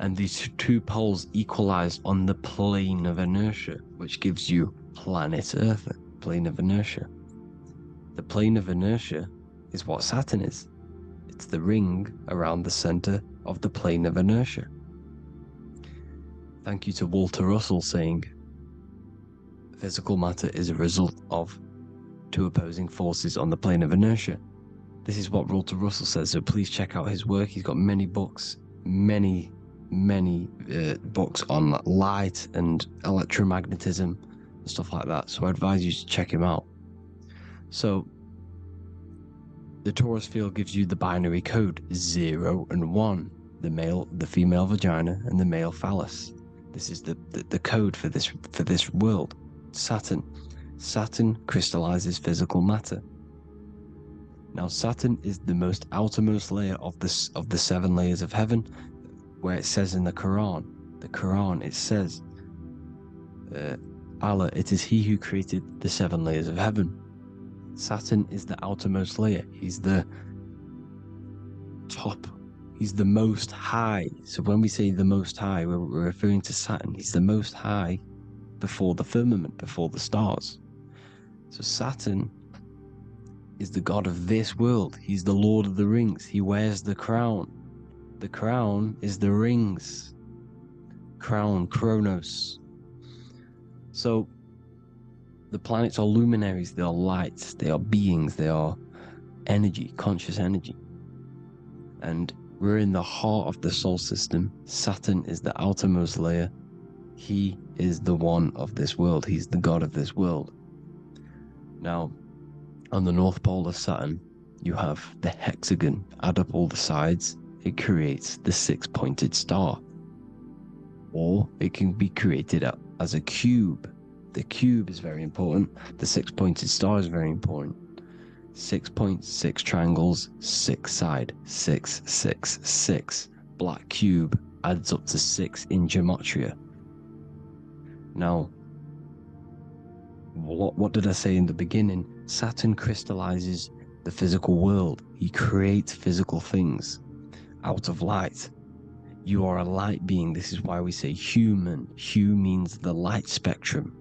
And these two poles equalize on the plane of inertia, which gives you planet Earth, plane of inertia. The plane of inertia is what Saturn is. It's the ring around the center of the plane of inertia. Thank you to Walter Russell saying, physical matter is a result of two opposing forces on the plane of inertia. This is what Walter Russell says, so please check out his work. He's got many books, many books on light and electromagnetism and stuff like that, so I advise you to check him out. So the torus field gives you the binary code 0 and 1, the female vagina and the male phallus. This is the code for this world. Saturn crystallizes physical matter. Now Saturn is the most outermost layer of the 7 layers of heaven, where it says in the Quran, it says, Allah, it is he who created the 7 layers of heaven. Saturn is the outermost layer. He's the top. He's the most high. So when we say the most high, we're referring to Saturn. He's the most high before the firmament, before the stars. So Saturn is the god of this world. He's the Lord of the Rings. He wears the crown. The crown is the rings. Crown, Kronos. So the planets are luminaries, they are lights, they are beings, they are energy, conscious energy. And we're in the heart of the solar system. Saturn is the outermost layer. He is the one of this world. He's the god of this world. Now, On the North Pole of Saturn, you have the hexagon. Add up all the sides, it creates the six-pointed star. Or it can be created as a cube. The cube is very important. The six-pointed star is very important. 6 points, 6 triangles, 6 side, 6, 6, 6. Black cube adds up to 6 in gematria. Now, what did I say in the beginning? Saturn crystallizes the physical world. He creates physical things out of light. You are a light being. This is why we say human. Hue means the light spectrum.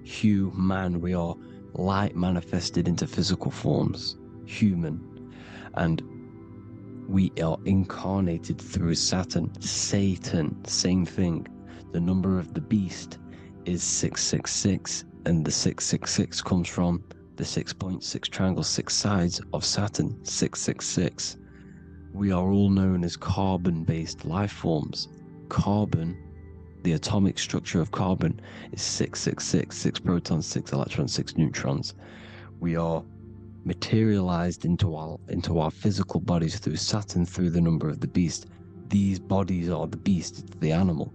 Hue, man, we are light manifested into physical forms. Human. And we are incarnated through Saturn. Satan, same thing. The number of the beast is 666, and the 666 comes from the 6.6 triangle, 6 sides of Saturn, 666. We are all known as carbon-based life forms. Carbon, the atomic structure of carbon, is 666, 6 protons, 6 electrons, 6 neutrons. We are materialized into our physical bodies through Saturn, through the number of the beast. These bodies are the beast, it's the animal.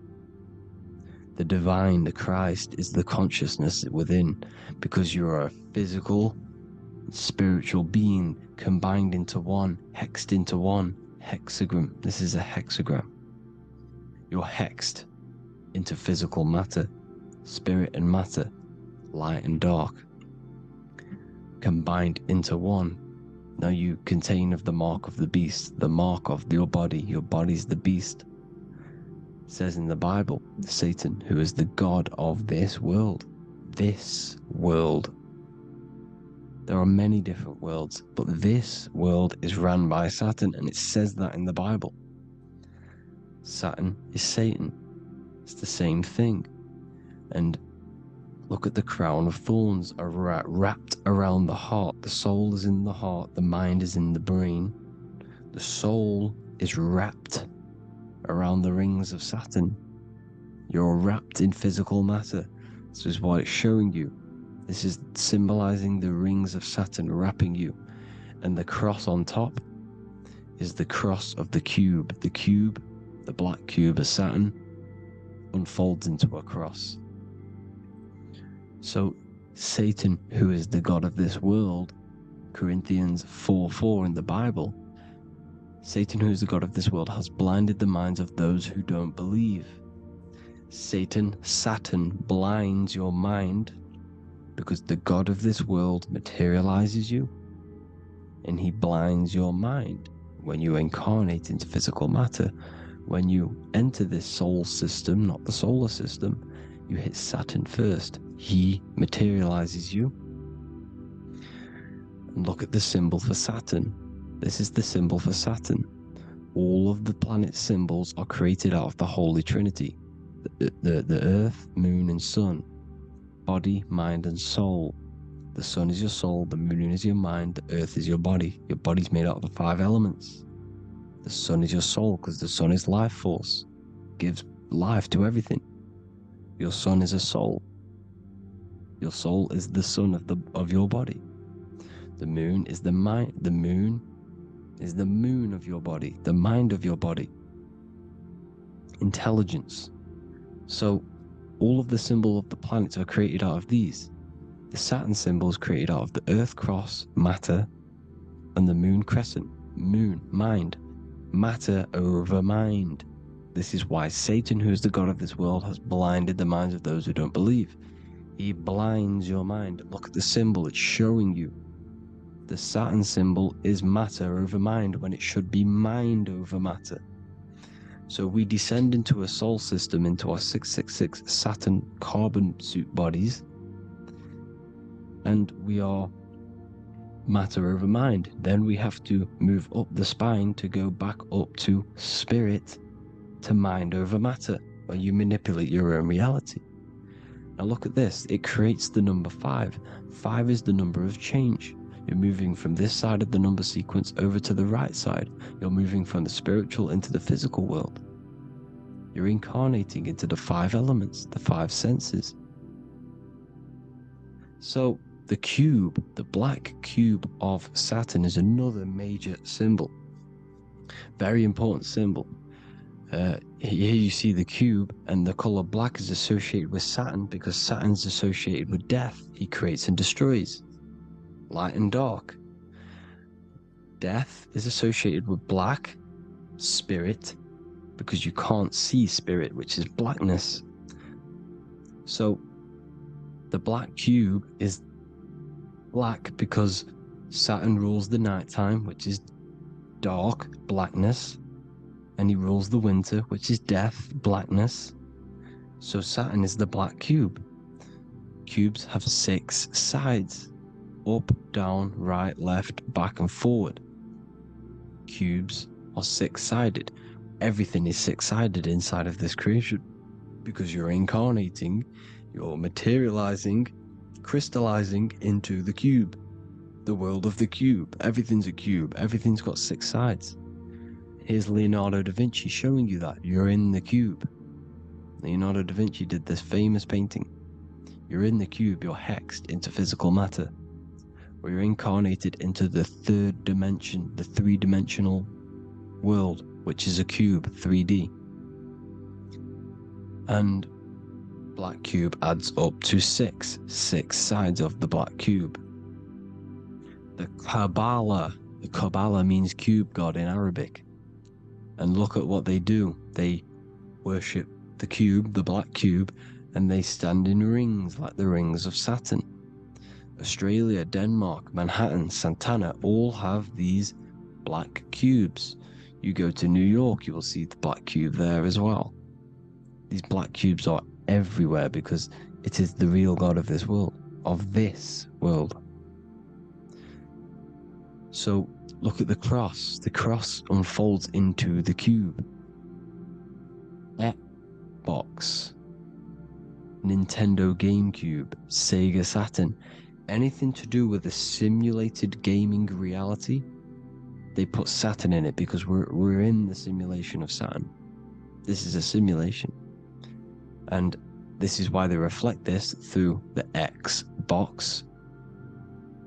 The divine, the Christ, is the consciousness within, because you are a physical, spiritual being combined into one, hexed into one. Hexagram. This is a hexagram. You're hexed into physical matter, spirit and matter, light and dark, combined into one. Now you contain of the mark of the beast, the mark of your body. Your body's the beast. It says in the Bible, Satan, who is the god of this world. This world. There are many different worlds, but this world is run by Saturn, and it says that in the Bible. Saturn is Satan. It's the same thing. And look at the crown of thorns are wrapped around the heart. The soul is in the heart. The mind is in the brain. The soul is wrapped around the rings of Saturn. You're wrapped in physical matter. This is what it's showing you. This is symbolizing the rings of Saturn wrapping you. And the cross on top is the cross of the cube. The cube, the black cube of Saturn, unfolds into a cross. So Satan, who is the god of this world, Corinthians 4:4 in the Bible, Satan, who is the god of this world, has blinded the minds of those who don't believe. Saturn blinds your mind, because the god of this world materializes you, and he blinds your mind when you incarnate into physical matter. When you enter this soul system, not the solar system, you hit Saturn first. He materializes you. And look at the symbol for Saturn. This is the symbol for Saturn. All of the planet symbols are created out of the Holy Trinity. The Earth, Moon, and Sun. Body, mind, and soul. The sun is your soul, the moon is your mind, the earth is your body. Your body's made out of the 5 elements. The sun is your soul, because the sun is life force, gives life to everything. Your sun is a soul. Your soul is the sun of your body. The moon is the mind. The moon is the moon of your body, the mind of your body. Intelligence. So all of the symbol of the planets are created out of these. The Saturn symbol is created out of the Earth cross, matter, and the moon crescent, moon, mind, matter over mind. This is why Satan, who is the god of this world, has blinded the minds of those who don't believe. He blinds your mind. Look at the symbol, it's showing you. The Saturn symbol is matter over mind, when it should be mind over matter. So we descend into a soul system, into our 666 Saturn carbon suit bodies, and we are matter over mind. Then we have to move up the spine to go back up to spirit, to mind over matter, where you manipulate your own reality. Now look at this, it creates the number 5. 5 is the number of change. You're moving from this side of the number sequence over to the right side. You're moving from the spiritual into the physical world. You're incarnating into the 5 elements, the 5 senses. So the cube, the black cube of Saturn, is another major symbol. Very important symbol. Here you see the cube, and the color black is associated with Saturn because Saturn's associated with death. He creates and destroys. Light and dark. Death is associated with black, spirit, because you can't see spirit, which is blackness. So the black cube is black because Saturn rules the nighttime, which is dark, blackness, and he rules the winter, which is death, blackness. So Saturn is the black cube. Cubes have 6 sides: up, down, right, left, back, and forward. Cubes are 6-sided. Everything is 6-sided inside of this creation because you're incarnating, you're materializing, crystallizing into the cube, the world of the cube. Everything's a cube. Everything's got 6 sides. Here's Leonardo da Vinci showing you that you're in the cube. Leonardo da Vinci did this famous painting. You're in the cube, you're hexed into physical matter, where you're incarnated into the 3rd dimension, the 3-dimensional world, which is a cube, 3D. And black cube adds up to 6 sides of the black cube. The Kabbalah means cube god in Arabic. And look at what they do. They worship the cube, the black cube, and they stand in rings like the rings of Saturn. Australia, Denmark, Manhattan, Santana all have these black cubes. You go to New York, you will see the black cube there as well. These black cubes are everywhere because it is the real God of this world, So look at the cross. The cross unfolds into the cube. Xbox, Nintendo GameCube, Sega Saturn, anything to do with a simulated gaming reality, they put Saturn in it because we're in the simulation of Saturn. This is a simulation. And this is why they reflect this through the Xbox,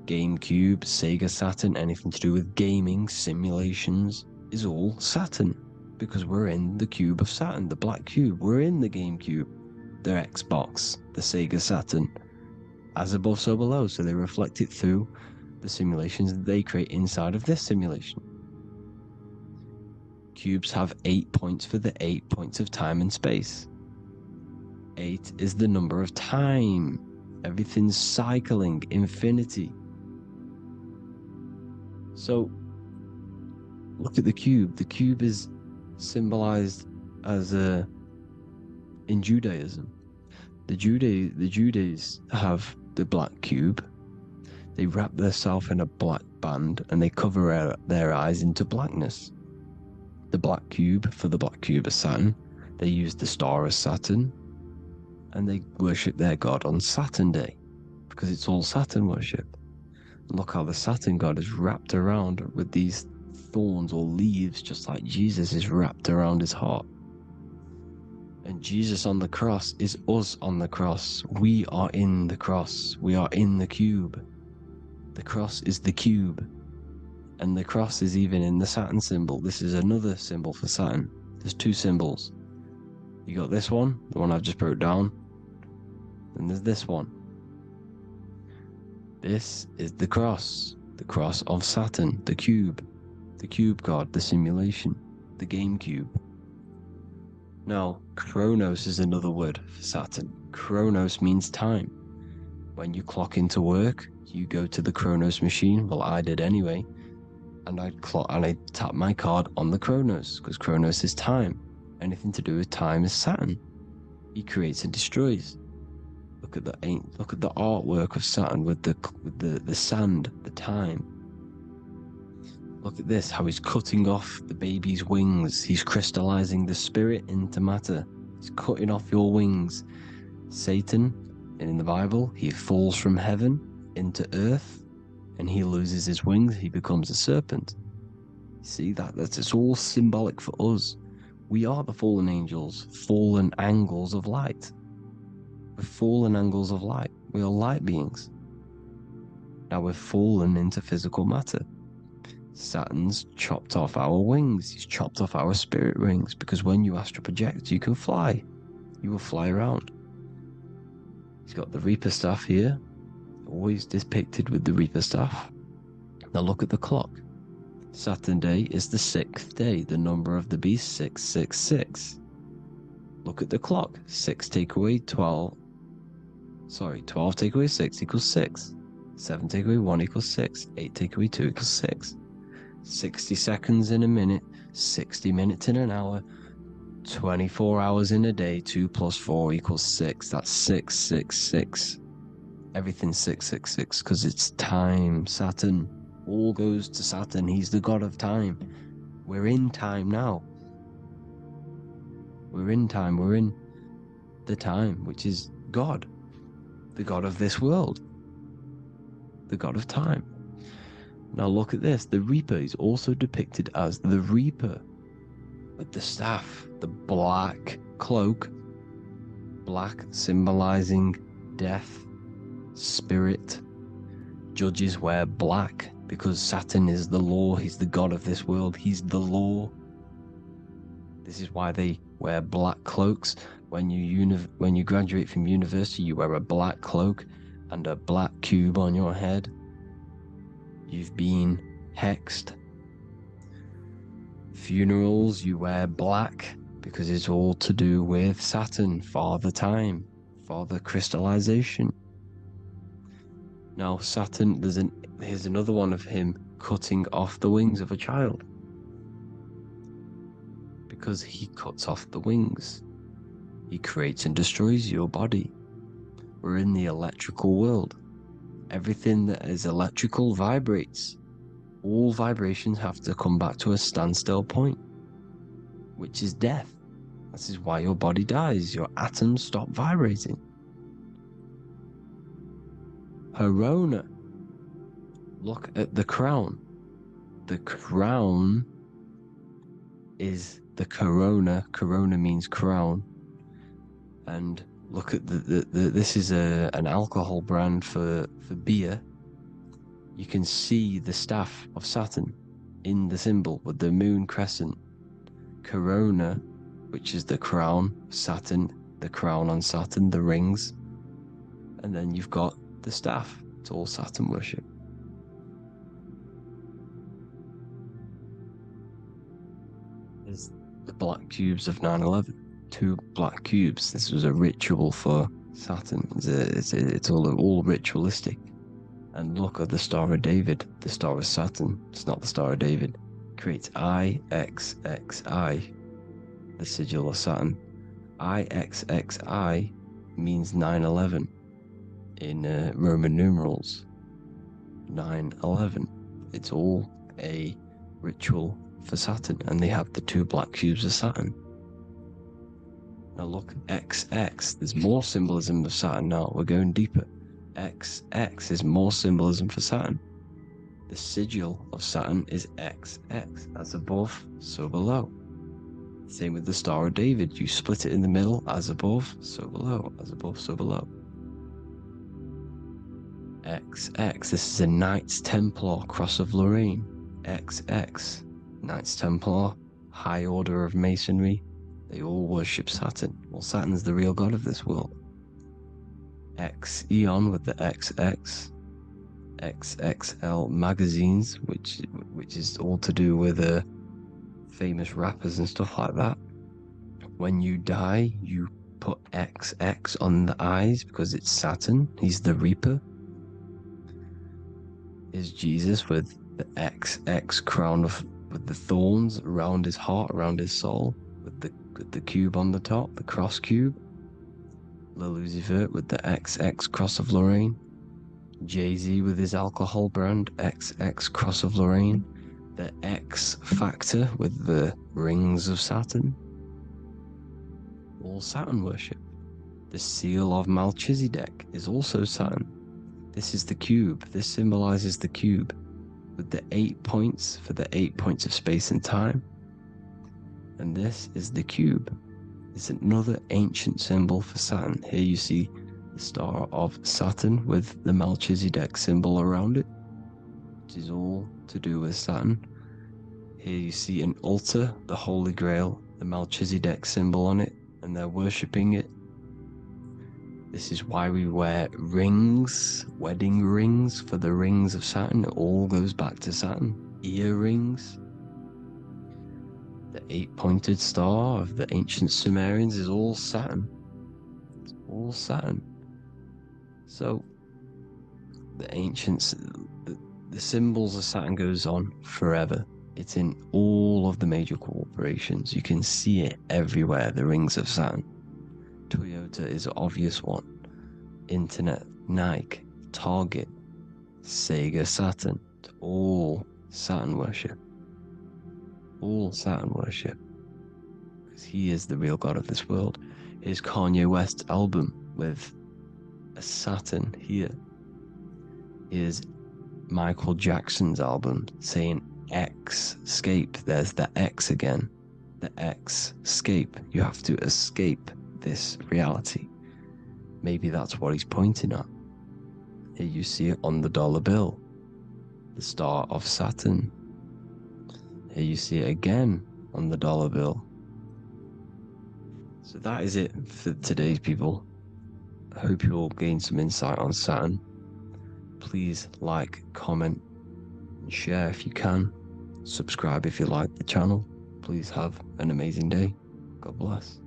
GameCube, Sega Saturn, anything to do with gaming, simulations, is all Saturn. Because we're in the cube of Saturn, the black cube. We're in the GameCube, the Xbox, the Sega Saturn. As above, so below. So they reflect it through the simulations that they create inside of this simulation. Cubes have 8 points for the 8 points of time and space. 8 is the number of time. Everything's cycling, infinity. So, look at the cube. The cube is symbolized as in Judaism. The Judees have the black cube. They wrap themselves in a black band and they cover their eyes into blackness. The black cube for the black cube of Saturn. They use the star of Saturn, and they worship their god on Saturn Day because it's all Saturn worship. Look how the Saturn god is wrapped around with these thorns or leaves, just like Jesus is wrapped around his heart. And Jesus on the cross is us on the cross. We are in the cross. We are in the cube. The cross is the cube. And the cross is even in the Saturn symbol. This is another symbol for Saturn. There's 2 symbols. You got this one, the one I've just broke down. Then there's this one. This is the cross of Saturn, the cube god, the simulation, the GameCube. Now, Chronos is another word for Saturn. Chronos means time. When you clock into work, you go to the Chronos machine. Well, I did anyway. And I tap my card on the Chronos because Chronos is time. Anything to do with time is Saturn. He creates and destroys. Look at the artwork of Saturn with the sand, the time. Look at this, how he's cutting off the baby's wings. He's crystallizing the spirit into matter. He's cutting off your wings. Satan, in the Bible, he falls from heaven into earth and he loses his wings. He becomes a serpent. See that's it's all symbolic for us. We are the fallen angels, fallen angles of light. We're fallen angles of light. We are light beings. Now we've fallen into physical matter. Saturn's chopped off our wings. He's chopped off our spirit wings, because when you astral project, you can fly. You will fly around. He's got the Reaper staff here, always depicted with the Reaper staff. Now look at the clock. Saturn day is the 6th day, the number of the beast 666. Look at the clock. 6 take away 12. 12 take away 6 equals 6. 7 take away 1 equals 6. 8 take away 2 equals 6. 60 seconds in a minute, 60 minutes in an hour, 24 hours in a day, 2 plus 4 equals 6. That's 666. Everything's 666 because it's time. Saturn. All goes to Saturn. He's the god of time. We're in time now. We're in time. We're in the time, which is God. The god of this world. The god of time. Now look at this. The Reaper is also depicted as the Reaper with the staff, the black cloak. Black symbolizing death, spirit. Judges wear black because Saturn is the law. He's the god of this world. He's the law. This is why they wear black cloaks. When you graduate from university, you wear a black cloak and a black cube on your head. You've been hexed. Funerals, you wear black because it's all to do with Saturn, Father Time, Father Crystallization. Now Saturn, here's another one of him cutting off the wings of a child. Because he cuts off the wings. He creates and destroys your body. We're in the electrical world. Everything that is electrical vibrates. All vibrations have to come back to a standstill point, which is death. This is why your body dies. Your atoms stop vibrating. Herona. Look at the crown. The crown is the corona. Corona means crown. And look at this is an alcohol brand for beer. You can see the staff of Saturn in the symbol with the moon crescent. Corona, which is the crown, Saturn, the crown on Saturn, the rings. And then you've got the staff. It's all Saturn worship. There's the black cubes of 9/11. 2 black cubes. This was a ritual for Saturn. It's all ritualistic. And look at the Star of David, the Star of Saturn. It's not the Star of David. Creates IXXI, the sigil of Saturn. IXXI means 9/11 in Roman numerals. 9/11. It's all a ritual for Saturn, and they have the 2 black cubes of Saturn. Now look, XX. There's more symbolism of Saturn now. We're going deeper. XX is more symbolism for Saturn. The sigil of Saturn is XX. As above, so below. Same with the Star of David. You split it in the middle. As above, so below. As above, so below. XX. This is a Knights Templar, Cross of Lorraine. XX. Knights Templar, High Order of Masonry. They all worship Saturn. Well, Saturn's the real god of this world. X Eon with the XX. XXL magazines, which is all to do with famous rappers and stuff like that. When you die, you put XX on the eyes because it's Saturn. He's the Reaper. Is Jesus with the XX crown with the thorns around his heart, around his soul, with the cube on the top, the cross cube. Lil Uzi Vert with the XX Cross of Lorraine. Jay-Z with his alcohol brand, XX Cross of Lorraine. The X Factor with the rings of Saturn. All Saturn worship. The seal of Melchizedek is also Saturn. This is the cube. This symbolizes the cube with the 8 points for the 8 points of space and time. And this is the cube. It's another ancient symbol for Saturn. Here you see the star of Saturn with the Melchizedek symbol around it, which is all to do with Saturn. Here you see an altar, the Holy Grail, the Melchizedek symbol on it, and they're worshipping it. This is why we wear rings, wedding rings for the rings of Saturn. It all goes back to Saturn. Earrings. The 8-pointed star of the ancient Sumerians is all Saturn. It's all Saturn. So the ancients, the symbols of Saturn goes on forever. It's in all of the major corporations. You can see it everywhere, the rings of Saturn. Toyota is an obvious one. Internet, Nike, Target, Sega Saturn. It's all Saturn worship. All Saturn worship. Because he is the real god of this world. Here's Kanye West's album with a Saturn here. Here's Michael Jackson's album saying escape. There's the X again. The X, escape. You have to escape this reality. Maybe that's what he's pointing at. Here you see it on the dollar bill, the star of Saturn. Here you see it again on the dollar bill. So that is it for today's people. I hope you all gain some insight on Saturn. Please like, comment, and share if you can. Subscribe if you like the channel. Please have an amazing day. God bless.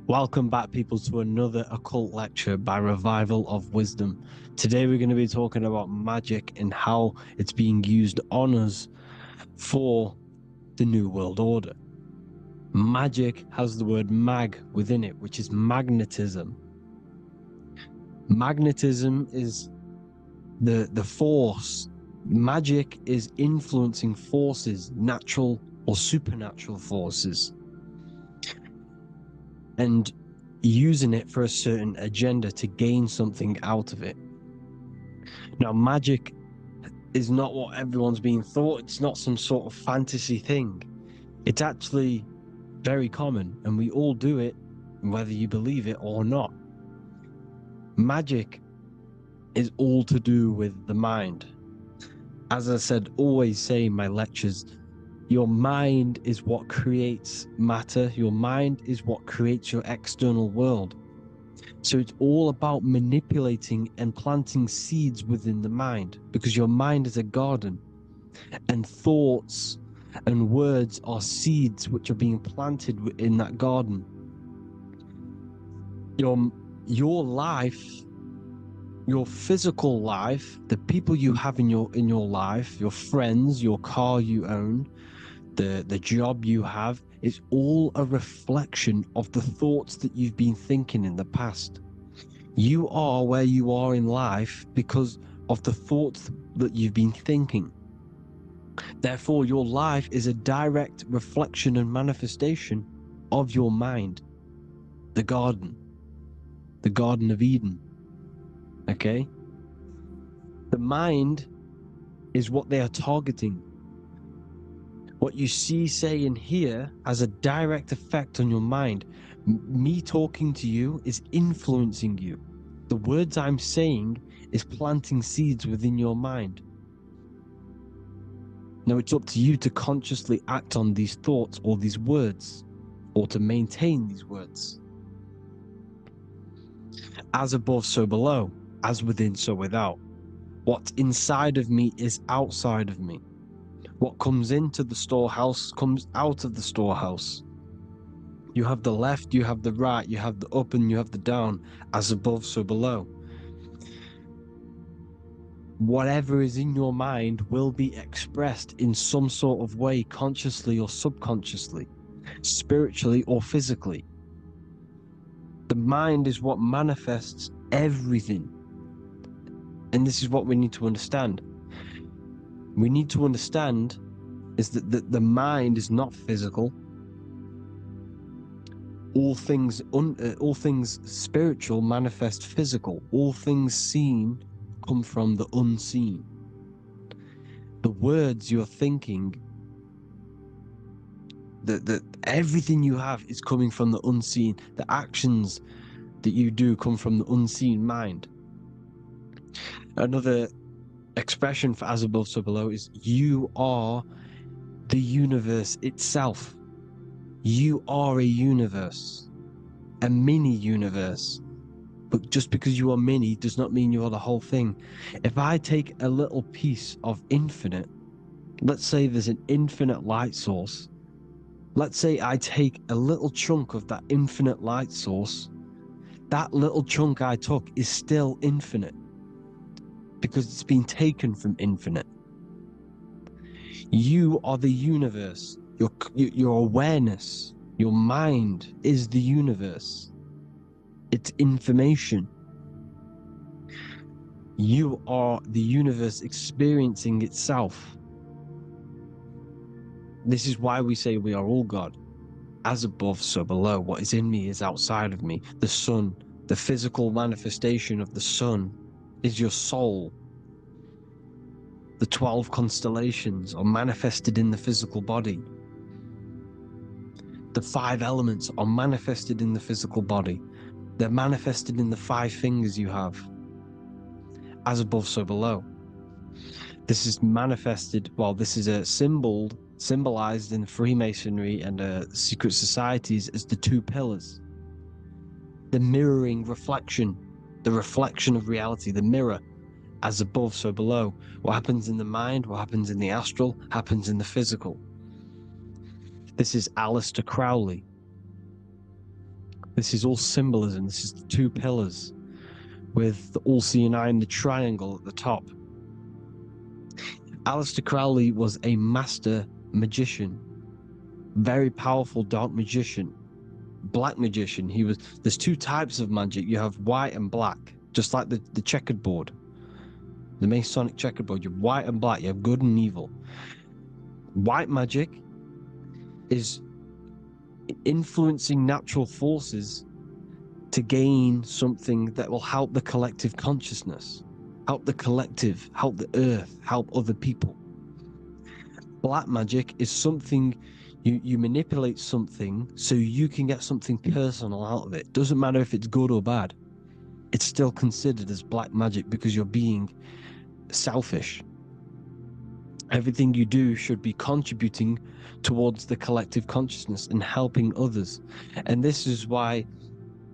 Welcome back, people, to another occult lecture by Revival of Wisdom. Today we're going to be talking about magic and how it's being used on us for the New World Order. Magic has the word mag within it, which is magnetism. Magnetism is the force. Magic is influencing forces, natural or supernatural forces, and using it for a certain agenda to gain something out of it. Now, magic is not what everyone's being thought. It's not some sort of fantasy thing. It's actually very common, and we all do it, whether you believe it or not. Magic is all to do with the mind. As I said, always say in my lectures, your mind is what creates matter. Your mind is what creates your external world. So it's all about manipulating and planting seeds within the mind, because your mind is a garden, and thoughts and words are seeds which are being planted in that garden. Your life, your physical life, the people you have in your life, your friends, your car you own, the job you have, is all a reflection of the thoughts that you've been thinking in the past. You are where you are in life because of the thoughts that you've been thinking. Therefore, your life is a direct reflection and manifestation of your mind. The Garden of Eden. Okay? The mind is what they are targeting. What you see, say, and hear has a direct effect on your mind. Me talking to you is influencing you. The words I'm saying is planting seeds within your mind. Now it's up to you to consciously act on these thoughts or these words, or to maintain these words. As above, so below. As within, so without. What's inside of me is outside of me. What comes into the storehouse comes out of the storehouse. You have the left, you have the right, you have the up, and you have the down. As above, so below. Whatever is in your mind will be expressed in some sort of way, consciously or subconsciously, spiritually or physically. The mind is what manifests everything. And this is what we need to understand. We need to understand is that the mind is not physical. All things spiritual manifest physical. All things seen come from the unseen. The words you're thinking, that everything you have is coming from the unseen. The actions that you do come from the unseen mind. Another expression for as above, so below is you are the universe itself. You are a universe, a mini universe. But just because you are mini does not mean you are the whole thing. If I take a little piece of infinite, let's say there's an infinite light source. Let's say I take a little chunk of that infinite light source. That little chunk I took is still infinite because it's been taken from infinite. You are the universe. Your awareness, your mind is the universe. It's information. You are the universe experiencing itself. This is why we say we are all God. As above, so below. What is in me is outside of me. The sun, the physical manifestation of the sun, is your soul. The 12 constellations are manifested in the physical body. The 5 elements are manifested in the physical body. They're manifested in the 5 fingers you have. As above, so below. This is manifested, well, this is a symbolized in Freemasonry and secret societies as the 2 pillars. The mirroring reflection, the reflection of reality, the mirror. As above, so below. What happens in the mind, what happens in the astral, happens in the physical. This is Aleister Crowley. This is all symbolism. This is the 2 pillars with the all-seeing eye and the triangle at the top. Aleister Crowley was a master magician, very powerful dark magician, black magician. There's 2 types of magic. You have white and black, just like the checkered board. The Masonic checkerboard, you have white and black, you have good and evil. White magic is influencing natural forces to gain something that will help the collective consciousness, help the collective, help the earth, help other people. Black magic is something you manipulate something so you can get something personal out of it. Doesn't matter if it's good or bad. It's still considered as black magic because you're being selfish. Everything you do should be contributing towards the collective consciousness and helping others. And this is why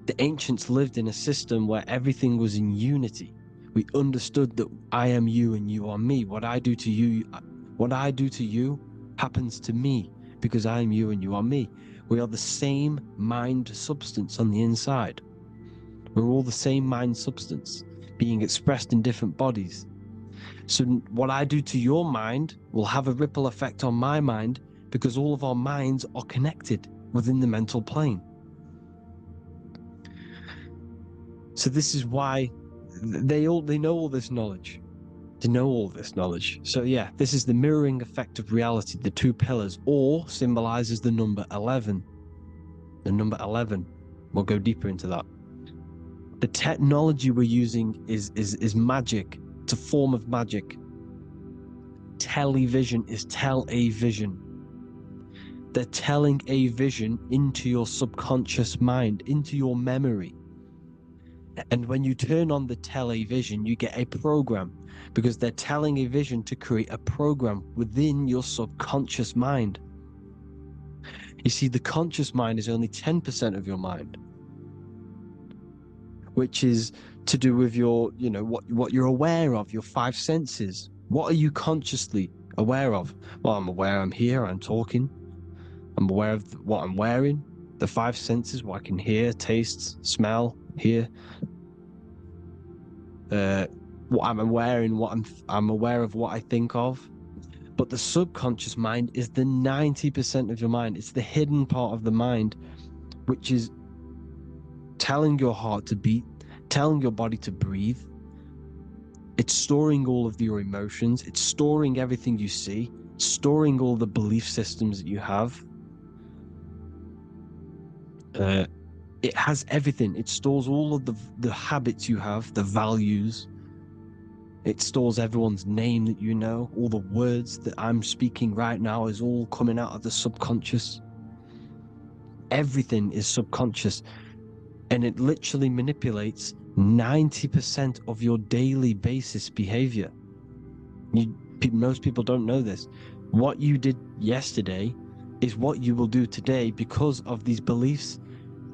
the ancients lived in a system where everything was in unity. We understood that I am you and you are me. What I do to you happens to me because I am you and you are me. We are the same mind substance on the inside. We're all the same mind substance being expressed in different bodies. So what I do to your mind will have a ripple effect on my mind because all of our minds are connected within the mental plane. So this is why they know all this knowledge. They know all this knowledge. So yeah, this is the mirroring effect of reality, the 2 pillars, or symbolizes the number 11. The number 11. We'll go deeper into that. The technology we're using is magic. It's a form of magic. Television is tell a vision. They're telling a vision into your subconscious mind, into your memory. And when you turn on the television, you get a program because they're telling a vision to create a program within your subconscious mind. You see, the conscious mind is only 10% of your mind, which is to do with your, what you're aware of, your 5 senses. What are you consciously aware of? Well, I'm aware I'm here, I'm talking. I'm aware of what I'm wearing, the 5 senses, what I can hear, taste, smell, hear. What I'm wearing, I'm aware of what I think of. But the subconscious mind is the 90% of your mind. It's the hidden part of the mind, which is telling your heart to beat, telling your body to breathe. It's storing all of your emotions. It's storing everything you see, storing all the belief systems that you have. It has everything. It stores all of the habits you have, the values. It stores everyone's name that you know. All the words that I'm speaking right now is all coming out of the subconscious. Everything is subconscious. And it literally manipulates 90% of your daily basis behavior. Most people don't know this. What you did yesterday is what you will do today because of these beliefs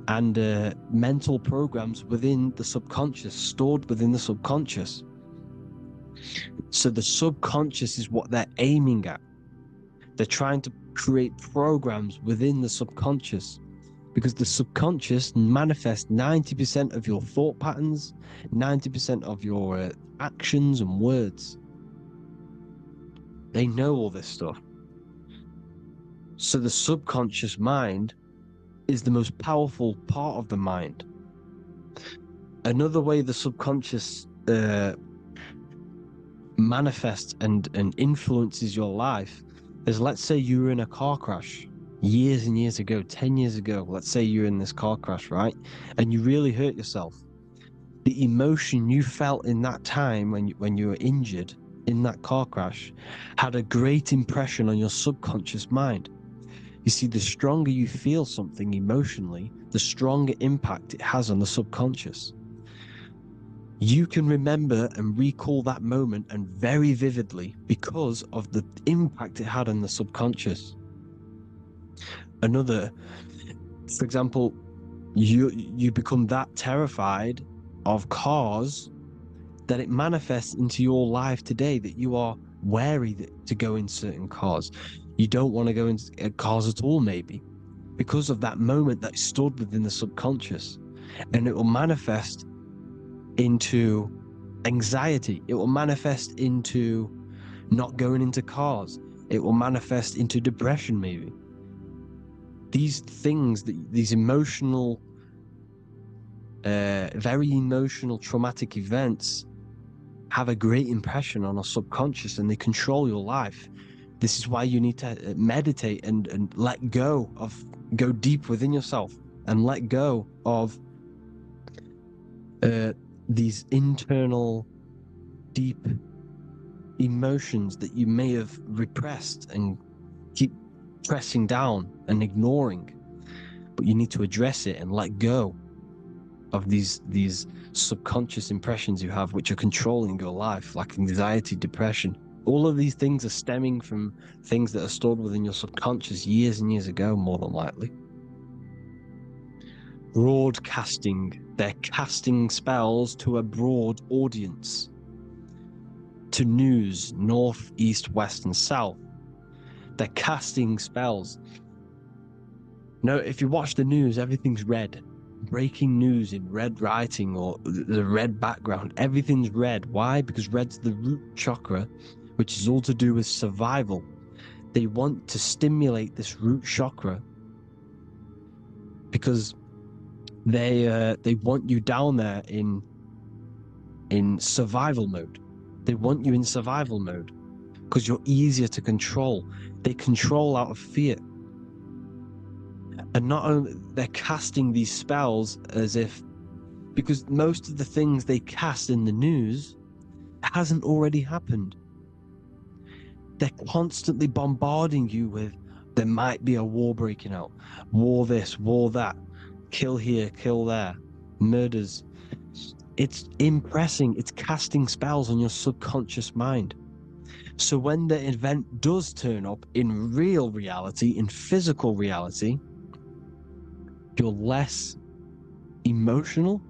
and mental programs within the subconscious, stored within the subconscious. So the subconscious is what they're aiming at. They're trying to create programs within the subconscious, because the subconscious manifests 90% of your thought patterns, 90% of your actions and words. They know all this stuff. So the subconscious mind is the most powerful part of the mind. Another way the subconscious manifests and influences your life is, let's say you were in a car crash years and years ago, 10 years ago. Let's say you're in this car crash, right? And you really hurt yourself. The emotion you felt in that time when you were injured in that car crash had a great impression on your subconscious mind. You see, the stronger you feel something emotionally, the stronger impact it has on the subconscious. You can remember and recall that moment, and very vividly, because of the impact it had on the subconscious. Another, for example, you become that terrified of cars that it manifests into your life today, that you are wary to go in certain cars. You don't want to go into cars at all, maybe, because of that moment that stood within the subconscious. And it will manifest into anxiety. It will manifest into not going into cars. It will manifest into depression, maybe. These things, these emotional, very emotional, traumatic events have a great impression on our subconscious, and they control your life. This is why you need to meditate and let go deep within yourself and let go of these internal, deep emotions that you may have repressed and keep pressing down and ignoring. But you need to address it and let go of these subconscious impressions you have, which are controlling your life, like anxiety, depression. All of these things are stemming from things that are stored within your subconscious years and years ago, more than likely. Broadcasting. They're casting spells to a broad audience, to news, north, east, west, and south. They're casting spells. No, if you watch the news, everything's red. Breaking news in red writing or the red background. Everything's red. Why? Because red's the root chakra, which is all to do with survival. They want to stimulate this root chakra because they want you down there in survival mode. They want you in survival mode because you're easier to control. They control out of fear. And not only they're casting these spells as if, because most of the things they cast in the news hasn't already happened. They're constantly bombarding you with, there might be a war breaking out, war this, war that, kill here, kill there, murders. It's impressing, it's casting spells on your subconscious mind. So when the event does turn up in real reality, in physical reality, you're less emotional,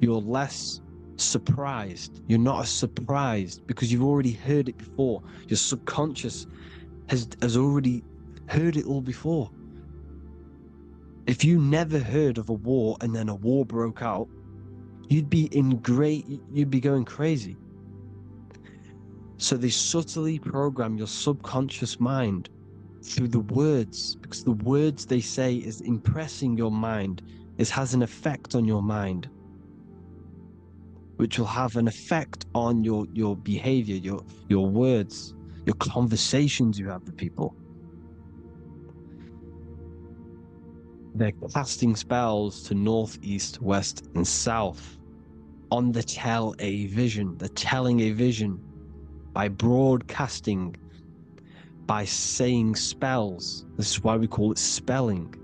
you're less surprised. You're not as surprised because you've already heard it before. Your subconscious has already heard it all before. If you never heard of a war and then a war broke out, you'd be going crazy. So they subtly program your subconscious mind through the words, because the words they say is impressing your mind It has an effect on your mind, which will have an effect on your behavior, your words, your conversations you have with people. They're casting spells to north, east, west, and south on the tell a vision. They're telling a vision by broadcasting, by saying spells. This is why we call it spelling.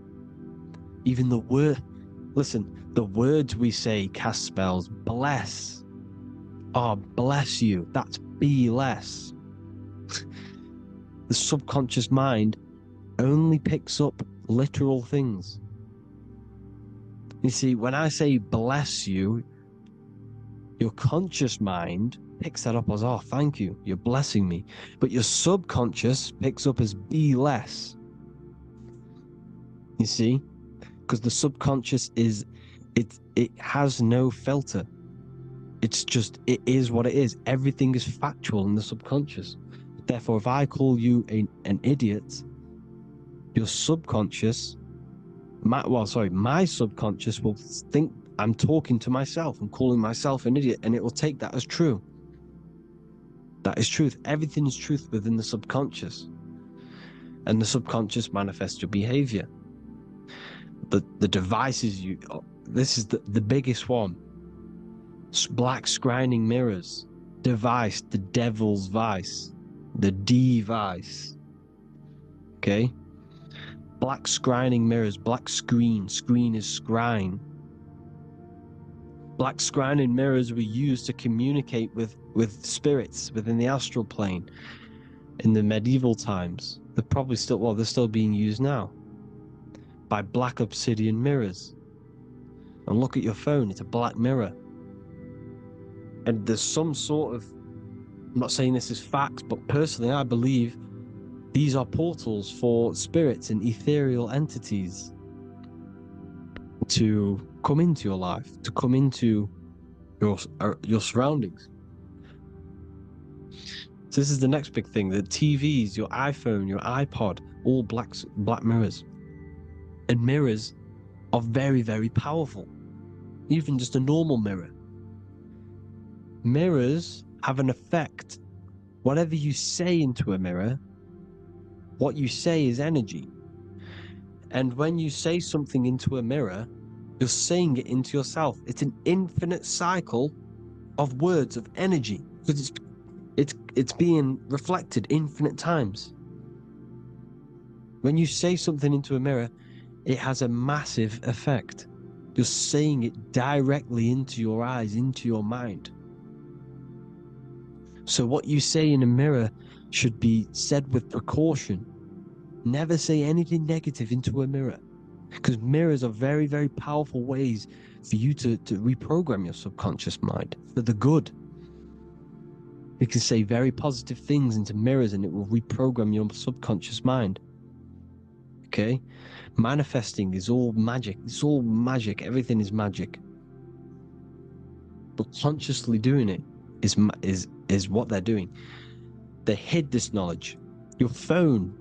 Even the word, listen, the words we say cast spells. Bless. Oh, bless you. That's be less. The subconscious mind only picks up literal things. You see, when I say bless you, your conscious mind picks that up as, oh, thank you, you're blessing me. But your subconscious picks up as be less. You see? Because the subconscious it has no filter. It's just, it is what it is. Everything is factual in the subconscious. Therefore, if I call you an idiot, your subconscious, my subconscious will think I'm talking to myself. I'm calling myself an idiot, and it will take that as true. That is truth. Everything is truth within the subconscious. And the subconscious manifests your behavior. The devices this is the biggest one. Black scrying mirrors. Device, the devil's vice. The device. Okay? Black scrying mirrors, black screen is scrying. Black scrying mirrors were used to communicate with spirits within the astral plane in the medieval times. They're still being used now by black obsidian mirrors. And look at your phone, it's a black mirror. And there's some sort of, I'm not saying this is facts, but personally I believe these are portals for spirits and ethereal entities to come into your life, to come into your surroundings. So this is the next big thing. The TVs, your iPhone, your iPod, all black mirrors. And mirrors are very, very powerful. Even just a normal mirror. Mirrors have an effect. Whatever you say into a mirror, what you say is energy. And when you say something into a mirror, you're saying it into yourself. It's an infinite cycle of words of energy, because it's being reflected infinite times. When you say something into a mirror, it has a massive effect. You're saying it directly into your eyes, into your mind. So what you say in a mirror should be said with precaution. Never say anything negative into a mirror, because mirrors are very, very powerful ways for you to reprogram your subconscious mind for the good. You can say very positive things into mirrors and it will reprogram your subconscious mind. Okay? Manifesting is all magic. It's all magic. Everything is magic. But consciously doing it is what they're doing. They hid this knowledge. Your phone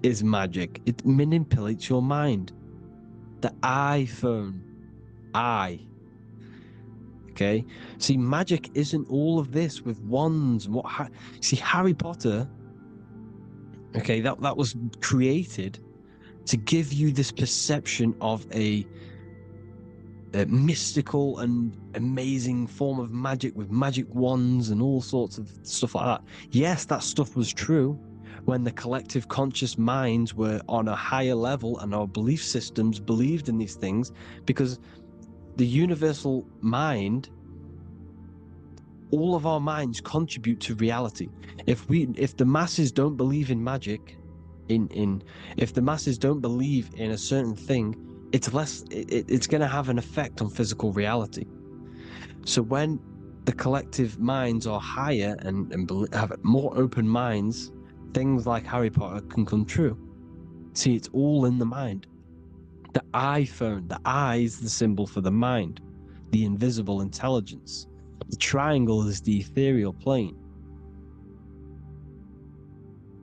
is magic. It manipulates your mind. The iPhone. Okay? See, magic isn't all of this with wands. See, Harry Potter, okay, that was created to give you this perception of a mystical and amazing form of magic with magic wands and all sorts of stuff like that. Yes, that stuff was true when the collective conscious minds were on a higher level and our belief systems believed in these things, because the universal mind, all of our minds contribute to reality. If the masses don't believe in magic, if the masses don't believe in a certain thing, it's going to have an effect on physical reality. So when the collective minds are higher and have more open minds, things like Harry Potter can come true. See, it's all in the mind. The iPhone, the eye is the symbol for the mind, the invisible intelligence. The triangle is the ethereal plane.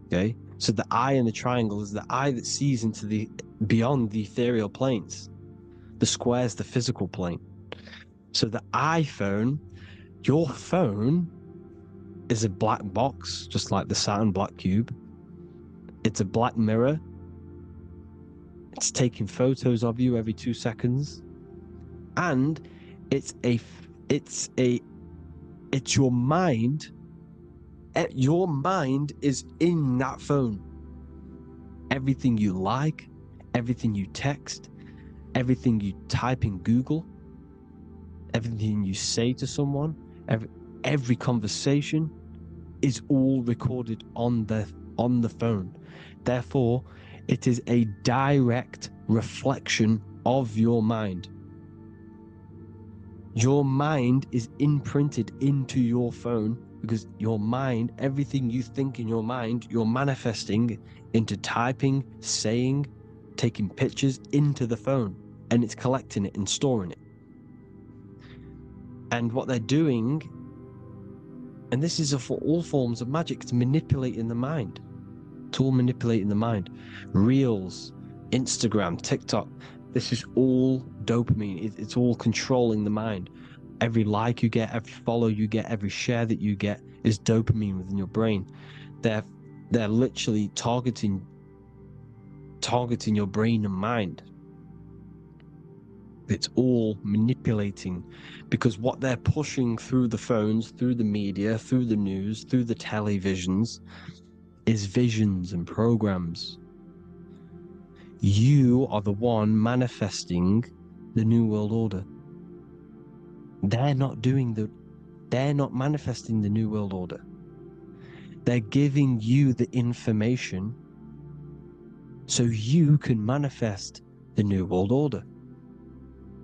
Okay? So the eye in the triangle is the eye that sees into beyond the ethereal planes. The square is the physical plane. So the iPhone, your phone, is a black box, just like the Saturn black cube. It's a black mirror. It's taking photos of you every 2 seconds, and it's your mind. Your mind is in that phone. Everything you like, everything you text, everything you type in Google, everything you say to someone, every conversation is all recorded on the phone. Therefore, it is a direct reflection of your mind. Your mind is imprinted into your phone because your mind, everything you think in your mind, you're manifesting into typing, saying, taking pictures into the phone, and it's collecting it and storing it. And what they're doing, and this is for all forms of magic, it's manipulating the mind. It's all manipulating the mind. Reels, Instagram, TikTok, this is all dopamine. It's all controlling the mind. Every like you get, every follow you get, every share that you get is dopamine within your brain. They're literally targeting your brain and mind. It's all manipulating, because what they're pushing through the phones, through the media, through the news, through the televisions, is visions and programs. You are the one manifesting the New World Order. They're not manifesting the New World Order. They're giving you the information so you can manifest the New World Order.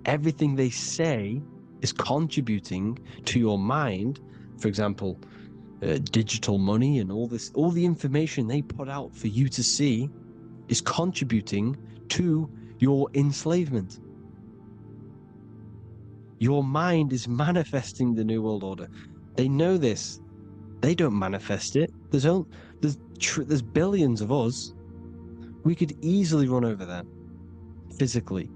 Everything they say is contributing to your mind. For example, digital money and all the information they put out for you to see is contributing to your enslavement. Your mind is manifesting the New World Order. They know this. They don't manifest it. There's billions of us. We could easily run over them physically.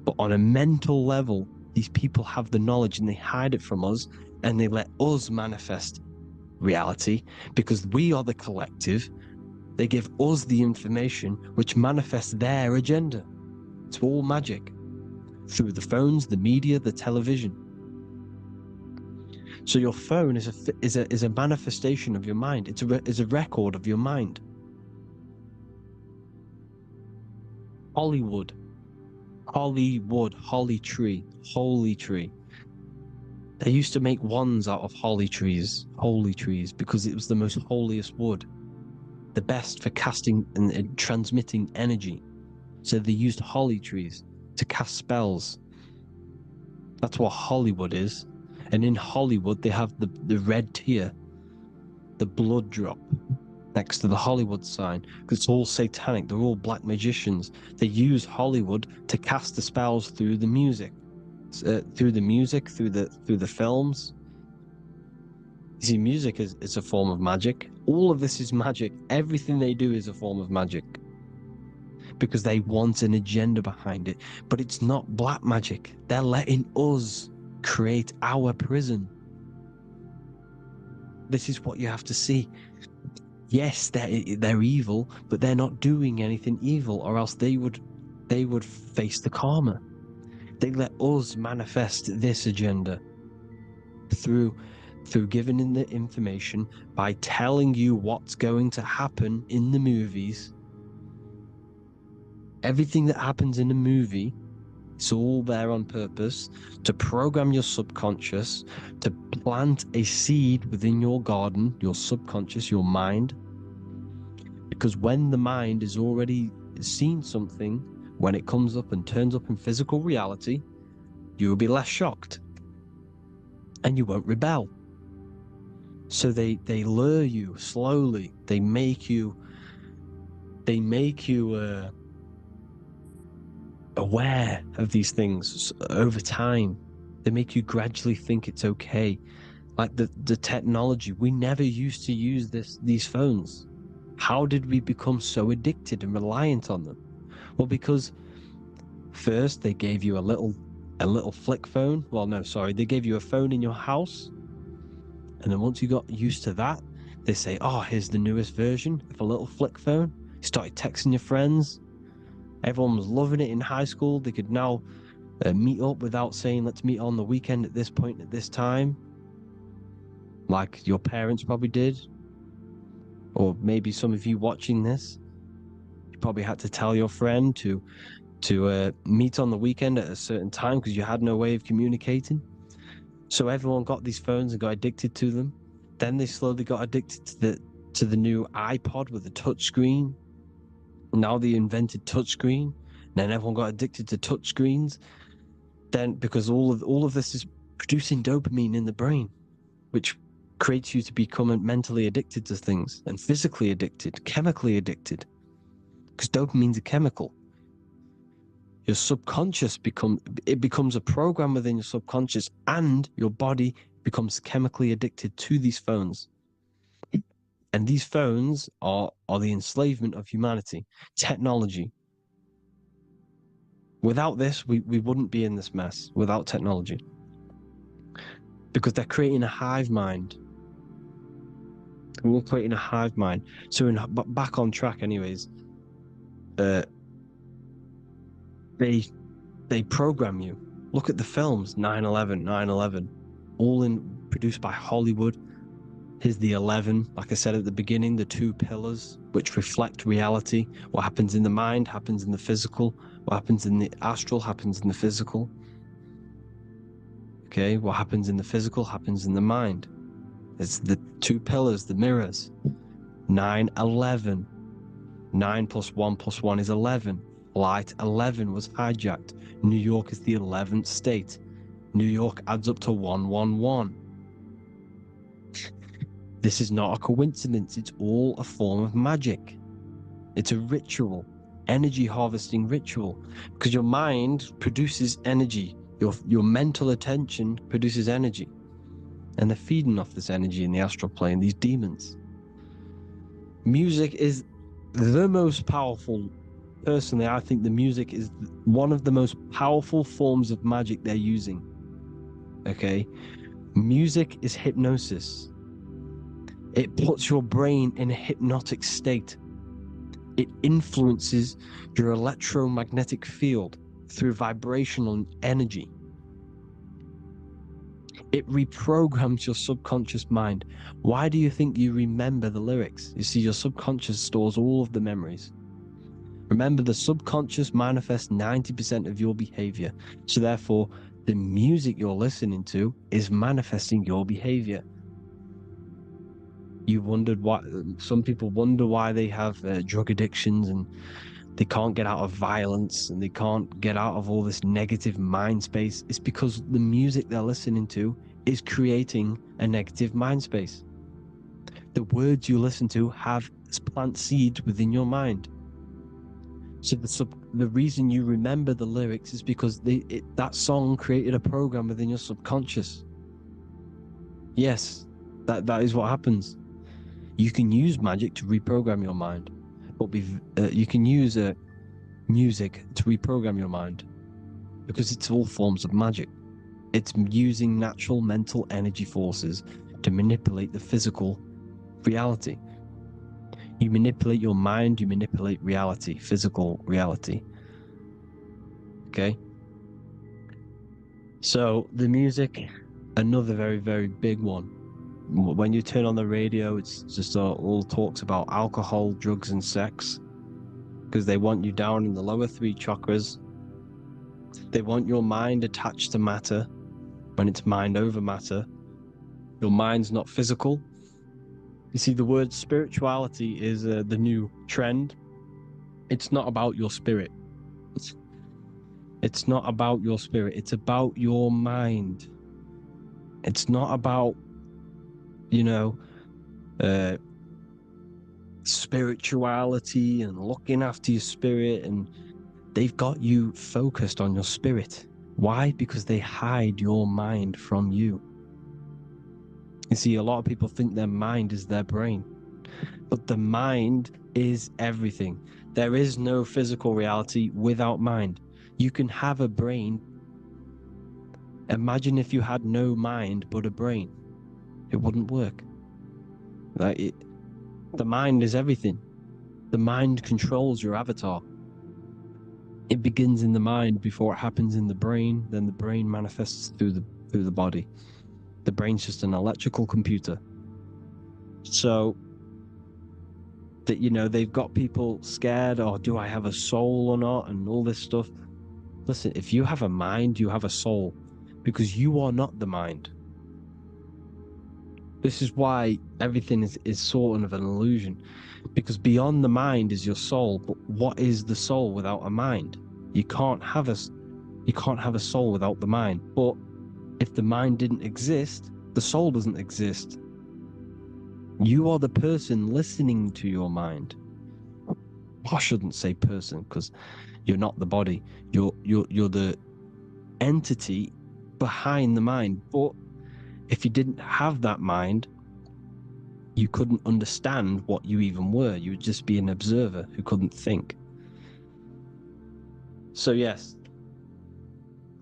But on a mental level, these people have the knowledge and they hide it from us, and they let us manifest reality because we are the collective. They give us the information which manifests their agenda. It's all magic through the phones, the media, the television. So your phone is a manifestation of your mind. It's a record of your mind. Hollywood, holly tree. They used to make wands out of holy trees, because it was the most holiest wood, the best for casting and transmitting energy. So they used holly trees to cast spells. That's what Hollywood is. And in Hollywood, they have the red tear, the blood drop next to the Hollywood sign, because it's all satanic. They're all black magicians. They use Hollywood to cast the spells through the music, through the films. You see, music is a form of magic. All of this is magic. Everything they do is a form of magic, because they want an agenda behind it. But it's not black magic. They're letting us create our prison. This is what you have to see. Yes, they're evil, but they're not doing anything evil, or else they would face the karma. They let us manifest this agenda through giving in the information, by telling you what's going to happen in the movies. Everything that happens in a movie, it's all there on purpose to program your subconscious, to plant a seed within your garden, your subconscious, your mind. Because when the mind has already seen something, when it comes up and turns up in physical reality, you will be less shocked and you won't rebel. So they lure you slowly. They make you aware of these things over time. They make you gradually think it's okay. Like the technology, we never used to use these phones. How did we become so addicted and reliant on them? Well, because First, they gave you a little flick phone. Well, no, sorry, they gave you a phone in your house. And then once you got used to that, they say, oh, here's the newest version of a little flick phone. You started texting your friends. Everyone was loving it in high school. They could now meet up without saying, let's meet on the weekend at this point at this time. Like your parents probably did. Or maybe some of you watching this, you probably had to tell your friend to meet on the weekend at a certain time because you had no way of communicating. So everyone got these phones and got addicted to them. Then they slowly got addicted to the new iPod with the touch screen. Now they invented touch screen. Then everyone got addicted to touch screens. Then because all of this is producing dopamine in the brain, which creates you to become mentally addicted to things and physically addicted, chemically addicted. Because dopamine's a chemical. Your subconscious becomes a program within your subconscious, and your body becomes chemically addicted to these phones. And these phones are the enslavement of humanity, technology. Without this, we wouldn't be in this mess, without technology. Because they're creating a hive mind. We're creating a hive mind. So back on track anyways, they program you. Look at the films, 9/11, all produced by Hollywood. Here's the 11, like I said at the beginning, the two pillars which reflect reality. What happens in the mind happens in the physical. What happens in the astral happens in the physical. Okay, what happens in the physical happens in the mind. It's the two pillars, the mirrors. 9/11. 9 + 1 + 1 is 11. Flight 11 was hijacked. New York is the 11th state. New York adds up to 111. This is not a coincidence. It's all a form of magic. It's a ritual, energy harvesting ritual, because your mind produces energy. Your mental attention produces energy, and they're feeding off this energy in the astral plane, these demons. Music is the most powerful. Personally, I think the music is one of the most powerful forms of magic they're using. Okay? Music is hypnosis. It puts your brain in a hypnotic state. It influences your electromagnetic field through vibrational energy. It reprograms your subconscious mind. Why do you think you remember the lyrics? You see, your subconscious stores all of the memories. Remember, the subconscious manifests 90% of your behavior. So therefore, the music you're listening to is manifesting your behavior. You wondered why some people wonder why they have drug addictions and they can't get out of violence and they can't get out of all this negative mind space. It's because the music they're listening to is creating a negative mind space. The words you listen to have plant seeds within your mind. So the reason you remember the lyrics is because that song created a program within your subconscious. Yes, that is what happens. You can use magic to reprogram your mind, but you can use music to reprogram your mind because it's all forms of magic. It's using natural mental energy forces to manipulate the physical reality. You manipulate your mind, you manipulate reality, physical reality. Okay? So the music, another very, very big one. When you turn on the radio, it's just all talks about alcohol, drugs, and sex, because they want you down in the lower three chakras. They want your mind attached to matter when it's mind over matter. Your mind's not physical. You see, the word spirituality is the new trend. It's not about your spirit. It's not about your spirit. It's about your mind. It's not about spirituality and looking after your spirit, and they've got you focused on your spirit. Why? Because they hide your mind from you. You see, a lot of people think their mind is their brain, but the mind is everything. There is no physical reality without mind. You can have a brain. Imagine if you had no mind but a brain. It wouldn't work. The mind is everything. The mind controls your avatar. It begins in the mind before it happens in the brain, then the brain manifests through the body. The brain's just an electrical computer. So that, you know, they've got people scared, or do I have a soul or not, and all this stuff. Listen, if you have a mind, you have a soul, because you are not the mind. This is why everything is sort of an illusion, because beyond the mind is your soul. But what is the soul without a mind? You can't have a soul without the mind. But if the mind didn't exist, the soul doesn't exist. You are the person listening to your mind. I shouldn't say person, because you're not the body. You're the entity behind the mind. But if you didn't have that mind, you couldn't understand what you even were. You would just be an observer who couldn't think. So yes,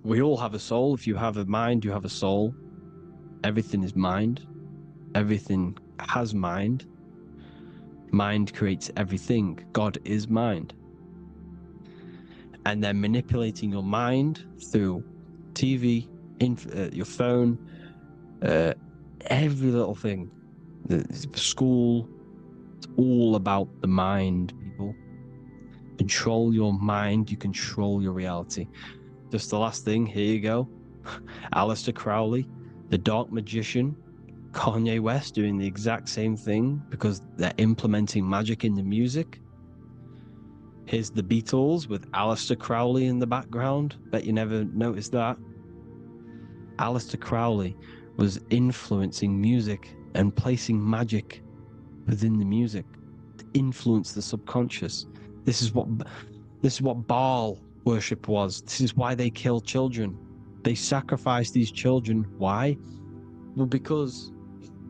we all have a soul. If you have a mind, you have a soul. Everything is mind. Everything has mind. Mind creates everything. God is mind. And then manipulating your mind through TV, your phone, every little thing, the school, it's all about the mind, people. Control your mind, you control your reality. Just the last thing, here you go. Aleister Crowley, the dark magician, Kanye West doing the exact same thing because they're implementing magic in the music. Here's the Beatles with Aleister Crowley in the background. Bet you never noticed that. Aleister Crowley was influencing music and placing magic within the music to influence the subconscious. This is what Baal worship was. This is why they killed children. They sacrificed these children. Why? Well, because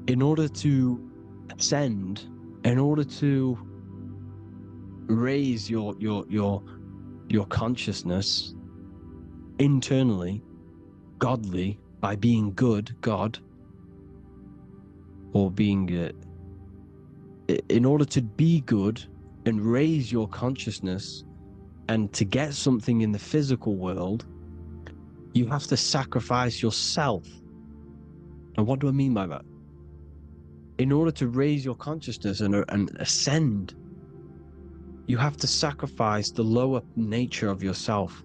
in order to ascend, in order to raise your consciousness internally, godly, by being good, God, or being in order to be good and raise your consciousness and to get something in the physical world, you have to sacrifice yourself. And what do I mean by that? In order to raise your consciousness and ascend, you have to sacrifice the lower nature of yourself.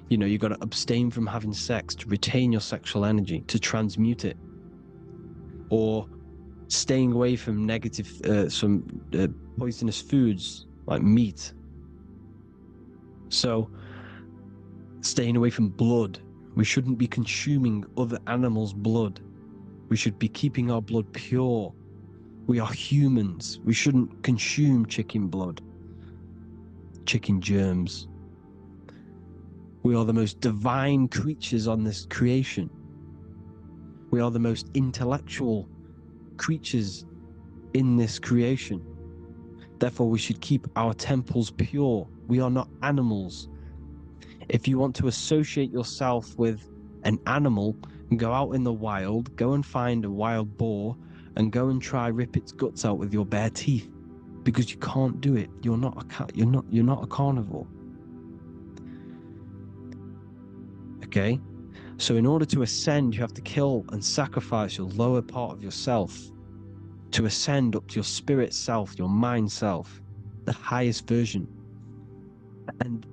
You know, you've got to abstain from having sex to retain your sexual energy, to transmute it. Or staying away from poisonous foods like meat. So, staying away from blood. We shouldn't be consuming other animals' blood. We should be keeping our blood pure. We are humans. We shouldn't consume chicken blood, chicken germs. We are the most divine creatures on this creation. We are the most intellectual creatures in this creation. Therefore, we should keep our temples pure. We are not animals. If you want to associate yourself with an animal, go out in the wild, go and find a wild boar, and go and try rip its guts out with your bare teeth, because you can't do it. You're not a carnivore. Okay? So in order to ascend, you have to kill and sacrifice your lower part of yourself to ascend up to your spirit self, your mind self, the highest version. And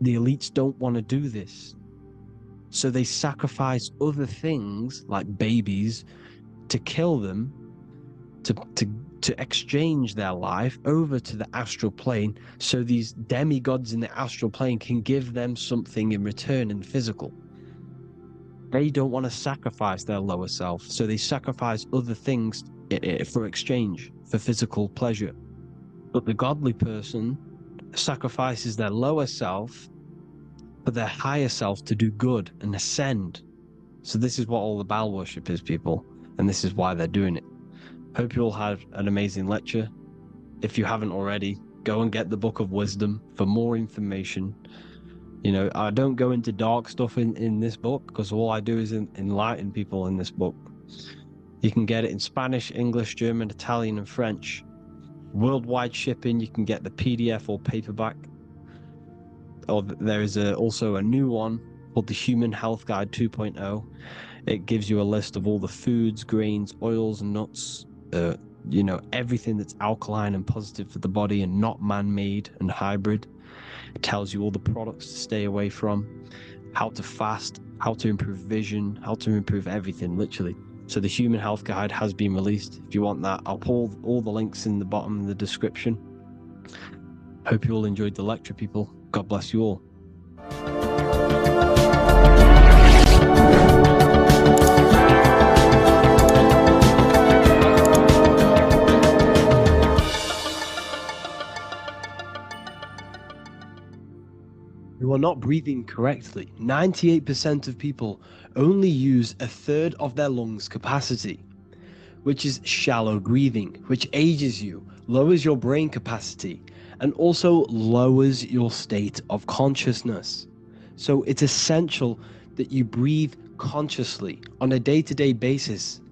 the elites don't want to do this. So they sacrifice other things like babies to kill them, to exchange their life over to the astral plane, so these demigods in the astral plane can give them something in return in the physical. They don't want to sacrifice their lower self, so they sacrifice other things for exchange, for physical pleasure. But the godly person sacrifices their lower self for their higher self to do good and ascend. So this is what all the Baal worship is, people, and this is why they're doing it. Hope you all had an amazing lecture. If you haven't already, go and get the Book of Wisdom for more information. You know, I don't go into dark stuff in this book because all I do is enlighten people in this book. You can get it in Spanish, English, German, Italian, and French. Worldwide shipping, you can get the PDF or paperback. Or there is also a new one called the Human Health Guide 2.0. It gives you a list of all the foods, grains, oils, nuts, you know, everything that's alkaline and positive for the body and not man-made and hybrid. It tells you all the products to stay away from, how to fast, how to improve vision, how to improve everything, literally. So the Human Health Guide has been released. If you want that, I'll pull all the links in the bottom of the description. Hope you all enjoyed the lecture, people. God bless you all. You are not breathing correctly. 98% of people only use a third of their lungs capacity, which is shallow breathing, which ages you, lowers your brain capacity, and also lowers your state of consciousness. So it's essential that you breathe consciously on a day-to-day basis,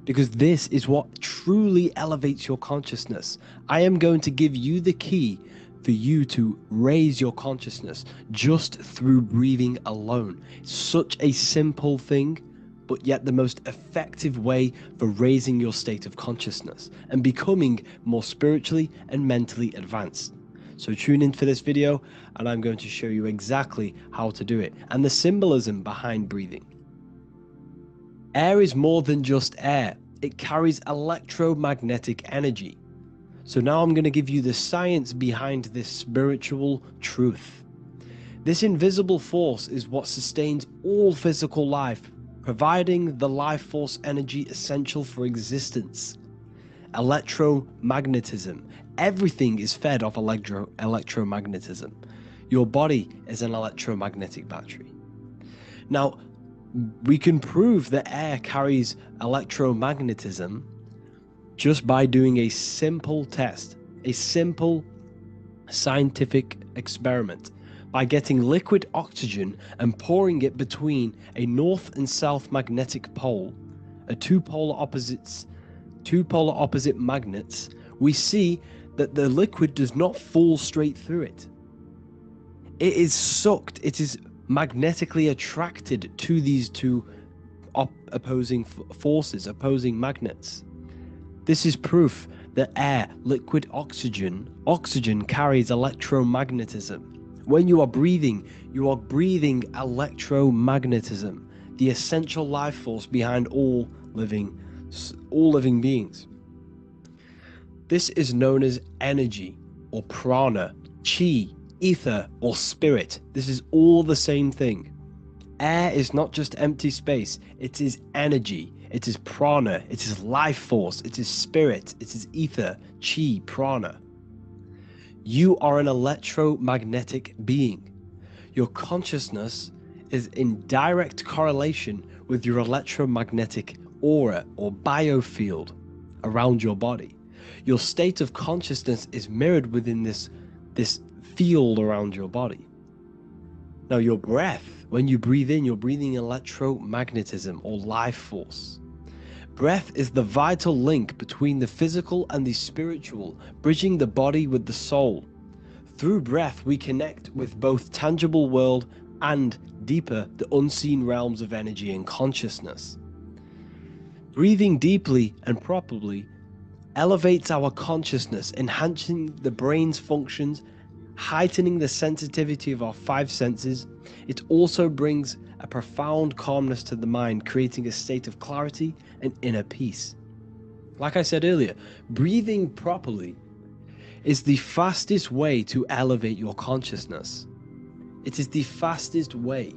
because this is what truly elevates your consciousness. I am going to give you the key for you to raise your consciousness just through breathing alone. It's such a simple thing, but yet the most effective way for raising your state of consciousness and becoming more spiritually and mentally advanced. So tune in for this video and I'm going to show you exactly how to do it and the symbolism behind breathing. Air is more than just air. It carries electromagnetic energy. So now I'm going to give you the science behind this spiritual truth. This invisible force is what sustains all physical life, providing the life force energy essential for existence. Electromagnetism. Everything is fed off electromagnetism. Your body is an electromagnetic battery. Now, we can prove that air carries electromagnetism just by doing a simple test, a simple scientific experiment, by getting liquid oxygen and pouring it between a north and south magnetic pole, two polar opposite magnets. We see that the liquid does not fall straight through it. It is sucked, it is magnetically attracted to these two opposing forces, opposing magnets. This is proof that air, liquid oxygen carries electromagnetism. When you are breathing electromagnetism, the essential life force behind all living beings. This is known as energy or prana, chi, ether or spirit. This is all the same thing. Air is not just empty space, it is energy. It is prana, it is life force, it is spirit, it is ether, chi, prana. You are an electromagnetic being. Your consciousness is in direct correlation with your electromagnetic aura or biofield around your body. Your state of consciousness is mirrored within this field around your body. Now your breath, when you breathe in, you're breathing electromagnetism or life force. Breath is the vital link between the physical and the spiritual, bridging the body with the soul. Through breath, we connect with both tangible world and deeper, the unseen realms of energy and consciousness. Breathing deeply and properly elevates our consciousness, enhancing the brain's functions, heightening the sensitivity of our five senses. It also brings a profound calmness to the mind, creating a state of clarity and inner peace. Like I said earlier, breathing properly is the fastest way to elevate your consciousness. It is the fastest way,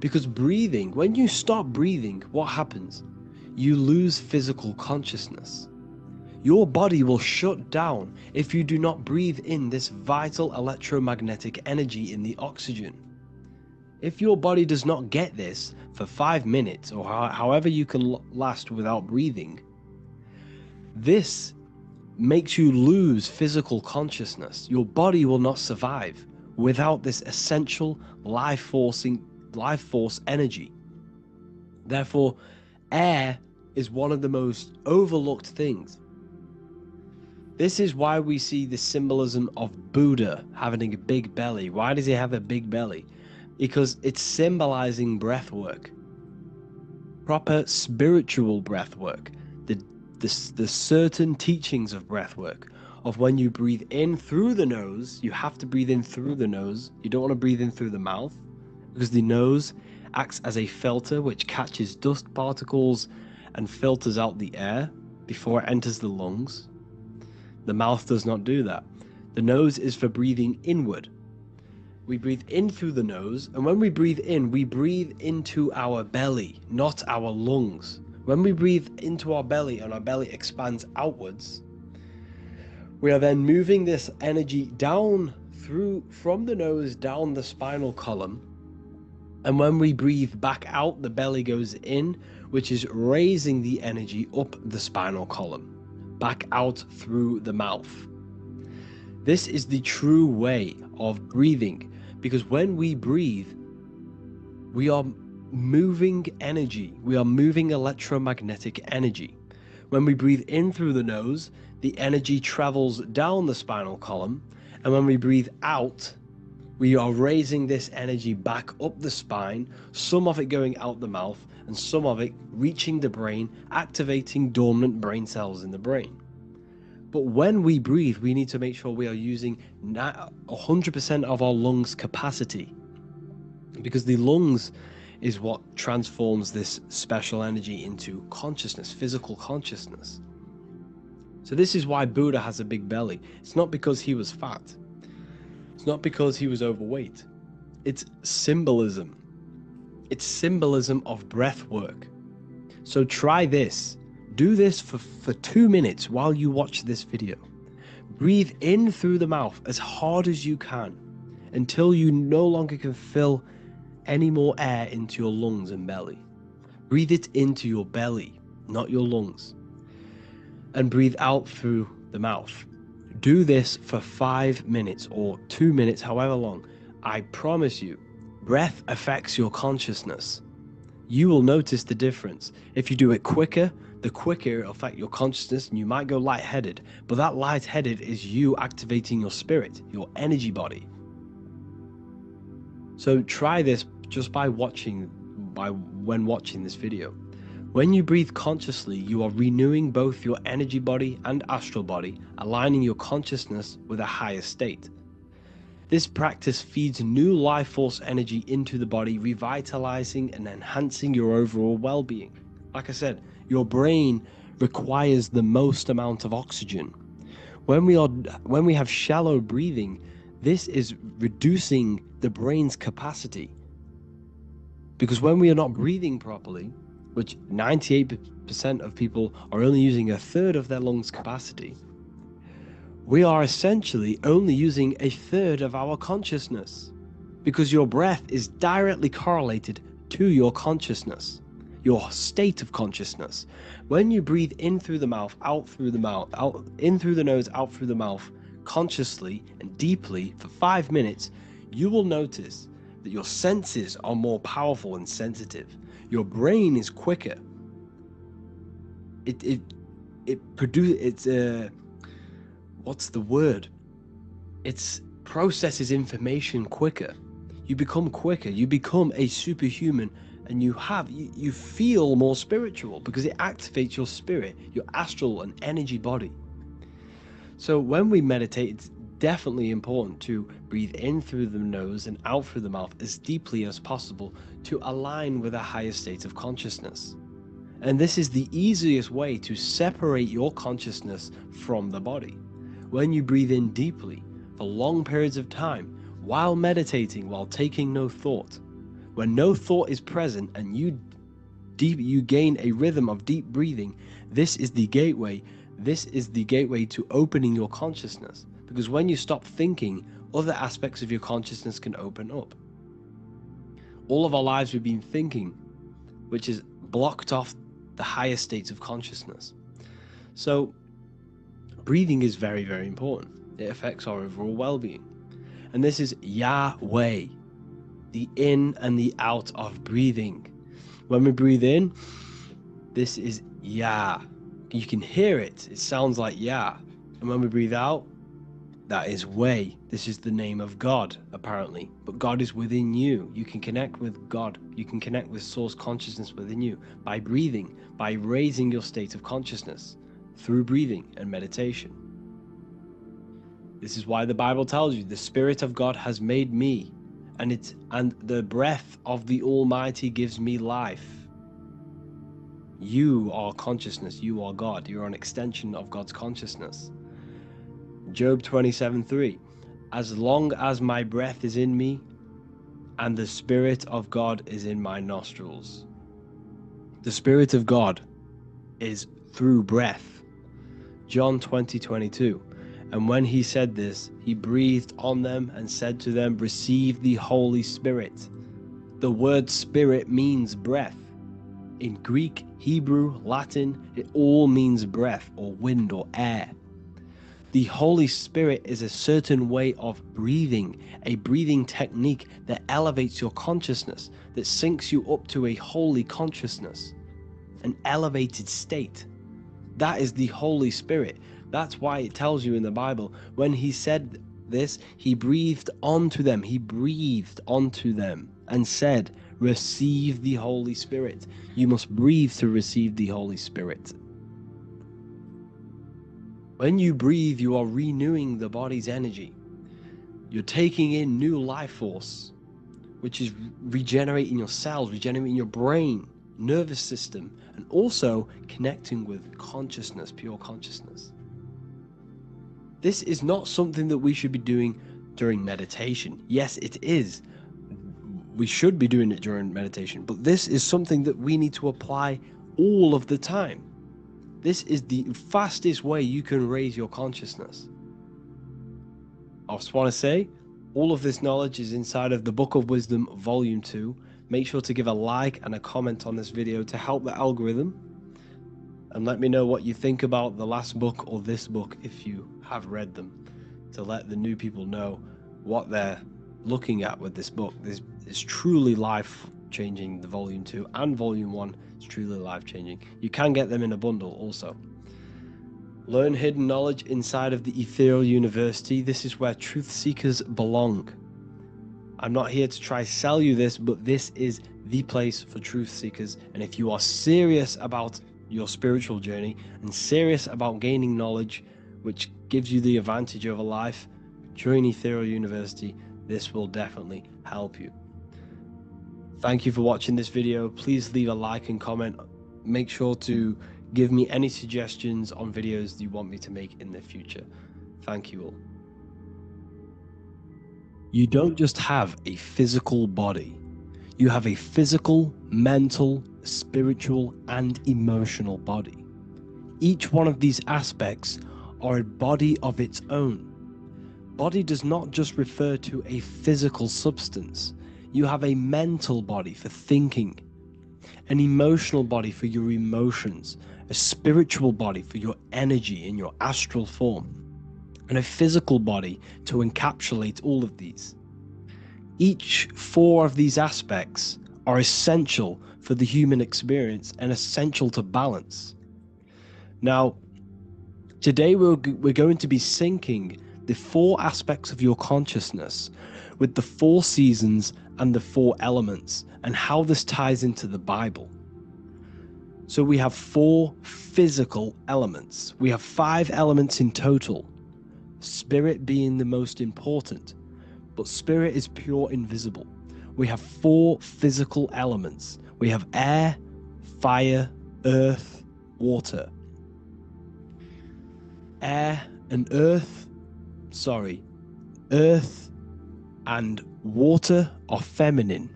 because breathing, when you stop breathing, what happens? You lose physical consciousness. Your body will shut down if you do not breathe in this vital electromagnetic energy in the oxygen. If your body does not get this for 5 minutes or however you can last without breathing, this makes you lose physical consciousness. Your body will not survive without this essential life force energy. Therefore, air is one of the most overlooked things. This is why we see the symbolism of Buddha having a big belly. Why does he have a big belly? Because it's symbolizing breath work, proper spiritual breath work, the certain teachings of breath work, of when you breathe in through the nose, you have to breathe in through the nose. You don't want to breathe in through the mouth, because the nose acts as a filter which catches dust particles and filters out the air before it enters the lungs. The mouth does not do that. The nose is for breathing inward. We breathe in through the nose, and when we breathe in, we breathe into our belly, not our lungs. When we breathe into our belly and our belly expands outwards, we are then moving this energy down from the nose down the spinal column. And when we breathe back out, the belly goes in, which is raising the energy up the spinal column, back out through the mouth. This is the true way of breathing, because when we breathe, we are moving energy. We are moving electromagnetic energy. When we breathe in through the nose, the energy travels down the spinal column, and when we breathe out, we are raising this energy back up the spine, some of it going out the mouth, and some of it reaching the brain, activating dormant brain cells in the brain. But when we breathe, we need to make sure we are using 100% of our lungs' capacity, because the lungs is what transforms this special energy into consciousness, physical consciousness. So this is why Buddha has a big belly. It's not because he was fat. It's not because he was overweight. It's symbolism. It's symbolism of breath work. So try this. Do this for 2 minutes while you watch this video. Breathe in through the mouth as hard as you can until you no longer can fill any more air into your lungs and belly. Breathe it into your belly, not your lungs. And breathe out through the mouth. Do this for 5 minutes or 2 minutes, however long. I promise you, breath affects your consciousness. You will notice the difference. If you do it quicker, the quicker it'll affect your consciousness, and you might go lightheaded. But that lightheaded is you activating your spirit, your energy body. So try this just when watching this video. When you breathe consciously, you are renewing both your energy body and astral body, aligning your consciousness with a higher state. This practice feeds new life force energy into the body, revitalizing and enhancing your overall well-being. Like I said, your brain requires the most amount of oxygen. When we have shallow breathing, this is reducing the brain's capacity. Because when we are not breathing properly, which 98% of people are only using a third of their lungs capacity, we are essentially only using a third of our consciousness, because your breath is directly correlated to your consciousness, your state of consciousness. When you breathe in through the mouth, out through the mouth, out in through the nose, out through the mouth, consciously and deeply for 5 minutes, you will notice that your senses are more powerful and sensitive. Your brain is quicker. It processes information quicker. You become quicker. You become a superhuman, and you feel more spiritual because it activates your spirit, your astral and energy body. So when we meditate, it's definitely important to breathe in through the nose and out through the mouth as deeply as possible to align with a higher state of consciousness. And this is the easiest way to separate your consciousness from the body. When you breathe in deeply for long periods of time, while meditating, while taking no thought, when no thought is present and you gain a rhythm of deep breathing, this is the gateway. This is the gateway to opening your consciousness. Because when you stop thinking, other aspects of your consciousness can open up. All of our lives we've been thinking, which has blocked off the higher states of consciousness. So breathing is very, very important. It affects our overall well-being. And this is Yahweh, the in and the out of breathing. When we breathe in, this is Yah. You can hear it. It sounds like Yah. And when we breathe out, that is Way. This is the name of God, apparently. But God is within you. You can connect with God. You can connect with source consciousness within you by breathing, by raising your state of consciousness through breathing and meditation. This is why the Bible tells you the Spirit of God has made me, and the breath of the Almighty gives me life. You are consciousness. You are God. You're an extension of God's consciousness. Job 27:3. As long as my breath is in me and the Spirit of God is in my nostrils. The Spirit of God is through breath. John 20:22. And when he said this, he breathed on them and said to them, receive the Holy Spirit. The word spirit means breath. In Greek, Hebrew, Latin, it all means breath or wind or air. The Holy Spirit is a certain way of breathing, a breathing technique that elevates your consciousness, that syncs you up to a holy consciousness, an elevated state. That is the Holy Spirit. That's why it tells you in the Bible, when he said this, he breathed onto them. He breathed onto them and said, receive the Holy Spirit. You must breathe to receive the Holy Spirit. When you breathe, you are renewing the body's energy. You're taking in new life force, which is regenerating your cells, regenerating your brain, nervous system, and also connecting with consciousness, pure consciousness. This is not something that we should be doing during meditation. Yes, it is. We should be doing it during meditation, but this is something that we need to apply all of the time. This is the fastest way you can raise your consciousness. I just want to say, all of this knowledge is inside of the Book of Wisdom, Volume 2. Make sure to give a like and a comment on this video to help the algorithm. And let me know what you think about the last book or this book if you have read them, to let the new people know what they're looking at with this book. This is truly life-changing. The Volume 2 and Volume 1 is truly life-changing. You can get them in a bundle also. Learn hidden knowledge inside of the Ethereal University. This is where truth seekers belong. I'm not here to try sell you this, but this is the place for truth seekers. And if you are serious about your spiritual journey and serious about gaining knowledge, which gives you the advantage over life, join Ethereal University. This will definitely help you. Thank you for watching this video. Please leave a like and comment. Make sure to give me any suggestions on videos you want me to make in the future. Thank you all. You don't just have a physical body. You have a physical, mental, spiritual, and emotional body. Each one of these aspects are a body of its own. Body does not just refer to a physical substance. You have a mental body for thinking, an emotional body for your emotions, a spiritual body for your energy in your astral form, and a physical body to encapsulate all of these. Each four of these aspects are essential for the human experience and essential to balance. Now, today we're going to be syncing the four aspects of your consciousness with the four seasons and the four elements, and how this ties into the Bible. So we have four physical elements. We have 5 elements in total, spirit being the most important, but spirit is pure invisible. We have 4 physical elements. We have air, fire, earth, water. Earth and water are feminine.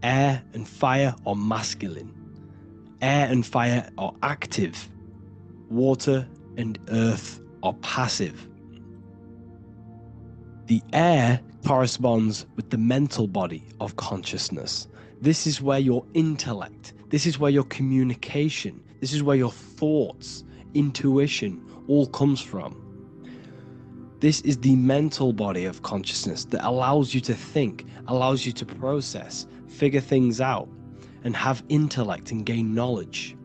Air and fire are masculine. Air and fire are active. Water and earth are passive. The air corresponds with the mental body of consciousness. This is where your intellect, this is where your communication, this is where your thoughts, intuition all comes from. This is the mental body of consciousness that allows you to think, allows you to process, figure things out, and have intellect and gain knowledge.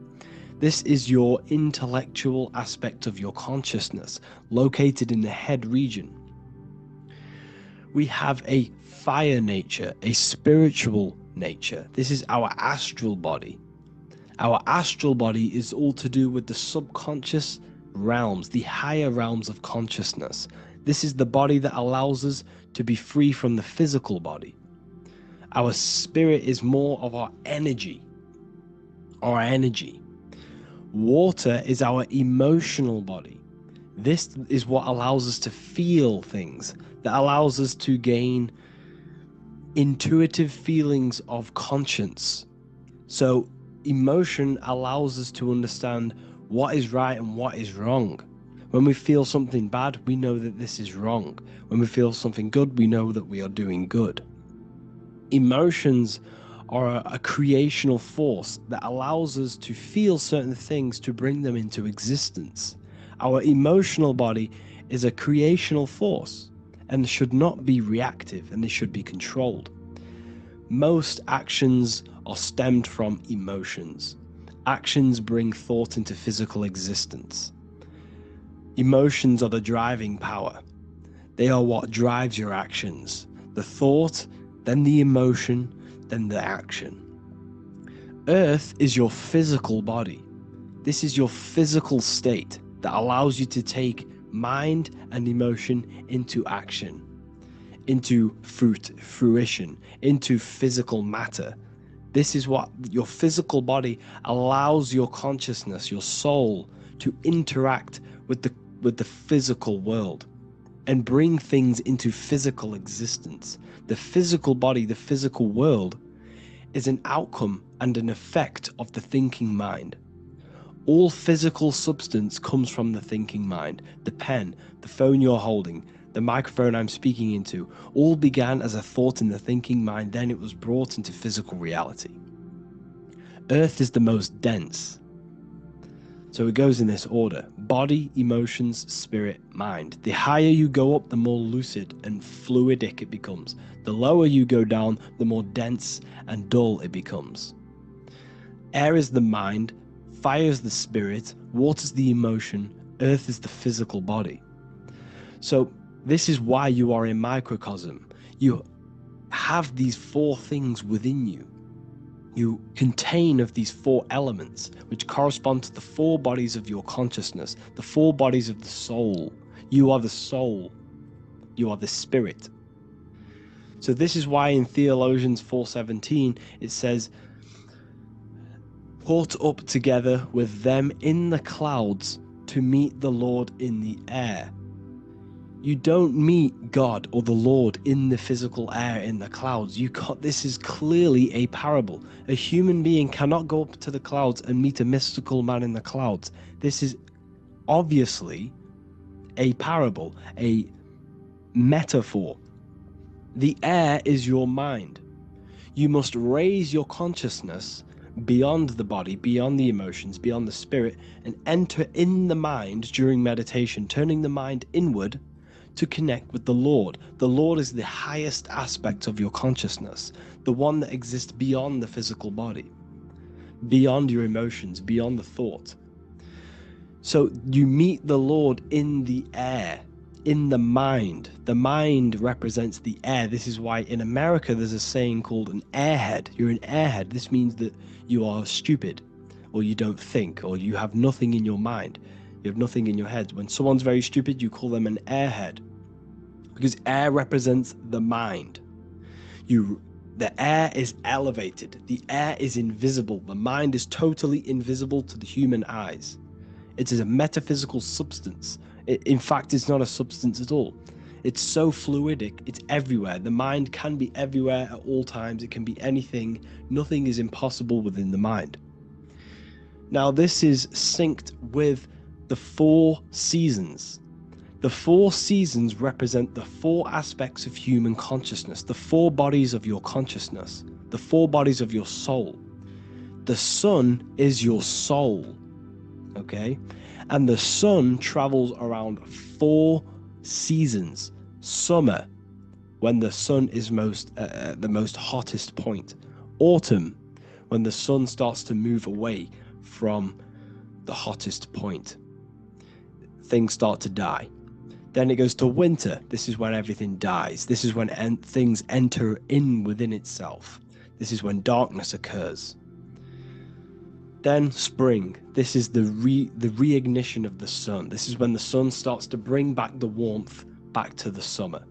This is your intellectual aspect of your consciousness, located in the head region. We have a fire nature, a spiritual nature. This is our astral body. Our astral body is all to do with the subconscious realms, the higher realms of consciousness. This is the body that allows us to be free from the physical body. Our spirit is more of our energy. Water is our emotional body. This is what allows us to feel things, that allows us to gain intuitive feelings of conscience. So emotion allows us to understand what is right and what is wrong. When we feel something bad, we know that this is wrong. When we feel something good, we know that we are doing good. Emotions are a creational force that allows us to feel certain things to bring them into existence. Our emotional body is a creational force and should not be reactive, and they should be controlled. Most actions are stemmed from emotions. Actions bring thought into physical existence. Emotions are the driving power. They are what drives your actions. The thought, then the emotion, then the action. Earth is your physical body. This is your physical state that allows you to take mind and emotion into action, into fruition, into physical matter. This is what your physical body allows your consciousness, your soul, to interact with the physical world and bring things into physical existence. The physical body, the physical world, is an outcome and an effect of the thinking mind. All physical substance comes from the thinking mind. The pen, the phone you're holding, the microphone I'm speaking into, all began as a thought in the thinking mind, then it was brought into physical reality. Earth is the most dense. So it goes in this order: body, emotions, spirit, mind. The higher you go up, the more lucid and fluidic it becomes. The lower you go down, the more dense and dull it becomes. Air is the mind, fire is the spirit, water is the emotion, earth is the physical body. So this is why you are a microcosm. You have these four things within you. You contain of these four elements, which correspond to the four bodies of your consciousness, the four bodies of the soul. You are the soul. You are the spirit. So this is why in Theologians 4:17 it says, "Caught up together with them in the clouds to meet the Lord in the air." You don't meet God or the Lord in the physical air, in the clouds. This is clearly a parable. A human being cannot go up to the clouds and meet a mystical man in the clouds. This is obviously a parable, a metaphor. The air is your mind. You must raise your consciousness beyond the body, beyond the emotions, beyond the spirit, and enter in the mind during meditation, turning the mind inward to connect with the Lord. The Lord is the highest aspect of your consciousness, the one that exists beyond the physical body, beyond your emotions, beyond the thought. So you meet the Lord in the air, in the mind. The mind represents the air. This is why in America there's a saying called an airhead. You're an airhead. This means that you are stupid, or you don't think, or you have nothing in your mind. You have nothing in your head. When someone's very stupid, you call them an airhead, because air represents the mind. The air is elevated. The air is invisible. The mind is totally invisible to the human eyes. It is a metaphysical substance. In fact, it's not a substance at all. It's so fluidic. It's everywhere. The mind can be everywhere at all times. It can be anything. Nothing is impossible within the mind. Now, this is synced with the four seasons. The four seasons represent the four aspects of human consciousness, the four bodies of your consciousness, the four bodies of your soul. The sun is your soul, okay? And the sun travels around four seasons. Summer, when the sun is the most hottest point. Autumn, when the sun starts to move away from the hottest point. Things start to die. Then it goes to winter. This is when everything dies. This is when things enter in within itself. This is when darkness occurs. Then spring. This is the reignition of the sun. This is when the sun starts to bring back the warmth back to the summer.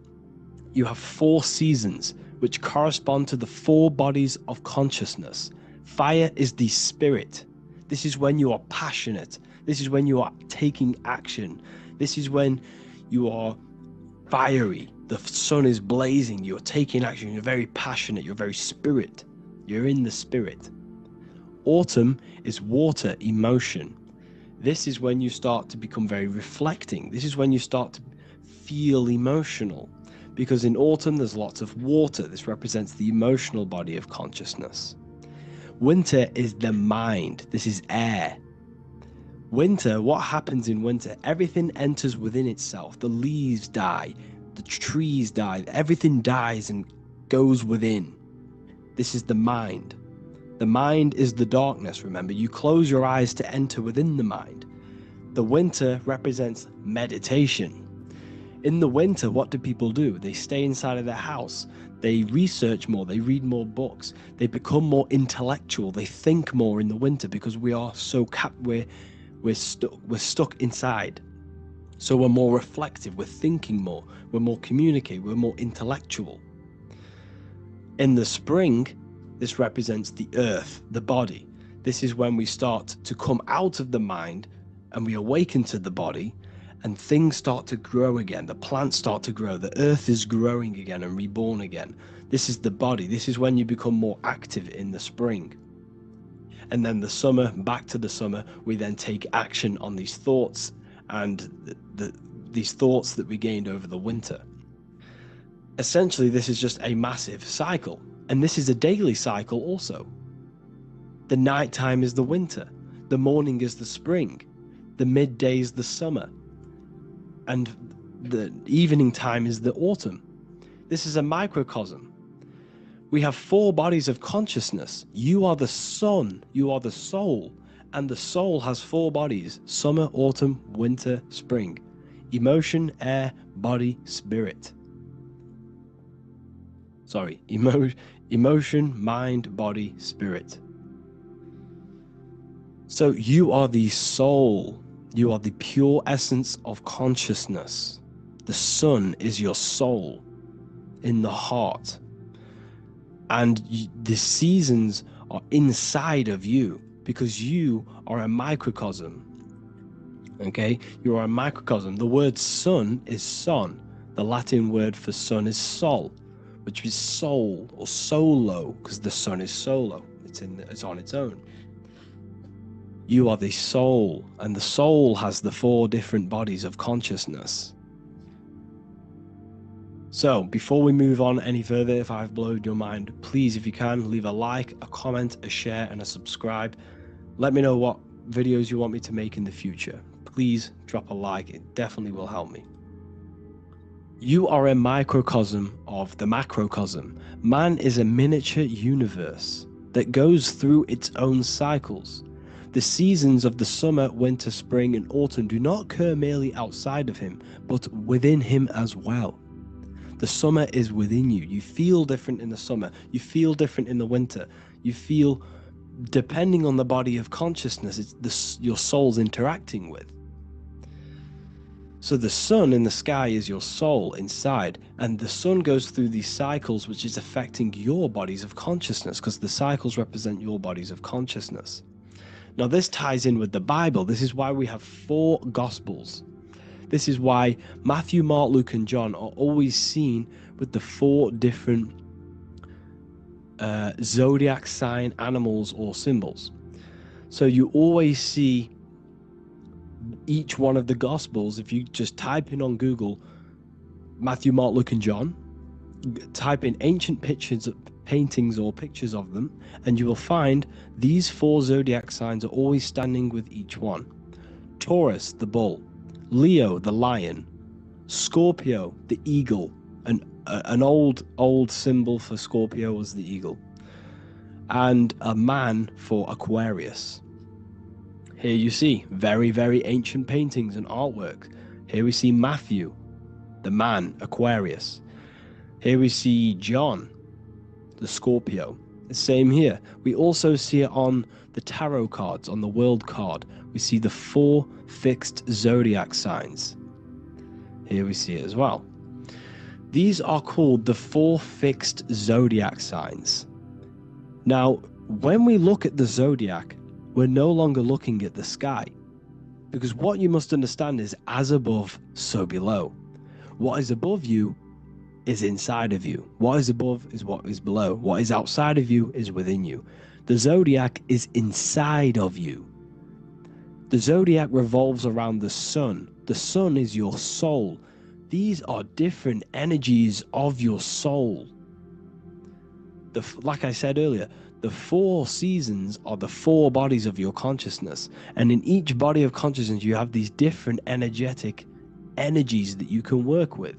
You have 4 seasons which correspond to the 4 bodies of consciousness. Fire is the spirit. This is when you are passionate. This is when you are taking action. This is when you are fiery. The sun is blazing. You're taking action. You're very passionate. You're very spirit. You're in the spirit. Autumn is water, emotion. This is when you start to become very reflecting. This is when you start to feel emotional. Because in autumn, there's lots of water. This represents the emotional body of consciousness. Winter is the mind. This is air. Winter, what happens in winter? Everything enters within itself. The leaves die. The trees die. Everything dies and goes within. This is the mind. The mind is the darkness, remember. You close your eyes to enter within the mind. The winter represents meditation. In the winter, what do people do? They stay inside of their house. They research more. They read more books. They become more intellectual. They think more in the winter because we are so we're stuck inside. So we're more reflective. We're thinking more. We're more communicative. We're more intellectual. In the spring, this represents the earth, the body. This is when we start to come out of the mind and we awaken to the body, and things start to grow again. The plants start to grow. The earth is growing again and reborn again. This is the body. This is when you become more active in the spring. And then the summer, back to the summer, we then take action on these thoughts and these thoughts that we gained over the winter. Essentially, this is just a massive cycle. And this is a daily cycle also. The nighttime is the winter. The morning is the spring. The midday is the summer. And the evening time is the autumn. This is a microcosm. We have 4 bodies of consciousness. You are the sun, you are the soul, and the soul has 4 bodies: summer, autumn, winter, spring. Emotion, air, body, spirit. Sorry, emotion, mind, body, spirit. So you are the soul. You are the pure essence of consciousness. The sun is your soul in the heart. And the seasons are inside of you because you are a microcosm. Okay? You are a microcosm. The word sun is son. The Latin word for sun is sol, which is soul or solo, because the sun is solo. It's on its own. You are the soul, and the soul has the 4 different bodies of consciousness. So, before we move on any further, if I've blown your mind, please, if you can, leave a like, a comment, a share, and a subscribe. Let me know what videos you want me to make in the future. Please drop a like, it definitely will help me. You are a microcosm of the macrocosm. Man is a miniature universe that goes through its own cycles. The seasons of the summer, winter, spring, and autumn do not occur merely outside of him, but within him as well. The summer is within you. You feel different in the summer. You feel different in the winter. You feel, depending on the body of consciousness, it's your soul's interacting with. So the sun in the sky is your soul inside, and the sun goes through these cycles which is affecting your bodies of consciousness, because the cycles represent your bodies of consciousness. Now this ties in with the Bible. This is why we have 4 Gospels. This is why Matthew, Mark, Luke, and John are always seen with the 4 different zodiac sign animals or symbols. So you always see each one of the Gospels. If you just type in on Google Matthew, Mark, Luke, and John, type in ancient pictures, paintings or pictures of them, and you will find these 4 zodiac signs are always standing with each one. Taurus, the bull; Leo, the lion; Scorpio, the eagle. An old symbol for Scorpio was the eagle. And a man for Aquarius. Here you see very, very ancient paintings and artwork. Here we see Matthew, the man, Aquarius. Here we see John, the Scorpio. The same here. We also see it on the tarot cards, on the world card. We see the 4 fixed zodiac signs. Here we see it as well. These are called the 4 fixed zodiac signs. Now, when we look at the zodiac, we're no longer looking at the sky. Because what you must understand is, as above, so below. What is above you is inside of you. What is above is what is below. What is outside of you is within you. The zodiac is inside of you. The zodiac revolves around the sun. The sun is your soul. These are different energies of your soul. Like I said earlier, the 4 seasons are the 4 bodies of your consciousness. And in each body of consciousness, you have these different energetic energies that you can work with.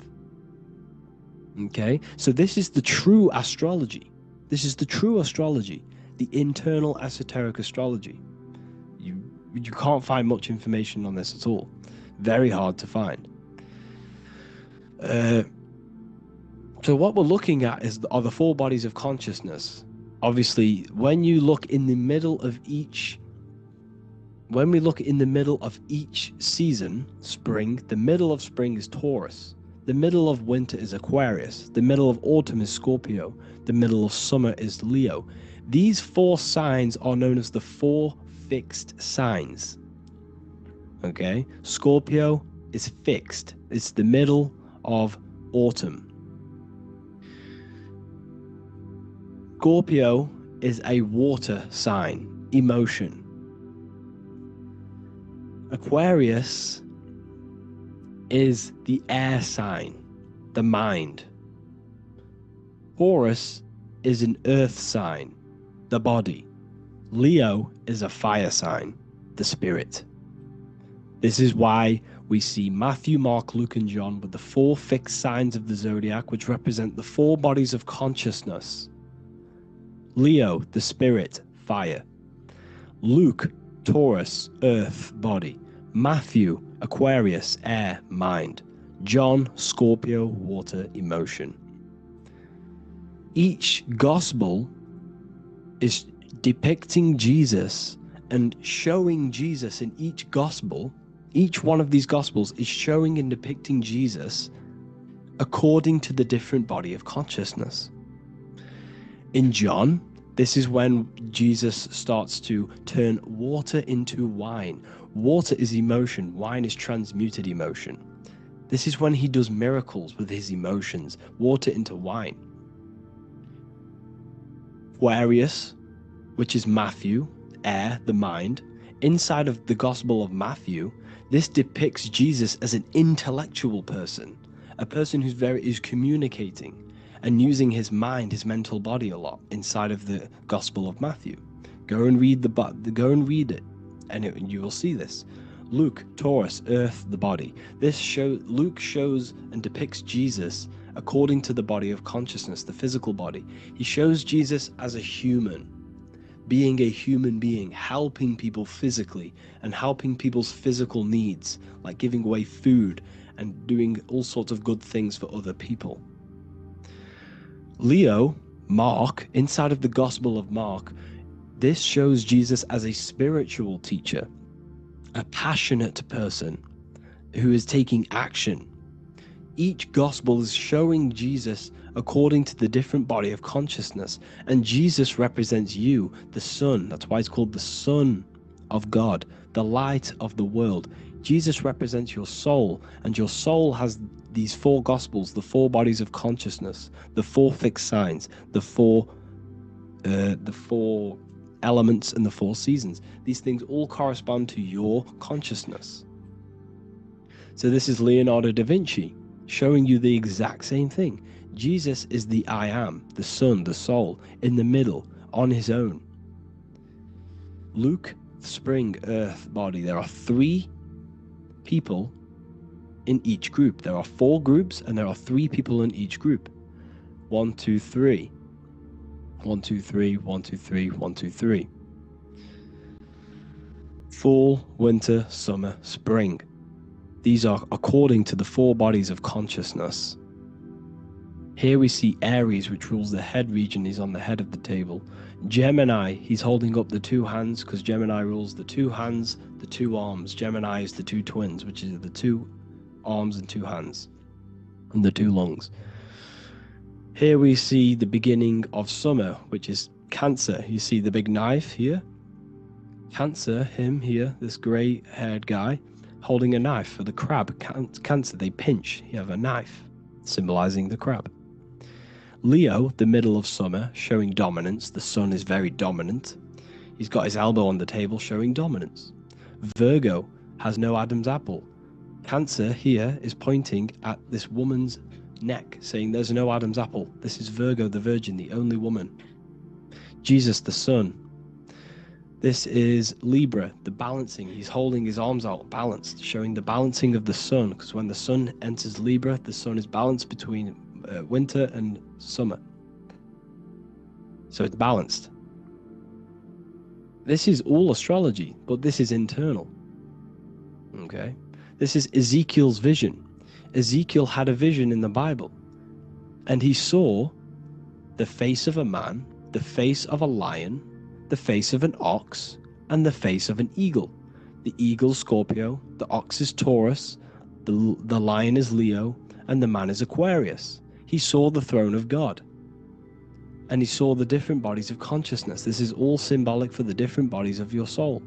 Okay, so this is the true astrology. This is the true astrology, the internal esoteric astrology. You can't find much information on this at all. Very hard to find. So what we're looking at are the 4 bodies of consciousness. Obviously, when you look in the middle of each, when we look in the middle of each season, spring, the middle of spring is Taurus. The middle of winter is Aquarius. The middle of autumn is Scorpio. The middle of summer is Leo. These 4 signs are known as the 4 fixed signs. Okay? Scorpio is fixed. It's the middle of autumn. Scorpio is a water sign, emotion. Aquarius is the air sign, the mind. Taurus is an earth sign, the body. Leo is a fire sign, the spirit. This is why we see Matthew, Mark, Luke, and John with the 4 fixed signs of the zodiac, which represent the 4 bodies of consciousness. Leo, the spirit, fire. Luke, Taurus, earth, body. Matthew, Aquarius, air, mind. John, Scorpio, water, emotion. Each gospel is depicting Jesus and showing Jesus in each gospel. Each one of these gospels is showing and depicting Jesus according to the different body of consciousness. In John, this is when Jesus starts to turn water into wine. Water is emotion, wine is transmuted emotion. This is when he does miracles with his emotions, water into wine. Aquarius, which is Matthew, air, the mind. Inside of the Gospel of Matthew, this depicts Jesus as an intellectual person, a person who's communicating and using his mind, his mental body a lot inside of the Gospel of Matthew. Go and read it, and you will see this. Luke, Taurus, earth, the body. Luke shows and depicts Jesus according to the body of consciousness, the physical body. He shows Jesus as a human, being a human being, helping people physically and helping people's physical needs, like giving away food and doing all sorts of good things for other people. Leo, Mark, inside of the Gospel of Mark, this shows Jesus as a spiritual teacher, a passionate person who is taking action. Each gospel is showing Jesus according to the different body of consciousness, and Jesus represents you, the sun. That's why it's called the Son of God, the light of the world. Jesus represents your soul, and your soul has these 4 gospels, the 4 bodies of consciousness, the 4 fixed signs, the four elements, and the 4 seasons. These things all correspond to your consciousness. So this is Leonardo da Vinci showing you the exact same thing. Jesus is the I am, the sun, the soul, in the middle, on his own. Luke, spring, earth, body. There are 3 people in each group. There are 4 groups and there are 3 people in each group. 1, 2, 3. 1, 2, 3, 1, 2, 3, 1, 2, 3. Fall, winter, summer, spring. These are according to the 4 bodies of consciousness. Here we see Aries, which rules the head region. He's on the head of the table. Gemini, he's holding up the 2 hands because Gemini rules the 2 hands, the 2 arms. Gemini is the 2 twins, which is the 2 arms and 2 hands, and the 2 lungs. Here we see the beginning of summer, which is Cancer. You see the big knife here. Cancer, him here, this grey-haired guy, holding a knife for the crab. Cancer, they pinch. You have a knife, symbolizing the crab. Leo, the middle of summer, showing dominance. The sun is very dominant. He's got his elbow on the table, showing dominance. Virgo has no Adam's apple. Cancer here is pointing at this woman's neck, saying there's no Adam's apple. This is Virgo, the virgin, the only woman. Jesus, the sun. This is Libra, the balancing. He's holding his arms out, balanced, showing the balancing of the sun, because when the sun enters Libra, the sun is balanced between winter and summer. So it's balanced. This is all astrology, but this is internal. Okay? This is Ezekiel's vision. Ezekiel had a vision in the Bible, and he saw the face of a man, the face of a lion, the face of an ox, and the face of an eagle. The eagle is Scorpio, the ox is Taurus, the lion is Leo, and the man is Aquarius. He saw the throne of God, and he saw the different bodies of consciousness. This is all symbolic for the different bodies of your soul.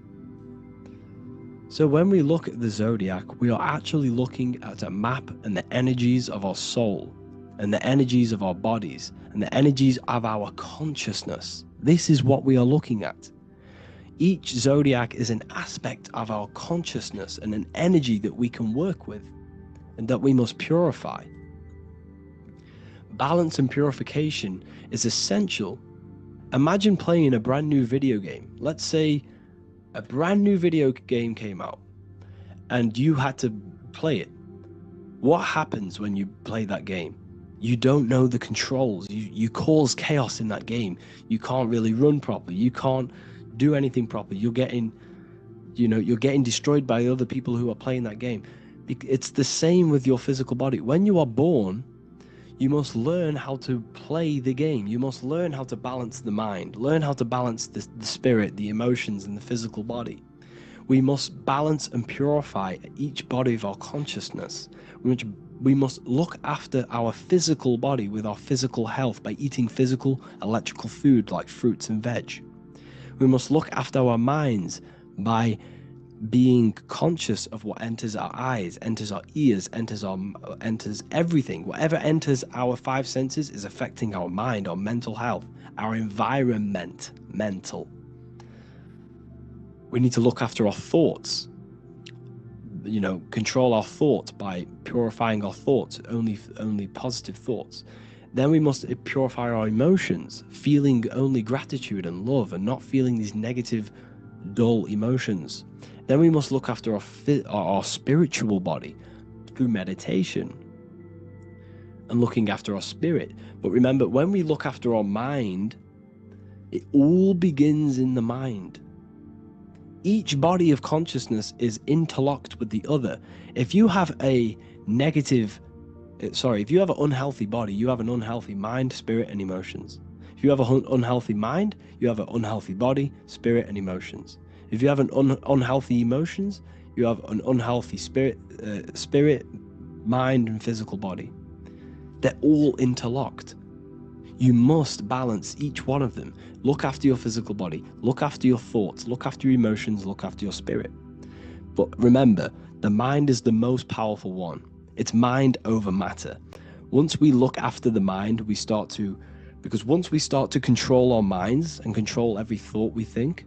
So when we look at the zodiac, we are actually looking at a map and the energies of our soul, and the energies of our bodies, and the energies of our consciousness. This is what we are looking at. Each zodiac is an aspect of our consciousness and an energy that we can work with and that we must purify. Balance and purification is essential. Imagine playing a brand new video game. Let's say a brand new video game came out and you had to play it. What happens when you play that game? You don't know the controls. You cause chaos in that game. You can't really run properly. You can't do anything properly. You're getting destroyed by other people who are playing that game. It's the same with your physical body. When you are born, you must learn how to play the game. You must learn how to balance the mind, learn how to balance the spirit, the emotions, and the physical body. We must balance and purify each body of our consciousness. We must look after our physical body with our physical health by eating physical, electrical food like fruits and veg. We must look after our minds by being conscious of what enters our eyes, enters our ears, enters everything. Whatever enters our 5 senses is affecting our mind, our mental health, our environment, mental. We need to look after our thoughts. Control our thoughts by purifying our thoughts, only positive thoughts. Then we must purify our emotions, feeling only gratitude and love and not feeling these negative, dull emotions. Then we must look after our spiritual body through meditation and looking after our spirit. But remember, when we look after our mind, it all begins in the mind. Each body of consciousness is interlocked with the other. If you have an unhealthy body, you have an unhealthy mind, spirit, and emotions. If you have an unhealthy mind, you have an unhealthy body, spirit, and emotions. If you have an unhealthy emotions, you have an unhealthy spirit, mind, and physical body. They're all interlocked. You must balance each one of them. Look after your physical body, look after your thoughts, look after your emotions, look after your spirit. But remember, the mind is the most powerful one. It's mind over matter. Once we look after the mind, because once we start to control our minds and control every thought we think,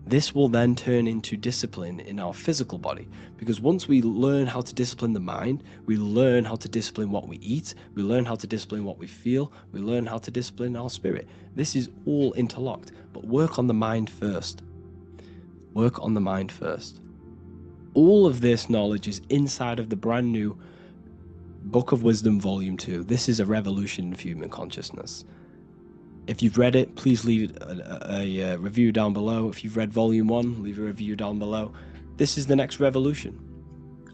this will then turn into discipline in our physical body. Because once we learn how to discipline the mind, we learn how to discipline what we eat, we learn how to discipline what we feel, we learn how to discipline our spirit. This is all interlocked, but work on the mind first. Work on the mind first. All of this knowledge is inside of the brand new Book of Wisdom, Volume 2. This is a revolution of human consciousness. If you've read it, please leave a review down below. If you've read Volume 1, leave a review down below. This is the next revolution.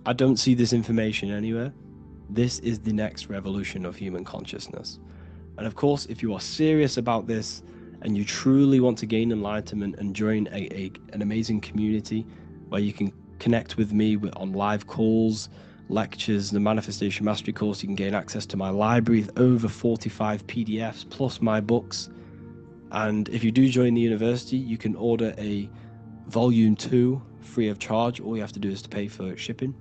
I don't see this information anywhere. This is the next revolution of human consciousness. And of course, if you are serious about this and you truly want to gain enlightenment and join an amazing community where you can connect with me on live calls, lectures, the Manifestation Mastery course, you can gain access to my library of over 45 PDFs plus my books. And if you do join the university, you can order a Volume 2 free of charge. All you have to do is to pay for shipping.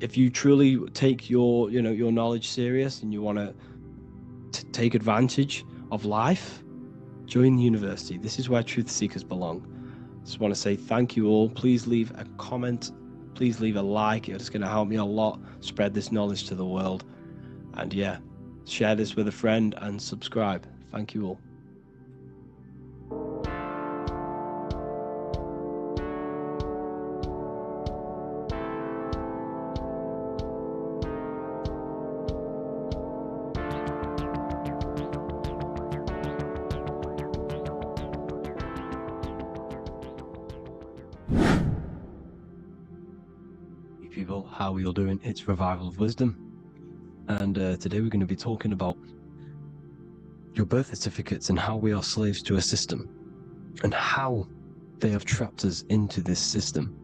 If you truly take your knowledge serious and you want to take advantage of life, join the university. This is where truth seekers belong. Just want to say thank you all. Please leave a comment. Please leave a like. It's going to help me a lot spread this knowledge to the world. And yeah, share this with a friend and subscribe. Thank you all. People, how are you all doing? It's Revival of Wisdom, and today we're going to be talking about your birth certificates and how we are slaves to a system and how they have trapped us into this system.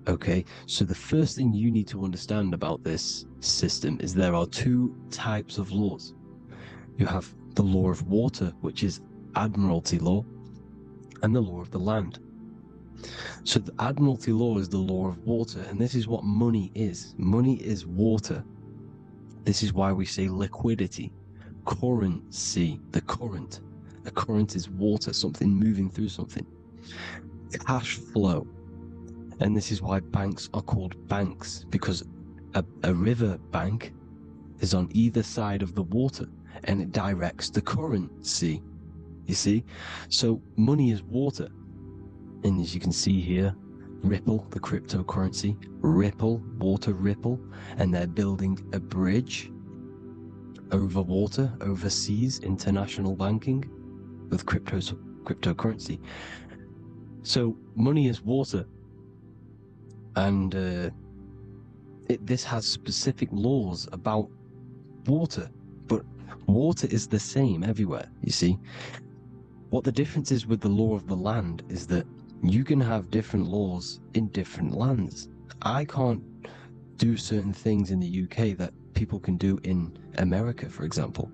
Okay, so the first thing you need to understand about this system is there are two types of laws. You have the law of water, which is Admiralty law, and the law of the land. So the Admiralty law is the law of water, and this is what money is. Money is water. This is why we say liquidity, currency, the current. A current is water, something moving through something. Cash flow. And this is why banks are called banks, because a river bank is on either side of the water, and it directs the currency. You see? So money is water. And as you can see here, Ripple, the cryptocurrency, Ripple, water Ripple, and they're building a bridge over water, overseas, international banking with cryptocurrency. So money is water, and this has specific laws about water, but water is the same everywhere, you see. What the difference is with the law of the land is that you can have different laws in different lands. I can't do certain things in the UK that people can do in America, for example.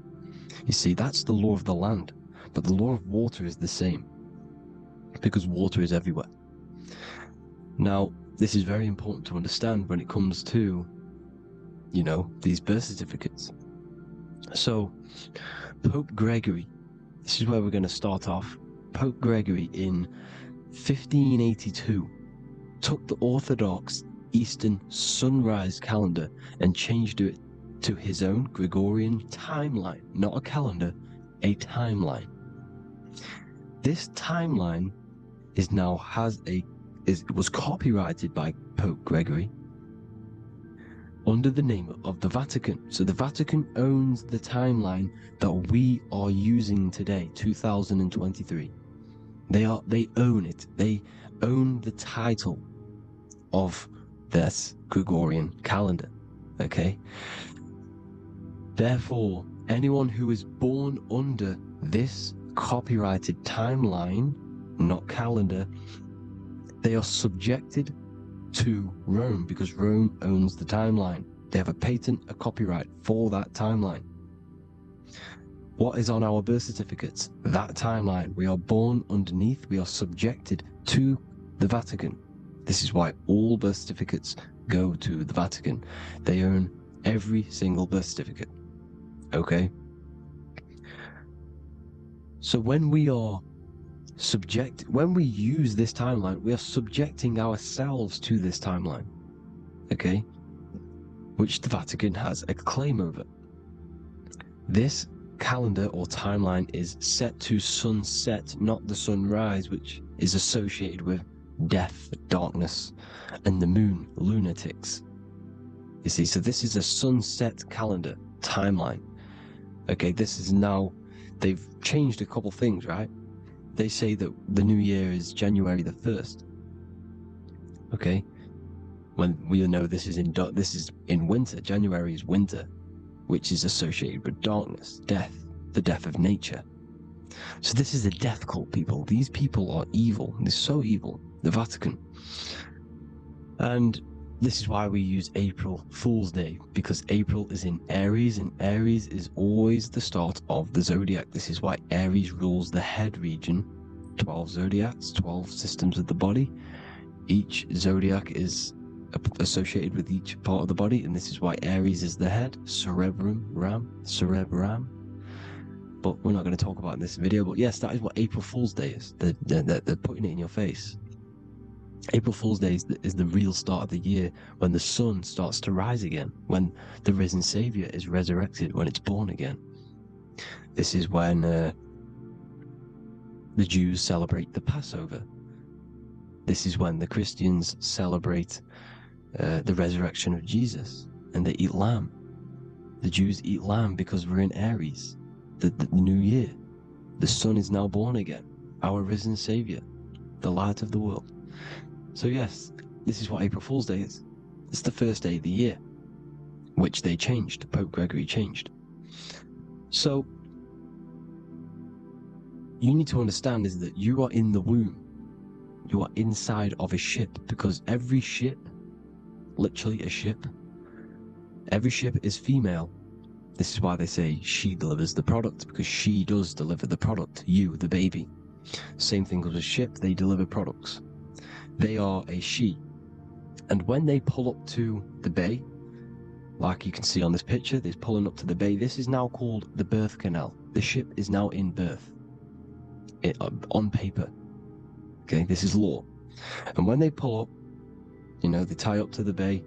You see, that's the law of the land, but the law of water is the same because water is everywhere. Now, this is very important to understand when it comes to, these birth certificates. So, Pope Gregory, this is where we're going to start off. Pope Gregory in 1582 took the Orthodox Eastern sunrise calendar and changed it to his own Gregorian timeline, not a calendar, a timeline. This timeline was copyrighted by Pope Gregory under the name of the Vatican. So the Vatican owns the timeline that we are using today, 2023. They own it. They own the title of this Gregorian calendar. Okay? Therefore, anyone who is born under this copyrighted timeline, not calendar, they are subjected to Rome because Rome owns the timeline. They have a patent, a copyright for that timeline. What is on our birth certificates? That timeline. We are born underneath, we are subjected to the Vatican. This is why all birth certificates go to the Vatican. They own every single birth certificate. Okay? So when we use this timeline, we are subjecting ourselves to this timeline. Okay? Which the Vatican has a claim over. This calendar or timeline is set to sunset, not the sunrise, which is associated with death, darkness, and the moon, lunatics. You see, so this is a sunset calendar timeline. Okay, this is now, they've changed a couple things, right? They say that the new year is January the 1st. Okay, when we know this is in winter. January is winter, which is associated with darkness, death, the death of nature. So this is a death cult, people. These people are evil. They're so evil. The Vatican. And this is why we use April Fool's Day, because April is in Aries, and Aries is always the start of the zodiac. This is why Aries rules the head region. 12 zodiacs, 12 systems of the body. Each zodiac is associated with each part of the body, and this is why Aries is the head, cerebrum. But we're not going to talk about in this video. But yes, that is what April Fool's Day is. They're putting it in your face. April Fool's Day is the real start of the year, when the sun starts to rise again, when the risen Savior is resurrected, when it's born again. This is when the Jews celebrate the Passover. This is when the Christians celebrate the resurrection of Jesus, and they eat lamb. The Jews eat lamb because we're in Aries, the new year. The sun is now born again, our risen Savior, the light of the world. So yes, this is what April Fool's Day is. It's the first day of the year, which they changed. Pope Gregory changed. So you need to understand is that you are in the womb. You are inside of a ship, because every ship, literally a ship, every ship is female. This is why they say she delivers the product, because she does deliver the product, you, the baby. Same thing with a ship, they deliver products. They are a she. And when they pull up to the bay, like you can see on this picture, they're pulling up to the bay. This is now called the birth canal. The ship is now in birth, on paper. Okay, this is law. And when they pull up, they tie up to the bay,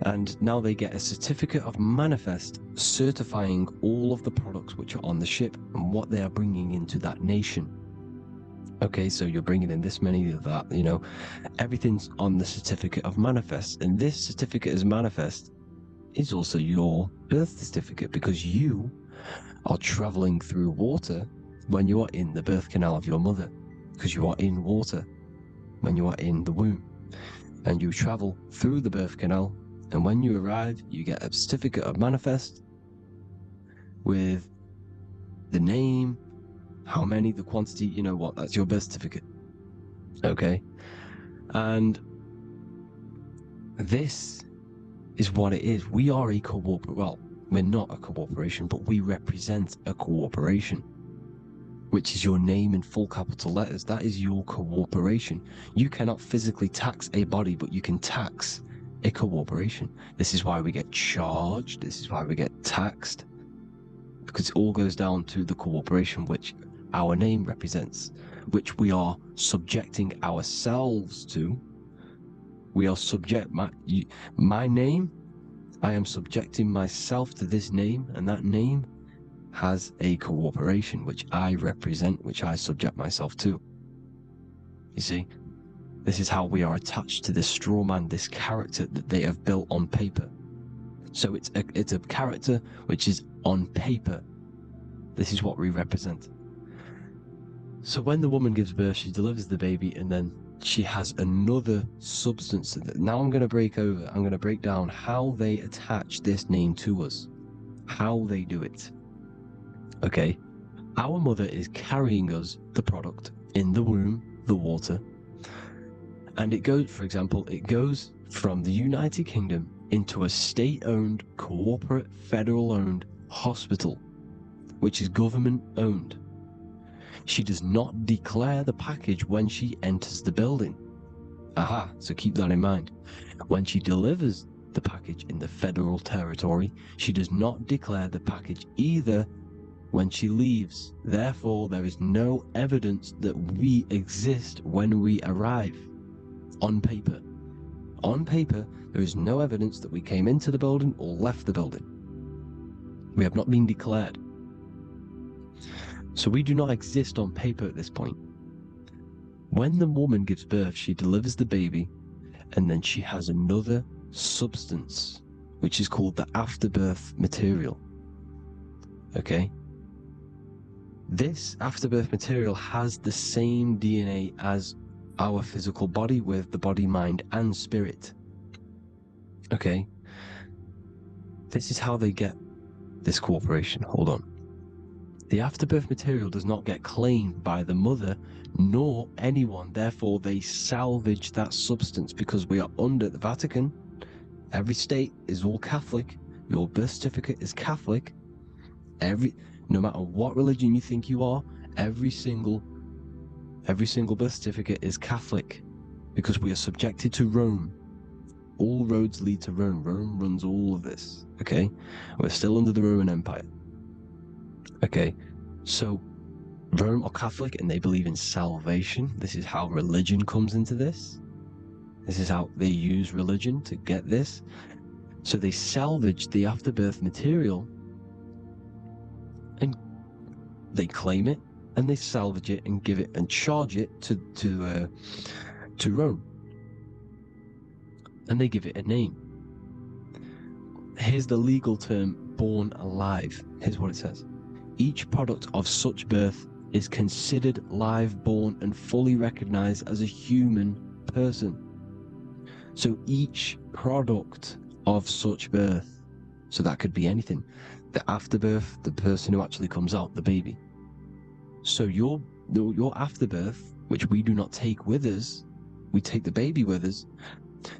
and now they get a certificate of manifest certifying all of the products which are on the ship and what they are bringing into that nation. Okay, so you're bringing in this many of that, everything's on the certificate of manifest. And this certificate of manifest is also your birth certificate, because you are traveling through water when you are in the birth canal of your mother, because you are in water when you are in the womb. And you travel through the birth canal, and when you arrive, you get a certificate of manifest with the name, how many, the quantity, that's your birth certificate. Okay? And this is what it is. We are a we're not a corporation, but we represent a corporation, which is your name in full capital letters. That is your corporation. You cannot physically tax a body, but you can tax a corporation. This is why we get charged. This is why we get taxed, because it all goes down to the corporation which our name represents, which we are subjecting ourselves to. We are my name, I am subjecting myself to this name, and that name has a corporation which I represent, which I subject myself to. You see, this is how we are attached to this straw man, this character that they have built on paper. So it's a character which is on paper. This is what we represent. So when the woman gives birth, she delivers the baby, and then she has another substance. Now I'm going to break down how they attach this name to us, how they do it. Okay, our mother is carrying us the product in the womb, the water, and it goes, for example, it goes from the United Kingdom into a state-owned, corporate, federal-owned hospital, which is government-owned. She does not declare the package when she enters the building. Aha, so keep that in mind. When she delivers the package in the federal territory, she does not declare the package either when she leaves. Therefore, there is no evidence that we exist when we arrive. On paper. On paper, there is no evidence that we came into the building or left the building. We have not been declared. So we do not exist on paper at this point. When the woman gives birth, she delivers the baby, and then she has another substance, which is called the afterbirth material. Okay? This afterbirth material has the same DNA as our physical body, with the body, mind, and spirit. Okay? This is how they get this cooperation. Hold on. The afterbirth material does not get claimed by the mother nor anyone. Therefore, they salvage that substance because we are under the Vatican. Every state is all Catholic. Your birth certificate is Catholic. No matter what religion you think you are, every single birth certificate is Catholic because we are subjected to Rome. All roads lead to Rome. Rome runs all of this. Okay? We're still under the Roman Empire. Okay, so Rome are Catholic and they believe in salvation. This is how religion comes into this. This is how they use religion to get this. So they salvage the afterbirth material and they claim it and they salvage it and give it and charge it to Rome. And they give it a name. Here's the legal term, born alive. Here's what it says. Each product of such birth is considered live, born, and fully recognized as a human person. So each product of such birth, so that could be anything, the afterbirth, the person who actually comes out, the baby. So your afterbirth, which we do not take with us, we take the baby with us,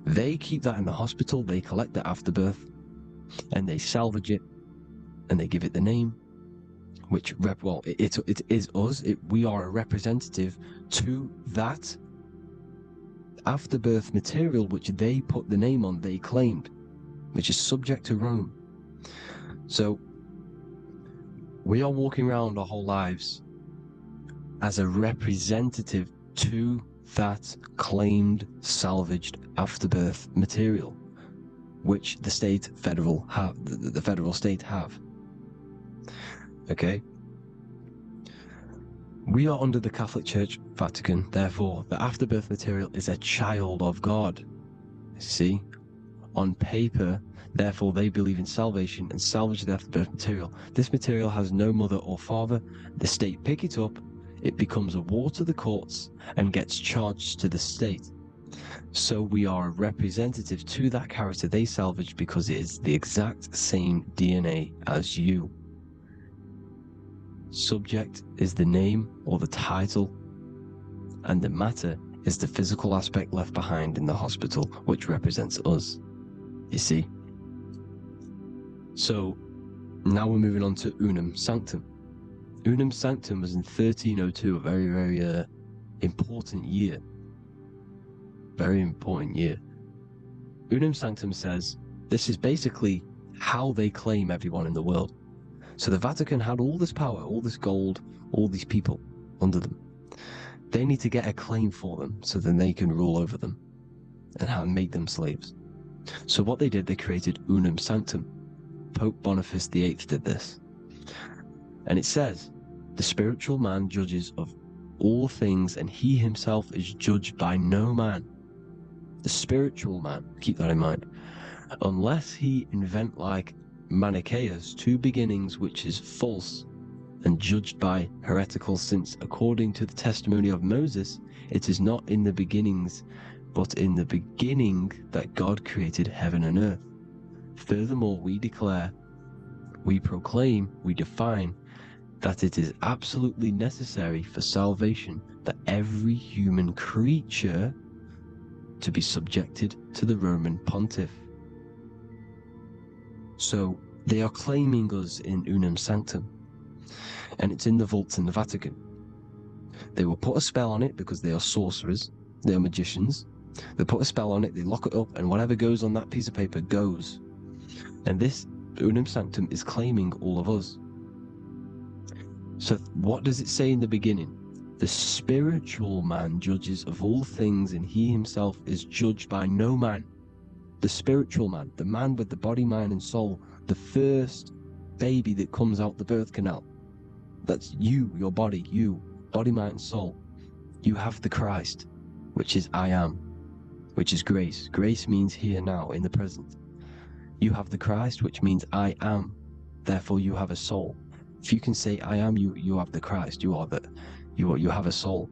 they keep that in the hospital, they collect the afterbirth, and they salvage it, and they give it the name, which it is us. We are a representative to that afterbirth material which they put the name on, they claimed, which is subject to Rome. So we are walking around our whole lives as a representative to that claimed salvaged afterbirth material, which the federal state have. Okay? We are under the Catholic Church, Vatican, therefore the afterbirth material is a child of God. See? On paper, therefore they believe in salvation and salvage the afterbirth material. This material has no mother or father. The state pick it up, it becomes a war to the courts and gets charged to the state. So we are a representative to that character they salvaged because it is the exact same DNA as you. Subject is the name or the title, and the matter is the physical aspect left behind in the hospital, which represents us. You see? So now we're moving on to Unum Sanctum. Unum Sanctum was in 1302, a very, very important year. Very important year. Unum Sanctum says this is basically how they claim everyone in the world. So the Vatican had all this power, all this gold, all these people under them. They need to get a claim for them so then they can rule over them and make them slaves. So what they did, they created Unum Sanctum. Pope Boniface VIII did this. And it says, the spiritual man judges of all things and he himself is judged by no man. The spiritual man, keep that in mind, unless he invent like Manichaeus, two beginnings which is false and judged by heretical, since according to the testimony of Moses, it is not in the beginnings, but in the beginning that God created heaven and earth. Furthermore, we declare, we proclaim, we define that it is absolutely necessary for salvation that every human creature to be subjected to the Roman pontiff. So they are claiming us in Unum Sanctum, and it's in the vaults in the Vatican. They will put a spell on it because they are sorcerers, they are magicians. They put a spell on it, they lock it up, and whatever goes on that piece of paper goes. And this Unum Sanctum is claiming all of us. So what does it say in the beginning? The spiritual man judges of all things, and he himself is judged by no man. The spiritual man, the man with the body, mind, and soul, the first baby that comes out the birth canal. That's you, your body, mind, and soul. You have the Christ, which is I am, which is grace. Grace means here now, in the present. You have the Christ, which means I am, therefore you have a soul. If you can say I am, you have the Christ. You have a soul.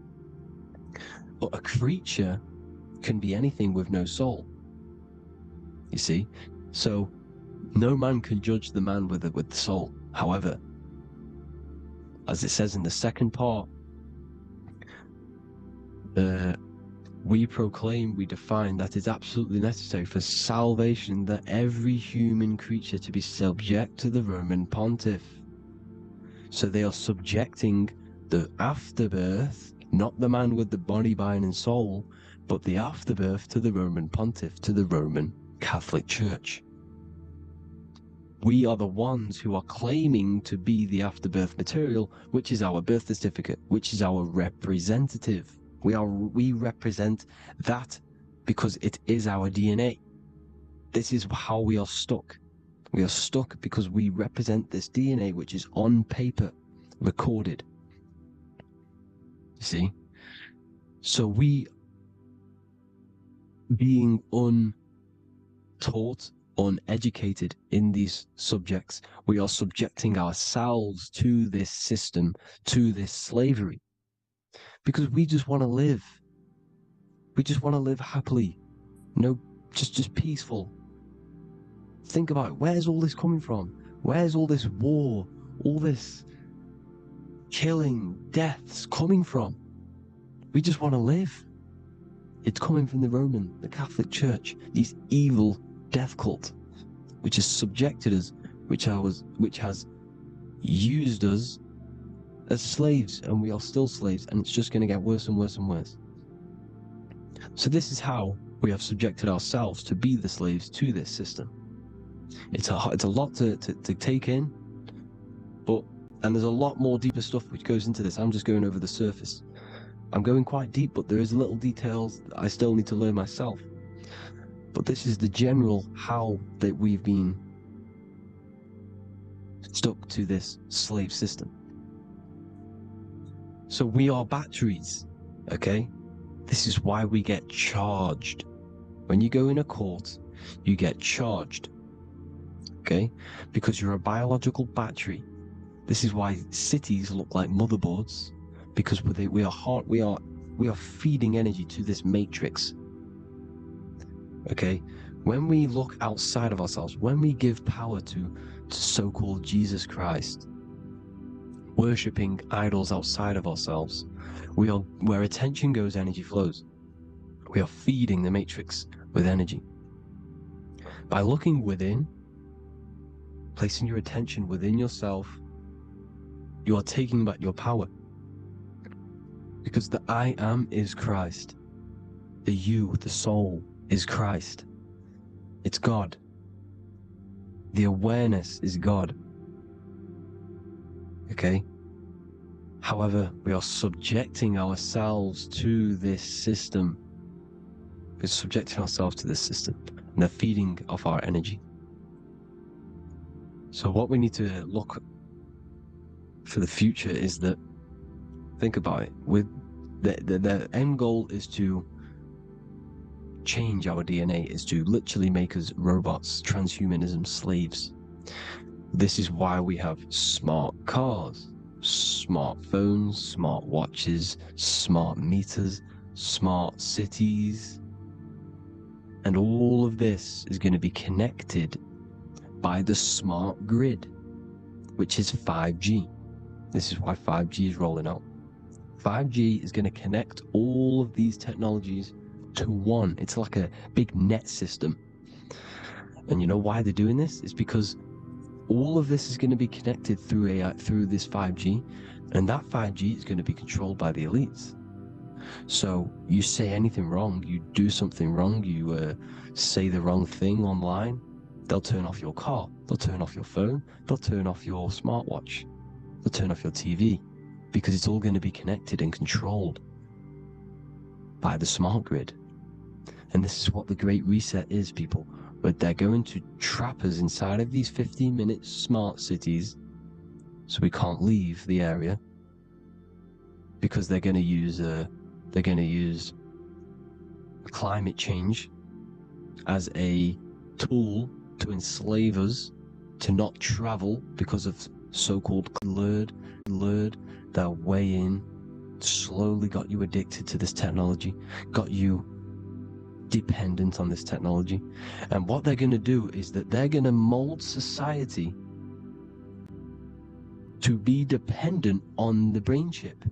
But a creature can be anything with no soul. You see? So no man can judge the man with the soul. However, as it says in the second part, we proclaim, we define that it's absolutely necessary for salvation that every human creature to be subject to the Roman pontiff. So they are subjecting the afterbirth, not the man with the body, mind, and soul, but the afterbirth to the Roman pontiff, to the Roman Catholic Church. We are the ones who are claiming to be the afterbirth material, which is our birth certificate, which is our representative. We represent that because it is our DNA. This is how we are stuck. We are stuck because we represent this DNA, which is on paper, recorded. You see? So we, being untaught, uneducated in these subjects, we are subjecting ourselves to this system, to this slavery. Because we just want to live. We just want to live happily. Just peaceful. Think about it. Where's all this coming from? Where's all this war, all this killing, deaths coming from? We just want to live. It's coming from the Catholic Church, these evil death cult, which has subjected us, which has used us as slaves, and we are still slaves, and it's just going to get worse and worse and worse. So this is how we have subjected ourselves to be the slaves to this system. It's a lot to take in, and there's a lot more deeper stuff which goes into this. I'm just going over the surface. I'm going quite deep, but there is little details that I still need to learn myself. But this is the general how that we've been stuck to this slave system. So we are batteries, okay? This is why we get charged. When you go in a court, you get charged, okay? Because you're a biological battery. This is why cities look like motherboards, because we are feeding energy to this matrix, okay? When we look outside of ourselves, when we give power to so-called Jesus Christ, worshipping idols outside of ourselves, where attention goes, energy flows. We are feeding the matrix with energy. By looking within, placing your attention within yourself, you are taking back your power. Because the I am is Christ. The you, the soul, is Christ. It's God. The awareness is God. Okay? However, we are subjecting ourselves to this system. We're subjecting ourselves to this system, and they're feeding off our energy. So what we need to look for the future is that, think about it, with the end goal is to change our DNA, is to literally make us robots, transhumanism, slaves. This is why we have smart cars, smartphones, smart watches, smart meters, smart cities. And all of this is going to be connected by the smart grid, which is 5G. This is why 5G is rolling out. 5G is going to connect all of these technologies to one. It's like a big net system. And you know why they're doing this? It's because all of this is going to be connected through AI, through this 5G, and that 5G is going to be controlled by the elites. So you say anything wrong, you do something wrong, you say the wrong thing online, they'll turn off your car, they'll turn off your phone, they'll turn off your smartwatch, they'll turn off your TV, because it's all going to be connected and controlled by the smart grid. And this is what the Great Reset is, people. But they're going to trap us inside of these 15-minute smart cities, so we can't leave the area, because they're going to use They're going to use climate change as a tool to enslave us, to not travel because of so-called lured their way in, slowly got you addicted to this technology, got you dependent on this technology. And what they're going to do is that they're going to mold society to be dependent on the brain chip.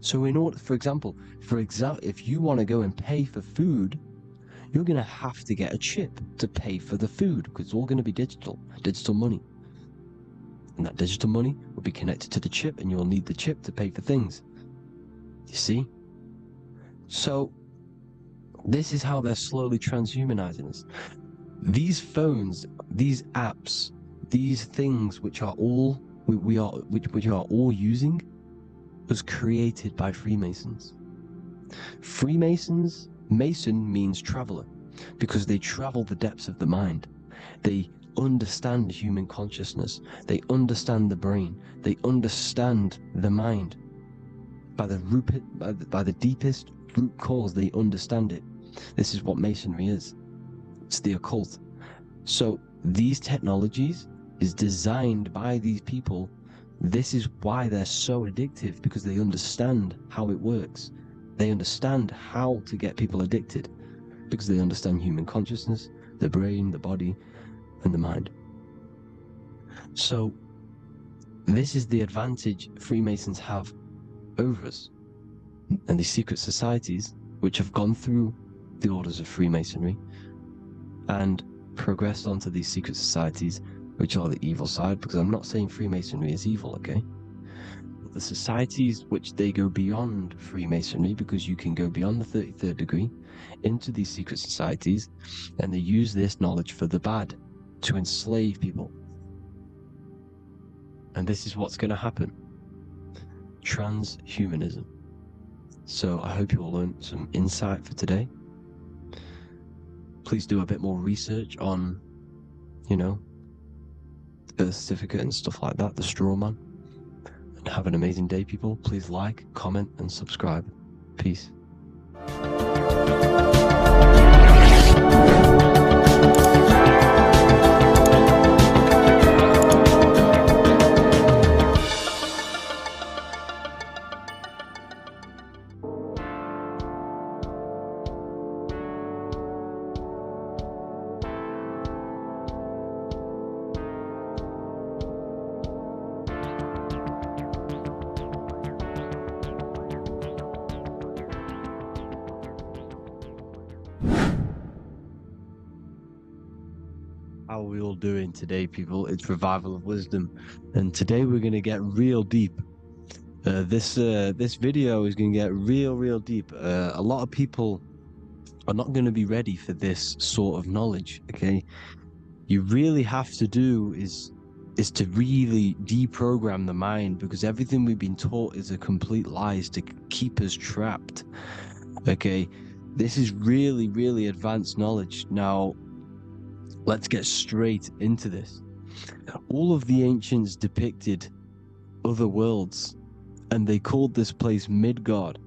So in order, for example, if you want to go and pay for food, you're going to have to get a chip to pay for the food, because it's all going to be digital money. And that digital money will be connected to the chip, and you'll need the chip to pay for things. You see? So this is how they're slowly transhumanizing us. These phones, these apps, these things which are all we are all using was created by Freemasons. Mason means traveler, because they travel the depths of the mind. They understand human consciousness. They understand the brain. They understand the mind. By the deepest root cause, they understand it. This is what Masonry is. It's the occult. So these technologies is designed by these people. This is why they're so addictive, because they understand how it works. They understand how to get people addicted, because they understand human consciousness, the brain, the body, and the mind. So this is the advantage Freemasons have over us. And these secret societies, which have gone through the orders of Freemasonry and progressed onto these secret societies, which are the evil side, because I'm not saying Freemasonry is evil, okay? The societies which they go beyond Freemasonry, because you can go beyond the 33rd degree into these secret societies, and they use this knowledge for the bad, to enslave people. And this is what's going to happen. Transhumanism. So I hope you all learned some insight for today. Please do a bit more research on, the birth certificate and stuff like that, the straw man. And have an amazing day, people. Please like, comment, and subscribe. Peace. How are we all doing today, people? It's Revival of Wisdom, and today we're going to get real deep. This video is going to get real deep. A lot of people are not going to be ready for this sort of knowledge, okay? You really have to do is to really deprogram the mind, because everything we've been taught is a complete lie, to keep us trapped, okay? This is really advanced knowledge. Now, let's get straight into this. All of the ancients depicted other worlds, and they called this place Midgard.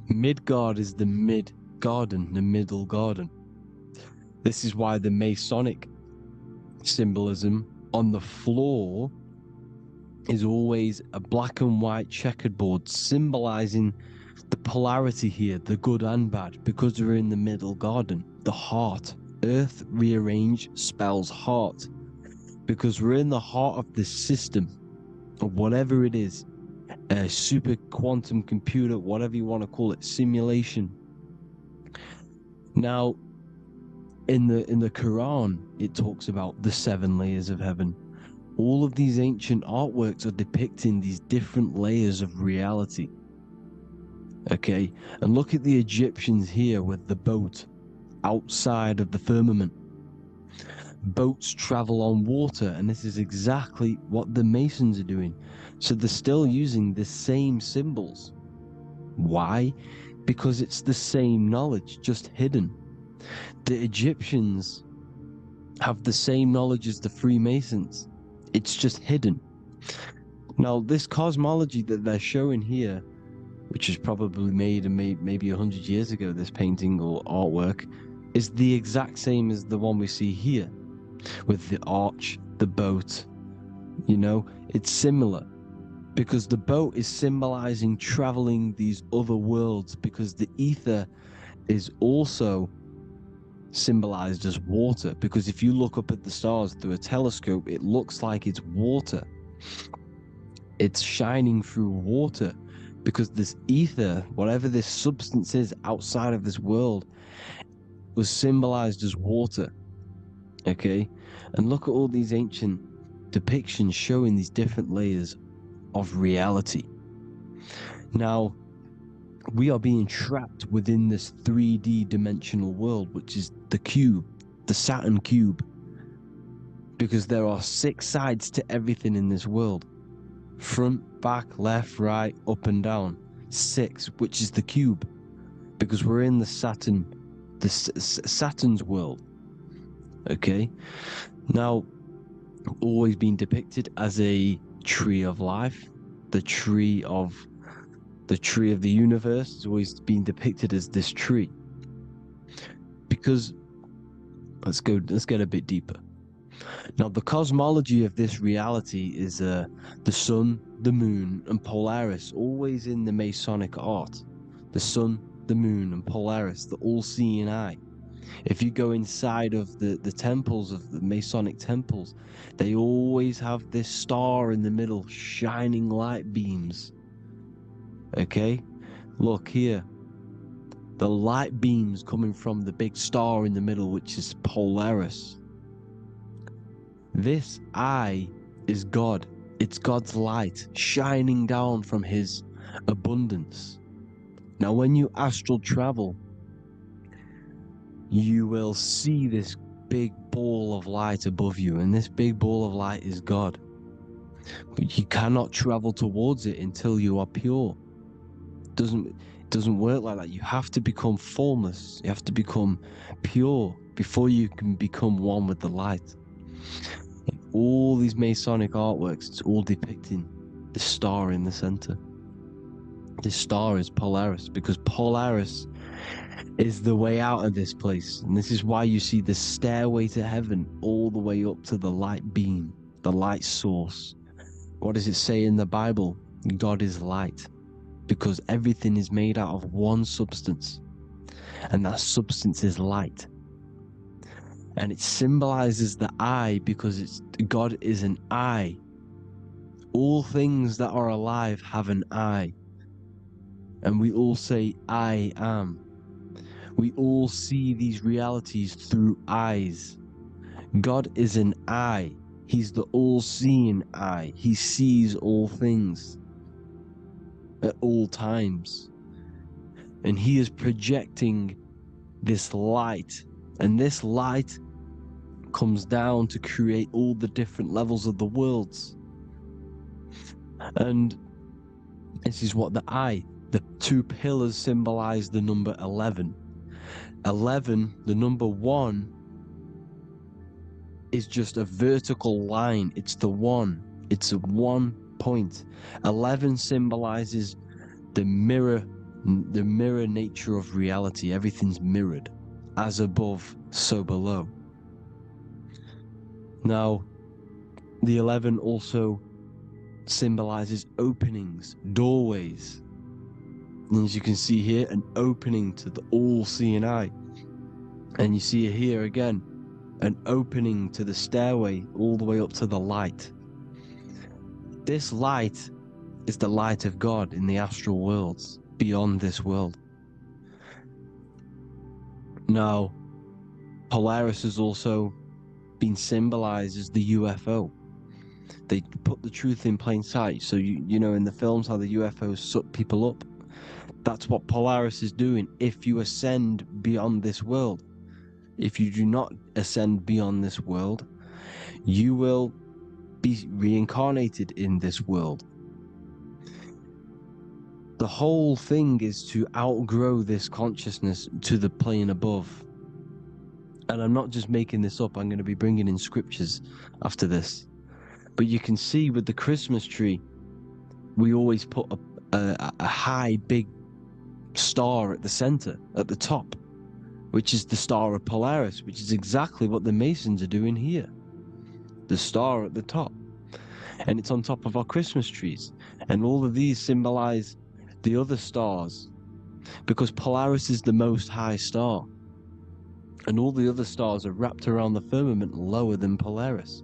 Midgard is the mid-garden, the middle garden. This is why the Masonic symbolism on the floor is always a black and white checkered board, symbolizing the polarity here, the good and bad, because we're in the middle garden, the heart. Earth rearranged spells heart, because we're in the heart of the system, or whatever it is, a super quantum computer, whatever you want to call it, simulation. Now, in the Quran, it talks about the 7 layers of heaven. All of these ancient artworks are depicting these different layers of reality. Okay, and look at the Egyptians here with the boat outside of the firmament. Boats travel on water, and this is exactly what the Masons are doing. So they're still using the same symbols. Why? Because it's the same knowledge, just hidden. The Egyptians have the same knowledge as the Freemasons. It's just hidden. Now, this cosmology that they're showing here which was probably made maybe 100 years ago, this painting or artwork, is the exact same as the one we see here, with the arch, the boat. You know, it's similar, because the boat is symbolizing traveling these other worlds, because the ether is also symbolized as water, because if you look up at the stars through a telescope, it looks like it's water. It's shining through water, because this ether, whatever this substance is outside of this world, was symbolized as water. Okay? And look at all these ancient depictions showing these different layers of reality. Now, we are being trapped within this 3D dimensional world, which is the cube, the Saturn cube, because there are 6 sides to everything in this world. Front, back, left, right, up and down. 6, which is the cube, because we're in the Saturn's world. Okay? Now, always been depicted as a tree of life, the tree of the universe has always been depicted as this tree. Because let's get a bit deeper. Now, the cosmology of this reality is the sun, the moon, and Polaris, always in the Masonic art. The sun, the moon, and Polaris, the all-seeing eye. If you go inside of the temples, of the Masonic temples, they always have this star in the middle, shining light beams. Okay? Look here. The light beams coming from the big star in the middle, which is Polaris. This eye is God. It's God's light shining down from his abundance. Now, when you astral travel, you will see this big ball of light above you, and this big ball of light is God. But you cannot travel towards it until you are pure. It doesn't work like that. You have to become formless. You have to become pure before you can become one with the light. In all these Masonic artworks, it's all depicting the star in the center. This star is Polaris, because Polaris is the way out of this place. And this is why you see the stairway to heaven all the way up to the light beam, the light source. What does it say in the Bible? God is light, because everything is made out of one substance, and that substance is light. And it symbolizes the eye, because God is an eye. All things that are alive have an eye. And we all say, I am. We all see these realities through eyes. God is an eye. He's the all-seeing eye. He sees all things at all times. And he is projecting this light. And this light comes down to create all the different levels of the worlds. And this is what the 2 pillars symbolize the number 11. 11, the number 1, is just a vertical line. It's the 1. It's a 1 point. 11 symbolizes the mirror nature of reality. Everything's mirrored. As above, so below. Now, the 11 also symbolizes openings, doorways. And as you can see here, an opening to the all-seeing eye. And you see here again, an opening to the stairway all the way up to the light. This light is the light of God in the astral worlds, beyond this world. Now, Polaris has also been symbolized as the UFO. They put the truth in plain sight. So you know in the films how the UFOs suck people up. That's what Polaris is doing. If you ascend beyond this world, if you do not ascend beyond this world, you will be reincarnated in this world. The whole thing is to outgrow this consciousness to the plane above. And I'm not just making this up, I'm going to be bringing in scriptures after this. But you can see with the Christmas tree, we always put a high, big star at the center, at the top, which is the star of Polaris, which is exactly what the Masons are doing here. The star at the top. And it's on top of our Christmas trees. And all of these symbolize the other stars, because Polaris is the most high star. And all the other stars are wrapped around the firmament lower than Polaris.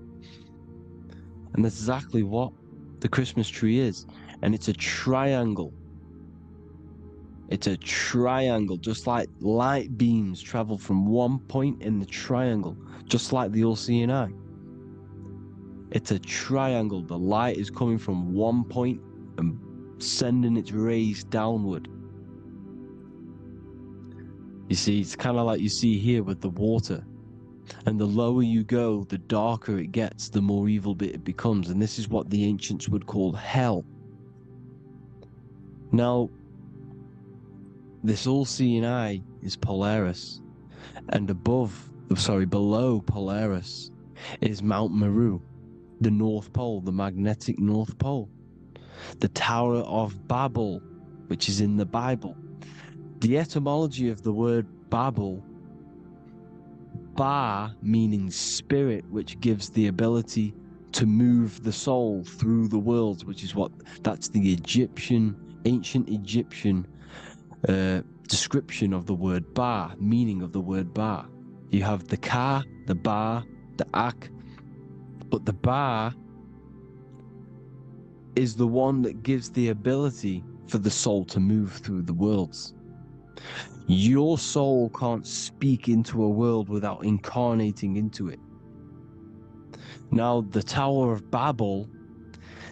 And that's exactly what the Christmas tree is. And it's a triangle. It's a triangle, just like light beams travel from one point in the triangle, just like the all-seeing eye. It's a triangle. The light is coming from one point and sending its rays downward. You see, it's kind of like you see here with the water. And the lower you go, the darker it gets, the more evil it becomes. And this is what the ancients would call hell. Now, this all-seeing eye is Polaris. And below Polaris is Mount Meru, the North Pole, the magnetic North Pole. The Tower of Babel, which is in the Bible. The etymology of the word Babel, Ba meaning spirit, which gives the ability to move the soul through the worlds, which is that's the ancient Egyptian description of the word Ba, meaning of the word Ba. You have the Ka, the Ba, the Ak, but the Ba is the one that gives the ability for the soul to move through the worlds. Your soul can't speak into a world without incarnating into it. Now, the Tower of Babel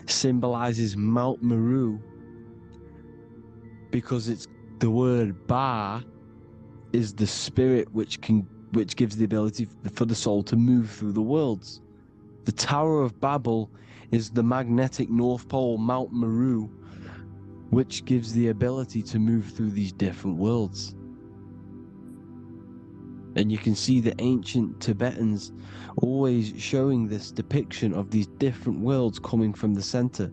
symbolizes Mount Meru because it's the word Ba is the spirit which gives the ability for the soul to move through the worlds. The Tower of Babel is the magnetic North Pole, Mount Meru, which gives the ability to move through these different worlds. And you can see the ancient Tibetans always showing this depiction of these different worlds coming from the center.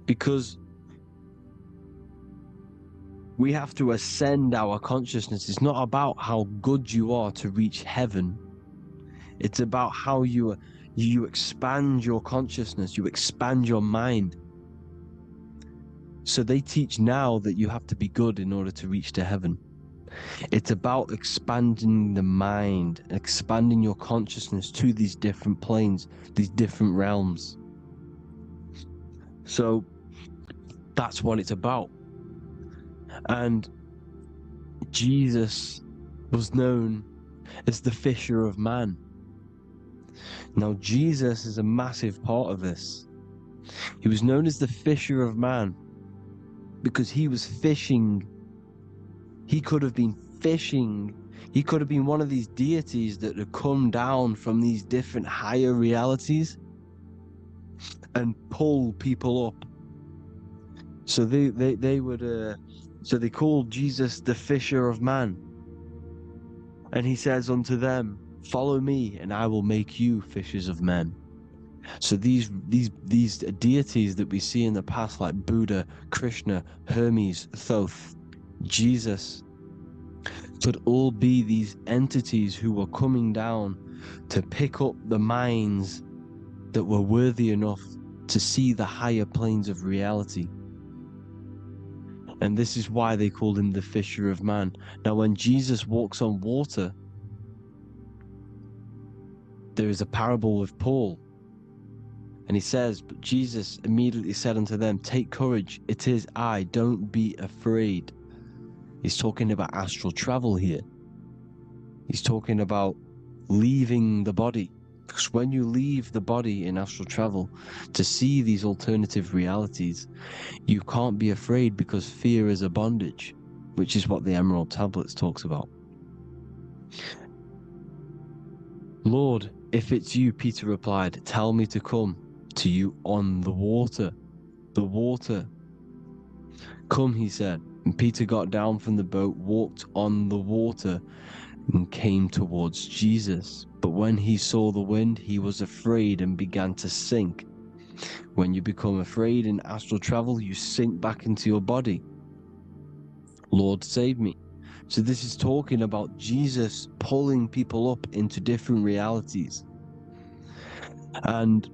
Because we have to ascend our consciousness. It's not about how good you are to reach heaven. It's about how you expand your consciousness, you expand your mind. So they teach now that you have to be good in order to reach to heaven. It's about expanding the mind, expanding your consciousness to these different planes, these different realms. So that's what it's about. And Jesus was known as the fisher of man. Now, Jesus is a massive part of this. He was known as the fisher of man because he was fishing. He could have been fishing. He could have been one of these deities that had come down from these different higher realities and pull people up. So they called Jesus the fisher of man. And he says unto them, "Follow me, and I will make you fishers of men." So these deities that we see in the past, like Buddha, Krishna, Hermes, Thoth, Jesus, could all be these entities who were coming down to pick up the minds that were worthy enough to see the higher planes of reality. And this is why they called him the fisher of man. Now, when Jesus walks on water, there is a parable with Paul. And he says, "But Jesus immediately said unto them, Take courage, it is I, don't be afraid." He's talking about astral travel here. He's talking about leaving the body. Because when you leave the body in astral travel to see these alternative realities, you can't be afraid because fear is a bondage, which is what the Emerald Tablets talks about. "Lord, if it's you," Peter replied, "tell me to come to you on the water." The water. "Come," he said. And Peter got down from the boat, walked on the water, and came towards Jesus. But when he saw the wind, he was afraid and began to sink. When you become afraid in astral travel, you sink back into your body. Lord, save me. So this is talking about Jesus pulling people up into different realities. And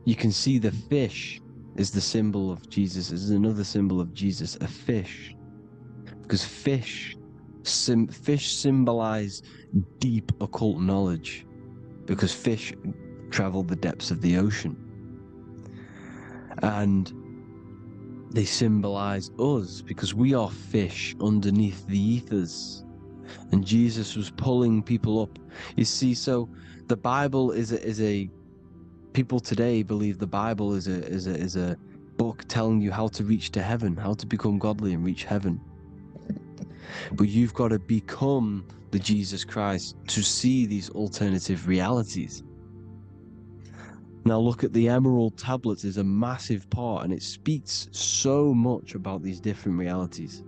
you can see the fish is the symbol of Jesus. Is another symbol of Jesus, a fish. Because fish symbolize deep occult knowledge. Because fish travel the depths of the ocean. And they symbolize us because we are fish underneath the ethers. And Jesus was pulling people up. You see, so the Bible is a people today believe the Bible is a book telling you how to reach to heaven, how to become godly and reach heaven. But you've got to become the Jesus Christ to see these alternative realities. Now look at the Emerald Tablets is a massive part, and it speaks so much about these different realities.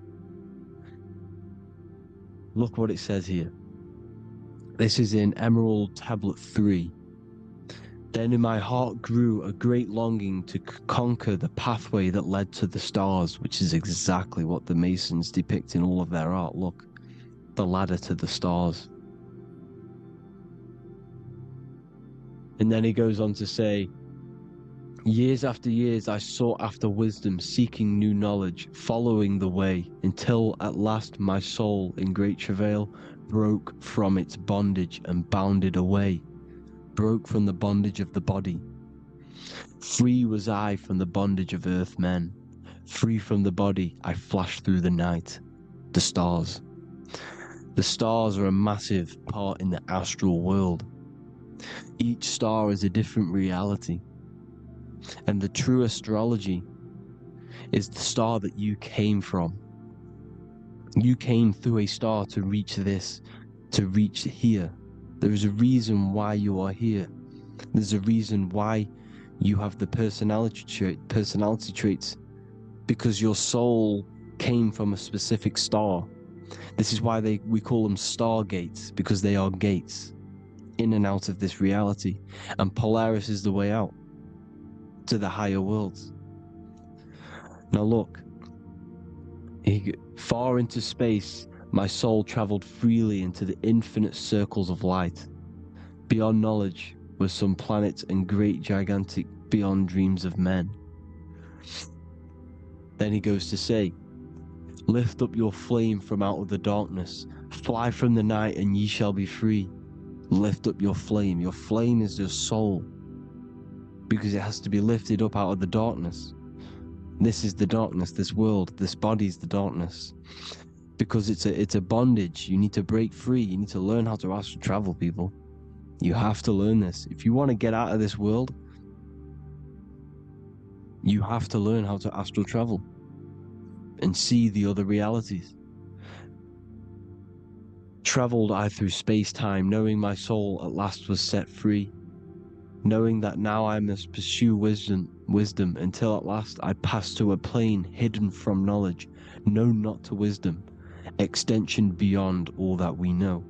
Look what it says here. This is in Emerald Tablet 3. Then in my heart grew a great longing to conquer the pathway that led to the stars, which is exactly what the Masons depict in all of their art. Look, the ladder to the stars. And then he goes on to say, years after years I sought after wisdom, seeking new knowledge, following the way, until at last my soul in great travail broke from its bondage and bounded away, broke from the bondage of the body. Free was I from the bondage of earth men, free from the body I flashed through the night. The stars. The stars are a massive part in the astral world. Each star is a different reality. And the true astrology is the star that you came from. You came through a star to reach this, to reach here. There is a reason why you are here. There's a reason why you have the personality traits, because your soul came from a specific star. This is why we call them stargates, because they are gates in and out of this reality. And Polaris is the way out to the higher worlds. Now look, far into space, my soul traveled freely into the infinite circles of light. Beyond knowledge were some planets and great gigantic beyond dreams of men. Then he goes to say, lift up your flame from out of the darkness, fly from the night and ye shall be free. Lift up your flame. Your flame is your soul, because it has to be lifted up out of the darkness. This is the darkness, this world, this body is the darkness. Because it's a bondage. You need to break free. You need to learn how to astral travel, people. You have to learn this. If you want to get out of this world, you have to learn how to astral travel and see the other realities. Traveled I through space-time, knowing my soul at last was set free, knowing that now I must pursue wisdom until at last I pass to a plane hidden from knowledge, known not to wisdom, extension beyond all that we know.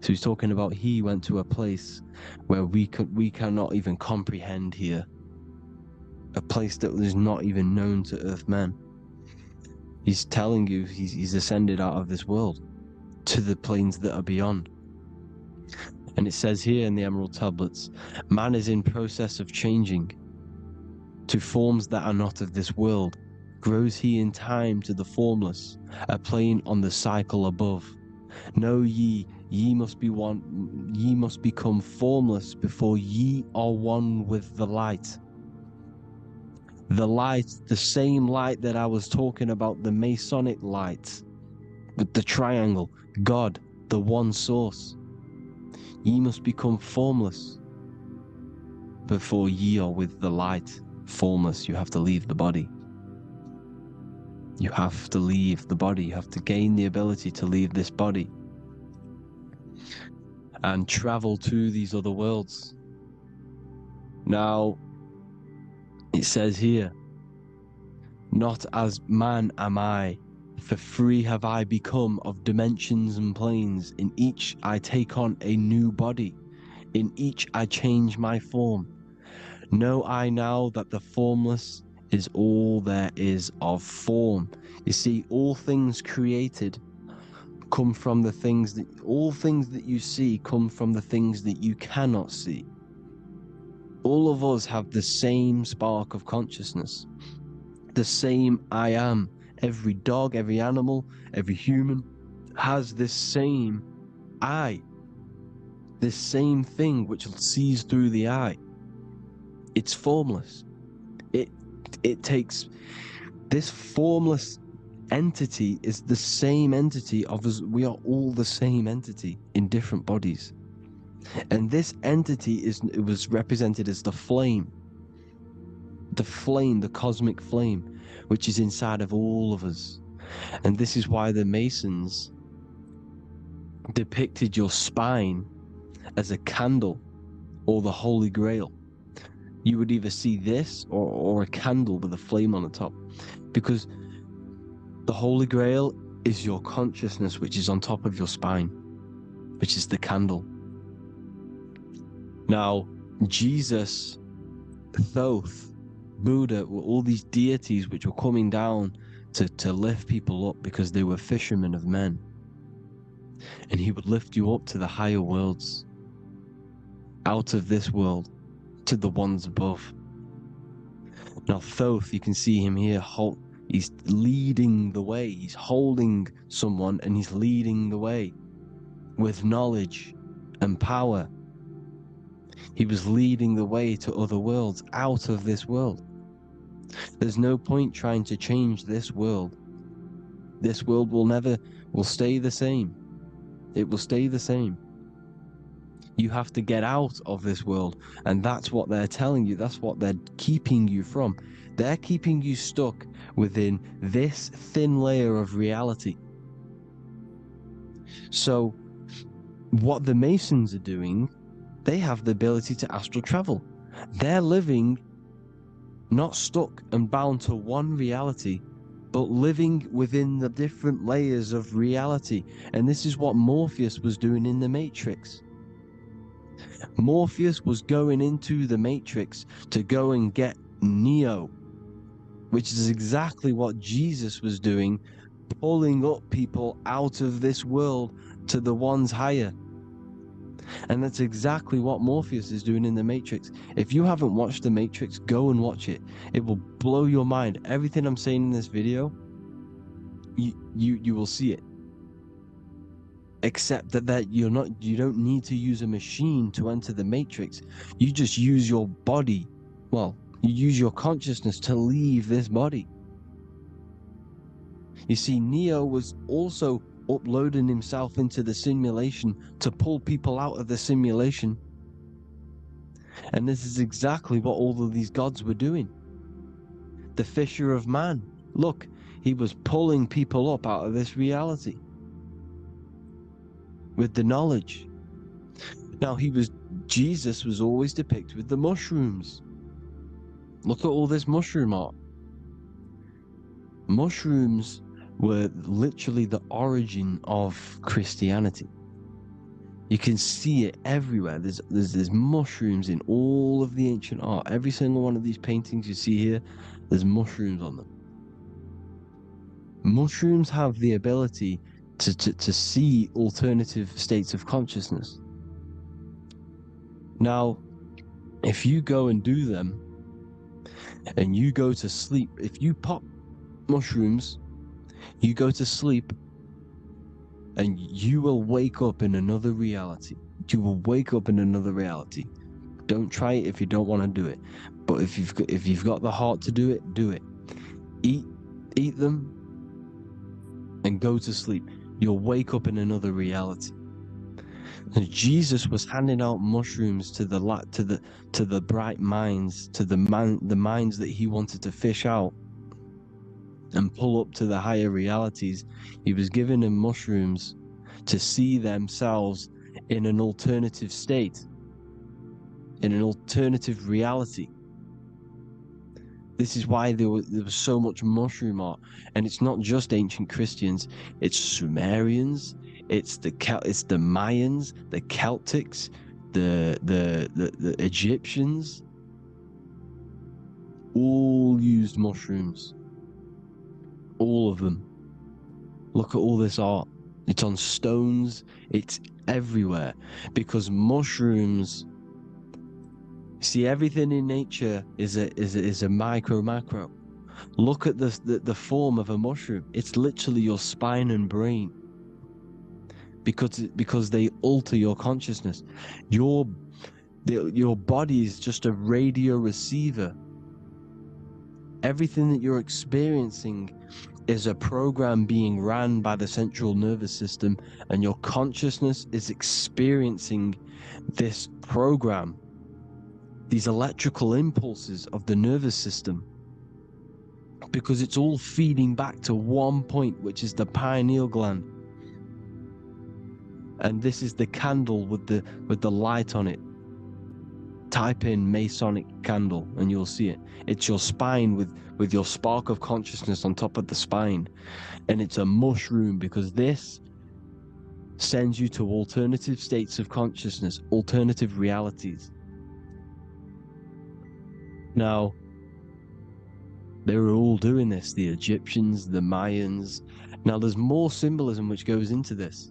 So he's talking about he went to a place where we cannot even comprehend here, a place that is not even known to earth men. He's telling you he's ascended out of this world to the planes that are beyond. And it says here in the Emerald Tablets, man is in process of changing to forms that are not of this world. Grows he in time to the formless, a plane on the cycle above. Know ye must be one, ye must become formless before ye are one with the light. The light, the same light that I was talking about, the Masonic light, with the triangle, God, the one source. Ye must become formless before ye are with the light. Formless, you have to leave the body. You have to leave the body. You have to gain the ability to leave this body and travel to these other worlds. Now, it says here, not as man am I, for free have I become of dimensions and planes. In each I take on a new body. In each I change my form. Know I now that the formless is all there is of form. You see, all things created come from the things that, all things that you see come from the things that you cannot see. All of us have the same spark of consciousness, the same I am. Every dog, every animal, every human has this same I, this same thing which sees through the eye. It's formless. It takes, this formless entity is the same entity of us. We are all the same entity in different bodies. And this entity it was represented as the flame, the cosmic flame, which is inside of all of us. And this is why the Masons depicted your spine as a candle or the Holy Grail. You would either see this or a candle with a flame on the top, because the Holy Grail is your consciousness, which is on top of your spine, which is the candle. Now, Jesus, Thoth, Buddha were all these deities which were coming down to lift people up because they were fishermen of men. And he would lift you up to the higher worlds, out of this world, to the ones above. Now Thoth, you can see him here, he's leading the way. He's holding someone and he's leading the way with knowledge and power. He was leading the way to other worlds, out of this world. There's no point trying to change this world. This world will stay the same. It will stay the same. You have to get out of this world, and that's what they're telling you. That's what they're keeping you from. They're keeping you stuck within this thin layer of reality. So what the Masons are doing, they have the ability to astral travel. They're living not stuck and bound to one reality, but living within the different layers of reality. And this is what Morpheus was doing in the Matrix. Morpheus was going into the Matrix to go and get Neo, which is exactly what Jesus was doing, pulling up people out of this world to the ones higher. And that's exactly what Morpheus is doing in the Matrix. If you haven't watched the Matrix, go and watch it. It will blow your mind. Everything I'm saying in this video, you will see it. Except that you don't need to use a machine to enter the Matrix. You just use your body. Well, you use your consciousness to leave this body. You see, Neo was also uploading himself into the simulation to pull people out of the simulation. And this is exactly what all of these gods were doing. The Fisher of Man. Look, he was pulling people up out of this reality with the knowledge. Now Jesus was always depicted with the mushrooms. Look at all this mushroom art. Mushrooms were literally the origin of Christianity. You can see it everywhere. There's mushrooms in all of the ancient art. Every single one of these paintings you see here, there's mushrooms on them. Mushrooms have the ability to see alternative states of consciousness. Now, if you go and do them, and you go to sleep, if you pop mushrooms, you go to sleep, and you will wake up in another reality. You will wake up in another reality. Don't try it if you don't want to do it. But if you've got the heart to do it, do it. Eat them, and go to sleep. You'll wake up in another reality. And Jesus was handing out mushrooms to the bright minds, to the minds that he wanted to fish out and pull up to the higher realities. He was giving them mushrooms to see themselves in an alternative state, in an alternative reality. This is why there was so much mushroom art. And it's not just ancient Christians, it's Sumerians, it's the Mayans, the Celtics, the Egyptians all used mushrooms. All of them. Look at all this art. It's on stones. It's everywhere. Because mushrooms. See, everything in nature is a macro. Look at the form of a mushroom. It's literally your spine and brain. Because they alter your consciousness. Your body is just a radio receiver. Everything that you're experiencing is a program being ran by the central nervous system, and your consciousness is experiencing this program, these electrical impulses of the nervous system, because it's all feeding back to one point, which is the pineal gland. And this is the candle with the light on it. Type in Masonic candle and you'll see it. It's your spine with your spark of consciousness on top of the spine. And it's a mushroom, because this sends you to alternative states of consciousness, alternative realities. Now, they were all doing this, the Egyptians, the Mayans. Now, there's more symbolism which goes into this.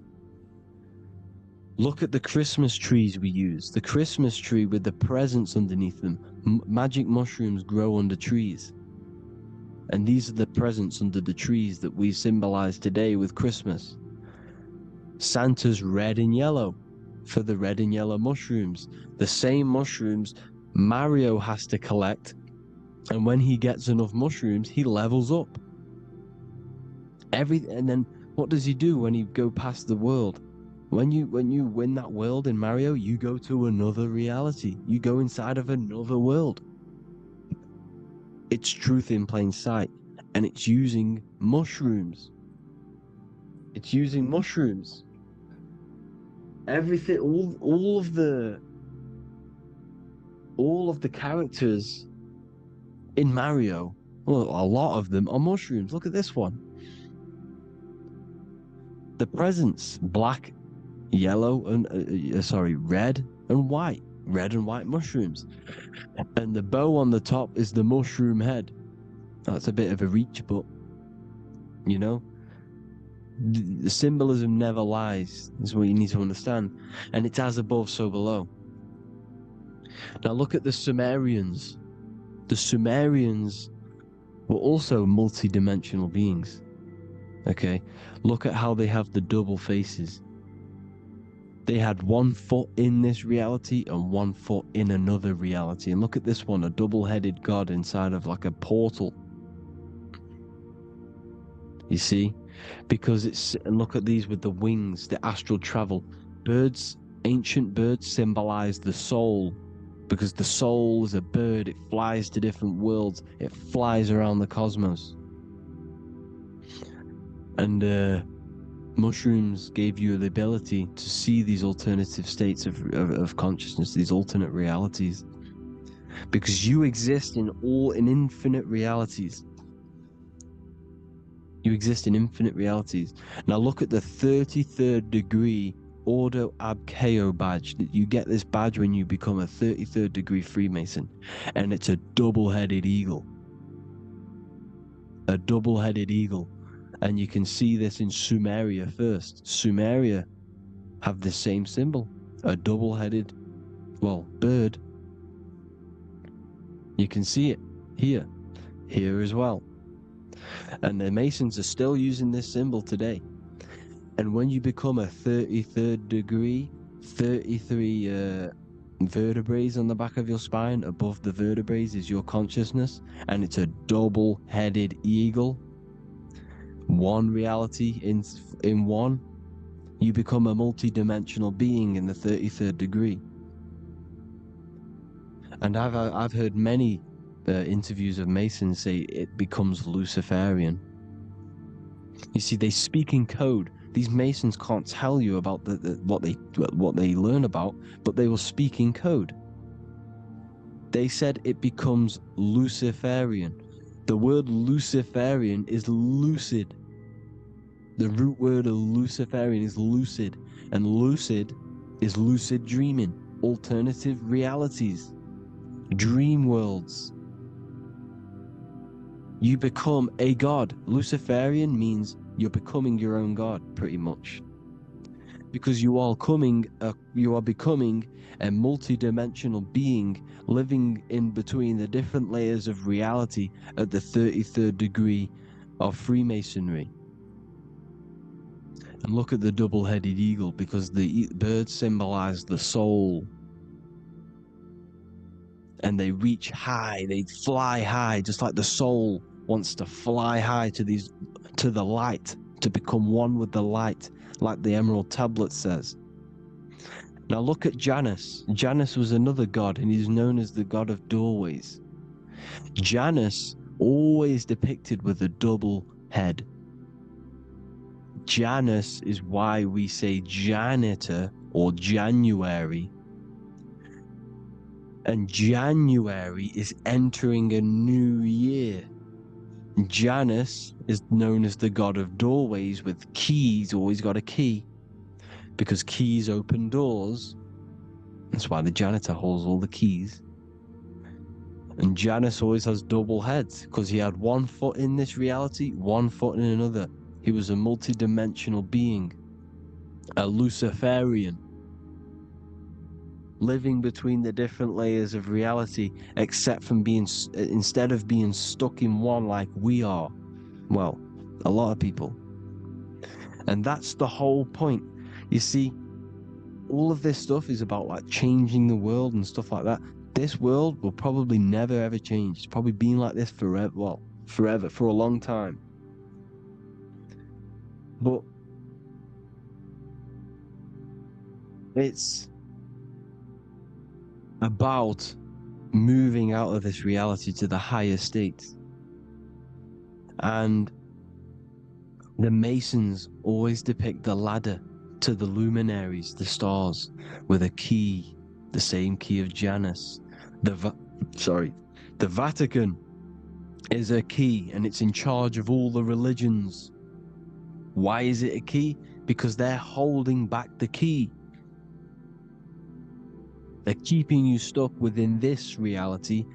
Look at the Christmas trees we use. The Christmas tree with the presents underneath them. Magic mushrooms grow under trees. And these are the presents under the trees that we symbolize today with Christmas. Santa's red and yellow for the red and yellow mushrooms. The same mushrooms Mario has to collect. And when he gets enough mushrooms, he levels up. And then what does he do when he go past the world? When you win that world in Mario, you go to another reality. You go inside of another world. It's truth in plain sight, and it's using mushrooms. It's using mushrooms. Everything, all of the characters in Mario, well, a lot of them are mushrooms. Look at this one. The presents, black, yellow, and red and white. Red and white mushrooms. And the bow on the top is the mushroom head. That's a bit of a reach, but you know, the symbolism never lies, is what you need to understand. And it's as above, so below. Now look at the Sumerians. The Sumerians were also multi-dimensional beings. Okay, look at how they have the double faces. They had 1 foot in this reality and 1 foot in another reality. And look at this one, a double-headed god inside of like a portal. You see? Because and look at these with the wings, the astral travel. Birds, ancient birds symbolize the soul. Because the soul is a bird, it flies to different worlds. It flies around the cosmos. And mushrooms gave you the ability to see these alternative states of consciousness, these alternate realities, because you exist in infinite realities. You exist in infinite realities. Now look at the 33rd degree Ordo Ab Chao badge. You get this badge when you become a 33rd degree Freemason, and it's a double-headed eagle. A double-headed eagle. And you can see this in Sumeria first. Sumeria have the same symbol. A double-headed, bird. You can see it here as well. And the Masons are still using this symbol today. And when you become a 33rd degree, 33 vertebrae on the back of your spine, above the vertebrae is your consciousness, and it's a double-headed eagle. One reality in one, you become a multi-dimensional being in the 33rd degree. And I've heard many interviews of Masons say it becomes Luciferian. You see, they speak in code. These Masons can't tell you about what they learn about, but they will speak in code. They said it becomes Luciferian. The word Luciferian is lucid. The root word of Luciferian is lucid, and lucid is lucid dreaming. alternative realities, dream worlds. You become a god. Luciferian means you're becoming your own god, pretty much. Because you are becoming a multi-dimensional being living in between the different layers of reality at the 33rd degree of Freemasonry. And look at the double-headed eagle, because the birds symbolize the soul. And they reach high, they fly high, just like the soul wants to fly high to the light, to become one with the light, like the Emerald Tablet says. Now look at Janus. Janus was another god, and he's known as the god of doorways. Janus always depicted with a double head. Janus is why we say janitor or January. And January is entering a new year. Janus is known as the god of doorways with keys, always got a key. Because keys open doors. That's why the janitor holds all the keys. And Janus always has double heads, because he had one foot in this reality, one foot in another. He was a multi-dimensional being, a Luciferian, living between the different layers of reality, except from instead of being stuck in one like we are. Well, a lot of people. And that's the whole point. You see, all of this stuff is about like changing the world and stuff like that. This world will probably never ever change. It's probably been like this forever. Well, forever, for a long time. But it's about moving out of this reality to the higher states. And the Masons always depict the ladder to the luminaries, the stars, with a key, the same key of Janus. The Vatican is a key, and it's in charge of all the religions. Why is it a key? Because they're holding back the key. They're keeping you stuck within this reality,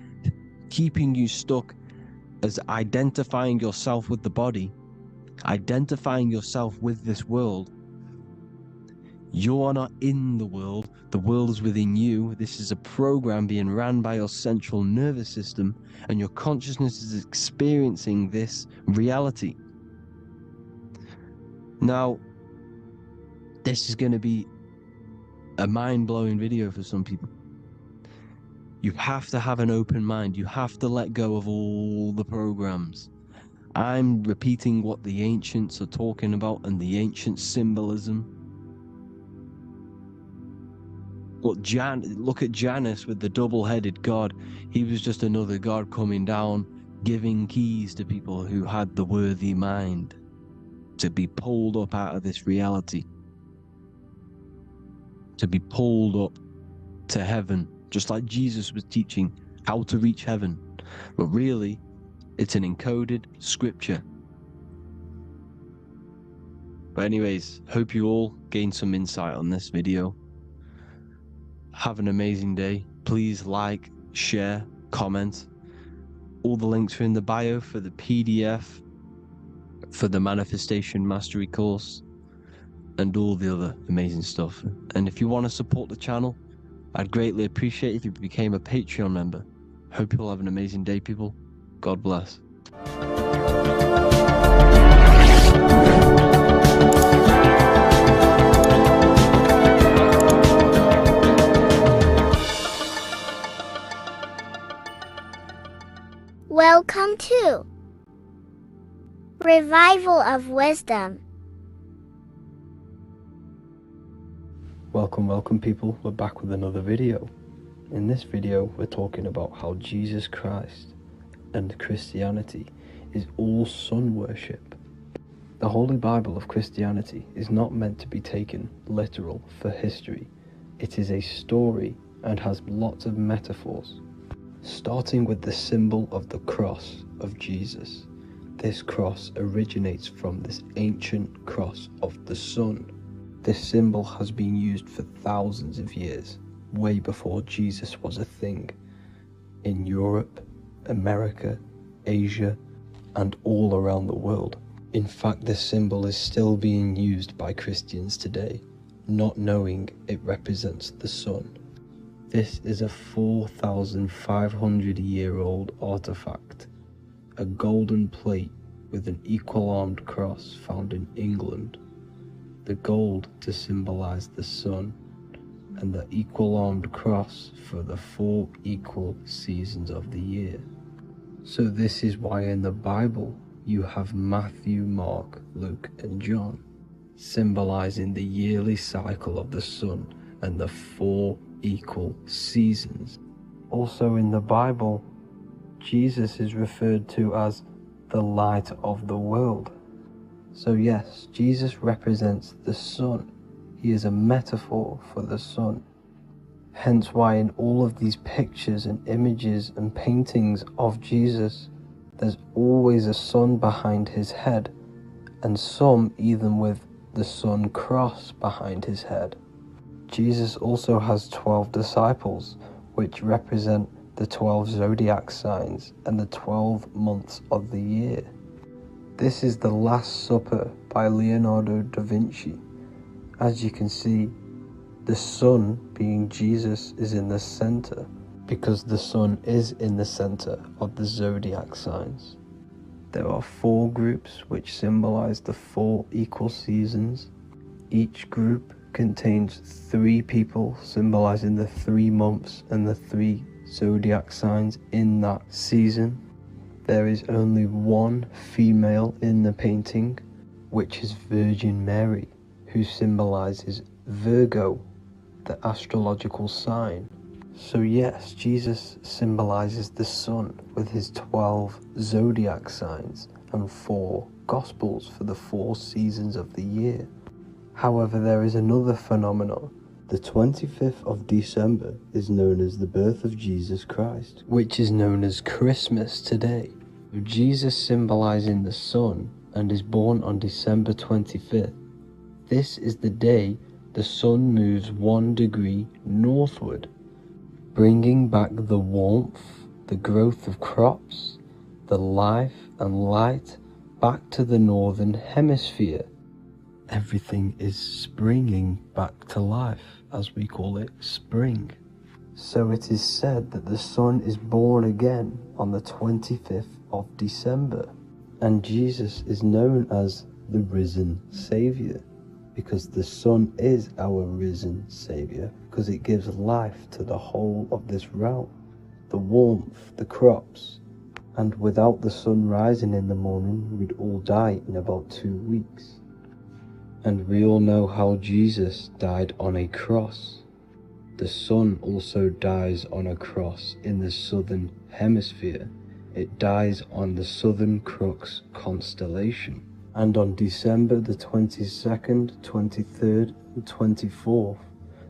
keeping you stuck as identifying yourself with the body, identifying yourself with this world. You are not in the world is within you. This is a program being ran by your central nervous system, and your consciousness is experiencing this reality. Now, this is going to be a mind-blowing video for some people. You have to have an open mind. You have to let go of all the programs. I'm repeating what the ancients are talking about and the ancient symbolism. Look at Janus with the double-headed god. He was just another god coming down, giving keys to people who had the worthy mind to be pulled up out of this reality, to be pulled up to heaven, just like Jesus was teaching how to reach heaven. But really, it's an encoded scripture. But anyways, hope you all gained some insight on this video. Have an amazing day. Please like, share, comment. All the links are in the bio for the PDF, for the Manifestation Mastery course, and all the other amazing stuff. And if you want to support the channel, I'd greatly appreciate if you became a Patreon member. Hope you all have an amazing day, people. God bless. Welcome to Revival of Wisdom. Welcome people, we're back with another video. In this video we're talking about how Jesus Christ and Christianity is all sun worship. The Holy Bible of Christianity is not meant to be taken literal for history. It is a story and has lots of metaphors. Starting with the symbol of the cross of Jesus. This cross originates from this ancient cross of the sun. This symbol has been used for thousands of years. way before Jesus was a thing, in Europe, America, Asia, and all around the world. In fact, this symbol is still being used by Christians today, not knowing it represents the sun. This is a 4,500-year-old artifact, a golden plate with an equal-armed cross found in England, the gold to symbolize the sun, and the equal-armed cross for the 4 equal seasons of the year. So this is why in the Bible you have Matthew, Mark, Luke, and John, symbolizing the yearly cycle of the sun and the 4 equal seasons. Also in the Bible, Jesus is referred to as the light of the world. So yes, Jesus represents the sun. He is a metaphor for the sun. Hence why in all of these pictures and images and paintings of Jesus, there's always a sun behind his head, and some even with the sun cross behind his head. Jesus also has 12 disciples, which represent the 12 zodiac signs and the 12 months of the year. This is the Last Supper by Leonardo da Vinci. As you can see, the sun, being Jesus, is in the center, because the sun is in the center of the zodiac signs. There are 4 groups which symbolize the 4 equal seasons. Each group contains 3 people symbolizing the 3 months and the 3 zodiac signs in that season. There is only 1 female in the painting, which is Virgin Mary, who symbolizes Virgo, the astrological sign. So yes, Jesus symbolizes the sun with his 12 zodiac signs and 4 gospels for the 4 seasons of the year. However, there is another phenomenon. The 25th of December is known as the birth of Jesus Christ, which is known as Christmas today. Jesus symbolizing the sun and is born on December 25th. This is the day the sun moves 1 degree northward, bringing back the warmth, the growth of crops, the life and light back to the northern hemisphere. Everything is springing back to life, as we call it, spring. So it is said that the sun is born again on the 25th of December, and Jesus is known as the risen Savior, because the sun is our risen Savior, because it gives life to the whole of this realm, the warmth, the crops. And without the sun rising in the morning, we'd all die in about 2 weeks. And we all know how Jesus died on a cross. The sun also dies on a cross in the southern hemisphere. It dies on the Southern Crux constellation. And on December the 22nd, 23rd, and 24th,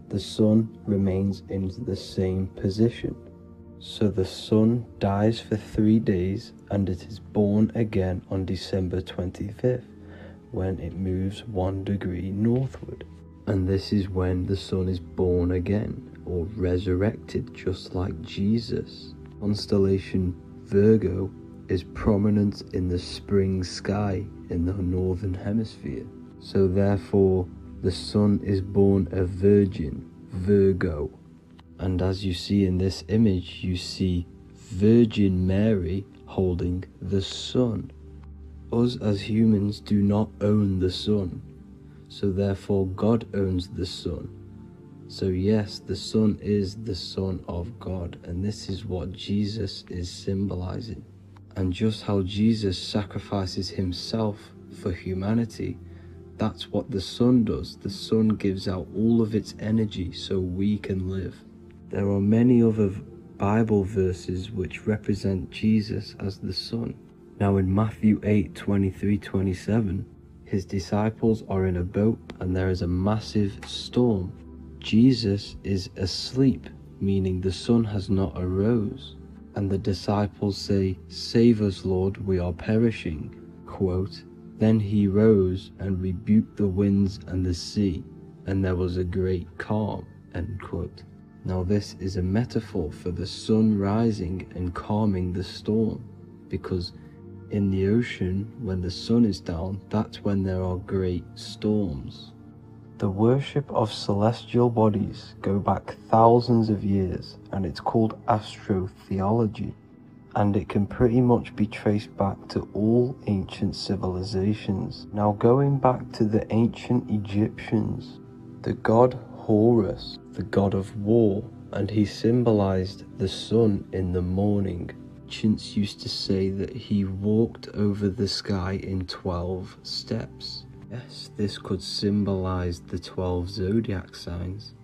the sun remains in the same position. So the sun dies for 3 days, and it is born again on December 25th, when it moves 1 degree northward. And this is when the sun is born again, or resurrected, just like Jesus. Constellation Virgo is prominent in the spring sky in the northern hemisphere. So therefore, the sun is born a virgin, Virgo. And as you see in this image, you see Virgin Mary holding the sun. Us as humans do not own the sun, so therefore God owns the sun. So yes, the sun is the Son of God, and this is what Jesus is symbolizing. And just how Jesus sacrifices himself for humanity, that's what the sun does. The sun gives out all of its energy so we can live. There are many other Bible verses which represent Jesus as the sun. Now in Matthew 8:23-27, his disciples are in a boat and there is a massive storm. Jesus is asleep, meaning the sun has not arose. And the disciples say, "Save us, Lord, we are perishing." Quote, "Then he rose and rebuked the winds and the sea, and there was a great calm." End quote. Now this is a metaphor for the sun rising and calming the storm, because in the ocean, when the sun is down, that's when there are great storms. The worship of celestial bodies go back thousands of years, and it's called astrotheology, and it can pretty much be traced back to all ancient civilizations. Now going back to the ancient Egyptians, the god Horus, the god of war, and he symbolized the sun in the morning. Ancients used to say that he walked over the sky in 12 steps. Yes, this could symbolize the 12 zodiac signs.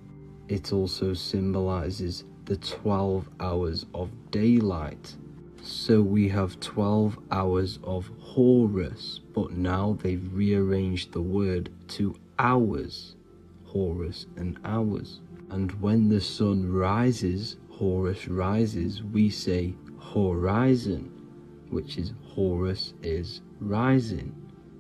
It also symbolizes the 12 hours of daylight. So we have 12 hours of Horus, but now they've rearranged the word to hours. Horus and hours. And when the sun rises, Horus rises, we say horizon, which is Horus is rising.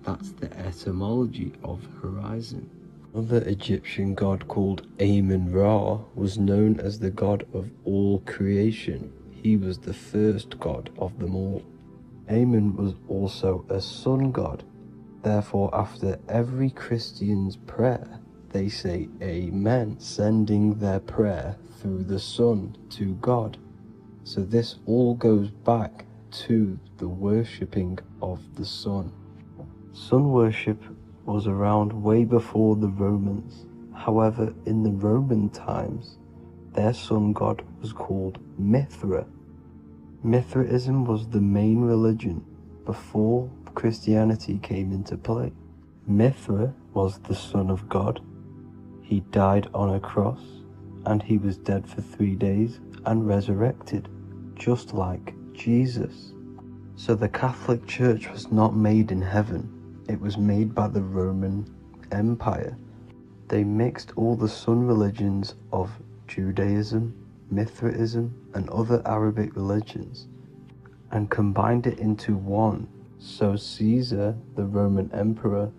That's the etymology of horizon. Another Egyptian god called Amun-Ra was known as the god of all creation. He was the first god of them all. Amun was also a sun god. Therefore, after every Christian's prayer, they say Amen, sending their prayer through the sun to God. So this all goes back to the worshipping of the sun. Sun worship was around way before the Romans. However, in the Roman times, their sun god was called Mithra. Mithraism was the main religion before Christianity came into play. Mithra was the son of God. He died on a cross, and he was dead for 3 days and resurrected, just like Jesus. So the Catholic Church was not made in heaven. It was made by the Roman Empire. They mixed all the sun religions of Judaism, Mithraism, and other Arabic religions, and combined it into one, so Caesar, the Roman emperor,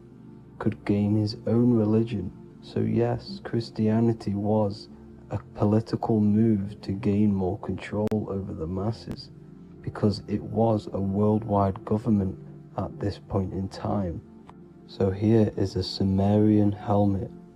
could gain his own religion. So yes, Christianity was a political move to gain more control over the masses, because it was a worldwide government at this point in time. So here is a Sumerian helmet